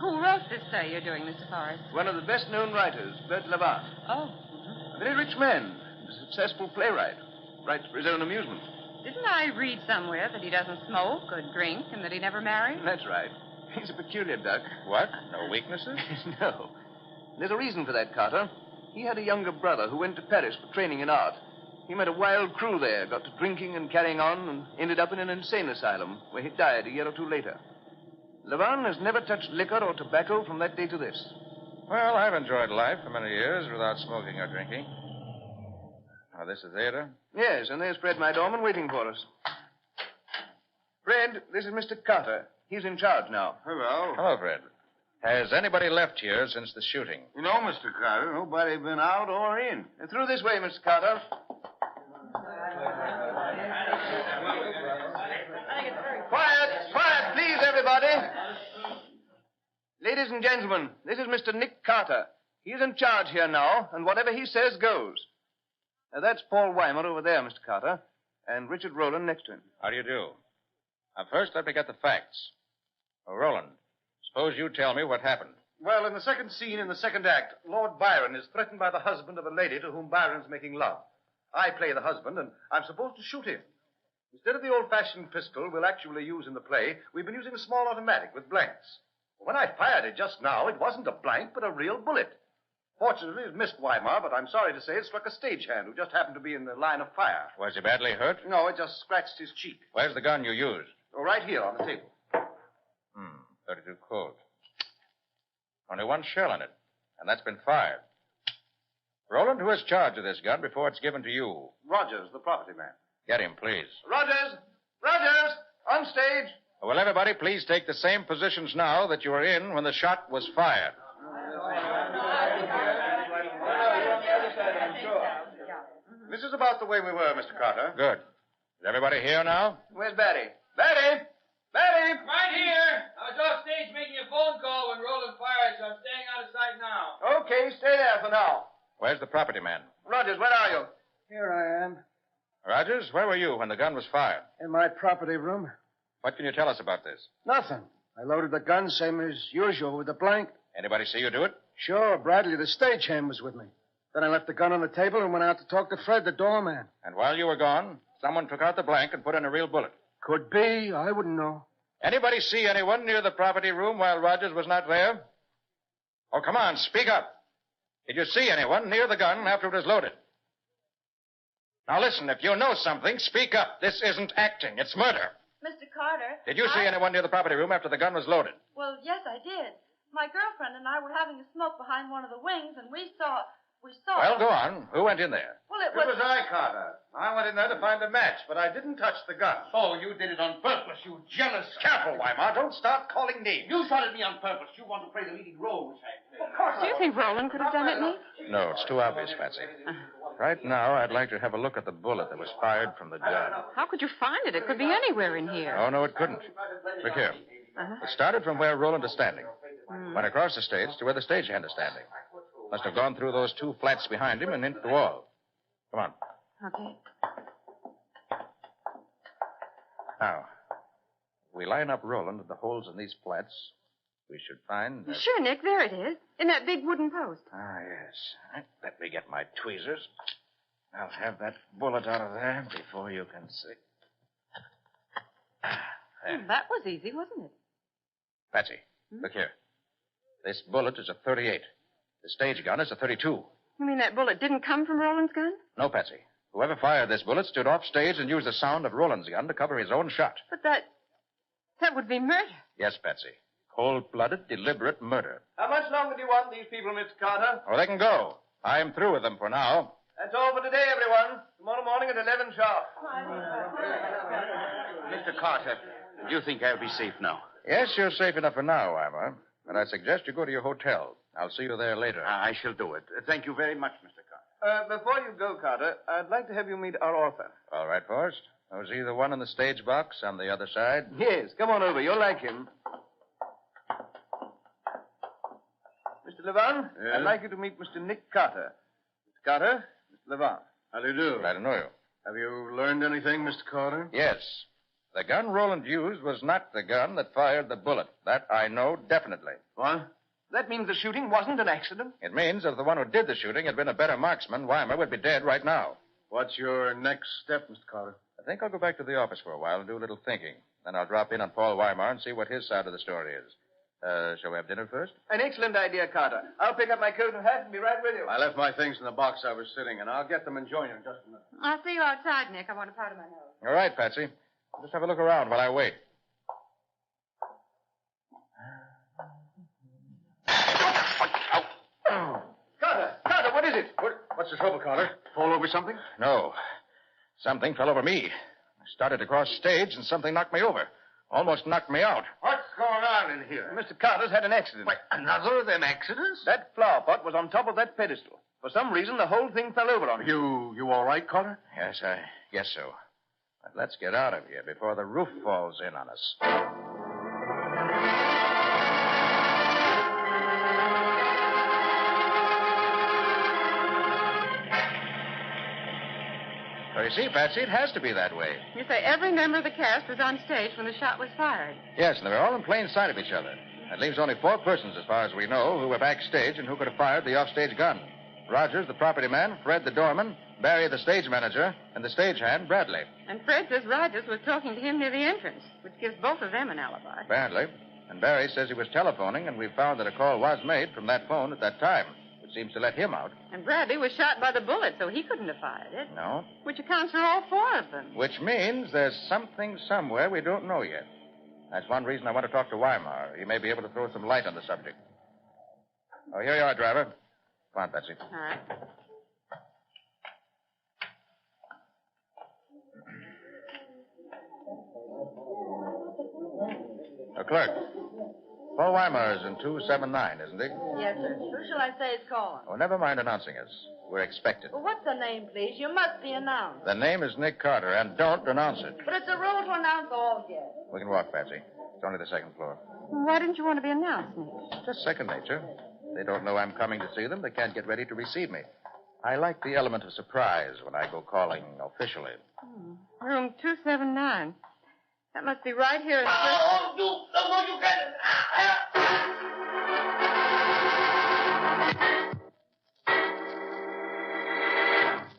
Who wrote this play you're doing, Mr. Forrest? One of the best-known writers, Bert Levant. Oh. A very rich man, a successful playwright. Writes for his own amusement. Didn't I read somewhere that he doesn't smoke or drink and that he never married? That's right. He's a peculiar duck. What? No weaknesses? No. There's a reason for that, Carter. He had a younger brother who went to Paris for training in art. He met a wild crew there, got to drinking and carrying on, and ended up in an insane asylum, where he died a year or two later. Levant has never touched liquor or tobacco from that day to this. Well, I've enjoyed life for many years without smoking or drinking. Oh, this is Ada? Yes, and there's Fred, my doorman, waiting for us. Fred, this is Mr. Carter. He's in charge now. Hello. Hello, Fred. Has anybody left here since the shooting? No, Mr. Carter. Nobody been out or in. And through this way, Mr. Carter. Quiet, please, everybody. Ladies and gentlemen, this is Mr. Nick Carter. He's in charge here now, and whatever he says goes. Now, that's Paul Weimar over there, Mr. Carter, and Richard Rowland next to him. How do you do? Now, first, let me get the facts. Oh, Roland, suppose you tell me what happened. Well, in the second scene in the second act, Lord Byron is threatened by the husband of a lady to whom Byron's making love. I play the husband, and I'm supposed to shoot him. Instead of the old-fashioned pistol we'll actually use in the play, we've been using a small automatic with blanks. When I fired it just now, it wasn't a blank, but a real bullet. Fortunately, it missed Weimar, but I'm sorry to say it struck a stagehand who just happened to be in the line of fire. Was he badly hurt? No, it just scratched his cheek. Where's the gun you used? Oh, right here on the table. 32 Colt. Only one shell in it, and that's been fired. Roland, who has charge of this gun before it's given to you? Rogers, the property man. Get him, please. Rogers, on stage. Will everybody please take the same positions now that you were in when the shot was fired? This is about the way we were, Mr. Carter. Good. Is everybody here now? Where's Barry? Right here. I was off stage making a phone call when Roland fired, so I'm staying out of sight now. Okay, stay there for now. Where's the property man? Rogers, where are you? Here I am, Rogers, where were you when the gun was fired? in my property room. What can you tell us about this? Nothing. I loaded the gun, same as usual, with the blank. Anybody see you do it? Sure, Bradley, the stagehand, was with me. Then I left the gun on the table and went out to talk to Fred, the doorman. And while you were gone, someone took out the blank and put in a real bullet. Could be. I wouldn't know. Anybody see anyone near the property room while Rogers was not there? Oh, come on, speak up. Did you see anyone near the gun after it was loaded? Now listen, if you know something, speak up. This isn't acting, it's murder. Mr. Carter. Did you see anyone near the property room after the gun was loaded? Well, yes, I did. My girlfriend and I were having a smoke behind one of the wings, and we saw... Well, go on. Who went in there? Well, It was I, Carter. I went in there to find a match, but I didn't touch the gun. Oh, you did it on purpose, you jealous... Careful, Weimar. Don't start calling names. You shot at me on purpose. You want to play the leading role, which I play. Of course Do you think Roland could have done it, Nick? No, it's too obvious, Patsy. Right now, I'd like to have a look at the bullet that was fired from the gun. How could you find it? It could be anywhere in here. Oh, no, it couldn't. Look here. It started from where Roland is standing. Went across the stage to where the stagehand is standing. Must have gone through those two flats behind him and into the wall. Come on. Okay. Now, if we line up Roland at the holes in these flats, we should find... Sure, Nick, there it is. In that big wooden post. Ah, yes. Right, let me get my tweezers. I'll have that bullet out of there before you can see. There. That was easy, wasn't it? Patsy, look here. This bullet is a .38. The stage gun is a .32. You mean that bullet didn't come from Roland's gun? No, Patsy. Whoever fired this bullet stood off stage and used the sound of Roland's gun to cover his own shot. But that would be murder. Yes, Patsy. Cold-blooded, deliberate murder. How much longer do you want these people, Mr. Carter? Oh, they can go. I'm through with them for now. That's all for today, everyone. Tomorrow morning at 11 sharp. Mr. Carter, do you think I'll be safe now? Yes, you're safe enough for now, Weimar. But I suggest you go to your hotel. I'll see you there later. I shall do it. Thank you very much, Mr. Carter. Before you go, Carter, I'd like to have you meet our author. All right, Forrest. Was he the one in the stage box on the other side? Yes, come on over. You'll like him. Mr. Levan, Yes? I'd like you to meet Mr. Nick Carter. Mr. Carter, Mr. Levan. How do you do? Glad to know you. Have you learned anything, Mr. Carter? Yes. The gun Roland used was not the gun that fired the bullet. That I know definitely. What? That means the shooting wasn't an accident? It means if the one who did the shooting had been a better marksman, Weimar would be dead right now. What's your next step, Mr. Carter? I think I'll go back to the office for a while and do a little thinking. Then I'll drop in on Paul Weimar and see what his side of the story is. Shall we have dinner first? An excellent idea, Carter. I'll pick up my coat and hat and be right with you. I left my things in the box I was sitting in. I'll get them and join you in just a minute. I'll see you outside, Nick. I want to powder my nose. All right, Patsy. Just have a look around while I wait. Carter, what is it? What's the trouble, Carter? Fall over something? No. Something fell over me. I started to cross stage and something knocked me over. Almost knocked me out. What's going on in here? Mr. Carter's had an accident. Wait, another of them accidents? That flower pot was on top of that pedestal. For some reason, the whole thing fell over on him. You all right, Carter? Yes, I guess so. But let's get out of here before the roof falls in on us. So you see, Patsy, it has to be that way. You say every member of the cast was on stage when the shot was fired. Yes, and they're all in plain sight of each other. That leaves only 4 persons, as far as we know, who were backstage and who could have fired the offstage gun. Rogers, the property man, Fred, the doorman, Barry, the stage manager, and the stagehand, Bradley. And Fred says Rogers was talking to him near the entrance, which gives both of them an alibi. Apparently. And Barry says he was telephoning, and we found that a call was made from that phone at that time, which seems to let him out. And Bradley was shot by the bullet, so he couldn't have fired it. No. Which accounts for all 4 of them. Which means there's something somewhere we don't know yet. That's one reason I want to talk to Weimar. He may be able to throw some light on the subject. Oh, here you are, driver. Come on, Patsy. All right. Clerk. Paul Weimar is in 279, isn't he? Yes, sir. Who shall I say is calling? Oh, never mind announcing us. We're expected. Well, what's the name, please? You must be announced. The name is Nick Carter, and don't announce it. But it's a rule to announce all guests. We can walk, Patsy. It's only the 2nd floor. Why didn't you want to be announced, Nick? Just second nature. They don't know I'm coming to see them. They can't get ready to receive me. I like the element of surprise when I go calling officially. Room 279. That must be right here in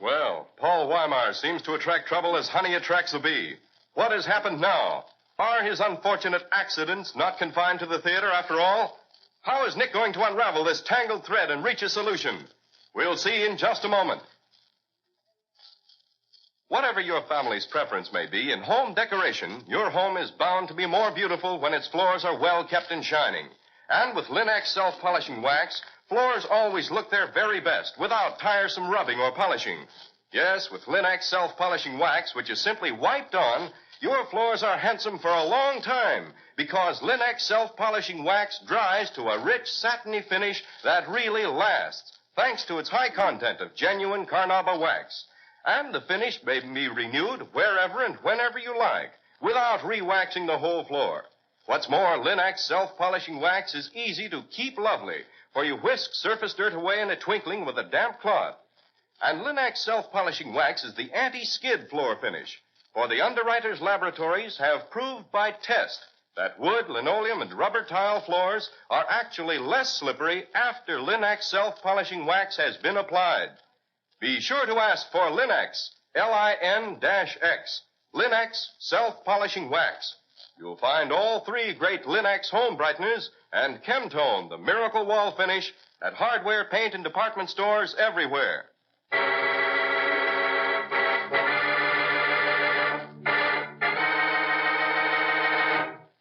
Well, Paul Weimar seems to attract trouble as honey attracts a bee. What has happened now? Are his unfortunate accidents not confined to the theater after all? How is Nick going to unravel this tangled thread and reach a solution? We'll see in just a moment. Whatever your family's preference may be, in home decoration, your home is bound to be more beautiful when its floors are well kept and shining. And with Linex self-polishing wax, floors always look their very best without tiresome rubbing or polishing. Yes, with Linex self-polishing wax, which is simply wiped on, your floors are handsome for a long time because Linex self-polishing wax dries to a rich, satiny finish that really lasts, thanks to its high content of genuine carnauba wax. And the finish may be renewed wherever and whenever you like, without re-waxing the whole floor. What's more, Linex self-polishing wax is easy to keep lovely, for you whisk surface dirt away in a twinkling with a damp cloth. And Linex self-polishing wax is the anti-skid floor finish, for the underwriters' laboratories have proved by test that wood, linoleum, and rubber tile floors are actually less slippery after Linex self-polishing wax has been applied. Be sure to ask for Linex, Lin-X, Linex self-polishing wax. You'll find all 3 great Linex home brighteners and Chemtone, the miracle wall finish, at hardware, paint, and department stores everywhere.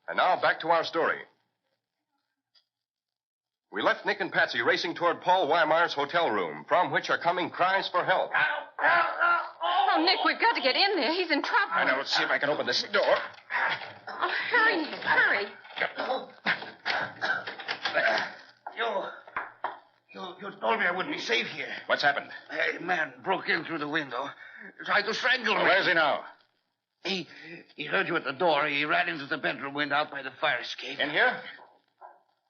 And now back to our story. We left Nick and Patsy racing toward Paul Weimar's hotel room, from which are coming cries for help. Oh, Nick, we've got to get in there. He's in trouble. I know. Let's see if I can open this door. Oh, hurry, Nick, hurry. You told me I wouldn't be safe here. What's happened? A man broke in through the window, tried to strangle me. Where's he now? He heard you at the door. He ran into the bedroom, went out by the fire escape. In here?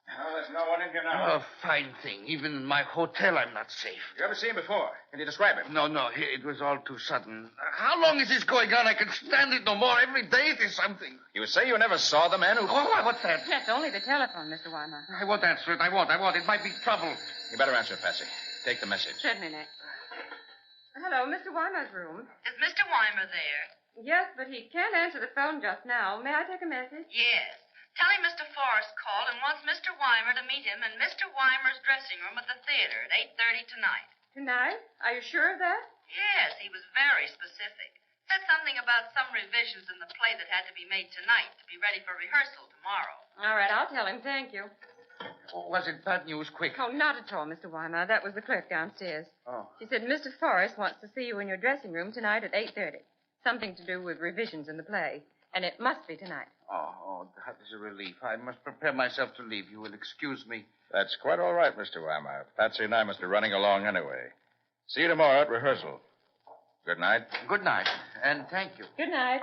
No, there's no one in here now. Oh, fine thing. Even in my hotel, I'm not safe. You ever seen him before? Can you describe him? No, it was all too sudden. How long is this going on? I can stand it no more. Every day it is something. You say you never saw the man who... Oh, what's that? That's only the telephone, Mr. Weimer. I won't answer it. I won't. It might be trouble. You better answer it, Patsy. Take the message. Certainly, Nick. Hello, Mr. Weimer's room. Is Mr. Weimer there? Yes, but he can't answer the phone just now. May I take a message? Yes. Tell him Mr. Forrest called and wants Mr. Weimer to meet him in Mr. Weimer's dressing room at the theater at 8:30 tonight. Tonight? Are you sure of that? Yes, he was very specific. Said something about some revisions in the play that had to be made tonight to be ready for rehearsal tomorrow. All right, I'll tell him. Thank you. Was it bad news quick? Oh, not at all, Mr. Weimer. That was the clerk downstairs. Oh. She said Mr. Forrest wants to see you in your dressing room tonight at 8:30. Something to do with revisions in the play. And it must be tonight. Oh, that is a relief. I must prepare myself to leave. You will excuse me. That's quite all right, Mr. Weimer. Patsy and I must be running along anyway. See you tomorrow at rehearsal. Good night. Good night, and thank you. Good night.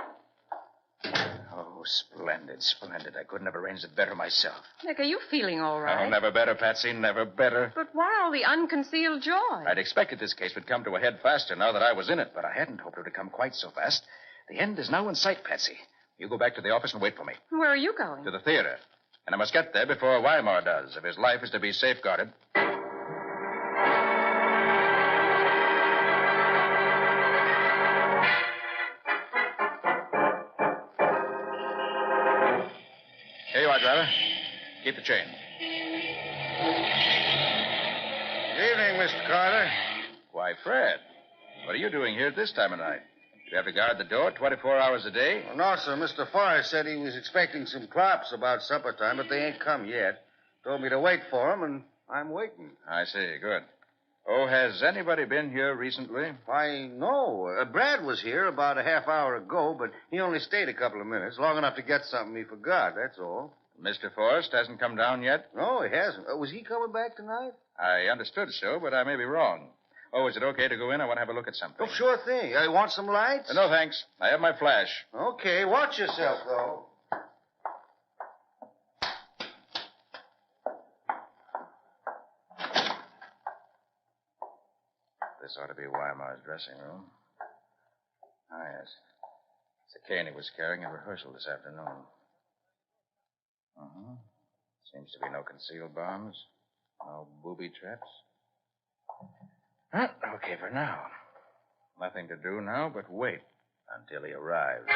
Oh, splendid, splendid. I couldn't have arranged it better myself. Nick, are you feeling all right? Oh, never better, Patsy, never better. But why all the unconcealed joy? I'd expected this case would come to a head faster now that I was in it, but I hadn't hoped it would come quite so fast. The end is now in sight, Patsy. You go back to the office and wait for me. Where are you going? To the theater. And I must get there before Weimar does, if his life is to be safeguarded. Here you are, driver. Keep the chain. Good evening, Mr. Carter. Why, Fred, what are you doing here at this time of night? You have to guard the door 24 hours a day? Well, no, sir. Mr. Forrest said he was expecting some crops about supper time, but they ain't come yet. Told me to wait for 'em, and I'm waiting. I see. Good. Oh, has anybody been here recently? Why, no. Brad was here about a half hour ago, but he only stayed a couple of minutes, long enough to get something he forgot, that's all. Mr. Forrest hasn't come down yet? No, he hasn't. Was he coming back tonight? I understood so, but I may be wrong. Oh, is it okay to go in? I want to have a look at something. Oh, sure thing. You want some lights? No, thanks. I have my flash. Okay, watch yourself, though. This ought to be Weimar's dressing room. Ah, yes. It's the cane he was carrying in rehearsal this afternoon. Uh-huh. Seems to be no concealed bombs. No booby traps. Well, okay for now. Nothing to do now but wait until he arrives.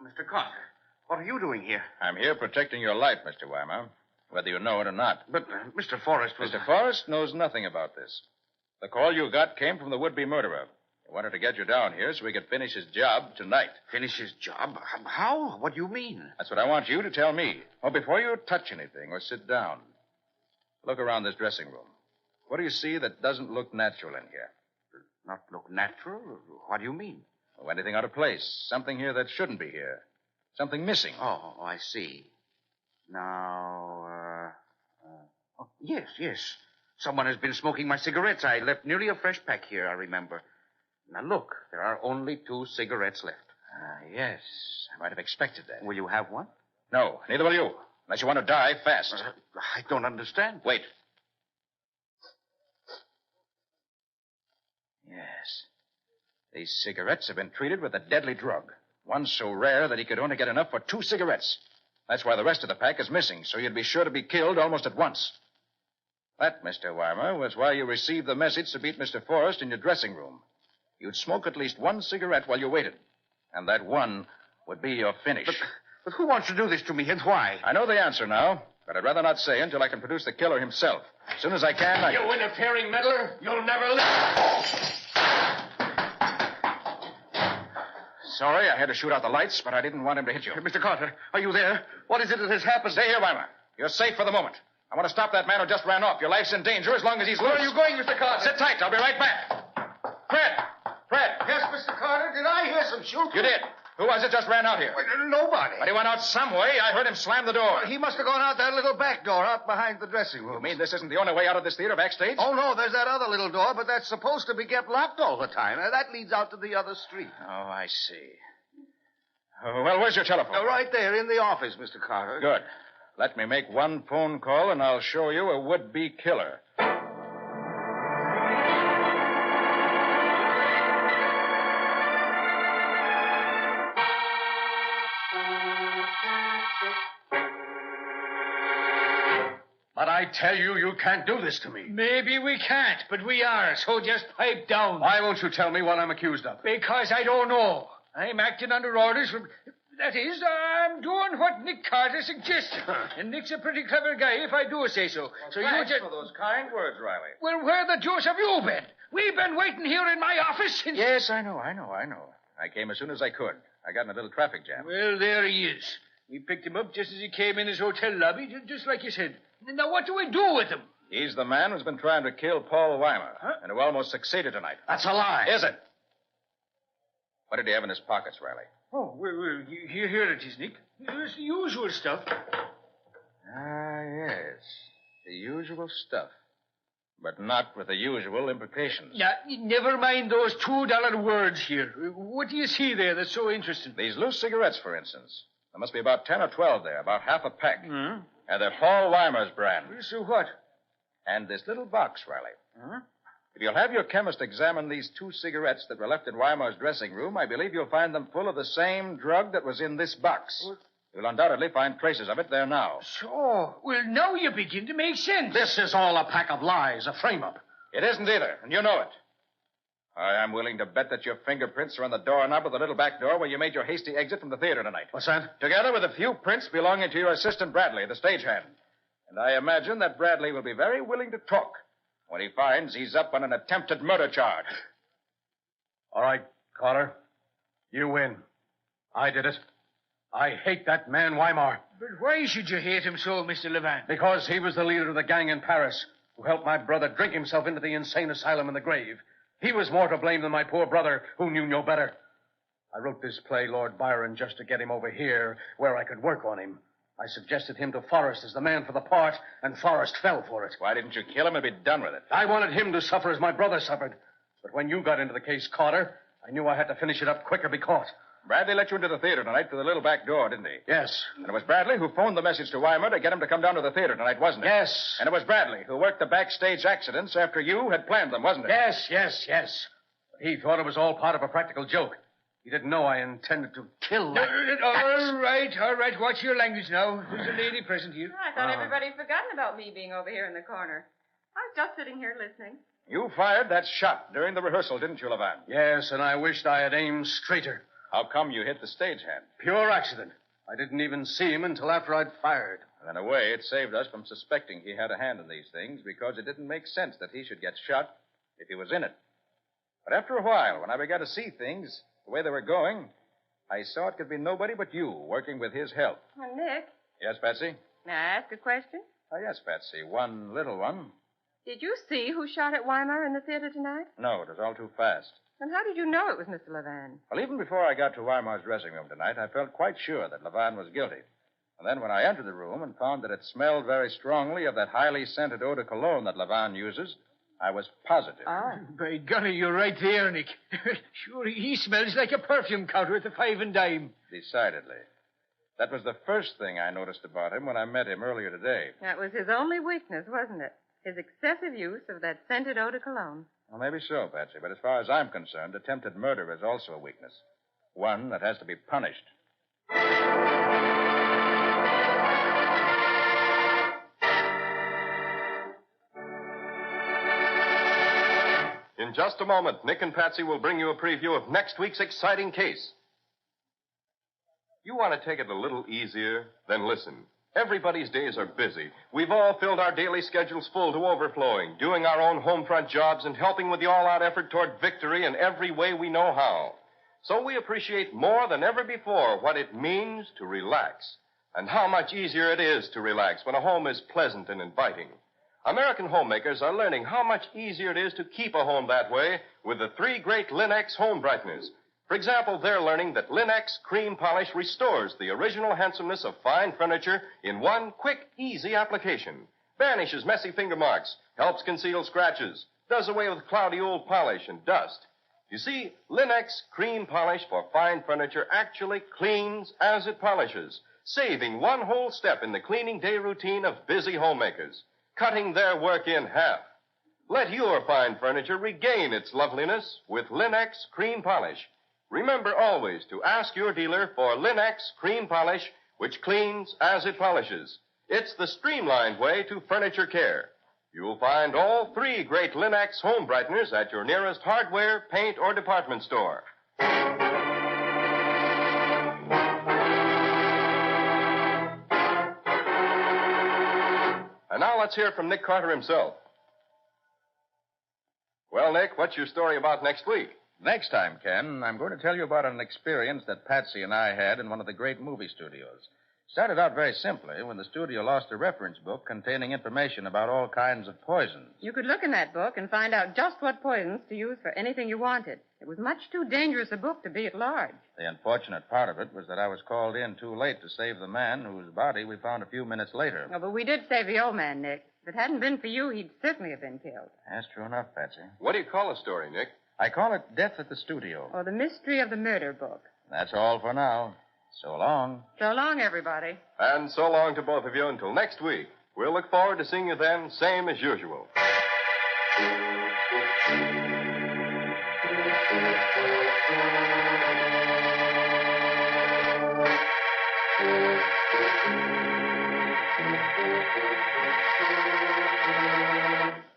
Mr. Carter, what are you doing here? I'm here protecting your life, Mr. Weimar, whether you know it or not. But Mr. Forrest was... Mr. Forrest knows nothing about this. The call you got came from the would-be murderer. He wanted to get you down here so he could finish his job tonight. Finish his job? How? What do you mean? That's what I want you to tell me. Oh, before you touch anything or sit down, look around this dressing room. What do you see that doesn't look natural in here? Not look natural? What do you mean? Oh, anything out of place. Something here that shouldn't be here. Something missing. Oh, I see. Now, yes. Someone has been smoking my cigarettes. I left nearly a fresh pack here, I remember. Now, look, there are only 2 cigarettes left. Yes. I might have expected that. Will you have one? No, neither will you. Unless you want to die fast. I don't understand. Wait. Yes. These cigarettes have been treated with a deadly drug. One so rare that he could only get enough for 2 cigarettes. That's why the rest of the pack is missing, so you'd be sure to be killed almost at once. That, Mr. Weimer, was why you received the message to beat Mr. Forrest in your dressing room. You'd smoke at least one cigarette while you waited. And that one would be your finish. But who wants to do this to me, and why? I know the answer now, but I'd rather not say until I can produce the killer himself. As soon as I can, You interfering meddler, you'll never live. Sorry, I had to shoot out the lights, but I didn't want him to hit you. Mr. Carter, are you there? What is it that has happened? Stay here, Weimar. You're safe for the moment. I want to stop that man who just ran off. Your life's in danger as long as he's loose. Where are you going, Mr. Carter? Sit tight. I'll be right back. Fred! Yes, Mr. Carter, did I hear some shooting? You did. Who was it just ran out here? Nobody. But he went out some way. I heard him slam the door. Well, he must have gone out that little back door out behind the dressing room. You mean this isn't the only way out of this theater backstage? Oh, no, there's that other little door, but that's supposed to be kept locked all the time. That leads out to the other street. Oh, I see. Well, where's your telephone? Right there in the office, Mr. Carter. Good. Let me make one phone call, and I'll show you a would-be killer. But I tell you, you can't do this to me. Maybe we can't, but we are, so just pipe down. Why won't you tell me what I'm accused of? Because I don't know. I'm acting under orders from... That is, I'm doing what Nick Carter suggested. And Nick's a pretty clever guy, if I do say so. So Thanks you just... for those kind words, Riley. Well, where the deuce have you been? We've been waiting here in my office since... Yes, I know. I came as soon as I could. I got in a little traffic jam. Well, there he is. We picked him up just as he came in his hotel lobby, just like you said. Now, what do we do with him? He's the man who's been trying to kill Paul Weimer, and who almost succeeded tonight. That's a lie. Is it? What did he have in his pockets, Riley? Oh, well, here it is, Nick. It's the usual stuff. Ah, yes. The usual stuff. But not with the usual implications. Now, never mind those $2 words here. What do you see there that's so interesting? These loose cigarettes, for instance. There must be about 10 or 12 there, about half a pack. Hmm? And they're Paul Weimer's brand. So what? And this little box, Riley. Huh? If you'll have your chemist examine these 2 cigarettes that were left in Weimer's dressing room, I believe you'll find them full of the same drug that was in this box. What? You'll undoubtedly find traces of it there now. So, well, now you begin to make sense. This is all a pack of lies, a frame-up. It isn't either, and you know it. I am willing to bet that your fingerprints are on the doorknob of the little back door where you made your hasty exit from the theater tonight. What's that? Together with a few prints belonging to your assistant Bradley, the stagehand. And I imagine that Bradley will be very willing to talk when he finds he's up on an attempted murder charge. All right, Carter. You win. I did it. I hate that man, Weimar. But why should you hate him so, Mr. Levan? Because he was the leader of the gang in Paris who helped my brother drink himself into the insane asylum in the grave. He was more to blame than my poor brother, who knew no better. I wrote this play, Lord Byron, just to get him over here where I could work on him. I suggested him to Forrest as the man for the part, and Forrest fell for it. Why didn't you kill him and be done with it? I wanted him to suffer as my brother suffered. But when you got into the case, Carter, I knew I had to finish it up quick or be caught. Bradley let you into the theater tonight through the little back door, didn't he? Yes. And it was Bradley who phoned the message to Weimer to get him to come down to the theater tonight, wasn't it? Yes. And it was Bradley who worked the backstage accidents after you had planned them, wasn't it? Yes. But he thought it was all part of a practical joke. He didn't know I intended to kill that... All right. Watch your language now. There's a lady present here. I thought everybody had forgotten about me being over here in the corner. I was just sitting here listening. You fired that shot during the rehearsal, didn't you, Levan? Yes, and I wished I had aimed straighter. How come you hit the stagehand? Pure accident. I didn't even see him until after I'd fired. And in a way, it saved us from suspecting he had a hand in these things because it didn't make sense that he should get shot if he was in it. But after a while, when I began to see things the way they were going, I saw it could be nobody but you working with his help. Well, Nick. Yes, Patsy? May I ask a question? Oh, yes, Patsy. One little one. Did you see who shot at Weimar in the theater tonight? No, it was all too fast. Then how did you know it was Mr. Levan? Well, even before I got to Weimar's dressing room tonight, I felt quite sure that Levan was guilty. And then when I entered the room and found that it smelled very strongly of that highly scented eau de cologne that Levan uses, I was positive. By golly, you're right there, Nick. Sure, he smells like a perfume counter at the 5 and dime. Decidedly. That was the first thing I noticed about him when I met him earlier today. That was his only weakness, wasn't it? His excessive use of that scented eau de cologne. Well, maybe so, Patsy, but as far as I'm concerned, attempted murder is also a weakness. One that has to be punished. In just a moment, Nick and Patsy will bring you a preview of next week's exciting case. You want to take it a little easier? Then listen. Everybody's days are busy. We've all filled our daily schedules full to overflowing, doing our own home front jobs and helping with the all-out effort toward victory in every way we know how. So we appreciate more than ever before what it means to relax, and how much easier it is to relax when a home is pleasant and inviting. American homemakers are learning how much easier it is to keep a home that way with the 3 great Linex home brighteners. For example, they're learning that Linex cream polish restores the original handsomeness of fine furniture in one quick, easy application. Banishes messy finger marks, helps conceal scratches, does away with cloudy old polish and dust. You see, Linex cream polish for fine furniture actually cleans as it polishes, saving one whole step in the cleaning day routine of busy homemakers, cutting their work in half. Let your fine furniture regain its loveliness with Linex cream polish. Remember always to ask your dealer for Linex cream polish, which cleans as it polishes. It's the streamlined way to furniture care. You'll find all 3 great Linex home brighteners at your nearest hardware, paint, or department store. And now let's hear from Nick Carter himself. Well, Nick, what's your story about next week? Next time, Ken, I'm going to tell you about an experience that Patsy and I had in one of the great movie studios. Started out very simply when the studio lost a reference book containing information about all kinds of poisons. You could look in that book and find out just what poisons to use for anything you wanted. It was much too dangerous a book to be at large. The unfortunate part of it was that I was called in too late to save the man whose body we found a few minutes later. Oh, but we did save the old man, Nick. If it hadn't been for you, he'd certainly have been killed. That's true enough, Patsy. What do you call the story, Nick? I call it Death at the Studio. Or The Mystery of the Murder Book. That's all for now. So long. So long, everybody. And so long to both of you until next week. We'll look forward to seeing you then, same as usual.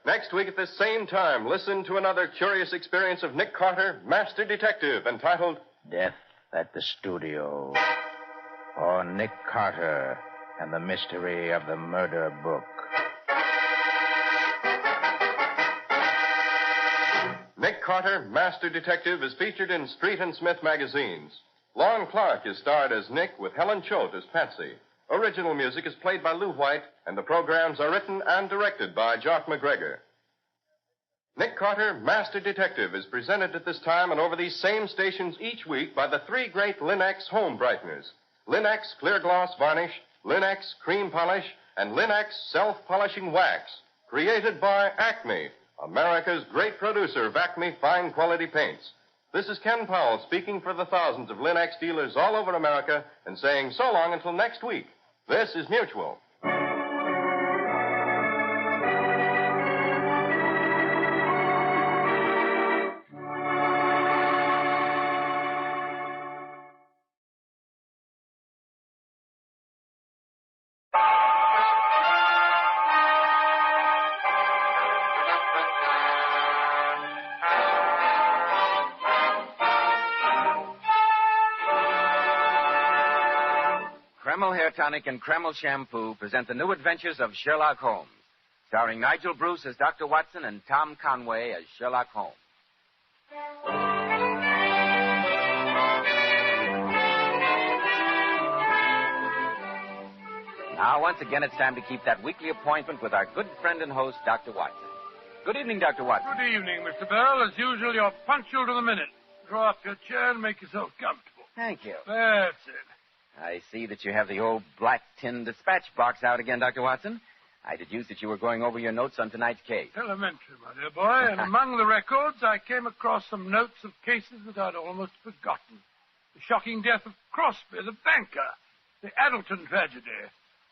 Next week at this same time, listen to another curious experience of Nick Carter, Master Detective, entitled Death at the Studio. Or Nick Carter and the Mystery of the Murder Book. Nick Carter, Master Detective, is featured in Street and Smith magazines. Lon Clark is starred as Nick with Helen Choate as Patsy. Original music is played by Lou White, and the programs are written and directed by Jock McGregor. Nick Carter, Master Detective, is presented at this time and over these same stations each week by the 3 great Linex home brighteners. Linex Clear Gloss Varnish, Linex Cream Polish, and Linex Self-Polishing Wax. Created by Acme, America's great producer of Acme fine quality paints. This is Ken Powell speaking for the thousands of Linex dealers all over America and saying so long until next week. This is Mutual. Kreml Hair Tonic and Kreml Shampoo present the new adventures of Sherlock Holmes, starring Nigel Bruce as Dr. Watson and Tom Conway as Sherlock Holmes. Now, once again, it's time to keep that weekly appointment with our good friend and host, Dr. Watson. Good evening, Dr. Watson. Good evening, Mr. Bell. As usual, you're punctual to the minute. Draw up your chair and make yourself comfortable. Thank you. That's it. I see that you have the old black tin dispatch box out again, Dr. Watson. I deduced that you were going over your notes on tonight's case. Elementary, my dear boy. And among the records, I came across some notes of cases that I'd almost forgotten. The shocking death of Crosby, the banker, the Addleton tragedy,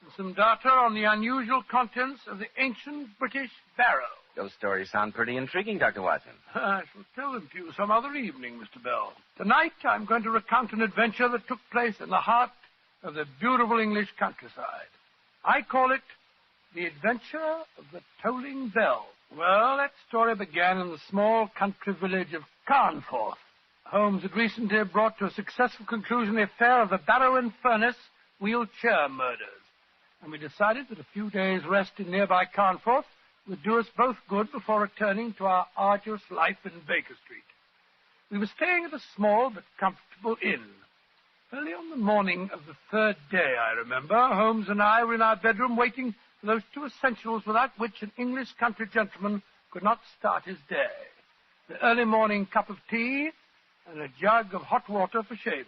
and some data on the unusual contents of the ancient British barrow. Those stories sound pretty intriguing, Dr. Watson. I shall tell them to you some other evening, Mr. Bell. Tonight, I'm going to recount an adventure that took place in the heart of the beautiful English countryside. I call it The Adventure of the Tolling Bell. Well, that story began in the small country village of Carnforth. Holmes had recently brought to a successful conclusion the affair of the Barrow and Furnace wheelchair murders, and we decided that a few days' rest in nearby Carnforth would do us both good before returning to our arduous life in Baker Street. We were staying at a small but comfortable inn. Early on the morning of the third day, I remember, Holmes and I were in our bedroom waiting for those two essentials without which an English country gentleman could not start his day: the early morning cup of tea and a jug of hot water for shaving.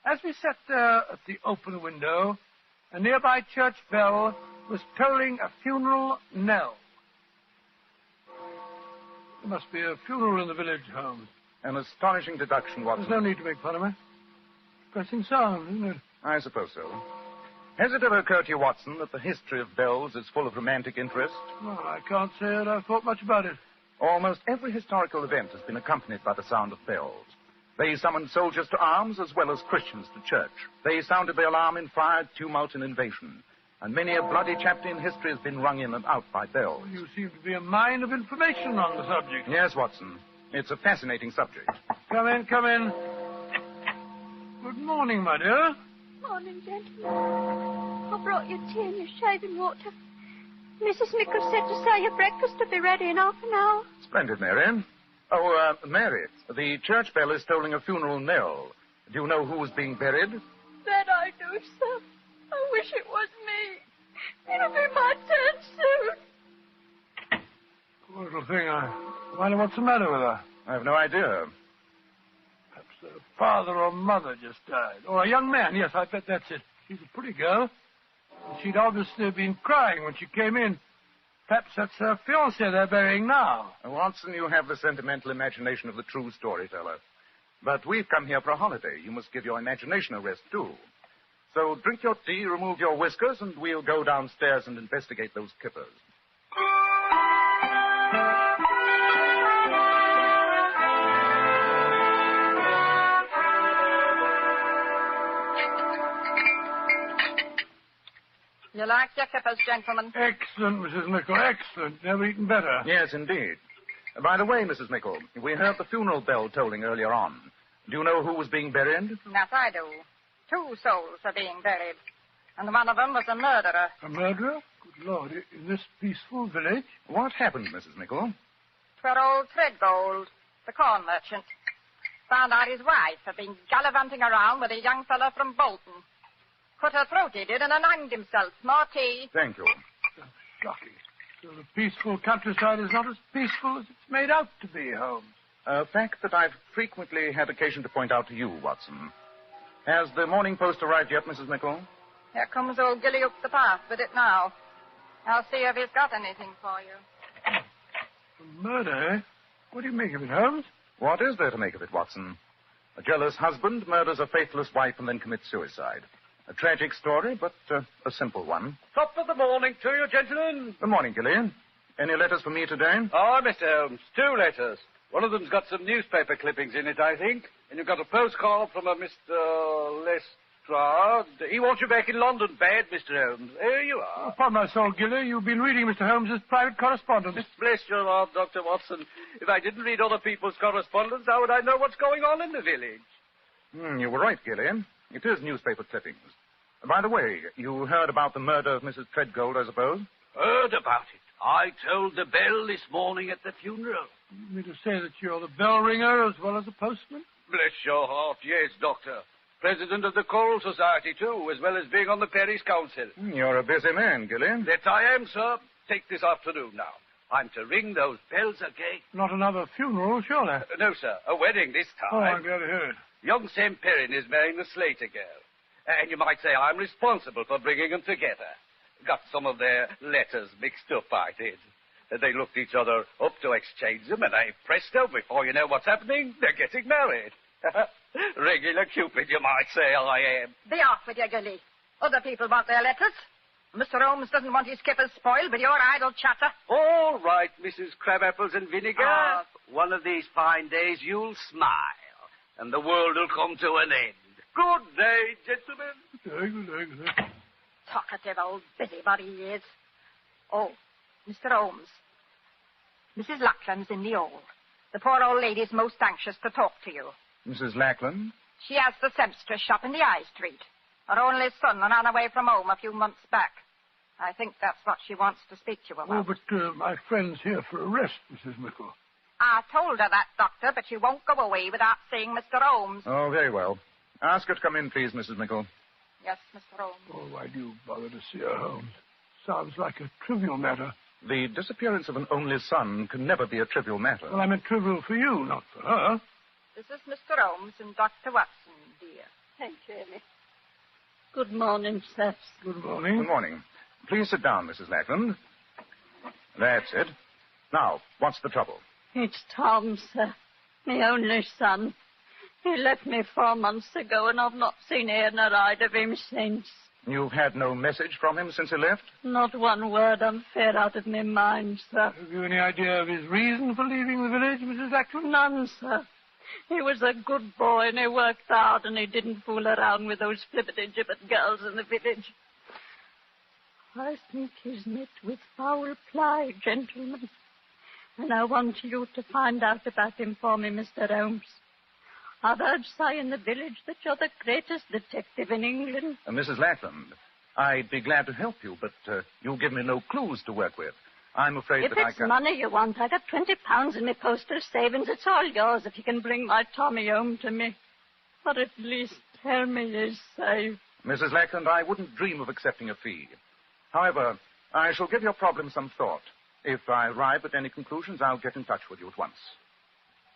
As we sat there at the open window, a nearby church bell was tolling a funeral knell. There must be a funeral in the village, Holmes. An astonishing deduction, Watson. There's no need to make fun of me. Depressing sound, isn't it? I suppose so. Has it ever occurred to you, Watson, that the history of bells is full of romantic interest? Well, I can't say that I've thought much about it. Almost every historical event has been accompanied by the sound of bells. They summoned soldiers to arms as well as Christians to church. They sounded the alarm in fire, tumult, and invasion. And many a bloody chapter in history has been rung in and out by bells. You seem to be a mine of information on the subject. Yes, Watson. It's a fascinating subject. Come in, come in. Good morning, my dear. Morning, gentlemen. I brought you tea and your shaving water. Mrs. Mickle said to say your breakfast will be ready in half an hour. Splendid, Mary. Oh, Mary, the church bell is tolling a funeral knell. Do you know who is being buried? That I do, sir. I wish it was me. It'll be my turn soon. Poor little thing. I wonder what's the matter with her. I have no idea. Perhaps her father or mother just died. Or a young man. Yes, I bet that's it. She's a pretty girl. And she'd obviously been crying when she came in. Perhaps that's her fiancé they're burying now. Watson, you have the sentimental imagination of the true storyteller. But we've come here for a holiday. You must give your imagination a rest, too. So drink your tea, remove your whiskers, and we'll go downstairs and investigate those kippers. You like your kippers, gentlemen? Excellent, Mrs. Mickle, excellent. Never eaten better. Yes, indeed. By the way, Mrs. Mickle, we heard the funeral bell tolling earlier on. Do you know who was being buried? Yes, I do. 2 souls are being buried. And one of them was a murderer. A murderer? Good Lord, in this peaceful village? What happened, Mrs. Mickle? 'Twere old Threadgold, the corn merchant. Found out his wife had been gallivanting around with a young fellow from Bolton. Cut her throat, he did, and then hanged himself. More tea. Thank you. That's shocking. So the peaceful countryside is not as peaceful as it's made out to be, Holmes. A fact that I've frequently had occasion to point out to you, Watson. Has the Morning Post arrived yet, Mrs. Mickle? Here comes old Gilly up the path with it now. I'll see if he's got anything for you. A murder, eh? What do you make of it, Holmes? What is there to make of it, Watson? A jealous husband murders a faithless wife and then commits suicide. A tragic story, but a simple one. Top of the morning to you, gentlemen. Good morning, Gillian. Any letters for me today? Oh, Mr. Holmes, 2 letters. One of them's got some newspaper clippings in it, I think. And you've got a postcard from a Mr. Lestrade. He wants you back in London bad, Mr. Holmes. Here you are. Upon my soul, Gilly, you've been reading Mr. Holmes's private correspondence. Bless your heart, Dr. Watson. If I didn't read other people's correspondence, how would I know what's going on in the village? You were right, Gillian. It is newspaper clippings. By the way, you heard about the murder of Mrs. Threadgold, I suppose? Heard about it. I told the bell this morning at the funeral. You mean to say that you're the bell ringer as well as the postman? Bless your heart, yes, Doctor. President of the Choral Society, too, as well as being on the parish council. You're a busy man, Gillian. That I am, sir. Take this afternoon now. I'm to ring those bells again. Not another funeral, surely? No, sir. A wedding this time. Oh, I'm glad to hear it. Young Sam Perrin is marrying the Slater girl. And you might say I'm responsible for bringing them together. Got some of their letters mixed up, I did. They looked each other up to exchange them, and presto, before you know what's happening, they're getting married. Regular Cupid, you might say I am. Be off with you, Gilly. Other people want their letters. Mr. Holmes doesn't want his kippers spoiled with your idle chatter. All right, Mrs. Crabapples and Vinegar. One of these fine days you'll smile, and the world will come to an end. Good day, gentlemen. Talkative old busybody he is. Oh, Mr. Holmes. Mrs. Lackland's in the hall. The poor old lady's most anxious to talk to you. Mrs. Lackland? She has the seamstress shop in the High Street. Her only son ran away from home a few months back. I think that's what she wants to speak to you about. Oh, but my friend's here for a rest, Mrs. Mickle. I told her that, Doctor, but she won't go away without seeing Mr. Holmes. Oh, very well. Ask her to come in, please, Mrs. Mickle. Yes, Mr. Holmes. Oh, why do you bother to see her, Holmes? Sounds like a trivial matter. The disappearance of an only son can never be a trivial matter. Well, I meant trivial for you, not for her. This is Mr. Holmes and Dr. Watson, dear. Thank you, Amy. Good morning, sir. Good morning. Good morning. Please sit down, Mrs. Lackland. That's it. Now, what's the trouble? It's Tom, sir. My only son. He left me 4 months ago, and I've not seen ear nor eyed of him since. You've had no message from him since he left? Not one word. I'm fair out of my mind, sir. Have you any idea of his reason for leaving the village, Mrs. Lackland? None, sir. He was a good boy, and he worked hard, and he didn't fool around with those flippity-gibbet girls in the village. I think he's met with foul play, gentlemen. And I want you to find out about him for me, Mr. Holmes. I've heard say in the village that you're the greatest detective in England. Mrs. Lackland, I'd be glad to help you, but you give me no clues to work with. I'm afraid If that I it's can't... money you want, I got £20 in my postal savings. It's all yours if you can bring my Tommy home to me. Or at least tell me he's safe. Mrs. Lackland, I wouldn't dream of accepting a fee. However, I shall give your problem some thought. If I arrive at any conclusions, I'll get in touch with you at once.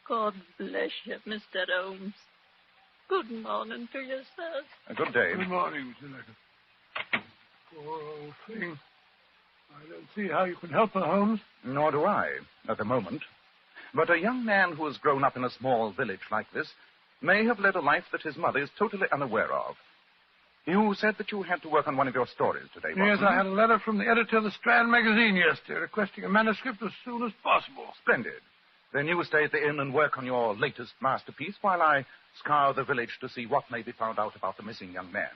God bless you, Mr. Holmes. Good morning to you, sir. Good day. Good morning, Mr. Lackland. Poor old thing. I don't see how you can help her, Holmes. Nor do I, at the moment. But a young man who has grown up in a small village like this may have led a life that his mother is totally unaware of. You said that you had to work on one of your stories today, Watson. Yes, I had a letter from the editor of the Strand magazine yesterday requesting a manuscript as soon as possible. Splendid. Then you stay at the inn and work on your latest masterpiece while I scour the village to see what may be found out about the missing young man.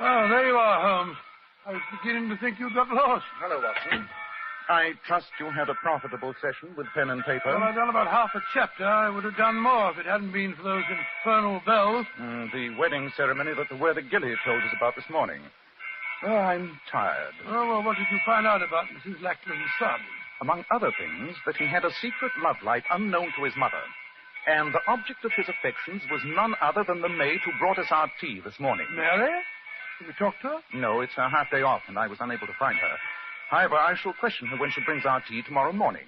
Oh, there you are, Holmes. I was beginning to think you'd got lost. Hello, Watson. I trust you had a profitable session with pen and paper. Well, I've done about half a chapter. I would have done more if it hadn't been for those infernal bells. The wedding ceremony that the worthy Gilly told us about this morning. Oh, I'm tired. Oh, well, what did you find out about Mrs. Lackland's son? Among other things, that he had a secret love life unknown to his mother. And the object of his affections was none other than the maid who brought us our tea this morning. Mary? Have you talked to her? No, it's her half-day off, and I was unable to find her. However, I shall question her when she brings our tea tomorrow morning.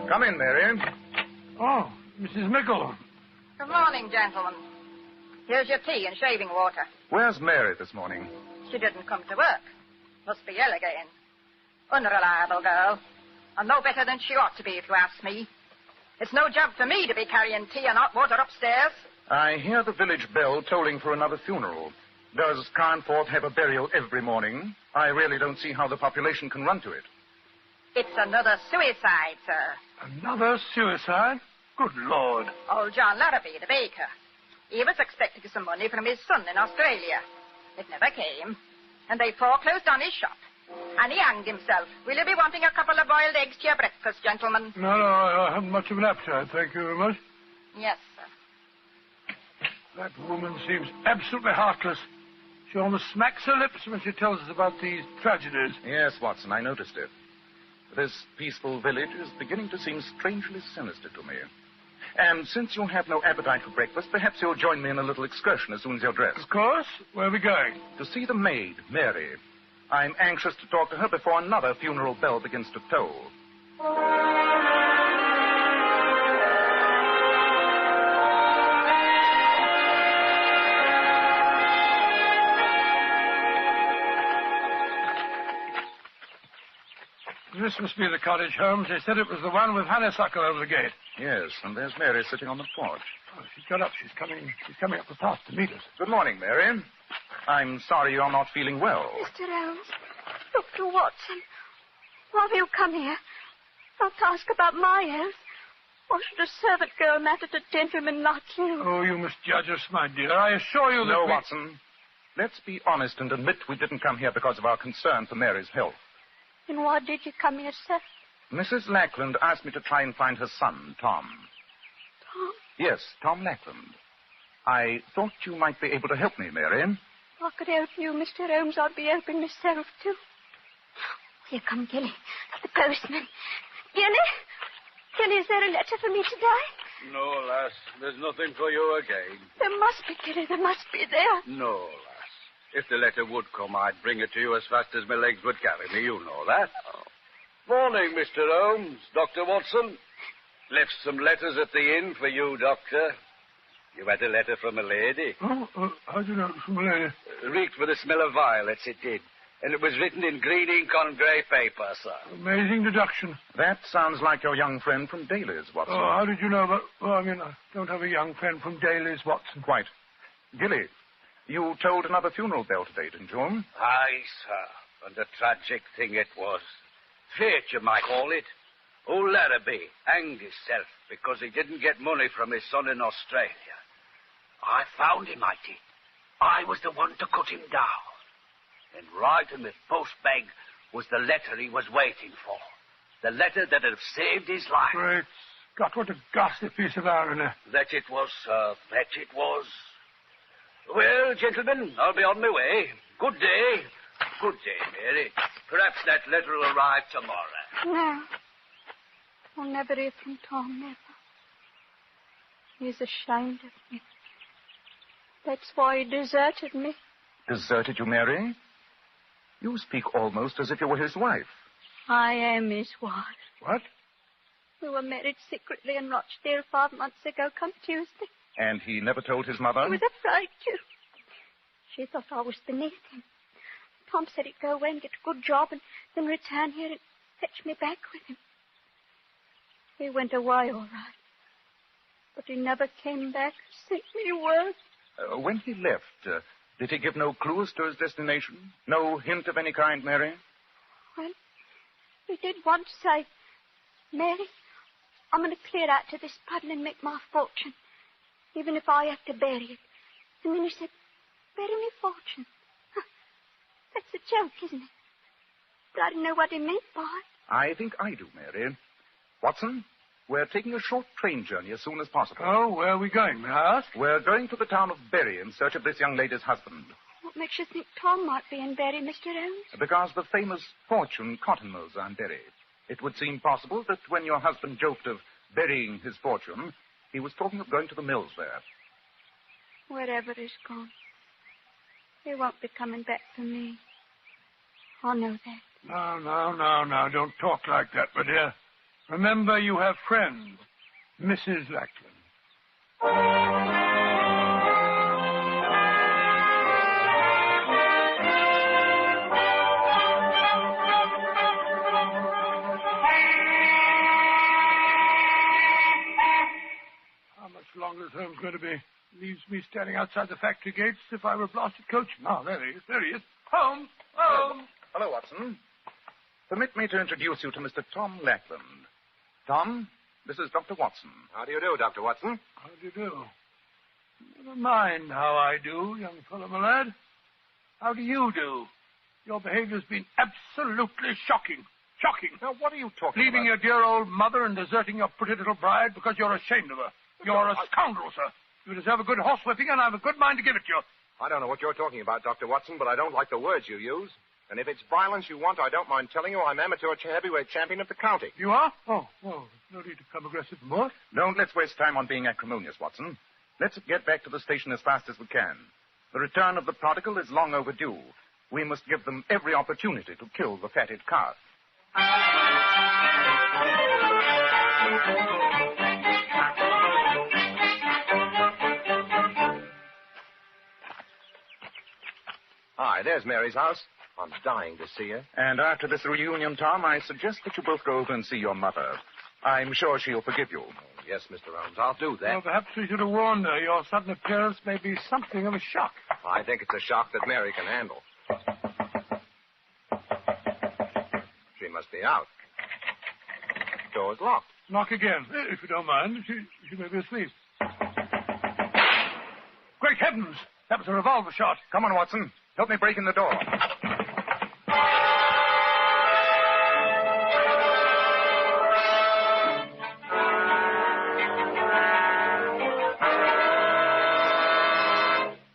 Come in, Mary. Oh, Mrs. Mickle. Good morning, gentlemen. Here's your tea and shaving water. Where's Mary this morning? She didn't come to work. Must be ill again. Unreliable girl. And no better than she ought to be, if you ask me. It's no job for me to be carrying tea and hot water upstairs. I hear the village bell tolling for another funeral. Does Carnforth have a burial every morning? I really don't see how the population can run to it. It's another suicide, sir. Another suicide? Good Lord. Old John Larrabee, the baker. He was expecting some money from his son in Australia. It never came. And they foreclosed on his shop. And he hanged himself. Will you be wanting a couple of boiled eggs to your breakfast, gentlemen? No, I haven't much of an appetite, thank you very much. Yes, sir. That woman seems absolutely heartless. She almost smacks her lips when she tells us about these tragedies. Yes, Watson, I noticed it. This peaceful village is beginning to seem strangely sinister to me. And since you have no appetite for breakfast, perhaps you'll join me in a little excursion as soon as you're dressed. Of course. Where are we going? To see the maid, Mary. I'm anxious to talk to her before another funeral bell begins to toll. This must be the cottage, Holmes. They said it was the one with honeysuckle over the gate. Yes, and there's Mary sitting on the porch. Oh, she's got up. She's coming up the path to meet us. Good morning, Mary. I'm sorry you're not feeling well. Mr. Holmes, Dr. Watson, why have you come here? Not to ask about my health. Why should a servant girl matter to gentlemen like you? Oh, you misjudge us, my dear. I assure you that No, Watson. Let's be honest and admit we didn't come here because of our concern for Mary's health. Then why did you come here, sir? Mrs. Lackland asked me to try and find her son, Tom. Tom? Yes, Tom Lackland. I thought you might be able to help me, Mary. If I could help you, Mr. Holmes, I'd be helping myself, too. Here come Gilly, the postman. Gilly, is there a letter for me today? No, lass. There's nothing for you again. There must be, Gilly. There must be there. No, lass. If the letter would come, I'd bring it to you as fast as my legs would carry me. You know that. Morning, Mr. Holmes. Dr. Watson. Left some letters at the inn for you, Doctor. You had a letter from a lady. Oh, how'd you know it was from a lady? Reeked with the smell of violets, it did. And it was written in green ink on grey paper, sir. Amazing deduction. That sounds like your young friend from Daly's, Watson. Oh, how did you know about... Well, I don't have a young friend from Daly's, Watson. Quite. Gilly, you tolled another funeral bell today, didn't you? Aye, sir. And a tragic thing it was. Fate, you might call it. Old Larrabee hanged himself because he didn't get money from his son in Australia. I found him, I did. I was the one to cut him down. And right in the post bag was the letter he was waiting for. The letter that had saved his life. Great Scott, what a ghastly piece of irony. That it was, sir. That it was. Well, gentlemen, I'll be on my way. Good day. Good day, Mary. Perhaps that letter will arrive tomorrow. No. I'll never hear from Tom, never. He's ashamed of me. That's why he deserted me. Deserted you, Mary? You speak almost as if you were his wife. I am his wife. What? We were married secretly in Rochdale 5 months ago, come Tuesday. And he never told his mother? He was afraid to. She thought I was beneath him. Tom said he'd go away and get a good job and then return here and fetch me back with him. He went away all right. But he never came back or sent me word. When he left, did he give no clues to his destination? No hint of any kind, Mary? Well, he did once say, Mary, I'm going to clear out to this puddle and make my fortune, even if I have to bury it. And then he said, bury me fortune. That's a joke, isn't it? But I didn't know what he meant by it. I think I do, Mary. Watson, we're taking a short train journey as soon as possible. Oh, where are we going, may I ask? We're going to the town of Bury in search of this young lady's husband. What makes you think Tom might be in Bury, Mr. Holmes? Because the famous fortune cotton mills are in Bury. It would seem possible that when your husband joked of burying his fortune, he was talking of going to the mills there. Wherever he's gone, he won't be coming back for me. I know that. No. Don't talk like that, my dear. Remember, you have friends. Mrs. Lackland. How much longer is Holmes going to be? Leaves me standing outside the factory gates as if I were a blasted coachman. Oh, there he is. Holmes! Hello, Watson. Permit me to introduce you to Mr. Tom Lackland. Tom, this is Dr. Watson. How do you do, Dr. Watson? How do you do? Never mind how I do, young fellow, my lad. How do you do? Your behavior's been absolutely shocking. Shocking. Now, what are you talking Leaving about? your dear old mother and deserting your pretty little bride because you're ashamed of her. You're a scoundrel, sir. You deserve a good horsewhipping, and I've a good mind to give it to you. I don't know what you're talking about, Dr. Watson, but I don't like the words you use. And if it's violence you want, I don't mind telling you I'm amateur heavyweight champion of the county. You are? Oh, no need to become aggressive more. Don't let's waste time on being acrimonious, Watson. Let's get back to the station as fast as we can. The return of the prodigal is long overdue. We must give them every opportunity to kill the fatted calf. Hi, there's Mary's house. I'm dying to see her. And after this reunion, Tom, I suggest that you both go over and see your mother. I'm sure she'll forgive you. Yes, Mr. Holmes, I'll do that. Well, perhaps we should have warned her. Your sudden appearance may be something of a shock. I think it's a shock that Mary can handle. She must be out. Door's locked. Knock again, if you don't mind. She may be asleep. Great heavens! That was a revolver shot. Come on, Watson. Help me break in the door.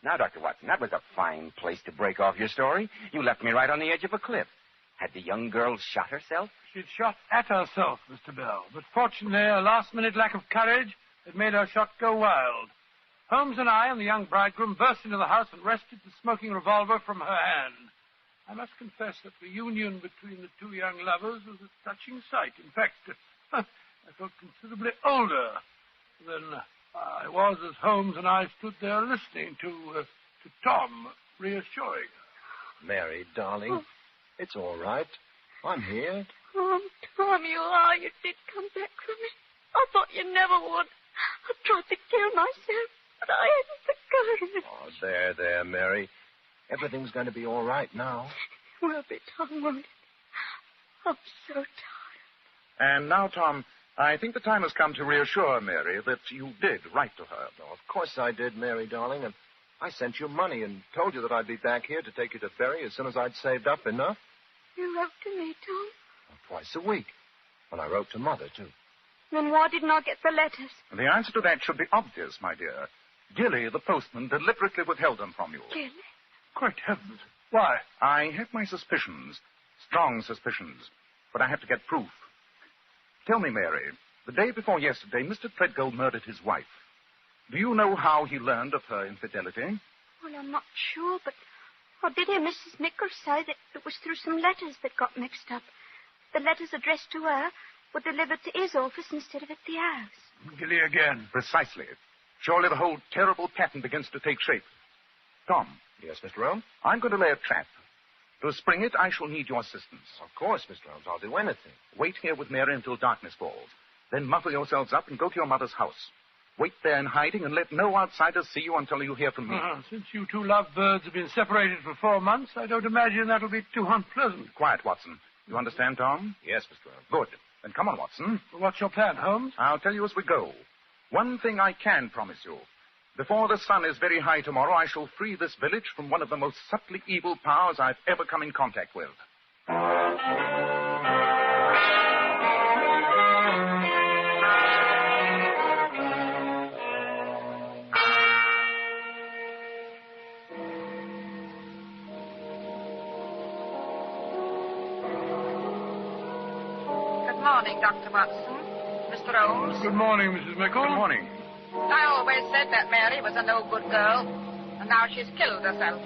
Now, Dr. Watson, that was a fine place to break off your story. You left me right on the edge of a cliff. Had the young girl shot herself? She'd shot at herself, Mr. Bell. But fortunately, a last-minute lack of courage had made her shot go wild. Holmes and I and the young bridegroom burst into the house and wrested the smoking revolver from her hand. I must confess that the union between the two young lovers was a touching sight. In fact, I felt considerably older than I was as Holmes and I stood there listening to Tom, reassuring her. Mary, darling, it's all right. I'm here. Oh, Tom, you are. You did come back for me. I thought you never would. I tried to kill myself, but I hadn't the courage. Oh, there, Mary. Everything's going to be all right now. It will be, Tom, won't it? I'm so tired. And now, Tom, I think the time has come to reassure Mary that you did write to her. Oh, of course I did, Mary, darling, and I sent you money and told you that I'd be back here to take you to Bury as soon as I'd saved up enough. You wrote to me, Tom? Twice a week. And I wrote to Mother, too. Then why didn't I get the letters? The answer to that should be obvious, my dear. Gilly, the postman, deliberately withheld them from you. Gilly? Great heavens. Why? I have my suspicions. Strong suspicions. But I have to get proof. Tell me, Mary, the day before yesterday, Mr. Treadgold murdered his wife. Do you know how he learned of her infidelity? Well, I'm not sure, but I did hear Mrs. Nichols say that it was through some letters that got mixed up. The letters addressed to her were delivered to his office instead of at the house. Gilly again. Precisely. Surely the whole terrible pattern begins to take shape. Tom. Yes, Mr. Holmes? I'm going to lay a trap. To spring it, I shall need your assistance. Of course, Mr. Holmes. I'll do anything. Wait here with Mary until darkness falls. Then muffle yourselves up and go to your mother's house. Wait there in hiding and let no outsiders see you until you hear from me. Since you two lovebirds have been separated for 4 months, I don't imagine that'll be too unpleasant. Quiet, Watson. You understand, Tom? Yes, Mr. Holmes. Good. Then come on, Watson. What's your plan, Holmes? I'll tell you as we go. One thing I can promise you. Before the sun is very high tomorrow, I shall free this village from one of the most subtly evil powers I've ever come in contact with. Good morning, Dr. Watson. Mr. Holmes. Good morning, Mrs. Mickle. Good morning. I always said that Mary was a no-good girl, and now she's killed herself.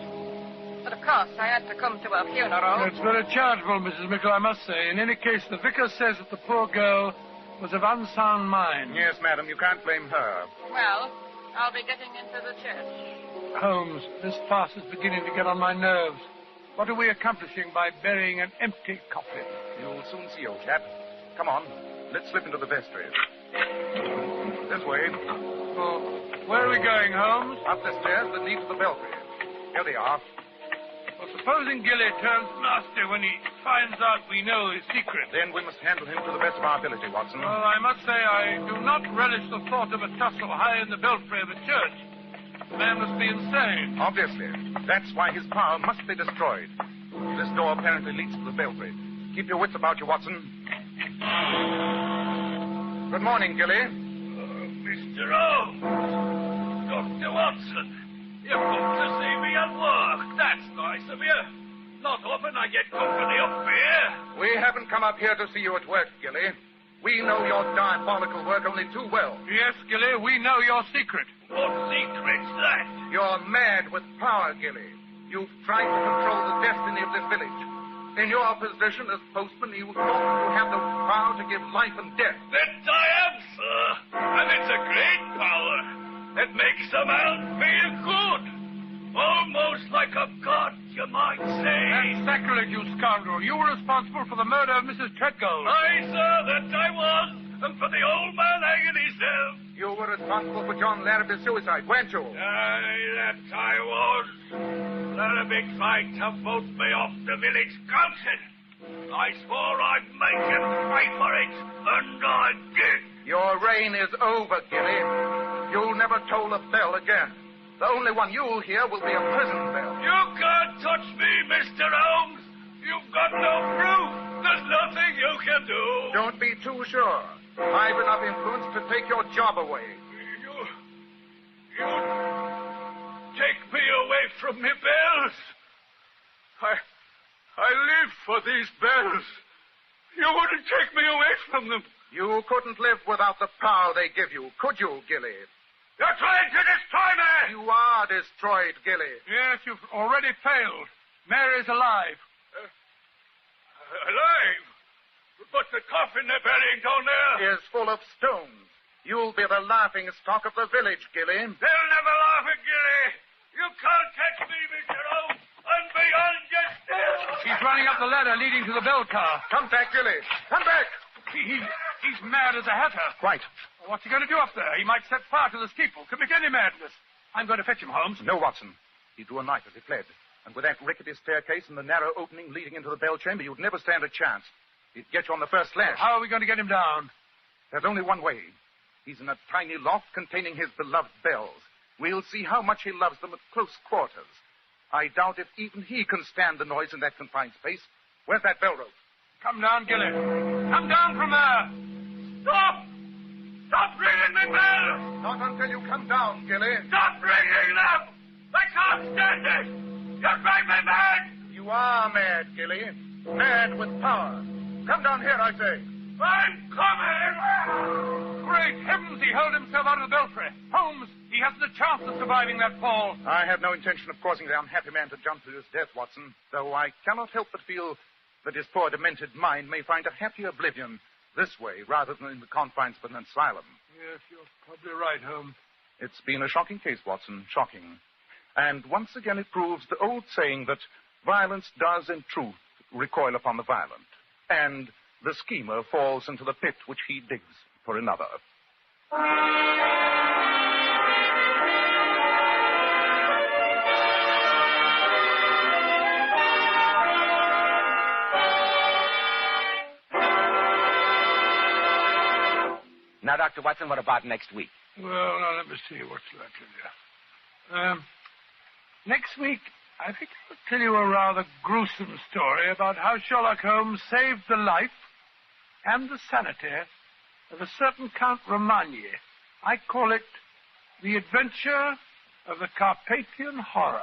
But, of course, I had to come to her funeral. It's very charitable, Mrs. Mickle, I must say. In any case, the vicar says that the poor girl was of unsound mind. Yes, madam, you can't blame her. Well, I'll be getting into the church. Holmes, this farce is beginning to get on my nerves. What are we accomplishing by burying an empty coffin? You'll soon see, old chap. Come on, let's slip into the vestry. This way. Oh, where are we going, Holmes? Up the stairs that lead to the belfry. Here they are. Well, supposing Gilly turns nasty when he finds out we know his secret. Then we must handle him to the best of our ability, Watson. Well, I must say I do not relish the thought of a tussle high in the belfry of a church. The man must be insane. Obviously. That's why his power must be destroyed. This door apparently leads to the belfry. Keep your wits about you, Watson. Good morning, Gilly. Mr. Holmes. Dr. Watson. You've come to see me at work. That's nice of you. Not often I get company up here. We haven't come up here to see you at work, Gilly. We know your diabolical work only too well. Yes, Gilly, we know your secret. What secret's that? You're mad with power, Gilly. You've tried to control the destiny of this village. In your position as postman, you thought you had the power to give life and death. That I am, sir. And it's a great power. It makes a man feel good. Almost like a god, you might say. That's sacrilege, you scoundrel. You were responsible for the murder of Mrs. Treadgold. Aye, sir, that I was. and for the old man hanging himself. You were responsible for John Larrabee's suicide, weren't you? Aye, that I was. Larrabee tried to vote me off the village council. I swore I'd make him fight for it, and I did. Your reign is over, Gilly. You'll never toll a bell again. The only one you'll hear will be a prison bell. You can't touch me, Mr. Holmes. You've got no proof. There's nothing you can do. Don't be too sure. I've enough influence to take your job away. You take me away from me bells. I live for these bells. You wouldn't take me away from them. You couldn't live without the power they give you, could you, Gilly? You're trying to destroy me! You are destroyed, Gilly. Yes, you've already failed. Mary's alive. Alive? But the coffin they're burying down there is full of stones. You'll be the laughing stock of the village, Gilly. They'll never laugh at Gilly. You can't catch me, Mr. Holmes. I'm beyond you still. She's running up the ladder leading to the bell car. Come back, Gilly. Come back. He's mad as a hatter. Quite. What's he going to do up there? He might set fire to the steeple. Commit any madness. I'm going to fetch him, Holmes. No, Watson. He drew a knife as he fled. And with that rickety staircase and the narrow opening leading into the bell chamber, you'd never stand a chance. He'd get you on the first slash. How are we going to get him down? There's only one way. He's in a tiny loft containing his beloved bells. We'll see how much he loves them at close quarters. I doubt if even he can stand the noise in that confined space. Where's that bell rope? Come down, Gilly. Come down from there. Stop! Stop ringing me bells! Not until you come down, Gilly. Stop ringing them! I can't stand it! You drive me mad! You are mad, Gilly. Mad with power. Come down here, I say. I'm coming! Great heavens, he hurled himself out of the belfry. Holmes, he hasn't a chance of surviving that fall. I have no intention of causing the unhappy man to jump to his death, Watson, though I cannot help but feel that his poor demented mind may find a happier oblivion this way rather than in the confines of an asylum. Yes, you're probably right, Holmes. It's been a shocking case, Watson, shocking. And once again it proves the old saying that violence does in truth recoil upon the violent, and the schemer falls into the pit which he digs for another. Now, Dr. Watson, what about next week? Well, now, let me see what's left in there. Next week, I think I'll tell you a rather gruesome story about how Sherlock Holmes saved the life and the sanity of a certain Count Romagny. I call it The Adventure of the Carpathian Horror.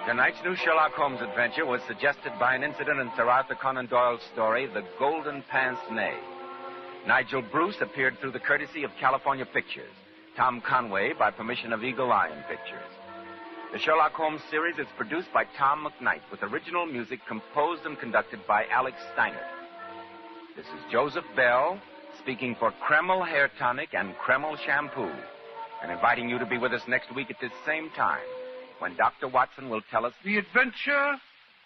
Tonight's new Sherlock Holmes adventure was suggested by an incident in Sir Arthur Conan Doyle's story, The Golden Pince Nez. Nigel Bruce appeared through the courtesy of California Pictures. Tom Conway by permission of Eagle Lion Pictures. The Sherlock Holmes series is produced by Tom McKnight with original music composed and conducted by Alex Steiner. This is Joseph Bell speaking for Kreml Hair Tonic and Kreml Shampoo and inviting you to be with us next week at this same time when Dr. Watson will tell us The Adventure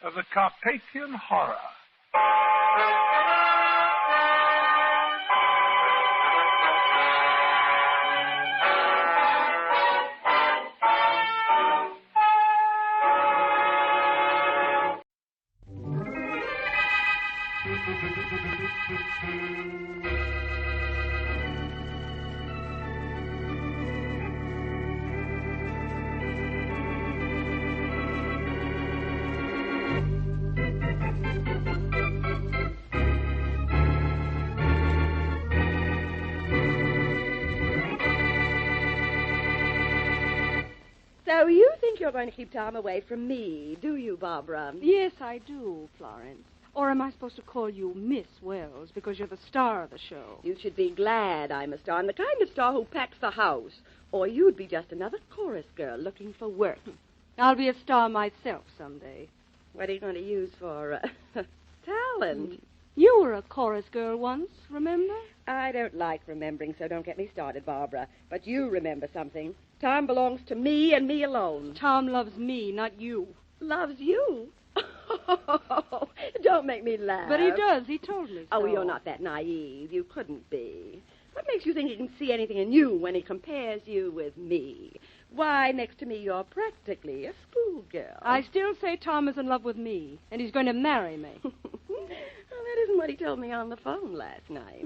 of the Carpathian Horror. So you think you're going to keep Tom away from me, do you, Barbara? Yes, I do, Florence. Or am I supposed to call you Miss Wells because you're the star of the show? You should be glad I'm a star. I'm the kind of star who packs the house. Or you'd be just another chorus girl looking for work. I'll be a star myself someday. What are you going to use for talent? You were a chorus girl once, remember? I don't like remembering, so don't get me started, Barbara. But you remember something. Tom belongs to me and me alone. Tom loves me, not you. Loves you? Don't make me laugh. But he does. He told me so. Oh, you're not that naive. You couldn't be. What makes you think he can see anything in you when he compares you with me? Why, next to me, you're practically a schoolgirl. I still say Tom is in love with me, and he's going to marry me. Well, that isn't what he told me on the phone last night.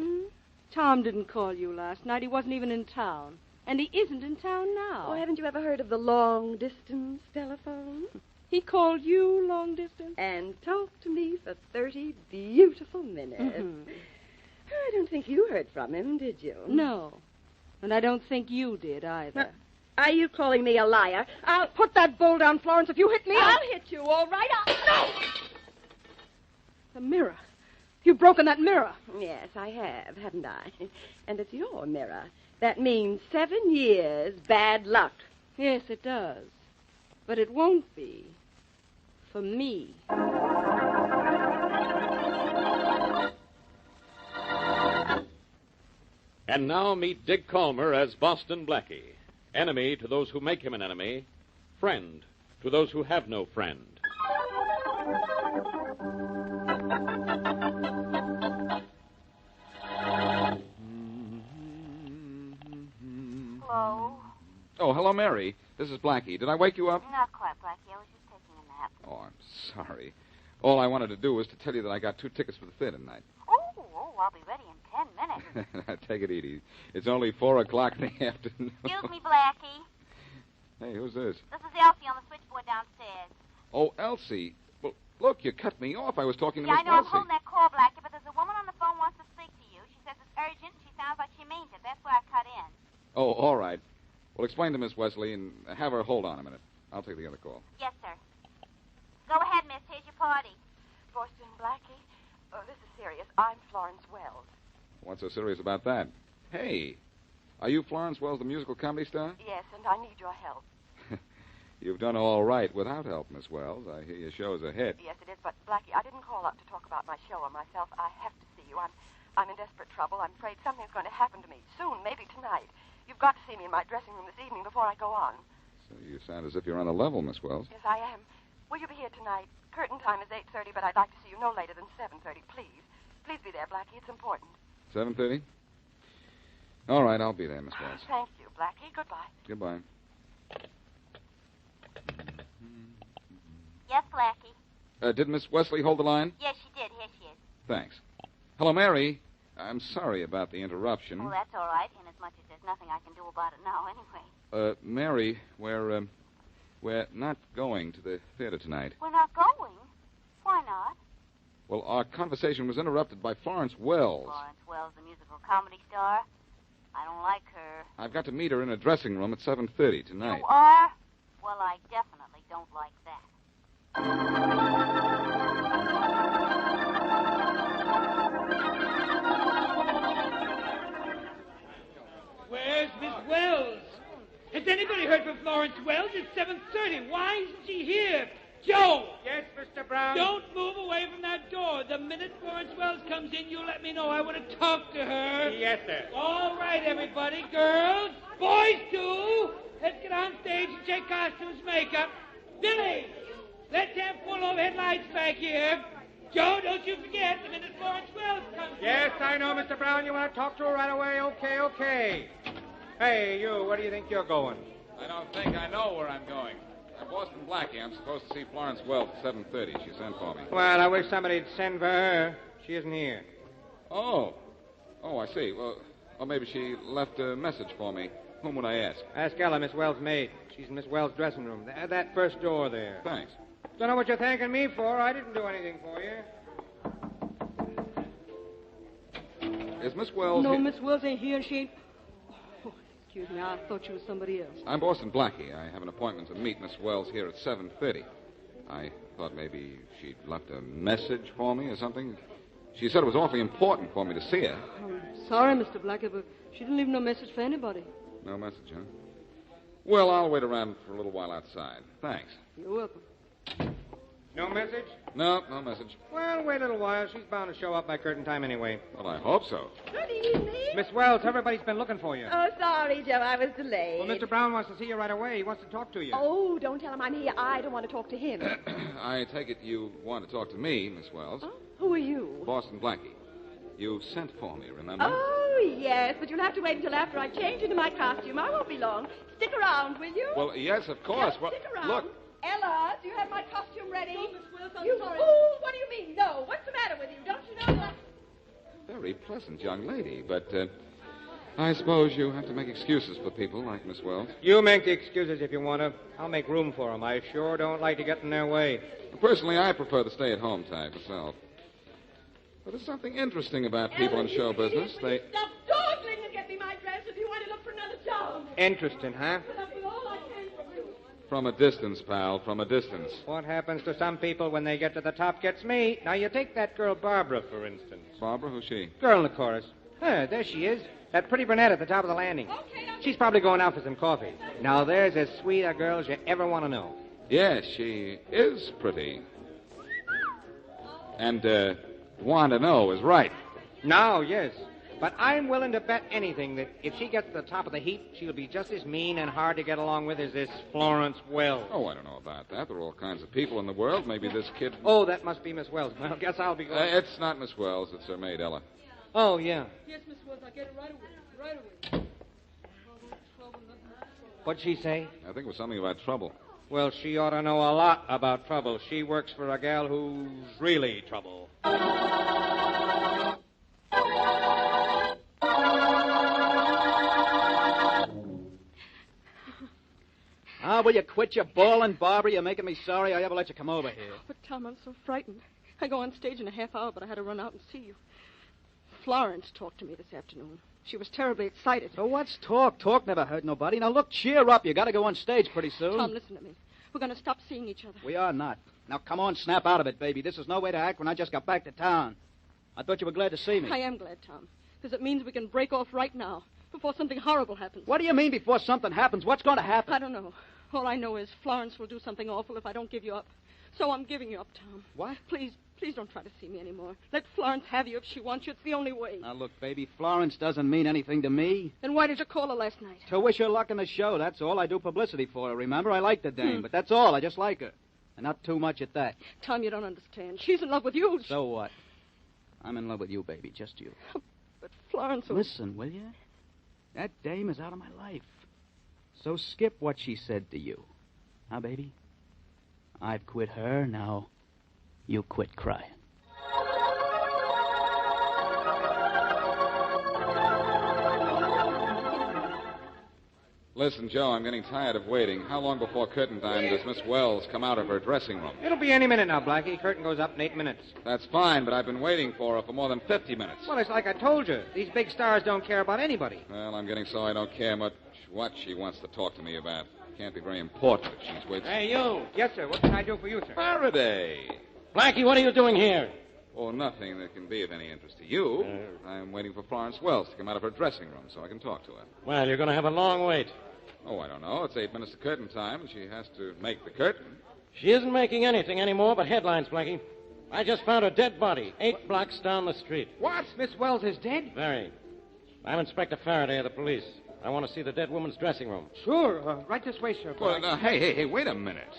Tom didn't call you last night. He wasn't even in town. And he isn't in town now. Oh, haven't you ever heard of the long-distance telephone? He called you long distance? And talked to me for 30 beautiful minutes. I don't think you heard from him, did you? No. And I don't think you did either. Are you calling me a liar? I'll put that bowl down, Florence. If you hit me, I'll hit you, all right? No! The mirror. You've broken that mirror. Yes, I have, haven't I? And it's your mirror. That means 7 years bad luck. Yes, it does. But it won't be. For me. And now meet Dick Calmer as Boston Blackie. Enemy to those who make him an enemy. Friend to those who have no friend. Hello? Oh, hello, Mary. This is Blackie. Did I wake you up? Not quite, Blackie. I was just taking a nap. Oh, I'm sorry. All I wanted to do was to tell you that I got 2 tickets for the theater tonight. Oh, I'll be ready in 10 minutes. Take it easy. It's only 4 o'clock in the afternoon. Excuse me, Blackie. Hey, who's this? This is Elsie on the switchboard downstairs. Oh, Elsie. Well, look, you cut me off. I was talking to Yeah, Miss I know. I'm Elsie. holding that call, Blackie, but there's a woman on the phone wants to speak to you. She says it's urgent. She sounds like she means it. That's why I cut in. Oh, all right. Well, explain to Miss Wesley and have her hold on a minute. I'll take the other call. Yes, sir. Go ahead, miss. Here's your party. Boston Blackie, this is serious. I'm Florence Wells. What's so serious about that? Hey, are you Florence Wells, the musical comedy star? Yes, and I need your help. You've done all right without help, Miss Wells. I hear your show's a hit. Yes, it is, but Blackie, I didn't call up to talk about my show or myself. I have to see you. I'm in desperate trouble. I'm afraid something's going to happen to me soon, maybe tonight. You've got to see me in my dressing room this evening before I go on. So you sound as if you're on a level, Miss Wells. Yes, I am. Will you be here tonight? Curtain time is 8:30, but I'd like to see you no later than 7:30, please. Please be there, Blackie. It's important. 7:30? All right, I'll be there, Miss Wells. Thank you, Blackie. Goodbye. Goodbye. Yes, Blackie. Did Miss Wesley hold the line? Yes, she did. Here she is. Thanks. Hello, Mary. I'm sorry about the interruption. Oh, that's all right, inasmuch as there's nothing I can do about it now anyway. Mary, we're not going to the theater tonight. We're not going? Why not? Well, our conversation was interrupted by Florence Wells. Florence Wells, the musical comedy star? I don't like her. I've got to meet her in a dressing room at 7:30 tonight. You are? Well, I definitely don't like that. Where's Miss Wells? Has anybody heard from Florence Wells? It's 7:30. Why isn't she here? Joe! Yes, Mr. Brown? Don't move away from that door. The minute Florence Wells comes in, you let me know. I want to talk to her. Yes, sir. All right, everybody. Girls, boys, too. Let's get on stage and check costumes, makeup. Billy, let's have full overhead lights back here. Joe, don't you forget, the minute Florence Wells comes in. Yes, I know, Mr. Brown. You want to talk to her right away? Okay. Hey, you, where do you think you're going? I don't think I know where I'm going. I'm Boston Blackie. I'm supposed to see Florence Wells at 7:30. She sent for me. Well, I wish somebody'd send for her. She isn't here. Oh, I see. Well, maybe she left a message for me. Whom would I ask? Ask Ella, Miss Wells' maid. She's in Miss Wells' dressing room. That first door there. Thanks. Don't know what you're thanking me for. I didn't do anything for you. Is Miss Wells No, here? Miss Wells ain't here. She ain't... Oh, excuse me. I thought she was somebody else. I'm Boston Blackie. I have an appointment to meet Miss Wells here at 7:30. I thought maybe she'd left a message for me or something. She said it was awfully important for me to see her. I'm sorry, Mr. Blackie, but she didn't leave no message for anybody. No message, huh? Well, I'll wait around for a little while outside. Thanks. You're welcome. No message? No, no message. Well, wait a little while. She's bound to show up by curtain time anyway. Well, I hope so. Good evening. Miss Wells, everybody's been looking for you. Oh, sorry, Joe. I was delayed. Well, Mr. Brown wants to see you right away. He wants to talk to you. Oh, don't tell him I'm here. I don't want to talk to him. I take it you want to talk to me, Miss Wells. Oh, who are you? Boston Blackie. You sent for me, remember? Oh, yes, but you'll have to wait until after I change into my costume. I won't be long. Stick around, will you? Well, yes, of course. Just Well, stick around. look. Ella, do you have my costume ready? No, Miss Wills, I'm you sorry. fool! What do you mean, no? What's the matter with you? Don't you know that? Very pleasant young lady, but I suppose you have to make excuses for people like Miss Wells. You make the excuses if you want to. I'll make room for them. I sure don't like to get in their way. Personally, I prefer the stay-at-home type myself. But there's something interesting about people in show business. They... Stop dawdling and get me my dress if you want to look for another job. Interesting, huh? Put up with all I can from you. From a distance, pal, from a distance. What happens to some people when they get to the top gets me. Now, you take that girl Barbara, for instance. Barbara? Who's she? Girl in the chorus. There she is. That pretty brunette at the top of the landing. She's probably going out for some coffee. Now, there's as sweet a girl as you ever want to know. Yes, she is pretty. And, want to know is right. Now, yes. But I'm willing to bet anything that if she gets to the top of the heap, she'll be just as mean and hard to get along with as this Florence Wells. Oh, I don't know about that. There are all kinds of people in the world. Maybe this kid... Oh, that must be Miss Wells. Well, guess I'll be going. It's not Miss Wells. It's her maid, Ella. Oh, yeah. Yes, Miss Wells, I'll get it right away. Right away. What'd she say? I think it was something about trouble. Well, she ought to know a lot about trouble. She works for a gal who's really trouble. Will you quit your bawling, Barbara? You're making me sorry I ever let you come over here. But, Tom, I'm so frightened. I go on stage in a half hour, but I had to run out and see you. Florence talked to me this afternoon. She was terribly excited. So what's talk? Talk never hurt nobody. Now, look, cheer up. You got to go on stage pretty soon. Tom, listen to me. We're going to stop seeing each other. We are not. Now, come on, snap out of it, baby. This is no way to act when I just got back to town. I thought you were glad to see me. I am glad, Tom, because it means we can break off right now, before something horrible happens. What do you mean before something happens? What's going to happen? I don't know. All I know is Florence will do something awful if I don't give you up. So I'm giving you up, Tom. What? Please don't try to see me anymore. Let Florence have you if she wants you. It's the only way. Now, look, baby, Florence doesn't mean anything to me. Then why did you call her last night? To wish her luck in the show, that's all. I do publicity for her, remember? I like the dame, but that's all. I just like her. And not too much at that. Tom, you don't understand. She's in love with you. So what? I'm in love with you, baby, just you. But Florence... Listen, will you? That dame is out of my life. So skip what she said to you. Huh, baby? I've quit her, now you quit crying. Listen, Joe, I'm getting tired of waiting. How long before curtain time does Miss Wells come out of her dressing room? It'll be any minute now, Blackie. Curtain goes up in 8 minutes. That's fine, but I've been waiting for her for more than 50 minutes. Well, it's like I told you. These big stars don't care about anybody. Well, I'm getting so I don't care much what she wants to talk to me about. Can't be very important if she's waiting. Hey, you. Yes, sir. What can I do for you, sir? Faraday. Blackie, what are you doing here? Oh, nothing that can be of any interest to you. I'm waiting for Florence Wells to come out of her dressing room so I can talk to her. Well, you're going to have a long wait. Oh, I don't know. It's 8 minutes to curtain time, and she has to make the curtain. She isn't making anything anymore but headlines, Blackie. I just found a dead body 8 blocks down the street. What? Miss Wells is dead? Very. I'm Inspector Faraday of the police. I want to see the dead woman's dressing room. Sure. Right this way, sir. Well, now, hey, wait a minute.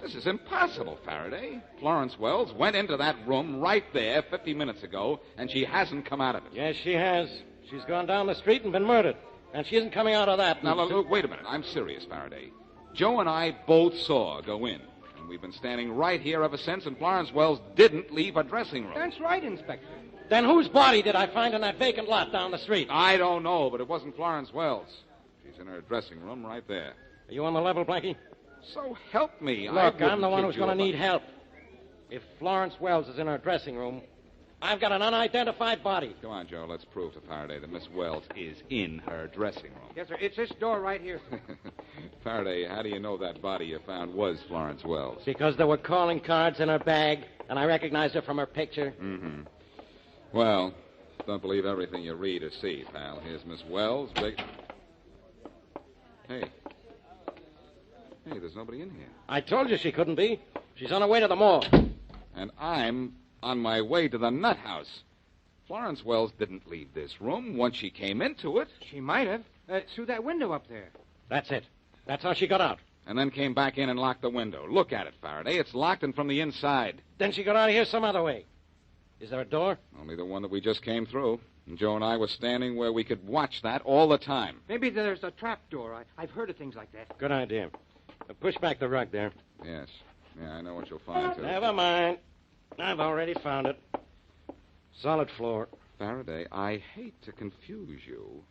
This is impossible, Faraday. Florence Wells went into that room right there 50 minutes ago, and she hasn't come out of it. Yes, she has. She's gone down the street and been murdered. And she isn't coming out of that. Now, look, wait a minute. I'm serious, Faraday. Joe and I both saw her go in. And we've been standing right here ever since, and Florence Wells didn't leave her dressing room. That's right, Inspector. Then whose body did I find in that vacant lot down the street? I don't know, but it wasn't Florence Wells. She's in her dressing room right there. Are you on the level, Blackie? So help me. Look, I'm the one who's going to need help. If Florence Wells is in her dressing room, I've got an unidentified body. Come on, Joe. Let's prove to Faraday that Miss Wells is in her dressing room. Yes, sir. It's this door right here, sir. Faraday, how do you know that body you found was Florence Wells? Because there were calling cards in her bag, and I recognized her from her picture. Mm-hmm. Well, don't believe everything you read or see, pal. Here's Miss Wells. Hey, Hey, there's nobody in here. I told you she couldn't be. She's on her way to the mall. And I'm on my way to the nut house. Florence Wells didn't leave this room once she came into it. She might have. Through that window up there. That's it. That's how she got out. And then came back in and locked the window. Look at it, Faraday. It's locked and from the inside. Then she got out of here some other way. Is there a door? Only the one that we just came through. And Joe and I were standing where we could watch that all the time. Maybe there's a trap door. I've heard of things like that. Good idea. Push back the rug there. Yes. Yeah, I know what you'll find, too. Never mind. I've already found it. Solid floor. Faraday, I hate to confuse you,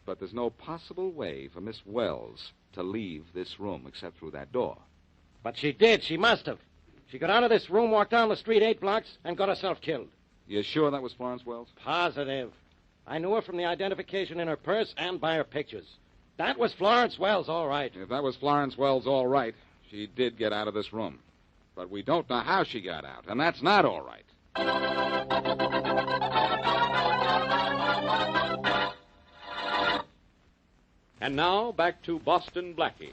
but there's no possible way for Miss Wells to leave this room except through that door. But she did. She must have. She got out of this room, walked down the street 8 blocks, and got herself killed. You sure that was Florence Wells? Positive. I knew her from the identification in her purse and by her pictures. That was Florence Wells, all right. If that was Florence Wells, all right, she did get out of this room. But we don't know how she got out, and that's not all right. And now, back to Boston Blackie.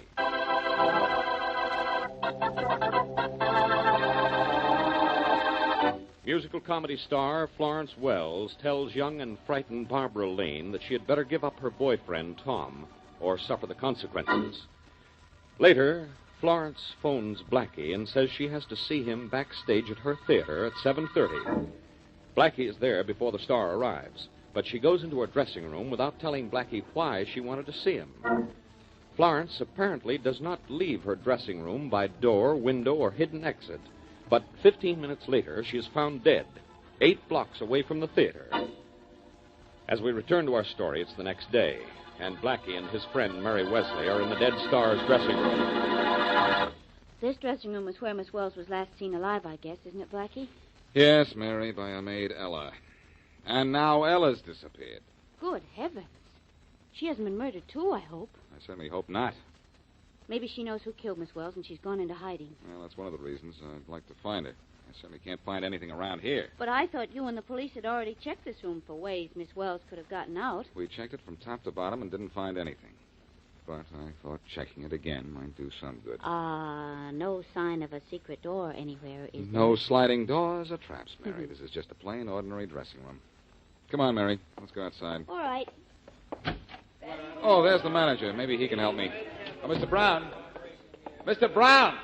Musical comedy star Florence Wells tells young and frightened Barbara Lane that she had better give up her boyfriend, Tom, or suffer the consequences. Later, Florence phones Blackie and says she has to see him backstage at her theater at 7:30. Blackie is there before the star arrives, but she goes into her dressing room without telling Blackie why she wanted to see him. Florence apparently does not leave her dressing room by door, window, or hidden exit, but 15 minutes later she is found dead, 8 blocks away from the theater. As we return to our story, it's the next day, and Blackie and his friend Mary Wesley are in the dead star's dressing room. This dressing room is where Miss Wells was last seen alive, I guess, isn't it, Blackie? Yes, Mary, by her maid Ella. And now Ella's disappeared. Good heavens. She hasn't been murdered, too, I hope. I certainly hope not. Maybe she knows who killed Miss Wells and she's gone into hiding. Well, that's one of the reasons I'd like to find her. I certainly can't find anything around here. But I thought you and the police had already checked this room for ways Miss Wells could have gotten out. We checked it from top to bottom and didn't find anything. But I thought checking it again might do some good. No sign of a secret door anywhere, is there? No sliding doors or traps, Mary. This is just a plain, ordinary dressing room. Come on, Mary. Let's go outside. All right. Oh, there's the manager. Maybe he can help me. Oh, Mr. Brown. Mr. Brown!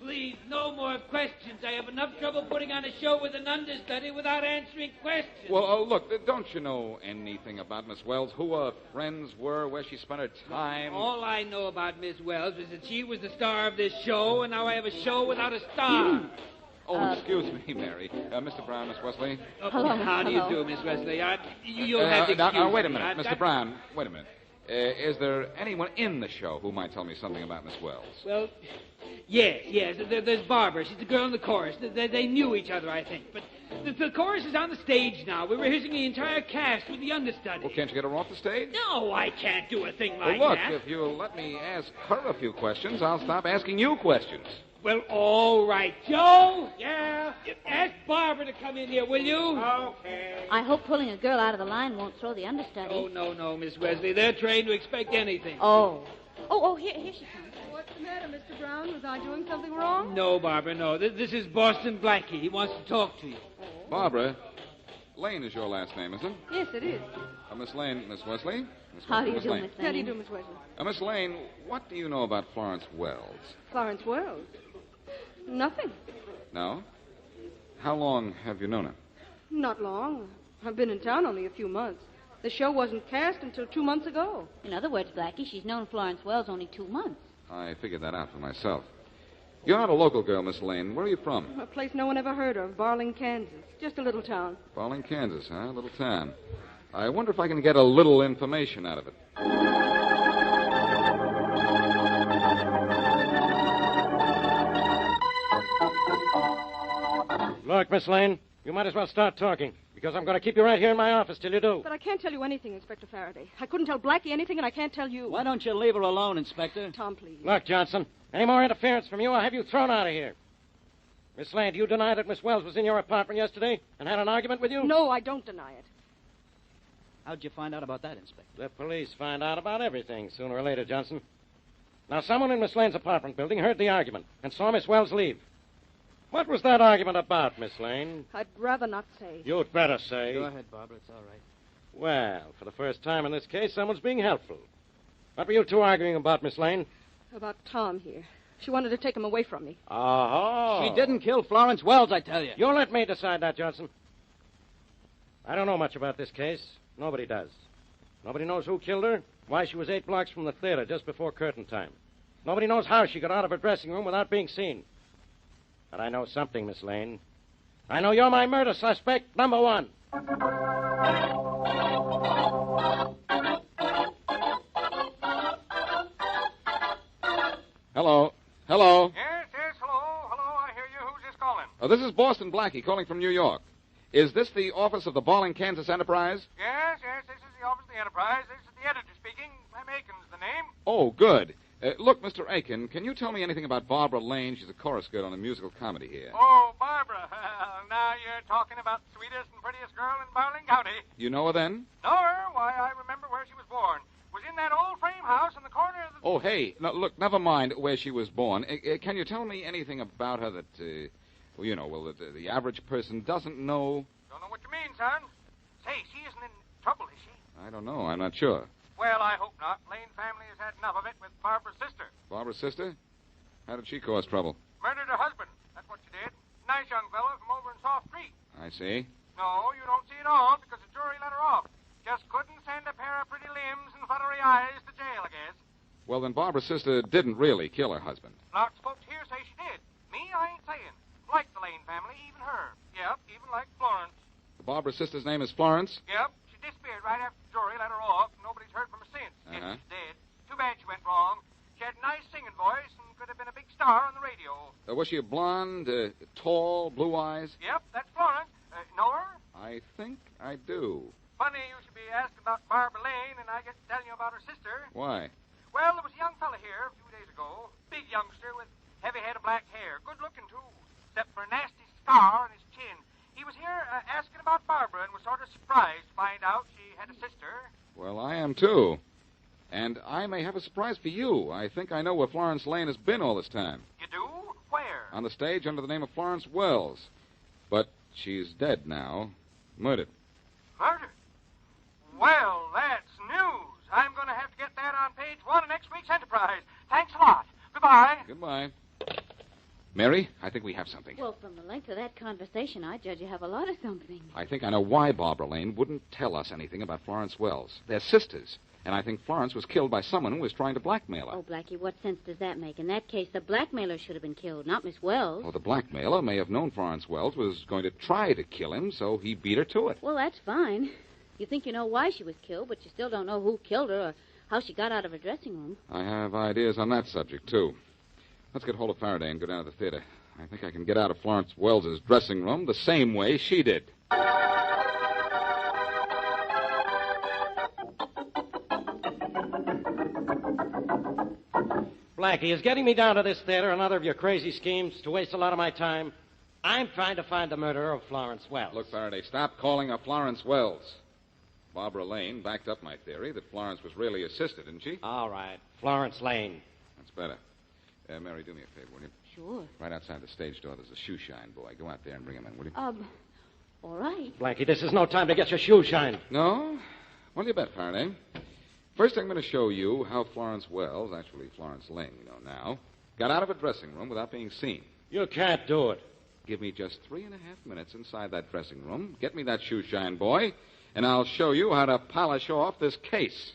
Please, no more questions. I have enough trouble putting on a show with an understudy without answering questions. Well, look, don't you know anything about Miss Wells? Who her friends were, where she spent her time? All I know about Miss Wells is that she was the star of this show, and now I have a show without a star. Oh, excuse me, Mary. Mr. Brown, Miss Wesley. Hello. How do you do, Miss Wesley? You'll have to excuse now, wait a me. minute. Mr. Brown, wait a minute. Is there anyone in the show who might tell me something about Miss Wells? Well, yes. There's Barbara. She's the girl in the chorus. They knew each other, I think. But the chorus is on the stage now. We're rehearsing the entire cast with the understudy. Well, can't you get her off the stage? No, I can't do a thing like well, look, that. If you'll let me ask her a few questions, I'll stop asking you questions. Well, all right. Joe? Yeah? Ask Barbara to come in here, will you? Okay. I hope pulling a girl out of the line won't throw the understudy. Oh, no, Miss Wesley. They're trained to expect anything. Oh, here she comes. What's the matter, Mr. Brown? Was I doing something wrong? No, Barbara, no. This is Boston Blackie. He wants to talk to you. Barbara, Lane is your last name, isn't it? Yes, it is. Miss Lane, Miss Wesley? How do you do, Lane. Miss Lane? How do you do, Miss Wesley? Miss Lane, what do you know about Florence Wells? Florence Wells? Nothing. No? How long have you known her? Not long. I've been in town only a few months. The show wasn't cast until 2 months ago. In other words, Blackie, she's known Florence Wells only 2 months. I figured that out for myself. You're not a local girl, Miss Lane. Where are you from? A place no one ever heard of, Barling, Kansas. Just a little town. Barling, Kansas, huh? A little town. I wonder if I can get a little information out of it. Look, Miss Lane, you might as well start talking, because I'm going to keep you right here in my office till you do. But I can't tell you anything, Inspector Faraday. I couldn't tell Blackie anything, and I can't tell you. Why don't you leave her alone, Inspector? Tom, please. Look, Johnson, any more interference from you, I'll have you thrown out of here. Miss Lane, do you deny that Miss Wells was in your apartment yesterday and had an argument with you? No, I don't deny it. How'd you find out about that, Inspector? The police find out about everything sooner or later, Johnson. Now, someone in Miss Lane's apartment building heard the argument and saw Miss Wells leave. What was that argument about, Miss Lane? I'd rather not say. You'd better say. Go ahead, Barbara. It's all right. Well, for the first time in this case, someone's being helpful. What were you two arguing about, Miss Lane? About Tom here. She wanted to take him away from me. Oh. She didn't kill Florence Wells, I tell you. You let me decide that, Johnson. I don't know much about this case. Nobody does. Nobody knows who killed her, why she was 8 blocks from the theater just before curtain time. Nobody knows how she got out of her dressing room without being seen. But I know something, Miss Lane. I know you're my murder suspect, number 1. Hello. Hello. Yes, hello. I hear you. Who's this calling? This is Boston Blackie calling from New York. Is this the office of the Bawling, Kansas Enterprise? Yes, this is the office of the Enterprise. This is the editor speaking. Clem Aiken's the name. Oh, good. Look, Mr. Aiken, can you tell me anything about Barbara Lane? She's a chorus girl in a musical comedy here. Oh, Barbara. Now you're talking about the sweetest and prettiest girl in Bowling County. You know her then? Know her? Why, I remember where she was born. Was in that old frame house in the corner of the... Oh, hey. No, look, never mind where she was born. Can you tell me anything about her that, the average person doesn't know? Don't know what you mean, son. Say, she isn't in trouble, is she? I don't know. I'm not sure. Well, I hope not. Lane family has had enough of it with Barbara's sister. Barbara's sister? How did she cause trouble? Murdered her husband. That's what she did. Nice young fellow from over in Soft Street. I see. No, you don't see it all because the jury let her off. Just couldn't send a pair of pretty limbs and fluttery eyes to jail, I guess. Well, then Barbara's sister didn't really kill her husband. Lots of folks here say she did. Me, I ain't saying. Like the Lane family, even her. Yep, even like Florence. Barbara's sister's name is Florence? Yep, she disappeared right after the jury let her off. Nobody's heard from her since. Uh-huh. She's dead. Too bad she went wrong. She had a nice singing voice and could have been a big star on the radio. Was she a blonde, tall, blue eyes? Yep, that's Florence. Know her? I think I do. Funny you should be asking about Barbara Lane, and I get to telling you about her sister. Why? Well, there was a young fella here a few days ago. Big youngster with heavy head of black hair. Good looking, too, except for a nasty scar on his chin. He was here asking about Barbara and was sort of surprised to find out she had a sister. Well, I am, too. And I may have a surprise for you. I think I know where Florence Lane has been all this time. You do? Where? On the stage under the name of Florence Wells. But she's dead now. Murdered. Murdered? Well, that's news. I'm going to have to get that on page 1 of next week's Enterprise. Thanks a lot. Goodbye. Goodbye. Mary, I think we have something. Well, from the length of that conversation, I judge you have a lot of something. I think I know why Barbara Lane wouldn't tell us anything about Florence Wells. They're sisters, and I think Florence was killed by someone who was trying to blackmail her. Oh, Blackie, what sense does that make? In that case, the blackmailer should have been killed, not Miss Wells. Oh, the blackmailer may have known Florence Wells was going to try to kill him, so he beat her to it. Well, that's fine. You think you know why she was killed, but you still don't know who killed her or how she got out of her dressing room. I have ideas on that subject, too. Let's get hold of Faraday and go down to the theater. I think I can get out of Florence Wells's dressing room the same way she did. Blackie, is getting me down to this theater another of your crazy schemes to waste a lot of my time? I'm trying to find the murderer of Florence Wells. Look, Faraday, stop calling her Florence Wells. Barbara Lane backed up my theory that Florence was really his sister, didn't she? All right. Florence Lane. That's better. Mary, do me a favor, will you? Sure. Right outside the stage door, there's a shoe shine boy. Go out there and bring him in, will you? All right. Blackie, this is no time to get your shoe shined. No? What do you bet, Faraday? First, I'm going to show you how Florence Wells, actually Florence Lane, we know now, got out of a dressing room without being seen. You can't do it. Give me just 3.5 minutes inside that dressing room. Get me that shoe shine boy, and I'll show you how to polish off this case.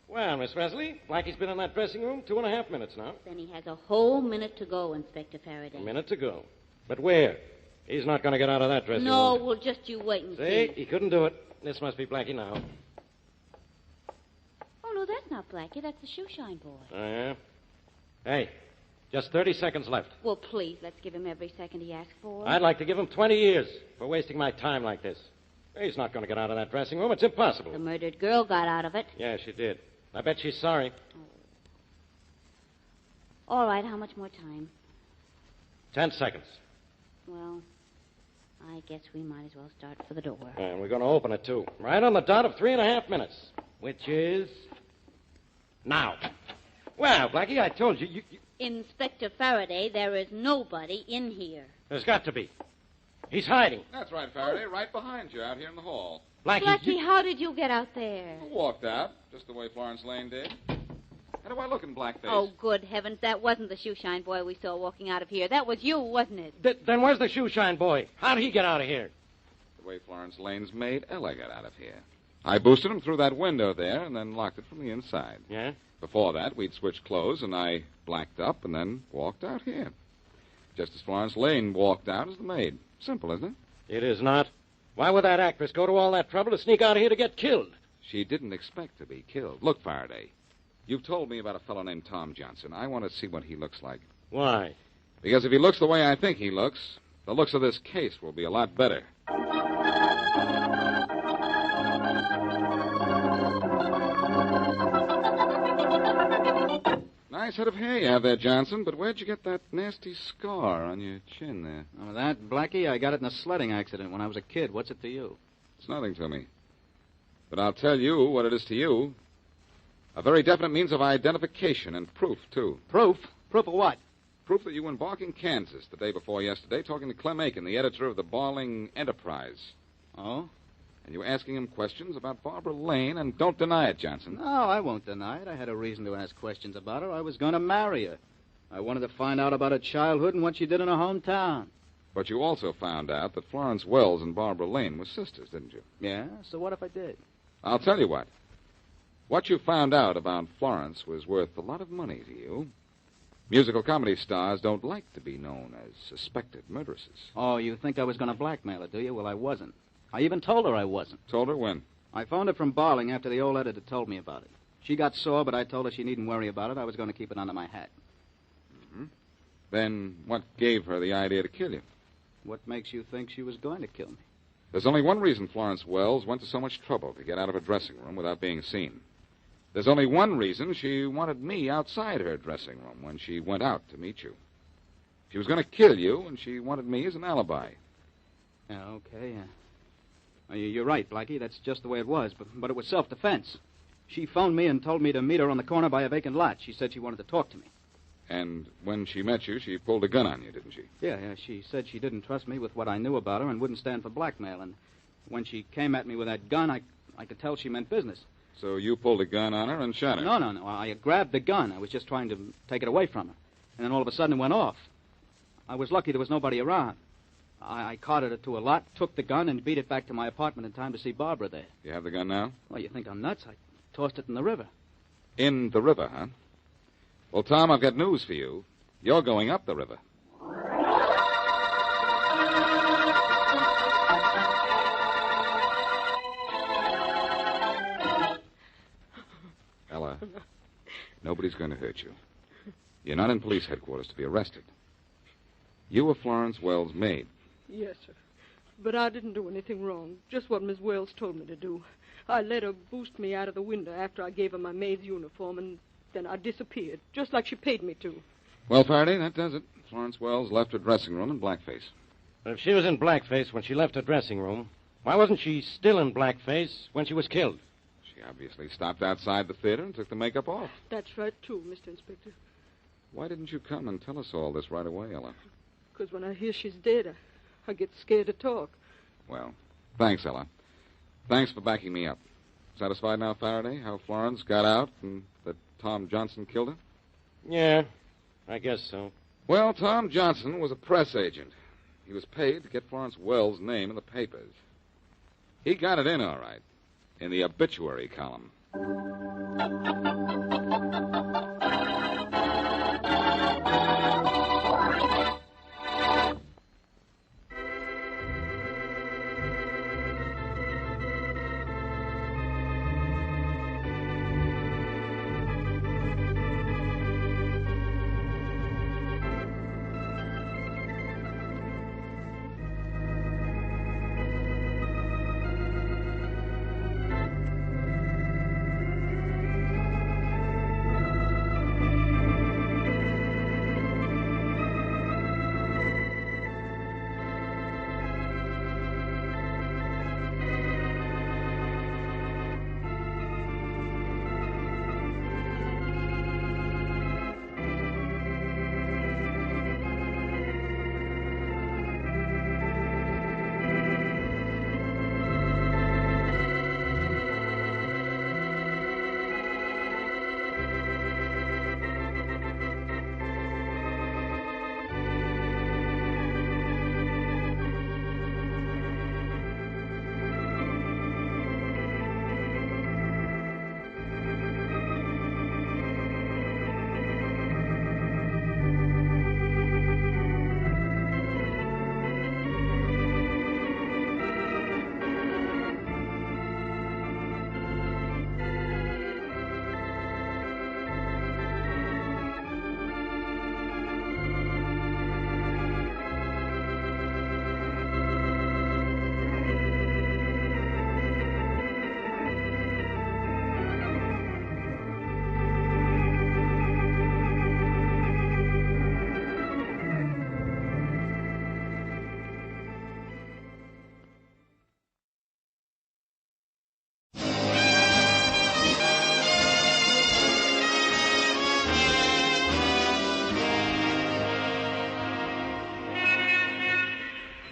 Well, Miss Wesley, Blackie's been in that dressing room 2.5 minutes now. Then he has a whole minute to go, Inspector Faraday. A minute to go. But where? He's not going to get out of that dressing room. No, well, just you wait and See? He couldn't do it. This must be Blackie now. Oh, no, that's not Blackie. That's the shoe shine boy. Oh, yeah? Hey, just 30 seconds left. Well, please, let's give him every second he asks for. I'd like to give him 20 years for wasting my time like this. He's not going to get out of that dressing room. It's impossible. The murdered girl got out of it. Yeah, she did. I bet she's sorry. All right, how much more time? 10 seconds. Well, I guess we might as well start for the door. And we're going to open it, too. Right on the dot of 3.5 minutes, which is now. Well, Blackie, I told you, Inspector Faraday, there is nobody in here. There's got to be. He's hiding. That's right, Faraday. Right behind you out here in the hall. Blackie, how did you get out there? I walked out, just the way Florence Lane did. How do I look in blackface? Oh, good heavens, that wasn't the shoeshine boy we saw walking out of here. That was you, wasn't it? Then where's the shoeshine boy? How'd he get out of here? The way Florence Lane's maid, Ella, got out of here. I boosted him through that window there and then locked it from the inside. Yeah? Before that, we'd switched clothes, and I blacked up and then walked out here. Just as Florence Lane walked out as the maid. Simple, isn't it? It is not. Why would that actress go to all that trouble to sneak out of here to get killed? She didn't expect to be killed. Look, Faraday, you've told me about a fellow named Tom Johnson. I want to see what he looks like. Why? Because if he looks the way I think he looks, the looks of this case will be a lot better. Nice head of hair you have there, Johnson, but where'd you get that nasty scar on your chin there? Oh, that, Blackie, I got it in a sledding accident when I was a kid. What's it to you? It's nothing to me. But I'll tell you what it is to you. A very definite means of identification and proof, too. Proof? Proof of what? Proof that you were in Barking, Kansas, the day before yesterday, talking to Clem Aiken, the editor of the Barling Enterprise. Oh? And you were asking him questions about Barbara Lane, and don't deny it, Johnson. No, I won't deny it. I had a reason to ask questions about her. I was going to marry her. I wanted to find out about her childhood and what she did in her hometown. But you also found out that Florence Wells and Barbara Lane were sisters, didn't you? Yeah? So what if I did? I'll tell you what. What you found out about Florence was worth a lot of money to you. Musical comedy stars don't like to be known as suspected murderesses. Oh, you think I was going to blackmail her, do you? Well, I wasn't. I even told her I wasn't. Told her when? I phoned her from Barling after the old editor told me about it. She got sore, but I told her she needn't worry about it. I was going to keep it under my hat. Mm-hmm. Then what gave her the idea to kill you? What makes you think she was going to kill me? There's only one reason Florence Wells went to so much trouble to get out of her dressing room without being seen. There's only one reason she wanted me outside her dressing room when she went out to meet you. She was going to kill you, and she wanted me as an alibi. Yeah, okay, yeah. You're right, Blackie. That's just the way it was. But it was self-defense. She phoned me and told me to meet her on the corner by a vacant lot. She said she wanted to talk to me. And when she met you, she pulled a gun on you, didn't she? Yeah. She said she didn't trust me with what I knew about her and wouldn't stand for blackmail. And when she came at me with that gun, I could tell she meant business. So you pulled a gun on her and shot her? No. I grabbed the gun. I was just trying to take it away from her. And then all of a sudden it went off. I was lucky there was nobody around. I carted her to a lot, took the gun, and beat it back to my apartment in time to see Barbara there. You have the gun now? Well, you think I'm nuts? I tossed it in the river. In the river, huh? Well, Tom, I've got news for you. You're going up the river. Ella, nobody's going to hurt you. You're not in police headquarters to be arrested. You were Florence Wells' maid. Yes, sir. But I didn't do anything wrong. Just what Miss Wells told me to do. I let her boost me out of the window after I gave her my maid's uniform, and then I disappeared, just like she paid me to. Well, Faraday, that does it. Florence Wells left her dressing room in blackface. But if she was in blackface when she left her dressing room, why wasn't she still in blackface when she was killed? She obviously stopped outside the theater and took the makeup off. That's right, too, Mr. Inspector. Why didn't you come and tell us all this right away, Ella? Because when I hear she's dead, I get scared to talk. Well, thanks, Ella. Thanks for backing me up. Satisfied now, Faraday, how Florence got out and that Tom Johnson killed her? Yeah, I guess so. Well, Tom Johnson was a press agent. He was paid to get Florence Wells' name in the papers. He got it in all right, in the obituary column.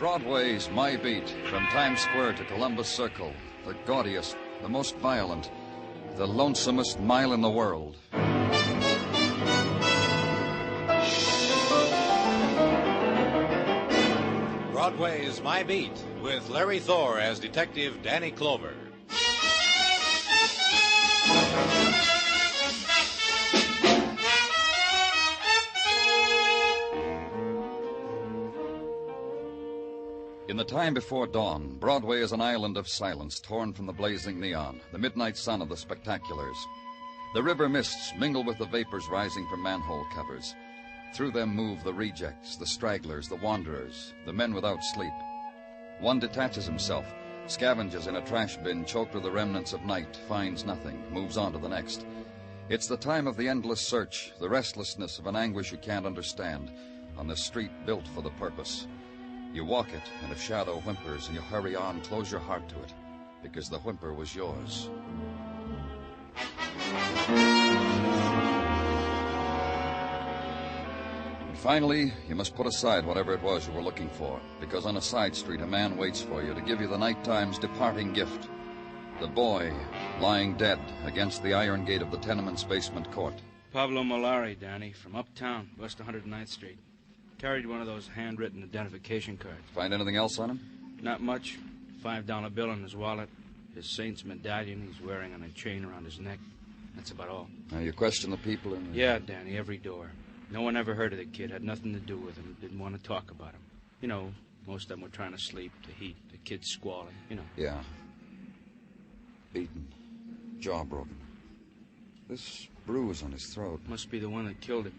Broadway's My Beat, from Times Square to Columbus Circle, the gaudiest, the most violent, the lonesomest mile in the world. Broadway's My Beat, with Larry Thor as Detective Danny Clover. In the time before dawn, Broadway is an island of silence torn from the blazing neon, the midnight sun of the spectaculars. The river mists mingle with the vapors rising from manhole covers. Through them move the rejects, the stragglers, the wanderers, the men without sleep. One detaches himself, scavenges in a trash bin choked with the remnants of night, finds nothing, moves on to the next. It's the time of the endless search, the restlessness of an anguish you can't understand, on the street built for the purpose. You walk it, and if shadow whimpers and you hurry on, close your heart to it, because the whimper was yours. And finally, you must put aside whatever it was you were looking for, because on a side street a man waits for you to give you the nighttime's departing gift. The boy lying dead against the iron gate of the tenement's basement court. Pablo Malari, Danny, from uptown, West 109th Street. Carried one of those handwritten identification cards. Find anything else on him? Not much. $5 bill in his wallet. His saint's medallion he's wearing on a chain around his neck. That's about all. Now, you question the people in the... Yeah, Danny, every door. No one ever heard of the kid. Had nothing to do with him. Didn't want to talk about him. You know, most of them were trying to sleep, the heat, the kid squalling, you know. Yeah. Beaten. Jaw broken. This bruise on his throat. Must be the one that killed him.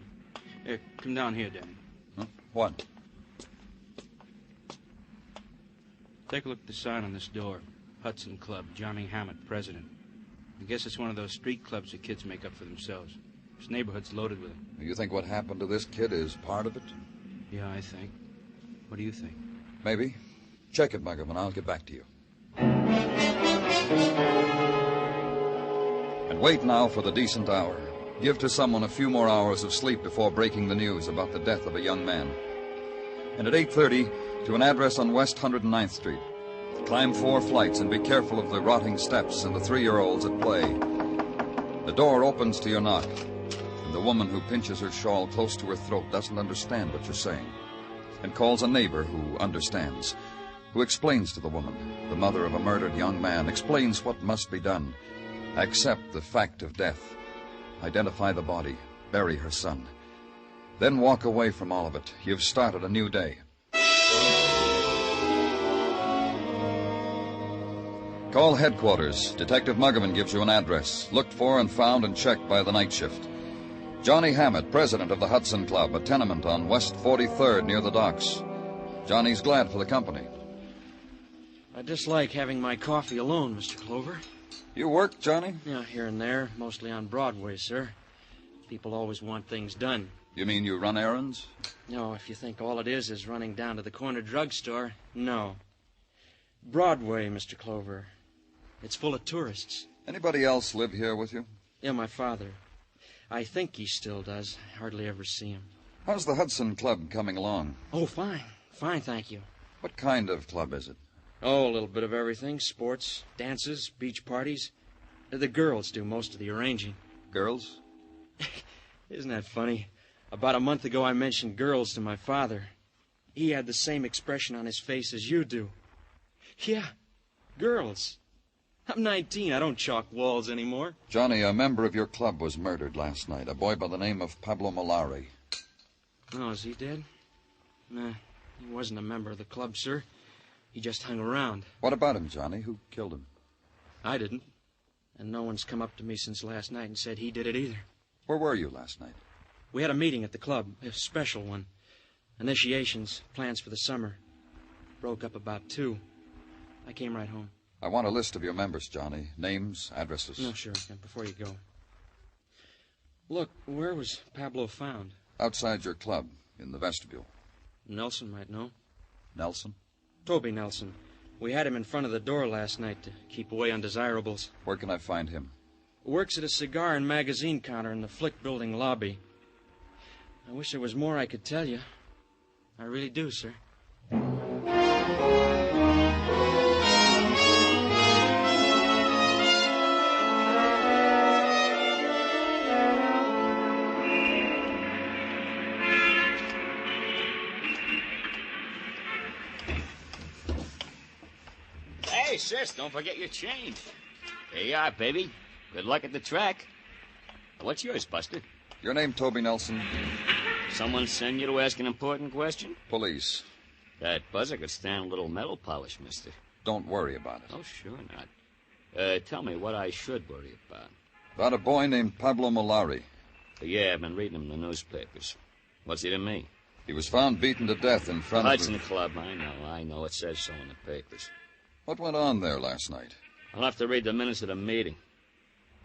Here, come down here, Danny. Huh? What? Take a look at the sign on this door. Hudson Club, Johnny Hammett, president. I guess it's one of those street clubs the kids make up for themselves. This neighborhood's loaded with them. You think what happened to this kid is part of it? Yeah, I think. What do you think? Maybe. Check it, Muggham, and I'll get back to you. And wait now for the decent hour. Give to someone a few more hours of sleep before breaking the news about the death of a young man. And at 8:30, to an address on West 109th Street. Climb 4 flights and be careful of the rotting steps and the 3-year-olds at play. The door opens to your knock, and the woman who pinches her shawl close to her throat doesn't understand what you're saying, and calls a neighbor who understands, who explains to the woman, the mother of a murdered young man, explains what must be done. Accept the fact of death. Identify the body. Bury her son. Then walk away from all of it. You've started a new day. Call headquarters. Detective Muggavan gives you an address. Looked for and found and checked by the night shift. Johnny Hammett, president of the Hudson Club, a tenement on West 43rd near the docks. Johnny's glad for the company. I dislike having my coffee alone, Mr. Clover. You work, Johnny? Yeah, here and there, mostly on Broadway, sir. People always want things done. You mean you run errands? No, if you think all it is running down to the corner drugstore, no. Broadway, Mr. Clover. It's full of tourists. Anybody else live here with you? Yeah, my father. I think he still does. I hardly ever see him. How's the Hudson Club coming along? Oh, fine. Fine, thank you. What kind of club is it? Oh, a little bit of everything. Sports, dances, beach parties. The girls do most of the arranging. Girls? Isn't that funny? About a month ago, I mentioned girls to my father. He had the same expression on his face as you do. Yeah, girls. I'm 19. I don't chalk walls anymore. Johnny, a member of your club was murdered last night. A boy by the name of Pablo Malari. Oh, is he dead? Nah, he wasn't a member of the club, sir. He just hung around. What about him, Johnny? Who killed him? I didn't. And no one's come up to me since last night and said he did it either. Where were you last night? We had a meeting at the club, a special one. Initiations, plans for the summer. Broke up about 2. I came right home. I want a list of your members, Johnny. Names, addresses. No, sure. Before you go. Look, where was Pablo found? Outside your club, in the vestibule. Nelson might know. Nelson? Toby Nelson. We had him in front of the door last night to keep away undesirables. Where can I find him? Works at a cigar and magazine counter in the Flick Building lobby. I wish there was more I could tell you. I really do, sir. Hey, sis, don't forget your change. There you are, baby. Good luck at the track. What's yours, Buster? Your name, Toby Nelson? Someone send you to ask an important question? Police. That buzzer could stand a little metal polish, mister. Don't worry about it. Oh, sure not. Tell me what I should worry about. About a boy named Pablo Malari. Yeah, I've been reading him in the newspapers. What's he to me? He was found beaten to death in front the of Hudson Club. I know. It says so in the papers. What went on there last night? I'll have to read the minutes of the meeting.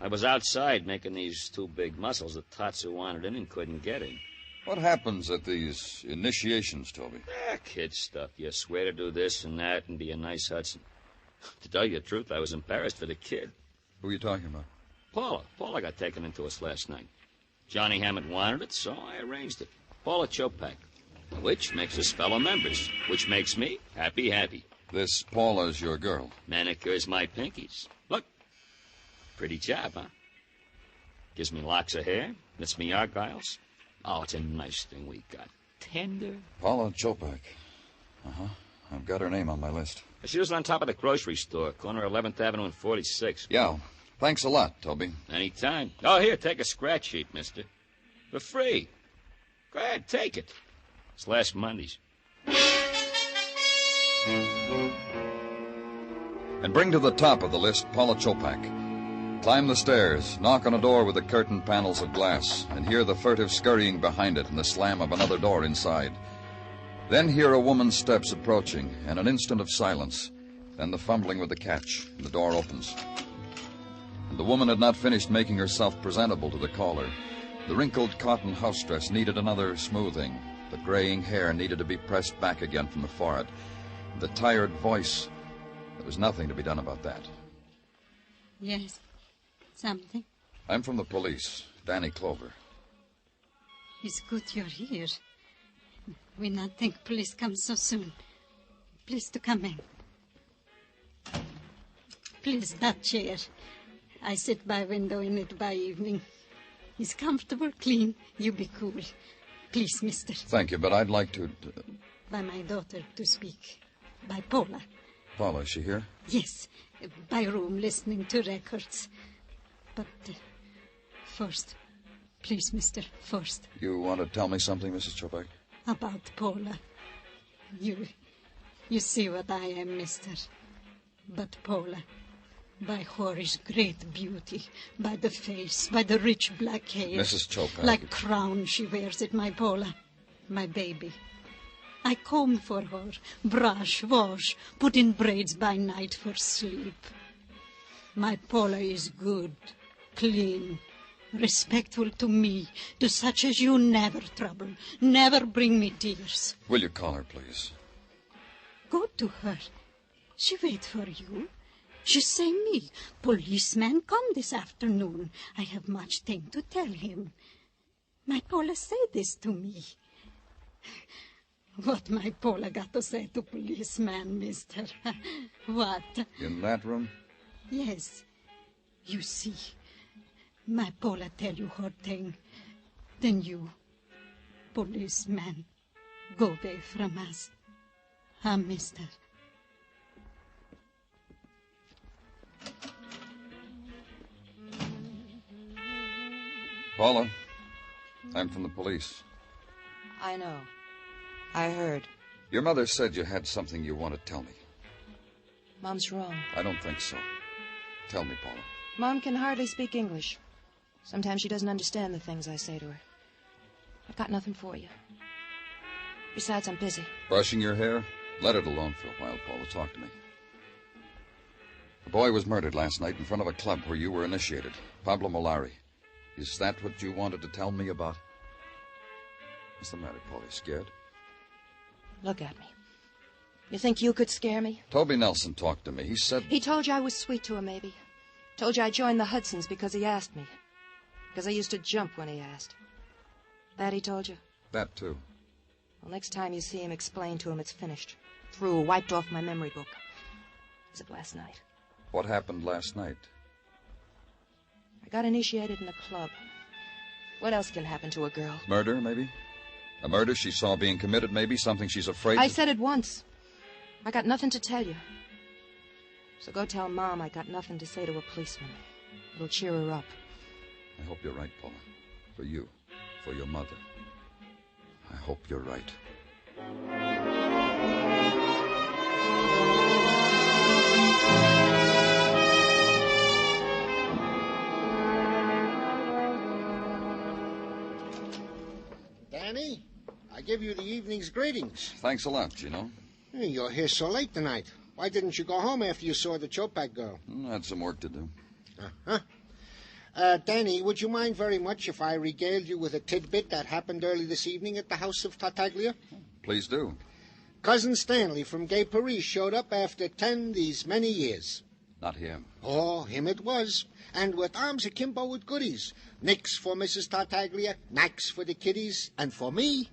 I was outside making these two big muscles that Tatsu wanted in and couldn't get in. What happens at these initiations, Toby? Kid stuff. You swear to do this and that and be a nice Hudson. To tell you the truth, I was embarrassed for the kid. Who are you talking about? Paula got taken into us last night. Johnny Hammett wanted it, so I arranged it. Paula Chopak, which makes us fellow members, which makes me happy. This Paula's your girl? Manicures my pinkies. Look. Pretty job, huh? Gives me locks of hair, lets me argyles. Oh, it's a nice thing we got. Tender. Paula Chopak. Uh-huh. I've got her name on my list. She was on top of the grocery store, corner 11th Avenue and 46. Yeah. Thanks a lot, Toby. Anytime. Oh, here, take a scratch sheet, mister. For free. Go ahead, take it. It's last Monday's. And bring to the top of the list Paula Chopak. Climb the stairs, knock on a door with the curtain panels of glass, and hear the furtive scurrying behind it and the slam of another door inside. Then hear a woman's steps approaching, and an instant of silence. Then the fumbling with the catch, and the door opens. And the woman had not finished making herself presentable to the caller. The wrinkled cotton house dress needed another smoothing. The graying hair needed to be pressed back again from the forehead. The tired voice, there was nothing to be done about that. Yes. Something? I'm from the police, Danny Clover. It's good you're here. We not think police come so soon. Please to come in. Please, that chair. I sit by window in it by evening. It's comfortable, clean. You be cool. Please, mister. Thank you, but I'd like to... By my daughter to speak. By Paula. Paula, is she here? Yes. By room, listening to records. But first, please, mister, first. You want to tell me something, Mrs. Chopak? About Paula. You see what I am, mister. But Paula, by Hori's great beauty, by the face, by the rich black hair. Mrs. Chopak. Like crown she wears it, my Paula, my baby. I comb for her, brush, wash, put in braids by night for sleep. My Paula is good, clean, respectful to me, to such as you never trouble, never bring me tears. Will you call her, please? Go to her. She wait for you. She say me, policeman come this afternoon. I have much thing to tell him. My Paula say this to me. What my Paula got to say to policeman, mister? What? In that room? Yes. You see, my Paula tell you her thing. Then you, policeman, go away from us. Mister. Paula, I'm from the police. I know. I heard. Your mother said you had something you want to tell me. Mom's wrong. I don't think so. Tell me, Paula. Mom can hardly speak English. Sometimes she doesn't understand the things I say to her. I've got nothing for you. Besides, I'm busy. Brushing your hair? Let it alone for a while, Paula. Talk to me. A boy was murdered last night in front of a club where you were initiated. Pablo Malari. Is that what you wanted to tell me about? What's the matter, Paula? Scared? Look at me. You think you could scare me? Toby Nelson talked to me. He said... He told you I was sweet to him, maybe. Told you I joined the Hudsons because he asked me. Because I used to jump when he asked. That he told you? That, too. Well, next time you see him, explain to him it's finished. through, wiped off my memory book. As of last night. What happened last night? I got initiated in a club. What else can happen to a girl? Murder, maybe? A murder she saw being committed, maybe? Something she's afraid I to... said it once. I got nothing to tell you. So go tell Mom I got nothing to say to a policeman. It'll cheer her up. I hope you're right, Paula. For you. For your mother. I hope you're right. Danny, I give you the evening's greetings. Thanks a lot, Gino. Hey, you're here so late tonight. Why didn't you go home after you saw the Chopak girl? I had some work to do. Danny, would you mind very much if I regaled you with a tidbit that happened early this evening at the house of Tartaglia? Please do. Cousin Stanley from Gay Paris showed up after 10 these many years. Not him. Oh, him it was. And with arms akimbo with goodies. Nicks for Mrs. Tartaglia, knacks for the kiddies, and for me,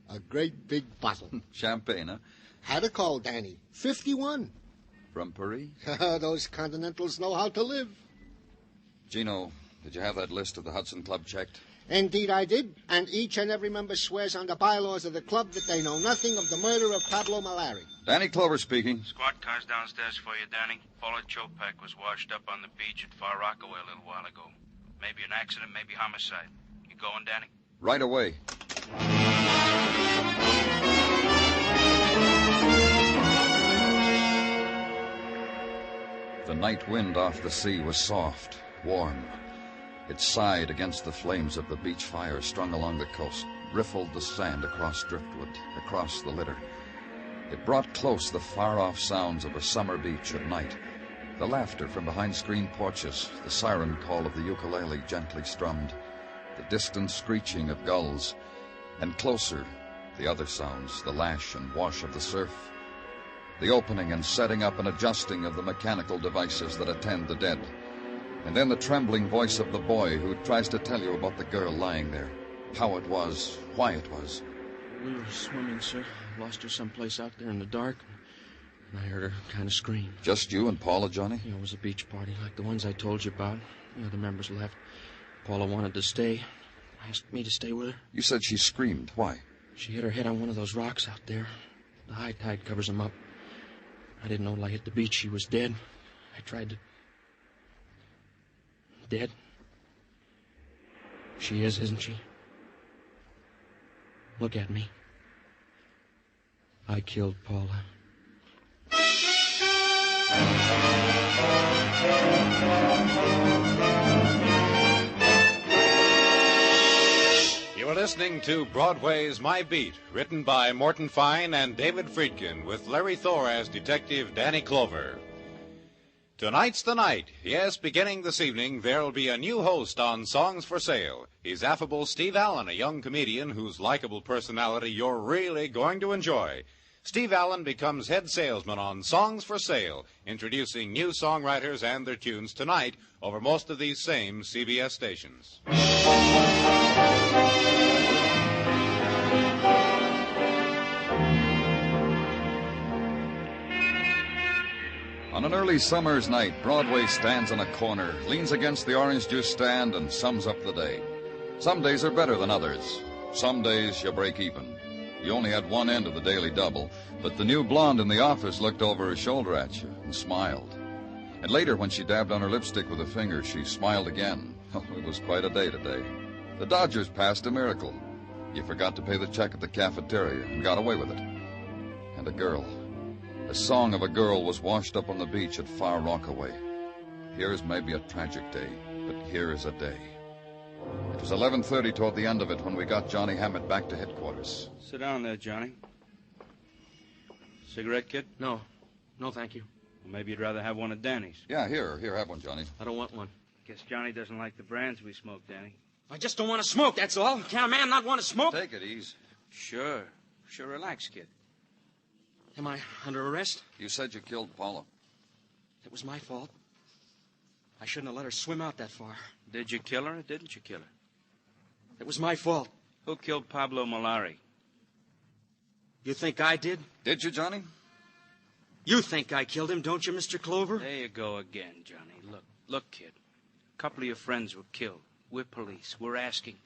a great big bottle. Champagne, huh? Had a call, Danny. 51. From Paris? Those Continentals know how to live. Gino, did you have that list of the Hudson Club checked? Indeed I did, and each and every member swears on the bylaws of the club that they know nothing of the murder of Pablo Malari. Danny Clover speaking. Squad car's downstairs for you, Danny. Paula Chopak was washed up on the beach at Far Rockaway a little while ago. Maybe an accident, maybe homicide. You going, Danny? Right away. The night wind off the sea was soft, warm. It sighed against the flames of the beach fire strung along the coast, riffled the sand across driftwood, across the litter. It brought close the far-off sounds of a summer beach at night, the laughter from behind screened porches, the siren call of the ukulele gently strummed, the distant screeching of gulls, and closer, the other sounds, the lash and wash of the surf, the opening and setting up and adjusting of the mechanical devices that attend the dead, and then the trembling voice of the boy who tries to tell you about the girl lying there, how it was, why it was. We were swimming, sir. Lost her someplace out there in the dark, and I heard her kind of scream. Just you and Paula, Johnny? It was a beach party like the ones I told you about. The other members left. Paula wanted to stay. Asked me to stay with her. You said she screamed. Why? She hit her head on one of those rocks out there. The high tide covers them up. I didn't know till I hit the beach she was dead. I tried to... Dead? She is, isn't she? Look at me. I killed Paula. You are listening to Broadway's My Beat, written by Morton Fine and David Friedkin, with Larry Thor as Detective Danny Clover. Tonight's the night. Yes, beginning this evening, there'll be a new host on Songs for Sale. He's affable Steve Allen, a young comedian whose likable personality you're really going to enjoy. Steve Allen becomes head salesman on Songs for Sale, introducing new songwriters and their tunes tonight over most of these same CBS stations. On an early summer's night, Broadway stands on a corner, leans against the orange juice stand, and sums up the day. Some days are better than others. Some days you break even. You only had one end of the daily double, but the new blonde in the office looked over her shoulder at you and smiled. And later, when she dabbed on her lipstick with a finger, she smiled again. Oh, it was quite a day today. The Dodgers passed a miracle. You forgot to pay the check at the cafeteria and got away with it. And a girl. A song of a girl was washed up on the beach at Far Rockaway. Here's maybe a tragic day, but here is a day. It was 11:30 toward the end of it when we got Johnny Hammett back to headquarters. Sit down there, Johnny. Cigarette, kid? No. No, thank you. Well, maybe you'd rather have one of Danny's. Yeah, here, have one, Johnny. I don't want one. Guess Johnny doesn't like the brands we smoke, Danny. I just don't want to smoke, that's all. Can a man not want to smoke? Take it easy. Sure, relax, kid. Am I under arrest? You said you killed Paula. It was my fault. I shouldn't have let her swim out that far. Did you kill her or didn't you kill her? It was my fault. Who killed Pablo Malari? You think I did? Did you, Johnny? You think I killed him, don't you, Mr. Clover? There you go again, Johnny. Look, kid. A couple of your friends were killed. We're police. We're asking.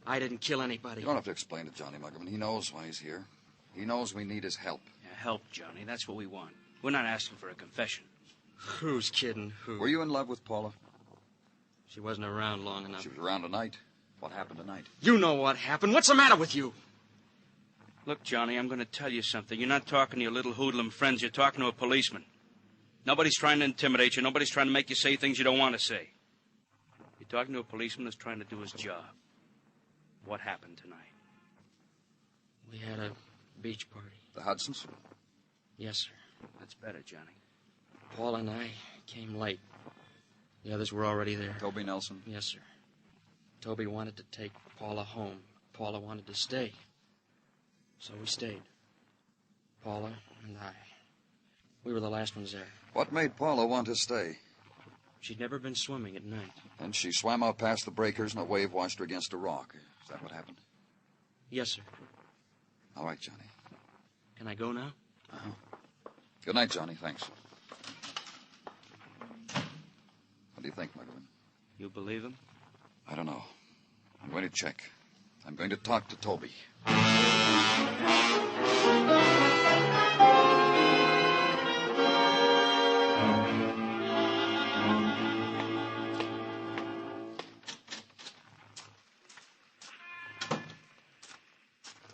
I didn't kill anybody. You don't have to explain to Johnny Muggerman. He knows why he's here. He knows we need his help. Yeah, help, Johnny. That's what we want. We're not asking for a confession. Who's kidding who? Were you in love with Paula? She wasn't around long enough. She was around tonight. What happened tonight? You know what happened. What's the matter with you? Look, Johnny, I'm going to tell you something. You're not talking to your little hoodlum friends. You're talking to a policeman. Nobody's trying to intimidate you. Nobody's trying to make you say things you don't want to say. You're talking to a policeman who's trying to do his job. What happened tonight? We had a beach party. The Hudsons? Yes, sir. That's better, Johnny. Paul and I came late. The others were already there. Toby Nelson? Yes, sir. Toby wanted to take Paula home. Paula wanted to stay. So we stayed. Paula and I. We were the last ones there. What made Paula want to stay? She'd never been swimming at night. And she swam out past the breakers and a wave washed her against a rock. Is that what happened? Yes, sir. All right, Johnny. Can I go now? Uh-huh. Good night, Johnny. Thanks. What do you think, Muggerman? You believe him? I don't know. I'm going to check. I'm going to talk to Toby.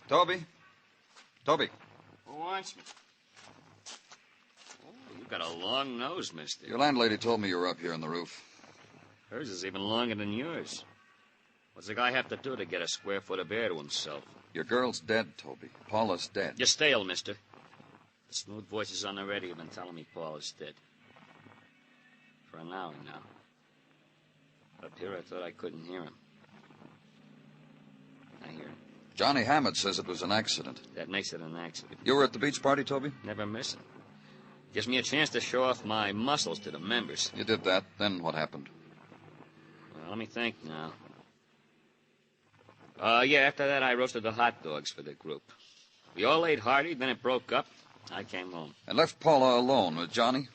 Toby? Toby? Who wants me? Oh, you got a long nose, mister. Your landlady told me you were up here on the roof. Hers is even longer than yours. What's the guy have to do to get a square foot of air to himself? Your girl's dead, Toby. Paula's dead. You're stale, mister. The smooth voices on the radio have been telling me Paula's dead. For an hour now. Up here, I thought I couldn't hear him. I hear him. Johnny Hammett says it was an accident. That makes it an accident. You were at the beach party, Toby? Never miss it. Gives me a chance to show off my muscles to the members. You did that. Then what happened? Well, let me think now. Yeah, after that, I roasted the hot dogs for the group. We all ate hearty, then it broke up. I came home. And left Paula alone with Johnny?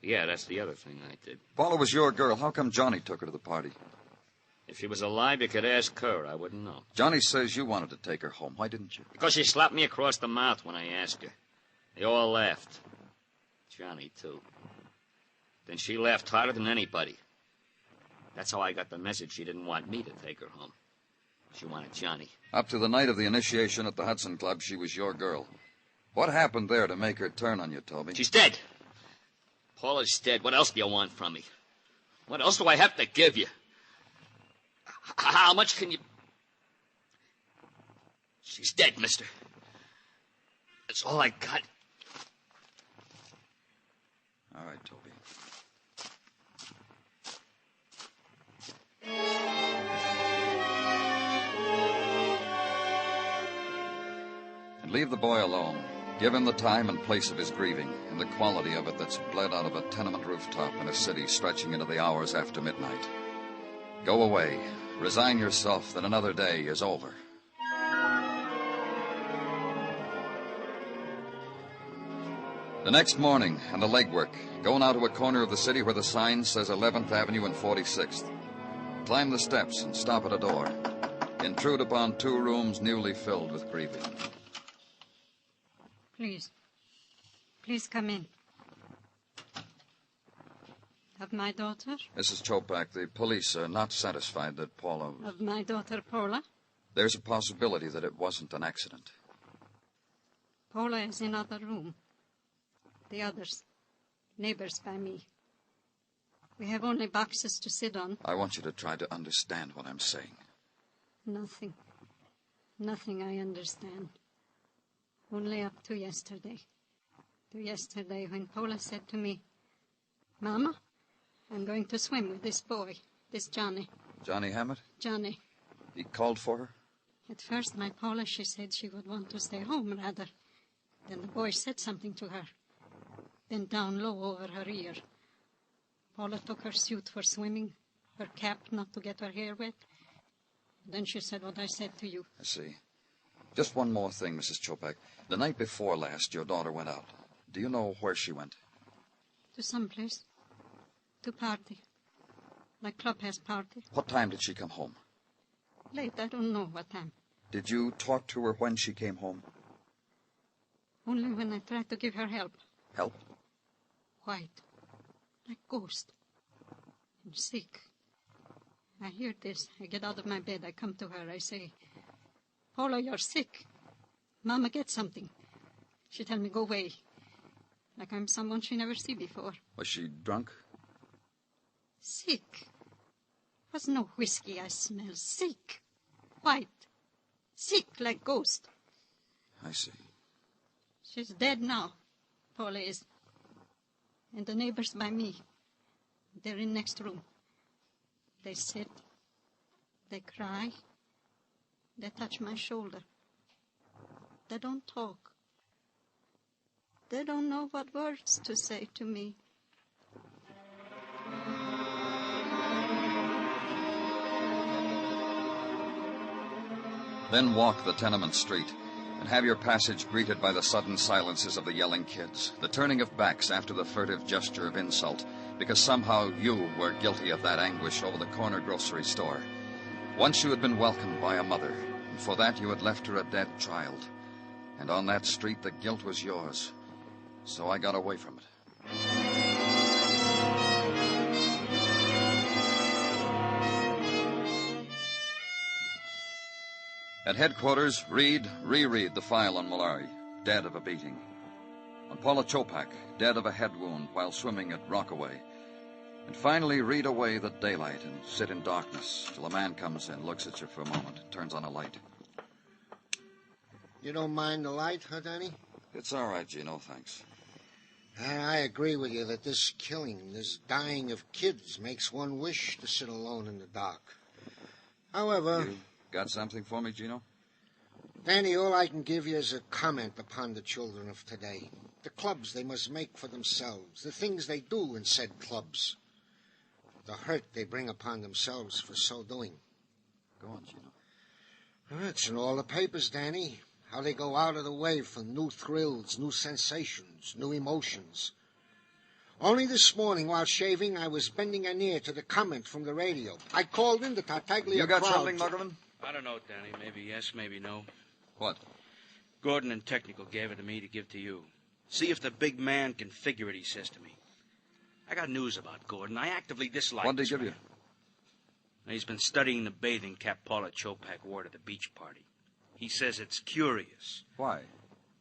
Yeah, that's the other thing I did. Paula was your girl. How come Johnny took her to the party? If she was alive, you could ask her. I wouldn't know. Johnny says you wanted to take her home. Why didn't you? Because she slapped me across the mouth when I asked her. They all laughed. Johnny, too. Then she laughed harder than anybody. That's how I got the message she didn't want me to take her home. She wanted Johnny. Up to the night of the initiation at the Hudson Club, she was your girl. What happened there to make her turn on you, Toby? She's dead. Paula's dead. What else do you want from me? What else do I have to give you? How much can you... She's dead, mister. That's all I got. All right, Toby. And leave the boy alone. Give him the time and place of his grieving, and the quality of it that's bled out of a tenement rooftop in a city stretching into the hours after midnight. Go away. Resign yourself that another day is over. The next morning, and the legwork. Go now to a corner of the city where the sign says 11th Avenue and 46th. Climb the steps and stop at a door. Intrude upon 2 rooms newly filled with grieving. Please. Please come in. Of my daughter? Mrs. Chopak, the police are not satisfied that Paula... Of my daughter, Paula? There's a possibility that it wasn't an accident. Paula is in other room. The others. Neighbors by me. We have only boxes to sit on. I want you to try to understand what I'm saying. Nothing. Nothing I understand. Only up to yesterday. To yesterday when Paula said to me, Mama, I'm going to swim with this boy, this Johnny. Johnny Hammett? Johnny. He called for her? At first, my Paula, she said she would want to stay home, rather. Then the boy said something to her. Then down low over her ear. Paula took her suit for swimming, her cap not to get her hair wet. Then she said what I said to you. I see. Just one more thing, Mrs. Chopak. The night before last, your daughter went out. Do you know where she went? To some place. To party. Like clubhouse party. What time did she come home? Late, I don't know what time. Did you talk to her when she came home? Only when I tried to give her help. Help? White. Like ghost. I'm sick. I hear this. I get out of my bed. I come to her. I say, Paula, you're sick. Mama, get something. She tell me, go away. Like I'm someone she never see before. Was she drunk? Sick. Was no whiskey I smell. Sick. White. Sick like ghost. I see. She's dead now. Paula is. And the neighbors by me. They're in next room. They sit. They cry. They touch my shoulder. They don't talk. They don't know what words to say to me. Then walk the tenement street and have your passage greeted by the sudden silences of the yelling kids, the turning of backs after the furtive gesture of insult, because somehow you were guilty of that anguish over the corner grocery store. Once you had been welcomed by a mother, and for that you had left her a dead child. And on that street the guilt was yours. So I got away from it. At headquarters, reread the file on Malari, dead of a beating. On Paula Chopak, dead of a head wound while swimming at Rockaway. And finally read away the daylight and sit in darkness till a man comes in, looks at you for a moment, turns on a light. You don't mind the light, huh, Danny? It's all right, Gino, thanks. I agree with you that this killing, this dying of kids, makes one wish to sit alone in the dark. However... You got something for me, Gino? Danny, all I can give you is a comment upon the children of today. The clubs they must make for themselves, the things they do in said clubs, the hurt they bring upon themselves for so doing. Go on, Gino. It's in all the papers, Danny. How they go out of the way for new thrills, new sensations, new emotions. Only this morning, while shaving, I was bending an ear to the comment from the radio. I called in the Tartaglia You got crowd. something, Muggerman? I don't know, Danny. Maybe yes, maybe no. What? Gordon and Technical gave it to me to give to you. See if the big man can figure it, he says to me. I got news about Gordon. I actively dislike What did this he give man. you? He's been studying the bathing cap Paula Chopak wore to the beach party. He says it's curious. Why?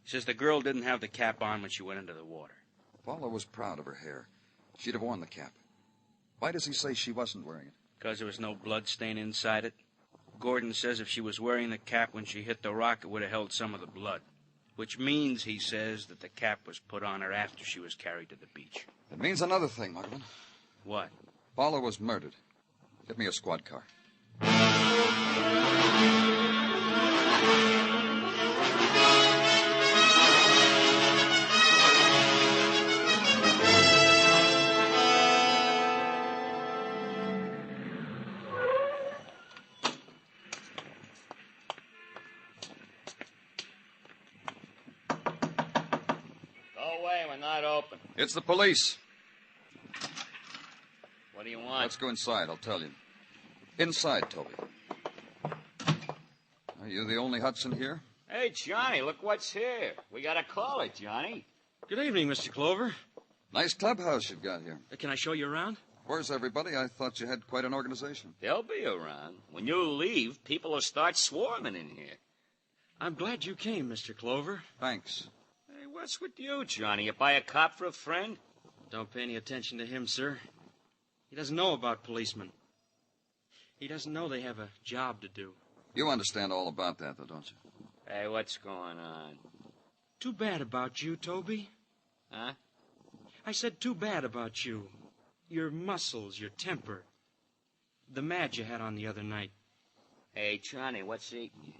He says the girl didn't have the cap on when she went into the water. Paula was proud of her hair. She'd have worn the cap. Why does he say she wasn't wearing it? Because there was no blood stain inside it. Gordon says if she was wearing the cap when she hit the rock, it would have held some of the blood. Which means, he says, that the cap was put on her after she was carried to the beach. It means another thing, Muggerman. What? Paula was murdered. Get me a squad car. Not open. It's the police. What do you want? Let's go inside, I'll tell you. Inside, Toby. Are you the only Hudson here? Hey, Johnny, look what's here. We got a caller, Johnny. Good evening, Mr. Clover. Nice clubhouse you've got here. Can I show you around? Where's everybody? I thought you had quite an organization. They'll be around. When you leave, people will start swarming in here. I'm glad you came, Mr. Clover. Thanks. Hey, what's with you, Johnny? You buy a cop for a friend? Don't pay any attention to him, sir. He doesn't know about policemen. He doesn't know they have a job to do. You understand all about that, though, don't you? Hey, what's going on? Too bad about you, Toby. Huh? I said too bad about you. Your muscles, your temper. The mad you had on the other night. Hey, Johnny, what's eating you?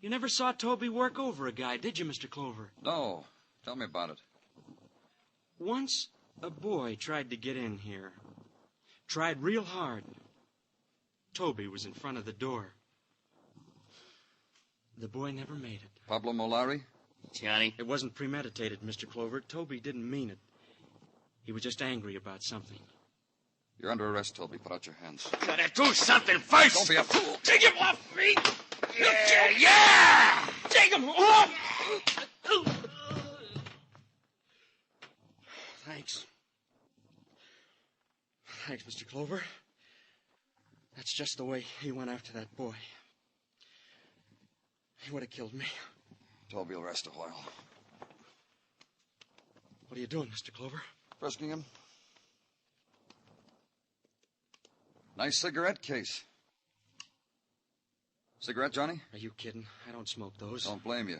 You never saw Toby work over a guy, did you, Mr. Clover? No. Tell me about it. Once, a boy tried to get in here. Tried real hard. Toby was in front of the door. The boy never made it. Pablo Molari? Johnny? It wasn't premeditated, Mr. Clover. Toby didn't mean it. He was just angry about something. You're under arrest, Toby. Put out your hands. Gotta do something first! Don't be a fool. Take him off me! Yeah! Take him off! Thanks. Thanks, Mr. Clover. That's just the way he went after that boy. He would have killed me. Toby will rest a while. What are you doing, Mr. Clover? Frisking him. Nice cigarette case. Cigarette, Johnny? Are you kidding? I don't smoke those. Don't blame you.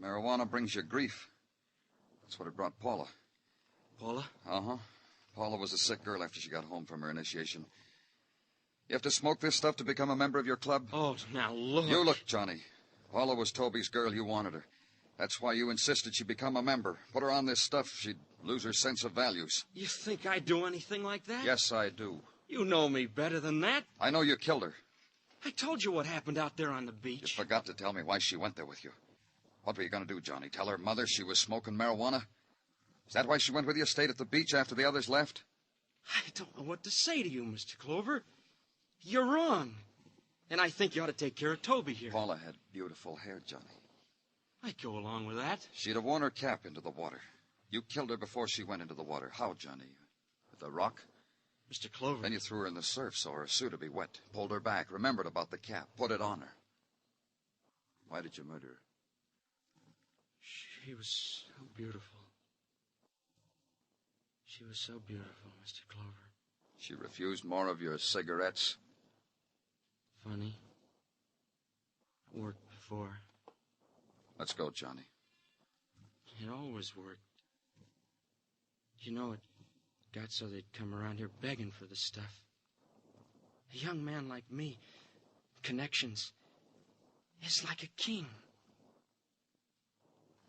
Marijuana brings you grief. That's what it brought Paula. Paula? Uh-huh. Paula was a sick girl after she got home from her initiation. You have to smoke this stuff to become a member of your club? Oh, now look. You look, Johnny. Paula was Toby's girl. You wanted her. That's why you insisted she become a member. Put her on this stuff, she'd lose her sense of values. You think I'd do anything like that? Yes, I do. You know me better than that. I know you killed her. I told you what happened out there on the beach. You forgot to tell me why she went there with you. What were you going to do, Johnny? Tell her mother she was smoking marijuana? Is that why she went with you, stayed at the beach after the others left? I don't know what to say to you, Mr. Clover. You're wrong. And I think you ought to take care of Toby here. Paula had beautiful hair, Johnny. I'd go along with that. She'd have worn her cap into the water. You killed her before she went into the water. How, Johnny? With a rock? Mr. Clover. Then you threw her in the surf so her suit would be wet. Pulled her back, remembered about the cap, put it on her. Why did you murder her? She was so beautiful. She was so beautiful, Mr. Clover. She refused more of your cigarettes? Funny. It worked before. Let's go, Johnny. It always worked. You know, it got so they'd come around here begging for the stuff. A young man like me, connections, is like a king.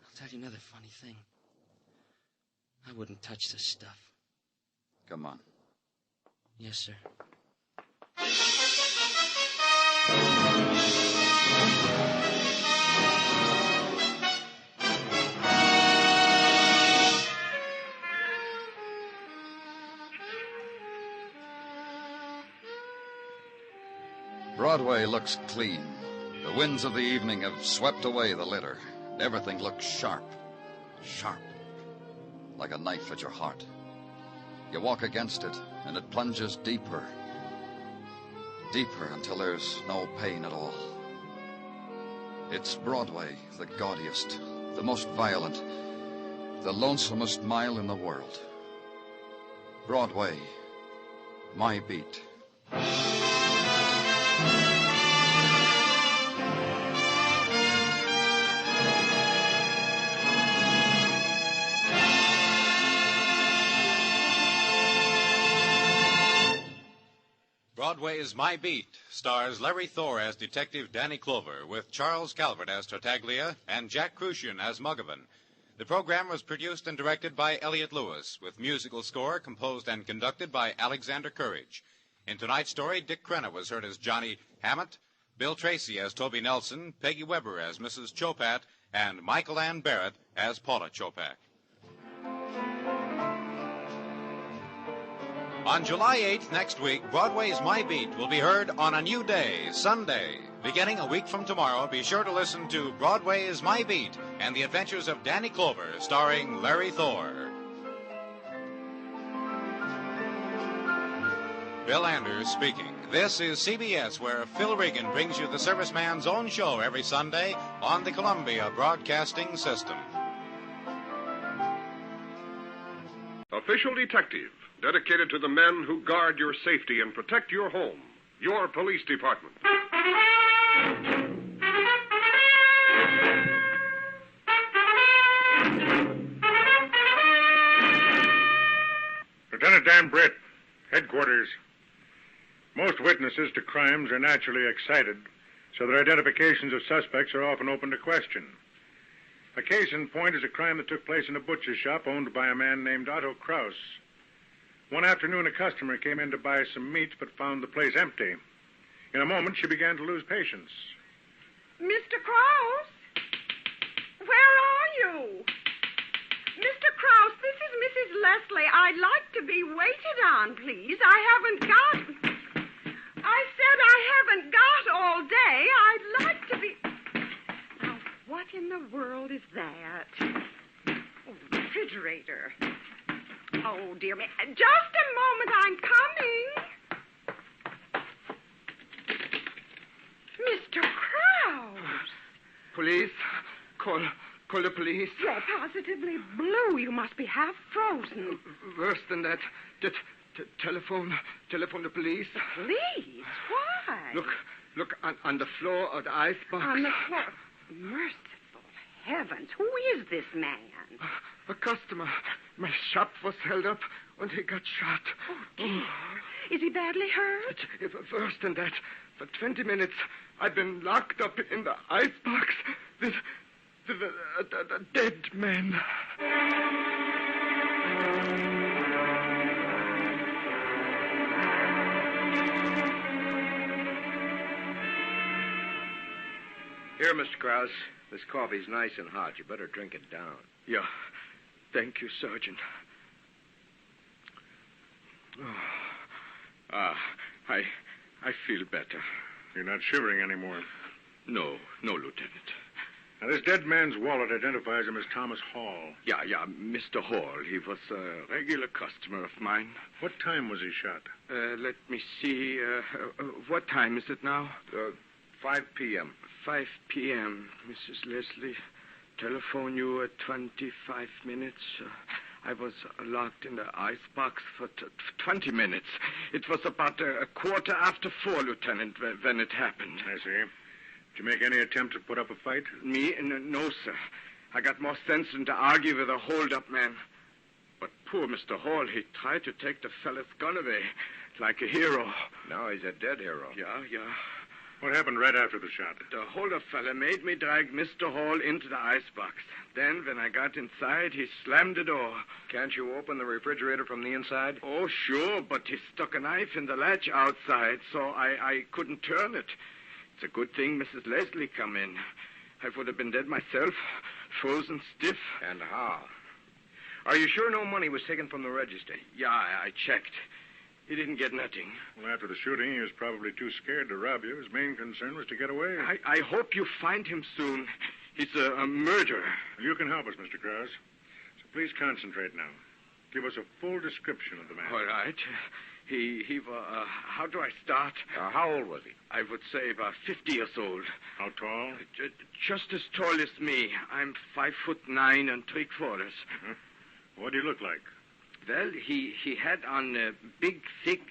I'll tell you another funny thing. I wouldn't touch this stuff. Come on. Yes, sir. Broadway looks clean. The winds of the evening have swept away the litter. Everything looks sharp. Sharp. Like a knife at your heart. You walk against it, and it plunges deeper. Deeper until there's no pain at all. It's Broadway, the gaudiest, the most violent, the lonesomest mile in the world. Broadway, my beat. Broadway's My Beat stars Larry Thor as Detective Danny Clover, with Charles Calvert as Tartaglia and Jack Crucian as Muggavan. The program was produced and directed by Elliott Lewis, with musical score composed and conducted by Alexander Courage. In tonight's story, Dick Crenna was heard as Johnny Hammett, Bill Tracy as Toby Nelson, Peggy Weber as Mrs. Chopat, and Michael Ann Barrett as Paula Chopak. On July 8th next week, Broadway's My Beat will be heard on a new day, Sunday. Beginning a week from tomorrow, be sure to listen to Broadway's My Beat and the Adventures of Danny Clover, starring Larry Thor. Bill Anders speaking. This is CBS, where Phil Regan brings you the serviceman's own show every Sunday on the Columbia Broadcasting System. Official Detective, dedicated to the men who guard your safety and protect your home, your police department. Lieutenant Dan Britt, headquarters. Most witnesses to crimes are naturally excited, so their identifications of suspects are often open to question. A case in point is a crime that took place in a butcher's shop owned by a man named Otto Kraus. One afternoon, a customer came in to buy some meat, but found the place empty. In a moment, she began to lose patience. Mr. Kraus? Where are you? Mr. Krause, this is Mrs. Leslie. I'd like to be waited on, please. I said I haven't got all day. I'd like to be... Now, what in the world is that? Oh, refrigerator. Oh, dear me. Just a moment, I'm coming. Mr. Krause. Police? Call the police. You're positively blue. You must be half frozen. Worse than that. Telephone the police. Police? Why? Look on the floor of the icebox. On the floor. Merciful heavens. Who is this man? A customer. My shop was held up and he got shot. Oh, dear. Is he badly hurt? Worse than that. For 20 minutes, I've been locked up in the icebox. The dead man. Here, Mr. Krause. This coffee's nice and hot. You better drink it down. Yeah. Thank you, Sergeant. I feel better. You're not shivering anymore. No, Lieutenant. Now, this dead man's wallet identifies him as Thomas Hall. Yeah, Mr. Hall. He was a regular customer of mine. What time was he shot? Let me see. What time is it now? 5 p.m. 5 p.m. Mrs. Leslie, telephone you at 25 minutes. I was locked in the icebox for 20 minutes. It was about a quarter after 4, Lieutenant, when it happened. I see. Did you make any attempt to put up a fight? Me? No, sir. I got more sense than to argue with a hold-up man. But poor Mr. Hall, he tried to take the fella's gun away like a hero. Now he's a dead hero. Yeah. What happened right after the shot? The hold-up fella made me drag Mr. Hall into the icebox. Then, when I got inside, he slammed the door. Can't you open the refrigerator from the inside? Oh, sure, but he stuck a knife in the latch outside, so I couldn't turn it. It's a good thing Mrs. Leslie come in. I would have been dead myself, frozen stiff. And how? Are you sure no money was taken from the register? Yeah, I checked. He didn't get nothing. Well, after the shooting, he was probably too scared to rob you. His main concern was to get away. I hope you find him soon. He's a murderer. You can help us, Mr. Krause. So please concentrate now. Give us a full description of the man. All right. He how do I start? How old was he? I would say about 50 years old. How tall? Just as tall as me. I'm 5'9" and 3/4. Uh-huh. What do you look like? Well, he had on big, thick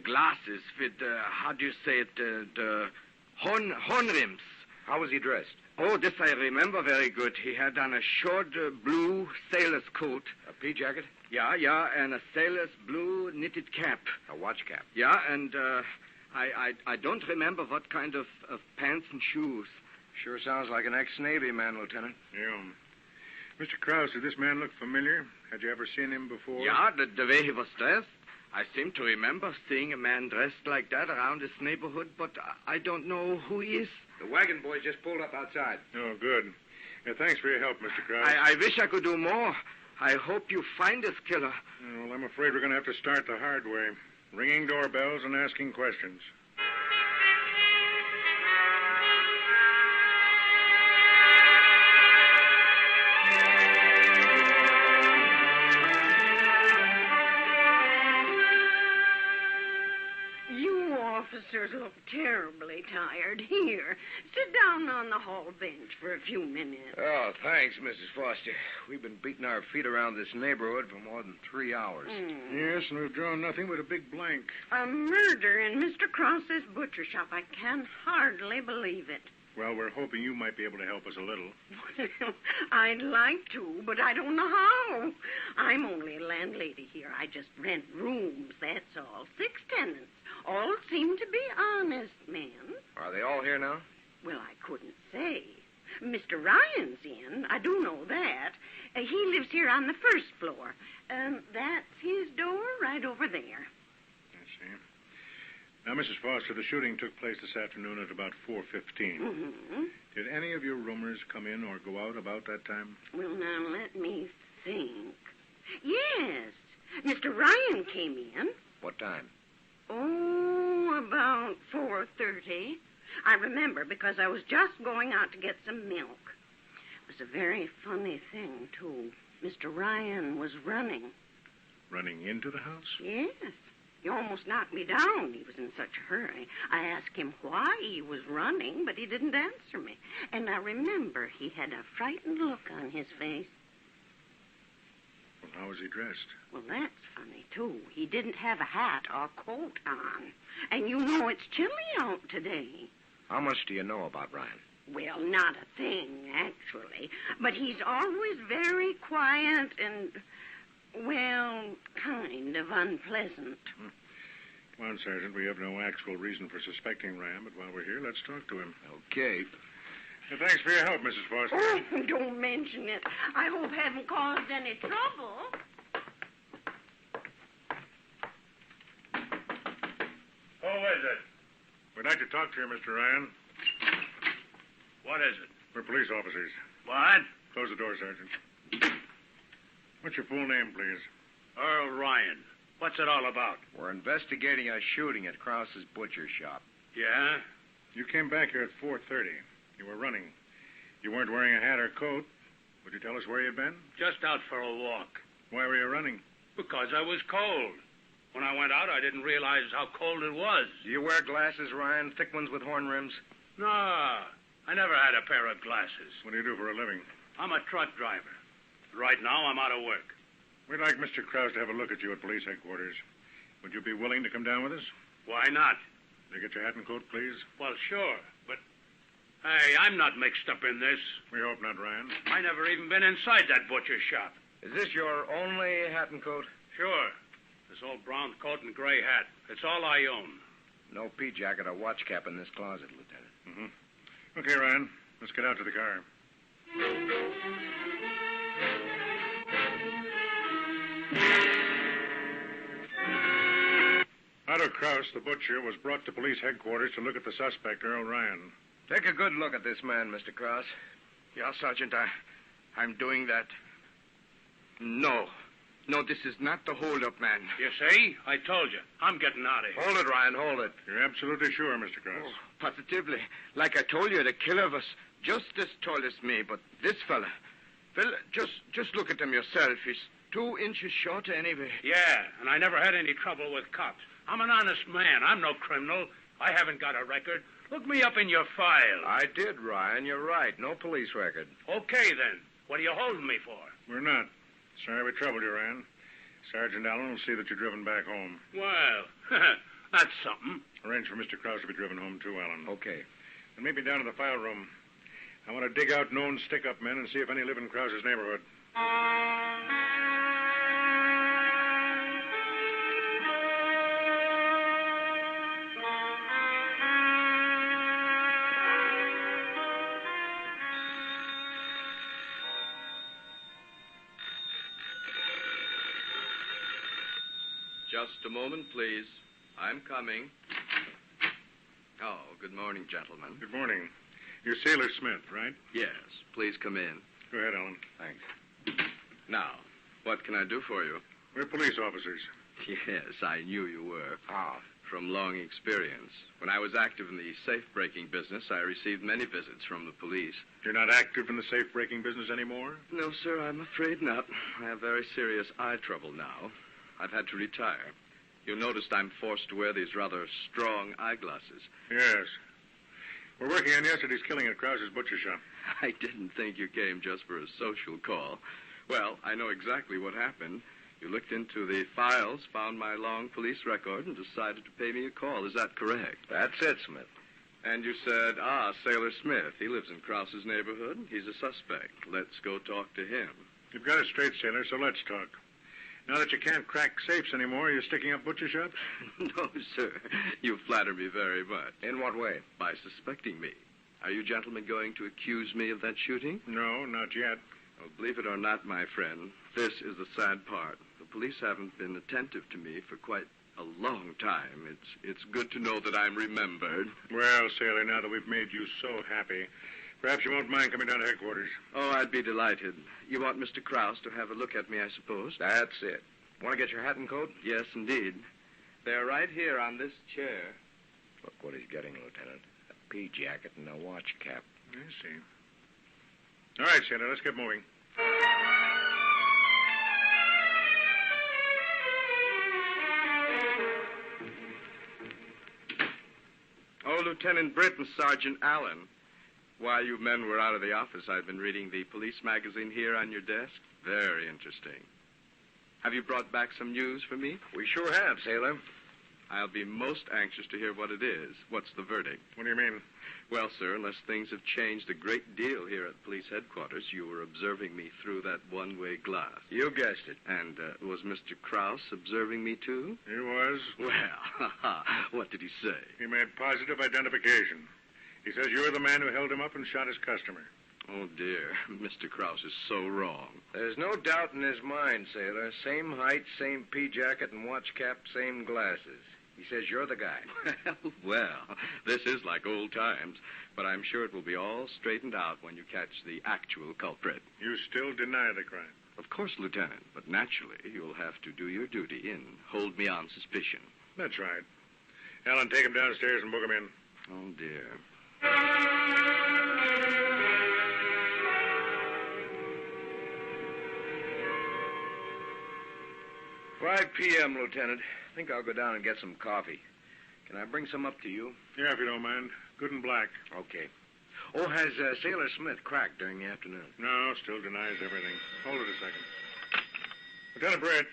glasses with, how do you say it, the horn rims. How was he dressed? Oh, this I remember very good. He had on a short blue sailor's coat. A pea jacket? Yeah, and a sailor's blue knitted cap. A watch cap? Yeah, and I don't remember what kind of pants and shoes. Sure sounds like an ex-Navy man, Lieutenant. Yeah. Mr. Krause, did this man look familiar? Had you ever seen him before? Yeah, the way he was dressed. I seem to remember seeing a man dressed like that around this neighborhood, but I don't know who he is. The wagon boy just pulled up outside. Oh, good. Yeah, thanks for your help, Mr. Krause. I wish I could do more. I hope you find this killer. Well, I'm afraid we're going to have to start the hard way. Ringing doorbells and asking questions. Officers look terribly tired. Here, sit down on the hall bench for a few minutes. Oh, thanks, Mrs. Foster. We've been beating our feet around this neighborhood for more than 3 hours. Yes, and we've drawn nothing but a big blank. A murder in Mr. Cross's butcher shop. I can hardly believe it. Well, we're hoping you might be able to help us a little. I'd like to, but I don't know how. I'm only a landlady here. I just rent rooms, that's all. 6 tenants. All seem to be honest men. Are they all here now? Well, I couldn't say. Mr. Ryan's in. I do know that. He lives here on the first floor. That's his door right over there. I see. Now, Mrs. Foster, the shooting took place this afternoon at about 4:15. Mm-hmm. Did any of your roomers come in or go out about that time? Well, now, let me think. Yes. Mr. Ryan came in. What time? Oh, about 4:30. I remember because I was just going out to get some milk. It was a very funny thing, too. Mr. Ryan was running. Running into the house? Yes. He almost knocked me down. He was in such a hurry. I asked him why he was running, but he didn't answer me. And I remember he had a frightened look on his face. Well, how was he dressed? Well, that's funny, too. He didn't have a hat or coat on. And you know it's chilly out today. How much do you know about Ryan? Well, not a thing, actually. But he's always very quiet and, well, kind of unpleasant. Come on, Sergeant. We have no actual reason for suspecting Ryan, but while we're here, let's talk to him. Okay. Thanks for your help, Mrs. Foster. Oh, don't mention it. I hope I haven't caused any trouble. Who is it? We'd like to talk to you, Mr. Ryan. What is it? We're police officers. What? Close the door, Sergeant. What's your full name, please? Earl Ryan. What's it all about? We're investigating a shooting at Krause's butcher shop. Yeah? You came back here at 4:30. You were running. You weren't wearing a hat or coat. Would you tell us where you'd been? Just out for a walk. Why were you running? Because I was cold. When I went out, I didn't realize how cold it was. Do you wear glasses, Ryan? Thick ones with horn rims? No, I never had a pair of glasses. What do you do for a living? I'm a truck driver. Right now, I'm out of work. We'd like Mr. Krause to have a look at you at police headquarters. Would you be willing to come down with us? Why not? Will you get your hat and coat, please? Well, sure, but... Hey, I'm not mixed up in this. We hope not, Ryan. I never even been inside that butcher shop. Is this your only hat and coat? Sure. This old brown coat and gray hat. It's all I own. No pea jacket or watch cap in this closet, Lieutenant. Mm-hmm. Okay, Ryan. Let's get out to the car. Otto Krause, the butcher, was brought to police headquarters to look at the suspect, Earl Ryan. Take a good look at this man, Mr. Krause. Yeah, Sergeant, I'm doing that. No, this is not the hold-up man. You see? I told you. I'm getting out of here. Hold it, Ryan, hold it. You're absolutely sure, Mr. Krause? Oh, positively. Like I told you, the killer was just as tall as me, but this fella... Well, just look at him yourself. He's 2 inches shorter anyway. Yeah, and I never had any trouble with cops. I'm an honest man. I'm no criminal. I haven't got a record. Look me up in your file. I did, Ryan. You're right. No police record. Okay, then. What are you holding me for? We're not. Sorry we troubled you, Ryan. Sergeant Allen will see that you're driven back home. Well, that's something. Arrange for Mr. Krause to be driven home, too, Allen. Okay. And meet me down in the file room. I want to dig out known stick-up men and see if any live in Krause's neighborhood. Just a moment, please. I'm coming. Oh, good morning, gentlemen. Good morning. You're Sailor Smith, right? Yes, please come in. Go ahead, Allen. Thanks. Now, what can I do for you? We're police officers. Yes, I knew you were. From long experience. When I was active in the safe-breaking business, I received many visits from the police. You're not active in the safe-breaking business anymore? No, sir, I'm afraid not. I have very serious eye trouble now. I've had to retire. You noticed I'm forced to wear these rather strong eyeglasses. Yes. We're working on yesterday's killing at Krause's butcher shop. I didn't think you came just for a social call. Well, I know exactly what happened. You looked into the files, found my long police record, and decided to pay me a call. Is that correct? That's it, Smith. And you said, Sailor Smith. He lives in Krause's neighborhood. He's a suspect. Let's go talk to him. You've got it straight, Sailor, so let's talk. Now that you can't crack safes anymore, you're sticking up butcher shops? No, sir. You flatter me very much. In what way? By suspecting me. Are you gentlemen going to accuse me of that shooting? No, not yet. Well, believe it or not, my friend, this is the sad part. The police haven't been attentive to me for quite A long time. It's good to know that I'm remembered. Well, sailor, now that we've made you so happy, perhaps you won't mind coming down to headquarters. Oh, I'd be delighted. You want Mr. Krause to have a look at me, I suppose? That's it. Want to get your hat and coat? Yes, indeed. They're right here on this chair. Look what he's getting, Lieutenant. A pea jacket and a watch cap. I see. All right, sailor, let's get moving. Oh, Lieutenant Britt and Sergeant Allen. While you men were out of the office, I've been reading the police magazine here on your desk. Very interesting. Have you brought back some news for me? We sure have, sailor. I'll be most anxious to hear what it is. What's the verdict? What do you mean? Well, sir, unless things have changed a great deal here at police headquarters, you were observing me through that one-way glass. You guessed it. And was Mr. Krause observing me, too? He was. Well, what did he say? He made positive identification. He says you're the man who held him up and shot his customer. Oh, dear. Mr. Krause is so wrong. There's no doubt in his mind, sailor. Same height, same pea jacket and watch cap, same glasses. He says you're the guy. Well, this is like old times, but I'm sure it will be all straightened out when you catch the actual culprit. You still deny the crime? Of course, Lieutenant, but naturally you'll have to do your duty and hold me on suspicion. That's right. Alan, take him downstairs and book him in. Oh, dear. 5 p.m., Lieutenant. I think I'll go down and get some coffee. Can I bring some up to you? Yeah, if you don't mind. Good and black. Okay. Oh, has Sailor Smith cracked during the afternoon? No, still denies everything. Hold it a second. Lieutenant Britt.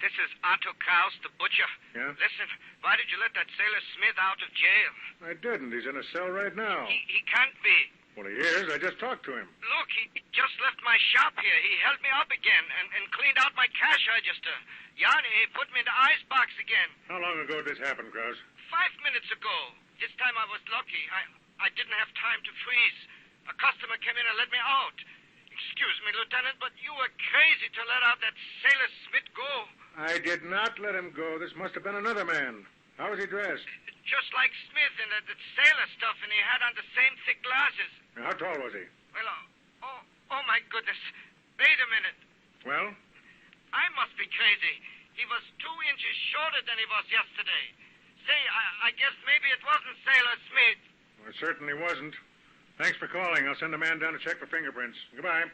This is Otto Kraus, the butcher. Yeah? Listen, why did you let that Sailor Smith out of jail? I didn't. He's in a cell right now. He can't be. Well, he is. I just talked to him. Look, he just left my shop here. He held me up again and cleaned out my cash register. Yanni, he put me in the icebox again. How long ago did this happen, Kraus? 5 minutes ago. This time I was lucky. I didn't have time to freeze. A customer came in and let me out. Excuse me, Lieutenant, but you were crazy to let out that Sailor Smith go. I did not let him go. This must have been another man. How was he dressed? Just like Smith in that sailor stuff, and he had on the same thick glasses. How tall was he? Well, oh my goodness. Wait a minute. Well? I must be crazy. He was 2 inches shorter than he was yesterday. Say, I guess maybe it wasn't Sailor Smith. Well, it certainly wasn't. Thanks for calling. I'll send a man down to check for fingerprints. Goodbye.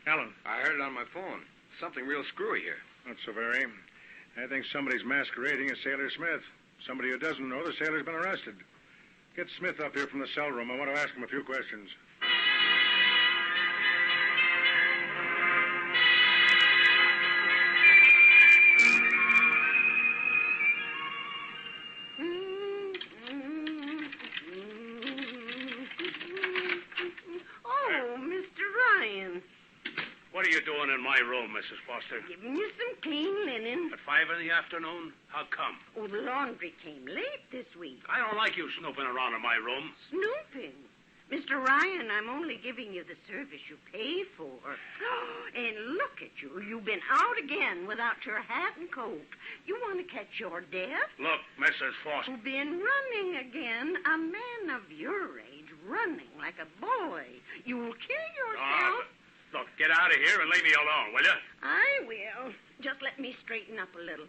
Alan. I heard it on my phone. Something real screwy here. Not so very. I think somebody's masquerading as Sailor Smith. Somebody who doesn't know the sailor's been arrested. Get Smith up here from the cell room. I want to ask him a few questions. Oh, Mr. Ryan. What are you doing in my room, Mrs. Foster? Giving you some clean linen. At 5 in the afternoon? How come? Oh, the laundry came late this week. I don't like you snooping around in my room. Snooping? Mr. Ryan, I'm only giving you the service you pay for. And look at you. You've been out again without your hat and coat. You want to catch your death? Look, Mrs. Foster. You've been running again. A man of your age running like a boy. You'll kill yourself. Look, get out of here and leave me alone, will you? I will. Just let me straighten up a little.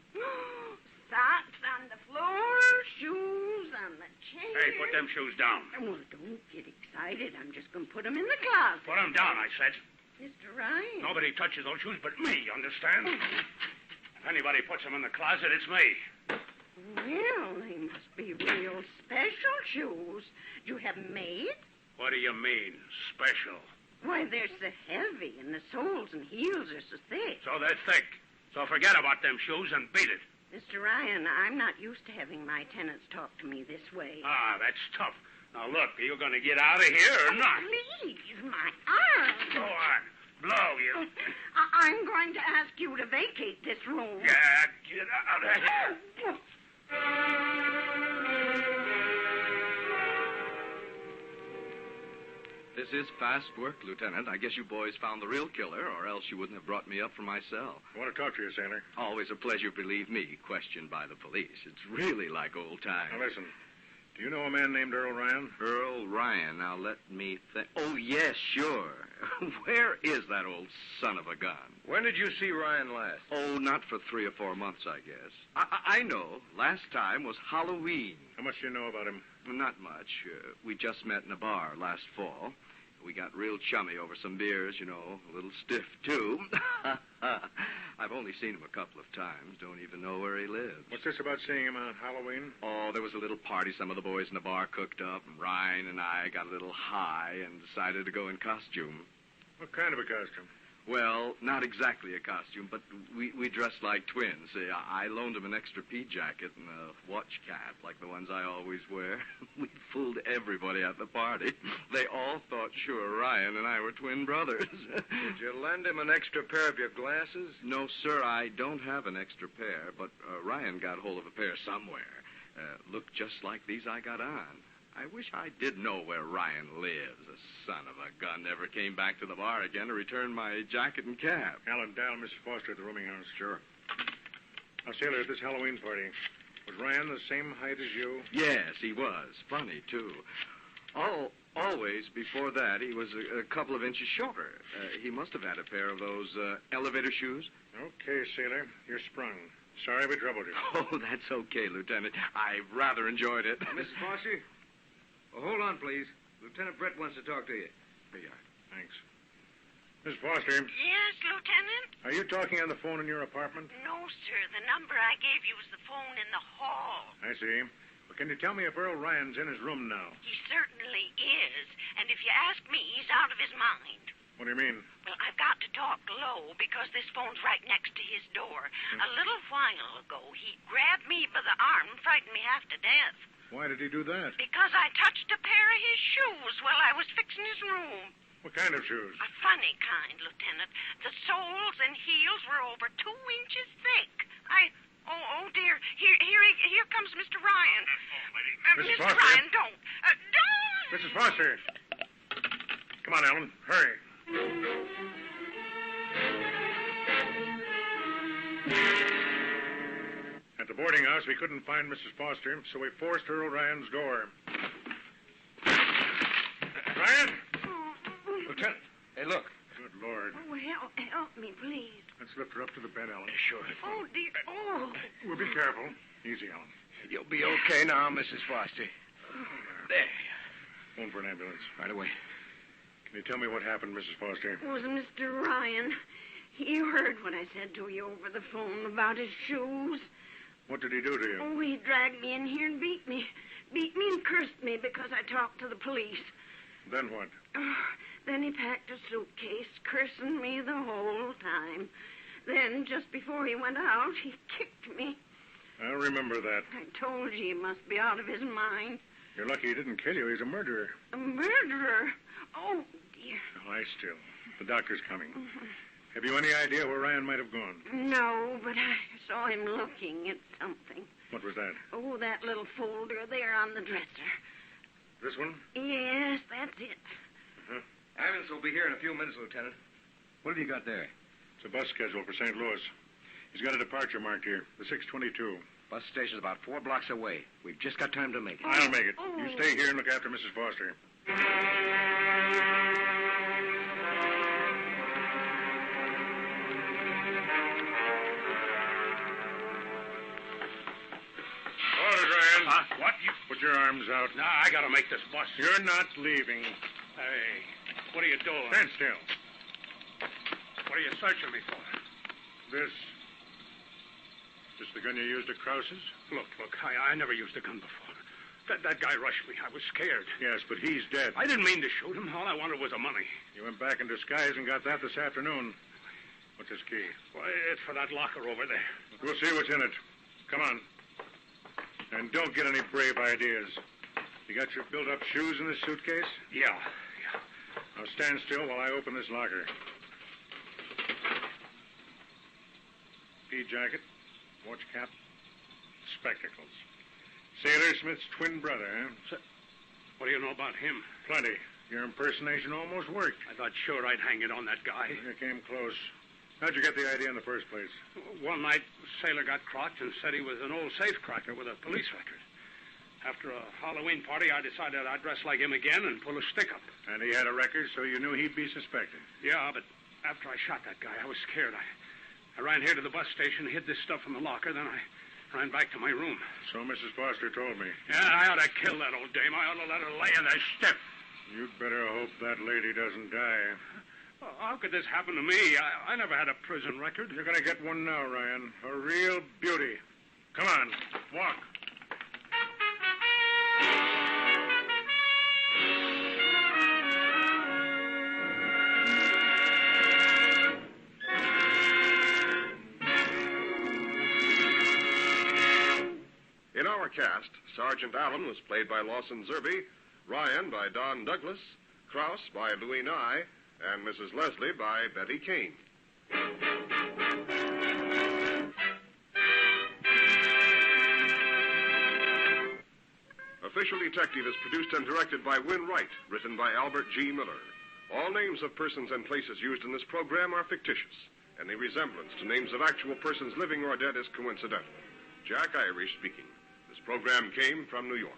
Socks on the floor, shoes on the chair. Hey, put them shoes down. Well, don't get excited. I'm just going to put them in the closet. Put them down, I said. Mr. Ryan. Nobody touches those shoes but me, understand? If anybody puts them in the closet, it's me. Well, they must be real special shoes. Do you have them made? What do you mean, special? Why, they're so heavy, and the soles and heels are so thick. So they're thick. So forget about them shoes and beat it. Mr. Ryan, I'm not used to having my tenants talk to me this way. Ah, that's tough. Now, look, are you going to get out of here or not? Please, my arm. Go on. Blow, you. I'm going to ask you to vacate this room. Yeah, get out of here. This This is fast work, Lieutenant. I guess you boys found the real killer, or else you wouldn't have brought me up from my cell. I want to talk to you, sailor. Always a pleasure, believe me, questioned by the police. It's really like old times. Now, listen. Do you know a man named Earl Ryan? Earl Ryan. Now, let me think. Oh, yes, sure. Where is that old son of a gun? When did you see Ryan last? Oh, not for 3 or 4 months, I guess. I know. Last time was Halloween. How much do you know about him? Not much. We just met in a bar last fall. We got real chummy over some beers, you know, a little stiff, too. I've only seen him a couple of times. Don't even know where he lives. What's this about seeing him on Halloween? Oh, there was a little party some of the boys in the bar cooked up, and Ryan and I got a little high and decided to go in costume. What kind of a costume? Well, not exactly a costume, but we dressed like twins. I loaned him an extra pea jacket and a watch cap, like the ones I always wear. We fooled everybody at the party. They all thought sure Ryan and I were twin brothers. Did you lend him an extra pair of your glasses? No, sir, I don't have an extra pair, but Ryan got hold of a pair somewhere. Looked just like these I got on. I wish I did know where Ryan lives. The son of a gun never came back to the bar again to return my jacket and cap. Alan, dial Mrs. Foster at the rooming house. Sure. Now, sailor, at this Halloween party, was Ryan the same height as you? Yes, he was. Funny, too. Always before that, he was a couple of inches shorter. He must have had a pair of those elevator shoes. Okay, sailor, you're sprung. Sorry we troubled you. Oh, that's okay, Lieutenant. I rather enjoyed it. Mrs. Foster? Oh, hold on, please. Lieutenant Brett wants to talk to you. Here you are. Thanks. Miss Foster. Yes, Lieutenant? Are you talking on the phone in your apartment? No, sir. The number I gave you was the phone in the hall. I see. Well, can you tell me if Earl Ryan's in his room now? He certainly is. And if you ask me, he's out of his mind. What do you mean? Well, I've got to talk low because this phone's right next to his door. A little while ago, he grabbed me by the arm and frightened me half to death. Why did he do that? Because I touched a pair of his shoes while I was fixing his room. What kind of shoes? A funny kind, Lieutenant. The soles and heels were over 2 inches thick. Oh, dear. Here comes Mr. Ryan. Mrs. Mr. Foster. Ryan, don't. Don't! Mrs. Foster. Come on, Ellen. Hurry. At the boarding house, we couldn't find Mrs. Foster, so we forced Earl Ryan's door. Ryan! Lieutenant, hey, look. Good Lord. Oh, help me, please. Let's lift her up to the bed, Ellen. Sure. Oh, dear. Oh. Well, be careful. Easy, Ellen. You'll be okay now, Mrs. Foster. There. Phone for an ambulance. Right away. Can you tell me what happened, Mrs. Foster? It was Mr. Ryan. You heard what I said to you over the phone about his shoes. What did he do to you? Oh, he dragged me in here and beat me. Beat me and cursed me because I talked to the police. Then what? Then he packed a suitcase, cursing me the whole time. Then, just before he went out, he kicked me. I remember that. I told you he must be out of his mind. You're lucky he didn't kill you. He's a murderer. A murderer? Oh, dear. Lie still. The doctor's coming. Have you any idea where Ryan might have gone? No, but I saw him looking at something. What was that? Oh, that little folder there on the dresser. This one? Yes, that's it. Uh-huh. Evans will be here in a few minutes, Lieutenant. What have you got there? It's a bus schedule for St. Louis. He's got a departure marked here, the 622. Bus station's about 4 blocks away. We've just got time to make it. I'll make it. You stay here and look after Mrs. Foster. Orders, Ryan. What? You... Put your arms out. No, I gotta make this bus. You're not leaving. Hey, what are you doing? Stand still. What are you searching me for? This the gun you used at Krause's? Look, I never used a gun before. That guy rushed me. I was scared. Yes, but he's dead. I didn't mean to shoot him. All I wanted was the money. You went back in disguise and got that this afternoon. What's his key? Well, it's for that locker over there. We'll see what's in it. Come on. And don't get any brave ideas. You got your built-up shoes in this suitcase? Yeah. Now stand still while I open this locker. Pea jacket, watch cap, spectacles. Sailor Smith's twin brother, huh? What do you know about him? Plenty. Your impersonation almost worked. I thought sure I'd hang it on that guy. You came close. How'd you get the idea in the first place? One night, Sailor got crocked and said he was an old safecracker with a police record. After a Halloween party, I decided I'd dress like him again and pull a stick up. And he had a record, so you knew he'd be suspected. Yeah, but after I shot that guy, I was scared. I ran here to the bus station, hid this stuff in the locker, then I ran back to my room. So Mrs. Foster told me. Yeah, I ought to kill that old dame. I ought to let her lay in there stiff. You'd better hope that lady doesn't die. Oh, how could this happen to me? I never had a prison record. You're going to get one now, Ryan. A real beauty. Come on, walk. In our cast, Sergeant Allen was played by Lawson Zerby, Ryan by Don Douglas, Krause by Louis Nye, and Mrs. Leslie by Betty Kane. Official Detective is produced and directed by Win Wright, written by Albert G. Miller. All names of persons and places used in this program are fictitious. Any resemblance to names of actual persons living or dead is coincidental. Jack Irish speaking. This program came from New York.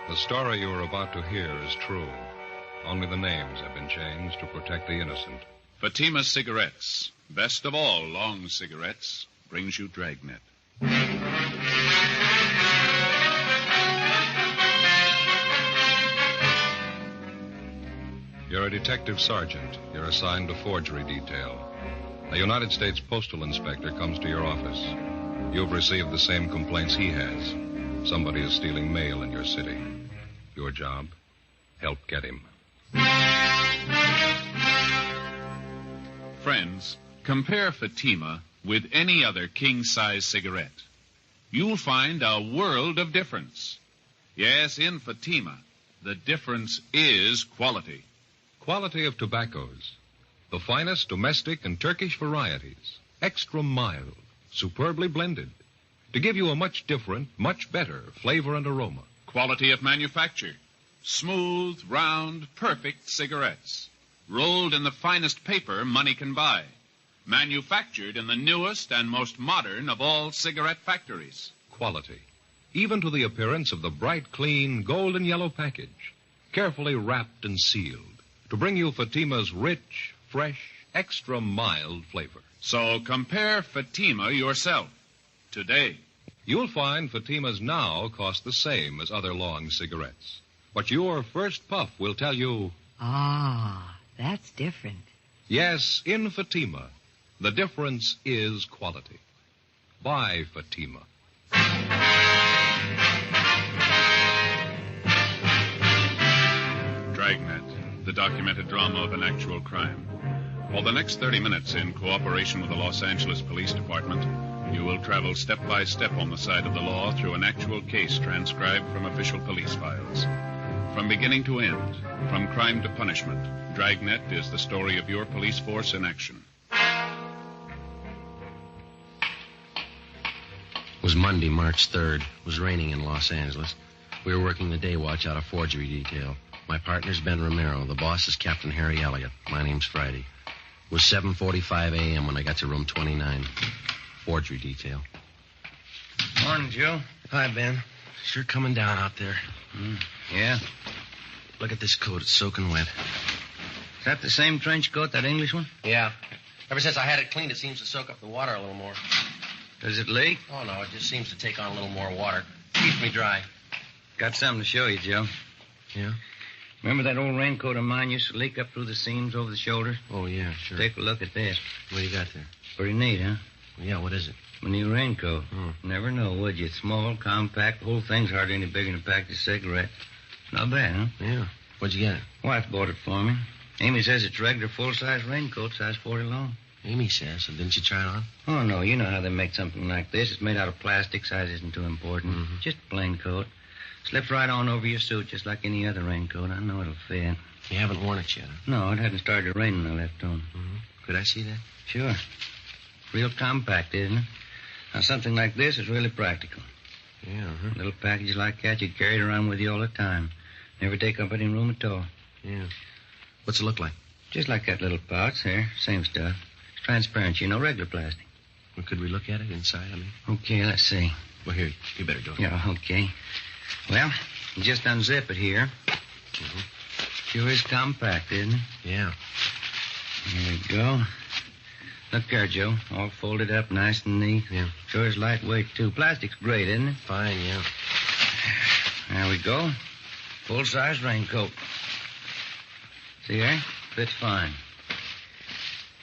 The story you are about to hear is true. Only the names have been changed to protect the innocent. Fatima Cigarettes, best of all long cigarettes, brings you Dragnet. You're a detective sergeant. You're assigned to forgery detail. A United States postal inspector comes to your office. You've received the same complaints he has. Somebody is stealing mail in your city. Your job, help get him. Friends, compare Fatima with any other king-size cigarette. You'll find a world of difference. Yes, in Fatima, the difference is quality. Quality of tobaccos. The finest domestic and Turkish varieties. Extra mild, superbly blended. To give you a much different, much better flavor and aroma. Quality of manufacture. Smooth, round, perfect cigarettes. Rolled in the finest paper money can buy. Manufactured in the newest and most modern of all cigarette factories. Quality. Even to the appearance of the bright, clean, golden yellow package. Carefully wrapped and sealed. To bring you Fatima's rich, fresh, extra mild flavor. So compare Fatima yourself. Today. You'll find Fatimas now cost the same as other long cigarettes. But your first puff will tell you... Ah, that's different. Yes, in Fatima, the difference is quality. Buy Fatima. Dragnet, the documented drama of an actual crime. For the next 30 minutes, in cooperation with the Los Angeles Police Department, you will travel step by step on the side of the law through an actual case transcribed from official police files. From beginning to end, from crime to punishment, Dragnet is the story of your police force in action. It was Monday, March 3rd. It was raining in Los Angeles. We were working the day watch out of forgery detail. My partner's Ben Romero. The boss is Captain Harry Elliott. My name's Friday. It was 7:45 a.m. when I got to room 29. Forgery detail. Morning, Joe. Hi, Ben. Sure coming down out there. Yeah? Look at this coat. It's soaking wet. Is that the same trench coat, that English one? Yeah. Ever since I had it cleaned, it seems to soak up the water a little more. Does it leak? Oh, no. It just seems to take on a little more water. Keeps me dry. Got something to show you, Joe. Yeah? Remember that old raincoat of mine used to leak up through the seams over the shoulders? Oh, yeah, sure. Take a look at this. What do you got there? Pretty neat, huh? Yeah, what is it? My new raincoat. Never know, would you? It's small, compact, the whole thing's hardly any bigger than a pack of cigarettes. Not bad, huh? Yeah. Where'd you get it? Wife bought it for me. Amy says it's regular full-size raincoat, size 40 long. Amy says, so didn't you try it on? Oh, no, you know how they make something like this. It's made out of plastic. Size isn't too important. Just a plain coat. Slips right on over your suit, just like any other raincoat. I know it'll fit. You haven't worn it yet, huh? No, it hadn't started to rain when I left home. Could I see that? Sure. Real compact, isn't it? Now, something like this is really practical. Yeah, Little packages like that, you carry it around with you all the time. Never take up any room at all. Yeah. What's it look like? Just like that little pouch there. Same stuff. It's transparent, you know, regular plastic. Well, could we look at it inside, I mean? Okay, let's see. Well, here, you better go. Yeah, okay. Well, you just unzip it here. Sure is compact, isn't it? Yeah. There we go. Look there, Joe. All folded up nice and neat. Yeah. Sure is lightweight, too. Plastic's great, isn't it? Fine, yeah. There we go. Full-size raincoat. See there? Fits fine.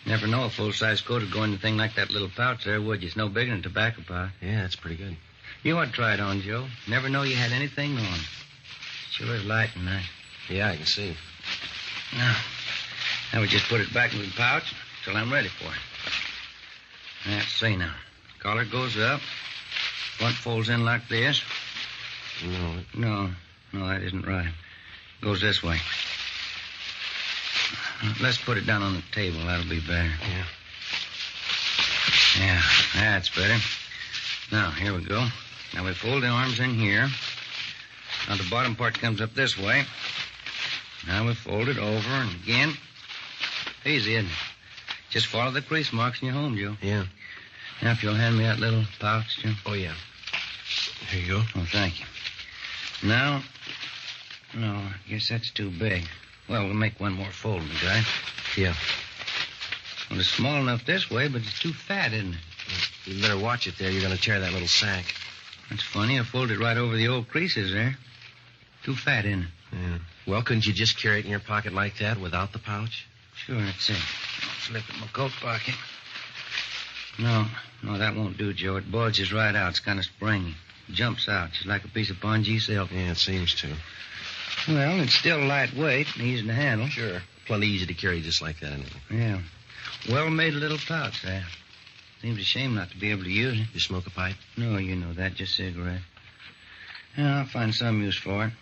Never know a full-size coat would go in a thing like that little pouch there, would you? It's no bigger than a tobacco pouch. Yeah, that's pretty good. You ought to try it on, Joe. Never know you had anything on. Sure is light and nice. Yeah, I can see. Now we just put it back in the pouch till I'm ready for it. Let's see now. Collar goes up. Front folds in like this. No, that isn't right. Goes this way. Let's put it down on the table. That'll be better. Yeah, that's better. Now, here we go. Now we fold the arms in here. Now the bottom part comes up this way. Now we fold it over and again. Easy, isn't it? Just follow the crease marks and you're home, Joe. Yeah. Now, if you'll hand me that little pouch, Joe. Oh, yeah. Here you go. Oh, thank you. Now, no, I guess that's too big. Well, we'll make one more fold, guy. Yeah. Well, it's small enough this way, but it's too fat, isn't it? You better watch it there. You're going to tear that little sack. That's funny. I folded it right over the old creases there. Too fat, isn't it? Yeah. Well, couldn't you just carry it in your pocket like that without the pouch? Sure, that's it. I'll slip it in my coat pocket. No, that won't do, Joe. It bulges right out. It's kind of springy. It jumps out, just like a piece of pongee silk. Yeah, it seems to. Well, it's still lightweight and easy to handle. Sure. Plenty easy to carry just like that, anyway. Yeah. Well-made little pouch there. Seems a shame not to be able to use it. You smoke a pipe? No, you know that. Just cigarette. Yeah, I'll find some use for it.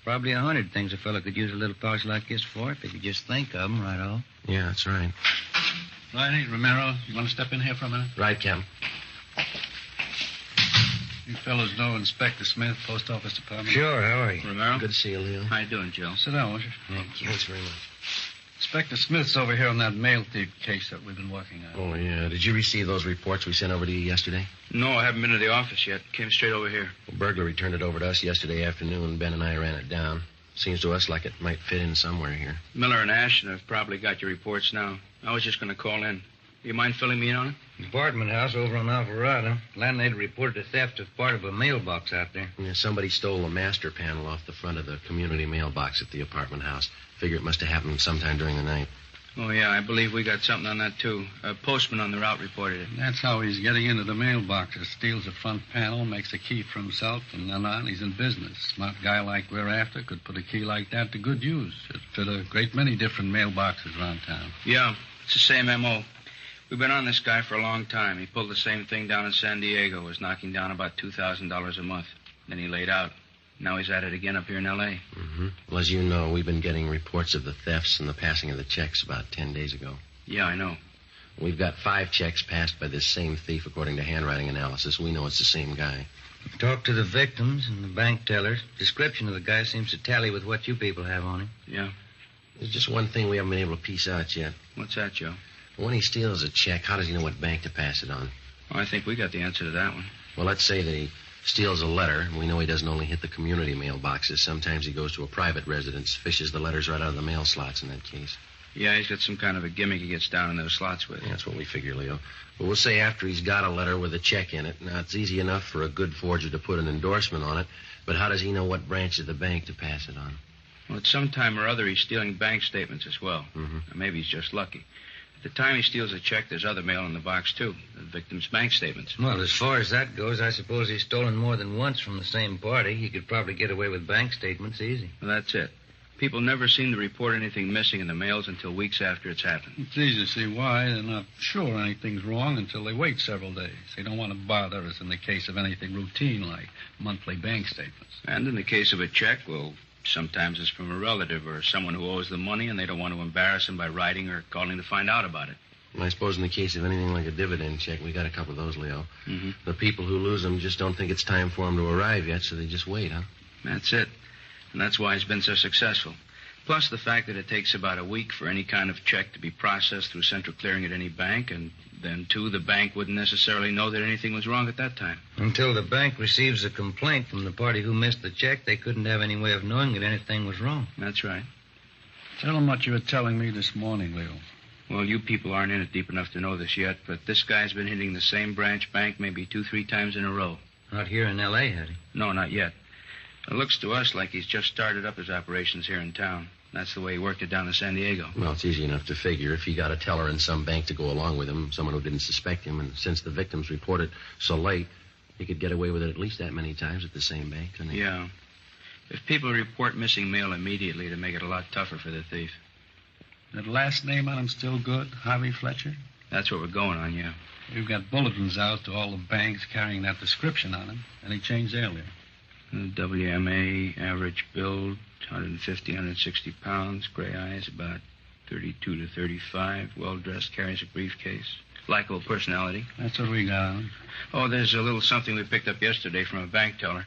Probably 100 things a fellow could use a little pouch like this for if he could just think of them right off. Yeah, that's right. Righty, Romero, you want to step in here for a minute? Right, Captain. You fellows know Inspector Smith, Post Office Department? Sure, how are you? Romero? Good to see you, Leo. How you doing, Joe? Sit down, won't you? Thank you. Thanks very much. Inspector Smith's over here on that mail thief case that we've been working on. Oh, yeah. Did you receive those reports we sent over to you yesterday? No, I haven't been to the office yet. Came straight over here. Well, burglar turned it over to us yesterday afternoon. Ben and I ran it down. Seems to us like it might fit in somewhere here. Miller and Ashton have probably got your reports now. I was just going to call in. You mind filling me in on it? Apartment house over on Alvarado. Landlady reported a theft of part of a mailbox out there. Yeah, somebody stole the master panel off the front of the community mailbox at the apartment house. Figure it must have happened sometime during the night. Oh, yeah, I believe we got something on that, too. A postman on the route reported it. That's how he's getting into the mailboxes. Steals the front panel, makes a key for himself, and then on, he's in business. Smart guy like we're after could put a key like that to good use. It'd fit a great many different mailboxes around town. Yeah, it's the same M.O. We've been on this guy for a long time. He pulled the same thing down in San Diego, was knocking down about $2,000 a month. Then he laid out. Now he's at it again up here in L.A. Mm-hmm. Well, as you know, we've been getting reports of the thefts and the passing of the checks about 10 days ago. Yeah, I know. We've got 5 checks passed by this same thief, according to handwriting analysis. We know it's the same guy. Talked to the victims and the bank tellers. Description of the guy seems to tally with what you people have on him. Yeah. There's just one thing we haven't been able to piece out yet. What's that, Joe? When he steals a check, how does he know what bank to pass it on? Well, I think we got the answer to that one. Well, let's say that he steals a letter. We know he doesn't only hit the community mailboxes. Sometimes he goes to a private residence, fishes the letters right out of the mail slots in that case. Yeah, he's got some kind of a gimmick he gets down in those slots with. Yeah, that's what we figure, Leo. But we'll say after he's got a letter with a check in it. Now, it's easy enough for a good forger to put an endorsement on it, but how does he know what branch of the bank to pass it on? Well, at some time or other, he's stealing bank statements as well. Mm-hmm. Or maybe he's just lucky. At the time he steals a check, there's other mail in the box, too. The victim's bank statements. Well, as far as that goes, I suppose he's stolen more than once from the same party. He could probably get away with bank statements easy. Well, that's it. People never seem to report anything missing in the mails until weeks after it's happened. It's easy to see why. They're not sure anything's wrong until they wait several days. They don't want to bother us in the case of anything routine like monthly bank statements. And in the case of a check, well, sometimes it's from a relative or someone who owes them money, and they don't want to embarrass them by writing or calling to find out about it. Well, I suppose in the case of anything like a dividend check, we got a couple of those, Leo. Mm-hmm. The people who lose them just don't think it's time for them to arrive yet, so they just wait, huh? That's it. And that's why he's been so successful. Plus the fact that it takes about a week for any kind of check to be processed through central clearing at any bank, and then, too, the bank wouldn't necessarily know that anything was wrong at that time. Until the bank receives a complaint from the party who missed the check, they couldn't have any way of knowing that anything was wrong. That's right. Tell them what you were telling me this morning, Leo. Well, you people aren't in it deep enough to know this yet, but this guy's been hitting the same branch bank maybe 2-3 times in a row. Not here in L.A., had he? No, not yet. It looks to us like he's just started up his operations here in town. That's the way he worked it down in San Diego. Well, it's easy enough to figure. If he got a teller in some bank to go along with him, someone who didn't suspect him, and since the victims reported so late, he could get away with it at least that many times at the same bank, couldn't he? Yeah. If people report missing mail immediately, it'd make it a lot tougher for the thief. That last name on him still good? Harvey Fletcher? That's what we're going on, yeah. We've got bulletins out to all the banks carrying that description on him. Any change there, Leo? WMA, average build, 150, 160 pounds, gray eyes, about 32 to 35, well-dressed, carries a briefcase. Likeable personality. That's what we got on him. Oh, there's a little something we picked up yesterday from a bank teller.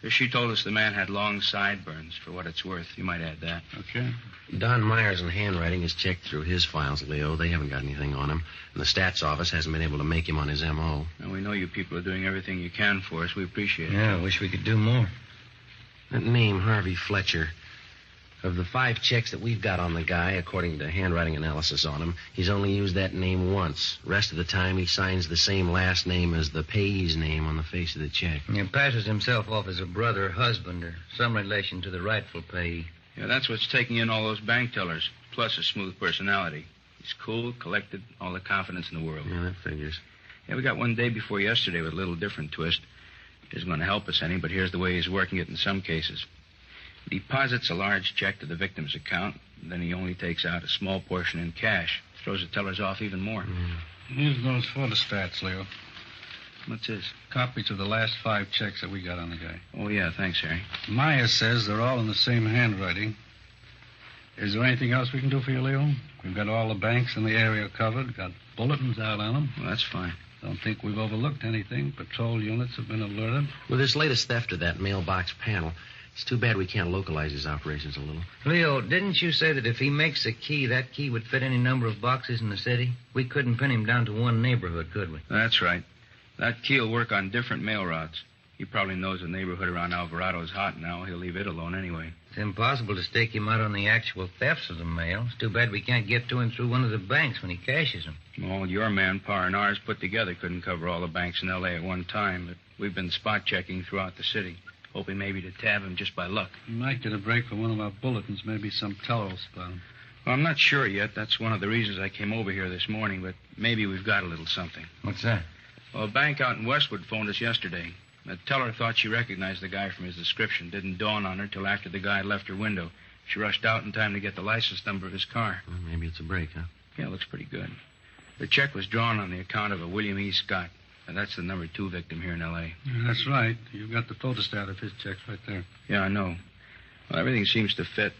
She told us the man had long sideburns, for what it's worth. You might add that. Okay. Don Myers in handwriting has checked through his files, Leo. They haven't got anything on him. And the stats office hasn't been able to make him on his M.O. And we know you people are doing everything you can for us. We appreciate it. Yeah, I wish we could do more. That name, Harvey Fletcher. Of the 5 checks that we've got on the guy, according to handwriting analysis on him, he's only used that name once. Rest of the time, he signs the same last name as the payee's name on the face of the check. He passes himself off as a brother, husband, or some relation to the rightful payee. Yeah, that's what's taking in all those bank tellers, plus a smooth personality. He's cool, collected, all the confidence in the world. Yeah, that figures. Yeah, we got one day before yesterday with a little different twist. It isn't going to help us any, but here's the way he's working it in some cases. He deposits a large check to the victim's account, and then he only takes out a small portion in cash. Throws the tellers off even more. Here's those photostats, Leo. What's this? Copies of the last 5 checks that we got on the guy. Oh, yeah, thanks, Harry. Maya says they're all in the same handwriting. Is there anything else we can do for you, Leo? We've got all the banks in the area covered, got bulletins out on them. Well, that's fine. Don't think we've overlooked anything. Patrol units have been alerted. With this latest theft of that mailbox panel, it's too bad we can't localize his operations a little. Leo, didn't you say that if he makes a key, that key would fit any number of boxes in the city? We couldn't pin him down to one neighborhood, could we? That's right. That key will work on different mail routes. He probably knows the neighborhood around Alvarado's hot now. He'll leave it alone anyway. It's impossible to stake him out on the actual thefts of the mail. It's too bad we can't get to him through one of the banks when he cashes them. Well, your manpower and ours put together couldn't cover all the banks in L.A. at one time, but we've been spot checking throughout the city, hoping maybe to tab him just by luck. We might get a break from one of our bulletins, maybe some teller will spot him. Well, I'm not sure yet. That's one of the reasons I came over here this morning, but maybe we've got a little something. What's that? Well, a bank out in Westwood phoned us yesterday. The teller thought she recognized the guy from his description. Didn't dawn on her till after the guy left her window. She rushed out in time to get the license number of his car. Well, maybe it's a break, huh? Yeah, it looks pretty good. The check was drawn on the account of a William E. Scott. And that's the number 2 victim here in L.A. Yeah, that's right. You've got the photostat of his checks right there. Yeah, I know. Well, everything seems to fit.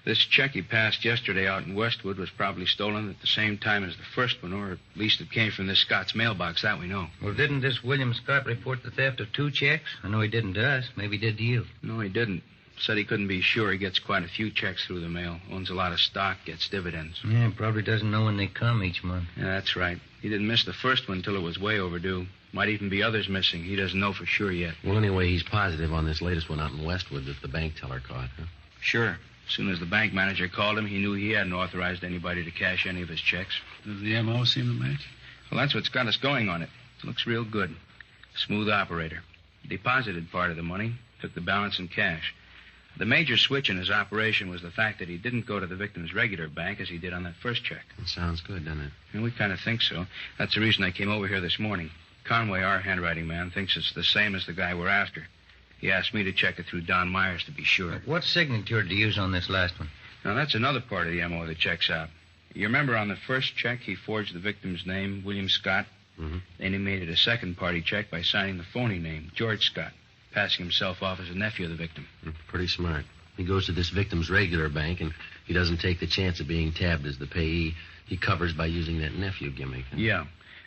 This check he passed yesterday out in Westwood was probably stolen at the same time as the first one, or at least it came from this Scott's mailbox. That we know. Well, didn't this William Scott report the theft of 2 checks? I know he didn't to us. Maybe he did to you. No, he didn't. Said he couldn't be sure. He gets quite a few checks through the mail. Owns a lot of stock, gets dividends. Yeah, probably doesn't know when they come each month. Yeah, that's right. He didn't miss the first one until it was way overdue. Might even be others missing. He doesn't know for sure yet. Well, anyway, he's positive on this latest one out in Westwood that the bank teller caught, huh? Sure. As soon as the bank manager called him, he knew he hadn't authorized anybody to cash any of his checks. Does the M.O. seem to match? Well, that's what's got us going on it. It looks real good. Smooth operator. Deposited part of the money, took the balance in cash. The major switch in his operation was the fact that he didn't go to the victim's regular bank as he did on that first check. It sounds good, doesn't it? And we kind of think so. That's the reason I came over here this morning. Conway, our handwriting man, thinks it's the same as the guy we're after. He asked me to check it through Don Myers to be sure. What signature did you use on this last one? Now, that's another part of the M.O. that checks out. You remember on the first check, he forged the victim's name, William Scott? Mm-hmm. Then he made it a second party check by signing the phony name, George Scott, passing himself off as a nephew of the victim. Pretty smart. He goes to this victim's regular bank, and he doesn't take the chance of being tabbed as the payee. He covers by using that nephew gimmick. Yeah.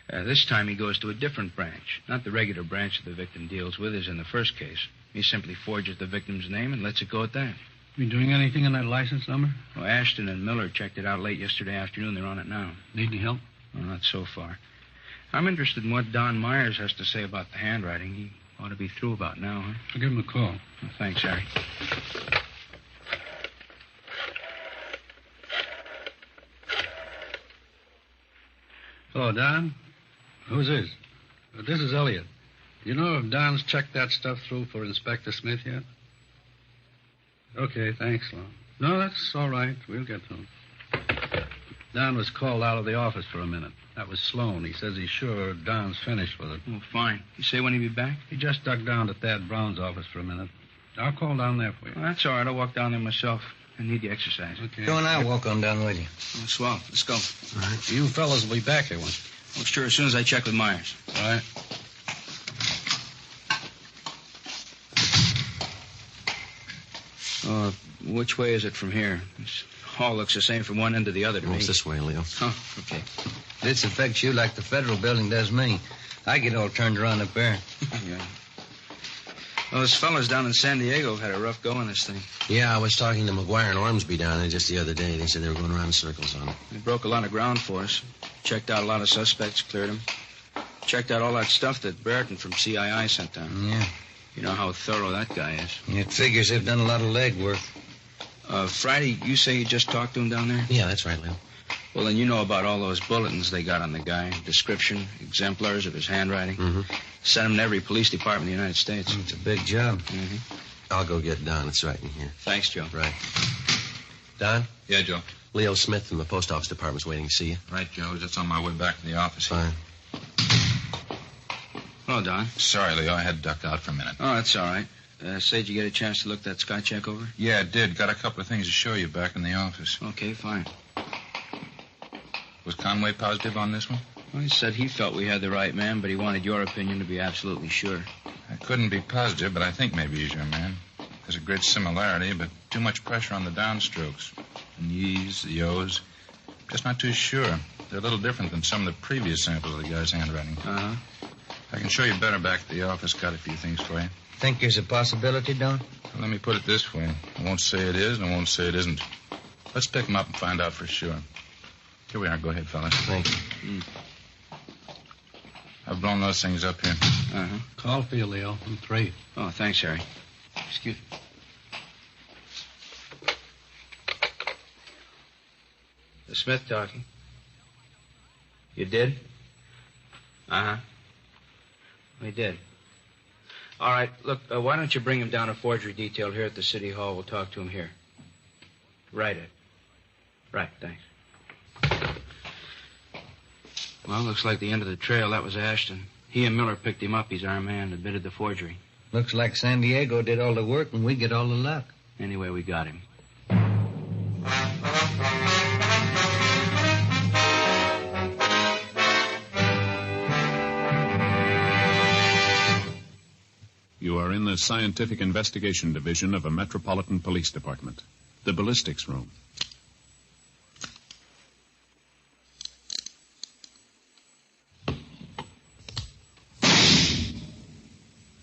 This time he goes to a different branch. Not the regular branch that the victim deals with as in the first case. He simply forges the victim's name and lets it go at that. You doing anything on that license number? Well, Ashton and Miller checked it out late yesterday afternoon. They're on it now. Need any help? Well, not so far. I'm interested in what Don Myers has to say about the handwriting. He ought to be through about now, huh? I'll give him a call. Well, thanks, Harry. Hello, Don. Who's this? This is Elliot. You know if Don's checked that stuff through for Inspector Smith yet? Okay, thanks, Lon. No, that's all right. We'll get to him. Don was called out of the office for a minute. That was Sloan. He says he's sure Don's finished with it. Oh, fine. You say when he'll be back? He just ducked down to Thad Brown's office for a minute. I'll call down there for you. Well, that's all right. I'll walk down there myself. I need the exercise. Okay. Joe and I'll walk on down with you. Oh, swell. Let's go. All right. You fellas will be back here once. Oh, sure, as soon as I check with Myers. All right. Which way is it from here? This hall looks the same from one end to the other to me. It's this way, Leo. Oh, okay. This affects you like the federal building does me. I get all turned around up there. Yeah. Well, those fellas down in San Diego have had a rough go on this thing. Yeah, I was talking to McGuire and Ormsby down there just the other day. They said they were going around in circles on it. They broke a lot of ground for us. Checked out a lot of suspects, cleared them. Checked out all that stuff that Brereton from CII sent down. Yeah. You know how thorough that guy is. It figures they've done a lot of legwork. Friday, you say you just talked to him down there? Yeah, that's right, Leo. Well, then you know about all those bulletins they got on the guy. Description, exemplars of his handwriting. Mm-hmm. Sent them to every police department in the United States. It's a big job. Mm-hmm. I'll go get Don. It's right in here. Thanks, Joe. Right. Don? Yeah, Joe. Leo Smith from the post office department's waiting to see you. Right, Joe. Just on my way back to the office. Fine. Hello, Don. Sorry, Leo. I had to duck out for a minute. Oh, that's all right. Say, did you get a chance to look that sky check over? Yeah, I did. Got a couple of things to show you back in the office. Okay, fine. Was Conway positive on this one? Well, he said he felt we had the right man, but he wanted your opinion to be absolutely sure. I couldn't be positive, but I think maybe he's your man. There's a great similarity, but too much pressure on the downstrokes. The ye's, the yo's. Just not too sure. They're a little different than some of the previous samples of the guy's handwriting. Uh-huh. I can show you better back at the office. Got a few things for you. Think there's a possibility, Don? Well, let me put it this way. I won't say it is, and I won't say it isn't. Let's pick him up and find out for sure. Here we are. Go ahead, fellas. Thank you. I've blown those things up here. Uh-huh. Call for you, Leo. I'm 3. Oh, thanks, Harry. Excuse me. The Smith talking. You did? Uh-huh. We did. All right, look, why don't you bring him down to forgery detail here at the city hall? We'll talk to him here. Right, Ed. Right, thanks. Well, looks like the end of the trail. That was Ashton. He and Miller picked him up. He's our man, admitted the forgery. Looks like San Diego did all the work and we get all the luck. Anyway, we got him. You are in the Scientific Investigation Division of a Metropolitan Police Department, the Ballistics Room.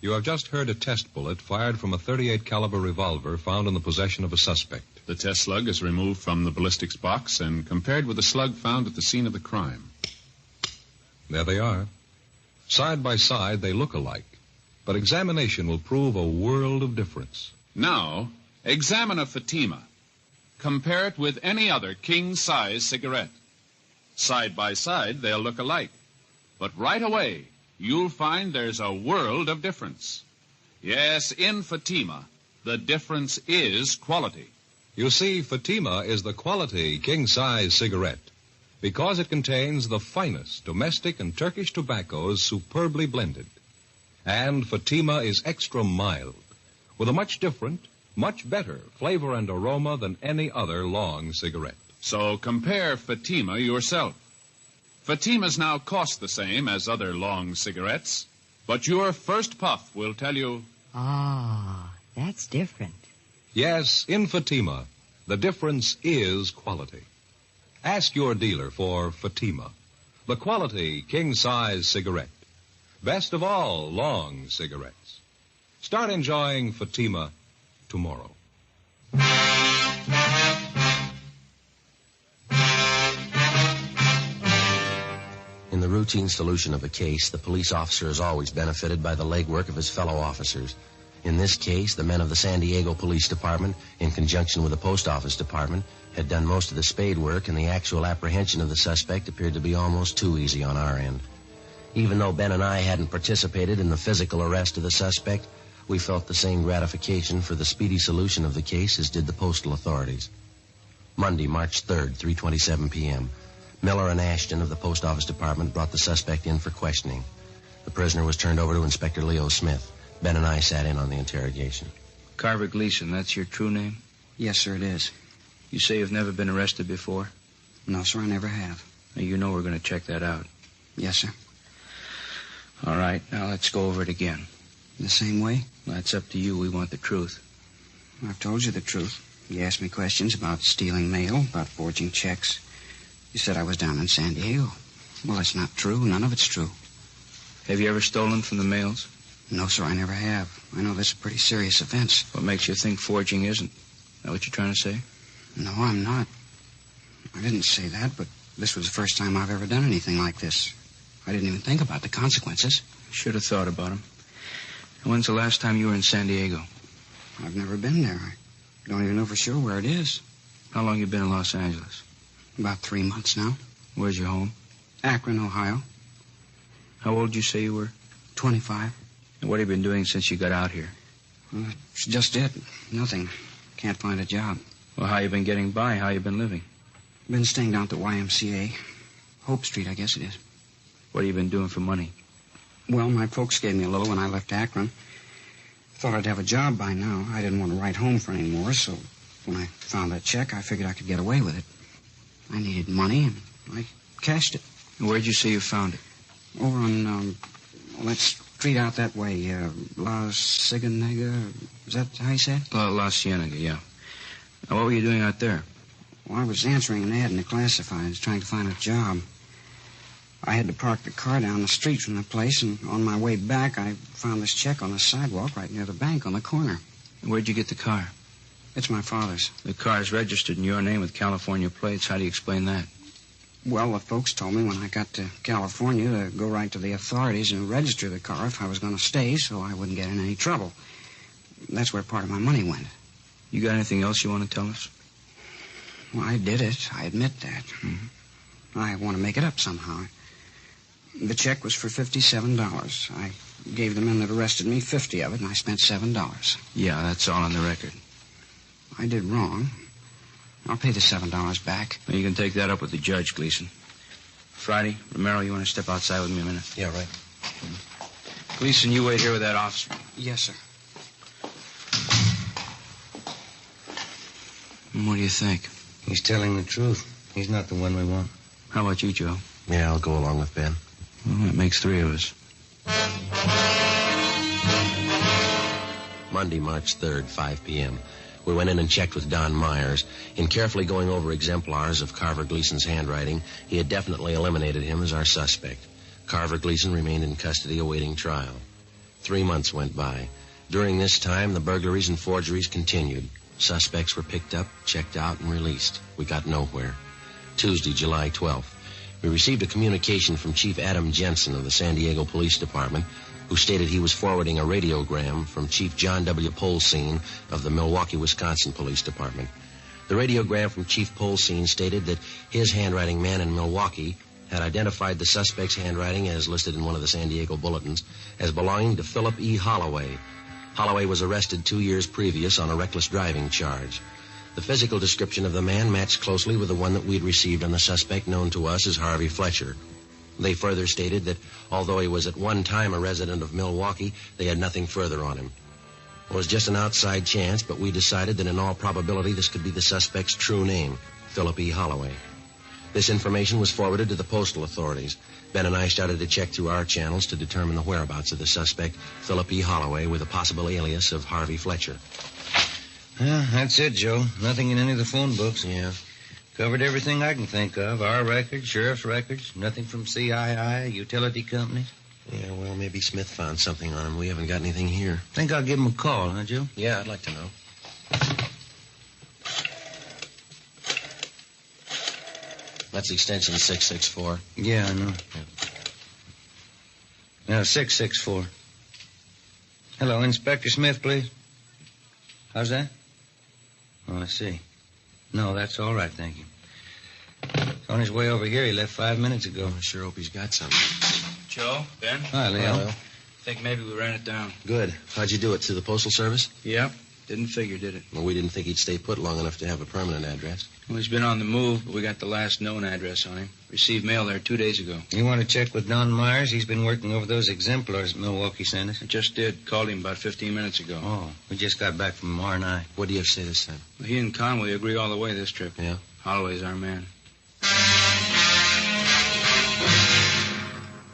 You have just heard a test bullet fired from a .38 caliber revolver found in the possession of a suspect. The test slug is removed from the ballistics box and compared with the slug found at the scene of the crime. There they are. Side by side, they look alike. But examination will prove a world of difference. Now, examine a Fatima. Compare it with any other king-size cigarette. Side by side, they'll look alike. But right away, you'll find there's a world of difference. Yes, in Fatima, the difference is quality. You see, Fatima is the quality king-size cigarette because it contains the finest domestic and Turkish tobaccos superbly blended. And Fatima is extra mild, with a much different, much better flavor and aroma than any other long cigarette. So compare Fatima yourself. Fatimas now cost the same as other long cigarettes, but your first puff will tell you... Ah, that's different. Yes, in Fatima, the difference is quality. Ask your dealer for Fatima, the quality king-size cigarette. Best of all long cigarettes. Start enjoying Fatima tomorrow. In the routine solution of a case, the police officer is always benefited by the legwork of his fellow officers. In this case, the men of the San Diego Police Department, in conjunction with the Post Office Department, had done most of the spade work, and the actual apprehension of the suspect appeared to be almost too easy on our end. Even though Ben and I hadn't participated in the physical arrest of the suspect, we felt the same gratification for the speedy solution of the case as did the postal authorities. Monday, March 3rd, 3:27 p.m., Miller and Ashton of the Post Office Department brought the suspect in for questioning. The prisoner was turned over to Inspector Leo Smith. Ben and I sat in on the interrogation. Carver Gleason, that's your true name? Yes, sir, it is. You say you've never been arrested before? No, sir, I never have. Now, you know we're going to check that out. Yes, sir. All right, now let's go over it again. The same way? That's up to you. We want the truth. I've told you the truth. You asked me questions about stealing mail, about forging checks. You said I was down in San Diego. Well, that's not true. None of it's true. Have you ever stolen from the mails? No, sir, I never have. I know that's a pretty serious offense. What makes you think forging isn't? Is that what you're trying to say? No, I'm not. I didn't say that, but this was the first time I've ever done anything like this. I didn't even think about the consequences. Should have thought about them. When's the last time you were in San Diego? I've never been there. I don't even know for sure where it is. How long you been in Los Angeles? About 3 months now. Where's your home? Akron, Ohio. How old did you say you were? 25. And what have you been doing since you got out here? Well, that's just it. Nothing. Can't find a job. Well, how you been getting by? How you been living? Been staying down at the YMCA. Hope Street, I guess it is. What have you been doing for money? Well, my folks gave me a little when I left Akron. Thought I'd have a job by now. I didn't want to write home for any more, so when I found that check, I figured I could get away with it. I needed money, and I cashed it. And where'd you say you found it? Over on, that street out that way, La Cienega. Is that how you said? La Cienega, yeah. Now, what were you doing out there? Well, I was answering an ad in the classifieds, trying to find a job. I had to park the car down the street from the place, and on my way back, I found this check on the sidewalk right near the bank on the corner. And where'd you get the car? It's my father's. The car's registered in your name with California plates. How do you explain that? Well, the folks told me when I got to California to go right to the authorities and register the car if I was going to stay so I wouldn't get in any trouble. That's where part of my money went. You got anything else you want to tell us? Well, I did it. I admit that. Mm-hmm. I want to make it up somehow. The check was for $57. I gave the men that arrested me 50 of it, and I spent $7. Yeah, that's all on the record. I did wrong. I'll pay the $7 back. Now, you can take that up with the judge, Gleason. Friday, Romero, you want to step outside with me a minute? Yeah, right. Gleason, you wait here with that officer. Yes, sir. What do you think? He's telling the truth. He's not the one we want. How about you, Joe? Yeah, I'll go along with Ben. Well, that makes 3 of us. Monday, March 3rd, 5 p.m. We went in and checked with Don Myers. In carefully going over exemplars of Carver Gleason's handwriting, he had definitely eliminated him as our suspect. Carver Gleason remained in custody awaiting trial. 3 months went by. During this time, the burglaries and forgeries continued. Suspects were picked up, checked out, and released. We got nowhere. Tuesday, July 12th. We received a communication from Chief Adam Jensen of the San Diego Police Department, who stated he was forwarding a radiogram from Chief John W. Polsine of the Milwaukee, Wisconsin Police Department. The radiogram from Chief Polsine stated that his handwriting man in Milwaukee had identified the suspect's handwriting, as listed in one of the San Diego bulletins, as belonging to Philip E. Holloway. Holloway was arrested 2 years previous on a reckless driving charge. The physical description of the man matched closely with the one that we'd received on the suspect known to us as Harvey Fletcher. They further stated that although he was at one time a resident of Milwaukee, they had nothing further on him. It was just an outside chance, but we decided that in all probability this could be the suspect's true name, Philip E. Holloway. This information was forwarded to the postal authorities. Ben and I started to check through our channels to determine the whereabouts of the suspect, Philip E. Holloway, with a possible alias of Harvey Fletcher. Yeah, that's it, Joe. Nothing in any of the phone books. Yeah. Covered everything I can think of. Our records, sheriff's records, nothing from CII, utility companies. Yeah, well, maybe Smith found something on him. We haven't got anything here. Think I'll give him a call, huh, Joe? Yeah, I'd like to know. That's extension 664. Yeah, I know. Yeah, 664. Hello, Inspector Smith, please. How's that? Oh, I see. No, that's all right, thank you. He's on his way over here. He left 5 minutes ago. I sure hope he's got something. Joe, Ben? Hi, Leo. Hello. Think maybe we ran it down. Good. How'd you do it? Through the Postal Service? Yep. Didn't figure, did it? Well, we didn't think he'd stay put long enough to have a permanent address. Well, he's been on the move, but we got the last known address on him. Received mail there 2 days ago. You want to check with Don Myers? He's been working over those exemplars Milwaukee sent us. I just did. Called him about 15 minutes ago. Oh, we just got back from R&I. What do you have to say this time? Well, he and Conway agree all the way this trip. Yeah? Holloway's our man.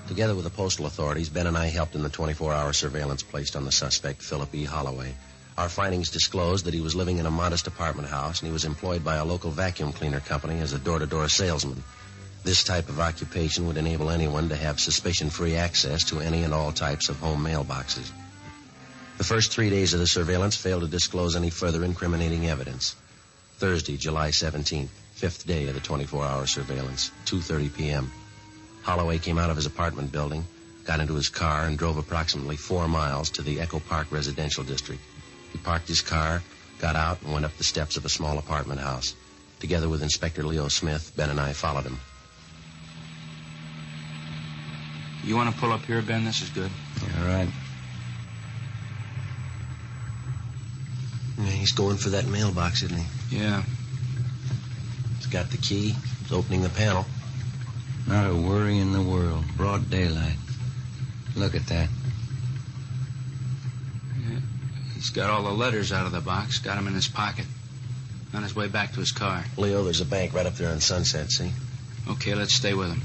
Together with the postal authorities, Ben and I helped in the 24-hour surveillance placed on the suspect, Philip E. Holloway. Our findings disclosed that he was living in a modest apartment house, and he was employed by a local vacuum cleaner company as a door-to-door salesman. This type of occupation would enable anyone to have suspicion-free access to any and all types of home mailboxes. The first 3 days of the surveillance failed to disclose any further incriminating evidence. Thursday, July 17th, fifth day of the 24-hour surveillance, 2:30 p.m. Holloway came out of his apartment building, got into his car, and drove approximately 4 miles to the Echo Park residential district. He parked his car, got out, and went up the steps of a small apartment house. Together with Inspector Leo Smith, Ben and I followed him. You want to pull up here, Ben? This is good. Yeah, all right. Yeah, he's going for that mailbox, isn't he? Yeah. He's got the key. He's opening the panel. Not a worry in the world. Broad daylight. Look at that. Yeah. He's got all the letters out of the box, got them in his pocket. On his way back to his car. Leo, there's a bank right up there on Sunset, see? Okay, let's stay with him.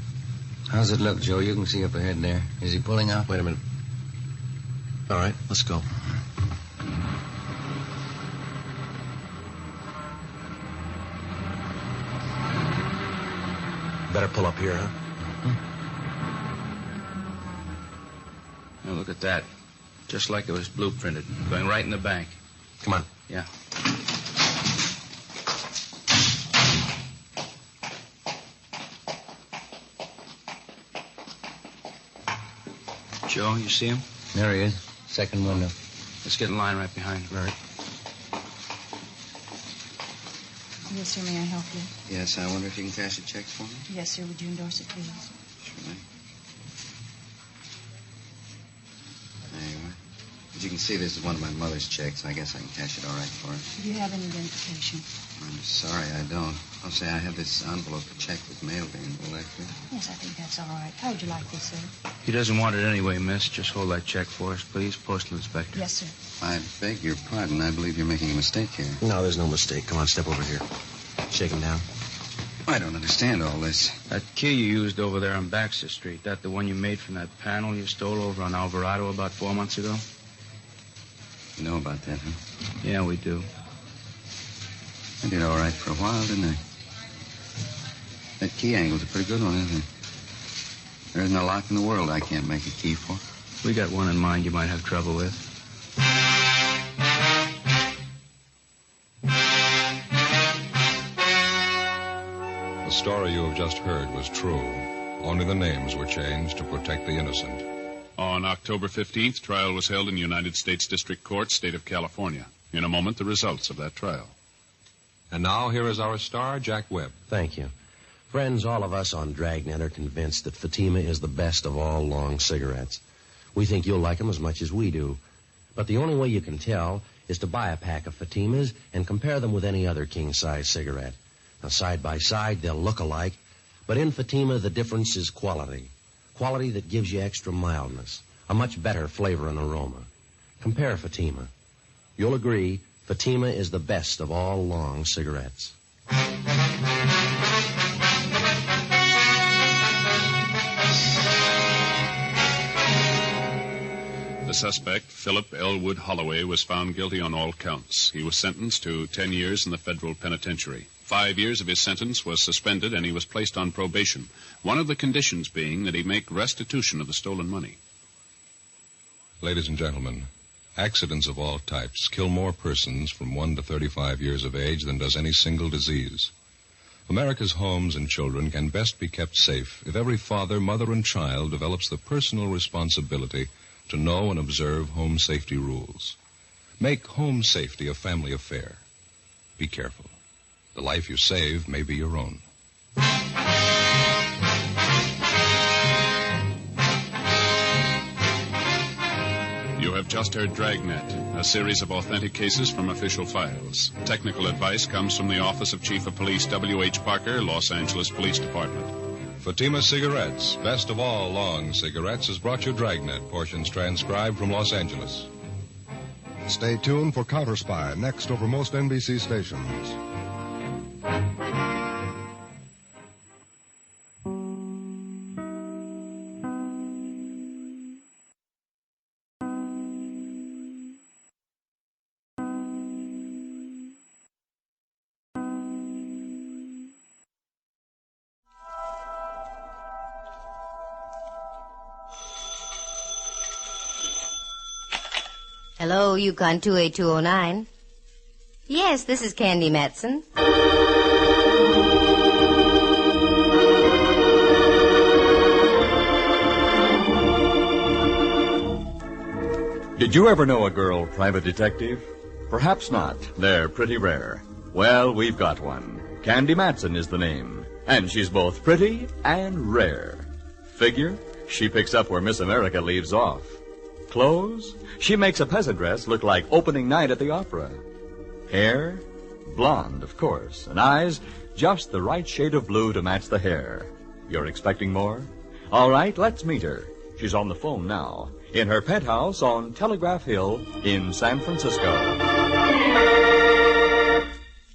How's it look, Joe? You can see up ahead there. Is he pulling out? Wait a minute. All right, let's go. Better pull up here, huh? Now, look at that. Just like it was blueprinted. Going right in the bank. Come on. Yeah. Joe, you see him? There he is. Second window. Let's get in line right behind him. All right. Yes, sir. May I help you? Yes, I wonder if you can cash a check for me? Yes, sir. Would you endorse it, please? Sure. There you are. As you can see, this is one of my mother's checks. I guess I can cash it all right for her. Do you have an identification? I'm sorry, I don't. I'll say I have this envelope a check with mailed in. Will that do? Yes, I think that's all right. How would you like this, sir? He doesn't want it anyway, miss. Just hold that check for us, please. Postal inspector. Yes, sir. I beg your pardon. I believe you're making a mistake here. No, there's no mistake. Come on, step over here. Shake him down. I don't understand all this. That key you used over there on Baxter Street, that the one you made from that panel you stole over on Alvarado about 4 months ago? You know about that, huh? Yeah, we do. I did all right for a while, didn't I? That key angle's a pretty good one, isn't it? There isn't a lock in the world I can't make a key for. We got one in mind you might have trouble with. The story you have just heard was true. Only the names were changed to protect the innocent. On October 15th, trial was held in United States District Court, State of California. In a moment, the results of that trial. And now, here is our star, Jack Webb. Thank you. Friends, all of us on Dragnet are convinced that Fatima is the best of all long cigarettes. We think you'll like them as much as we do. But the only way you can tell is to buy a pack of Fatimas and compare them with any other king-size cigarette. Now, side by side, they'll look alike, but in Fatima, the difference is quality. Quality that gives you extra mildness, a much better flavor and aroma. Compare Fatima. You'll agree, Fatima is the best of all long cigarettes. The suspect, Philip Elwood Holloway, was found guilty on all counts. He was sentenced to 10 years in the federal penitentiary. 5 years of his sentence was suspended, and he was placed on probation, one of the conditions being that he make restitution of the stolen money. Ladies and gentlemen, accidents of all types kill more persons from 1 to 35 years of age than does any single disease. America's homes and children can best be kept safe if every father, mother, and child develops the personal responsibility to know and observe home safety rules. Make home safety a family affair. Be careful. The life you save may be your own. You have just heard Dragnet, a series of authentic cases from official files. Technical advice comes from the Office of Chief of Police W.H. Parker, Los Angeles Police Department. Fatima Cigarettes, best of all long cigarettes, has brought you Dragnet, portions transcribed from Los Angeles. Stay tuned for Counter Spy, next over most NBC stations. Hello, Yukon 28209. Yes, this is Candy Matson. Did you ever know a girl private detective? Perhaps not. They're pretty rare. Well, we've got one. Candy Matson is the name. And she's both pretty and rare. Figure, she picks up where Miss America leaves off. Clothes, she makes a peasant dress look like opening night at the opera. Hair, blonde, of course. And eyes, just the right shade of blue to match the hair. You're expecting more? All right, let's meet her. She's on the phone now, in her penthouse on Telegraph Hill in San Francisco.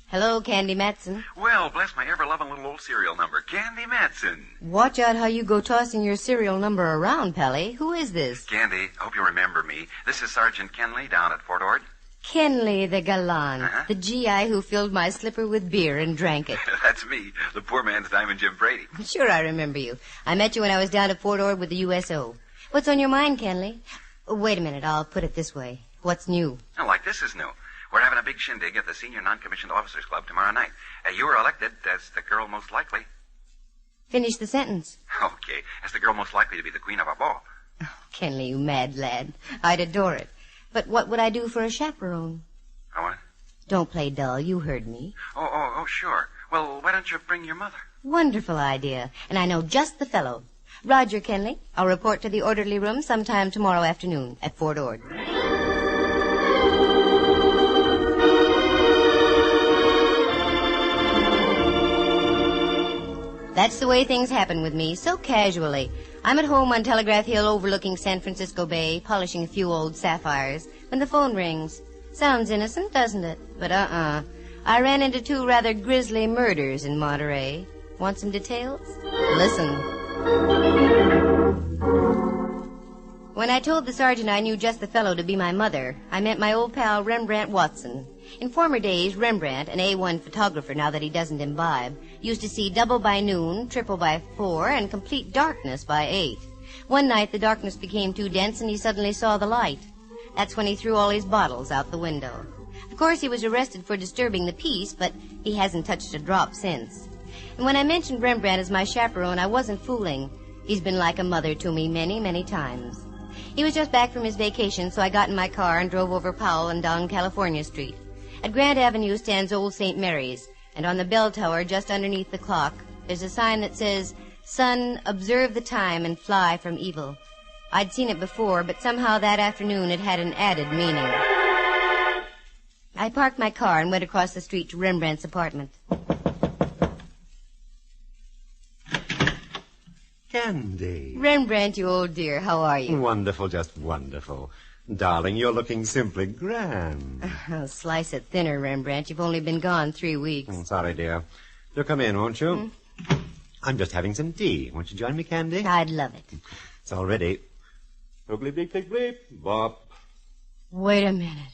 Hello, Candy Matson. Well, bless my ever-loving little old serial number, Candy Matson. Watch out how you go tossing your serial number around, Pally. Who is this? Candy, hope you remember me. This is Sergeant Kenley down at Fort Ord. Kenley the Galan, the GI who filled my slipper with beer and drank it. That's me, the poor man's Diamond Jim Brady. Sure, I remember you. I met you when I was down at Fort Ord with the USO. What's on your mind, Kenley? Wait a minute, I'll put it this way. What's new? Oh, like this is new. We're having a big shindig at the Senior Non-Commissioned Officers Club tomorrow night. You were elected as the girl most likely. Finish the sentence. Okay, as the girl most likely to be the queen of our ball. Oh, Kenley, you mad lad. I'd adore it. But what would I do for a chaperone? Oh, what? Don't play dull. You heard me. Oh, sure. Well, why don't you bring your mother? Wonderful idea. And I know just the fellow. Roger, Kenley. I'll report to the orderly room sometime tomorrow afternoon at Fort Ord. That's the way things happen with me, so casually. I'm at home on Telegraph Hill overlooking San Francisco Bay, polishing a few old sapphires, when the phone rings. Sounds innocent, doesn't it? But I ran into 2 rather grisly murders in Monterey. Want some details? Listen. When I told the sergeant I knew just the fellow to be my mother, I meant my old pal Rembrandt Watson. In former days, Rembrandt, an A1 photographer now that he doesn't imbibe, used to see double by noon, triple by 4, and complete darkness by 8. One night the darkness became too dense and he suddenly saw the light. That's when he threw all his bottles out the window. Of course, he was arrested for disturbing the peace, but he hasn't touched a drop since. And when I mentioned Rembrandt as my chaperone, I wasn't fooling. He's been like a mother to me many, many times. He was just back from his vacation, so I got in my car and drove over Powell and down California Street. At Grant Avenue stands Old St. Mary's, and on the bell tower just underneath the clock, there's a sign that says, "Son, observe the time and fly from evil." I'd seen it before, but somehow that afternoon it had an added meaning. I parked my car and went across the street to Rembrandt's apartment. Candy. Rembrandt, you old dear, how are you? Wonderful, just wonderful. Darling, you're looking simply grand. Oh, slice it thinner, Rembrandt. You've only been gone 3 weeks. Sorry, dear. You'll come in, won't you? I'm just having some tea. Won't you join me, Candy? I'd love it. It's all ready. Oogly bleep, bleep, bleep. Bob. Wait a minute.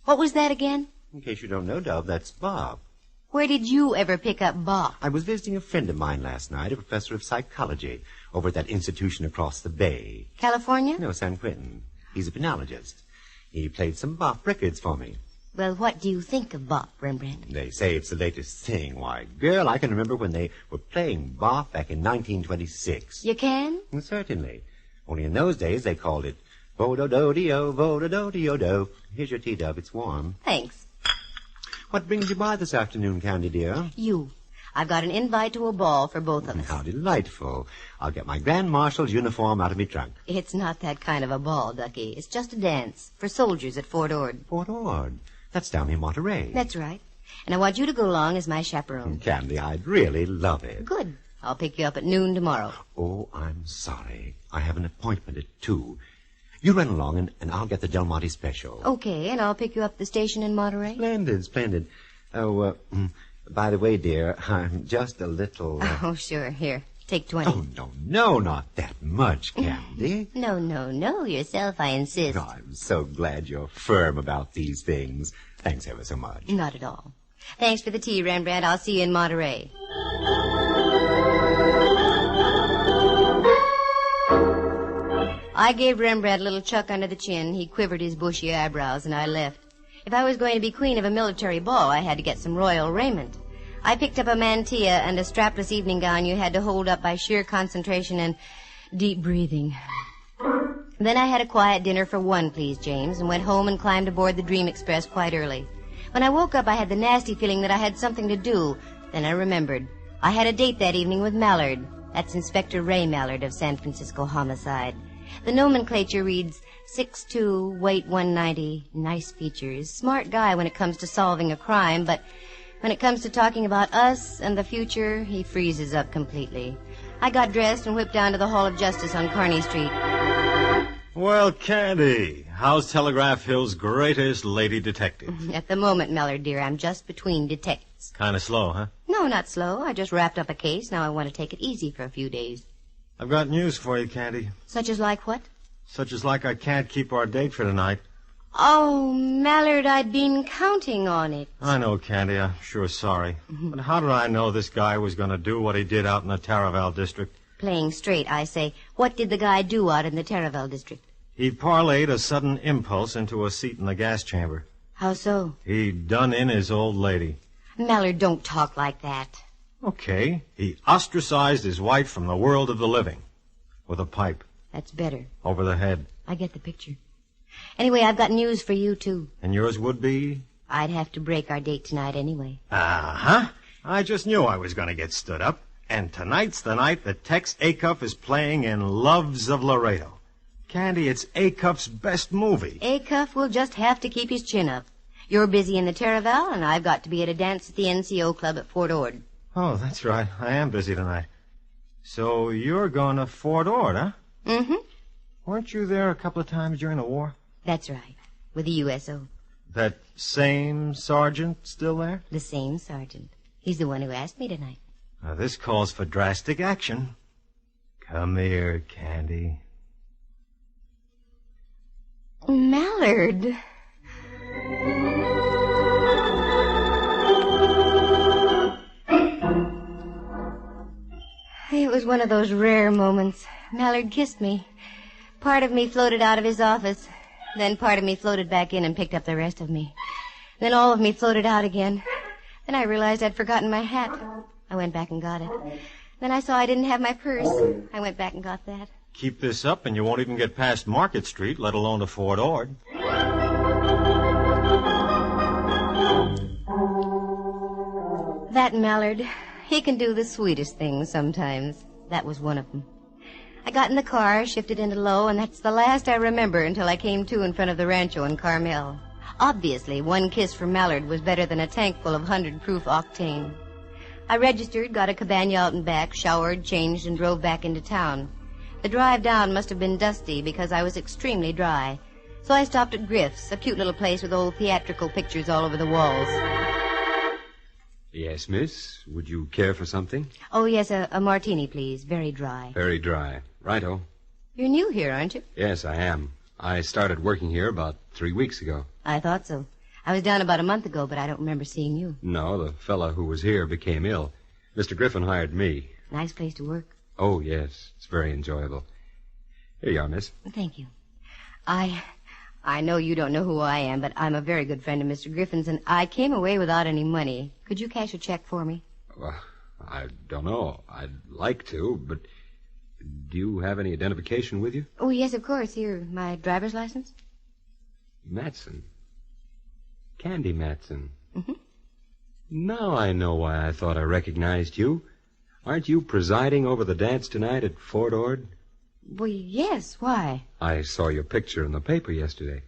What was that again? In case you don't know, Dove, that's Bob. Where did you ever pick up Bob? I was visiting a friend of mine last night, a professor of psychology, over at that institution across the bay. California? No, San Quentin. He's a penologist. He played some Bach records for me. Well, what do you think of Bach, Rembrandt? They say it's the latest thing. Why, girl, I can remember when they were playing Bach back in 1926. You can? Certainly. Only in those days they called it Vo-do-do-de-o, Vo-do-do-de-o-do. Here's your tea, Dove. It's warm. Thanks. What brings you by this afternoon, Candy, dear? You. I've got an invite to a ball for both of us. How delightful. I'll get my Grand Marshal's uniform out of me trunk. It's not that kind of a ball, Ducky. It's just a dance for soldiers at Fort Ord. Fort Ord? That's down in Monterey. That's right. And I want you to go along as my chaperone. Candy, I'd really love it. Good. I'll pick you up at noon tomorrow. Oh, I'm sorry. I have an appointment at 2. You run along, and I'll get the Del Monte special. Okay, and I'll pick you up at the station in Monterey. Splendid, splendid. Oh, by the way, dear, I'm just a little... Oh, sure. Here, take 20. Oh, no, not that much, Candy. No, yourself, I insist. Oh, I'm so glad you're firm about these things. Thanks ever so much. Not at all. Thanks for the tea, Rembrandt. I'll see you in Monterey. I gave Rembrandt a little chuck under the chin. He quivered his bushy eyebrows, and I left. If I was going to be queen of a military ball, I had to get some royal raiment. I picked up a mantilla and a strapless evening gown you had to hold up by sheer concentration and deep breathing. Then I had a quiet dinner for one, please, James, and went home and climbed aboard the Dream Express quite early. When I woke up, I had the nasty feeling that I had something to do. Then I remembered. I had a date that evening with Mallard. That's Inspector Ray Mallard of San Francisco Homicide. The nomenclature reads 6'2", weight 190, nice features, smart guy when it comes to solving a crime, but when it comes to talking about us and the future, he freezes up completely. I got dressed and whipped down to the Hall of Justice on Kearny Street. Well, Candy, how's Telegraph Hill's greatest lady detective? At the moment, Mallard, dear, I'm just between detectives. Kind of slow, huh? No, not slow. I just wrapped up a case. Now I want to take it easy for a few days. I've got news for you, Candy. Such as like what? Such as like I can't keep our date for tonight. Oh, Mallard, I'd been counting on it. I know, Candy. I'm sure sorry. But how did I know this guy was going to do what he did out in the Taraval district? Playing straight, I say. What did the guy do out in the Taraval district? He parlayed a sudden impulse into a seat in the gas chamber. How so? He done in his old lady. Mallard, don't talk like that. Okay. He ostracized his wife from the world of the living. With a pipe. That's better. Over the head. I get the picture. Anyway, I've got news for you, too. And yours would be? I'd have to break our date tonight anyway. Uh-huh. I just knew I was going to get stood up. And tonight's the night that Tex Acuff is playing in Loves of Laredo. Candy, it's Acuff's best movie. Acuff will just have to keep his chin up. You're busy in the Taraval, and I've got to be at a dance at the NCO Club at Fort Ord. Oh, that's right. I am busy tonight. So you're going to Fort Ord, huh? Mm-hmm. Weren't you there a couple of times during the war? That's right. With the USO. That same sergeant still there? The same sergeant. He's the one who asked me tonight. Now, this calls for drastic action. Come here, Candy. Mallard. It was one of those rare moments. Mallard kissed me. Part of me floated out of his office. Then part of me floated back in and picked up the rest of me. Then all of me floated out again. Then I realized I'd forgotten my hat. I went back and got it. Then I saw I didn't have my purse. I went back and got that. Keep this up and you won't even get past Market Street, let alone to Fort Ord. That Mallard, he can do the sweetest things sometimes. That was one of them. I got in the car, shifted into low, and that's the last I remember until I came to in front of the rancho in Carmel. Obviously, one kiss from Mallard was better than a tank full of 100-proof octane. I registered, got a cabana out and back, showered, changed, and drove back into town. The drive down must have been dusty because I was extremely dry. So I stopped at Griff's, a cute little place with old theatrical pictures all over the walls. Yes, miss. Would you care for something? Oh, yes, a martini, please. Very dry. Very dry. Righto. You're new here, aren't you? Yes, I am. I started working here about 3 weeks ago. I thought so. I was down about a month ago, but I don't remember seeing you. No, the fellow who was here became ill. Mr. Griffin hired me. Nice place to work. Oh, yes. It's very enjoyable. Here you are, miss. Thank you. I know you don't know who I am, but I'm a very good friend of Mr. Griffin's, and I came away without any money. Could you cash a check for me? Well, I don't know. I'd like to, but do you have any identification with you? Oh, yes, of course. Here, my driver's license. Matson. Candy Matson. Mm-hmm. Now I know why I thought I recognized you. Aren't you presiding over the dance tonight at Fort Ord? Well, yes. Why? I saw your picture in the paper yesterday.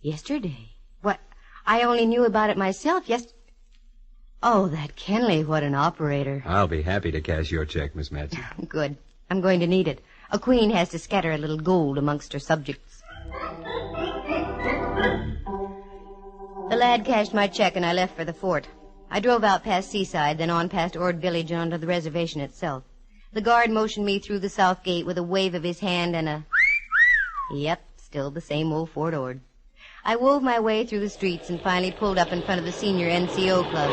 Yesterday? What? I only knew about it myself Oh, that Kenley, what an operator. I'll be happy to cash your check, Miss Matson. Good. I'm going to need it. A queen has to scatter a little gold amongst her subjects. The lad cashed my check and I left for the fort. I drove out past Seaside, then on past Ord Village and onto the reservation itself. The guard motioned me through the south gate with a wave of his hand and a... Yep, still the same old Fort Ord. I wove my way through the streets and finally pulled up in front of the senior NCO club.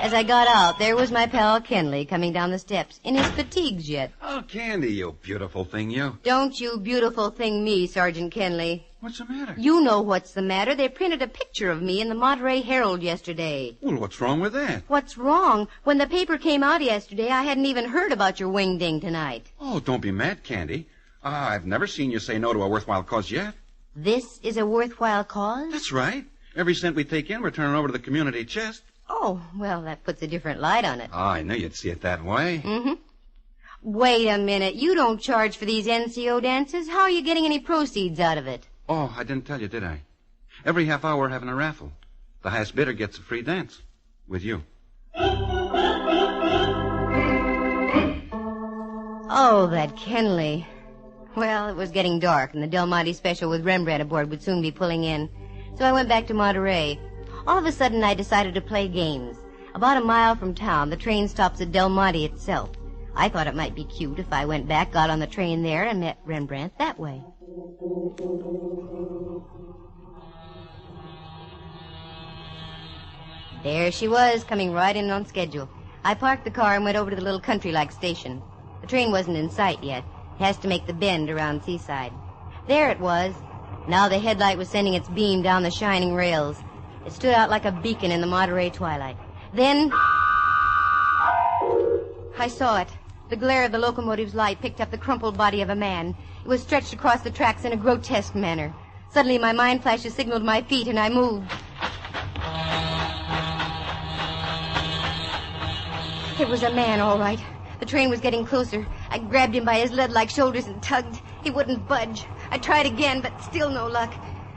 As I got out, there was my pal Kenley coming down the steps, in his fatigues yet. Oh, Candy, you beautiful thing, you. Don't you beautiful thing me, Sergeant Kenley. What's the matter? You know what's the matter. They printed a picture of me in the Monterey Herald yesterday. Well, what's wrong with that? What's wrong? When the paper came out yesterday, I hadn't even heard about your wing-ding tonight. Oh, don't be mad, Candy. I've never seen you say no to a worthwhile cause yet. This is a worthwhile cause? That's right. Every cent we take in, we're turning over to the community chest. Oh, well, that puts a different light on it. Oh, I knew you'd see it that way. Mm-hmm. Wait a minute. You don't charge for these NCO dances. How are you getting any proceeds out of it? Oh, I didn't tell you, did I? Every half hour we're having a raffle. The highest bidder gets a free dance. With you. Oh, that Kenley. Well, it was getting dark, and the Del Monte special with Rembrandt aboard would soon be pulling in. So I went back to Monterey. All of a sudden, I decided to play games. About a mile from town, the train stops at Del Monte itself. I thought it might be cute if I went back, got on the train there, and met Rembrandt that way. There she was, coming right in on schedule. I parked the car and went over to the little country-like station. The train wasn't in sight yet. It has to make the bend around Seaside. There it was. Now the headlight was sending its beam down the shining rails. It stood out like a beacon in the Monterey twilight. Then I saw it. The glare of the locomotive's light picked up the crumpled body of a man. It was stretched across the tracks in a grotesque manner. Suddenly my mind flashes signaled my feet and I moved. It was a man, all right. The train was getting closer. I grabbed him by his lead-like shoulders and tugged. He wouldn't budge. I tried again, but still no luck.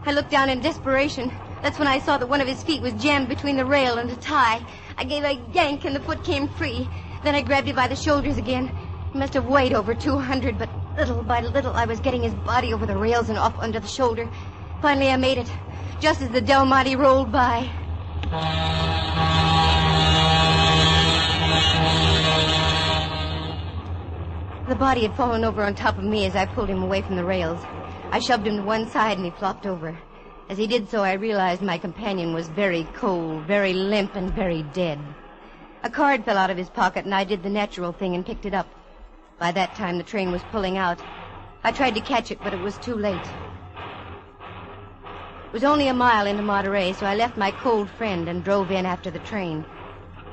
I looked down in desperation. That's when I saw that one of his feet was jammed between the rail and a tie. I gave a yank and the foot came free. Then I grabbed him by the shoulders again. He must have weighed over 200, but little by little I was getting his body over the rails and off under the shoulder. Finally I made it, just as the Del Monte rolled by. The body had fallen over on top of me as I pulled him away from the rails. I shoved him to one side and he flopped over. As he did so, I realized my companion was very cold, very limp, and very dead. A card fell out of his pocket, and I did the natural thing and picked it up. By that time, the train was pulling out. I tried to catch it, but it was too late. It was only a mile into Monterey, so I left my cold friend and drove in after the train.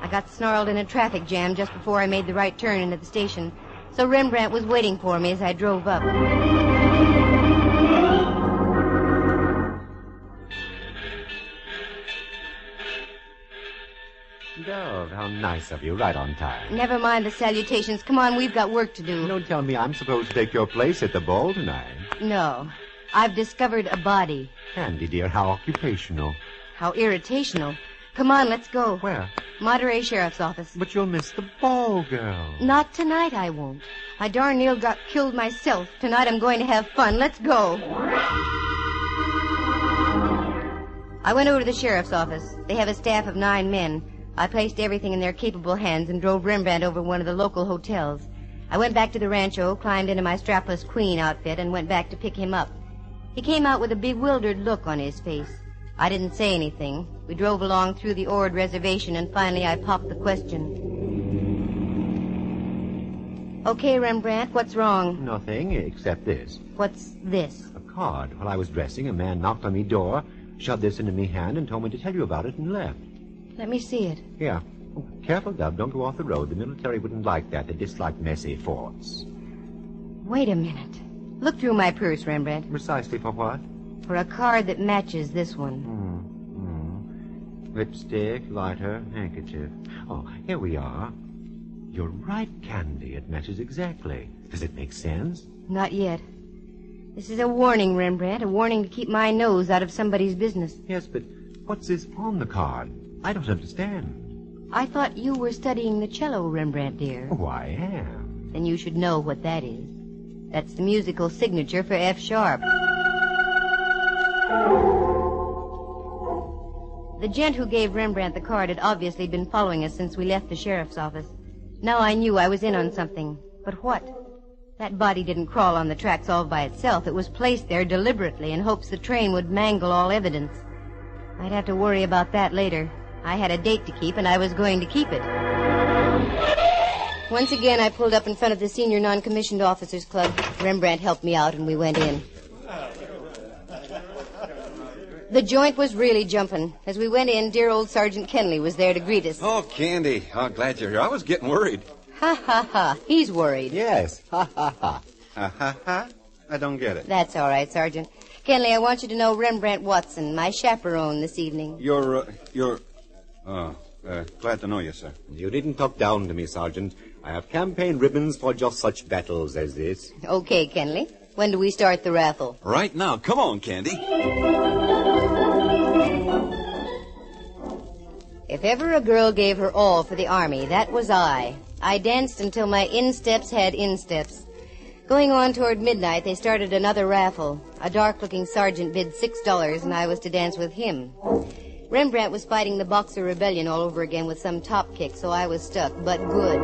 I got snarled in a traffic jam just before I made the right turn into the station, so Rembrandt was waiting for me as I drove up. Dove, how nice of you, right on time. Never mind the salutations. Come on, we've got work to do. Don't tell me I'm supposed to take your place at the ball tonight. No. I've discovered a body. Candy, dear, how occupational. How irritational. Come on, let's go. Where? Monterey Sheriff's Office. But you'll miss the ball, girl. Not tonight, I won't. I darn near got killed myself. Tonight I'm going to have fun. Let's go. I went over to the sheriff's office. They have a staff of 9 men. I placed everything in their capable hands and drove Rembrandt over to one of the local hotels. I went back to the rancho, climbed into my strapless queen outfit, and went back to pick him up. He came out with a bewildered look on his face. I didn't say anything. We drove along through the Ord reservation, and finally I popped the question. Okay, Rembrandt, what's wrong? Nothing, except this. What's this? A card. While I was dressing, a man knocked on me door, shoved this into me hand, and told me to tell you about it, and left. Let me see it. Here. Oh, careful, Dub. Don't go off the road. The military wouldn't like that. They dislike messy forts. Wait a minute. Look through my purse, Rembrandt. Precisely for what? For a card that matches this one. Lipstick, lighter, handkerchief. Oh, here we are. You're right, Candy. It matches exactly. Does it make sense? Not yet. This is a warning, Rembrandt. A warning to keep my nose out of somebody's business. Yes, but what's this on the card? I don't understand. I thought you were studying the cello, Rembrandt, dear. Oh, I am. Then you should know what that is. That's the musical signature for F sharp. The gent who gave Rembrandt the card had obviously been following us since we left the sheriff's office. Now I knew I was in on something. But what? That body didn't crawl on the tracks all by itself. It was placed there deliberately in hopes the train would mangle all evidence. I'd have to worry about that later. I had a date to keep, and I was going to keep it. Once again, I pulled up in front of the Senior Non-Commissioned Officers Club. Rembrandt helped me out, and we went in. The joint was really jumping. As we went in, dear old Sergeant Kenley was there to greet us. Oh, Candy. Oh, glad you're here. I was getting worried. Ha, ha, ha. He's worried. Yes. Ha, ha, ha. Ha, ha, ha? I don't get it. That's all right, Sergeant. Kenley, I want you to know Rembrandt Watson, my chaperone this evening. You're... glad to know you, sir. You needn't talk down to me, Sergeant. I have campaign ribbons for just such battles as this. Okay, Kenley. When do we start the raffle? Right now. Come on, Candy. If ever a girl gave her all for the Army, that was I. I danced until my insteps had insteps. Going on toward midnight, they started another raffle. A dark-looking sergeant bid $6, and I was to dance with him. Rembrandt was fighting the Boxer Rebellion all over again with some top kick, so I was stuck, but good.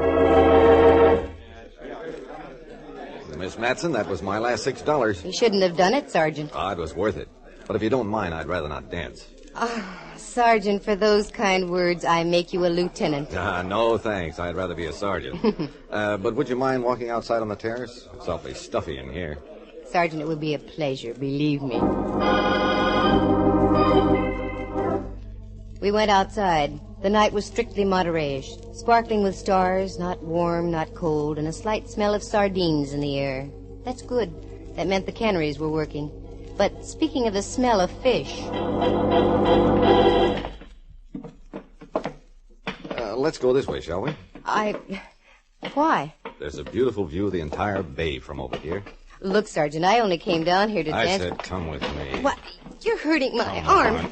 Miss Matson, that was my last $6. You shouldn't have done it, Sergeant. Oh, it was worth it. But if you don't mind, I'd rather not dance. Sergeant, for those kind words, I make you a lieutenant. No, thanks. I'd rather be a sergeant. But would you mind walking outside on the terrace? It's awfully stuffy in here. Sergeant, it would be a pleasure, believe me. We went outside. The night was strictly Monterey-ish, sparkling with stars, not warm, not cold, and a slight smell of sardines in the air. That's good. That meant the canneries were working. But speaking of the smell of fish... Let's go this way, shall we? Why? There's a beautiful view of the entire bay from over here. Look, Sergeant, I only came down here to dance... I said come with me. What? You're hurting my arm.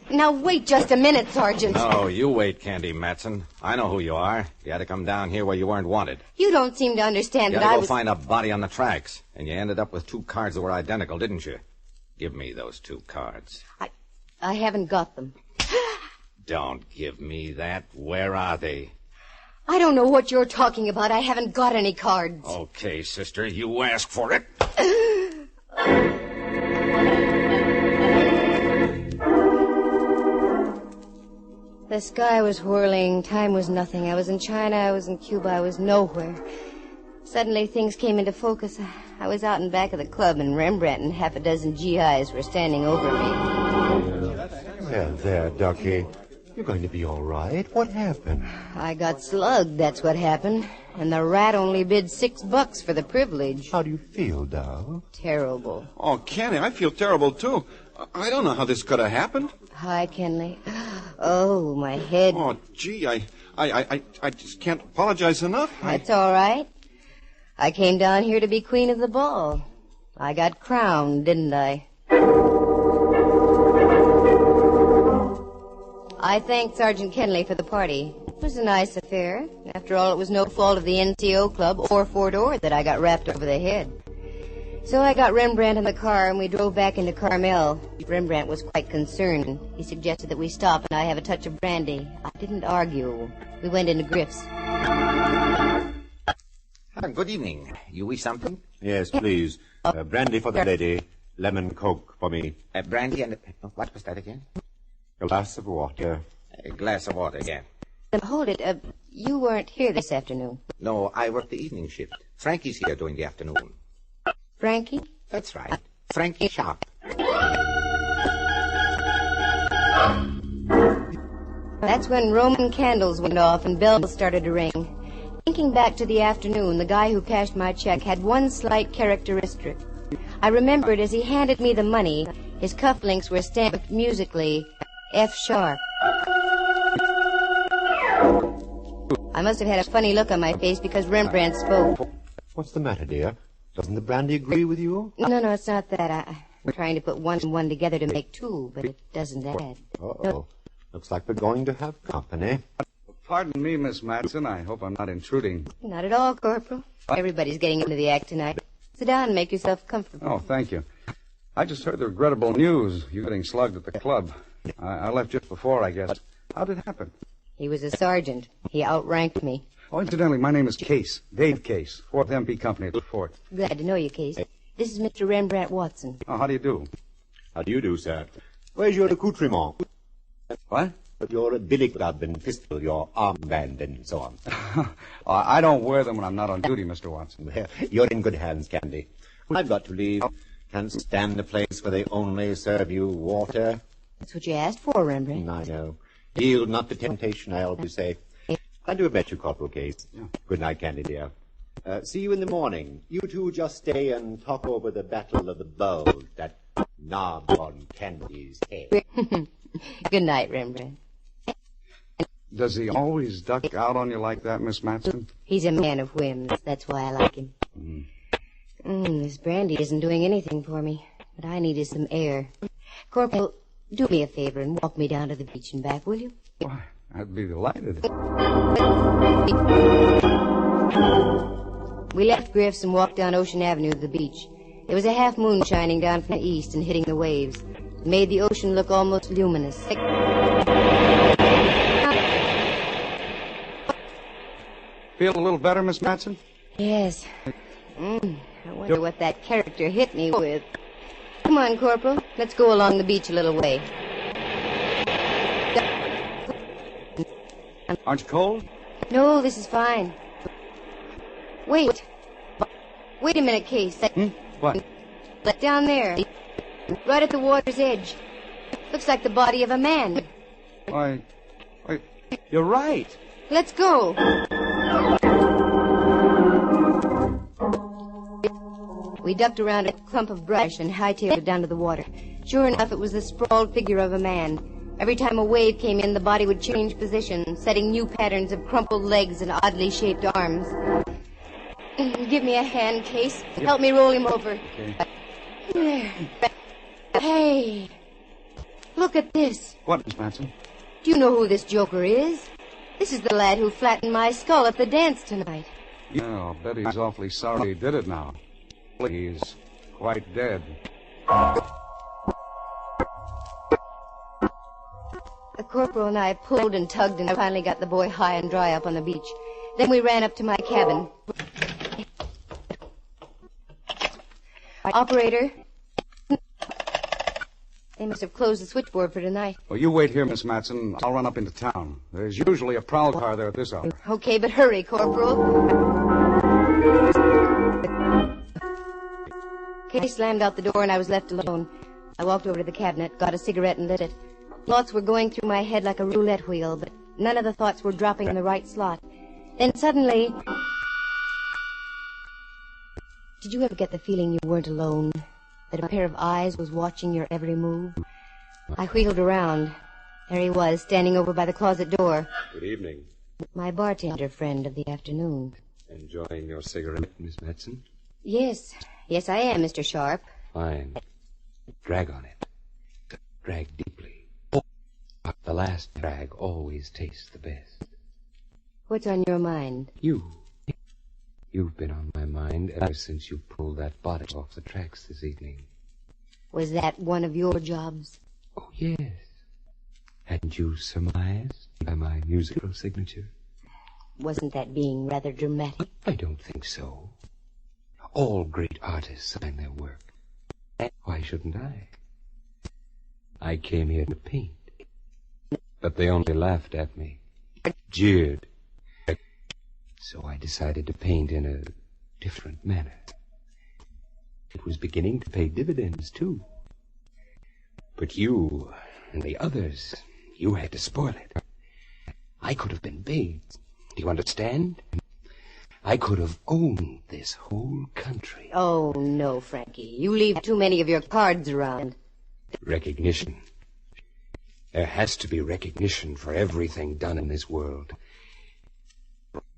Now, wait just a minute, Sergeant. No, you wait, Candy Matson. I know who you are. You had to come down here where you weren't wanted. You don't seem to understand that I was... You had to was... go find a body on the tracks. And you ended up with 2 cards that were identical, didn't you? Give me those 2 cards. I haven't got them. Don't give me that. Where are they? I don't know what you're talking about. I haven't got any cards. Okay, sister. You asked for it. The sky was whirling. Time was nothing. I was in China. I was in Cuba. I was nowhere. Suddenly, things came into focus. I was out in back of the club, and Rembrandt and half a dozen GIs were standing over me. There, Ducky. You're going to be all right. What happened? I got slugged, that's what happened. And the rat only bid $6 for the privilege. How do you feel, Dove? Terrible. Oh, Kenny, I feel terrible, too. I don't know how this could have happened. Hi, Kenley. Oh, my head. Oh, gee, I just can't apologize enough. That's all right. I came down here to be queen of the ball. I got crowned, didn't I? I thanked Sergeant Kenley for the party. It was a nice affair. After all, it was no fault of the NCO club or Fort Ord that I got rapped over the head. So I got Rembrandt in the car, and we drove back into Carmel. Rembrandt was quite concerned. He suggested that we stop and I have a touch of brandy. I didn't argue. We went into Griff's. Good evening. You wish something? Yes, please. Brandy for the lady, lemon coke for me. Brandy and... what was that again? A glass of water. A glass of water again. Hold it. You weren't here this afternoon. No, I work the evening shift. Frankie's here during the afternoon. Frankie? That's right. Frankie Sharp. That's when Roman candles went off and bells started to ring. Thinking back to the afternoon, the guy who cashed my check had one slight characteristic. I remembered as he handed me the money, his cufflinks were stamped musically, F sharp. I must have had a funny look on my face because Rembrandt spoke. What's the matter, dear? Doesn't the brandy agree with you? No, it's not that. I'm trying to put one and one together to make two, but it doesn't add. Uh-oh. Looks like we're going to have company. Pardon me, Miss Matson. I hope I'm not intruding. Not at all, Corporal. Everybody's getting into the act tonight. Sit down and make yourself comfortable. Oh, thank you. I just heard the regrettable news. You getting slugged at the club. I left just before, I guess. How did it happen? He was a sergeant. He outranked me. Oh, incidentally, my name is Case. Dave Case. 4th MP Company at the fort. Glad to know you, Case. This is Mr. Rembrandt Watson. Oh, how do you do? How do you do, sir? Where's your accoutrement? What? Your billy club and pistol, your armband, and so on. I don't wear them when I'm not on duty, Mr. Watson. Well, you're in good hands, Candy. I've got to leave. Can't stand a place where they only serve you water. That's what you asked for, Rembrandt. I know. Yield not to temptation, I always say. Glad to have met you, Corporal Case. Yeah. Good night, Candy, dear. See you in the morning. You two just stay and talk over the Battle of the Bulge, that knob on Candy's head. Good night, Rembrandt. Does he always duck out on you like that, Miss Matson? He's a man of whims. That's why I like him. This brandy isn't doing anything for me. What I need is some air. Corporal, do me a favor and walk me down to the beach and back, will you? Why, I'd be delighted. We left Griff's and walked down Ocean Avenue to the beach. There was a half moon shining down from the east and hitting the waves. It made the ocean look almost luminous. Feel a little better, Miss Matson? Yes. I wonder what that character hit me with. Come on, Corporal. Let's go along the beach a little way. Aren't you cold? No, this is fine. Wait. Wait a minute, Case. What? Down there. Right at the water's edge. Looks like the body of a man. Why, you're right. Let's go. We ducked around a clump of brush and hightailed it down to the water. Sure enough, it was the sprawled figure of a man. Every time a wave came in, the body would change position, setting new patterns of crumpled legs and oddly shaped arms. Give me a hand, Case. Help me roll him over. Okay. There. Hey, look at this. What, Miss Matson? Do you know who this joker is? This is the lad who flattened my skull at the dance tonight. Yeah, I'll bet he's awfully sorry he did it now. He's quite dead. The corporal and I pulled and tugged and finally got the boy high and dry up on the beach. Then we ran up to my cabin. Operator. They must have closed the switchboard for tonight. Well, you wait here, Miss Matson. I'll run up into town. There's usually a prowl car there at this hour. Okay, but hurry, Corporal. Case slammed out the door and I was left alone. I walked over to the cabinet, got a cigarette and lit it. Thoughts were going through my head like a roulette wheel, but none of the thoughts were dropping in the right slot. Then suddenly... Did you ever get the feeling you weren't alone? That a pair of eyes was watching your every move? I wheeled around. There he was, standing over by the closet door. Good evening. My bartender friend of the afternoon. Enjoying your cigarette, Miss Madsen? Yes. Yes, I am, Mr. Sharp. Fine. Drag on it. Drag deeply. The last drag always tastes the best. What's on your mind? You've been on my mind ever since you pulled that body off the tracks this evening. Was that one of your jobs? Oh, yes. Hadn't you surmised by my musical signature? Wasn't that being rather dramatic? I don't think so. All great artists sign their work. Why shouldn't I? I came here to paint. But they only laughed at me. Jeered. So I decided to paint in a different manner. It was beginning to pay dividends, too. But you and the others, you had to spoil it. I could have been big. Do you understand? I could have owned this whole country. Oh, no, Frankie. You leave too many of your cards around. Recognition. There has to be recognition for everything done in this world.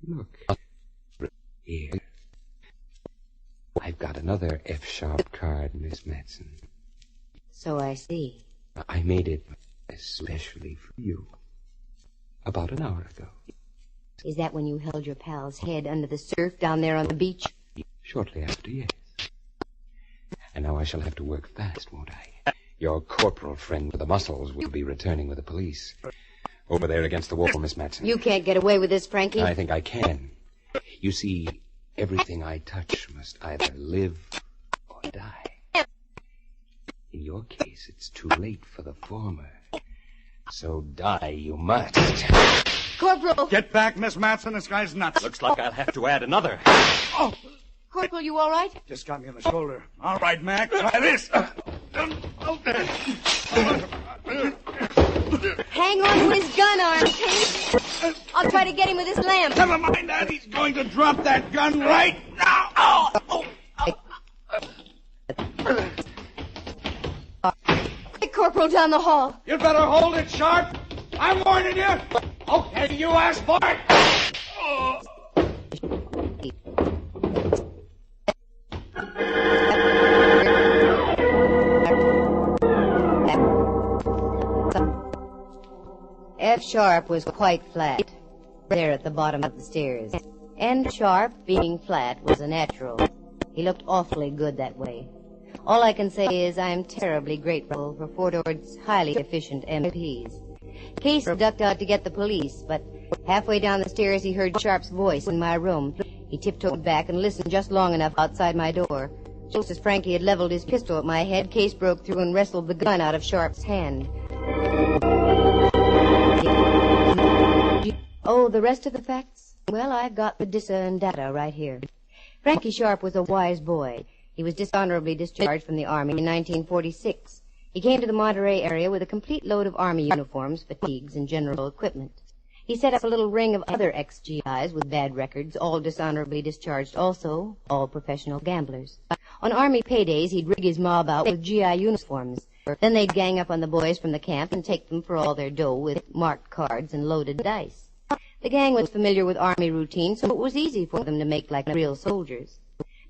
Look. Here. I've got another F-sharp card, Miss Madsen. So I see. I made it especially for you. About an hour ago. Is that when you held your pal's head under the surf down there on the beach? Shortly after, yes. And now I shall have to work fast, won't I? Your corporal friend with the muscles will be returning with the police. Over there against the wall, Miss Madsen. You can't get away with this, Frankie. I think I can. You see, everything I touch must either live or die. In your case, it's too late for the former. So die you must. Corporal! Get back, Miss Madsen. This guy's nuts. Looks like I'll have to add another. Oh! Corporal, you all right? Just got me on the shoulder. All right, Mac. Try this. Hang on to his gun arm, Pete. I'll try to get him with this lamp. Never mind that. He's going to drop that gun right now. Oh! Quick, Corporal, down the hall. You'd better hold it, Sharp. I'm warning you. Okay, you asked for it. Oh. F. Sharp was quite flat, there at the bottom of the stairs. And Sharp, being flat, was a natural. He looked awfully good that way. All I can say is I am terribly grateful for Fort Ord's highly efficient MPs. Case ducked out to get the police, but halfway down the stairs he heard Sharp's voice in my room. He tiptoed back and listened just long enough outside my door. Just as Frankie had leveled his pistol at my head, Case broke through and wrestled the gun out of Sharp's hand. Oh, the rest of the facts? Well, I've got the dissa and data right here. Frankie Sharp was a wise boy. He was dishonorably discharged from the Army in 1946. He came to the Monterey area with a complete load of Army uniforms, fatigues, and general equipment. He set up a little ring of other ex-GIs with bad records, all dishonorably discharged also, all professional gamblers. On Army paydays, he'd rig his mob out with GI uniforms. Then they'd gang up on the boys from the camp and take them for all their dough with marked cards and loaded dice. The gang was familiar with Army routine, so it was easy for them to make like real soldiers.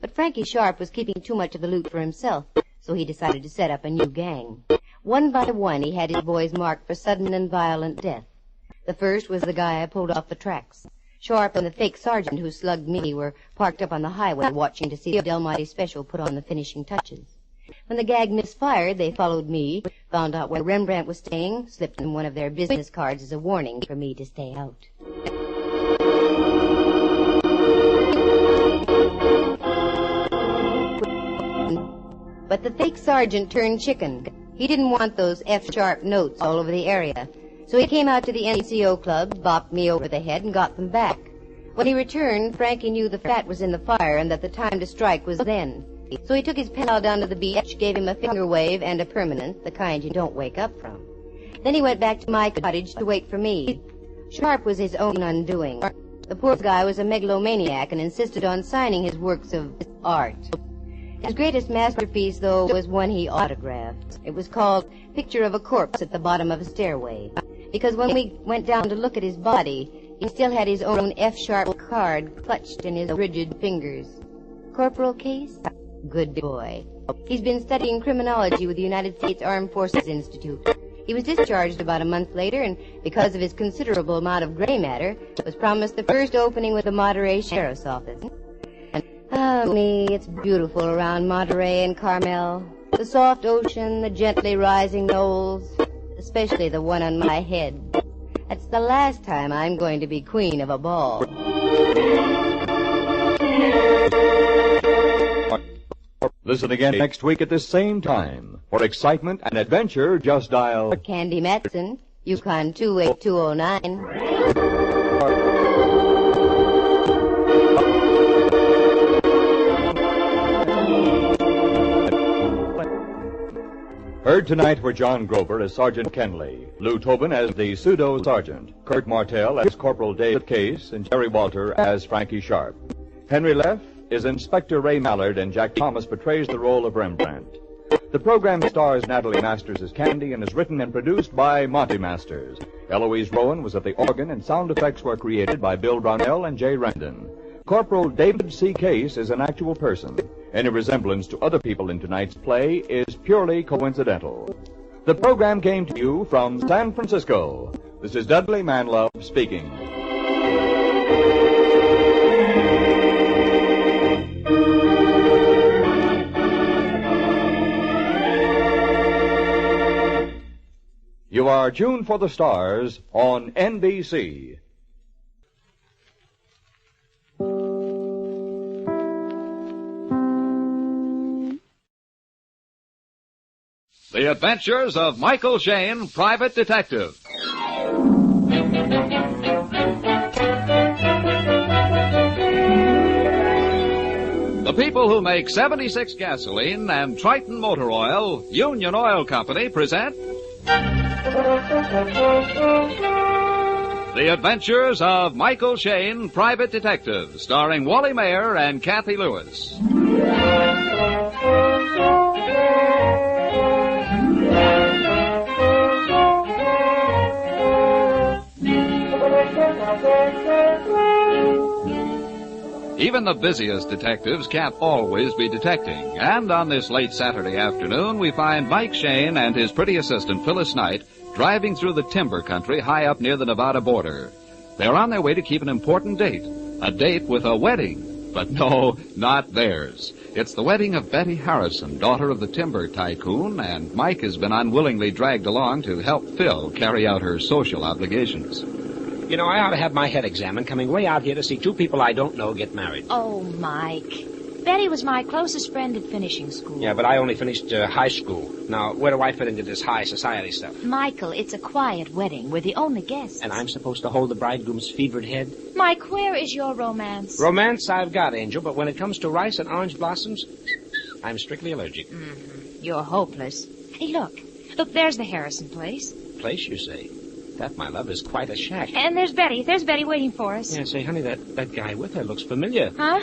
But Frankie Sharp was keeping too much of the loot for himself, so he decided to set up a new gang. One by one, he had his boys marked for sudden and violent death. The first was the guy I pulled off the tracks. Sharp and the fake sergeant who slugged me were parked up on the highway watching to see the Del Monte Special put on the finishing touches. When the gag misfired, they followed me, found out where Rembrandt was staying, slipped him one of their business cards as a warning for me to stay out. But the fake sergeant turned chicken. He didn't want those F-sharp notes all over the area. So he came out to the NCO club, bopped me over the head, and got them back. When he returned, Frankie knew the fat was in the fire and that the time to strike was then. So he took his pal down to the beach, gave him a finger wave and a permanent, the kind you don't wake up from. Then he went back to my cottage to wait for me. Sharp was his own undoing. The poor guy was a megalomaniac and insisted on signing his works of art. His greatest masterpiece, though, was one he autographed. It was called Picture of a Corpse at the Bottom of a Stairway, because when we went down to look at his body, he still had his own F-sharp card clutched in his rigid fingers. Corporal Case? Good boy. He's been studying criminology with the United States Armed Forces Institute. He was discharged about a month later, and because of his considerable amount of gray matter, was promised the first opening with the Monterey Sheriff's Office. Oh, me, it's beautiful around Monterey and Carmel. The soft ocean, the gently rising knolls, especially the one on my head. That's the last time I'm going to be queen of a ball. Listen again next week at this same time. For excitement and adventure, just dial Candy Matson, Yukon 28209. Heard tonight were John Grover as Sergeant Kenley, Lou Tobin as the pseudo-sergeant, Kurt Martell as Corporal David Case, and Jerry Walter as Frankie Sharp. Henry Leff is Inspector Ray Mallard, and Jack Thomas portrays the role of Rembrandt. The program stars Natalie Masters as Candy and is written and produced by Monty Masters. Eloise Rowan was at the organ, and sound effects were created by Bill Brownell and Jay Rendon. Corporal David C. Case is an actual person. Any resemblance to other people in tonight's play is purely coincidental. The program came to you from San Francisco. This is Dudley Manlove speaking. You are tuned for the stars on NBC. The Adventures of Michael Shayne, Private Detective. The people who make 76 gasoline and Triton Motor Oil, Union Oil Company, present The Adventures of Michael Shayne, Private Detective, starring Wally Mayer and Kathy Lewis. Even the busiest detectives can't always be detecting, and on this late Saturday afternoon, we find Mike Shayne and his pretty assistant, Phyllis Knight, driving through the timber country high up near the Nevada border. They're on their way to keep an important date, a date with a wedding. But no, not theirs. It's the wedding of Betty Harrison, daughter of the timber tycoon, and Mike has been unwillingly dragged along to help Phil carry out her social obligations. You know, I ought to have my head examined coming way out here to see two people I don't know get married. Oh, Mike. Betty was my closest friend at finishing school. Yeah, but I only finished high school. Now, where do I fit into this high society stuff? Michael, it's a quiet wedding. We're the only guests. And I'm supposed to hold the bridegroom's fevered head? Mike, where is your romance? Romance I've got, Angel, but when it comes to rice and orange blossoms, I'm strictly allergic. Mm-hmm. You're hopeless. Hey, look. Look, there's the Harrison place. Place, you say? That, my love, is quite a shack. And there's Betty. There's Betty waiting for us. Yeah, say, honey, that guy with her looks familiar. Huh?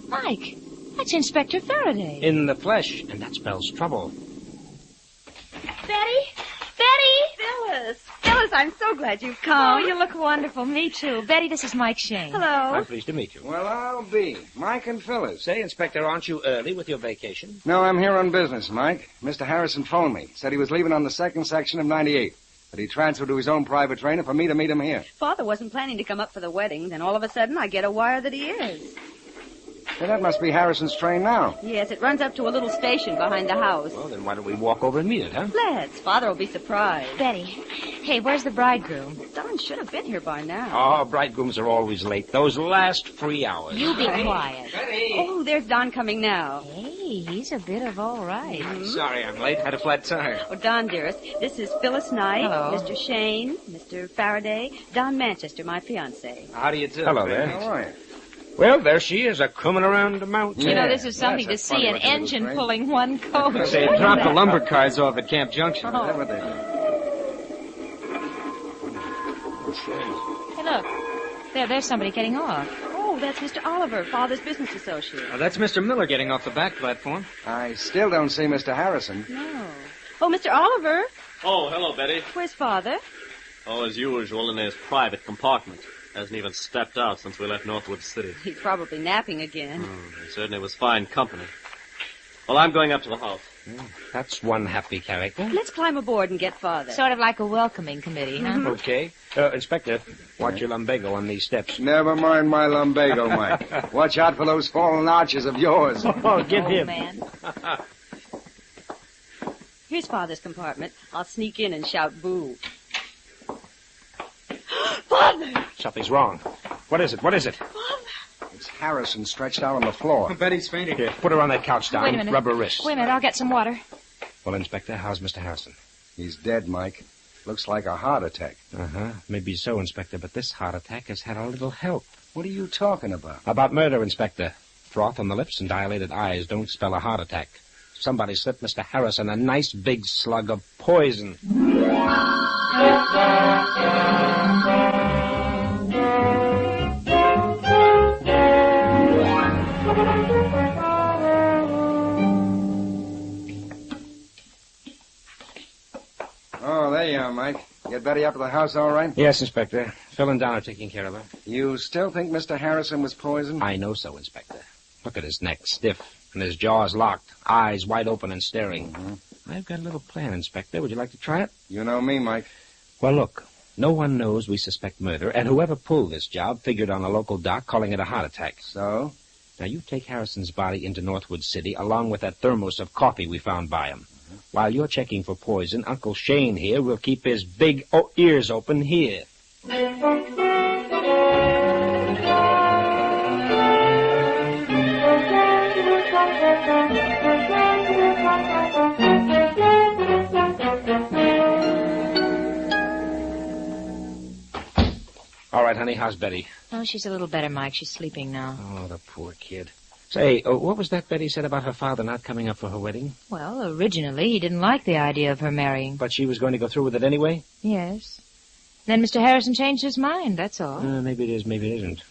Mike, that's Inspector Faraday. In the flesh, and that spells trouble. Betty? Betty! Phyllis, I'm so glad you've come. Oh, you look wonderful. Me too. Betty, this is Mike Shayne. Hello. I'm pleased to meet you. Well, I'll be. Mike and Phyllis. Say, Inspector, aren't you early with your vacation? No, I'm here on business, Mike. Mr. Harrison phoned me. Said he was leaving on the second section of 98. But he transferred to his own private trainer for me to meet him here. Father wasn't planning to come up for the wedding. Then all of a sudden, I get a wire that he is. Well, that must be Harrison's train now. Yes, it runs up to a little station behind the house. Well, then why don't we walk over and meet it, huh? Let's. Father will be surprised. Betty, hey, where's the bridegroom? Don should have been here by now. Oh, bridegrooms are always late. Those last 3 hours. You be quiet. Betty. Oh, there's Don coming now. Hey, he's a bit of all right. Mm-hmm. Sorry I'm late. Had a flat tire. Oh, Don, dearest, this is Phyllis Knight, Hello. Mr. Shayne, Mr. Faraday, Don Manchester, my fiancé. How do you do? Hello there. How are you? Well, there she is, coming around the mountain. You know, this is something to see, an engine pulling one coach. They dropped the lumber cards off at Camp Junction. Oh. Is that what they do? Hey, look. There's somebody getting off. Oh, Oh, that's Mr. Oliver, Father's business associate. That's Mr. Miller getting off the back platform. I still don't see Mr. Harrison. No. Oh, Mr. Oliver. Oh, hello, Betty. Where's Father? Oh, as usual, in his private compartment. Hasn't even stepped out since we left Northwood City. He's probably napping again. He certainly was fine company. Well, I'm going up to the house. That's one happy character. Let's climb aboard and get Father. Sort of like a welcoming committee, huh? Okay. Inspector, watch your lumbago on these steps. Never mind my lumbago, Mike. Watch out for those fallen arches of yours. Oh, get him. Man. Here's Father's compartment. I'll sneak in and shout boo. Father! Something's wrong. What is it? What is it? It's Harrison stretched out on the floor. Betty's fainting. Here, put her on that couch, Don. Wait a minute. Rub her wrist. Wait a minute, I'll get some water. Well, Inspector, how's Mr. Harrison? He's dead, Mike. Looks like a heart attack. Uh-huh. Maybe so, Inspector, but this heart attack has had a little help. What are you talking about? About murder, Inspector. Froth on the lips and dilated eyes don't spell a heart attack. Somebody slipped Mr. Harrison a nice big slug of poison. Oh, there you are, Mike. Get Betty up to the house all right? Yes, Inspector. Phil and Don are taking care of her. You still think Mr. Harrison was poisoned? I know so, Inspector. Look at his neck, stiff, and his jaws locked, eyes wide open and staring. Mm-hmm. I've got a little plan, Inspector. Would you like to try it? You know me, Mike. Well, look. No one knows we suspect murder, and whoever pulled this job figured on a local doc calling it a heart attack. So? Now, you take Harrison's body into Northwood City along with that thermos of coffee we found by him. While you're checking for poison, Uncle Shane here will keep his big ears open here. All right, honey, how's Betty? Oh, she's a little better, Mike. She's sleeping now. Oh, the poor kid. Say, what was that Betty said about her father not coming up for her wedding? Well, originally he didn't like the idea of her marrying. But she was going to go through with it anyway? Yes. Then Mr. Harrison changed his mind, that's all. Maybe it is, maybe it isn't.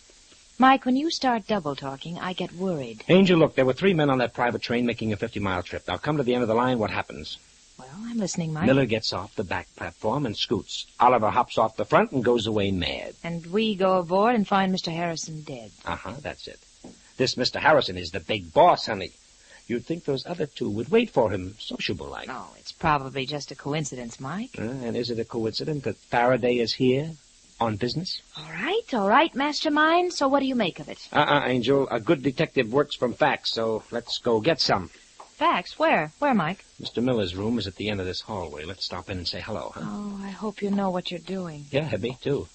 Mike, when you start double-talking, I get worried. Angel, look, there were 3 men on that private train making a 50-mile trip. Now, come to the end of the line, what happens? Well, I'm listening, Mike. Miller gets off the back platform and scoots. Oliver hops off the front and goes away mad. And we go aboard and find Mr. Harrison dead. Uh-huh, that's it. This Mr. Harrison is the big boss, honey. You'd think those other two would wait for him, sociable-like. No, it's probably just a coincidence, Mike. And is it a coincidence that Faraday is here on business? All right, mastermind. So what do you make of it? Angel. A good detective works from facts, so let's go get some. Facts? Where? Where, Mike? Mr. Miller's room is at the end of this hallway. Let's stop in and say hello, huh? Oh, I hope you know what you're doing. Yeah, me too.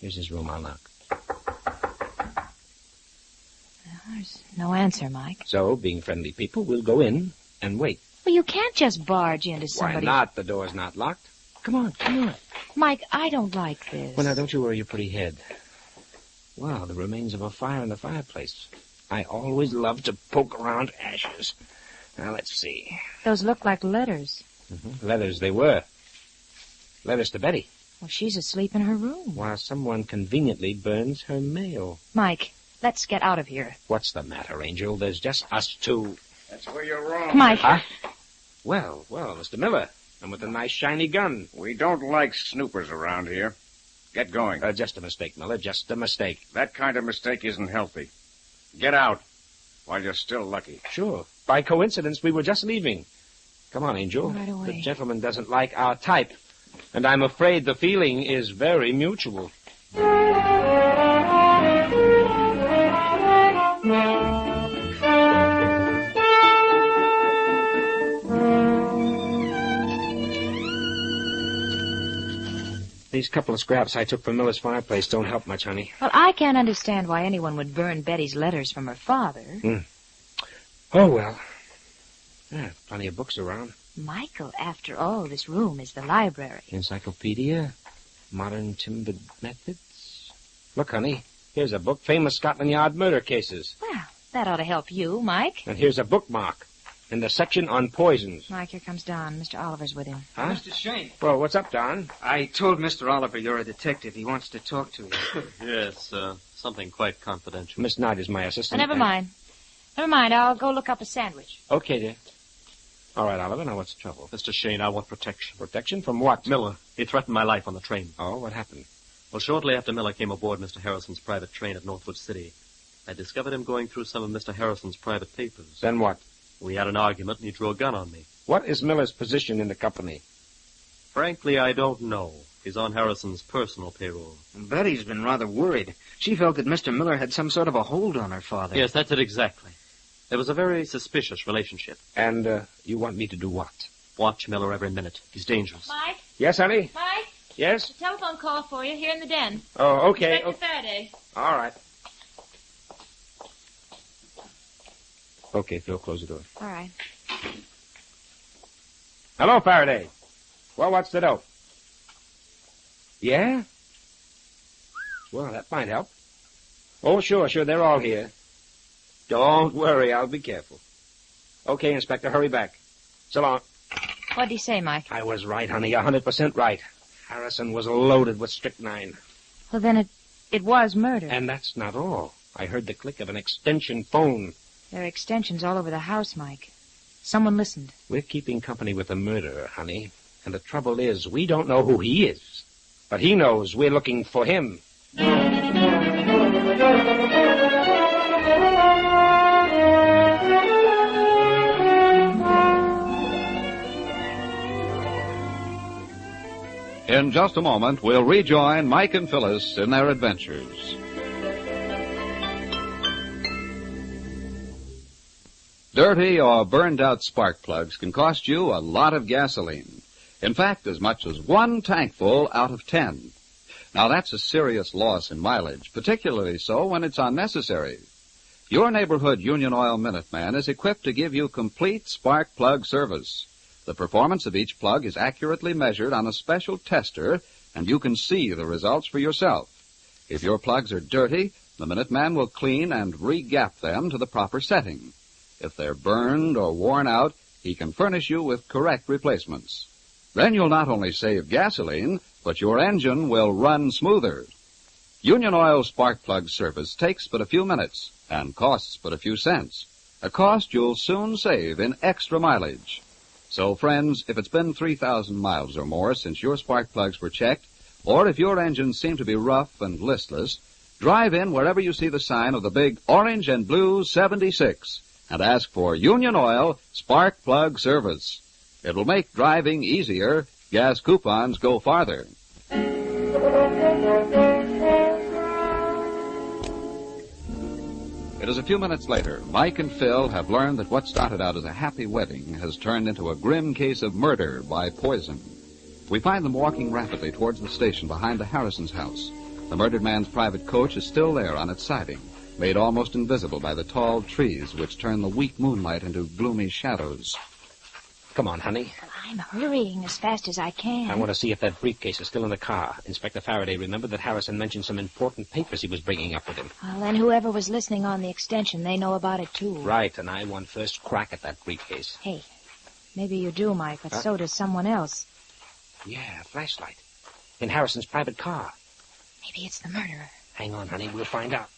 Here's his room. I'll knock. There's no answer, Mike. So, being friendly people, we'll go in and wait. Well, you can't just barge into somebody's... Why not? The door's not locked. Come on, come on. Mike, I don't like this. Well, now, don't you worry your pretty head. Wow, the remains of a fire in the fireplace. I always love to poke around ashes. Now, let's see. Those look like letters. Mm-hmm. Letters they were. Letters to Betty. Well, she's asleep in her room. While someone conveniently burns her mail. Mike, let's get out of here. What's the matter, Angel? There's just us two. That's where you're wrong. Mike. Huh? Well, Mr. Miller. And with a nice shiny gun. We don't like snoopers around here. Get going. Just a mistake, Miller. Just a mistake. That kind of mistake isn't healthy. Get out while you're still lucky. Sure. By coincidence, we were just leaving. Come on, Angel. Right away. The gentleman doesn't like our type. And I'm afraid the feeling is very mutual. These couple of scraps I took from Miller's fireplace don't help much, honey. Well, I can't understand why anyone would burn Betty's letters from her father. Oh, well. Yeah, plenty of books around. Michael, after all, this room is the library. Encyclopedia, modern timbered methods. Look, honey, here's a book, Famous Scotland Yard Murder Cases. Well, that ought to help you, Mike. And here's a bookmark in the section on poisons. Mike, here comes Don. Mr. Oliver's with him. Huh? Mr. Shane. Well, what's up, Don? I told Mr. Oliver you're a detective. He wants to talk to you. Yes, Something quite confidential. Miss Knight is my assistant. Never mind. Never mind. I'll go look up a sandwich. Okay, dear. All right, Oliver. Now, what's the trouble? Mr. Shane, I want protection. Protection from what? Miller. He threatened my life on the train. Oh, what happened? Well, shortly after Miller came aboard Mr. Harrison's private train at Northwood City, I discovered him going through some of Mr. Harrison's private papers. Then what? We had an argument, and he drew a gun on me. What is Miller's position in the company? Frankly, I don't know. He's on Harrison's personal payroll. Betty's been rather worried. She felt that Mr. Miller had some sort of a hold on her father. Yes, that's it exactly. There was a very suspicious relationship. And, you want me to do what? Watch Miller every minute. He's dangerous. Mike? Yes, honey? Mike? Yes? A telephone call for you here in the den. Oh, okay. Inspector Faraday. All right. Okay, Phil, close the door. All right. Hello, Faraday. Well, what's the dope? Yeah? Well, that might help. Oh, sure, they're all here. Don't worry, I'll be careful. Okay, Inspector, hurry back. So long. What'd he say, Mike? I was right, honey, 100% right. Harrison was loaded with strychnine. Well, then it was murder. And that's not all. I heard the click of an extension phone. There are extensions all over the house, Mike. Someone listened. We're keeping company with a murderer, honey. And the trouble is, we don't know who he is. But he knows we're looking for him. In just a moment, we'll rejoin Mike and Phyllis in their adventures. Dirty or burned-out spark plugs can cost you a lot of gasoline. In fact, as much as 1 tankful out of 10. Now, that's a serious loss in mileage, particularly so when it's unnecessary. Your neighborhood Union Oil Minuteman is equipped to give you complete spark plug service. The performance of each plug is accurately measured on a special tester, and you can see the results for yourself. If your plugs are dirty, the Minuteman will clean and re-gap them to the proper setting. If they're burned or worn out, he can furnish you with correct replacements. Then you'll not only save gasoline, but your engine will run smoother. Union Oil spark plug service takes but a few minutes and costs but a few cents, a cost you'll soon save in extra mileage. So, friends, if it's been 3,000 miles or more since your spark plugs were checked, or if your engines seem to be rough and listless, drive in wherever you see the sign of the big orange and blue 76 and ask for Union Oil spark plug service. It will make driving easier. Gas coupons go farther. It is a few minutes later. Mike and Phil have learned that what started out as a happy wedding has turned into a grim case of murder by poison. We find them walking rapidly towards the station behind the Harrisons' house. The murdered man's private coach is still there on its siding, made almost invisible by the tall trees which turn the weak moonlight into gloomy shadows. Come on, honey. I'm hurrying as fast as I can. I want to see if that briefcase is still in the car. Inspector Faraday remembered that Harrison mentioned some important papers he was bringing up with him. Well, then whoever was listening on the extension, they know about it, too. Right, and I want first crack at that briefcase. Hey, maybe you do, Mike, but so does someone else. Yeah, a flashlight. In Harrison's private car. Maybe it's the murderer. Hang on, honey. We'll find out.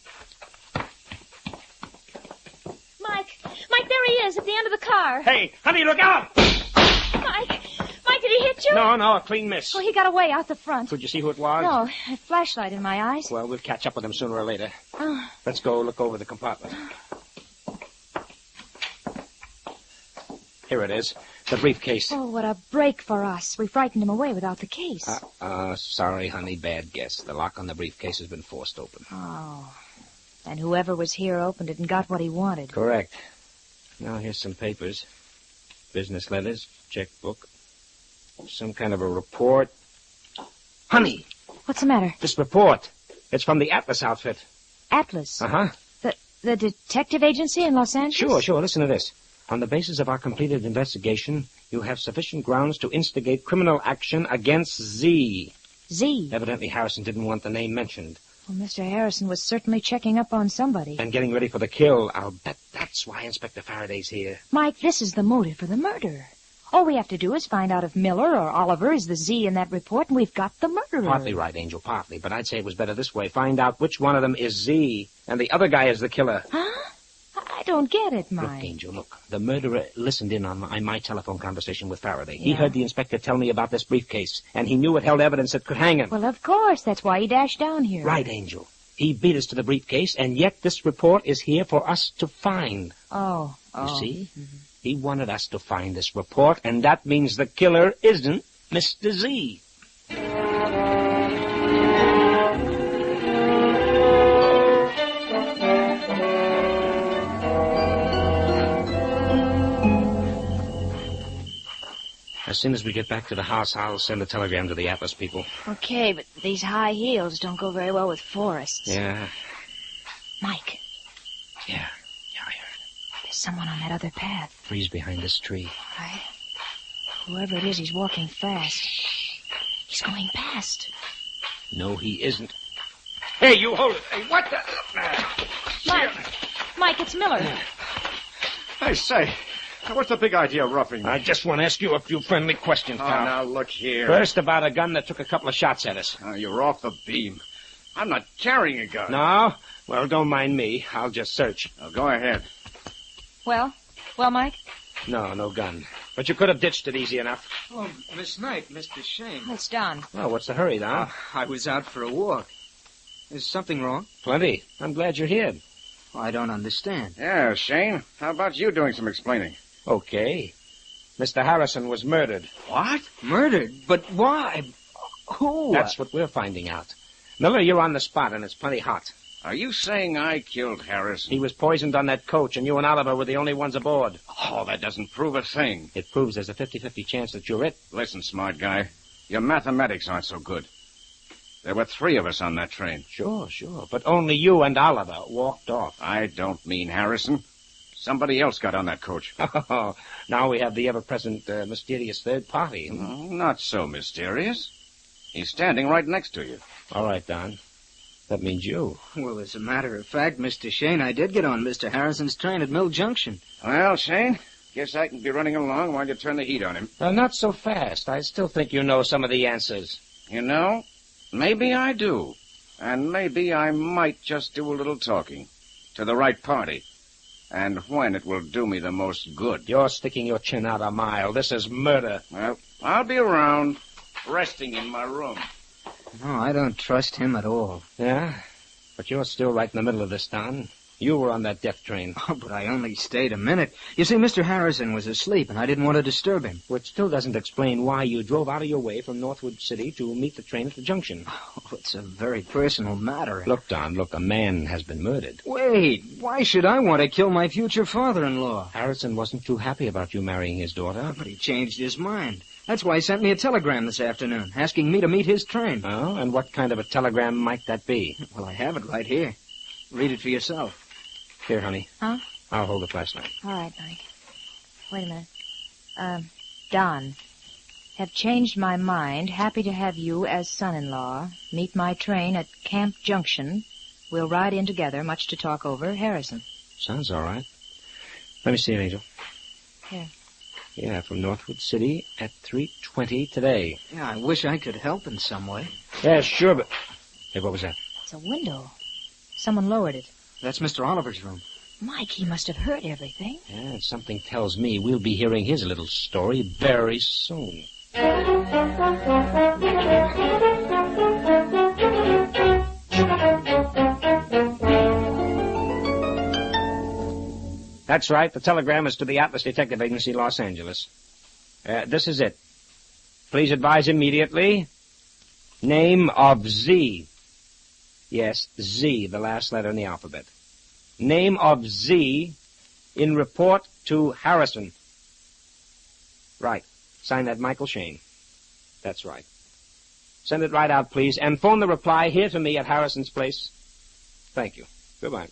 Mike, there he is at the end of the car. Hey, honey, look out! Mike, did he hit you? No, a clean miss. Oh, he got away out the front. Could you see who it was? No, a flashlight in my eyes. Well, we'll catch up with him sooner or later. Oh. Let's go look over the compartment. Here it is, the briefcase. Oh, what a break for us. We frightened him away without the case. Sorry, honey, bad guess. The lock on the briefcase has been forced open. Oh. And whoever was here opened it and got what he wanted. Correct. Now, here's some papers. Business letters, checkbook, some kind of a report. Honey! What's the matter? This report. It's from the Atlas outfit. Atlas? Uh-huh. The detective agency in Los Angeles? Sure. Listen to this. On the basis of our completed investigation, you have sufficient grounds to instigate criminal action against Z. Z? Evidently, Harrison didn't want the name mentioned. Well, Mr. Harrison was certainly checking up on somebody. And getting ready for the kill. I'll bet that's why Inspector Faraday's here. Mike, this is the motive for the murder. All we have to do is find out if Miller or Oliver is the Z in that report, and we've got the murderer. Partly right, Angel, partly. But I'd say it was better this way. Find out which one of them is Z, and the other guy is the killer. Huh? I don't get it, Mike. Look, Angel, look. The murderer listened in on my telephone conversation with Faraday. Yeah. He heard the inspector tell me about this briefcase, and he knew it held evidence that could hang him. Well, of course. That's why he dashed down here. Right, Angel. He beat us to the briefcase, and yet this report is here for us to find. Oh. You see? Mm-hmm. He wanted us to find this report, and that means the killer isn't Mr. Z. As soon as we get back to the house, I'll send a telegram to the Atlas people. Okay, but these high heels don't go very well with forests. Yeah. Mike. Yeah. There's someone on that other path. Freeze behind this tree. Right. Whoever it is, he's walking fast. He's going past. No, he isn't. Hey, you hold it. Hey, what the... Mike, it's Miller. Hey, say, what's the big idea of roughing me? I just want to ask you a few friendly questions, pal. Oh, now, look here. First, about a gun that took a couple of shots at us. Oh, you're off the beam. I'm not carrying a gun. No? Well, don't mind me. I'll just search. Oh, go ahead. Well, Mike? No gun. But you could have ditched it easy enough. Oh, Miss Knight, Mr. Shane. It's Don. Well, what's the hurry, Don? I was out for a walk. Is something wrong? Plenty. I'm glad you're here. I don't understand. Yeah, Shane. How about you doing some explaining? Okay. Mr. Harrison was murdered. What? Murdered? But why? Who? That's what we're finding out. Miller, you're on the spot, and it's plenty hot. Are you saying I killed Harrison? He was poisoned on that coach, and you and Oliver were the only ones aboard. Oh, that doesn't prove a thing. It proves there's a 50-50 chance that you're it. Listen, smart guy. Your mathematics aren't so good. There were 3 of us on that train. Sure. But only you and Oliver walked off. I don't mean Harrison. Somebody else got on that coach. Oh, now we have the ever-present mysterious third party. Not so mysterious. He's standing right next to you. All right, Don. That means you. Well, as a matter of fact, Mr. Shane, I did get on Mr. Harrison's train at Mill Junction. Well, Shane, guess I can be running along while you turn the heat on him. Not so fast. I still think you know some of the answers. You know, maybe I do. And maybe I might just do a little talking. To the right party. And when it will do me the most good. You're sticking your chin out a mile. This is murder. Well, I'll be around, resting in my room. No, I don't trust him at all. Yeah? But you're still right in the middle of this, Don. You were on that death train. Oh, but I only stayed a minute. You see, Mr. Harrison was asleep, and I didn't want to disturb him. Which still doesn't explain why you drove out of your way from Northwood City to meet the train at the junction. Oh, it's a very personal matter. Look, Don, a man has been murdered. Wait, why should I want to kill my future father-in-law? Harrison wasn't too happy about you marrying his daughter. But he changed his mind. That's why he sent me a telegram this afternoon, asking me to meet his train. Oh, and what kind of a telegram might that be? Well, I have it right here. Read it for yourself. Here, honey. Huh? I'll hold the flashlight. All right, Mike. Wait a minute. Don. Have changed my mind. Happy to have you as son-in-law. Meet my train at Camp Junction. We'll ride in together, much to talk over. Harrison. Sounds all right. Let me see it, Angel. Here. Yeah, from Northwood City at 3:20 today. Yeah, I wish I could help in some way. Yeah, sure, but... Hey, what was that? It's a window. Someone lowered it. That's Mr. Oliver's room. Mike, he must have heard everything. Yeah, something tells me we'll be hearing his little story very soon. That's right. The telegram is to the Atlas Detective Agency, Los Angeles. This is it. Please advise immediately. Name of Z. Yes, Z, the last letter in the alphabet. Name of Z in report to Harrison. Right. Sign that Michael Shane. That's right. Send it right out, please, and phone the reply here to me at Harrison's place. Thank you. Goodbye.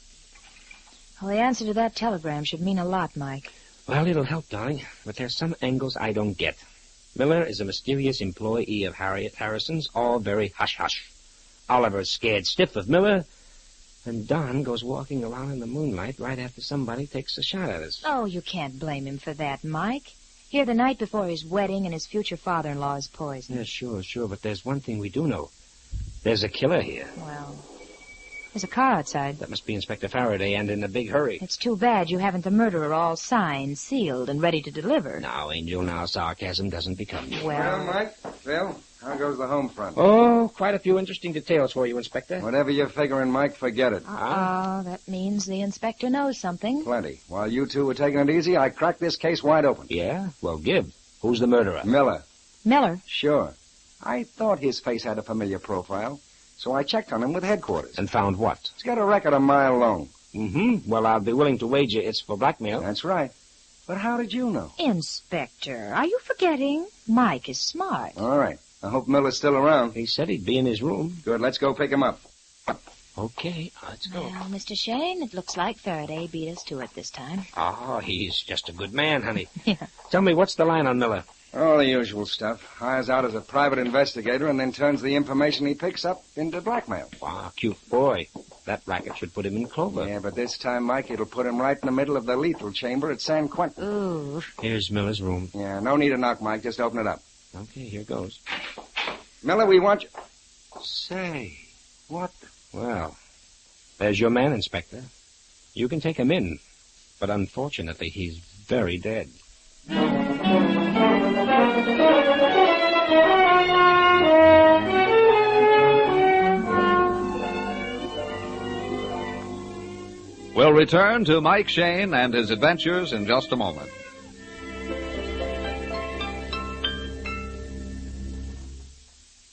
Well, the answer to that telegram should mean a lot, Mike. Well, it'll help, darling, but there's some angles I don't get. Miller is a mysterious employee of Harriet Harrison's, all very hush-hush. Oliver's scared stiff of Miller, and Don goes walking around in the moonlight right after somebody takes a shot at us. Oh, you can't blame him for that, Mike. Here the night before his wedding, and his future father-in-law is poisoned. Yeah, sure, but there's one thing we do know. There's a killer here. Well, there's a car outside. That must be Inspector Faraday, and in a big hurry. It's too bad you haven't the murderer all signed, sealed, and ready to deliver. Now, Angel, sarcasm doesn't become you. Well, Mike, Phil, how goes the home front? Oh, quite a few interesting details for you, Inspector. Whatever you're figuring, Mike, forget it. Oh, that means the inspector knows something. Plenty. While you two were taking it easy, I cracked this case wide open. Yeah? Well, give. Who's the murderer? Miller. Miller? Sure. I thought his face had a familiar profile, so I checked on him with headquarters. And found what? He's got a record a mile long. Mm-hmm. Well, I'll be willing to wager it's for blackmail. That's right. But how did you know? Inspector, are you forgetting? Mike is smart. All right. I hope Miller's still around. He said he'd be in his room. Good. Let's go pick him up. Okay, let's go. Well, Mr. Shane, it looks like Faraday beat us to it this time. Oh, he's just a good man, honey. Yeah. Tell me, what's the line on Miller? All the usual stuff. Hires out as a private investigator and then turns the information he picks up into blackmail. Wow, cute boy. That racket should put him in clover. Yeah, but this time, Mike, it'll put him right in the middle of the lethal chamber at San Quentin. Ooh. Here's Miller's room. Yeah, no need to knock, Mike. Just open it up. Okay, here goes. Miller, we want you... Say, what? Well, there's your man, Inspector. You can take him in, but unfortunately, he's very dead. We'll return to Mike Shane and his adventures in just a moment.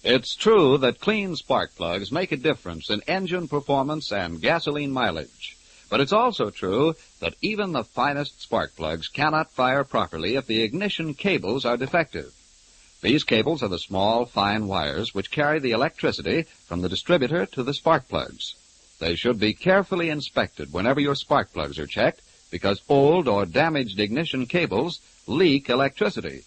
It's true that clean spark plugs make a difference in engine performance and gasoline mileage. But it's also true that even the finest spark plugs cannot fire properly if the ignition cables are defective. These cables are the small, fine wires which carry the electricity from the distributor to the spark plugs. They should be carefully inspected whenever your spark plugs are checked, because old or damaged ignition cables leak electricity,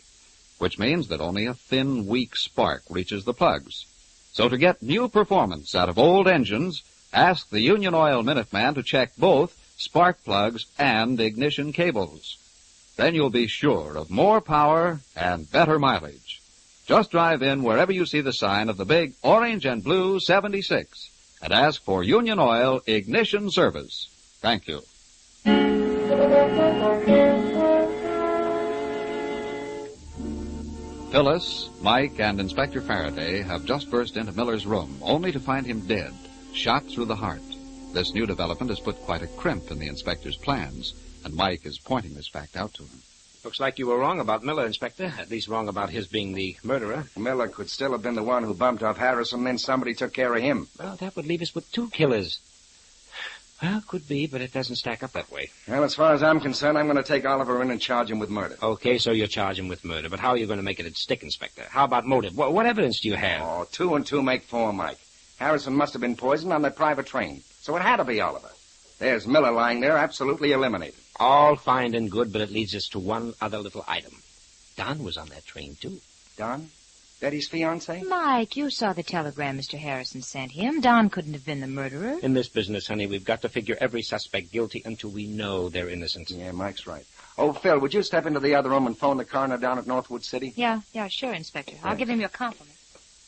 which means that only a thin, weak spark reaches the plugs. So to get new performance out of old engines, ask the Union Oil Minuteman to check both spark plugs and ignition cables. Then you'll be sure of more power and better mileage. Just drive in wherever you see the sign of the big orange and blue 76 and ask for Union Oil Ignition Service. Thank you. Phyllis, Mike, and Inspector Faraday have just burst into Miller's room, only to find him dead, shot through the heart. This new development has put quite a crimp in the inspector's plans, and Mike is pointing this fact out to him. Looks like you were wrong about Miller, Inspector. At least wrong about his being the murderer. Miller could still have been the one who bumped off Harrison, then somebody took care of him. Well, that would leave us with two killers. Well, could be, but it doesn't stack up that way. Well, as far as I'm concerned, I'm going to take Oliver in and charge him with murder. Okay, so you'll charge him with murder, but how are you going to make it stick, Inspector? How about motive? What evidence do you have? Oh, 2 and 2 make 4, Mike. Harrison must have been poisoned on that private train, so it had to be Oliver. There's Miller lying there, absolutely eliminated. All fine and good, but it leads us to one other little item. Don was on that train, too. Don? Betty's fiancé? Mike, you saw the telegram Mr. Harrison sent him. Don couldn't have been the murderer. In this business, honey, we've got to figure every suspect guilty until we know they're innocent. Yeah, Mike's right. Oh, Phil, would you step into the other room and phone the coroner down at Northwood City? Yeah, sure, Inspector. I'll give him your compliment.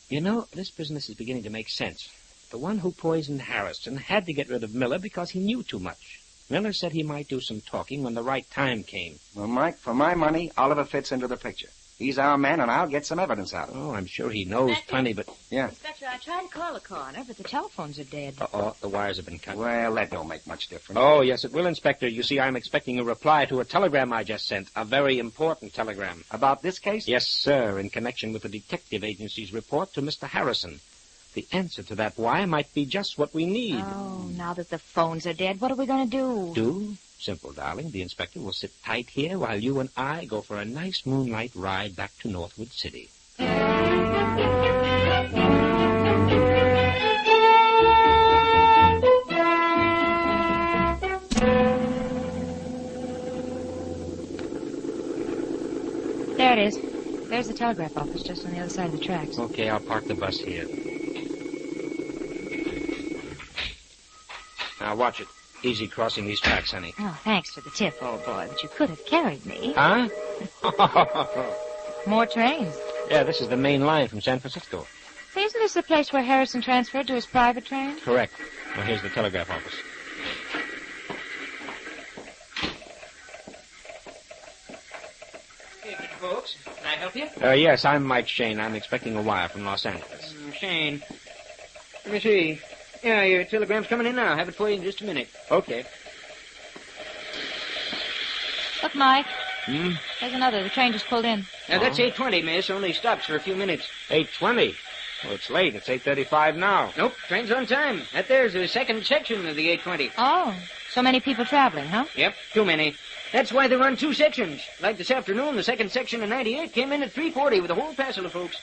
You know, this business is beginning to make sense. The one who poisoned Harrison had to get rid of Miller because he knew too much. Miller said he might do some talking when the right time came. Well, Mike, for my money, Oliver fits into the picture. He's our man, and I'll get some evidence out of him. Oh, I'm sure he knows plenty, but... Yeah. Inspector, I tried to call the coroner, but the telephones are dead. Uh-oh, the wires have been cut. Well, that don't make much difference. Oh, yes, it will, Inspector. You see, I'm expecting a reply to a telegram I just sent. A very important telegram. About this case? Yes, sir, in connection with the detective agency's report to Mr. Harrison. The answer to that why might be just what we need. Oh, now that the phones are dead, what are we going to do? Do? Simple, darling. The inspector will sit tight here while you and I go for a nice moonlight ride back to Northwood City. There it is. There's the telegraph office just on the other side of the tracks. Okay, I'll park the bus here. Now, watch it. Easy crossing these tracks, honey. Oh, thanks for the tip, old boy, but you could have carried me. Huh? More trains. Yeah, this is the main line from San Francisco. Say, isn't this the place where Harrison transferred to his private train? Correct. Well, here's the telegraph office. Hey, Mr. Folks, can I help you? Yes, I'm Mike Shane. I'm expecting a wire from Los Angeles. Shane. Let me see. Yeah, your telegram's coming in now. Have it for you in just a minute. Okay. Look, Mike. Hmm? There's another. The train just pulled in. That's 8:20, miss. Only stops for a few minutes. 8:20? Well, it's late. It's 8:35 now. Nope, train's on time. That there's the second section of the 8:20. Oh, so many people traveling, huh? Yep, too many. That's why they run two sections. Like this afternoon, the second section of 98 came in at 3:40 with a whole passel of folks.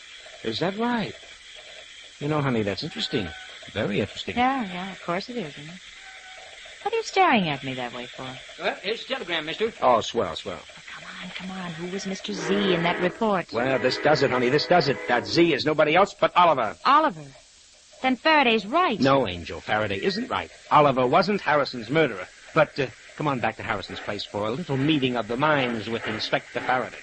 Is that right? You know, honey, that's interesting. Very interesting. Yeah, of course it is, isn't it? What are you staring at me that way for? Well, here's the telegram, mister. Oh, swell. Come on. Who was Mr. Z in that report? Well, this does it, honey. This does it. That Z is nobody else but Oliver. Oliver? Then Faraday's right. No, Angel. Faraday isn't right. Oliver wasn't Harrison's murderer. But come on back to Harrison's place for a little meeting of the minds with Inspector Faraday.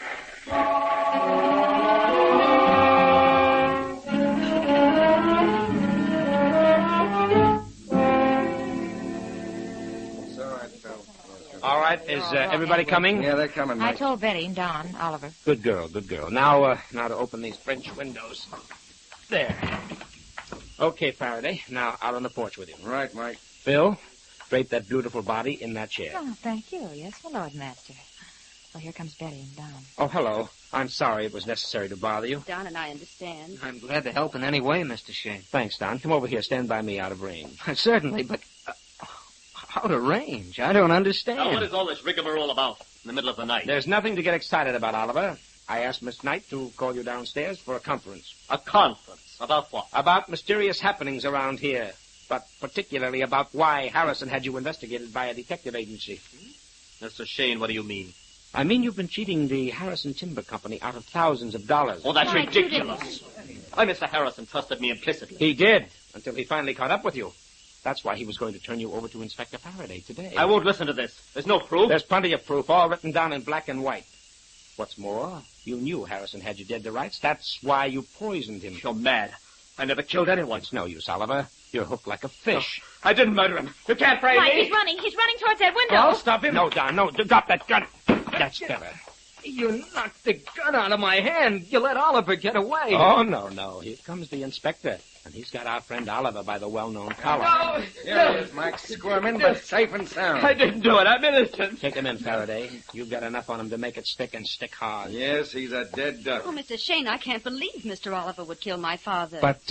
All right, is everybody coming? Yeah, they're coming, I Mike. told Betty and Don, Oliver. Good girl. Now to open these French windows. There. Okay, Faraday. Now out on the porch with you. Right, Mike. Bill, drape that beautiful body in that chair. Oh, thank you. Yes, my Lord Master. Well, here comes Betty and Don. Oh, hello. I'm sorry it was necessary to bother you. Don and I understand. I'm glad to help in any way, Mr. Shane. Thanks, Don. Come over here. Stand by me out of range. Certainly, but out of range? I don't understand. Now, what is all this rigmarole about in the middle of the night? There's nothing to get excited about, Oliver. I asked Miss Knight to call you downstairs for a conference. A conference? About what? About mysterious happenings around here, but particularly about why Harrison had you investigated by a detective agency. Mr. Shane, what do you mean? I mean you've been cheating the Harrison Timber Company out of thousands of dollars. Oh, that's ridiculous. Why, Mr. Harrison trusted me implicitly. He did, until he finally caught up with you. That's why he was going to turn you over to Inspector Faraday today. I won't listen to this. There's no proof. There's plenty of proof, all written down in black and white. What's more, you knew Harrison had you dead to rights. That's why you poisoned him. You're mad. I never killed anyone. It's no use, Oliver. You're hooked like a fish. No, I didn't murder him. You can't frame Mike, me. he's running. He's running towards that window. I'll stop him. No, Don, no. Drop that gun. That's better. You knocked the gun out of my hand. You let Oliver get away. Oh, no. Here comes the inspector. And he's got our friend Oliver by the well-known collar. No. Here he is, Mike. Squirming, but safe and sound. I didn't do it. I'm innocent. Take him in, Faraday. You've got enough on him to make it stick and stick hard. Yes, he's a dead duck. Oh, Mr. Shane, I can't believe Mr. Oliver would kill my father. But,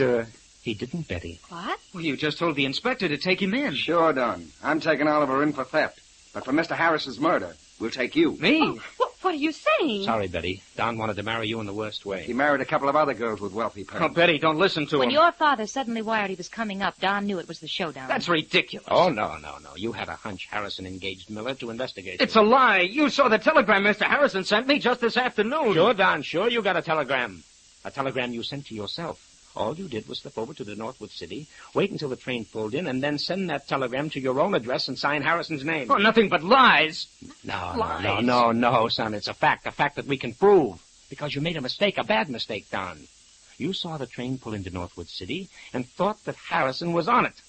he didn't, Betty. What? Well, you just told the inspector to take him in. Sure done. I'm taking Oliver in for theft. But for Mr. Harris's murder, we'll take you. Me? Oh, what are you saying? Sorry, Betty. Don wanted to marry you in the worst way. He married a couple of other girls with wealthy Oh, parents. Betty, don't listen to When him. your father suddenly wired he was coming up, Don knew it was the showdown. That's ridiculous. Oh, no. You had a hunch Harrison engaged Miller to investigate It's you. a lie. You saw the telegram Mr. Harrison sent me just this afternoon. Sure, Don. Sure, you got a telegram. A telegram you sent to yourself. All you did was slip over to the Northwood City, wait until the train pulled in, and then send that telegram to your own address and sign Harrison's name. Oh, nothing but lies. No, son. It's a fact that we can prove. Because you made a mistake, a bad mistake, Don. You saw the train pull into Northwood City and thought that Harrison was on it.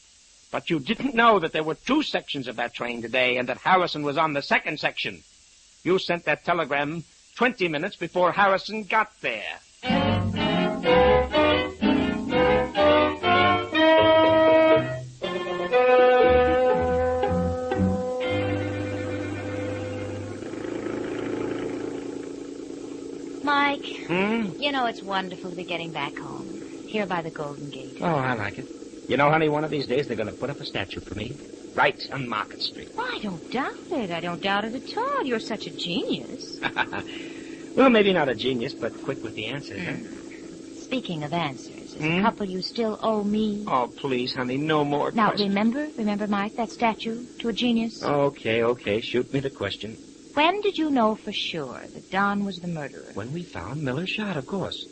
But you didn't know that there were two sections of that train today and that Harrison was on the second section. You sent that telegram 20 minutes before Harrison got there. Mike, you know it's wonderful to be getting back home. Here by the Golden Gate. Oh, I like it. You know, honey, one of these days they're going to put up a statue for me. Right on Market Street. Well, I don't doubt it. I don't doubt it at all. You're such a genius. Well, maybe not a genius, but quick with the answers, huh? Speaking of answers, there's a couple you still owe me. Oh, please, honey, no more Now, questions. remember, Mike, that statue to a genius? Okay. Shoot me the question. When did you know for sure that Don was the murderer? When we found Miller shot, of course.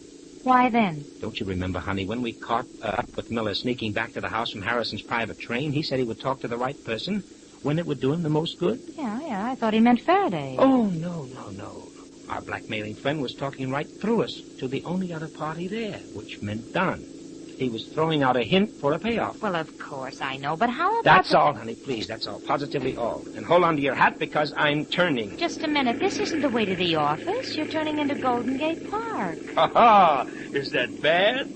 Why then? Don't you remember, honey, when we caught up with Miller sneaking back to the house from Harrison's private train, he said he would talk to the right person. when it would do him the most good? Yeah, I thought he meant Faraday. Oh, no. Our blackmailing friend was talking right through us to the only other party there, which meant Don. He was throwing out a hint for a payoff. Well, of course I know, but how about... That's all, honey, please. That's all. Positively all. And hold on to your hat because I'm turning. Just a minute. This isn't the way to the office. You're turning into Golden Gate Park. Ha-ha! Is that bad?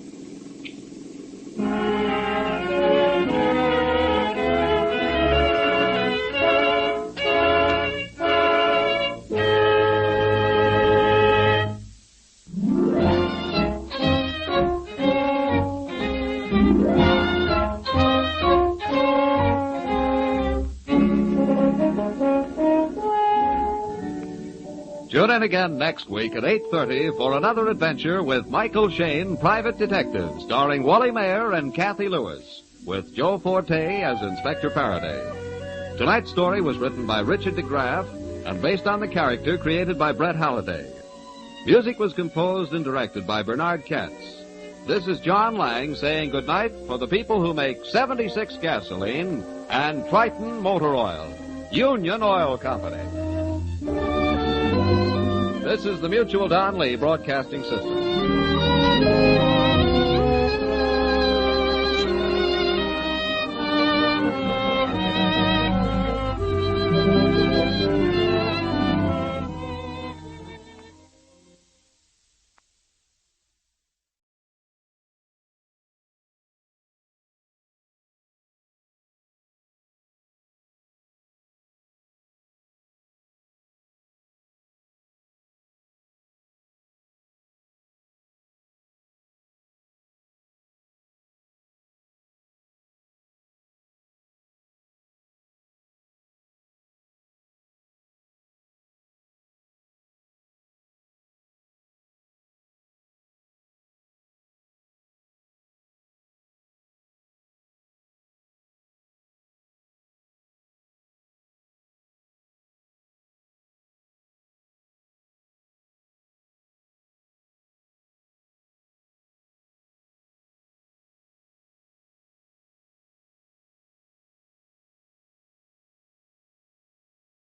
Tune in again next week at 8:30 for another adventure with Michael Shane, Private Detective, starring Wally Mayer and Kathy Lewis, with Joe Forte as Inspector Faraday. Tonight's story was written by Richard DeGraff and based on the character created by Brett Halliday. Music was composed and directed by Bernard Katz. This is John Lang saying goodnight for the people who make 76 gasoline and Triton Motor Oil, Union Oil Company. This is the Mutual Don Lee Broadcasting System.